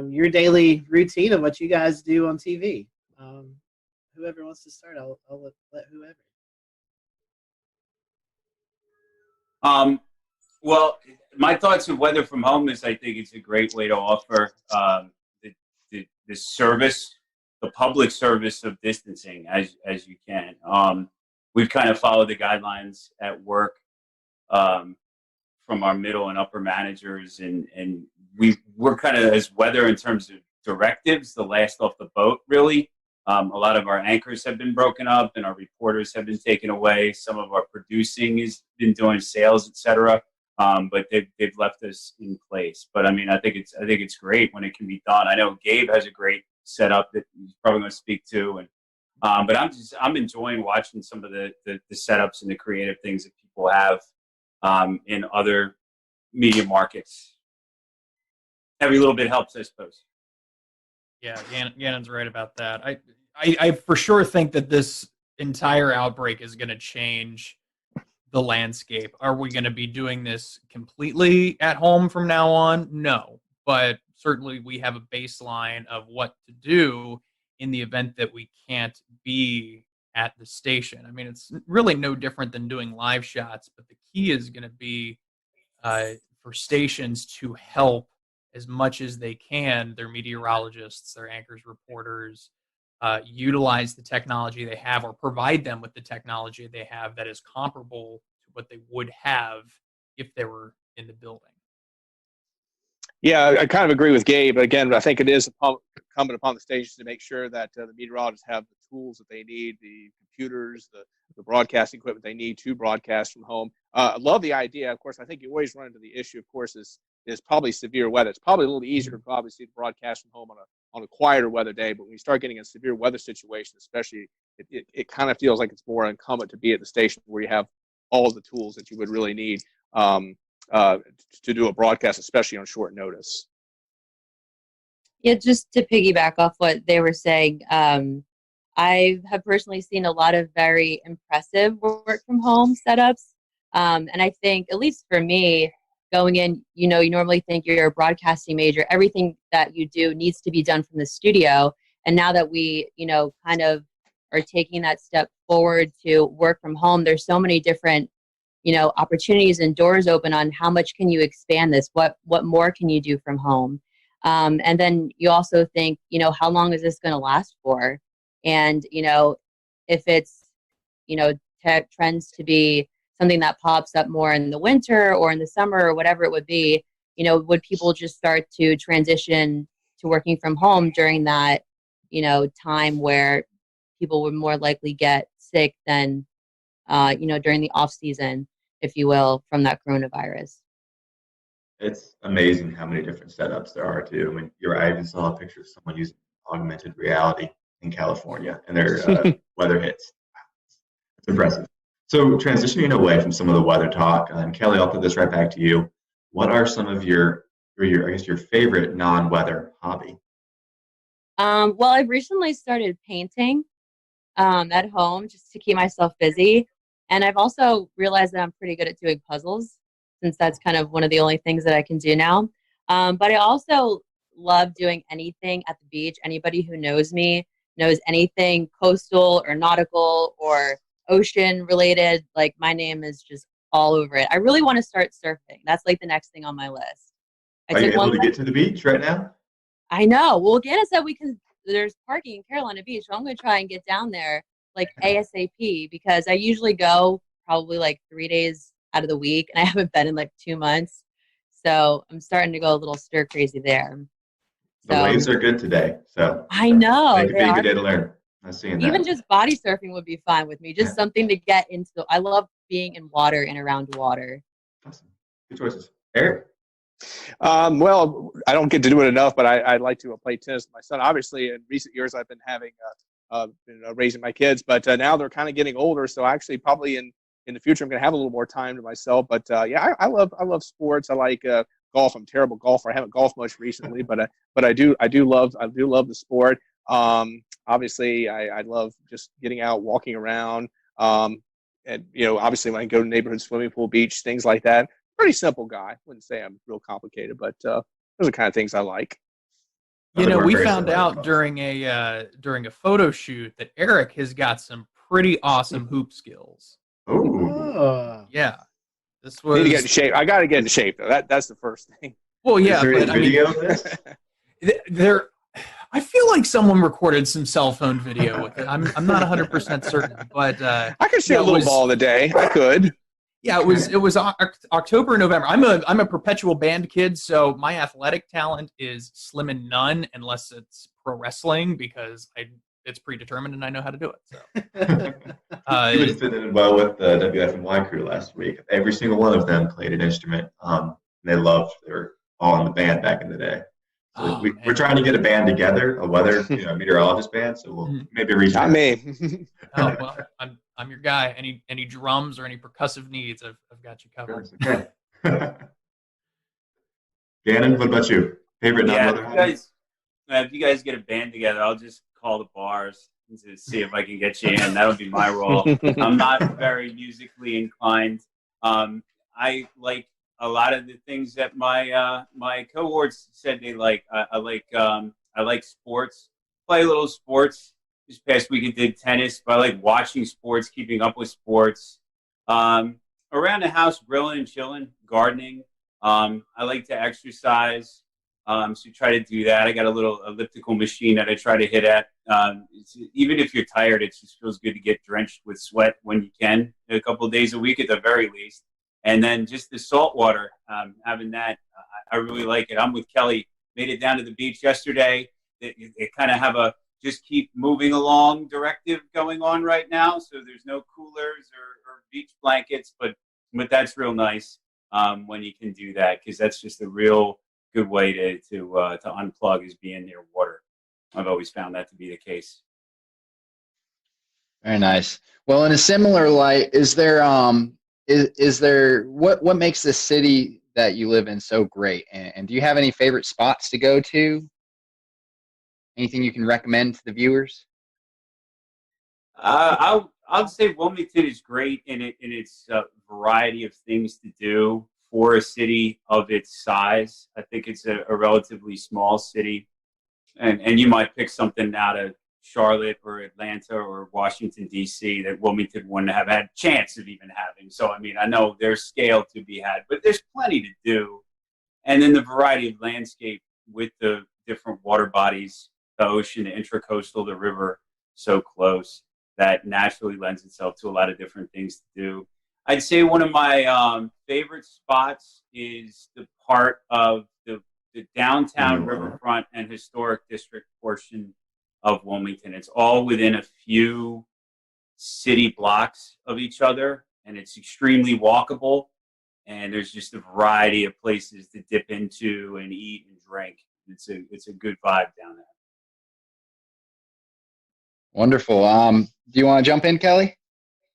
your daily routine of what you guys do on TV? Whoever wants to start, I'll let whoever. Well, my thoughts of weather from home is I think it's a great way to offer the service, the public service of distancing as you can. We've kind of followed the guidelines at work from our middle and upper managers, and we're kind of, as weather in terms of directives, the last off the boat, really. A lot of our anchors have been broken up, and our reporters have been taken away. Some of our producing has been doing sales, etc. But they've left us in place. But I mean, I think it's great when it can be done. I know Gabe has a great setup that he's probably going to speak to, and but I'm enjoying watching some of the setups and the creative things that people people have in other media markets. Every little bit helps, I suppose. Yeah, Gannon's right about that. I for sure think that this entire outbreak is going to change the landscape. Are we going to be doing this completely at home from now on? No, but certainly we have a baseline of what to do in the event that we can't be at the station. I mean, it's really no different than doing live shots, but the key is going to be for stations to help as much as they can, their meteorologists, their anchors, reporters, utilize the technology they have or provide them with the technology they have that is comparable to what they would have if they were in the building. Yeah, I kind of agree with Gabe. Again, I think it is incumbent upon the stations to make sure that the meteorologists have the tools that they need, the computers, the broadcasting equipment they need to broadcast from home. I love the idea. Of course, I think you always run into the issue, of course, is probably severe weather. It's probably a little easier to obviously broadcast from home on a quieter weather day, but when you start getting a severe weather situation, especially, it kind of feels like it's more incumbent to be at the station where you have all of the tools that you would really need to do a broadcast, especially on short notice. Yeah, just to piggyback off what they were saying, I have personally seen a lot of very impressive work from home setups. And I think, at least for me, going in, you normally think you're a broadcasting major. Everything that you do needs to be done from the studio. And now that we, kind of are taking that step forward to work from home, there's so many different, opportunities and doors open on how much can you expand this? What more can you do from home? And then you also think, how long is this going to last for? And, if it's, tech trends to be something that pops up more in the winter or in the summer or whatever it would be, would people just start to transition to working from home during that, time where people would more likely get sick than, during the off season, if you will, from that coronavirus? It's amazing how many different setups there are too. I mean, I even saw a picture of someone using augmented reality in California and their weather hits. It's impressive. So transitioning away from some of the weather talk, and Kelly, I'll put this right back to you. What are some of your favorite non-weather hobby? Well, I've recently started painting at home just to keep myself busy. And I've also realized that I'm pretty good at doing puzzles, since that's kind of one of the only things that I can do now. But I also love doing anything at the beach. Anybody who knows me knows anything coastal or nautical or ocean related. Like, my name is just all over it. I really want to start surfing. That's like the next thing on my list. Are you able to get to the beach right now? I know. Well, Ganna said there's parking in Carolina Beach, so I'm going to try and get down there like ASAP, because I usually go probably like 3 days out of the week, and I haven't been in like 2 months. So I'm starting to go a little stir crazy there. The waves are good today, so I know. It could be a good day to learn. I'm seeing that. Even just body surfing would be fine with me. Just something to get into. I love being in water and around water. Awesome. Good choices. Eric? Well, I don't get to do it enough, but I like to play tennis with my son. Obviously, in recent years, I've been having raising my kids, but now they're kind of getting older. So actually, probably in the future, I'm going to have a little more time to myself. But yeah, I love sports. I like golf. I'm a terrible golfer. I haven't golfed much recently, but I do love the sport. Obviously, I love just getting out, walking around. And obviously, when I go to neighborhood swimming pool, beach, things like that. Pretty simple guy. Wouldn't say I'm real complicated, but those are the kind of things I like. We found out during a photo shoot that Eric has got some pretty awesome hoop skills. Oh, yeah. This was. I need to get in shape. I got to get in shape though. That's the first thing. Well, yeah, is there but a video of this? I feel like someone recorded some cell phone video with it. I'm not 100% certain, but I could shoot a little ball in the day. I could. Yeah, it was October and November. I'm a perpetual band kid, so my athletic talent is slim and none unless it's pro wrestling, because it's predetermined and I know how to do it. So he was fitting in well with the WFMY crew last week. Every single one of them played an instrument. They were all in the band back in the day. So we're trying to get a band together, a weather meteorologist band. So we'll maybe reach out. Not me. Oh well, I'm your guy. Any drums or any percussive needs, I've got you covered. Okay. Gannon, what about you? Favorite non-weather hobby? If you guys get a band together, I'll just call the bars to see if I can get you in. That'll be my role. I'm not very musically inclined. I like a lot of the things that my cohorts said they like. I like sports. Play a little sports. This past week I did tennis, but I like watching sports, keeping up with sports. Around the house, grilling and chilling, gardening. I like to exercise, so try to do that. I got a little elliptical machine that I try to hit at. Even if you're tired, it just feels good to get drenched with sweat when you can, a couple of days a week at the very least. And then just the salt water, having that, I really like it. I'm with Kelly. Made it down to the beach yesterday. It kind of have a just keep moving along directive going on right now. So there's no coolers or beach blankets, but that's real nice when you can do that, because that's just a real good way to unplug, is being near water. I've always found that to be the case. Very nice. Well, in a similar light, is there what makes the city that you live in so great? And do you have any favorite spots to go to? Anything you can recommend to the viewers? I'll say Wilmington is great in its variety of things to do for a city of its size. I think it's a relatively small city, and you might pick something out of Charlotte or Atlanta or Washington, D.C. that Wilmington wouldn't have had a chance of even having. So, I mean, I know there's scale to be had, but there's plenty to do. And then the variety of landscape with the different water bodies, the ocean, the intracoastal, the river, so close, that naturally lends itself to a lot of different things to do. I'd say one of my favorite spots is the part of the downtown riverfront and historic district portion of Wilmington. It's all within a few city blocks of each other, and it's extremely walkable. And there's just a variety of places to dip into and eat and drink. It's a good vibe down there. Wonderful. Do you want to jump in, Kelly?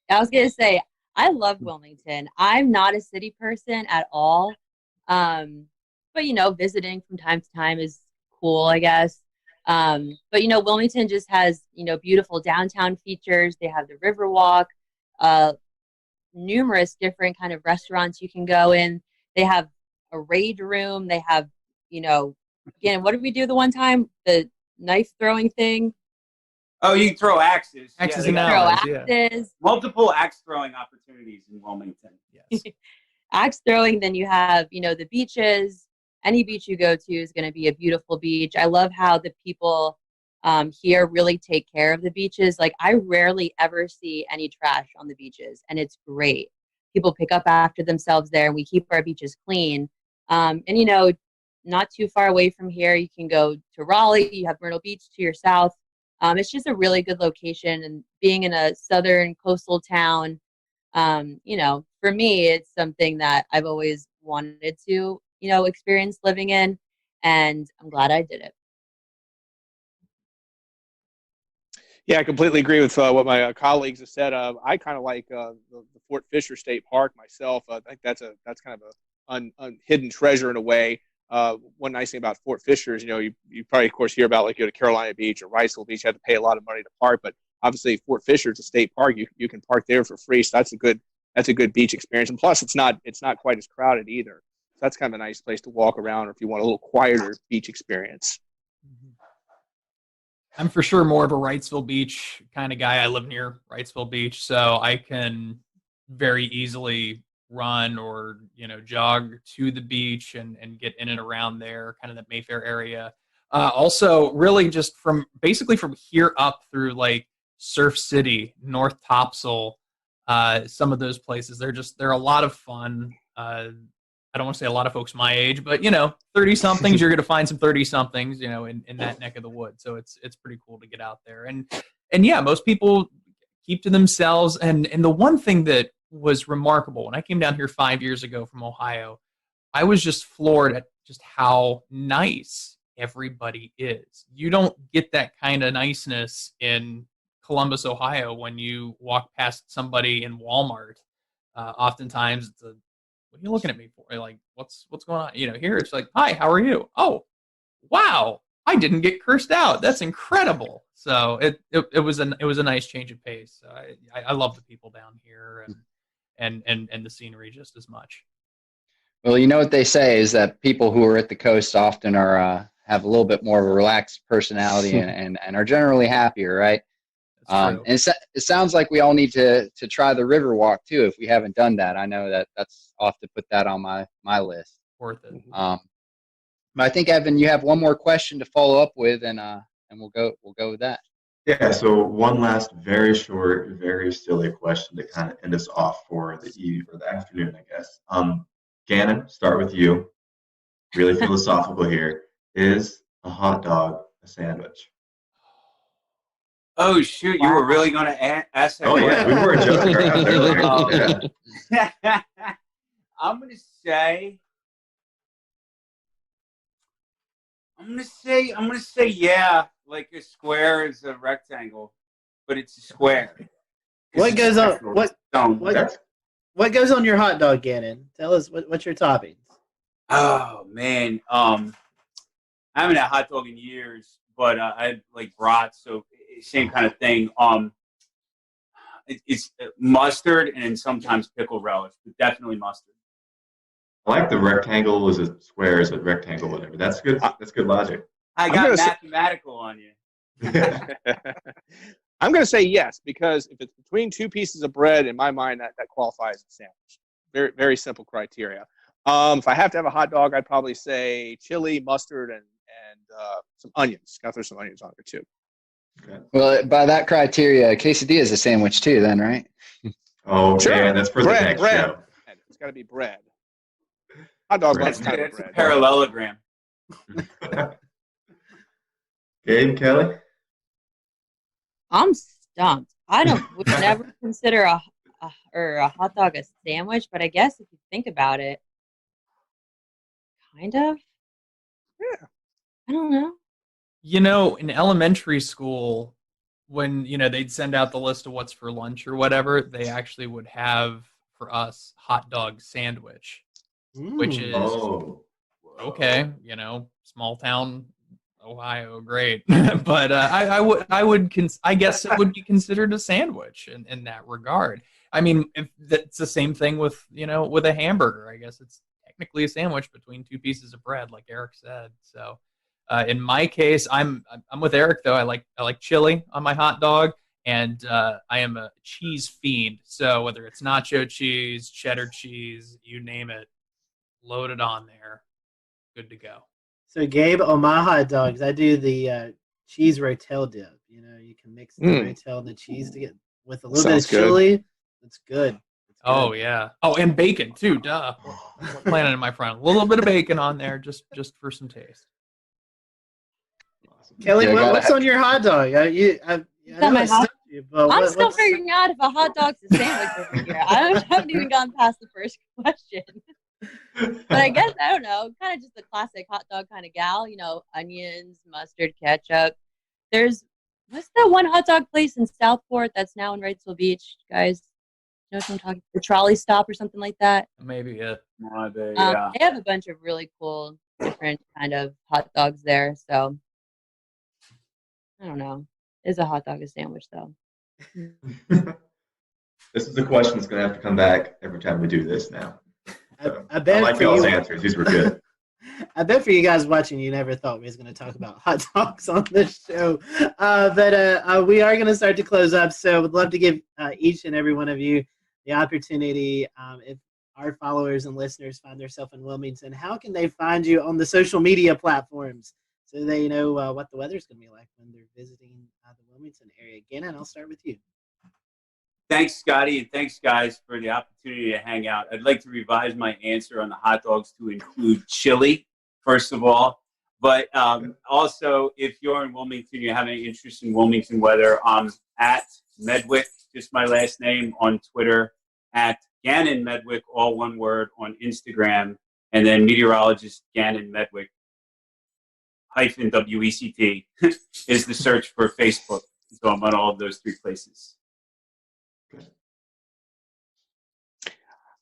I was going to say, I love Wilmington. I'm not a city person at all. But, visiting from time to time is cool, I guess. But, Wilmington just has, beautiful downtown features. They have the Riverwalk, numerous different kind of restaurants you can go in. They have a raid room. They have, again, what did we do the one time? The knife throwing thing. Oh, you can throw axes. Axes and arrows, axes. Multiple axe throwing opportunities in Wilmington. Yes. Axe throwing. Then you have, the beaches. Any beach you go to is going to be a beautiful beach. I love how the people here really take care of the beaches. Like, I rarely ever see any trash on the beaches, and it's great. People pick up after themselves there, and we keep our beaches clean. And, not too far away from here, you can go to Raleigh. You have Myrtle Beach to your south. It's just a really good location, and being in a southern coastal town, for me, it's something that I've always wanted to, experience living in, and I'm glad I did it. Yeah, I completely agree with what my colleagues have said. I kind of like the Fort Fisher State Park myself. I think that's kind of a hidden treasure in a way. One nice thing about Fort Fisher is, you probably, of course, hear about, like, you go to Carolina Beach or Riceville Beach, you have to pay a lot of money to park, but obviously Fort Fisher is a state park. You can park there for free, so that's a good beach experience. And plus, it's not quite as crowded either. So that's kind of a nice place to walk around, or if you want a little quieter beach experience. I'm for sure more of a Wrightsville Beach kind of guy. I live near Wrightsville Beach, so I can very easily run or jog to the beach and get in and around there, kind of the Mayfair area. Also, really just from here up through like Surf City, North Topsail, some of those places, they're a lot of fun. I don't want to say a lot of folks my age, but 30-somethings, you're going to find some 30-somethings, in that neck of the woods. So it's pretty cool to get out there. And yeah, most people keep to themselves. And the one thing that was remarkable, when I came down here 5 years ago from Ohio, I was just floored at just how nice everybody is. You don't get that kind of niceness in Columbus, Ohio, when you walk past somebody in Walmart. Oftentimes it's what are you looking at me for? Like, what's going on? Here it's like, hi, how are you? Oh, wow, I didn't get cursed out. That's incredible. So it was a nice change of pace. I love the people down here and the scenery just as much. Well, you know what they say is that people who are at the coast often are have a little bit more of a relaxed personality and are generally happier, right? And it sounds like we all need to try the river walk too if we haven't done that. I know that's off to put that on my list. Worth it. But I think, Evan, you have one more question to follow up with, and we'll go with that. Yeah, so one last very short, very silly question to kind of end us off for the eve or the afternoon, I guess. Gannon, start with you. Really philosophical here. Is a hot dog a sandwich? Oh, shoot, you were really going to ask that? Oh, yeah, we weren't joking around there. I'm going to say yeah, like a square is a rectangle, but it's a square. What goes on what goes on your hot dog, Gannon? Tell us what's your toppings? Oh man, I haven't had hot dog in years, but I like brats, so same kind of thing. It's mustard and then sometimes pickle relish, but definitely mustard. I like the rectangle is a square is a rectangle, whatever. That's good. That's good logic. I got mathematical on you. I'm going to say yes, because if it's between two pieces of bread, in my mind, that qualifies as a sandwich. Very, very simple criteria. If I have to have a hot dog, I'd probably say chili, mustard, and some onions. Got to throw some onions on there too. Okay. Well, by that criteria, quesadilla is a sandwich too, then, right? Oh, sure. Yeah, that's for the next show. It's got to be bread. Hot dog That's a parallelogram. Gabe, Kelly? I'm stumped. Would never consider a hot dog a sandwich, but I guess if you think about it, kind of. Yeah. I don't know. In elementary school, when they'd send out the list of what's for lunch or whatever, they actually would have for us hot dog sandwich, which is okay. Small town Ohio, great, but I guess it would be considered a sandwich in that regard. I mean, if that's the same thing with with a hamburger, I guess it's technically a sandwich between two pieces of bread, like Eric said. So, in my case, I'm with Eric though. I like chili on my hot dog, and I am a cheese fiend. So whether it's nacho cheese, cheddar cheese, you name it, load it on there, good to go. So, Gabe, on my hot dogs, I do the cheese rotel dip. You can mix the rotel and the cheese to get with a little bit of chili. It's good. Oh yeah. Oh, and bacon too. Duh. Planning in my front. A little bit of bacon on there, just for some taste. Kelly, what's on your hot dog? I'm still figuring out if a hot dog's a sandwich over here. I haven't even gone past the first question. But I guess, I don't know, kind of just a classic hot dog kind of gal, onions, mustard, ketchup. What's that one hot dog place in Southport that's now in Wrightsville Beach, guys? You know what I'm talking about? The Trolley Stop or something like that? Maybe, yeah. They have a bunch of really cool, different kind of hot dogs there, so I don't know. Is a hot dog a sandwich, though? This is a question that's going to have to come back every time we do this now. I bet like y'all's answers. These were good. I bet for you guys watching, you never thought we was going to talk about hot dogs on this show. But we are going to start to close up, so would love to give each and every one of you the opportunity, if our followers and listeners find themselves in Wilmington, how can they find you on the social media platforms so they know what the weather's going to be like when they're visiting the Wilmington area? Again, and I'll start with you. Thanks, Scotty, and thanks, guys, for the opportunity to hang out. I'd like to revise my answer on the hot dogs to include chili, first of all. But also, if you're in Wilmington, you have any interest in Wilmington weather, I'm at Medwick, just my last name, on Twitter, at Gannon Medwick, all one word, on Instagram, and then meteorologist Gannon Medwick. WECT is the search for Facebook. So I'm on all of those 3 places.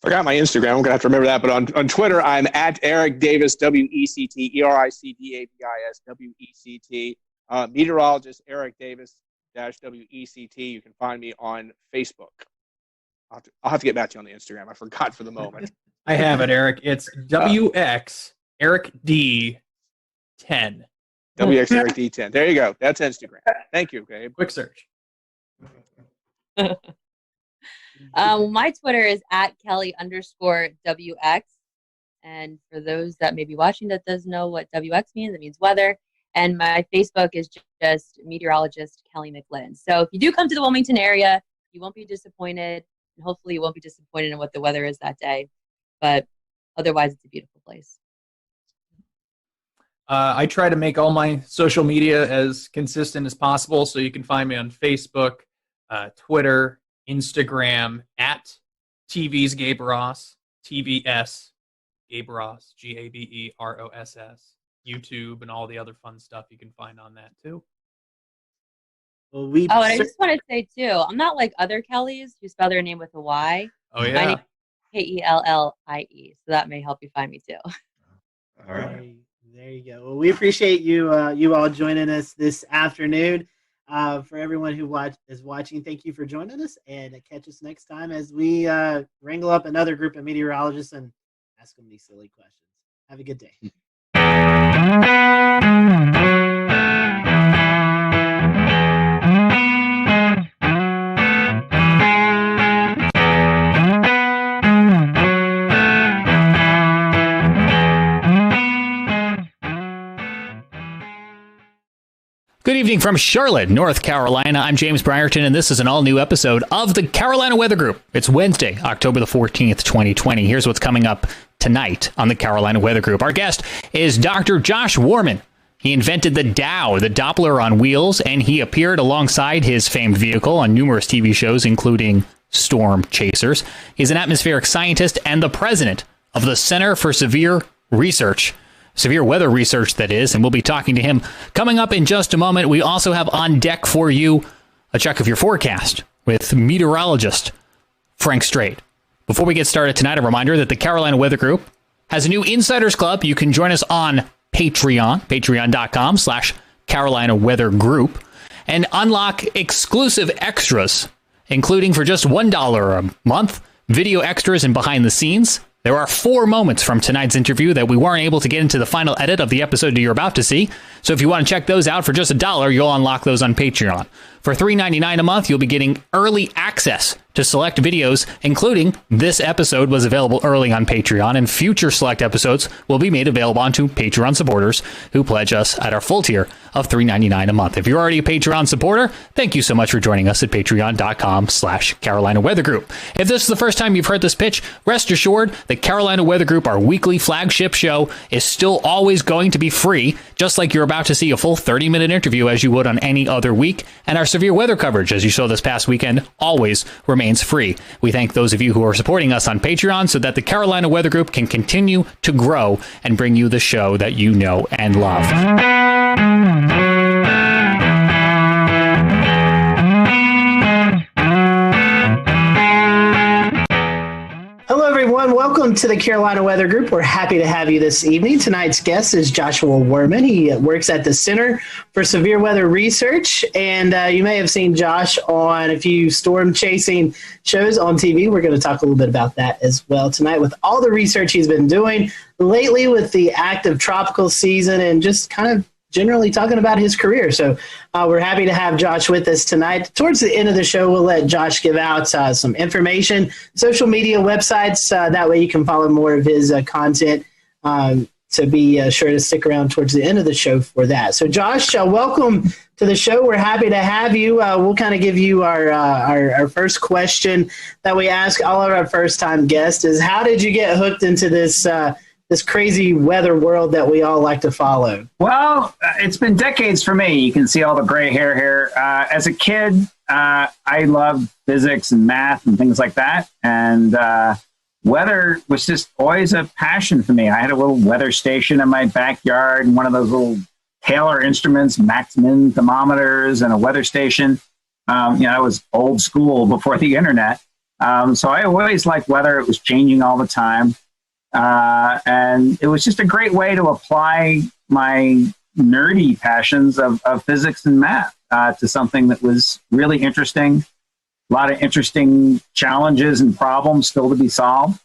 Forgot my Instagram. I'm going to have to remember that. But on Twitter, I'm at Eric Davis, WECT, ERICDAVIS, WECT. Meteorologist Eric Davis -WECT. You can find me on Facebook. I'll have to get back to you on the Instagram. I forgot for the moment. I have it, Eric. It's WX Eric D 10. WX Eric D 10. There you go. That's Instagram. Thank you, Gabe. Quick search. My Twitter is at Kelly_WX. And for those that may be watching that doesn't know what WX means, it means weather. And my Facebook is just meteorologist Kelly McLinn. So if you do come to the Wilmington area, you won't be disappointed. And hopefully you won't be disappointed in what the weather is that day. But otherwise, it's a beautiful place. I try to make all my social media as consistent as possible. So you can find me on Facebook, Twitter, Instagram, at TV's Gabe Ross, TVS Gabe Ross, GABEROSS, YouTube, and all the other fun stuff you can find on that too. Well, and I just want to say too, I'm not like other Kellys who spell their name with a Y. Oh yeah. My name is KELLIE, so that may help you find me too. All right. There you go. Well, we appreciate you all joining us this afternoon. For everyone who is watching, thank you for joining us, and catch us next time as we wrangle up another group of meteorologists and ask them these silly questions. Have a good day. Good evening from Charlotte, North Carolina. I'm James Brierton, and this is an all-new episode of the Carolina Weather Group. It's Wednesday, October the 14th, 2020. Here's what's coming up tonight on the Carolina Weather Group. Our guest is Dr. Josh Warman. He invented the Dow, the Doppler on wheels, and he appeared alongside his famed vehicle on numerous TV shows, including Storm Chasers. He's an atmospheric scientist and the president of the Center for Severe Weather Research, that is, and we'll be talking to him coming up in just a moment. We also have on deck for you a check of your forecast with meteorologist Frank Strait. Before we get started tonight, a reminder that the Carolina Weather Group has a new Insiders Club. You can join us on Patreon, patreon.com/Carolina Weather Group, and unlock exclusive extras, including for just $1 a month, video extras and behind the scenes. There are 4 moments from tonight's interview that we weren't able to get into the final edit of the episode that you're about to see. So if you want to check those out for just $1, you'll unlock those on Patreon. For $3.99 a month, you'll be getting early access to select videos, including this episode was available early on Patreon, and future select episodes will be made available onto Patreon supporters who pledge us at our full tier of $3.99 a month. If you're already a Patreon supporter, thank you so much for joining us at patreon.com/Carolina Weather Group. If this is the first time you've heard this pitch, rest assured the Carolina Weather Group, our weekly flagship show, is still always going to be free, just like you're about to see a full 30-minute interview as you would on any other week, and our severe weather coverage, as you saw this past weekend, always remains free. We thank those of you who are supporting us on Patreon so that the Carolina Weather Group can continue to grow and bring you the show that you know and love. Hello, everyone. Welcome to the Carolina Weather Group. We're happy to have you this evening. Tonight's guest is Joshua Warman. He works at the Center for Severe Weather Research, and you may have seen Josh on a few storm chasing shows on TV. We're going to talk a little bit about that as well tonight with all the research he's been doing lately with the active tropical season and just kind of generally talking about his career. So we're happy to have Josh with us tonight. Towards the end of the show, we'll let Josh give out some information, social media websites. That way you can follow more of his content. So be sure to stick around towards the end of the show for that. So Josh, welcome to the show. We're happy to have you. We'll kind of give you our first question that we ask all of our first-time guests is, how did you get hooked into this crazy weather world that we all like to follow? Well, it's been decades for me. You can see all the gray hair here. As a kid, I loved physics and math and things like that. And weather was just always a passion for me. I had a little weather station in my backyard and one of those little Taylor instruments, Max-Min thermometers, and a weather station. I was old school before the internet. So I always liked weather. It was changing all the time. And it was just a great way to apply my nerdy passions of physics and math to something that was really interesting. A lot of interesting challenges and problems still to be solved.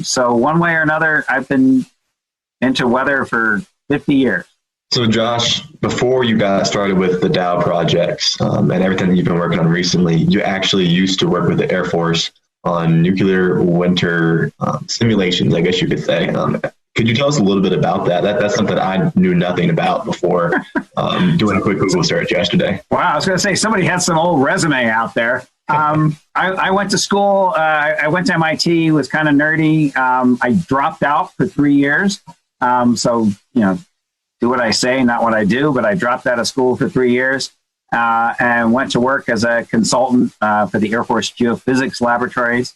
So one way or another, I've been into weather for 50 years. So Josh, before you got started with the Dow projects and everything that you've been working on recently, you actually used to work with the Air Force on nuclear winter simulations, I guess you could say. Could you tell us a little bit about that? That's something I knew nothing about before doing a quick Google search yesterday. Wow, I was going to say, somebody had some old resume out there. I went to school. I went to MIT, was kind of nerdy. I dropped out for 3 years. So, do what I say, not what I do, but I dropped out of school for 3 years and went to work as a consultant for the Air Force Geophysics Laboratories.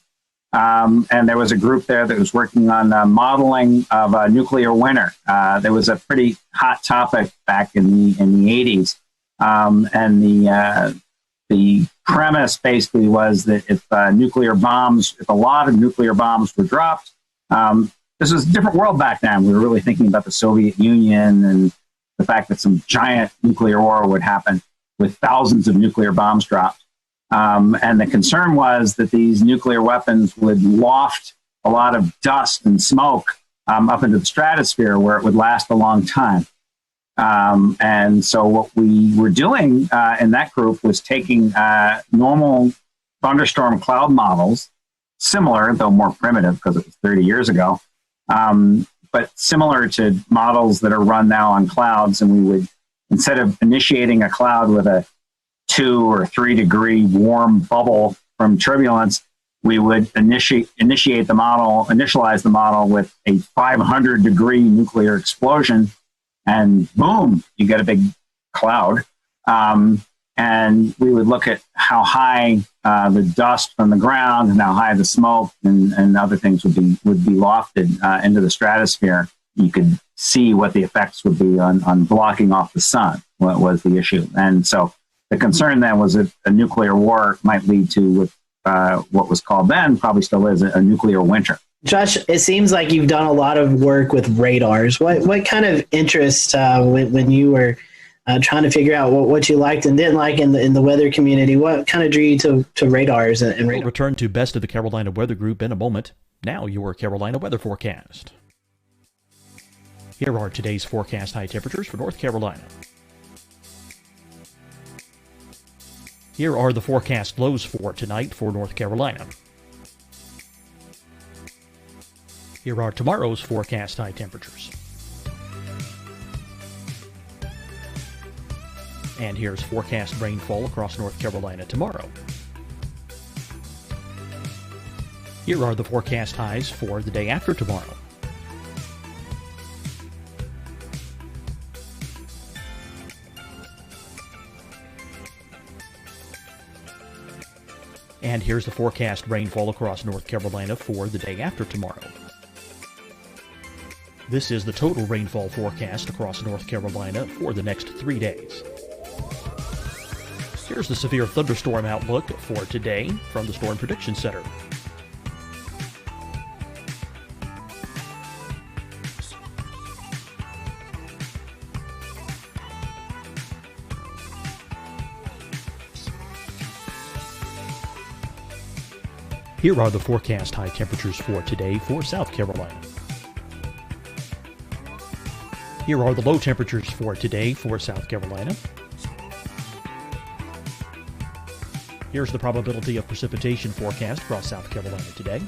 And there was a group there that was working on modeling of a nuclear winter. There was a pretty hot topic back in the 80s. And the premise basically was that if a lot of nuclear bombs were dropped, this was a different world back then. We were really thinking about the Soviet Union and the fact that some giant nuclear war would happen with thousands of nuclear bombs dropped. And the concern was that these nuclear weapons would waft a lot of dust and smoke up into the stratosphere where it would last a long time. And so what we were doing in that group was taking normal thunderstorm cloud models, similar, though more primitive because it was 30 years ago, but similar to models that are run now on clouds. And we would, instead of initiating a cloud with a 2 or 3 degree warm bubble from turbulence, we would initialize the model with a 500 degree nuclear explosion, and boom, you get a big cloud. And we would look at how high the dust from the ground and how high the smoke and other things would be lofted into the stratosphere. You could see what the effects would be on blocking off the sun, what was the issue. And so the concern then was that a nuclear war might lead to what was called then, probably still is, a nuclear winter. Josh, it seems like you've done a lot of work with radars. What kind of interest when you were trying to figure out what you liked and didn't like in the weather community, what kind of drew you to radars and radar? We'll return to Best of the Carolina Weather Group in a moment. Now your Carolina weather forecast. Here are today's forecast high temperatures for North Carolina. Here are the forecast lows for tonight for North Carolina. Here are tomorrow's forecast high temperatures. And here's forecast rainfall across North Carolina tomorrow. Here are the forecast highs for the day after tomorrow. And here's the forecast rainfall across North Carolina for the day after tomorrow. This is the total rainfall forecast across North Carolina for the next 3 days. Here's the severe thunderstorm outlook for today from the Storm Prediction Center. Here are the forecast high temperatures for today for South Carolina. Here are the low temperatures for today for South Carolina. Here's the probability of precipitation forecast across South Carolina today.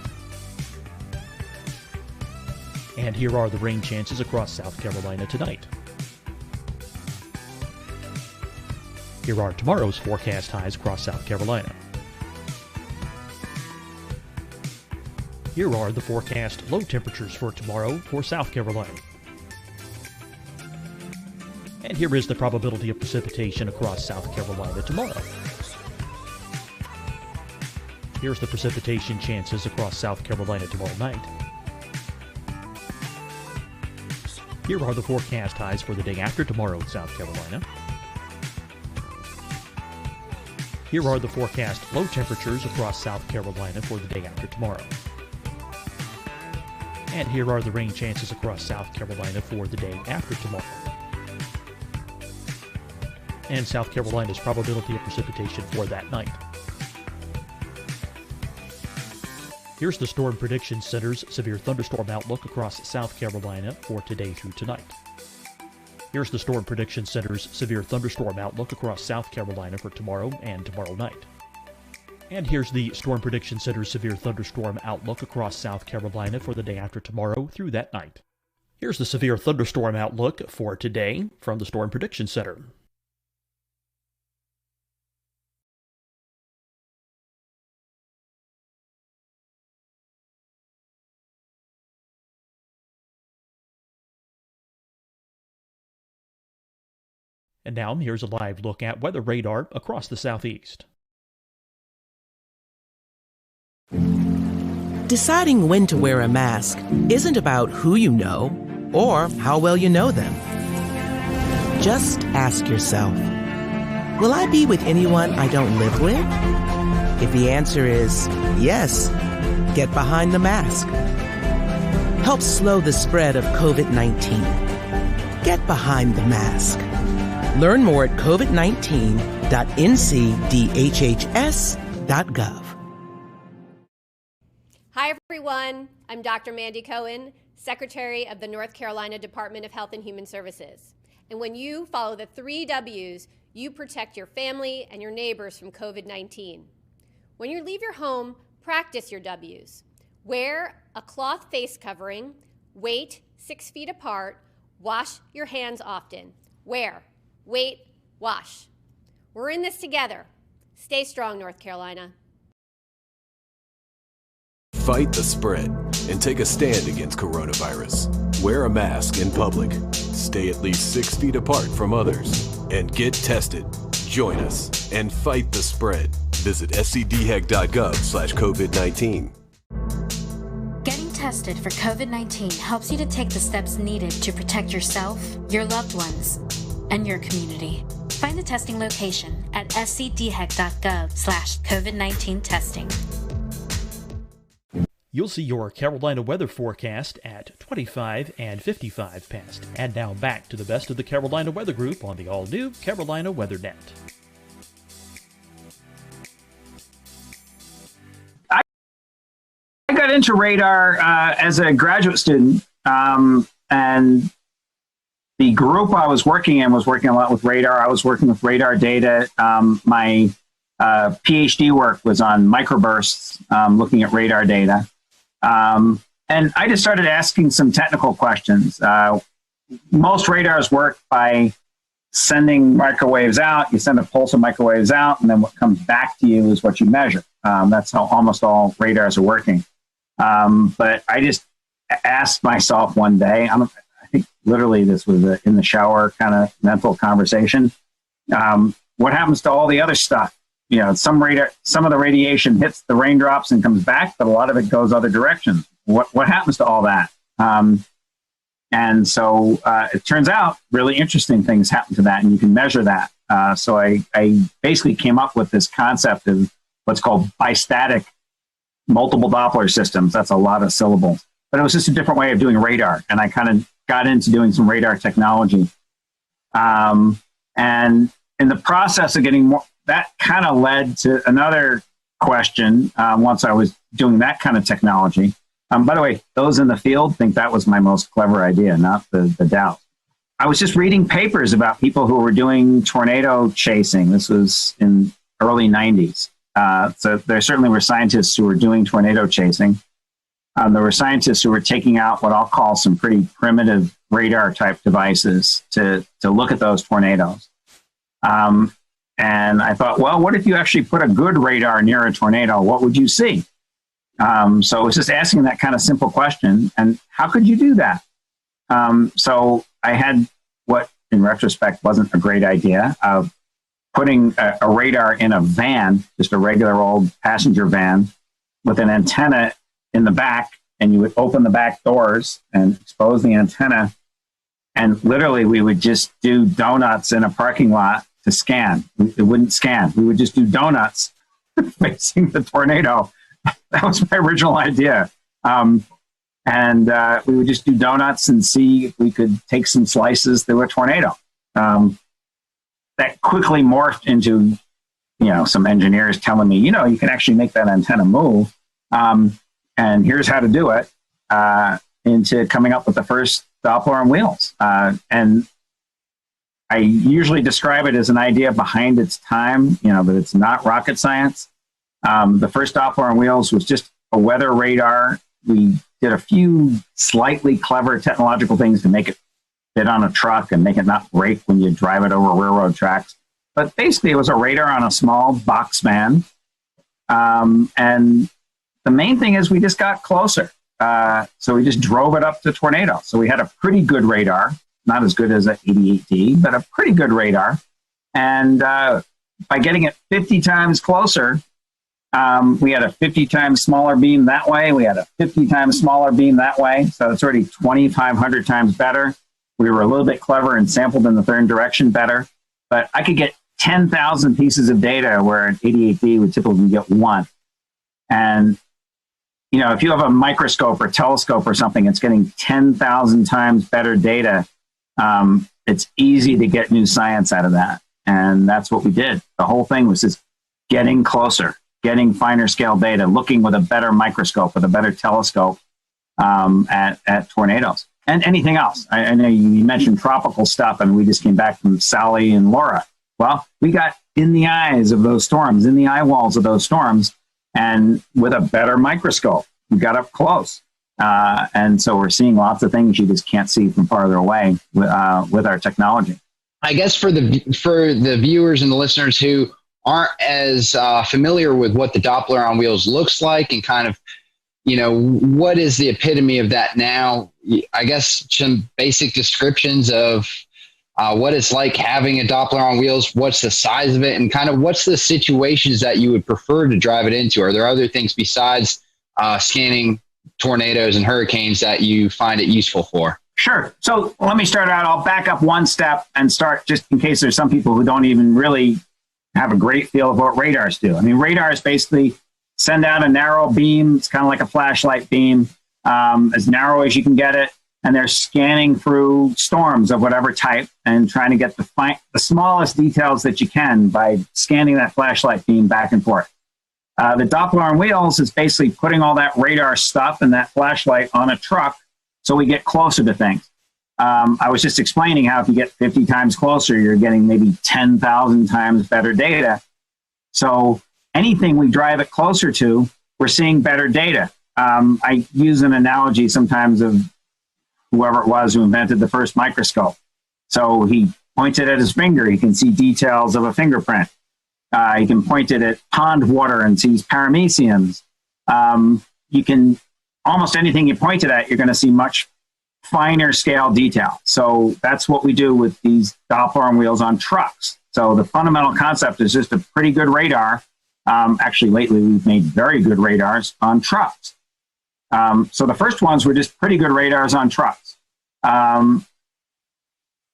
And here are the rain chances across South Carolina tonight. Here are tomorrow's forecast highs across South Carolina. Here are the forecast low temperatures for tomorrow for South Carolina. And here is the probability of precipitation across South Carolina tomorrow. Here's the precipitation chances across South Carolina tomorrow night. Here are the forecast highs for the day after tomorrow in South Carolina. Here are the forecast low temperatures across South Carolina for the day after tomorrow. And here are the rain chances across South Carolina for the day after tomorrow. And South Carolina's probability of precipitation for that night. Here's the Storm Prediction Center's severe thunderstorm outlook across South Carolina for today through tonight. Here's the Storm Prediction Center's severe thunderstorm outlook across South Carolina for tomorrow and tomorrow night. And here's the Storm Prediction Center's severe thunderstorm outlook across South Carolina for the day after tomorrow through that night. Here's the severe thunderstorm outlook for today from the Storm Prediction Center. And now, here's a live look at weather radar across the southeast. Deciding when to wear a mask isn't about who you know or how well you know them. Just ask yourself, will I be with anyone I don't live with? If the answer is yes, get behind the mask. Help slow the spread of COVID-19. Get behind the mask. Learn more at covid19.ncdhhs.gov. Hi, everyone. I'm Dr. Mandy Cohen, Secretary of the North Carolina Department of Health and Human Services. And when you follow the 3 W's, you protect your family and your neighbors from COVID-19. When you leave your home, practice your W's. Wear a cloth face covering, wait 6 feet apart, wash your hands often. Wear, wait, wash. We're in this together. Stay strong, North Carolina. Fight the spread and take a stand against coronavirus. Wear a mask in public. Stay at least 6 feet apart from others. And get tested. Join us and fight the spread. Visit scdhec.gov/COVID-19. Getting tested for COVID-19 helps you to take the steps needed to protect yourself, your loved ones, and your community. Find the testing location at scdhec.gov/COVID-19 testing. You'll see your Carolina weather forecast at 25 and 55 past. And now back to the best of the Carolina Weather Group on the all-new Carolina Weather Net. I got into radar as a graduate student, and the group I was working in was working a lot with radar. I was working with radar data. My PhD work was on microbursts, looking at radar data. And I just started asking some technical questions. Most radars work by sending microwaves out. You send a pulse of microwaves out, and then what comes back to you is what you measure. That's how almost all radars are working. But I just asked myself one day, I think literally this was in the shower kind of mental conversation. What happens to all the other stuff? You know, some of the radiation hits the raindrops and comes back, but a lot of it goes other directions. What happens to all that? And so it turns out really interesting things happen to that, and you can measure that. So I basically came up with this concept of what's called bistatic multiple Doppler systems. That's a lot of syllables, but it was just a different way of doing radar. And I kind of got into doing some radar technology. And in the process of getting more, that kind of led to another question once I was doing that kind of technology. By the way, those in the field think that was my most clever idea, not the doubt. I was just reading papers about people who were doing tornado chasing. This was in early 90s. So there certainly were scientists who were doing tornado chasing. There were scientists who were taking out what I'll call some pretty primitive radar type devices to look at those tornadoes. And I thought, well, what if you actually put a good radar near a tornado? What would you see? So it was just asking that kind of simple question. And how could you do that? So I had what, in retrospect, wasn't a great idea of putting a radar in a van, just a regular old passenger van with an antenna in the back, and you would open the back doors and expose the antenna And literally, we would just do donuts in a parking lot to scan. It wouldn't scan. We would just do donuts facing the tornado. That was my original idea. And we would just do donuts and see if we could take some slices through a tornado. That quickly morphed into, some engineers telling me, you can actually make that antenna move. And here's how to do it, into coming up with the first Doppler on wheels. And I usually describe it as an idea behind its time, but it's not rocket science. The first Doppler on wheels was just a weather radar. We did a few slightly clever technological things to make it fit on a truck and make it not break when you drive it over railroad tracks. But basically, it was a radar on a small box van. And the main thing is we just got closer. So we just drove it up to tornado. So we had a pretty good radar, not as good as an 88D, but a pretty good radar. And by getting it 50 times closer, we had a 50 times smaller beam that way. We had a 50 times smaller beam that way. So it's already 2,500 times better. We were a little bit clever and sampled in the third direction better. But I could get 10,000 pieces of data where an 88D would typically get one. And if you have a microscope or telescope or something, it's getting 10,000 times better data. It's easy to get new science out of that. And that's what we did. The whole thing was just getting closer, getting finer scale data, looking with a better microscope, with a better telescope at tornadoes and anything else. I know you mentioned tropical stuff, and we just came back from Sally and Laura. Well, we got in the eyes of those storms, in the eye walls of those storms, and with a better microscope, we got up close. And so we're seeing lots of things you just can't see from farther away with our technology. I guess for the viewers and the listeners who aren't as familiar with what the Doppler on wheels looks like and kind of, what is the epitome of that now? I guess some basic descriptions of what it's like having a Doppler on wheels, what's the size of it, and kind of what's the situations that you would prefer to drive it into? Are there other things besides scanning tornadoes and hurricanes that you find it useful for? Sure. So let me start out. I'll back up one step and start just in case there's some people who don't even really have a great feel of what radars do. I mean, radars basically send out a narrow beam. It's kind of like a flashlight beam, as narrow as you can get it. And they're scanning through storms of whatever type and trying to get the smallest details that you can by scanning that flashlight beam back and forth. The Doppler on wheels is basically putting all that radar stuff and that flashlight on a truck so we get closer to things. I was just explaining how if you get 50 times closer, you're getting maybe 10,000 times better data. So anything we drive it closer to, we're seeing better data. I use an analogy sometimes of whoever it was who invented the first microscope. So he pointed at his finger, he can see details of a fingerprint. You can point it at pond water and sees parameciums. You can, almost anything you point it at, you're going to see much finer scale detail. So that's what we do with these Doppler on wheels on trucks. So the fundamental concept is just a pretty good radar. Actually, lately we've made very good radars on trucks. So the first ones were just pretty good radars on trucks.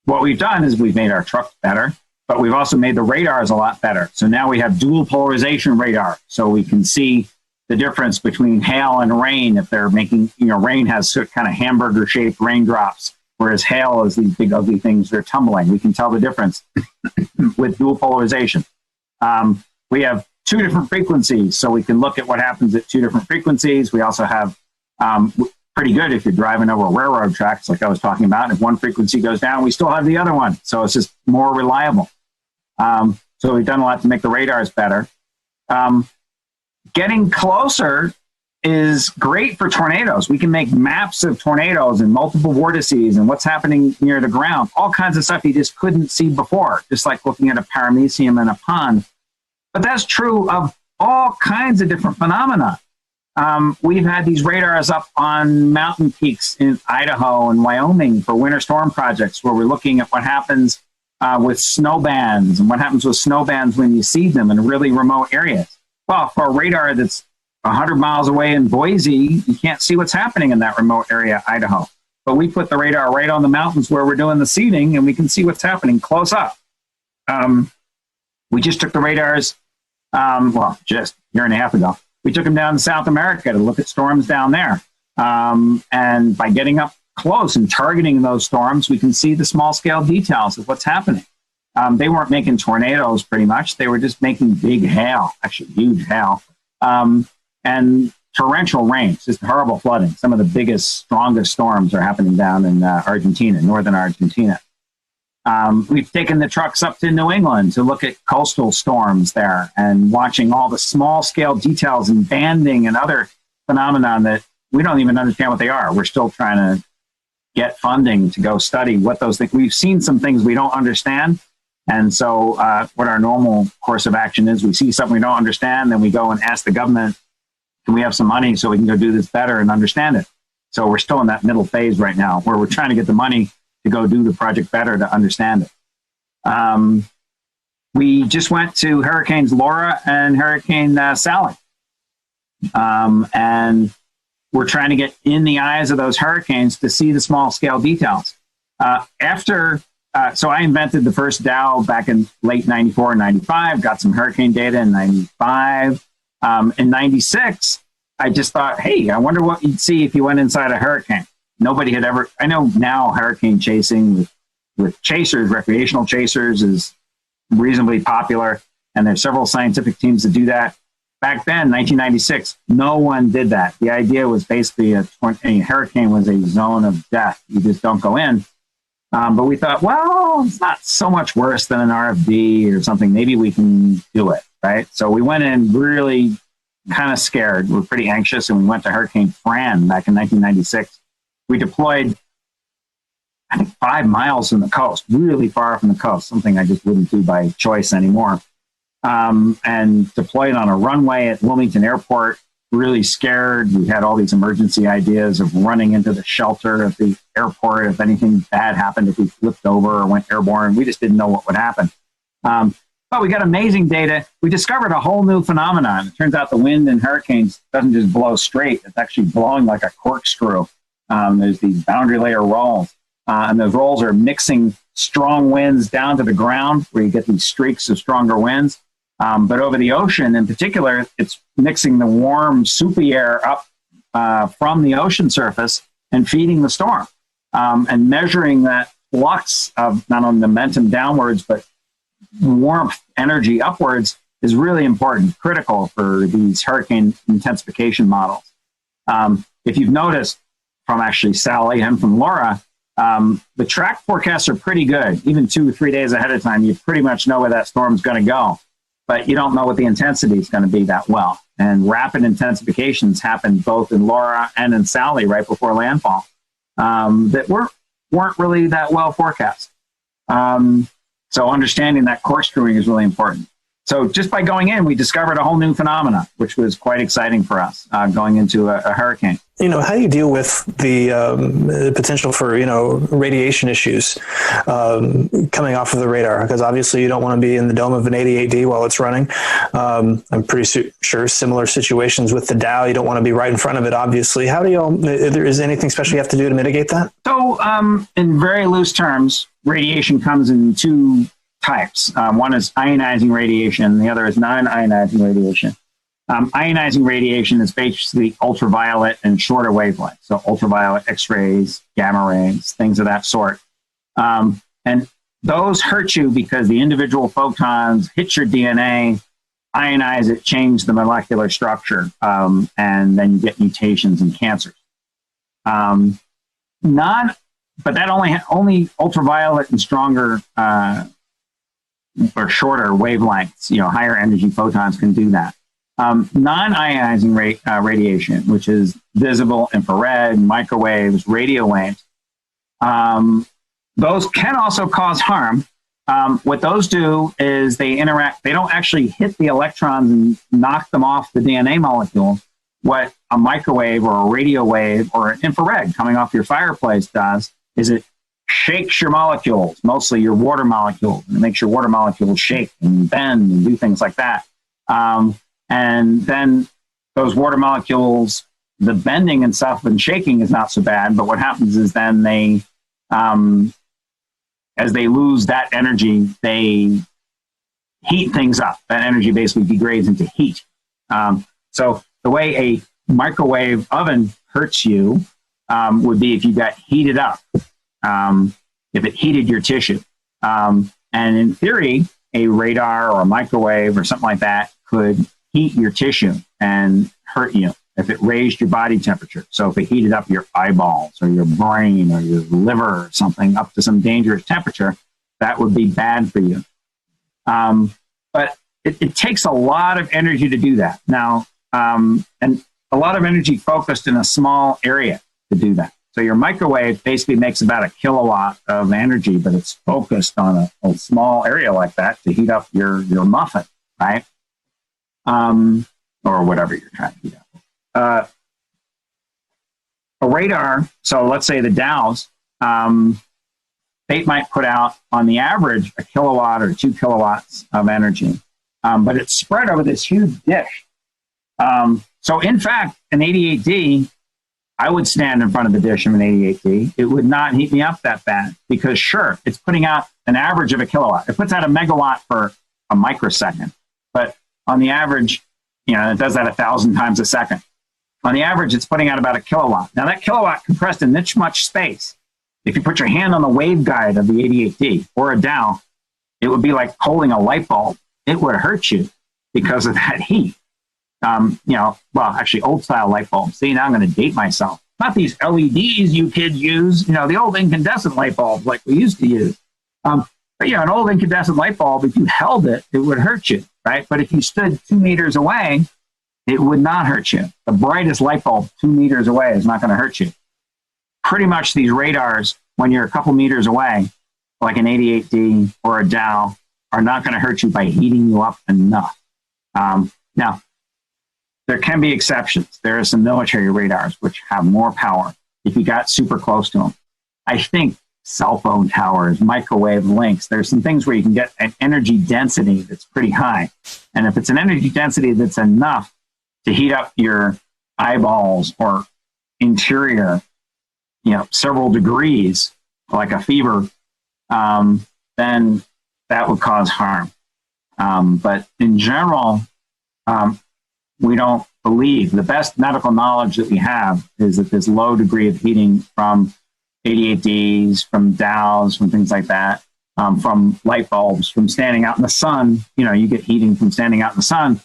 What we've done is we've made our trucks better, but we've also made the radars a lot better. So now we have dual polarization radar. So we can see the difference between hail and rain. If they're making, rain has kind of hamburger shaped raindrops, whereas hail is these big ugly things that are tumbling. We can tell the difference with dual polarization. We have two different frequencies, so we can look at what happens at two different frequencies. We also have pretty good if you're driving over railroad tracks, like I was talking about. If one frequency goes down, we still have the other one. So it's just more reliable. So we've done a lot to make the radars better. Getting closer is great for tornadoes. We can make maps of tornadoes and multiple vortices and what's happening near the ground, all kinds of stuff you just couldn't see before, just like looking at a paramecium in a pond. But that's true of all kinds of different phenomena. We've had these radars up on mountain peaks in Idaho and Wyoming for winter storm projects where we're looking at what happens with snow bands and what happens with snow bands when you see them in really remote areas. Well, for a radar that's 100 miles away in Boise, you can't see what's happening in that remote area, Idaho. but we put the radar right on the mountains where we're doing the seeding, and we can see what's happening close up. We just took the radars, just a year and a half ago. We took them down to South America to look at storms down there. And by getting up close and targeting those storms, we can see the small-scale details of what's happening. They weren't making tornadoes pretty much. They were just making big hail, actually huge hail, and torrential rains, just horrible flooding. Some of the biggest, strongest storms are happening down in Argentina, northern Argentina. We've taken the trucks up to New England to look at coastal storms there and watching all the small-scale details and banding and other phenomenon that we don't even understand what they are. We're still trying to get funding to go study what those things. We've seen some things we don't understand. And so what our normal course of action is, we see something we don't understand, then we go and ask the government, can we have some money so we can go do this better and understand it? So we're still in that middle phase right now where we're trying to get the money to go do the project better to understand it. We just went to Hurricanes Laura and Hurricane Sally. And we're trying to get in the eyes of those hurricanes to see the small scale details. So I invented the first Dow back in late 94 and 95, got some hurricane data in 95. In 96, I just thought, hey, I wonder what you'd see if you went inside a hurricane. Nobody had ever, I know now hurricane chasing with chasers, recreational chasers is reasonably popular, and there's several scientific teams that do that. Back then, 1996, no one did that. The idea was basically a hurricane was a zone of death. You just don't go in. But we thought, well, it's not so much worse than an RFD or something. Maybe we can do it, right? So we went in really kind of scared. We were pretty anxious, and we went to Hurricane Fran back in 1996. We deployed, I think, 5 miles from the coast, really far from the coast, something I just wouldn't do by choice anymore. And deployed on a runway at Wilmington Airport, really scared. We had all these emergency ideas of running into the shelter at the airport if anything bad happened, if we flipped over or went airborne. We just didn't know what would happen. But we got amazing data. We discovered a whole new phenomenon. It turns out the wind in hurricanes doesn't just blow straight. It's actually blowing like a corkscrew. There's these boundary layer rolls. And those rolls are mixing strong winds down to the ground where you get these streaks of stronger winds. But over the ocean in particular, it's mixing the warm, soupy air up from the ocean surface and feeding the storm. And measuring that flux of not only momentum downwards, but warmth energy upwards is really important, critical for these hurricane intensification models. If you've noticed from actually Sally and from Laura, the track forecasts are pretty good. Even 2 or 3 days ahead of time, you pretty much know where that storm's going to go. But you don't know what the intensity is going to be that well. And rapid intensifications happened both in Laura and in Sally right before landfall that weren't really that well forecast. So understanding that corkscrewing is really important. So just by going in, we discovered a whole new phenomena, which was quite exciting for us going into a hurricane. How do you deal with the potential for, radiation issues coming off of the radar? Because obviously you don't want to be in the dome of an 88D while it's running. I'm pretty sure similar situations with the Dow, you don't want to be right in front of it, obviously. How do is there anything special you have to do to mitigate that? So in very loose terms, radiation comes in 2 types. One is ionizing radiation, the other is non-ionizing radiation. Ionizing radiation is basically ultraviolet and shorter wavelengths, so ultraviolet X-rays, gamma rays, things of that sort. And those hurt you because the individual photons hit your DNA, ionize it, change the molecular structure, and then you get mutations and cancers. But that only ultraviolet and stronger or shorter wavelengths, higher energy photons can do that. Non-ionizing radiation, which is visible, infrared, microwaves, radio waves, those can also cause harm. What those do is they interact, they don't actually hit the electrons and knock them off the DNA molecule. What a microwave or a radio wave or an infrared coming off your fireplace does is it shakes your molecules, mostly your water molecules, and it makes your water molecules shake and bend and do things like that. And then those water molecules the bending and stuff and shaking is not so bad. But what happens is then they, as they lose that energy, they heat things up. That energy basically degrades into heat. So the way a microwave oven hurts you would be if you got heated up, if it heated your tissue. And in theory, a radar or a microwave or something like that could heat your tissue and hurt you if it raised your body temperature. So if it heated up your eyeballs or your brain or your liver or something up to some dangerous temperature, that would be bad for you. But it takes a lot of energy to do that. Now, and a lot of energy focused in a small area to do that. So your microwave basically makes about a kilowatt of energy, but it's focused on a small area like that to heat up your muffin, right? Or whatever you're trying to heat up. A radar, so let's say the Dows, they might put out on the average a kilowatt or 2 kilowatts of energy, but it's spread over this huge dish. So in fact, an 88D, I would stand in front of the dish of an 88D. It would not heat me up that bad because sure, it's putting out an average of a kilowatt. It puts out a megawatt for a microsecond, but on the average, it does that 1,000 times a second. On the average, it's putting out about a kilowatt. Now that kilowatt compressed in this much space, if you put your hand on the waveguide of the 88D or a Dow, it would be like holding a light bulb. It would hurt you because of that heat. Well, actually old style light bulbs. See, now I'm going to date myself. Not these LEDs you kids use, the old incandescent light bulbs like we used to use. But an old incandescent light bulb, if you held it, it would hurt you, right? But if you stood 2 meters away, it would not hurt you. The brightest light bulb 2 meters away is not going to hurt you. Pretty much these radars, when you're a couple meters away, like an 88D or a Dow, are not going to hurt you by heating you up enough. Now, there can be exceptions. There are some military radars which have more power if you got super close to them. I think cell phone towers, microwave links, there's some things where you can get an energy density that's pretty high. And if it's an energy density that's enough to heat up your eyeballs or interior, several degrees, like a fever, then that would cause harm. But in general, we don't believe. The best medical knowledge that we have is that this low degree of heating from 88Ds, from Dows, from things like that, from light bulbs, from standing out in the sun, you get heating from standing out in the sun,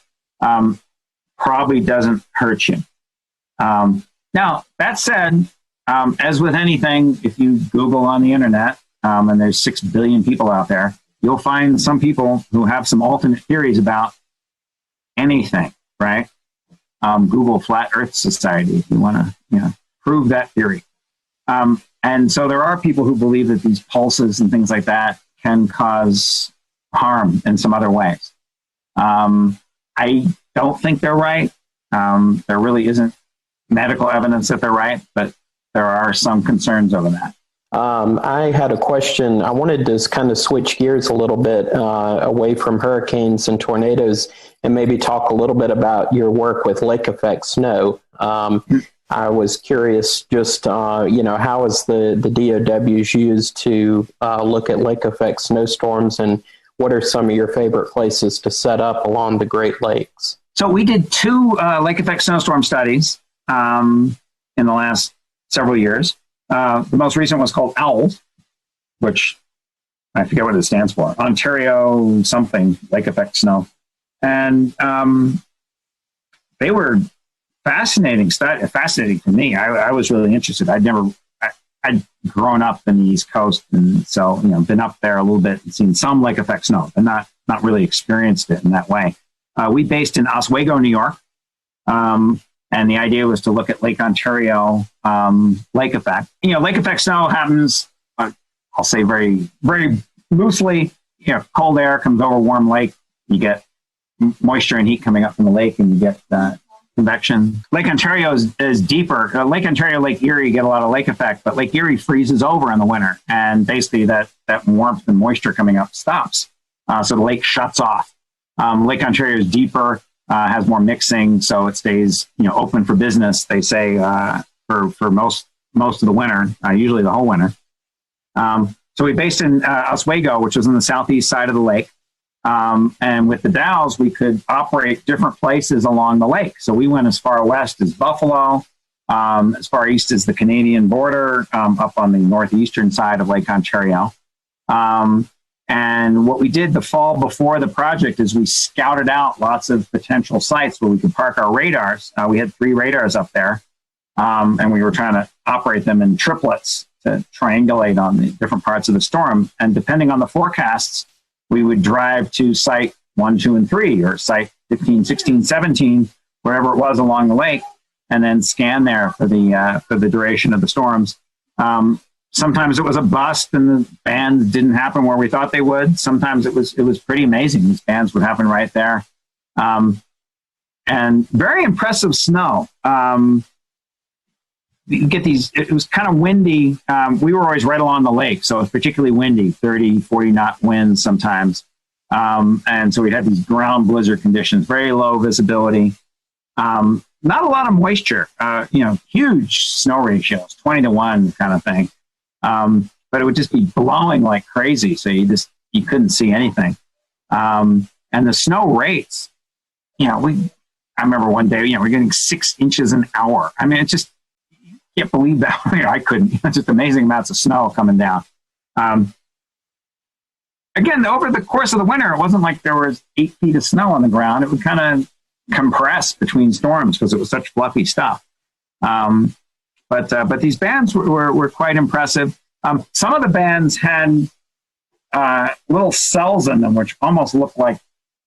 probably doesn't hurt you. Now, that said, as with anything, if you Google on the internet, and there's 6 billion people out there, you'll find some people who have some alternate theories about anything, right? Google Flat Earth Society if you want to, prove that theory. And so there are people who believe that these pulses and things like that can cause harm in some other ways. I don't think they're right. There really isn't medical evidence that they're right, but there are some concerns over that. I had a question. I wanted to kind of switch gears a little bit away from hurricanes and tornadoes and maybe talk a little bit about your work with lake effect snow. I was curious just, how is the DOWs used to look at lake effect snowstorms, and what are some of your favorite places to set up along the Great Lakes? So we did 2 lake effect snowstorm studies in the last several years. The most recent was called OWL, which I forget what it stands for. Ontario something, lake effect snow. And they were fascinating to me. I was really interested. I'd grown up in the East Coast, and so, been up there a little bit and seen some lake effect snow, but not really experienced it in that way. We based in Oswego, New York. And the idea was to look at Lake Ontario lake effect. Lake effect snow happens, I'll say very, very loosely, cold air comes over a warm lake. You get moisture and heat coming up from the lake, and you get convection. Lake Ontario is deeper. Lake Ontario, Lake Erie get a lot of lake effect, but Lake Erie freezes over in the winter. And basically that warmth and moisture coming up stops. So the lake shuts off. Lake Ontario is deeper. has more mixing, so it stays, open for business. They say for most of the winter, usually the whole winter. So we based in Oswego, which was on the southeast side of the lake. And with the Dows, we could operate different places along the lake. So we went as far west as Buffalo, as far east as the Canadian border, up on the northeastern side of Lake Ontario. And what we did the fall before the project is we scouted out lots of potential sites where we could park our radars. We had 3 radars up there, and we were trying to operate them in triplets to triangulate on the different parts of the storm. And depending on the forecasts, we would drive to site 1, 2, and 3, or site 15, 16, 17, wherever it was along the lake, and then scan there for the duration of the storms. Sometimes it was a bust and the bands didn't happen where we thought they would. Sometimes it was pretty amazing. These bands would happen right there. And very impressive snow. You get these, it was kind of windy. We were always right along the lake, so it was particularly windy, 30, 40 knot winds sometimes. And so we had these ground blizzard conditions, very low visibility. Not a lot of moisture, huge snow ratios, 20-to-1 kind of thing. But it would just be blowing like crazy. So you couldn't see anything. And the snow rates, I remember one day, we're getting 6 inches an hour. I mean, it just, you can't believe that. I couldn't. It's just amazing amounts of snow coming down. Again, over the course of the winter, it wasn't like there was 8 feet of snow on the ground. It would kind of compress between storms because it was such fluffy stuff. But these bands were quite impressive. Some of the bands had little cells in them, which almost look like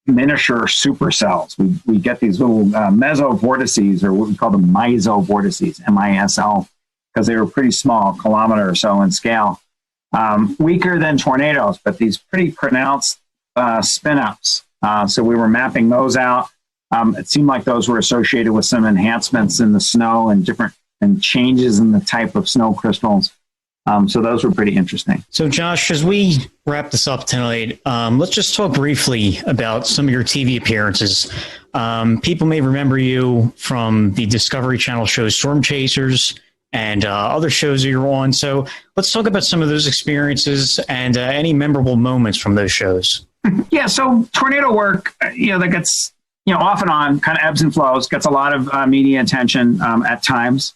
miniature supercells. We get these little mesovortices, or what we call them misovortices, MISL, because they were pretty small, a kilometer or so in scale. Weaker than tornadoes, but these pretty pronounced spin-ups. So we were mapping those out. It seemed like those were associated with some enhancements in the snow and changes in the type of snow crystals. So those were pretty interesting. So Josh, as we wrap this up tonight, let's just talk briefly about some of your TV appearances. People may remember you from the Discovery Channel show Storm Chasers and other shows that you're on. So let's talk about some of those experiences and any memorable moments from those shows. Yeah, so tornado work, that gets, off and on, kind of ebbs and flows, gets a lot of media attention at times.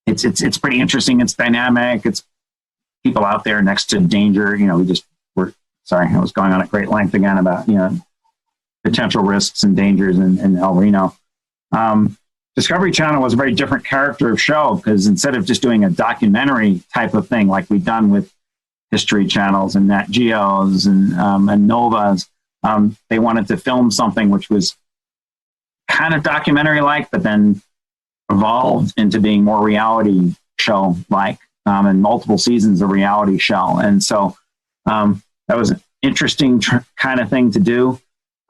It's pretty interesting. It's dynamic. It's people out there next to danger. I was going on at great length again about, potential risks and dangers in El Reno. Discovery Channel was a very different character of show because instead of just doing a documentary type of thing like we've done with History Channels and Nat Geos and Novas, they wanted to film something which was kind of documentary-like, but then evolved into being more reality show-like, and multiple seasons of reality show. And so that was an interesting kind of thing to do.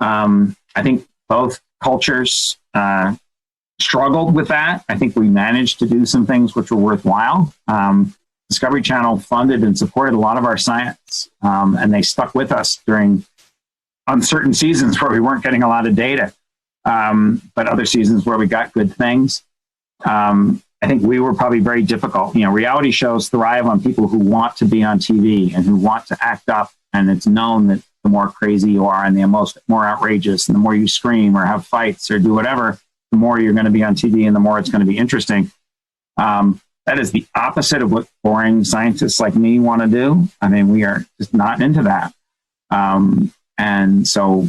I think both cultures struggled with that. I think we managed to do some things which were worthwhile. Discovery Channel funded and supported a lot of our science, and they stuck with us during uncertain seasons where we weren't getting a lot of data, but other seasons where we got good things. I think we were probably very difficult. Reality shows thrive on people who want to be on TV and who want to act up. And it's known that the more crazy you are and the more outrageous and the more you scream or have fights or do whatever, the more you're going to be on TV and the more it's going to be interesting. That is the opposite of what boring scientists like me want to do. I mean, we are just not into that. And so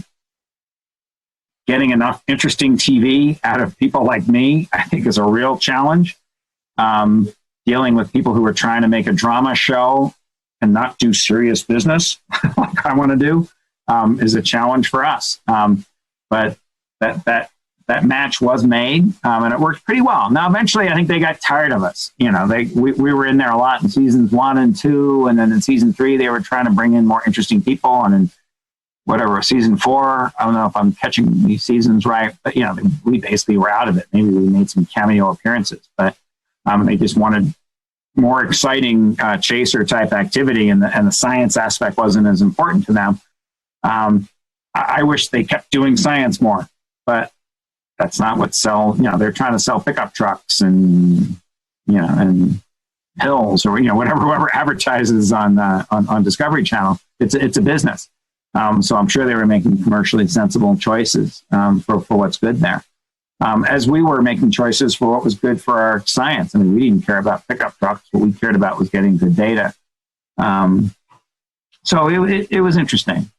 getting enough interesting TV out of people like me, I think, is a real challenge. Dealing with people who are trying to make a drama show and not do serious business like I want to do is a challenge for us. But that match was made, and it worked pretty well. Now, eventually, I think they got tired of us. We were in there a lot in seasons 1 and 2, and then in season 3, they were trying to bring in more interesting people, and in season 4, I don't know if I'm catching these seasons right, but we basically were out of it. Maybe we made some cameo appearances, but they just wanted more exciting chaser type activity, and the science aspect wasn't as important to them. I wish they kept doing science more, but that's not what they're trying to sell pickup trucks and, and pills or, whoever advertises on Discovery Channel. It's a business. So I'm sure they were making commercially sensible choices for what's good there. As we were making choices for what was good for our science. I mean, we didn't care about pickup trucks. What we cared about was getting good data. So it was interesting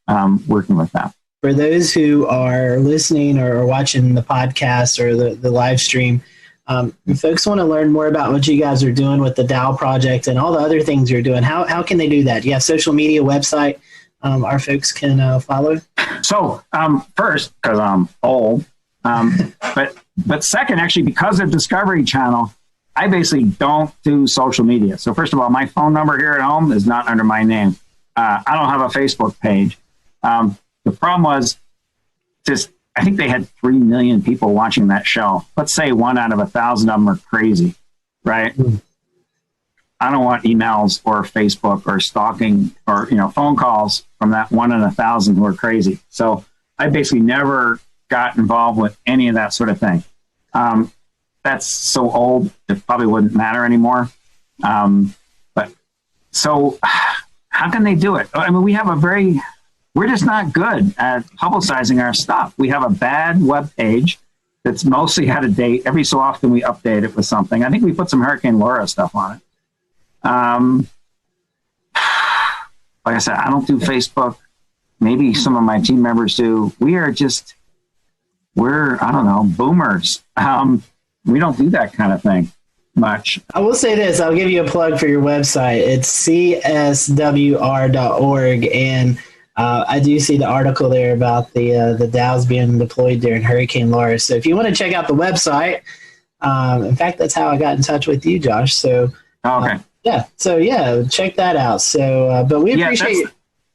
working with them. For those who are listening or watching the podcast or the live stream, if folks want to learn more about what you guys are doing with the Dow project and all the other things you're doing, how can they do that? Do you have social media, website our folks can follow? So first, because I'm old, but second, actually, because of Discovery Channel, I basically don't do social media. So first of all, my phone number here at home is not under my name. I don't have a Facebook page. The problem was I think they had 3 million people watching that show. Let's say 1 out of 1,000 of them are crazy, right? I don't want emails or Facebook or stalking or, phone calls from that 1 in 1,000 who are crazy. So I basically never got involved with any of that sort of thing. That's so old, it probably wouldn't matter anymore. But so how can they do it? I mean, we're just not good at publicizing our stuff. We have a bad web page that's mostly out of date. Every so often we update it with something. I think we put some Hurricane Laura stuff on it. Like I said, I don't do Facebook. Maybe some of my team members do. We're I don't know, boomers. We don't do that kind of thing much. I will say this. I'll give you a plug for your website. It's cswr.org. And I do see the article there about the Dows being deployed during Hurricane Laura. So if you want to check out the website, in fact, that's how I got in touch with you, Josh. So okay. Check that out. So, but we appreciate you.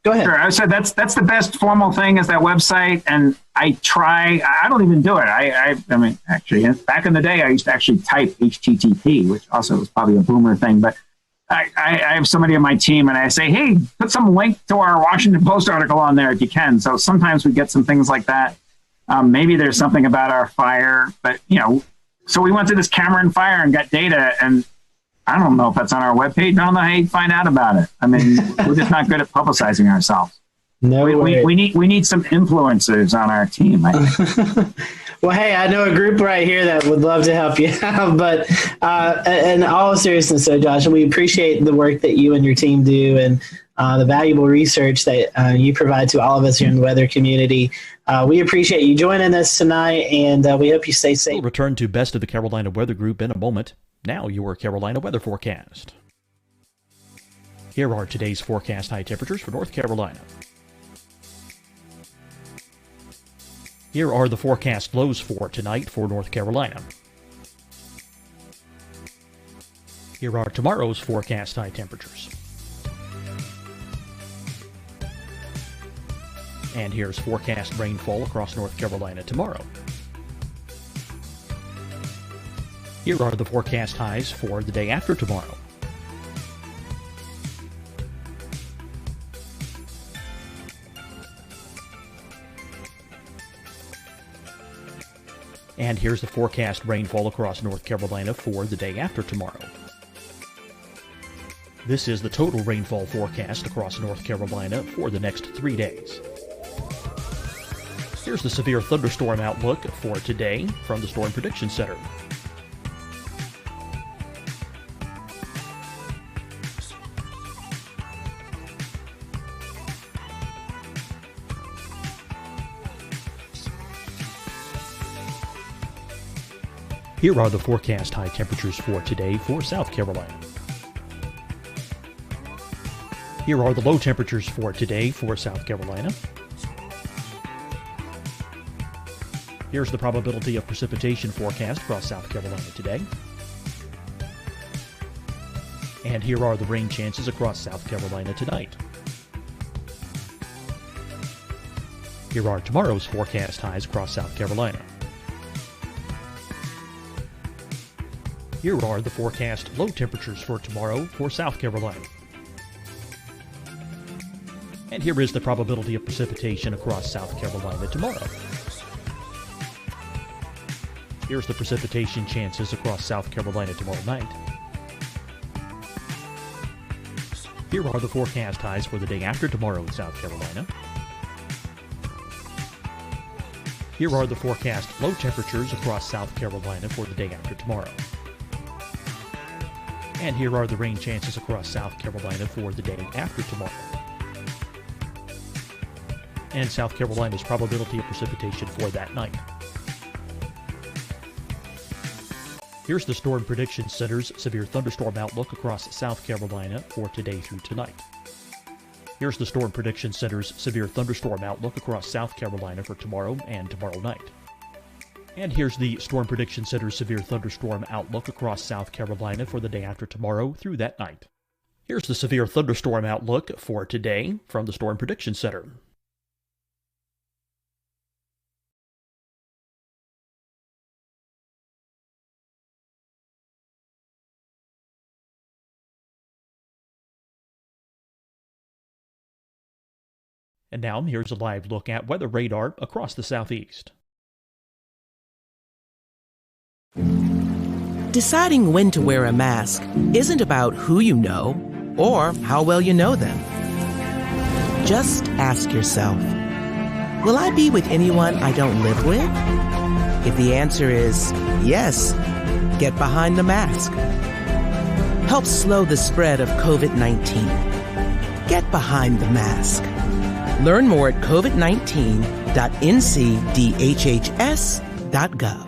Go ahead. Sure. I said that's the best formal thing is that website, and I don't even do it. I mean, actually, back in the day, I used to actually type HTTP, which also was probably a boomer thing. But I have somebody on my team, and I say, hey, put some link to our Washington Post article on there if you can. So sometimes we get some things like that. Maybe there's something about our fire, but so we went to this Cameron fire and got data, and I don't know if that's on our webpage. I don't know how you find out about it. I mean, we're just not good at publicizing ourselves. We need some influencers on our team. Well, hey, I know a group right here that would love to help you out. But in all seriousness, so Josh, we appreciate the work that you and your team do and the valuable research that you provide to all of us here in the weather community. We appreciate you joining us tonight, and we hope you stay safe. We'll return to Best of the Carolina Weather Group in a moment. Now your Carolina weather forecast. Here are today's forecast high temperatures for North Carolina. Here are the forecast lows for tonight for North Carolina. Here are tomorrow's forecast high temperatures. And here's forecast rainfall across North Carolina tomorrow. Here are the forecast highs for the day after tomorrow. And here's the forecast rainfall across North Carolina for the day after tomorrow. This is the total rainfall forecast across North Carolina for the next 3 days. Here's the severe thunderstorm outlook for today from the Storm Prediction Center. Here are the forecast high temperatures for today for South Carolina. Here are the low temperatures for today for South Carolina. Here's the probability of precipitation forecast across South Carolina today. And here are the rain chances across South Carolina tonight. Here are tomorrow's forecast highs across South Carolina. Here are the forecast low temperatures for tomorrow for South Carolina. And here is the probability of precipitation across South Carolina tomorrow. Here's the precipitation chances across South Carolina tomorrow night. Here are the forecast highs for the day after tomorrow in South Carolina. Here are the forecast low temperatures across South Carolina for the day after tomorrow. And here are the rain chances across South Carolina for the day after tomorrow. And South Carolina's probability of precipitation for that night. Here's the Storm Prediction Center's severe thunderstorm outlook across South Carolina for today through tonight. Here's the Storm Prediction Center's severe thunderstorm outlook across South Carolina for tomorrow and tomorrow night. And here's the Storm Prediction Center's severe thunderstorm outlook across South Carolina for the day after tomorrow through that night. Here's the severe thunderstorm outlook for today from the Storm Prediction Center. And now here's a live look at weather radar across the southeast. Deciding when to wear a mask isn't about who you know or how well you know them. Just ask yourself, will I be with anyone I don't live with? If the answer is yes, get behind the mask. Help slow the spread of COVID-19. Get behind the mask. Learn more at covid19.ncdhhs.gov.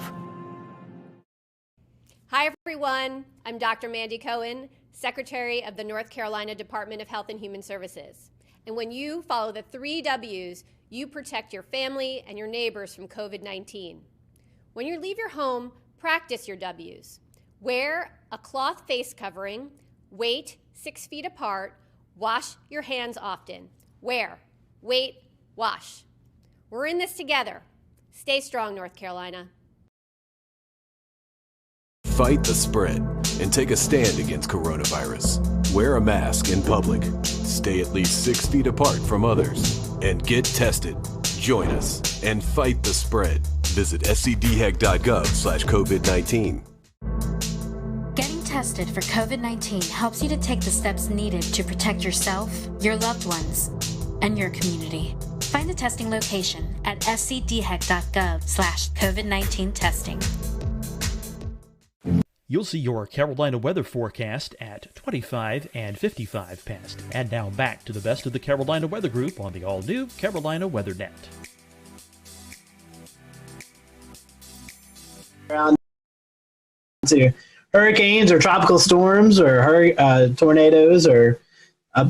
Hi, everyone. I'm Dr. Mandy Cohen, Secretary of the North Carolina Department of Health and Human Services. And when you follow the 3 W's, you protect your family and your neighbors from COVID-19. When you leave your home, practice your W's. Wear a cloth face covering, wait 6 feet apart, wash your hands often. Wear, wait, wash. We're in this together. Stay strong, North Carolina. Fight the spread and take a stand against coronavirus. Wear a mask in public. Stay at least 6 feet apart from others. And get tested. Join us and fight the spread. Visit scdhec.gov/COVID-19. Getting tested for COVID-19 helps you to take the steps needed to protect yourself, your loved ones, and your community. Find the testing location at scdhec.gov/COVID-19 testing. You'll see your Carolina weather forecast at 25 and 55 past. And now back to the best of the Carolina Weather Group on the all-new Carolina Weather Net. Around to hurricanes or tropical storms or tornadoes or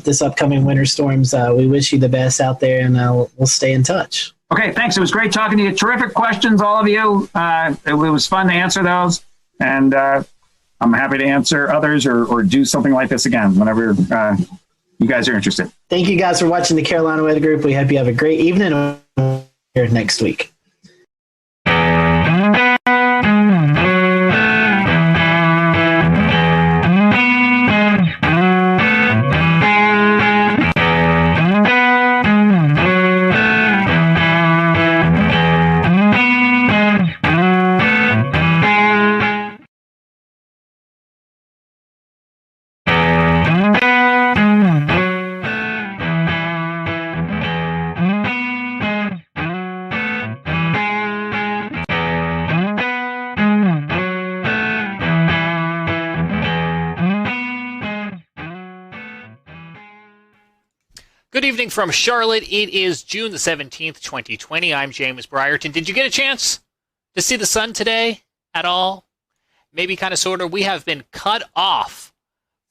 this upcoming winter storms, we wish you the best out there, and we'll stay in touch. Okay, thanks. It was great talking to you. Terrific questions, all of you. It was fun to answer those. And I'm happy to answer others or do something like this again whenever you guys are interested. Thank you guys for watching the Carolina Weather Group. We hope you have a great evening, and we'll see you here next week. Good evening from Charlotte. It is June the 17th, 2020. I'm James Brierton. Did you get a chance to see the sun today at all? Maybe kind of sort of. We have been cut off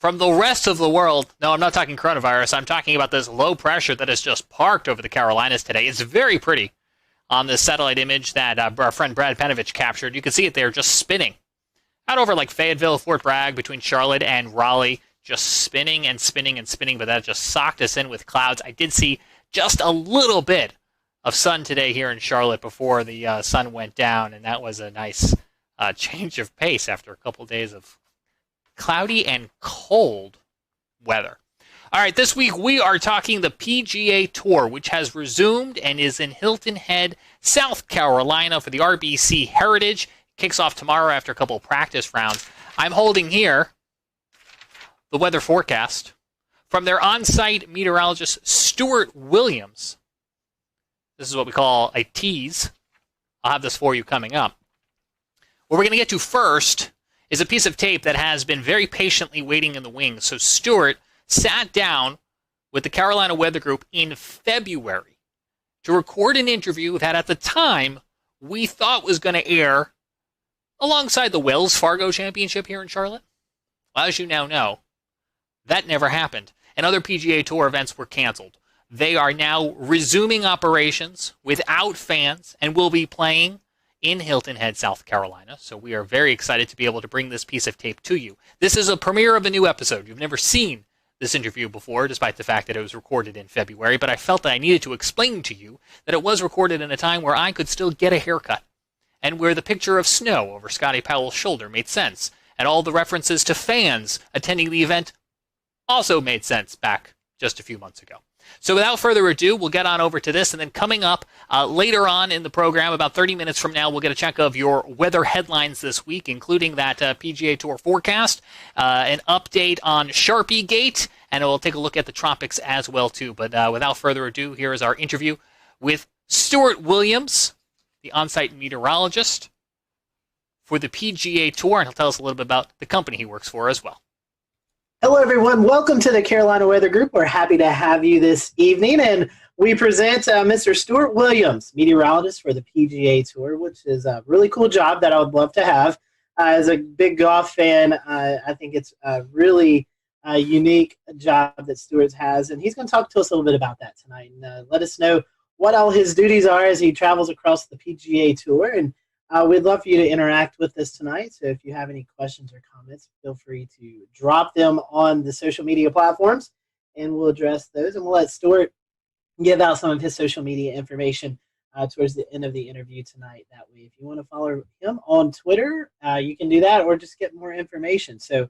from the rest of the world. No, I'm not talking coronavirus. I'm talking about this low pressure that has just parked over the Carolinas today. It's very pretty on this satellite image that our friend Brad Panovich captured. You can see it there just spinning out over like Fayetteville, Fort Bragg, between Charlotte and Raleigh. Just spinning and spinning and spinning, but that just socked us in with clouds. I did see just a little bit of sun today here in Charlotte before the sun went down, and that was a nice change of pace after a couple days of cloudy and cold weather. All right, this week we are talking the PGA Tour, which has resumed and is in Hilton Head, South Carolina for the RBC Heritage. Kicks off tomorrow after a couple of practice rounds. I'm holding here the weather forecast from their on-site meteorologist, Stuart Williams. This is what we call a tease. I'll have this for you coming up. What we're going to get to first is a piece of tape that has been very patiently waiting in the wings. So Stuart sat down with the Carolina Weather Group in February to record an interview that at the time we thought was going to air alongside the Wells Fargo Championship here in Charlotte. Well, as you now know, that never happened, and other PGA Tour events were canceled. They are now resuming operations without fans and will be playing in Hilton Head, South Carolina. So we are very excited to be able to bring this piece of tape to you. This is a premiere of a new episode. You've never seen this interview before, despite the fact that it was recorded in February, but I felt that I needed to explain to you that it was recorded in a time where I could still get a haircut, and where the picture of snow over Scotty Powell's shoulder made sense, and all the references to fans attending the event also made sense back just a few months ago. So without further ado, we'll get on over to this, and then coming up later on in the program, about 30 minutes from now, we'll get a check of your weather headlines this week, including that PGA Tour forecast, an update on Sharpie Gate, and we'll take a look at the tropics as well, too. But without further ado, here is our interview with Stuart Williams, the on-site meteorologist for the PGA Tour, and he'll tell us a little bit about the company he works for as well. Hello, everyone. Welcome to the Carolina Weather Group. We're happy to have you this evening, and we present Mr. Stuart Williams, meteorologist for the PGA Tour, which is a really cool job that I would love to have. As a big golf fan, I think it's a really unique job that Stuart has, and he's going to talk to us a little bit about that tonight and let us know what all his duties are as he travels across the PGA Tour. And we'd love for you to interact with us tonight. So if you have any questions or comments, feel free to drop them on the social media platforms, and we'll address those. And we'll let Stuart give out some of his social media information towards the end of the interview tonight. That way, if you want to follow him on Twitter, you can do that, or just get more information. So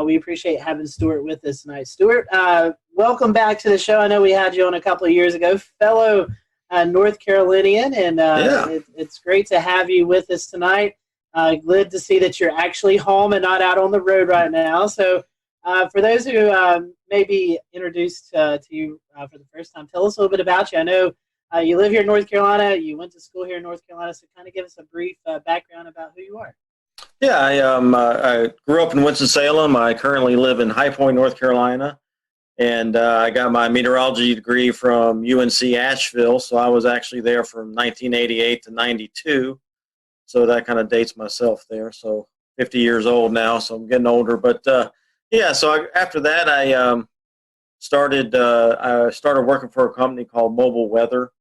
we appreciate having Stuart with us tonight. Stuart, welcome back to the show. I know we had you on a couple of years ago, fellow North Carolinian, and it's great to have you with us tonight. Glad to see that you're actually home and not out on the road right now. So for those who may be introduced to you for the first time, tell us a little bit about you. I know you live here in North Carolina. You went to school here in North Carolina, so kind of give us a brief background about who you are. Yeah, I grew up in Winston-Salem. I currently live in High Point, North Carolina. And I got my meteorology degree from UNC Asheville, so I was actually there from 1988 to 92. So that kind of dates myself there. So 50 years old now, so I'm getting older. But yeah, so after that, I started working for a company called Mobile Weather,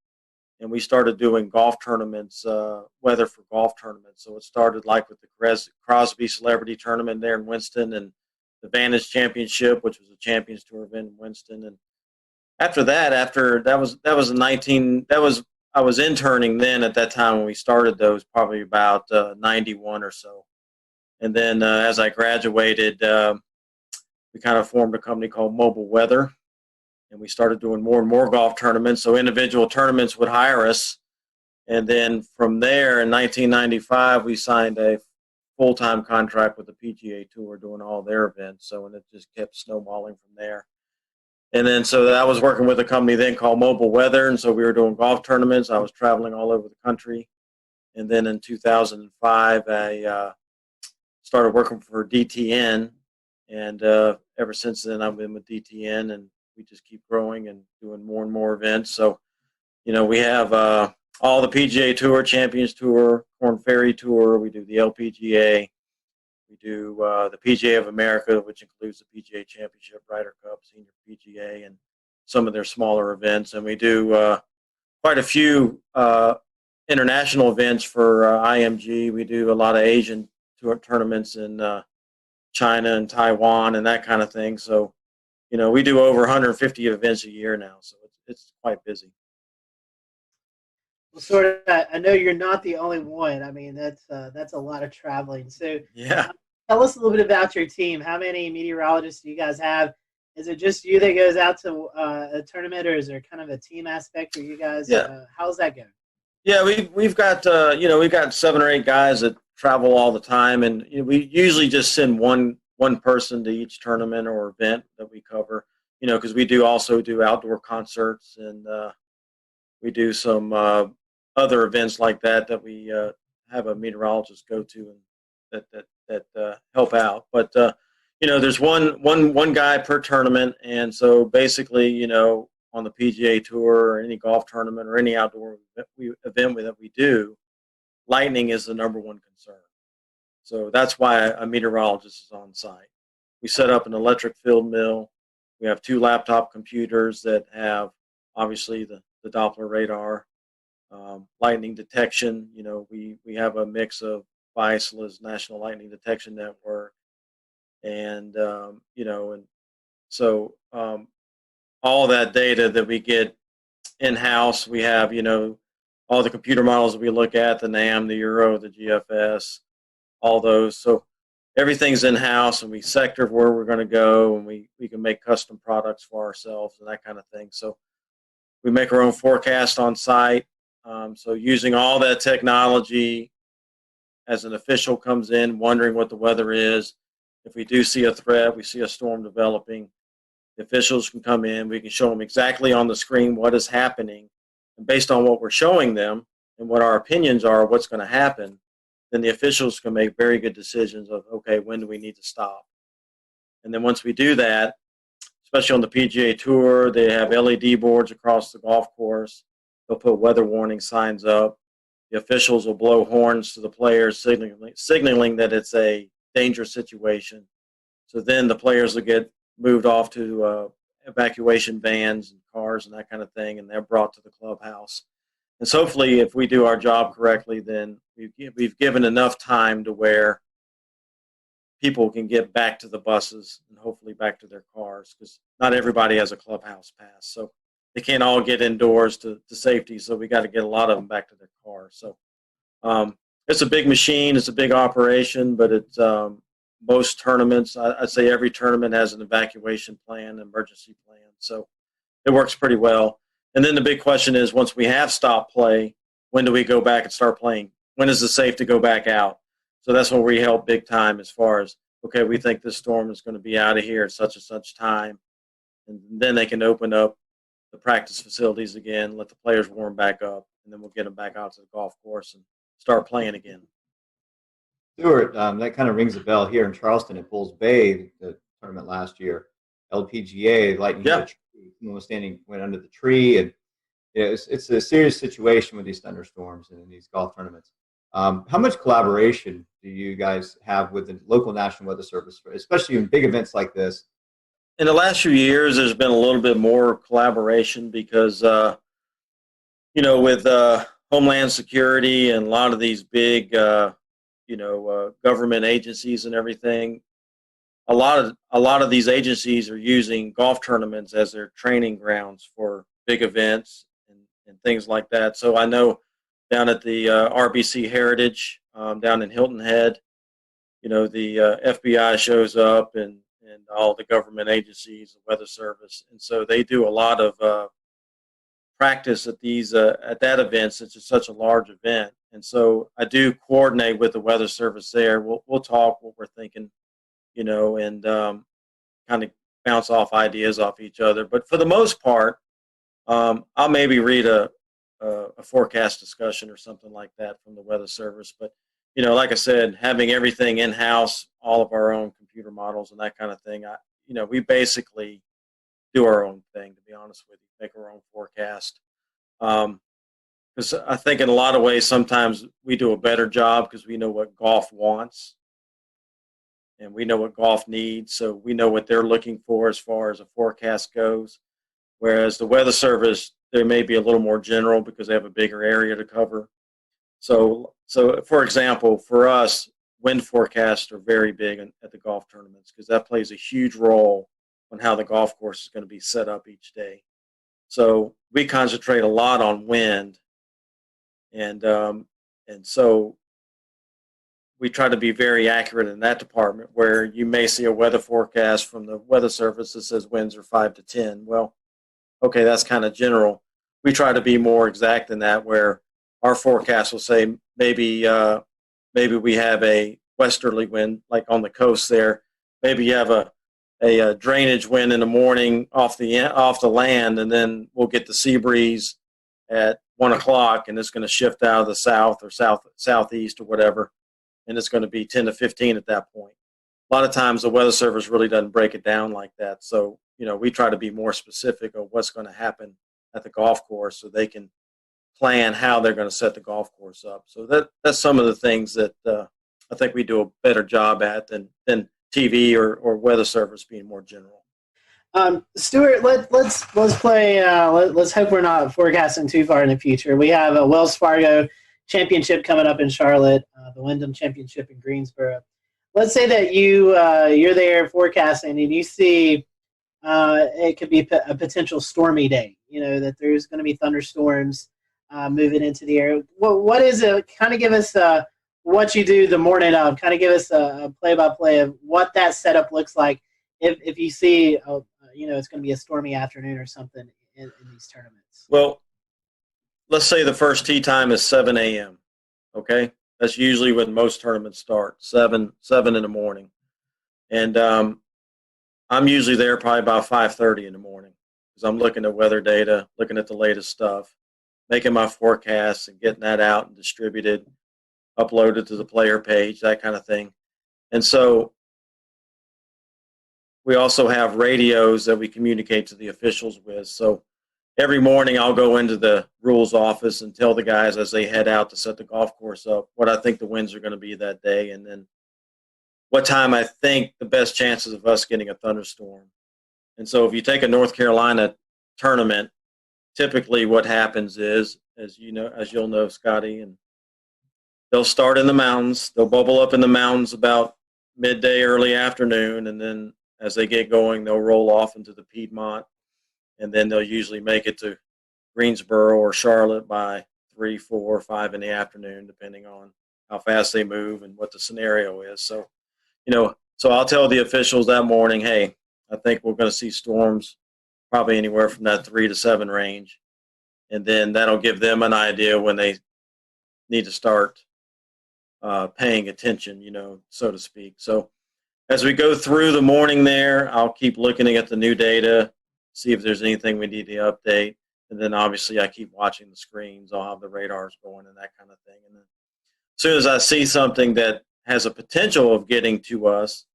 and we started doing golf tournaments, weather for golf tournaments. So it started like with the Crosby Celebrity Tournament there in Winston, and the Vantage Championship, which was a Champions Tour event in Winston. And after that I was interning then at that time when we started those, probably about 91 or so. And then as I graduated, we kind of formed a company called Mobile Weather, and we started doing more and more golf tournaments. So individual tournaments would hire us. And then from there in 1995, we signed a full-time contract with the PGA Tour doing all their events. So, and it just kept snowballing from there. And then, so I was working with a company then called Mobile Weather. And so we were doing golf tournaments. I was traveling all over the country. And then in 2005, I started working for DTN. And ever since then, I've been with DTN, and we just keep growing and doing more and more events. So, you know, we have all the PGA Tour, Champions Tour, Korn Ferry Tour. We do the LPGA. We do the PGA of America, which includes the PGA Championship, Ryder Cup, Senior PGA, and some of their smaller events. And we do quite a few international events for IMG. We do a lot of Asian tour tournaments in China and Taiwan and that kind of thing. So, you know, we do over 150 events a year now, so it's quite busy. Well, sort of. I know you're not the only one. I mean, that's a lot of traveling. So, yeah. Tell us a little bit about your team. How many meteorologists do you guys have? Is it just you that goes out to a tournament, or is there kind of a team aspect for you guys? Yeah. How's that going? Yeah, we've got we've got 7 or 8 guys that travel all the time, and we usually just send one person to each tournament or event that we cover. Because we also do outdoor concerts, and we do some other events like that we have a meteorologist go to and that help out. But there's one guy per tournament, and so basically, on the PGA Tour or any golf tournament or any outdoor event that we do, lightning is the number one concern. So that's why a meteorologist is on site. We set up an electric field mill. We have 2 laptop computers that have obviously the Doppler radar, lightning detection. We have a mix of BISLA's National Lightning Detection Network, and and so all that data that we get in-house, we have, all the computer models that we look at, the NAM, the Euro, the GFS, all those. So everything's in-house, and we sector where we're going to go, and we can make custom products for ourselves and that kind of thing. So we make our own forecast on site. So using all that technology, as an official comes in wondering what the weather is, if we do see a threat, we see a storm developing, the officials can come in, we can show them exactly on the screen what is happening, and based on what we're showing them and what our opinions are, what's going to happen, then the officials can make very good decisions of, okay, when do we need to stop? And then once we do that, especially on the PGA Tour, they have LED boards across the golf course. They'll put weather warning signs up. The officials will blow horns to the players, signaling that it's a dangerous situation. So then the players will get moved off to evacuation vans and cars and that kind of thing, and they're brought to the clubhouse. And so hopefully, if we do our job correctly, then we've given enough time to where people can get back to the buses and hopefully back to their cars, because not everybody has a clubhouse pass. So they can't all get indoors to safety, so we got to get a lot of them back to their cars. So it's a big machine, it's a big operation, but it's most tournaments, I'd say every tournament has an evacuation plan, emergency plan. So it works pretty well. And then the big question is, once we have stopped play, when do we go back and start playing? When is it safe to go back out? So that's where we help big time, as far as, okay, we think this storm is going to be out of here at such and such time. And then they can open up the practice facilities again, let the players warm back up, and then we'll get them back out to the golf course and start playing again. Stuart, that kind of rings a bell here in Charleston at Bulls Bay, the tournament last year. LPGA, lightning hit a tree. Someone was went under the tree, and it's a serious situation with these thunderstorms and in these golf tournaments. How much collaboration do you guys have with the local National Weather Service, especially in big events like this? In the last few years, there's been a little bit more collaboration because, with Homeland Security and a lot of these big, government agencies and everything, a lot of these agencies are using golf tournaments as their training grounds for big events and things like that. So I know down at the RBC Heritage down in Hilton Head, the FBI shows up and all the government agencies, the Weather Service, and so they do a lot of practice at that event, since it's such a large event. And so I do coordinate with the Weather Service there. We'll talk what we're thinking, and kind of bounce off ideas off each other. But for the most part, I'll maybe read a forecast discussion or something like that from the Weather Service. But like I said, having everything in-house, all of our own computer models and that kind of thing, we basically do our own thing, to be honest with you, make our own forecast. Because I think in a lot of ways, sometimes we do a better job because we know what golf wants and we know what golf needs. So we know what they're looking for as far as a forecast goes. Whereas the Weather Service, they may be a little more general because they have a bigger area to cover. So for example, for us, wind forecasts are very big at the golf tournaments because that plays a huge role on how the golf course is going to be set up each day. So we concentrate a lot on wind, and so we try to be very accurate in that department, where you may see a weather forecast from the Weather Service that says winds are 5 to 10. Well, okay, that's kind of general. We try to be more exact than that, where our forecast will say maybe we have a westerly wind, like on the coast there. Maybe you have a drainage wind in the morning off the land, and then we'll get the sea breeze at 1 o'clock, and it's going to shift out of the south or southeast or whatever, and it's going to be 10 to 15 at that point. A lot of times the Weather Service really doesn't break it down like that. So, we try to be more specific of what's going to happen at the golf course, so they can plan how they're going to set the golf course up. So that's some of the things that I think we do a better job at than TV or Weather Service being more general. Stuart, let's play. Let's hope we're not forecasting too far in the future. We have a Wells Fargo Championship coming up in Charlotte, the Wyndham Championship in Greensboro. Let's say that you're there forecasting and you see it could be a potential stormy day. That there's going to be thunderstorms moving into the air. What is it? Kind of give us what you do the morning of. Kind of give us a play-by-play of what that setup looks like if you see it's going to be a stormy afternoon or something in these tournaments. Well, let's say the first tee time is 7 a.m. Okay, that's usually when most tournaments start, 7 in the morning, and I'm usually there probably about 5:30 in the morning, because I'm looking at weather data, looking at the latest stuff, making my forecasts and getting that out and distributed, uploaded to the player page, that kind of thing. And so we also have radios that we communicate to the officials with. So every morning I'll go into the rules office and tell the guys as they head out to set the golf course up what I think the winds are going to be that day, and then what time I think the best chances of us getting a thunderstorm. And so if you take a North Carolina tournament, typically what happens is, as you'll know, Scotty, and they'll start in the mountains. They'll bubble up in the mountains about midday, early afternoon, and then as they get going, they'll roll off into the Piedmont, and then they'll usually make it to Greensboro or Charlotte by 3, 4, 5 in the afternoon, depending on how fast they move and what the scenario is. So, so I'll tell the officials that morning, hey, I think we're going to see storms probably anywhere from that 3 to 7 range. And then that'll give them an idea when they need to start paying attention, so to speak. So as we go through the morning there, I'll keep looking at the new data, see if there's anything we need to update. And then obviously I keep watching the screens. I'll have the radars going and that kind of thing. And then as soon as I see something that has a potential of getting to us,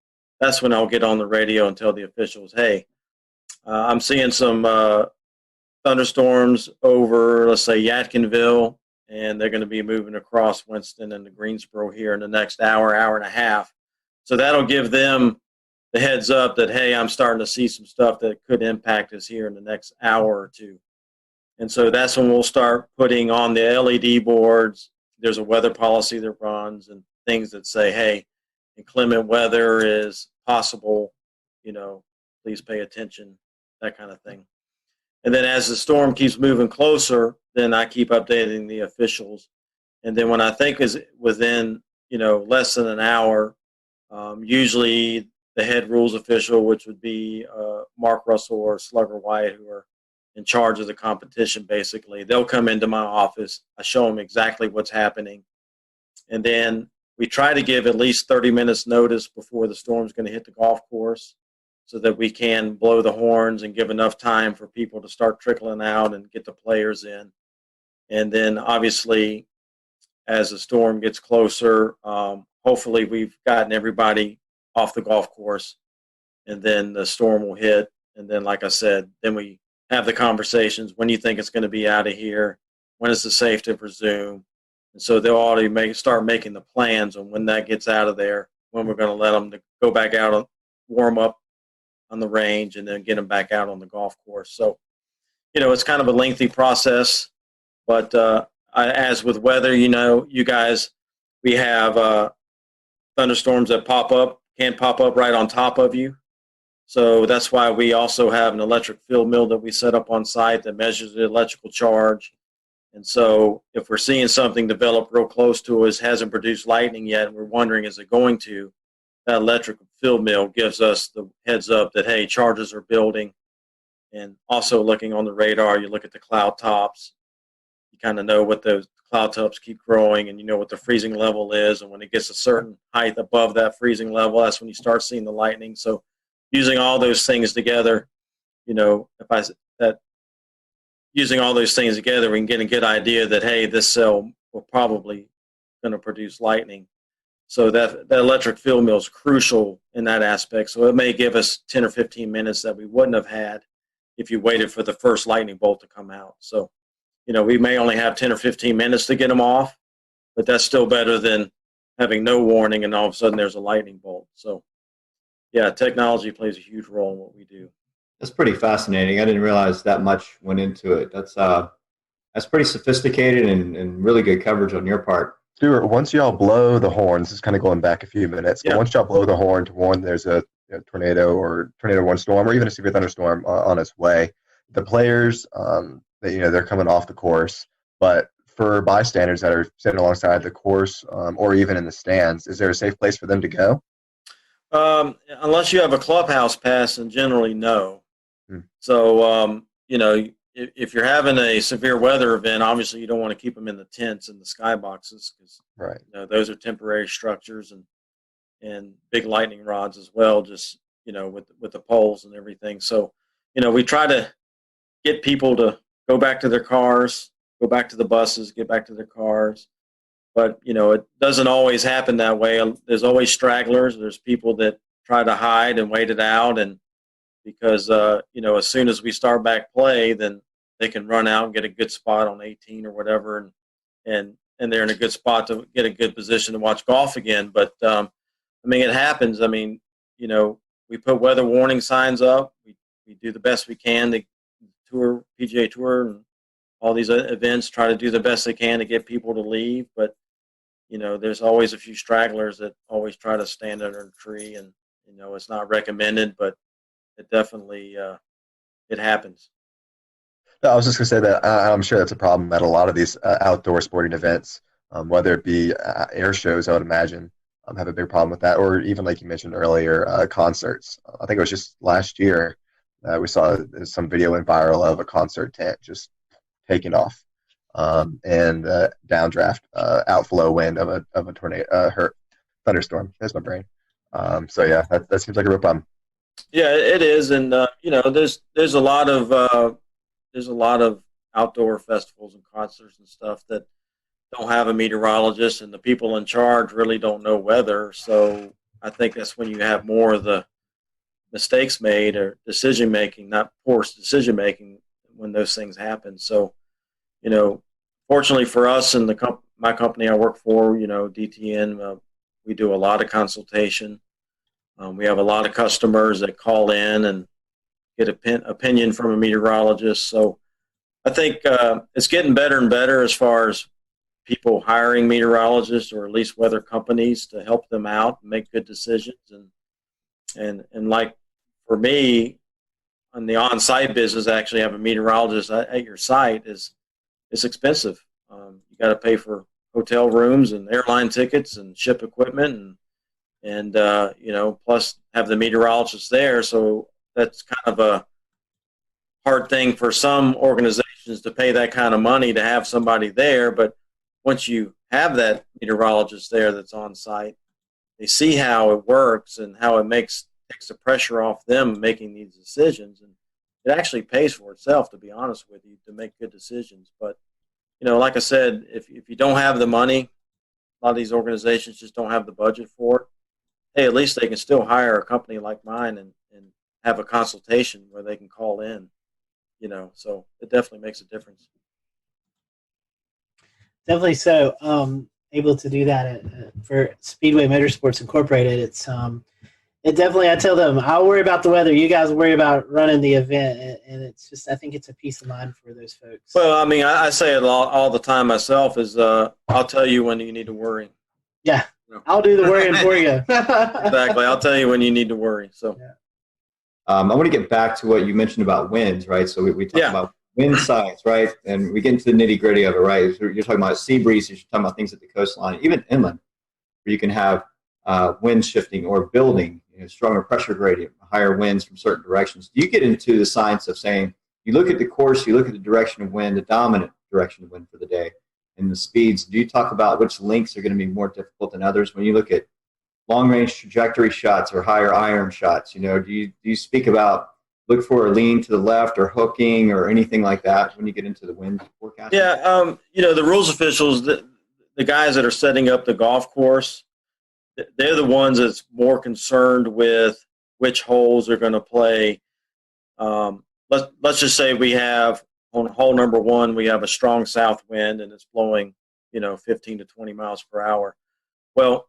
that's when I'll get on the radio and tell the officials, hey, I'm seeing some thunderstorms over, let's say, Yadkinville, and they're going to be moving across Winston and the Greensboro here in the next hour and a half. So that'll give them the heads up that, hey, I'm starting to see some stuff that could impact us here in the next hour or two. And so that's when we'll start putting on the LED boards. There's a weather policy that runs and things that say, hey, inclement weather is possible, please pay attention, that kind of thing. And then as the storm keeps moving closer, then I keep updating the officials. And then when I think is within, less than an hour, usually the head rules official, which would be Mark Russell or Slugger White, who are in charge of the competition, basically, they'll come into my office. I show them exactly what's happening. And then we try to give at least 30 minutes notice before the storm's going to hit the golf course, so that we can blow the horns and give enough time for people to start trickling out and get the players in. And then obviously, as the storm gets closer, hopefully we've gotten everybody off the golf course, and then the storm will hit. And then, like I said, then we have the conversations. When do you think it's going to be out of here? When is it safe to resume? And so they'll already start making the plans on when that gets out of there, when we're going to let them go back out and warm up on the range, and then get them back out on the golf course. So, it's kind of a lengthy process, but as with weather, you guys, we have thunderstorms that can pop up right on top of you. So that's why we also have an electric field mill that we set up on site that measures the electrical charge. And so if we're seeing something develop real close to us, hasn't produced lightning yet, and we're wondering, is it going to, that electric field mill gives us the heads up that, hey, charges are building. And also looking on the radar, you look at the cloud tops, you kind of know what those cloud tops keep growing, and you know what the freezing level is. And when it gets a certain height above that freezing level, that's when you start seeing the lightning. So using all those things together, you know, using all those things together, we can get a good idea that, hey, this cell will probably going to produce lightning. So that electric field mill is crucial in that aspect. So it may give us 10 or 15 minutes that we wouldn't have had if you waited for the first lightning bolt to come out. So, you know, we may only have 10 or 15 minutes to get them off, but that's still better than having no warning and all of a sudden there's a lightning bolt. So, yeah, technology plays a huge role in what we do. That's pretty fascinating. I didn't realize that much went into it. That's pretty sophisticated and really good coverage on your part. Stuart, once y'all blow the horn, this is kind of going back a few minutes, but once y'all blow the horn to warn there's a tornado or tornado warning storm or even a severe thunderstorm on its way, the players, they're coming off the course, but for bystanders that are sitting alongside the course or even in the stands, is there a safe place for them to go? Unless you have a clubhouse pass, and generally no. So, if you're having a severe weather event, obviously you don't want to keep them in the tents and the skyboxes because those are temporary structures and big lightning rods as well, just, with the poles and everything. So, we try to get people to go back to their cars, go back to the buses, get back to their cars. But, it doesn't always happen that way. There's always stragglers. There's people that try to hide and wait it out. And because, as soon as we start back play, then they can run out and get a good spot on 18 or whatever. And they're in a good spot to get a good position to watch golf again. But, it happens. We put weather warning signs up. We do the best we can. The PGA Tour and all these events try to do the best they can to get people to leave. But, there's always a few stragglers that always try to stand under a tree. And, it's not recommended, but it definitely it happens. No, I was just going to say that I'm sure that's a problem at a lot of these outdoor sporting events, whether it be air shows, I would imagine, have a big problem with that, or even like you mentioned earlier, concerts. I think it was just last year we saw some video went viral of a concert tent just taking off and downdraft, outflow wind of a tornado, thunderstorm. There's my brain. So yeah, that seems like a real problem. Yeah, it is, and there's a lot of outdoor festivals and concerts and stuff that don't have a meteorologist, and the people in charge really don't know weather. So I think that's when you have more of the mistakes made or decision making, not poor decision making, when those things happen. So, fortunately for us and my company I work for, DTN, we do a lot of consultation. We have a lot of customers that call in and get opinion from a meteorologist. So I think it's getting better and better as far as people hiring meteorologists or at least weather companies to help them out and make good decisions. And like for me, on the on-site business, actually have a meteorologist at your site it's expensive. You got to pay for hotel rooms and airline tickets and ship equipment and plus have the meteorologist there. So that's kind of a hard thing for some organizations to pay that kind of money to have somebody there. But once you have that meteorologist there that's on site, they see how it works and how it takes the pressure off them making these decisions. And it actually pays for itself, to be honest with you, to make good decisions. But, like I said, if you don't have the money, a lot of these organizations just don't have the budget for it. Hey, at least they can still hire a company like mine and have a consultation where they can call in, so it definitely makes a difference. Definitely so. Able to do that for Speedway Motorsports Incorporated. It definitely, I tell them, I'll worry about the weather. You guys worry about running the event. And it's just, I think it's a peace of mind for those folks. Well, I say it all the time myself is I'll tell you when you need to worry. Yeah. I'll do the worrying for you. Exactly. I'll tell you when you need to worry. So, I want to get back to what you mentioned about winds, right? So we talked about wind size, right? And we get into the nitty gritty of it, right? You're talking about sea breezes, you're talking about things at the coastline, even inland, where you can have wind shifting or building, stronger pressure gradient, higher winds from certain directions. You get into the science of saying, you look at the course, you look at the direction of wind, the dominant direction of wind for the day, and the speeds. Do you talk about which links are going to be more difficult than others? When you look at long-range trajectory shots or higher iron shots, do you speak about look for a lean to the left or hooking or anything like that when you get into the wind forecast? Yeah, the rules officials, the guys that are setting up the golf course, they're the ones that's more concerned with which holes are going to play. Let's just say we have on hole number 1, we have a strong south wind and it's blowing, 15 to 20 miles per hour. Well,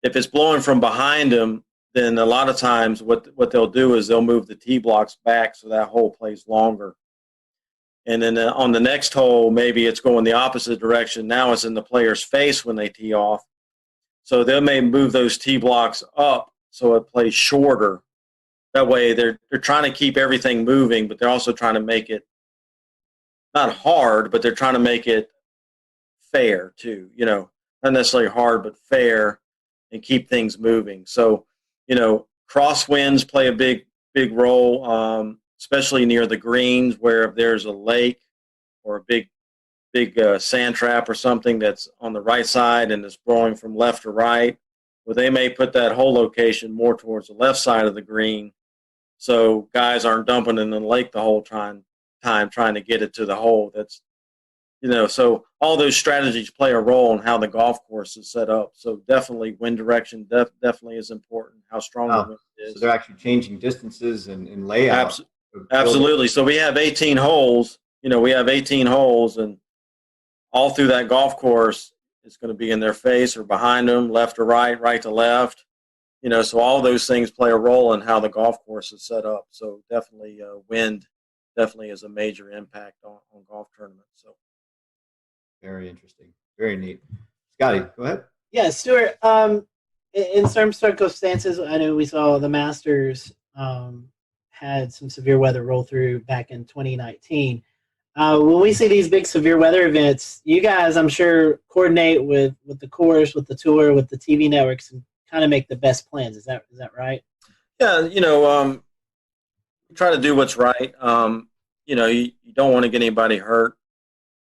if it's blowing from behind them, then a lot of times what they'll do is they'll move the tee blocks back so that hole plays longer. And then on the next hole, maybe it's going the opposite direction. Now it's in the player's face when they tee off. So they may move those tee blocks up so it plays shorter. That way they're trying to keep everything moving, but they're also trying to make it not hard, but they're trying to make it fair too. Not necessarily hard, but fair, and keep things moving. So, crosswinds play a big role, especially near the greens, where if there's a lake or a big sand trap or something that's on the right side and it's blowing from left to right, well, they may put that hole location more towards the left side of the green, so guys aren't dumping in the lake the whole time trying to get it to the hole. That's so all those strategies play a role in how the golf course is set up. So definitely wind direction definitely is important. How strong the wind is. So they're actually changing distances and layout. Absolutely. So we have 18 holes. We have 18 holes, and all through that golf course, it's going to be in their face or behind them, left to right, right to left. So all those things play a role in how the golf course is set up. So definitely wind definitely is a major impact on golf tournaments. So. Very interesting. Very neat. Scotty, go ahead. Yeah, Stuart, in some circumstances, I know we saw the Masters had some severe weather roll through back in 2019. When we see these big severe weather events, you guys, I'm sure, coordinate with the course, with the tour, with the TV networks, and kind of make the best plans. Is that right? Yeah, try to do what's right. You don't want to get anybody hurt.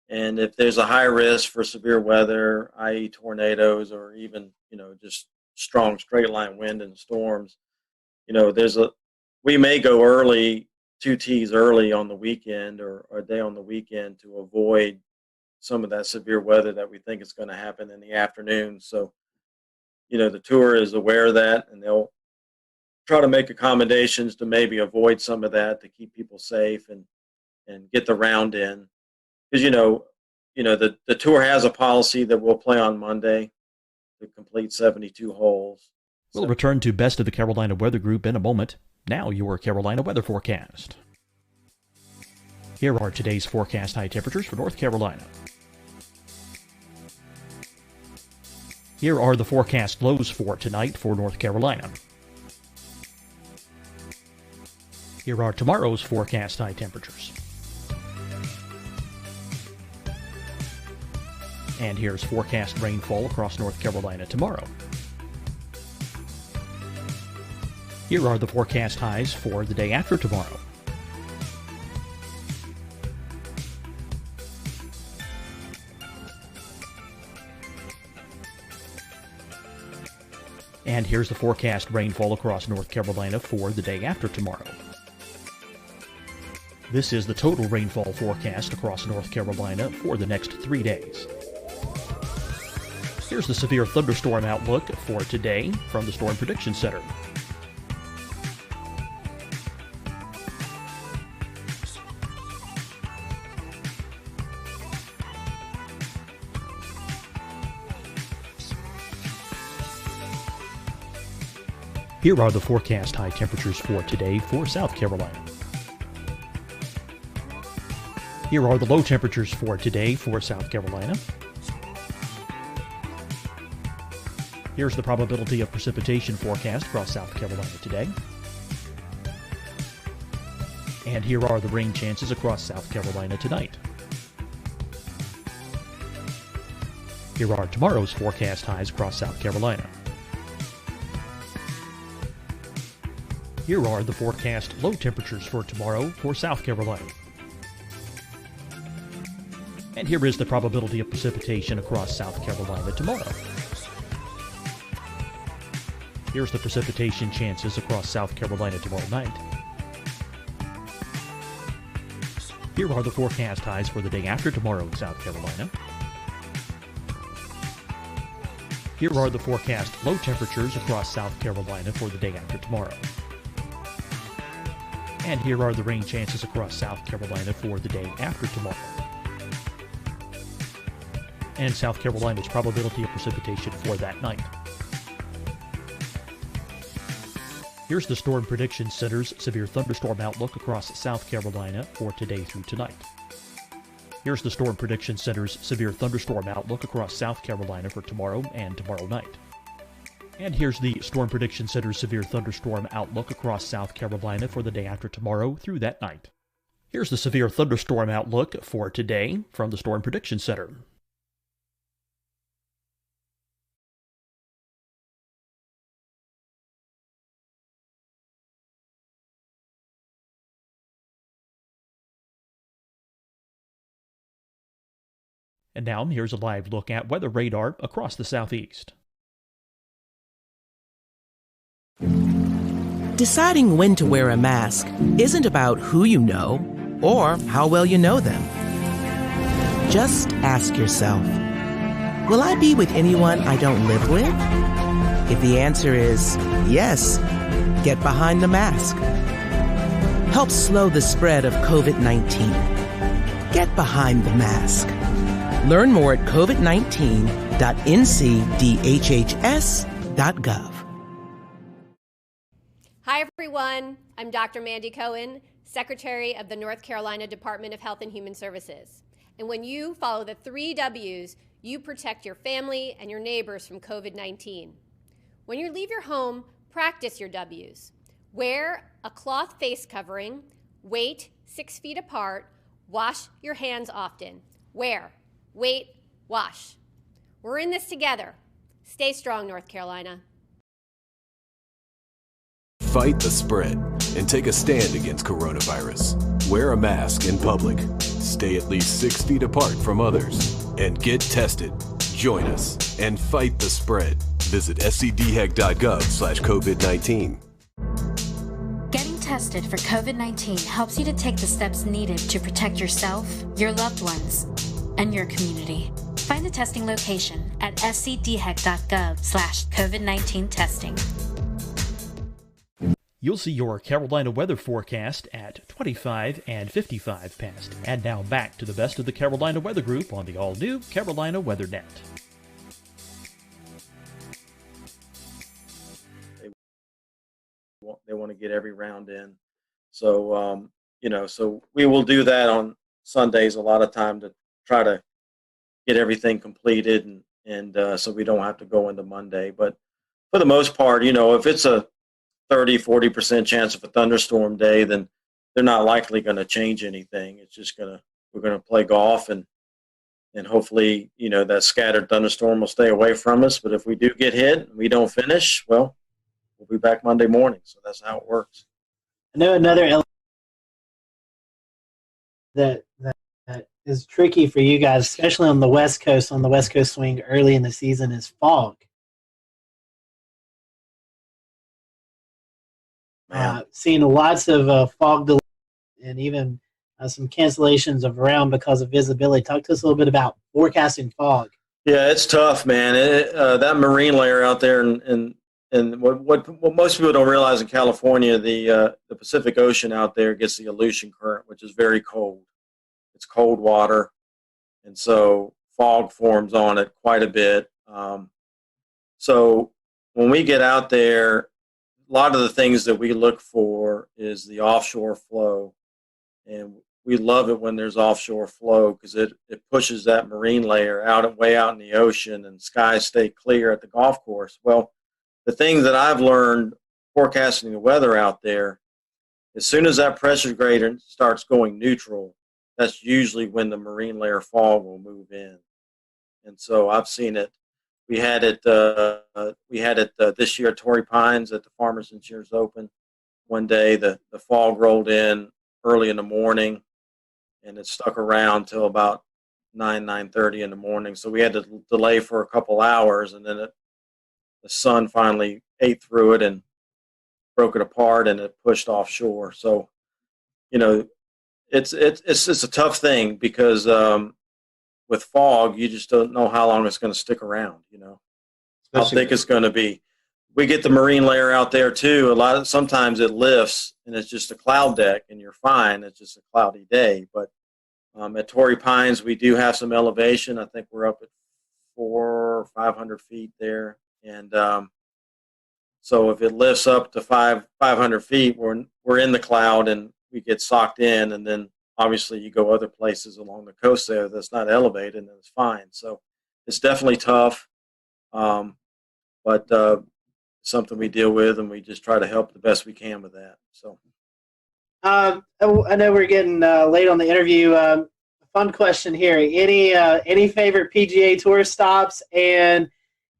And if there's a high risk for severe weather, i.e. tornadoes or even, just strong straight line wind and storms, we may go early, 2 tees early on the weekend or a day on the weekend to avoid some of that severe weather that we think is going to happen in the afternoon. So, the tour is aware of that, and they'll try to make accommodations to maybe avoid some of that to keep people safe and get the round in. Because the tour has a policy that we'll play on Monday to complete 72 holes. We'll return to Best of the Carolina Weather Group in a moment. Now your Carolina weather forecast. Here are today's forecast high temperatures for North Carolina. Here are the forecast lows for tonight for North Carolina. Here are tomorrow's forecast high temperatures. And here's forecast rainfall across North Carolina tomorrow. Here are the forecast highs for the day after tomorrow. And here's the forecast rainfall across North Carolina for the day after tomorrow. This is the total rainfall forecast across North Carolina for the next 3 days. Here's the severe thunderstorm outlook for today from the Storm Prediction Center. Here are the forecast high temperatures for today for South Carolina. Here are the low temperatures for today for South Carolina. Here's the probability of precipitation forecast across South Carolina today. And here are the rain chances across South Carolina tonight. Here are tomorrow's forecast highs across South Carolina. Here are the forecast low temperatures for tomorrow for South Carolina. And here is the probability of precipitation across South Carolina tomorrow. Here's the precipitation chances across South Carolina tomorrow night. Here are the forecast highs for the day after tomorrow in South Carolina. Here are the forecast low temperatures across South Carolina for the day after tomorrow. And here are the rain chances across South Carolina for the day after tomorrow. And South Carolina's probability of precipitation for that night. Here's the Storm Prediction Center's severe thunderstorm outlook across South Carolina for today through tonight. Here's the Storm Prediction Center's severe thunderstorm outlook across South Carolina for tomorrow and tomorrow night. And here's the Storm Prediction Center's severe thunderstorm outlook across South Carolina for the day after tomorrow through that night. Here's the severe thunderstorm outlook for today from the Storm Prediction Center. And now, here's a live look at weather radar across the southeast. Deciding when to wear a mask isn't about who you know or how well you know them. Just ask yourself, will I be with anyone I don't live with? If the answer is yes, get behind the mask. Help slow the spread of COVID-19. Get behind the mask. Learn more at covid19.ncdhhs.gov. Hi, everyone. I'm Dr. Mandy Cohen, Secretary of the North Carolina Department of Health and Human Services. And when you follow the 3 W's, you protect your family and your neighbors from COVID-19. When you leave your home, practice your W's. Wear a cloth face covering, wait 6 feet apart, wash your hands often. Wear, wait, wash. We're in this together. Stay strong, North Carolina. Fight the spread and take a stand against coronavirus. Wear a mask in public. Stay at least 6 feet apart from others. And get tested. Join us and fight the spread. Visit scdhec.gov/COVID-19. Getting tested for COVID-19 helps you to take the steps needed to protect yourself, your loved ones, and your community. Find the testing location at scdhec.gov/COVID-19 testing. You'll see your Carolina weather forecast at 25 and 55 past. And now back to the best of the Carolina Weather Group on the all-new Carolina Weather Net. They want to get every round in. So, so we will do that on Sundays a lot of time to try to get everything completed and so we don't have to go into Monday. But for the most part, if it's a 30-40% chance of a thunderstorm day, then they're not likely going to change anything. It's just we're going to play golf and hopefully, that scattered thunderstorm will stay away from us. But if we do get hit and we don't finish, well, we'll be back Monday morning. So that's how it works. I know another element that is tricky for you guys, especially on the West Coast swing early in the season, is fog. Seeing lots of fog delays and even some cancellations of round because of visibility. Talk to us a little bit about forecasting fog. Yeah, it's tough, man. That marine layer out there, and what most people don't realize in California, the Pacific Ocean out there gets the Aleutian Current, which is very cold. It's cold water, and so fog forms on it quite a bit. So when we get out there, a lot of the things that we look for is the offshore flow, and we love it when there's offshore flow because it pushes that marine layer way out in the ocean, and skies stay clear at the golf course. Well, the thing that I've learned forecasting the weather out there As soon as that pressure gradient starts going neutral, that's usually when the marine layer fog will move in. And so I've seen it. We had it this year at Torrey Pines at the Farmers Insurance Open. One day the fog rolled in early in the morning, and it stuck around till about 9:30 in the morning. So we had to delay for a couple hours, and then the sun finally ate through it and broke it apart, and it pushed offshore. So, it's a tough thing because with fog, you just don't know how long it's going to stick around. How thick it's going to be. We get the marine layer out there too. Sometimes it lifts and it's just a cloud deck, and you're fine. It's just a cloudy day. But at Torrey Pines, we do have some elevation. I think we're up at 400 or 500 feet there, and so if it lifts up to 500 feet, we're in the cloud and we get socked in, and then obviously you go other places along the coast there that's not elevated, and it's fine. So it's definitely tough, but something we deal with, and we just try to help the best we can with that. So I know we're getting late on the interview. Fun question here: any favorite PGA Tour stops, and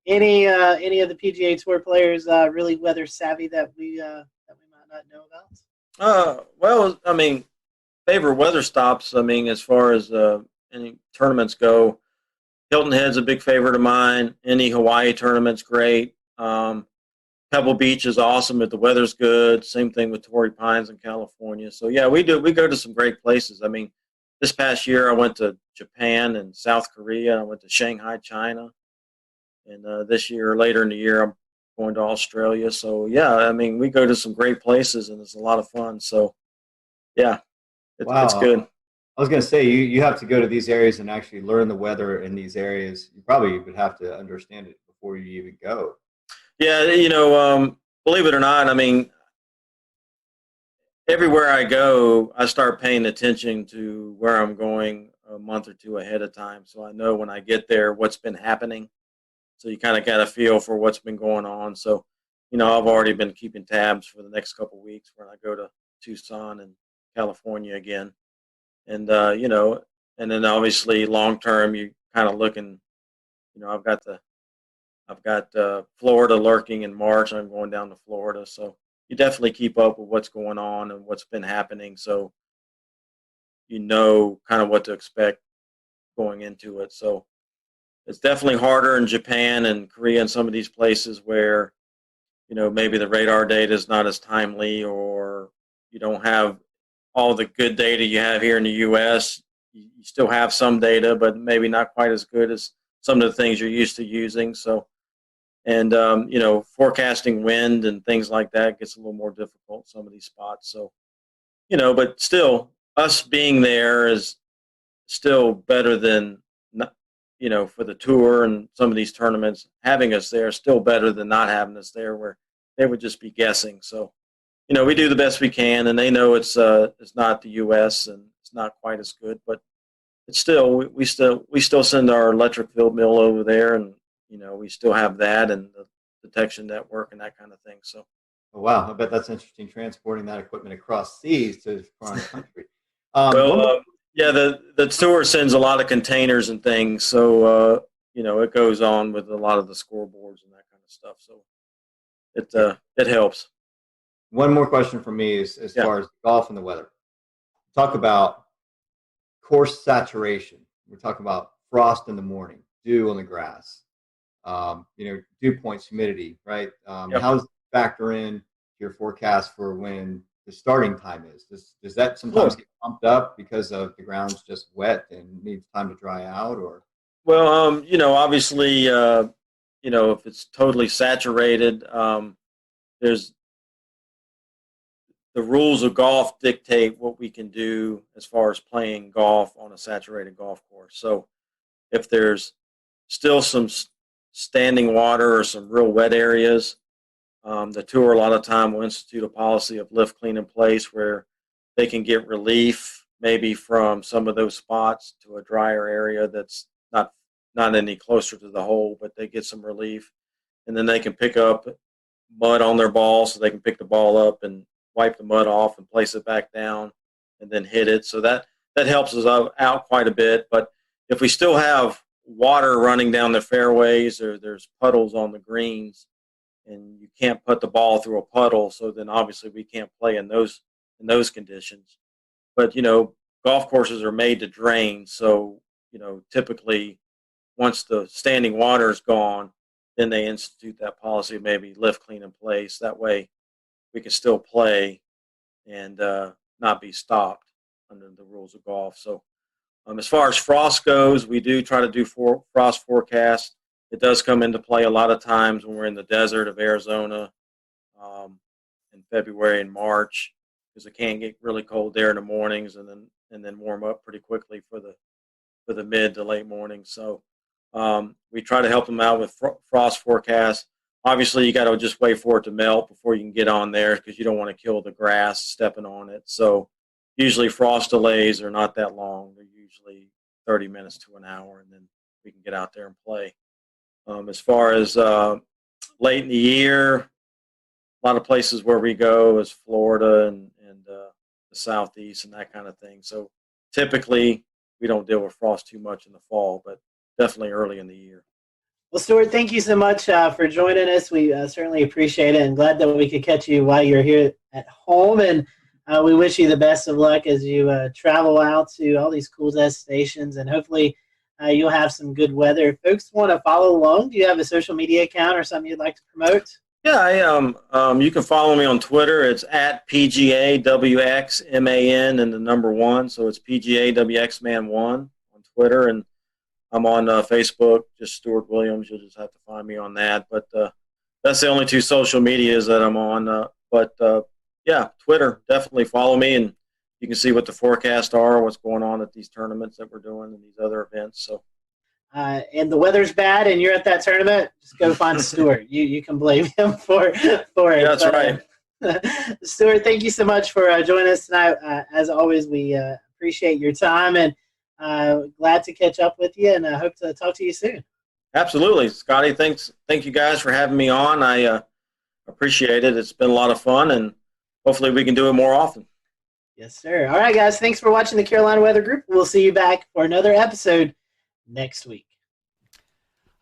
any of the PGA Tour players really weather savvy that we might not know about? Well, I mean, favorite weather stops. I mean, as far as any tournaments go, Hilton Head's a big favorite of mine. Any Hawaii tournament's great. Pebble Beach is awesome if the weather's good. Same thing with Torrey Pines in California. So yeah, we go to some great places. I mean, this past year I went to Japan and South Korea. I went to Shanghai, China, and this year, later in the year, I'm going to Australia. So yeah, I mean, we go to some great places, and it's a lot of fun. So yeah, it's good. I was going to say, you have to go to these areas and actually learn the weather in these areas. You probably would have to understand it before you even go. Yeah, believe it or not, I mean, everywhere I go, I start paying attention to where I'm going a month or two ahead of time. So I know when I get there what's been happening. So you kind of got a feel for what's been going on. So, I've already been keeping tabs for the next couple of weeks when I go to Tucson and California again. And, and then obviously long term, you kind of looking, I've got Florida lurking in March. I'm going down to Florida. So you definitely keep up with what's going on and what's been happening. So kind of what to expect going into it. So it's definitely harder in Japan and Korea and some of these places where, maybe the radar data is not as timely, or you don't have all the good data you have here in the U.S. You still have some data, but maybe not quite as good as some of the things you're used to using. So, and, forecasting wind and things like that gets a little more difficult in some of these spots. So, but still, us being there is still better than, for the tour and some of these tournaments, having us there is still better than not having us there, where they would just be guessing. So, we do the best we can, and they know it's not the U.S. and it's not quite as good, but it's still, we still send our electric field mill over there, and we still have that and the detection network and that kind of thing. So, oh, wow, I bet that's interesting, transporting that equipment across seas to foreign country. Yeah, the tour sends a lot of containers and things, so it goes on with a lot of the scoreboards and that kind of stuff. So it helps. One more question from me is as far as golf and the weather. Talk about course saturation. We're talking about frost in the morning, dew on the grass, dew points, humidity, right? How does it factor in your forecast for when the starting time is? Does that sometimes get pumped up because of the ground's just wet and needs time to dry out, or? Well, obviously, if it's totally saturated, there's the rules of golf dictate what we can do as far as playing golf on a saturated golf course. So if there's still some standing water or some real wet areas, the tour a lot of time will institute a policy of lift, clean, in place, where they can get relief maybe from some of those spots to a drier area that's not any closer to the hole, but they get some relief, and then they can pick up mud on their ball, so they can pick the ball up and wipe the mud off and place it back down and then hit it. So that helps us out quite a bit. But if we still have water running down the fairways or there's puddles on the greens and you can't put the ball through a puddle, so then obviously we can't play in those conditions. But, golf courses are made to drain. So, typically once the standing water is gone, then they institute that policy of maybe lift, clean, in place. That way we can still play and not be stopped under the rules of golf. So as far as frost goes, we do try to do frost forecasts. It does come into play a lot of times when we're in the desert of Arizona in February and March, because it can get really cold there in the mornings and then warm up pretty quickly for the mid to late mornings. So we try to help them out with frost forecasts. Obviously, you got to just wait for it to melt before you can get on there, because you don't want to kill the grass stepping on it. So usually frost delays are not that long. They're usually 30 minutes to an hour, and then we can get out there and play. As far as late in the year, a lot of places where we go is Florida and the Southeast and that kind of thing. So typically we don't deal with frost too much in the fall, but definitely early in the year. Well, Stuart, thank you so much for joining us. We certainly appreciate it, and glad that we could catch you while you're here at home. And we wish you the best of luck as you travel out to all these cool destinations, and hopefully you'll have some good weather. If folks want to follow along, do you have a social media account or something you'd like to promote? Yeah, you can follow me on Twitter. It's at PGAWXMAN and the number 1. So it's PGAWXMan1 on Twitter. And I'm on Facebook, just Stuart Williams. You'll just have to find me on that. But that's the only 2 social medias that I'm on. Yeah, Twitter, definitely follow me, and you can see what the forecasts are, what's going on at these tournaments that we're doing and these other events. So, and the weather's bad, and you're at that tournament, just go find Stuart. You can blame him for it. Yeah, that's right. Stuart, thank you so much for joining us tonight. As always, we appreciate your time, and glad to catch up with you, and I hope to talk to you soon. Absolutely. Scotty, thank you guys for having me on. I appreciate it. It's been a lot of fun, and hopefully we can do it more often. Yes, sir. All right, guys. Thanks for watching the Carolina Weather Group. We'll see you back for another episode next week.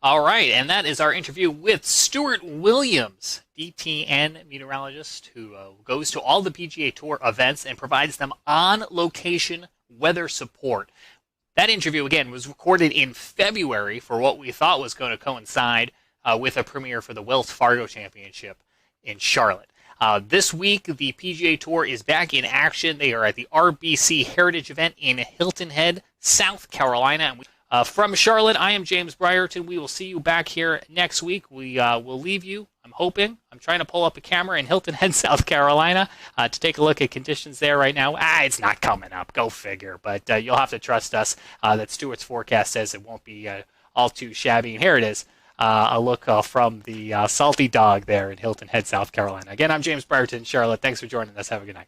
All right, and that is our interview with Stuart Williams, DTN meteorologist, who goes to all the PGA Tour events and provides them on-location weather support. That interview, again, was recorded in February for what we thought was going to coincide with a premiere for the Wells Fargo Championship in Charlotte. This week, the PGA Tour is back in action. They are at the RBC Heritage event in Hilton Head, South Carolina. From Charlotte, I am James Brierton. We will see you back here next week. We will leave you, I'm hoping. I'm trying to pull up a camera in Hilton Head, South Carolina to take a look at conditions there right now. It's not coming up. Go figure. But you'll have to trust us that Stuart's forecast says it won't be all too shabby. And here it is. A look from the Salty Dog there in Hilton Head, South Carolina. Again, I'm James Brierton, Charlotte. Thanks for joining us. Have a good night.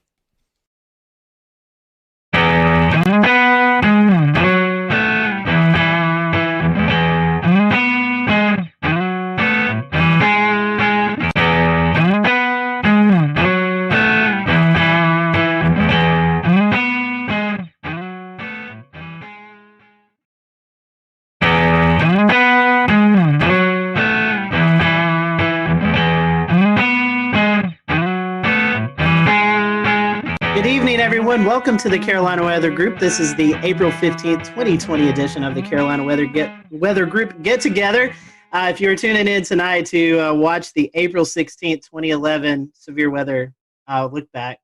Welcome to the Carolina Weather Group. This is the April 15th, 2020 edition of the Carolina Weather Group Get Together. If you're tuning in tonight to watch the April 16th, 2011 severe weather look back,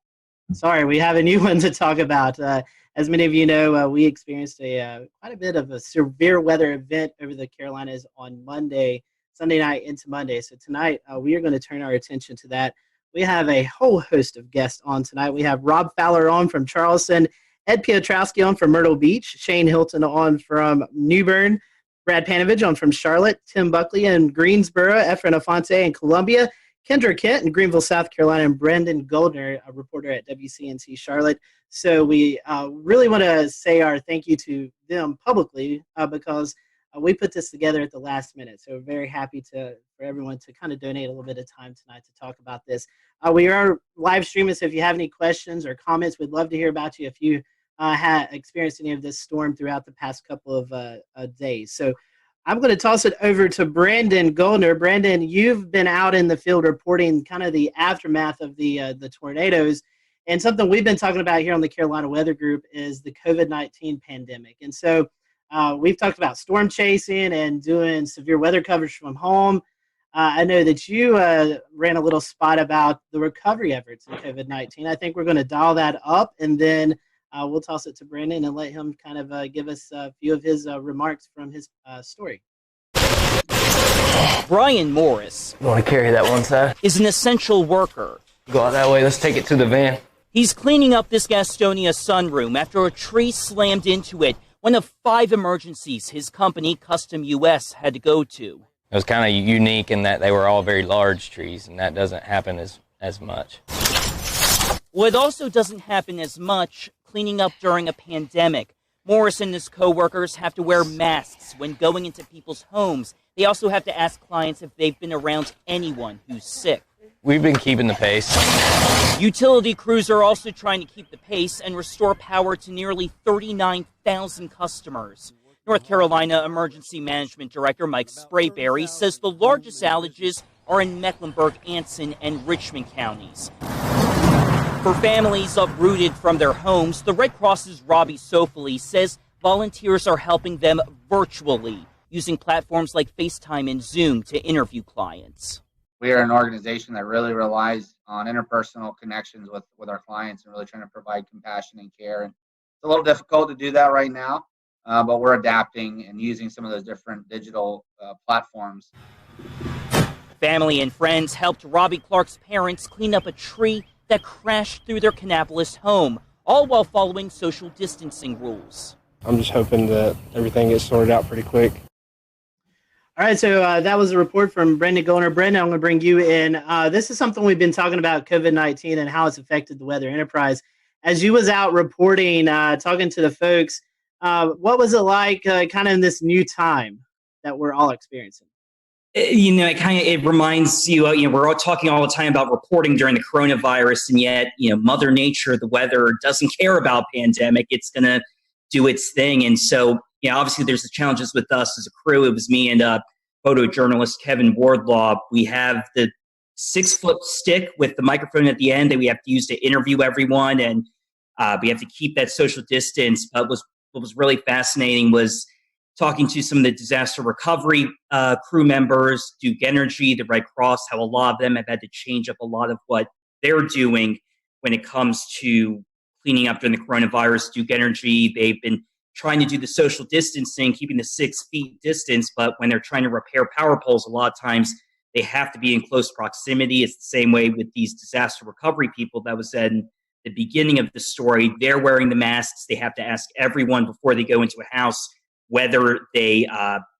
sorry, we have a new one to talk about. As many of you know, we experienced quite a bit of a severe weather event over the Carolinas on Sunday night into Monday. So tonight we are going to turn our attention to that. We have a whole host of guests on tonight. We have Rob Fowler on from Charleston, Ed Piotrowski on from Myrtle Beach, Shane Hilton on from New Bern, Brad Panovich on from Charlotte, Tim Buckley in Greensboro, Efren Afonte in Columbia, Kendra Kent in Greenville, South Carolina, and Brendan Goldner, a reporter at WCNC Charlotte. So we really want to say our thank you to them publicly because we put this together at the last minute. So we're very happy for everyone to kind of donate a little bit of time tonight to talk about this. We are live streaming, so if you have any questions or comments, we'd love to hear about you if you had experienced any of this storm throughout the past couple of days. So I'm going to toss it over to Brandon Goldner. Brandon, you've been out in the field reporting kind of the aftermath of the tornadoes. And something we've been talking about here on the Carolina Weather Group is the COVID-19 pandemic. And so we've talked about storm chasing and doing severe weather coverage from home. I know that you ran a little spot about the recovery efforts in COVID-19. I think we're going to dial that up, and then we'll toss it to Brandon and let him kind of give us a few of his remarks from his story. Brian Morris. You want to carry that one side? Is an essential worker. Go out that way. Let's take it to the van. He's cleaning up this Gastonia sunroom after a tree slammed into it, one of 5 emergencies his company, Custom US, had to go to. It was kind of unique in that they were all very large trees, and that doesn't happen as much. Well, it also doesn't happen as much cleaning up during a pandemic. Morris and his co-workers have to wear masks when going into people's homes. They also have to ask clients if they've been around anyone who's sick. We've been keeping the pace. Utility crews are also trying to keep the pace and restore power to nearly 39,000 customers. North Carolina Emergency Management Director Mike Sprayberry says the largest outages are in Mecklenburg, Anson, and Richmond counties. For families uprooted from their homes, the Red Cross's Robbie Sofoli says volunteers are helping them virtually, using platforms like FaceTime and Zoom to interview clients. We are an organization that really relies on interpersonal connections with our clients and really trying to provide compassion and care. And it's a little difficult to do that right now, but we're adapting and using some of those different digital platforms. Family and friends helped Robbie Clark's parents clean up a tree that crashed through their Kannapolis home, all while following social distancing rules. I'm just hoping that everything gets sorted out pretty quick. All right, so that was a report from Brandon Goldner. Brandon, I'm going to bring you in. This is something we've been talking about, COVID-19 and how it's affected the weather enterprise. As you was out reporting, talking to the folks, what was it like kind of in this new time that we're all experiencing? It reminds you, we're all talking all the time about reporting during the coronavirus, and yet, Mother Nature, the weather, doesn't care about pandemic. It's going to do its thing. And so, obviously there's the challenges with us as a crew. It was me and photojournalist Kevin Wardlaw. We have the 6-foot stick with the microphone at the end that we have to use to interview everyone, and we have to keep that social distance. But what was really fascinating was talking to some of the disaster recovery crew members, Duke Energy, the Red Cross, how a lot of them have had to change up a lot of what they're doing when it comes to cleaning up during the coronavirus. Duke Energy, they've been trying to do the social distancing, keeping the 6 feet distance, but when they're trying to repair power poles, a lot of times they have to be in close proximity. It's the same way with these disaster recovery people that was said in the beginning of the story. They're wearing the masks. They have to ask everyone before they go into a house whether they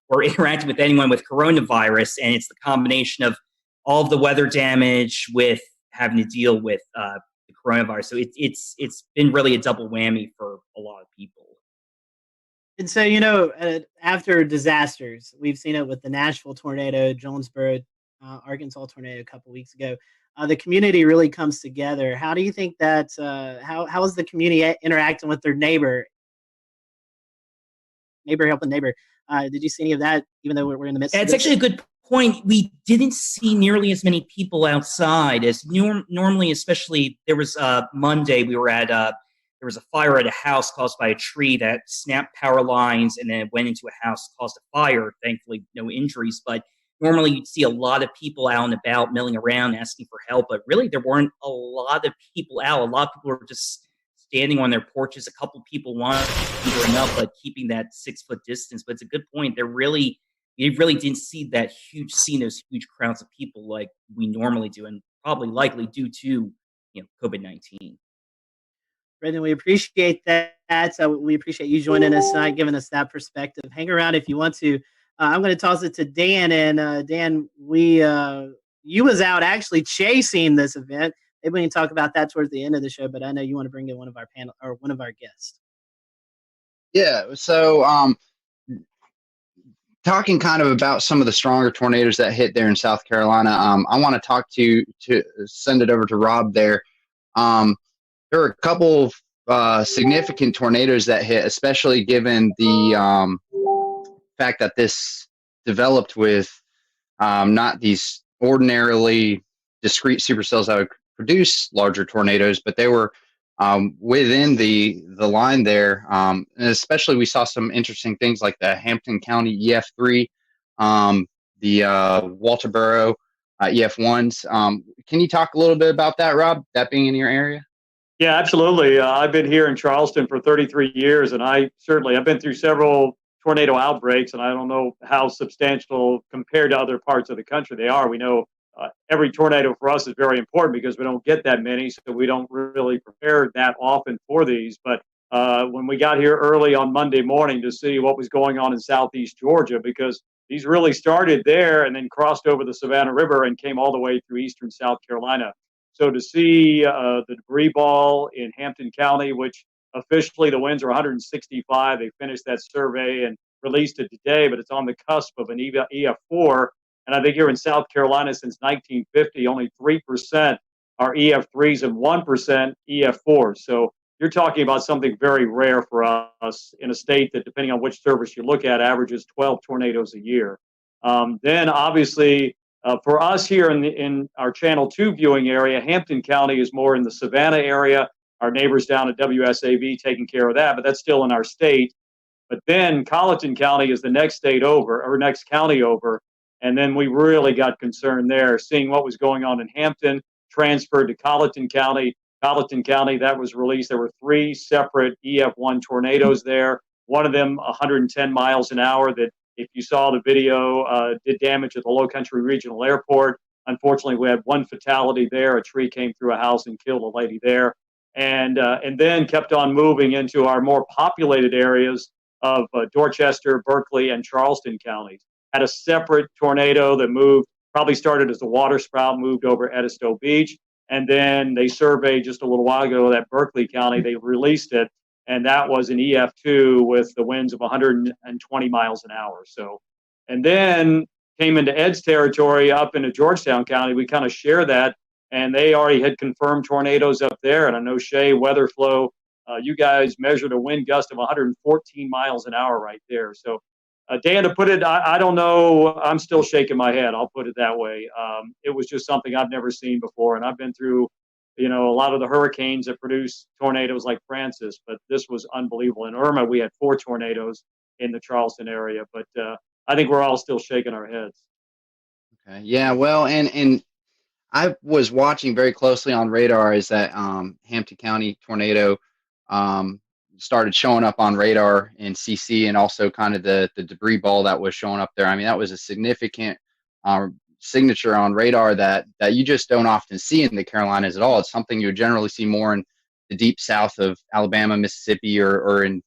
were interacting with anyone with coronavirus, and it's the combination of all of the weather damage with having to deal with the coronavirus. So it's been really a double whammy for a lot of people. And so, after disasters, we've seen it with the Nashville tornado, Jonesboro, Arkansas tornado a couple weeks ago. The community really comes together. How do you think that, how is the community interacting with their neighbor helping neighbor? Did you see any of that, even though we're in the midst of It's actually a good point. We didn't see nearly as many people outside as normally, especially there was Monday, we were at, there was a fire at a house caused by a tree that snapped power lines and then it went into a house, caused a fire. Thankfully, no injuries, but normally you'd see a lot of people out and about milling around asking for help, but really there weren't a lot of people out. A lot of people were just standing on their porches. A couple people wanted enough, but keeping that 6-foot distance. But it's a good point. We really didn't see those huge crowds of people like we normally do, and probably likely due to COVID-19. Brendan, we appreciate that. We appreciate you joining us tonight, giving us that perspective. Hang around if you want to. I'm going to toss it to Dan, and Dan, you was out actually chasing this event. Maybe we can talk about that towards the end of the show, but I know you want to bring in one of our panel or one of our guests. Yeah. So talking kind of about some of the stronger tornadoes that hit there in South Carolina, I want to send it over to Rob there. There were a couple of significant tornadoes that hit, especially given the fact that this developed with not these ordinarily discrete supercells that would produce larger tornadoes, but they were within the line there. And especially we saw some interesting things like the Hampton County EF3, the Walterboro EF1s. Can you talk a little bit about that, Rob, that being in your area? Yeah, absolutely. I've been here in Charleston for 33 years, and I've been through several tornado outbreaks, and I don't know how substantial compared to other parts of the country they are. We know every tornado for us is very important because we don't get that many, so we don't really prepare that often for these. But when we got here early on Monday morning to see what was going on in southeast Georgia, because these really started there and then crossed over the Savannah River and came all the way through eastern South Carolina. So to see the debris ball in Hampton County, which officially the winds are 165, they finished that survey and released it today, but it's on the cusp of an EF4. And I think here in South Carolina since 1950, only 3% are EF3s and 1% EF4s. So you're talking about something very rare for us in a state that, depending on which service you look at, averages 12 tornadoes a year. Then obviously, for us here in our Channel 2 viewing area, Hampton County is more in the Savannah area. Our neighbors down at WSAV taking care of that, but that's still in our state. But then Colleton County is the next state over, or next county over. And then we really got concerned there, seeing what was going on in Hampton, transferred to Colleton County. Colleton County, that was released. There were 3 separate EF1 tornadoes there. One of them 110 miles an hour that, if you saw the video, did damage at the Low Country Regional Airport. Unfortunately, we had 1 fatality there. A tree came through a house and killed a lady there. And then kept on moving into our more populated areas of Dorchester, Berkeley, and Charleston counties. Had a separate tornado that moved, probably started as a water spout, moved over Edisto Beach. And then they surveyed just a little while ago that Berkeley County, they released it. And that was an EF2 with the winds of 120 miles an hour. So, and then came into Ed's territory up into Georgetown County. We kind of share that, and they already had confirmed tornadoes up there. And I know Shea Weatherflow, you guys measured a wind gust of 114 miles an hour right there. So, Dan, to put it, I don't know. I'm still shaking my head. I'll put it that way. It was just something I've never seen before, and I've been through, a lot of the hurricanes that produce tornadoes like Francis, but this was unbelievable. In Irma, we had 4 tornadoes in the Charleston area, but I think we're all still shaking our heads. Okay. Yeah. Well, and I was watching very closely on radar as that Hampton County tornado started showing up on radar in CC, and also kind of the debris ball that was showing up there. I mean, that was a significant signature on radar that you just don't often see in the Carolinas at all. It's something you generally see more in the deep south of Alabama, Mississippi, or in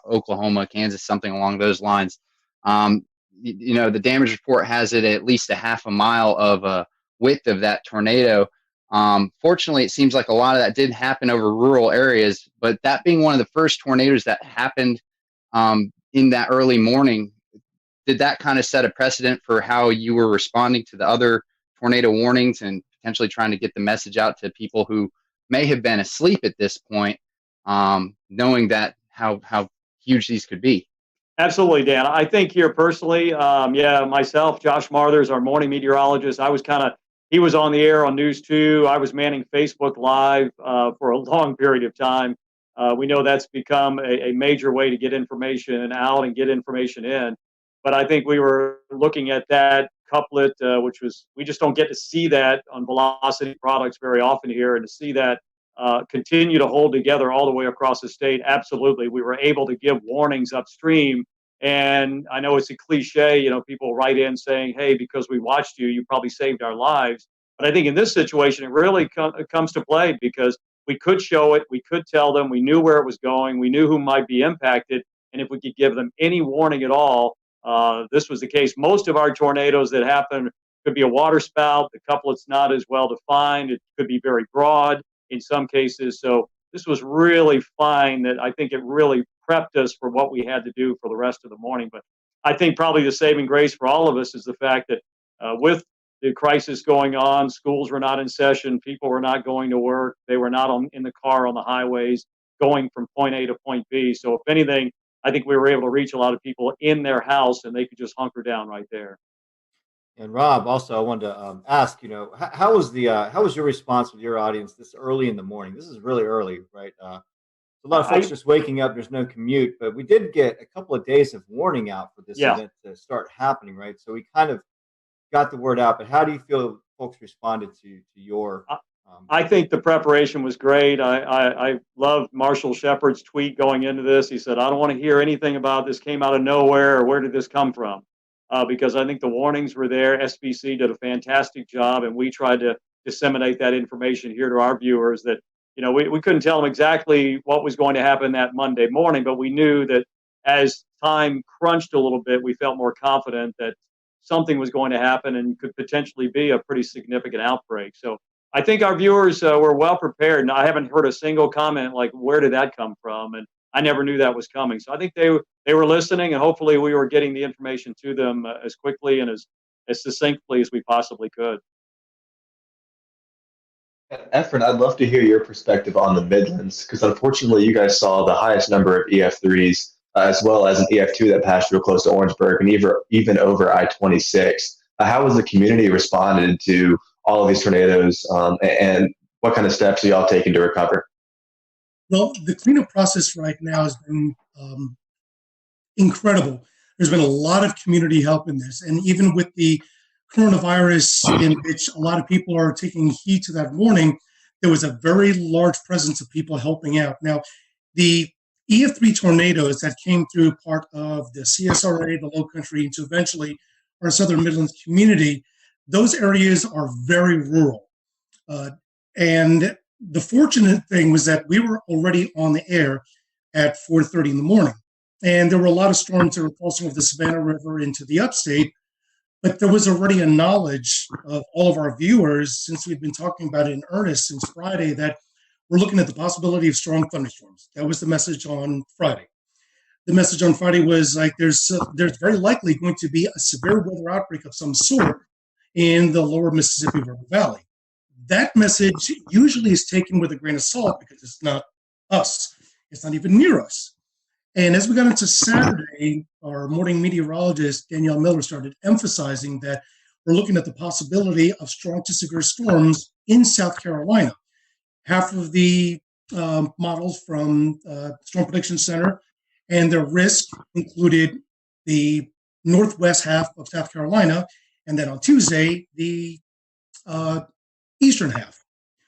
Oklahoma, Kansas, something along those lines. The damage report has it at least a half a mile of width of that tornado. Fortunately, it seems like a lot of that did happen over rural areas, but that being one of the first tornadoes that happened in that early morning, did that kind of set a precedent for how you were responding to the other tornado warnings and potentially trying to get the message out to people who may have been asleep at this point, knowing that how huge these could be? Absolutely, Dan. I think here personally, myself, Josh Marthers, our morning meteorologist, he was on the air on News 2. I was manning Facebook Live for a long period of time. We know that's become a major way to get information out and get information in. But I think we were looking at that couplet, which was, we just don't get to see that on Velocity products very often here, and to see that continue to hold together all the way across the state. Absolutely. We were able to give warnings upstream. And I know it's a cliche, people write in saying, hey, because we watched you, you probably saved our lives. But I think in this situation, it really comes to play, because we could show it, we could tell them, we knew where it was going, we knew who might be impacted. And if we could give them any warning at all, this was the case. Most of our tornadoes that happen could be a water spout. The couplet's not as well defined. It could be very broad in some cases. So this was really fine. That I think it really prepped us for what we had to do for the rest of the morning. But I think probably the saving grace for all of us is the fact that with the crisis going on, schools were not in session, people were not going to work, they were not in the car on the highways going from point A to point B. So if anything, I think we were able to reach a lot of people in their house and they could just hunker down right there. And Rob, also, I wanted to ask, how was your response with your audience this early in the morning? This is really early, right? A lot of folks just waking up. There's no commute, but we did get a couple of days of warning out for this event to start happening, right? So we kind of got the word out. But how do you feel folks responded to your? I think the preparation was great. I loved Marshall Shepard's tweet going into this. He said, "I don't want to hear anything about this. Came out of nowhere, or where did this come from?" Because I think the warnings were there. SBC did a fantastic job, and we tried to disseminate that information here to our viewers that, we couldn't tell them exactly what was going to happen that Monday morning, but we knew that as time crunched a little bit, we felt more confident that something was going to happen and could potentially be a pretty significant outbreak. So I think our viewers were well prepared, and I haven't heard a single comment like, where did that come from? And I never knew that was coming. So I think they were listening, and hopefully we were getting the information to them as quickly and as succinctly as we possibly could. Efren, I'd love to hear your perspective on the Midlands, because unfortunately you guys saw the highest number of EF3s as well as an EF2 that passed real close to Orangeburg and even over I-26. How has the community responded to all of these tornadoes, and what kind of steps are y'all taking to recover? Well, the cleanup process right now has been incredible. There's been a lot of community help in this. And even with the coronavirus, in which a lot of people are taking heed to that warning, there was a very large presence of people helping out. Now, the EF3 tornadoes that came through part of the CSRA, the Low Country, into eventually our Southern Midlands community, those areas are very rural. And the fortunate thing was that we were already on the air at 4:30 in the morning. And there were a lot of storms that were crossing over the Savannah River into the upstate, but there was already a knowledge of all of our viewers, since we've been talking about it in earnest since Friday, that we're looking at the possibility of strong thunderstorms. That was the message on Friday. The message on Friday was like, there's very likely going to be a severe weather outbreak of some sort in the lower Mississippi River Valley. That message usually is taken with a grain of salt because it's not us. It's not even near us. And as we got into Saturday, our morning meteorologist, Danielle Miller, started emphasizing that we're looking at the possibility of strong to severe storms in South Carolina. Half of the models from Storm Prediction Center and their risk included the northwest half of South Carolina, and then on Tuesday, the eastern half.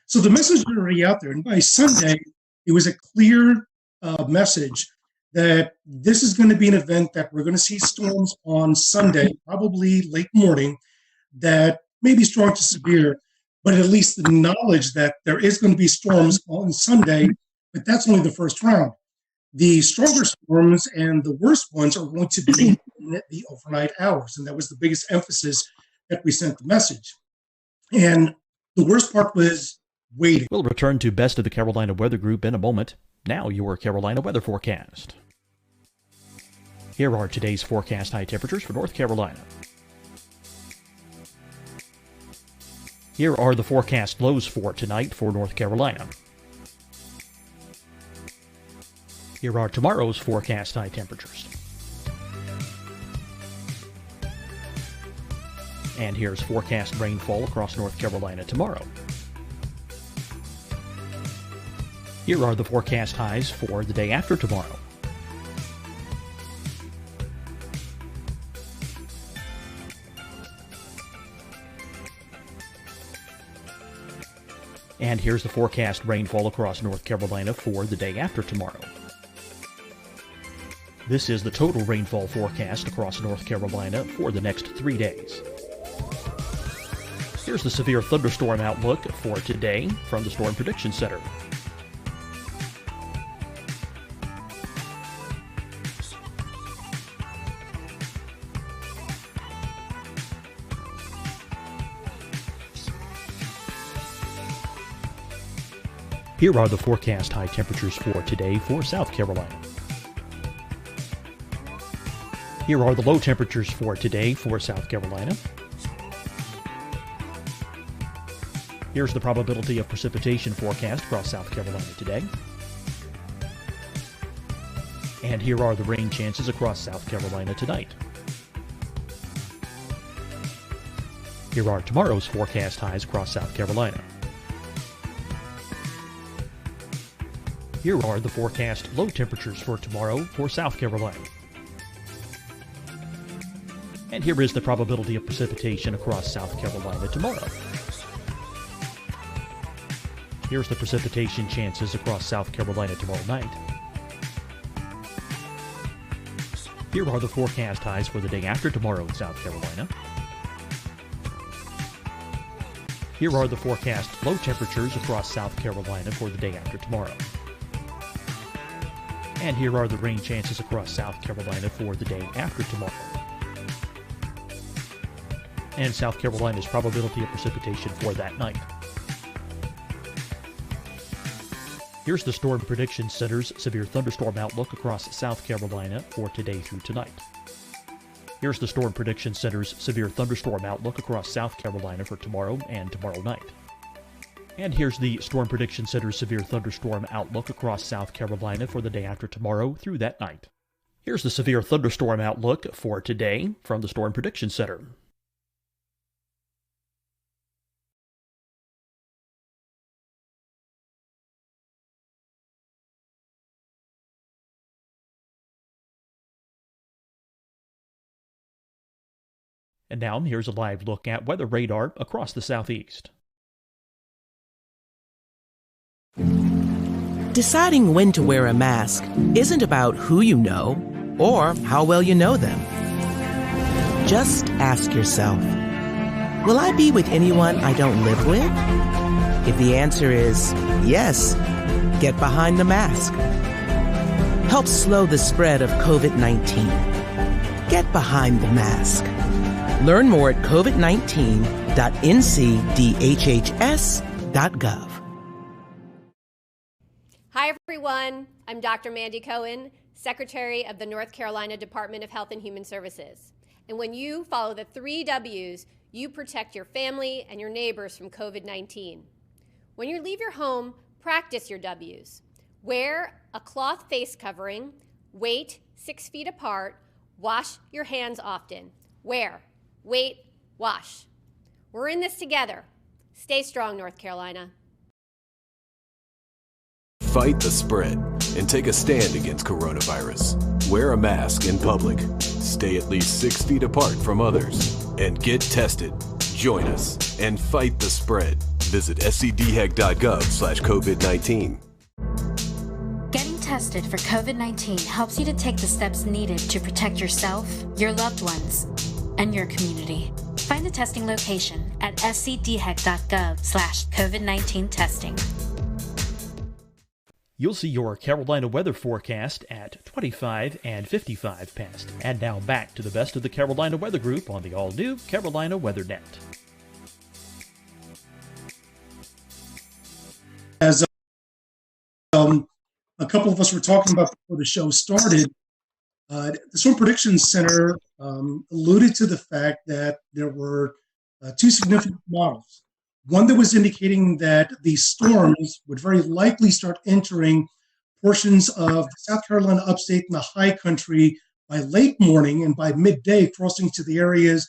So the message was already out there. And by Sunday, it was a clear message that this is going to be an event that we're going to see storms on Sunday, probably late morning, that may be strong to severe, but at least the knowledge that there is going to be storms on Sunday, but that's only the first round. The stronger storms and the worst ones are going to be in the overnight hours, and that was the biggest emphasis that we sent the message. And the worst part was waiting. We'll return to Best of the Carolina Weather Group in a moment. Now your Carolina weather forecast. Here are today's forecast high temperatures for North Carolina. Here are the forecast lows for tonight for North Carolina. Here are tomorrow's forecast high temperatures. And here's forecast rainfall across North Carolina tomorrow. Here are the forecast highs for the day after tomorrow. And here's the forecast rainfall across North Carolina for the day after tomorrow. This is the total rainfall forecast across North Carolina for the next 3 days. Here's the severe thunderstorm outlook for today from the Storm Prediction Center. Here are the forecast high temperatures for today for South Carolina. Here are the low temperatures for today for South Carolina. Here's the probability of precipitation forecast across South Carolina today. And here are the rain chances across South Carolina tonight. Here are tomorrow's forecast highs across South Carolina. Here are the forecast low temperatures for tomorrow for South Carolina. And here is the probability of precipitation across South Carolina tomorrow. Here's the precipitation chances across South Carolina tomorrow night. Here are the forecast highs for the day after tomorrow in South Carolina. Here are the forecast low temperatures across South Carolina for the day after tomorrow. And here are the rain chances across South Carolina for the day after tomorrow. And South Carolina's probability of precipitation for that night. Here's the Storm Prediction Center's severe thunderstorm outlook across South Carolina for today through tonight. Here's the Storm Prediction Center's severe thunderstorm outlook across South Carolina for tomorrow and tomorrow night. And here's the Storm Prediction Center's severe thunderstorm outlook across South Carolina for the day after tomorrow through that night. Here's the severe thunderstorm outlook for today from the Storm Prediction Center. And now, here's a live look at weather radar across the southeast. Deciding when to wear a mask isn't about who you know or how well you know them. Just ask yourself, will I be with anyone I don't live with? If the answer is yes, get behind the mask. Help slow the spread of COVID-19. Get behind the mask. Learn more at covid19.ncdhhs.gov. Hi, everyone. I'm Dr. Mandy Cohen, Secretary of the North Carolina Department of Health and Human Services. And when you follow the 3 W's, you protect your family and your neighbors from COVID-19. When you leave your home, practice your W's. Wear a cloth face covering, wait 6 feet apart, wash your hands often. Wear, wait, wash. We're in this together. Stay strong, North Carolina. Fight the spread and take a stand against coronavirus. Wear a mask in public. Stay at least 6 feet apart from others. And get tested. Join us and fight the spread. Visit scdhec.gov/COVID-19. Getting tested for COVID-19 helps you to take the steps needed to protect yourself, your loved ones, and your community. Find a testing location at scdhec.gov/COVID-19 testing. You'll see your Carolina weather forecast at 25 and 55 past. And now back to the best of the Carolina Weather Group on the all-new Carolina WeatherNet. As a couple of us were talking about before the show started, the Storm Prediction Center alluded to the fact that there were 2 significant models. One that was indicating that these storms would very likely start entering portions of South Carolina upstate and the high country by late morning and by midday, crossing to the areas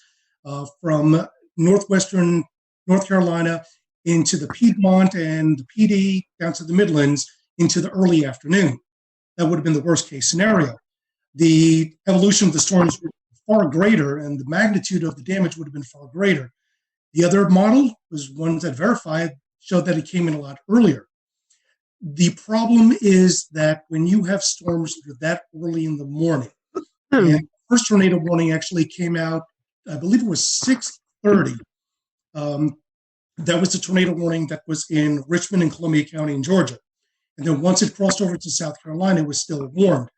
from northwestern North Carolina into the Piedmont and the PD down to the Midlands into the early afternoon. That would have been the worst case scenario. The evolution of the storms were far greater and the magnitude of the damage would have been far greater. The other model was ones that verified showed that it came in a lot earlier. The problem is that when you have storms that early in the morning, and the first tornado warning actually came out, I believe it was 6:30. That was the tornado warning that was in Richmond and Columbia County in Georgia. And then once it crossed over to South Carolina, it was still warned.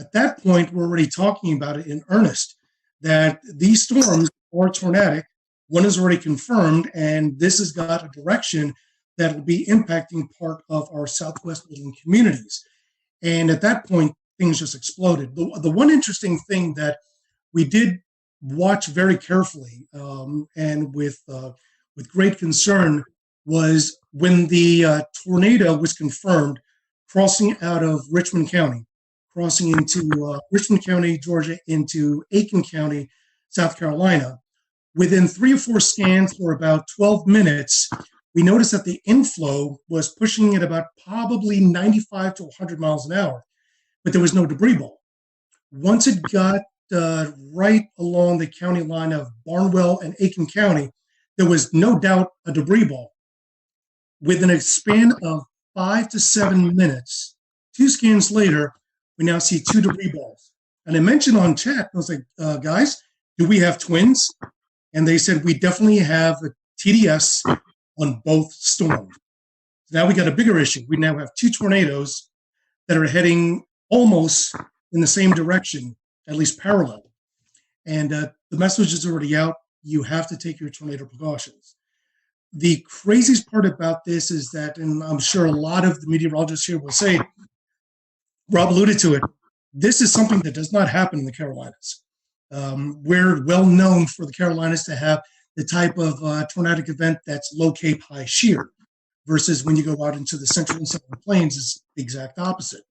At that point, we're already talking about it in earnest, that these storms are tornadic. One is already confirmed, and this has got a direction that will be impacting part of our Southwest Midland communities. And at that point, things just exploded. The one interesting thing that we did watch very carefully and with great concern was when the tornado was confirmed crossing out of Richmond County, crossing into Richmond County, Georgia, into Aiken County, South Carolina. Within 3 or 4 scans for about 12 minutes, we noticed that the inflow was pushing at about probably 95 to 100 miles an hour, but there was no debris ball. Once it got right along the county line of Barnwell and Aiken County, there was no doubt a debris ball. Within a span of 5 to 7 minutes, 2 scans later, we now see 2 debris balls. And I mentioned on chat, I was like, guys, do we have twins? And they said, we definitely have a TDS on both storms. Now we got a bigger issue. We now have 2 tornadoes that are heading almost in the same direction, at least parallel. And the message is already out. You have to take your tornado precautions. The craziest part about this is that, and I'm sure a lot of the meteorologists here will say, Rob alluded to it, this is something that does not happen in the Carolinas. We're well known for the Carolinas to have the type of tornadic event that's low Cape, high shear, versus when you go out into the central and southern plains, it's the exact opposite.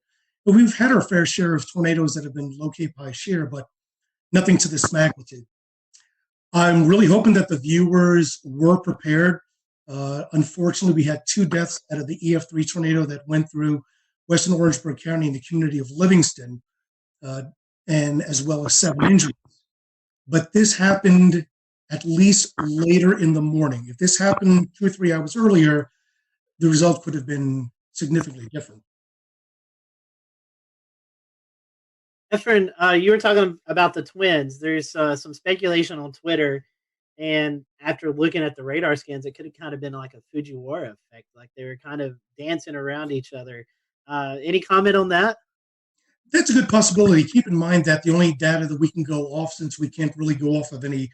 But we've had our fair share of tornadoes that have been low Cape, high shear, but nothing to this magnitude. I'm really hoping that the viewers were prepared. Unfortunately, we had 2 deaths out of the EF3 tornado that went through western Orangeburg County in the community of Livingston, and as well as 7 injuries. But this happened at least later in the morning. If this happened 2 or 3 hours earlier, the result could have been significantly different. Efren, you were talking about the twins. There's some speculation on Twitter, and after looking at the radar scans, it could have kind of been like a Fujiwara effect, like they were kind of dancing around each other. Any comment on that? That's a good possibility. Keep in mind that the only data that we can go off, since we can't really go off of any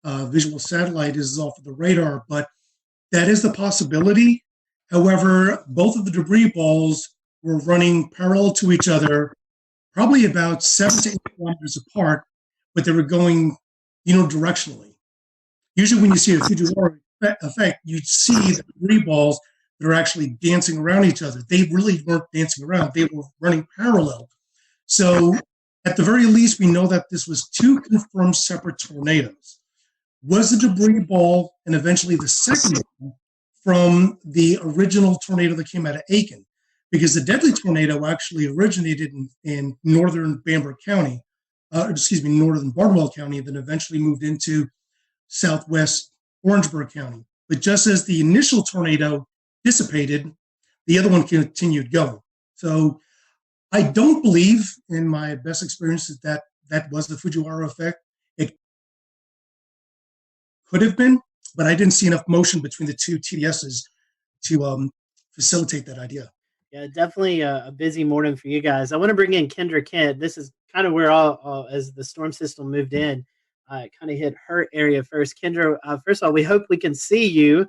visual satellite, is off of the radar, but that is the possibility. However, both of the debris balls were running parallel to each other, probably about 7 to 8 kilometers apart, but they were going unidirectionally. Usually when you see a Fujiwara effect, you'd see the debris balls that are actually dancing around each other. They really weren't dancing around. They were running parallel. So at the very least, we know that this was 2 confirmed separate tornadoes. Was the debris ball and eventually the second one from the original tornado that came out of Aiken? Because the deadly tornado actually originated in northern Bamberg County, northern Barnwell County, and then eventually moved into southwest Orangeburg County. But just as the initial tornado dissipated, the other one continued going. So I don't believe, in my best experience, that was the Fujiwara effect. It could have been, but I didn't see enough motion between the 2 TDSs to facilitate that idea. Yeah, definitely a busy morning for you guys. I want to bring in Kendra Kent. This is kind of where as the storm system moved in, it kind of hit her area first. Kendra, first of all, we hope we can see you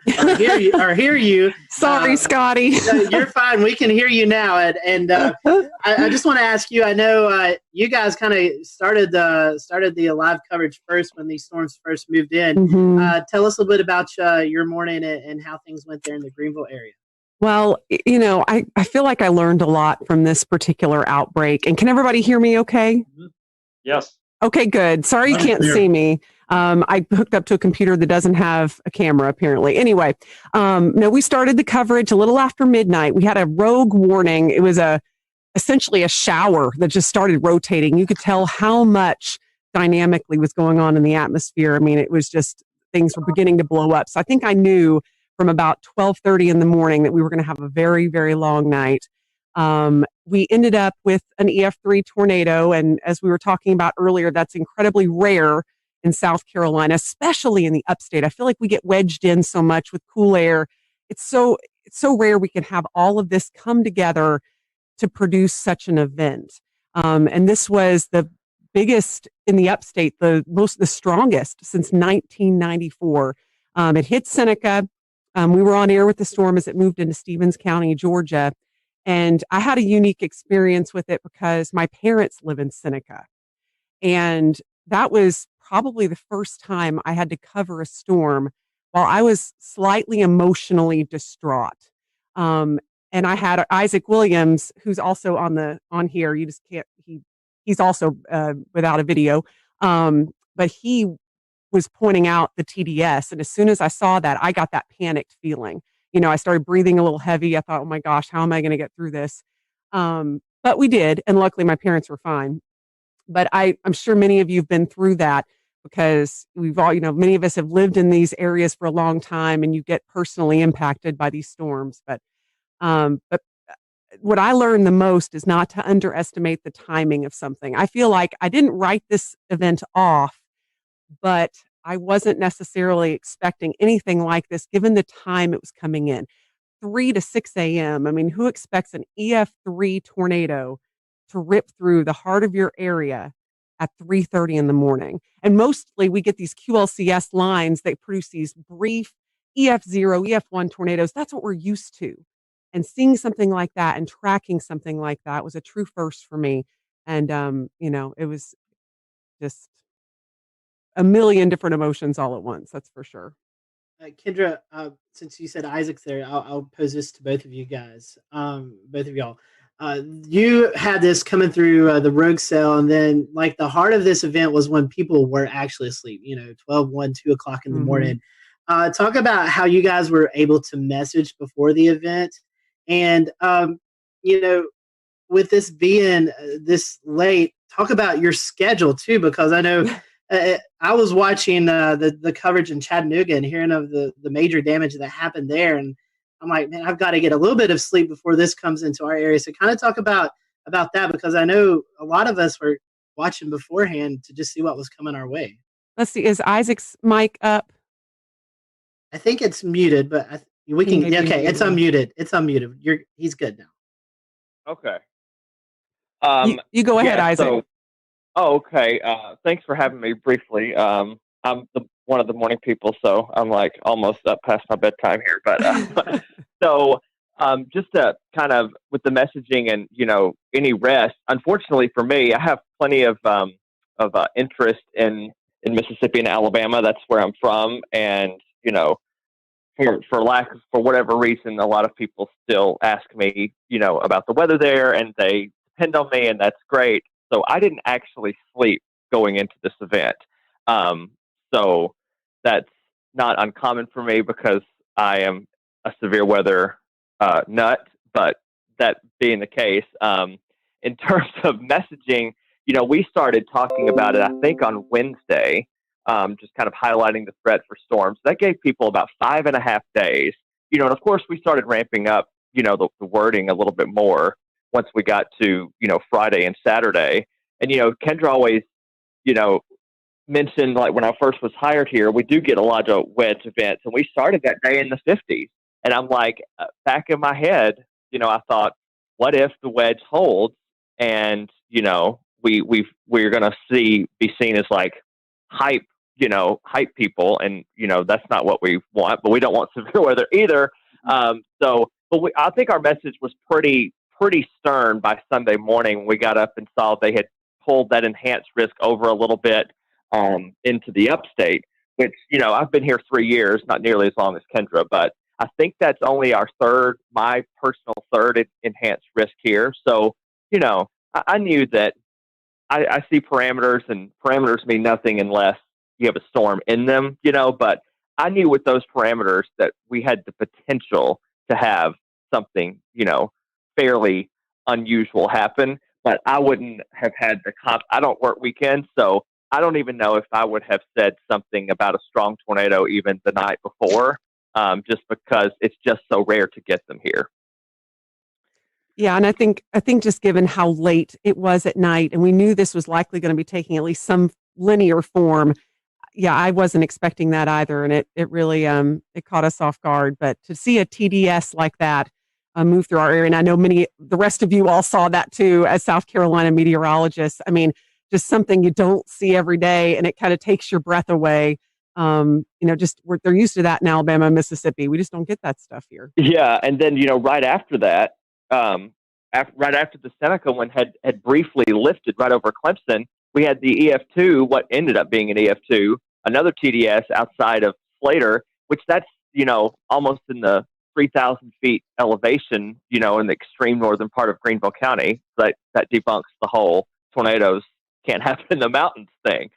or hear you. Sorry, Scotty. You're fine. We can hear you now. And I just want to ask you, I know you guys kind of started the live coverage first when these storms first moved in. Mm-hmm. Tell us a little bit about your morning and how things went there in the Greenville area. Well, I feel like I learned a lot from this particular outbreak. And can everybody hear me okay? Yes. Okay, good. Sorry you can't see me. I hooked up to a computer that doesn't have a camera, apparently. Anyway, no, we started the coverage a little after midnight. We had a rogue warning. It was essentially a shower that just started rotating. You could tell how much dynamically was going on in the atmosphere. I mean, it was just things were beginning to blow up. So I think I knew from about 12:30 in the morning that we were going to have a very, very long night. We ended up with an EF3 tornado, and as we were talking about earlier, that's incredibly rare in South Carolina, especially in the upstate. I feel like we get wedged in so much with cool air. It's so rare we can have all of this come together to produce such an event. And this was the biggest in the upstate, the strongest since 1994. It hit Seneca. We were on air with the storm as it moved into Stevens County, Georgia. And I had a unique experience with it because my parents live in Seneca. And that was probably the first time I had to cover a storm while I was slightly emotionally distraught. And I had Isaac Williams, who's also on here. You just can't. He's also without a video, but he was pointing out the TDS, and as soon as I saw that, I got that panicked feeling. I started breathing a little heavy. I thought, oh my gosh, how am I going to get through this? But we did, and luckily my parents were fine. But I'm sure many of you have been through that because we've all, many of us have lived in these areas for a long time, and you get personally impacted by these storms. But what I learned the most is not to underestimate the timing of something. I feel like I didn't write this event off, but I wasn't necessarily expecting anything like this given the time it was coming in. 3 to 6 a.m. I mean, who expects an EF3 tornado to rip through the heart of your area at 3:30 in the morning? And mostly we get these QLCS lines that produce these brief EF0, EF1 tornadoes. That's what we're used to. And seeing something like that and tracking something like that was a true first for me. And, it was just a million different emotions all at once. That's for sure. Kendra, since you said Isaac's there, I'll pose this to both of you guys, both of y'all. You had this coming through the rogue cell, and then like the heart of this event was when people were actually asleep, 12, 1, 2 o'clock in the morning. Talk about how you guys were able to message before the event. And, with this being this late, talk about your schedule too, because I know I was watching the coverage in Chattanooga and hearing of the major damage that happened there. And I'm like, man, I've got to get a little bit of sleep before this comes into our area. So kind of talk about that, because I know a lot of us were watching beforehand to just see what was coming our way. Let's see. Is Isaac's mic up? I think it's muted, but we can. Okay, it's unmuted. It's unmuted. He's good now. Okay. You go ahead, Isaac. Okay. Thanks for having me briefly. I'm one of the morning people, so I'm like almost up past my bedtime here. But so just to kind of with the messaging and any rest. Unfortunately for me, I have plenty of interest in Mississippi and Alabama. That's where I'm from, and for whatever reason, a lot of people still ask me, about the weather there, and they depend on me, and that's great. So I didn't actually sleep going into this event. So that's not uncommon for me because I am a severe weather nut. But that being the case, in terms of messaging, we started talking about it, I think, on Wednesday. Just kind of highlighting the threat for storms. That gave people about 5.5 days, and of course we started ramping up, the wording a little bit more once we got to, Friday and Saturday. And, Kendra always, mentioned, like when I first was hired here, we do get a lot of wedge events, and we started that day in the 50s. And I'm like, back in my head, I thought, what if the wedge holds and, we're going to be seen as like hype people, and that's not what we want, but we don't want severe weather either. I think our message was pretty stern by Sunday morning when we got up and saw they had pulled that enhanced risk over a little bit into the upstate, which I've been here 3 years, not nearly as long as Kendra, but I think that's only my personal third enhanced risk here. So I knew that I see parameters, and parameters mean nothing unless you have a storm in them, but I knew with those parameters that we had the potential to have something, fairly unusual happen, but I wouldn't have had I don't work weekends, so I don't even know if I would have said something about a strong tornado even the night before, just because it's just so rare to get them here. Yeah, and I think just given how late it was at night, and we knew this was likely going to be taking at least some linear form. Yeah, I wasn't expecting that either, and it really it caught us off guard. But to see a TDS like that move through our area, and I know the rest of you all saw that too as South Carolina meteorologists. I mean, just something you don't see every day, and it kind of takes your breath away. They're used to that in Alabama and Mississippi. We just don't get that stuff here. Yeah, and then right after that, right after the Seneca one had briefly lifted right over Clemson, we had the EF2, what ended up being an EF2, another TDS outside of Slater, which that's, almost in the 3,000 feet elevation, in the extreme northern part of Greenville County. That debunks the whole tornadoes can't happen in the mountains thing,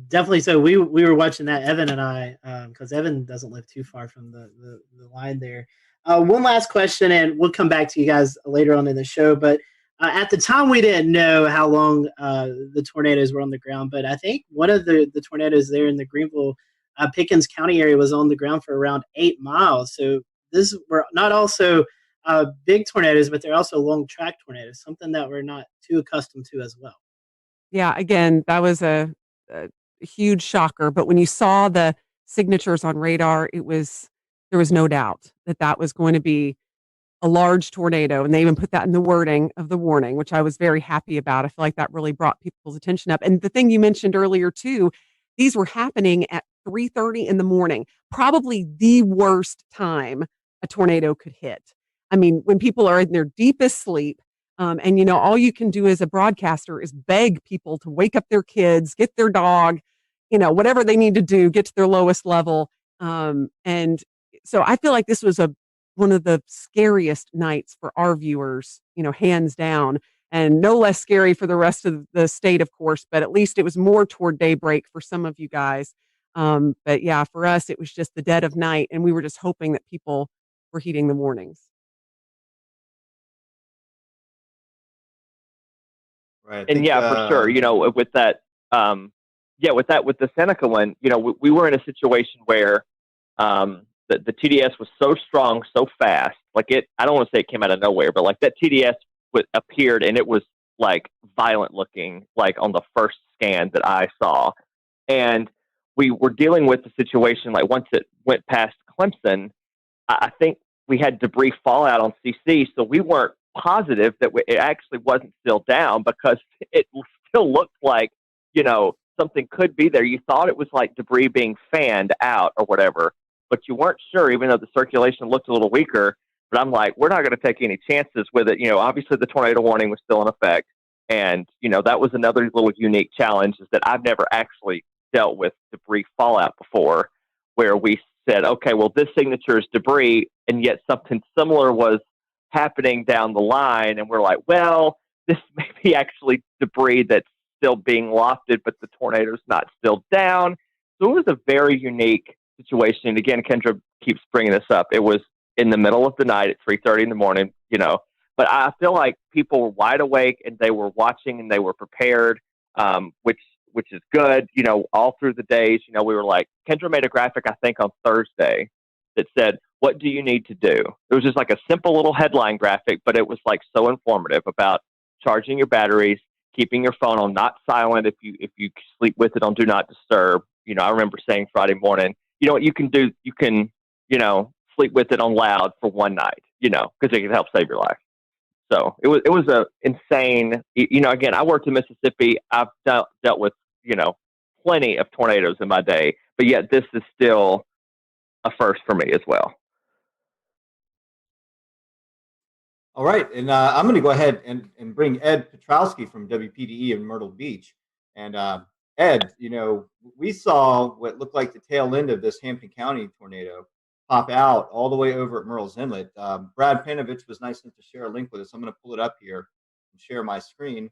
Definitely. So we were watching that, Evan and I, because Evan doesn't live too far from the line there. One last question, and we'll come back to you guys later on in the show. But at the time, we didn't know how long the tornadoes were on the ground. But I think one of the tornadoes there in the Greenville, Pickens County area was on the ground for around 8 miles. So this were not also big tornadoes, but they're also long track tornadoes, something that we're not too accustomed to as well. Yeah, again, that was a huge shocker. But when you saw the signatures on radar, there was no doubt that was going to be a large tornado. And they even put that in the wording of the warning, which I was very happy about. I feel like that really brought people's attention up. And the thing you mentioned earlier too, these were happening at 3:30 in the morning, probably the worst time a tornado could hit. I mean, when people are in their deepest sleep, and all you can do as a broadcaster is beg people to wake up their kids, get their dog, whatever they need to do, get to their lowest level. And so I feel like this was one of the scariest nights for our viewers, hands down, and no less scary for the rest of the state, of course, but at least it was more toward daybreak for some of you guys. But yeah, for us, it was just the dead of night, and we were just hoping that people were heeding the warnings. Right. And for sure, with that, with the Seneca one, we were in a situation where the TDS was so strong, so fast. Like I don't want to say it came out of nowhere, but like that TDS appeared and it was like violent looking, like on the first scan that I saw. And we were dealing with the situation, like once it went past Clemson, I think we had debris fallout on CC. So we weren't positive that it actually wasn't still down because it still looked like, something could be there. You thought it was like debris being fanned out or whatever, but you weren't sure, even though the circulation looked a little weaker. But I'm like, we're not going to take any chances with it. Obviously the tornado warning was still in effect. And, that was another little unique challenge, is that I've never actually dealt with debris fallout before, where we said, okay, well, this signature is debris, and yet something similar was happening down the line. And we're like, well, this may be actually debris that's still being lofted, but the tornado's not still down. So it was a very unique situation. And again, Kendra keeps bringing this up. It was in the middle of the night at 3:30 in the morning, but I feel like people were wide awake and they were watching and they were prepared, which is good. All through the days, we were like, Kendra made a graphic, I think on Thursday, that said, what do you need to do? It was just like a simple little headline graphic, but it was like so informative about charging your batteries, keeping your phone on not silent if you sleep with it on do not disturb. I remember saying Friday morning, what you can do, you can, sleep with it on loud for one night, because it can help save your life. So it was a insane, again, I worked in Mississippi. I've dealt with, plenty of tornadoes in my day, but yet this is still a first for me as well. All right, and I'm going to go ahead and bring Ed Petrowski from WPDE in Myrtle Beach. And Ed, we saw what looked like the tail end of this Hampton County tornado pop out all the way over at Murrells Inlet. Brad Panovich was nice enough to share a link with us. I'm going to pull it up here and share my screen.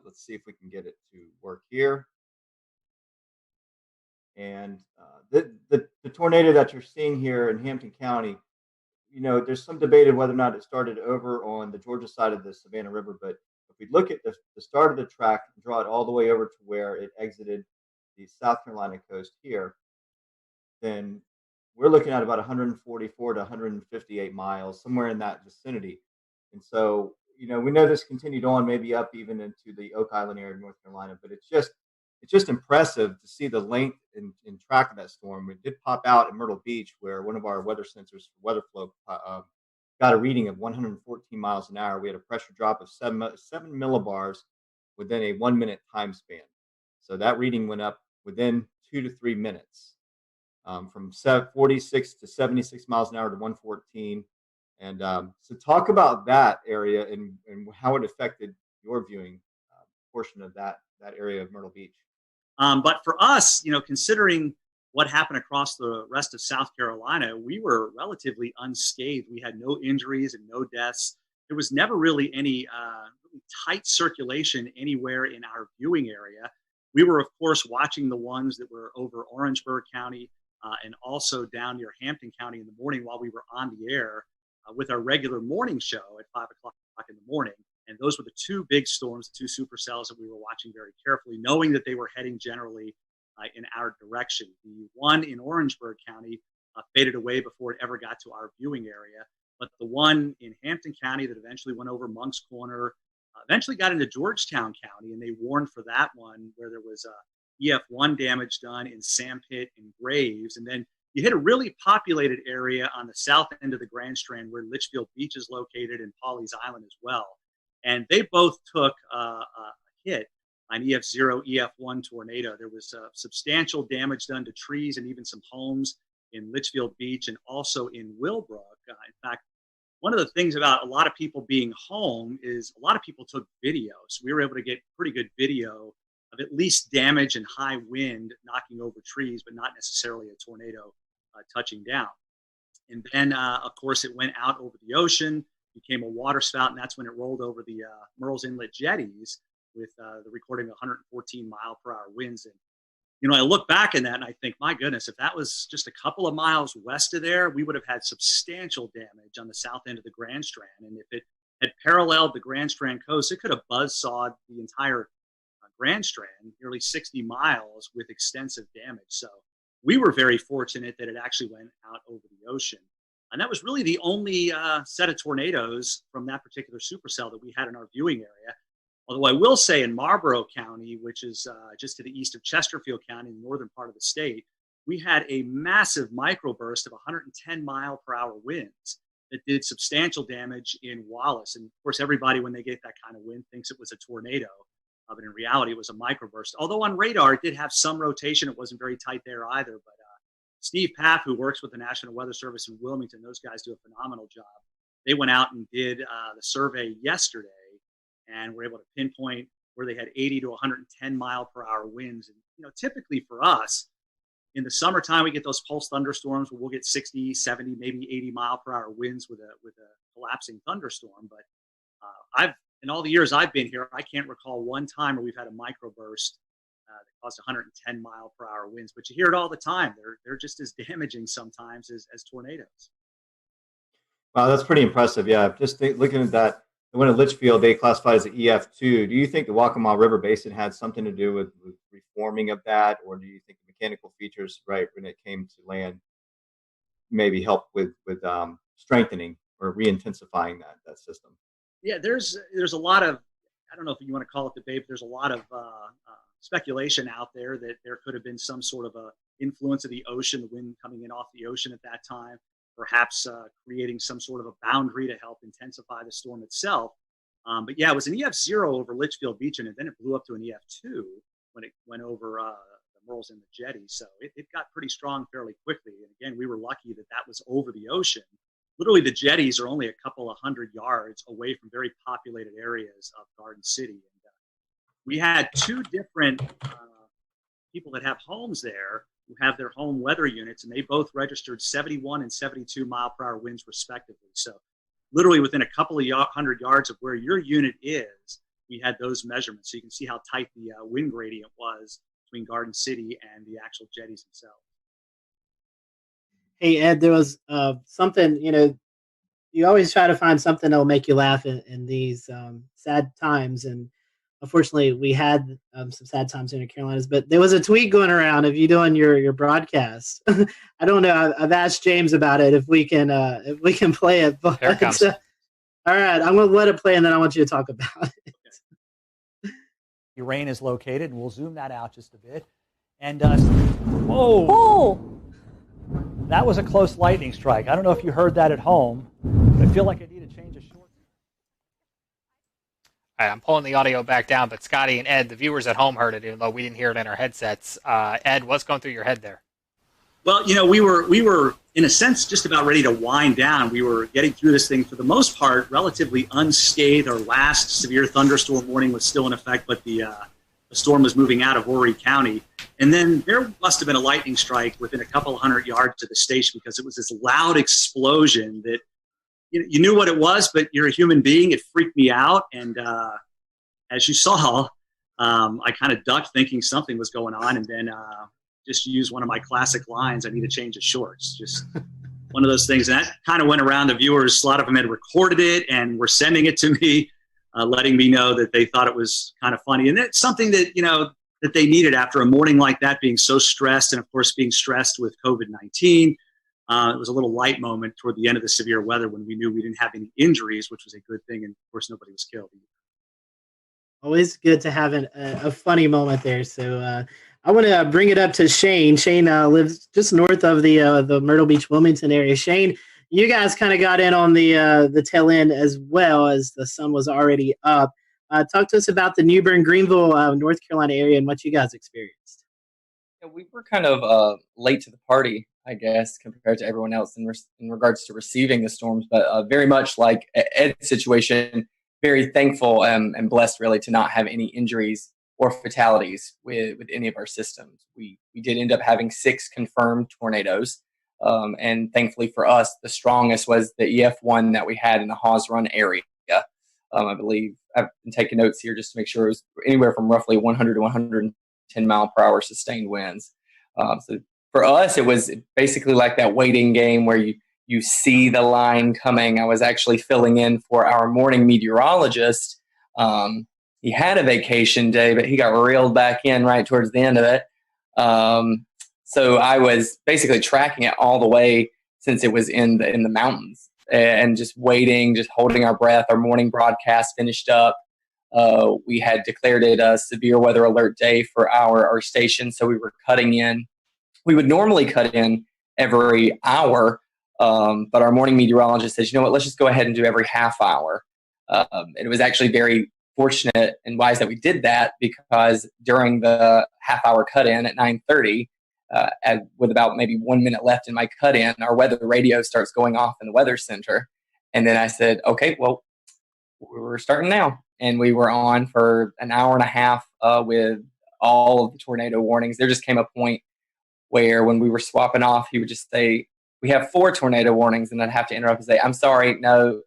Let's see if we can get it to work here. And the tornado that you're seeing here in Hampton County, there's some debate of whether or not it started over on the Georgia side of the Savannah River. But if we look at the start of the track and draw it all the way over to where it exited the South Carolina coast here, then we're looking at about 144 to 158 miles, somewhere in that vicinity. And so, we know this continued on, maybe up even into the Oak Island area of North Carolina, but it's just impressive to see the length and track of that storm. It did pop out at Myrtle Beach, where one of our weather sensors for weather flow got a reading of 114 miles an hour. We had a pressure drop of 7 millibars within a 1 minute time span. So that reading went up within 2 to 3 minutes, from 46 to 76 miles an hour to 114. And so talk about that area and how it affected your viewing portion of that area of Myrtle Beach? But for us, considering what happened across the rest of South Carolina, we were relatively unscathed. We had no injuries and no deaths. There was never really any really tight circulation anywhere in our viewing area. We were, of course, watching the ones that were over Orangeburg County and also down near Hampton County in the morning while we were on the air with our regular morning show at 5 o'clock in the morning. And those were the two big storms, the two supercells that we were watching very carefully, knowing that they were heading generally in our direction. The one in Orangeburg County faded away before it ever got to our viewing area. But the one in Hampton County that eventually went over Monk's Corner, eventually got into Georgetown County, and they warned for that one where there was EF1 damage done in Sandpit and Graves. And then you hit a really populated area on the south end of the Grand Strand where Litchfield Beach is located and Pawleys Island as well. And they both took a hit on EF0, EF1 tornado. There was substantial damage done to trees and even some homes in Litchfield Beach and also in Willbrook. In fact, one of the things about a lot of people being home is a lot of people took videos. We were able to get pretty good video of at least damage and high wind knocking over trees, but not necessarily a tornado touching down. And then, of course, it went out over the ocean, became a water spout, and that's when it rolled over the Murrells Inlet jetties with the recording of 114 mile per hour winds. And, I look back in that and I think, my goodness, if that was just a couple of miles west of there, we would have had substantial damage on the south end of the Grand Strand. And if it had paralleled the Grand Strand coast, it could have buzzsawed the entire Grand Strand, nearly 60 miles with extensive damage. So we were very fortunate that it actually went out over the ocean. And that was really the only set of tornadoes from that particular supercell that we had in our viewing area. Although I will say in Marlborough County, which is just to the east of Chesterfield County, in the northern part of the state, we had a massive microburst of 110 mile per hour winds that did substantial damage in Wallace. And of course, everybody, when they get that kind of wind, thinks it was a tornado. But in reality, it was a microburst. Although on radar, it did have some rotation. It wasn't very tight there either. But Steve Paff, who works with the National Weather Service in Wilmington, those guys do a phenomenal job. They went out and did the survey yesterday and were able to pinpoint where they had 80 to 110 mile per hour winds. And, typically for us, in the summertime, we get those pulse thunderstorms where we'll get 60, 70, maybe 80 mile per hour winds with a collapsing thunderstorm. But in all the years I've been here, I can't recall one time where we've had a microburst that caused 110 mile per hour winds. But you hear it all the time. They're just as damaging sometimes as tornadoes. Wow, that's pretty impressive. Yeah, just looking at that, the one at Litchfield, they classified as an EF2. Do you think the Waccamaw River Basin had something to do with reforming of that, or do you think the mechanical features, right, when it came to land, maybe helped with strengthening or re-intensifying that system? Yeah, there's a lot of, I don't know if you want to call it debate, but there's a lot of speculation out there that there could have been some sort of a influence of the ocean, the wind coming in off the ocean at that time, perhaps creating some sort of a boundary to help intensify the storm itself. But yeah, it was an EF0 over Litchfield Beach, and then it blew up to an EF2 when it went over the Murrells and the jetty. So it got pretty strong fairly quickly. And again, we were lucky that was over the ocean. Literally, the jetties are only a couple of 100 yards away from very populated areas of Garden City. And we had two different people that have homes there who have their home weather units, and they both registered 71 and 72 mile per hour winds respectively. So literally within a couple of 100 yards of where your unit is, we had those measurements. So you can see how tight the wind gradient was between Garden City and the actual jetties themselves. Hey, Ed, there was something, you always try to find something that will make you laugh in these sad times. And unfortunately, we had some sad times in the Carolinas, but there was a tweet going around of you doing your broadcast. I don't know. I've asked James about it if we can play it. But, Here it comes. all right, I'm going to let it play, and then I want you to talk about it. The rain is located, and we'll zoom that out just a bit. And whoa! Oh! That was a close lightning strike. I don't know if you heard that at home, but I feel like I need to change a short. All right, I'm pulling the audio back down, but Scotty and Ed, the viewers at home heard it, even though we didn't hear it in our headsets. Ed, what's going through your head there? Well, we were in a sense just about ready to wind down. We were getting through this thing for the most part relatively unscathed. Our last severe thunderstorm warning was still in effect, but the storm was moving out of Horry County. And then there must have been a lightning strike within a couple hundred yards of the station, because it was this loud explosion that you knew what it was, but you're a human being. It freaked me out. And as you saw, I kind of ducked thinking something was going on, and then just used one of my classic lines, "I need a change of shorts." Just one of those things. And that kind of went around the viewers. A lot of them had recorded it and were sending it to me, letting me know that they thought it was kind of funny. And it's something that, that they needed after a morning like that, being so stressed, and of course being stressed with COVID-19. It was a little light moment toward the end of the severe weather when we knew we didn't have any injuries, which was a good thing. And of course, nobody was killed. Always good to have a funny moment there. So I want to bring it up to Shane. Shane lives just north of the Myrtle Beach, Wilmington area. Shane, you guys kind of got in on the tail end as well, as the sun was already up. Talk to us about the New Bern, Greenville, North Carolina area and what you guys experienced. Yeah, we were kind of late to the party, I guess, compared to everyone else in regards to receiving the storms, but very much like Ed's situation, very thankful and blessed really to not have any injuries or fatalities with any of our systems. We did end up having 6 confirmed tornadoes, and thankfully for us, the strongest was the EF1 that we had in the Hawes Run area. I believe I've been taking notes here just to make sure it was anywhere from roughly 100 to 110 mile per hour sustained winds. So for us, it was basically like that waiting game where you see the line coming. I was actually filling in for our morning meteorologist. He had a vacation day, but he got reeled back in right towards the end of it. So I was basically tracking it all the way since it was in the mountains, and just waiting, just holding our breath. Our morning broadcast finished up. We had declared it a severe weather alert day for our station, so we were cutting in. We would normally cut in every hour, but our morning meteorologist says, you know what, let's just go ahead and do every half hour. And it was actually very fortunate and wise that we did that, because during the half hour cut in at 9:30, with about maybe 1 minute left in my cut in, our weather radio starts going off in the weather center. And then I said, okay, well, we're starting now. And we were on for an hour and a half with all of the tornado warnings. There just came a point where when we were swapping off, he would just say, we have 4 tornado warnings. And I'd have to interrupt and say, I'm sorry, no,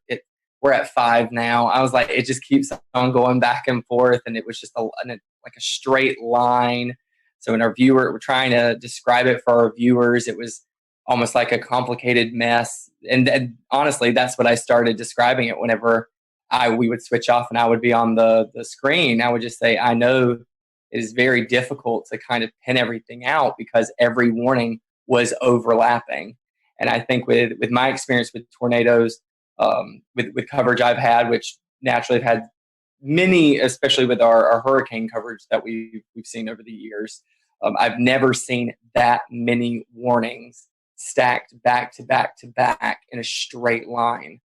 we're at 5 now. I was like, it just keeps on going back and forth. And it was just like a straight line. So in we're trying to describe it for our viewers, it was almost like a complicated mess. And honestly, that's what I started describing it whenever we would switch off and I would be on the screen. I would just say, I know it is very difficult to kind of pin everything out because every warning was overlapping. And I think with my experience with tornadoes, with coverage I've had, which naturally have had many, especially with our hurricane coverage that we've seen over the years, I've never seen that many warnings stacked back to back to back in a straight line.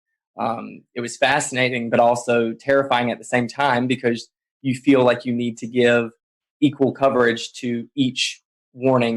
It was fascinating, but also terrifying at the same time, because you feel like you need to give equal coverage to each warning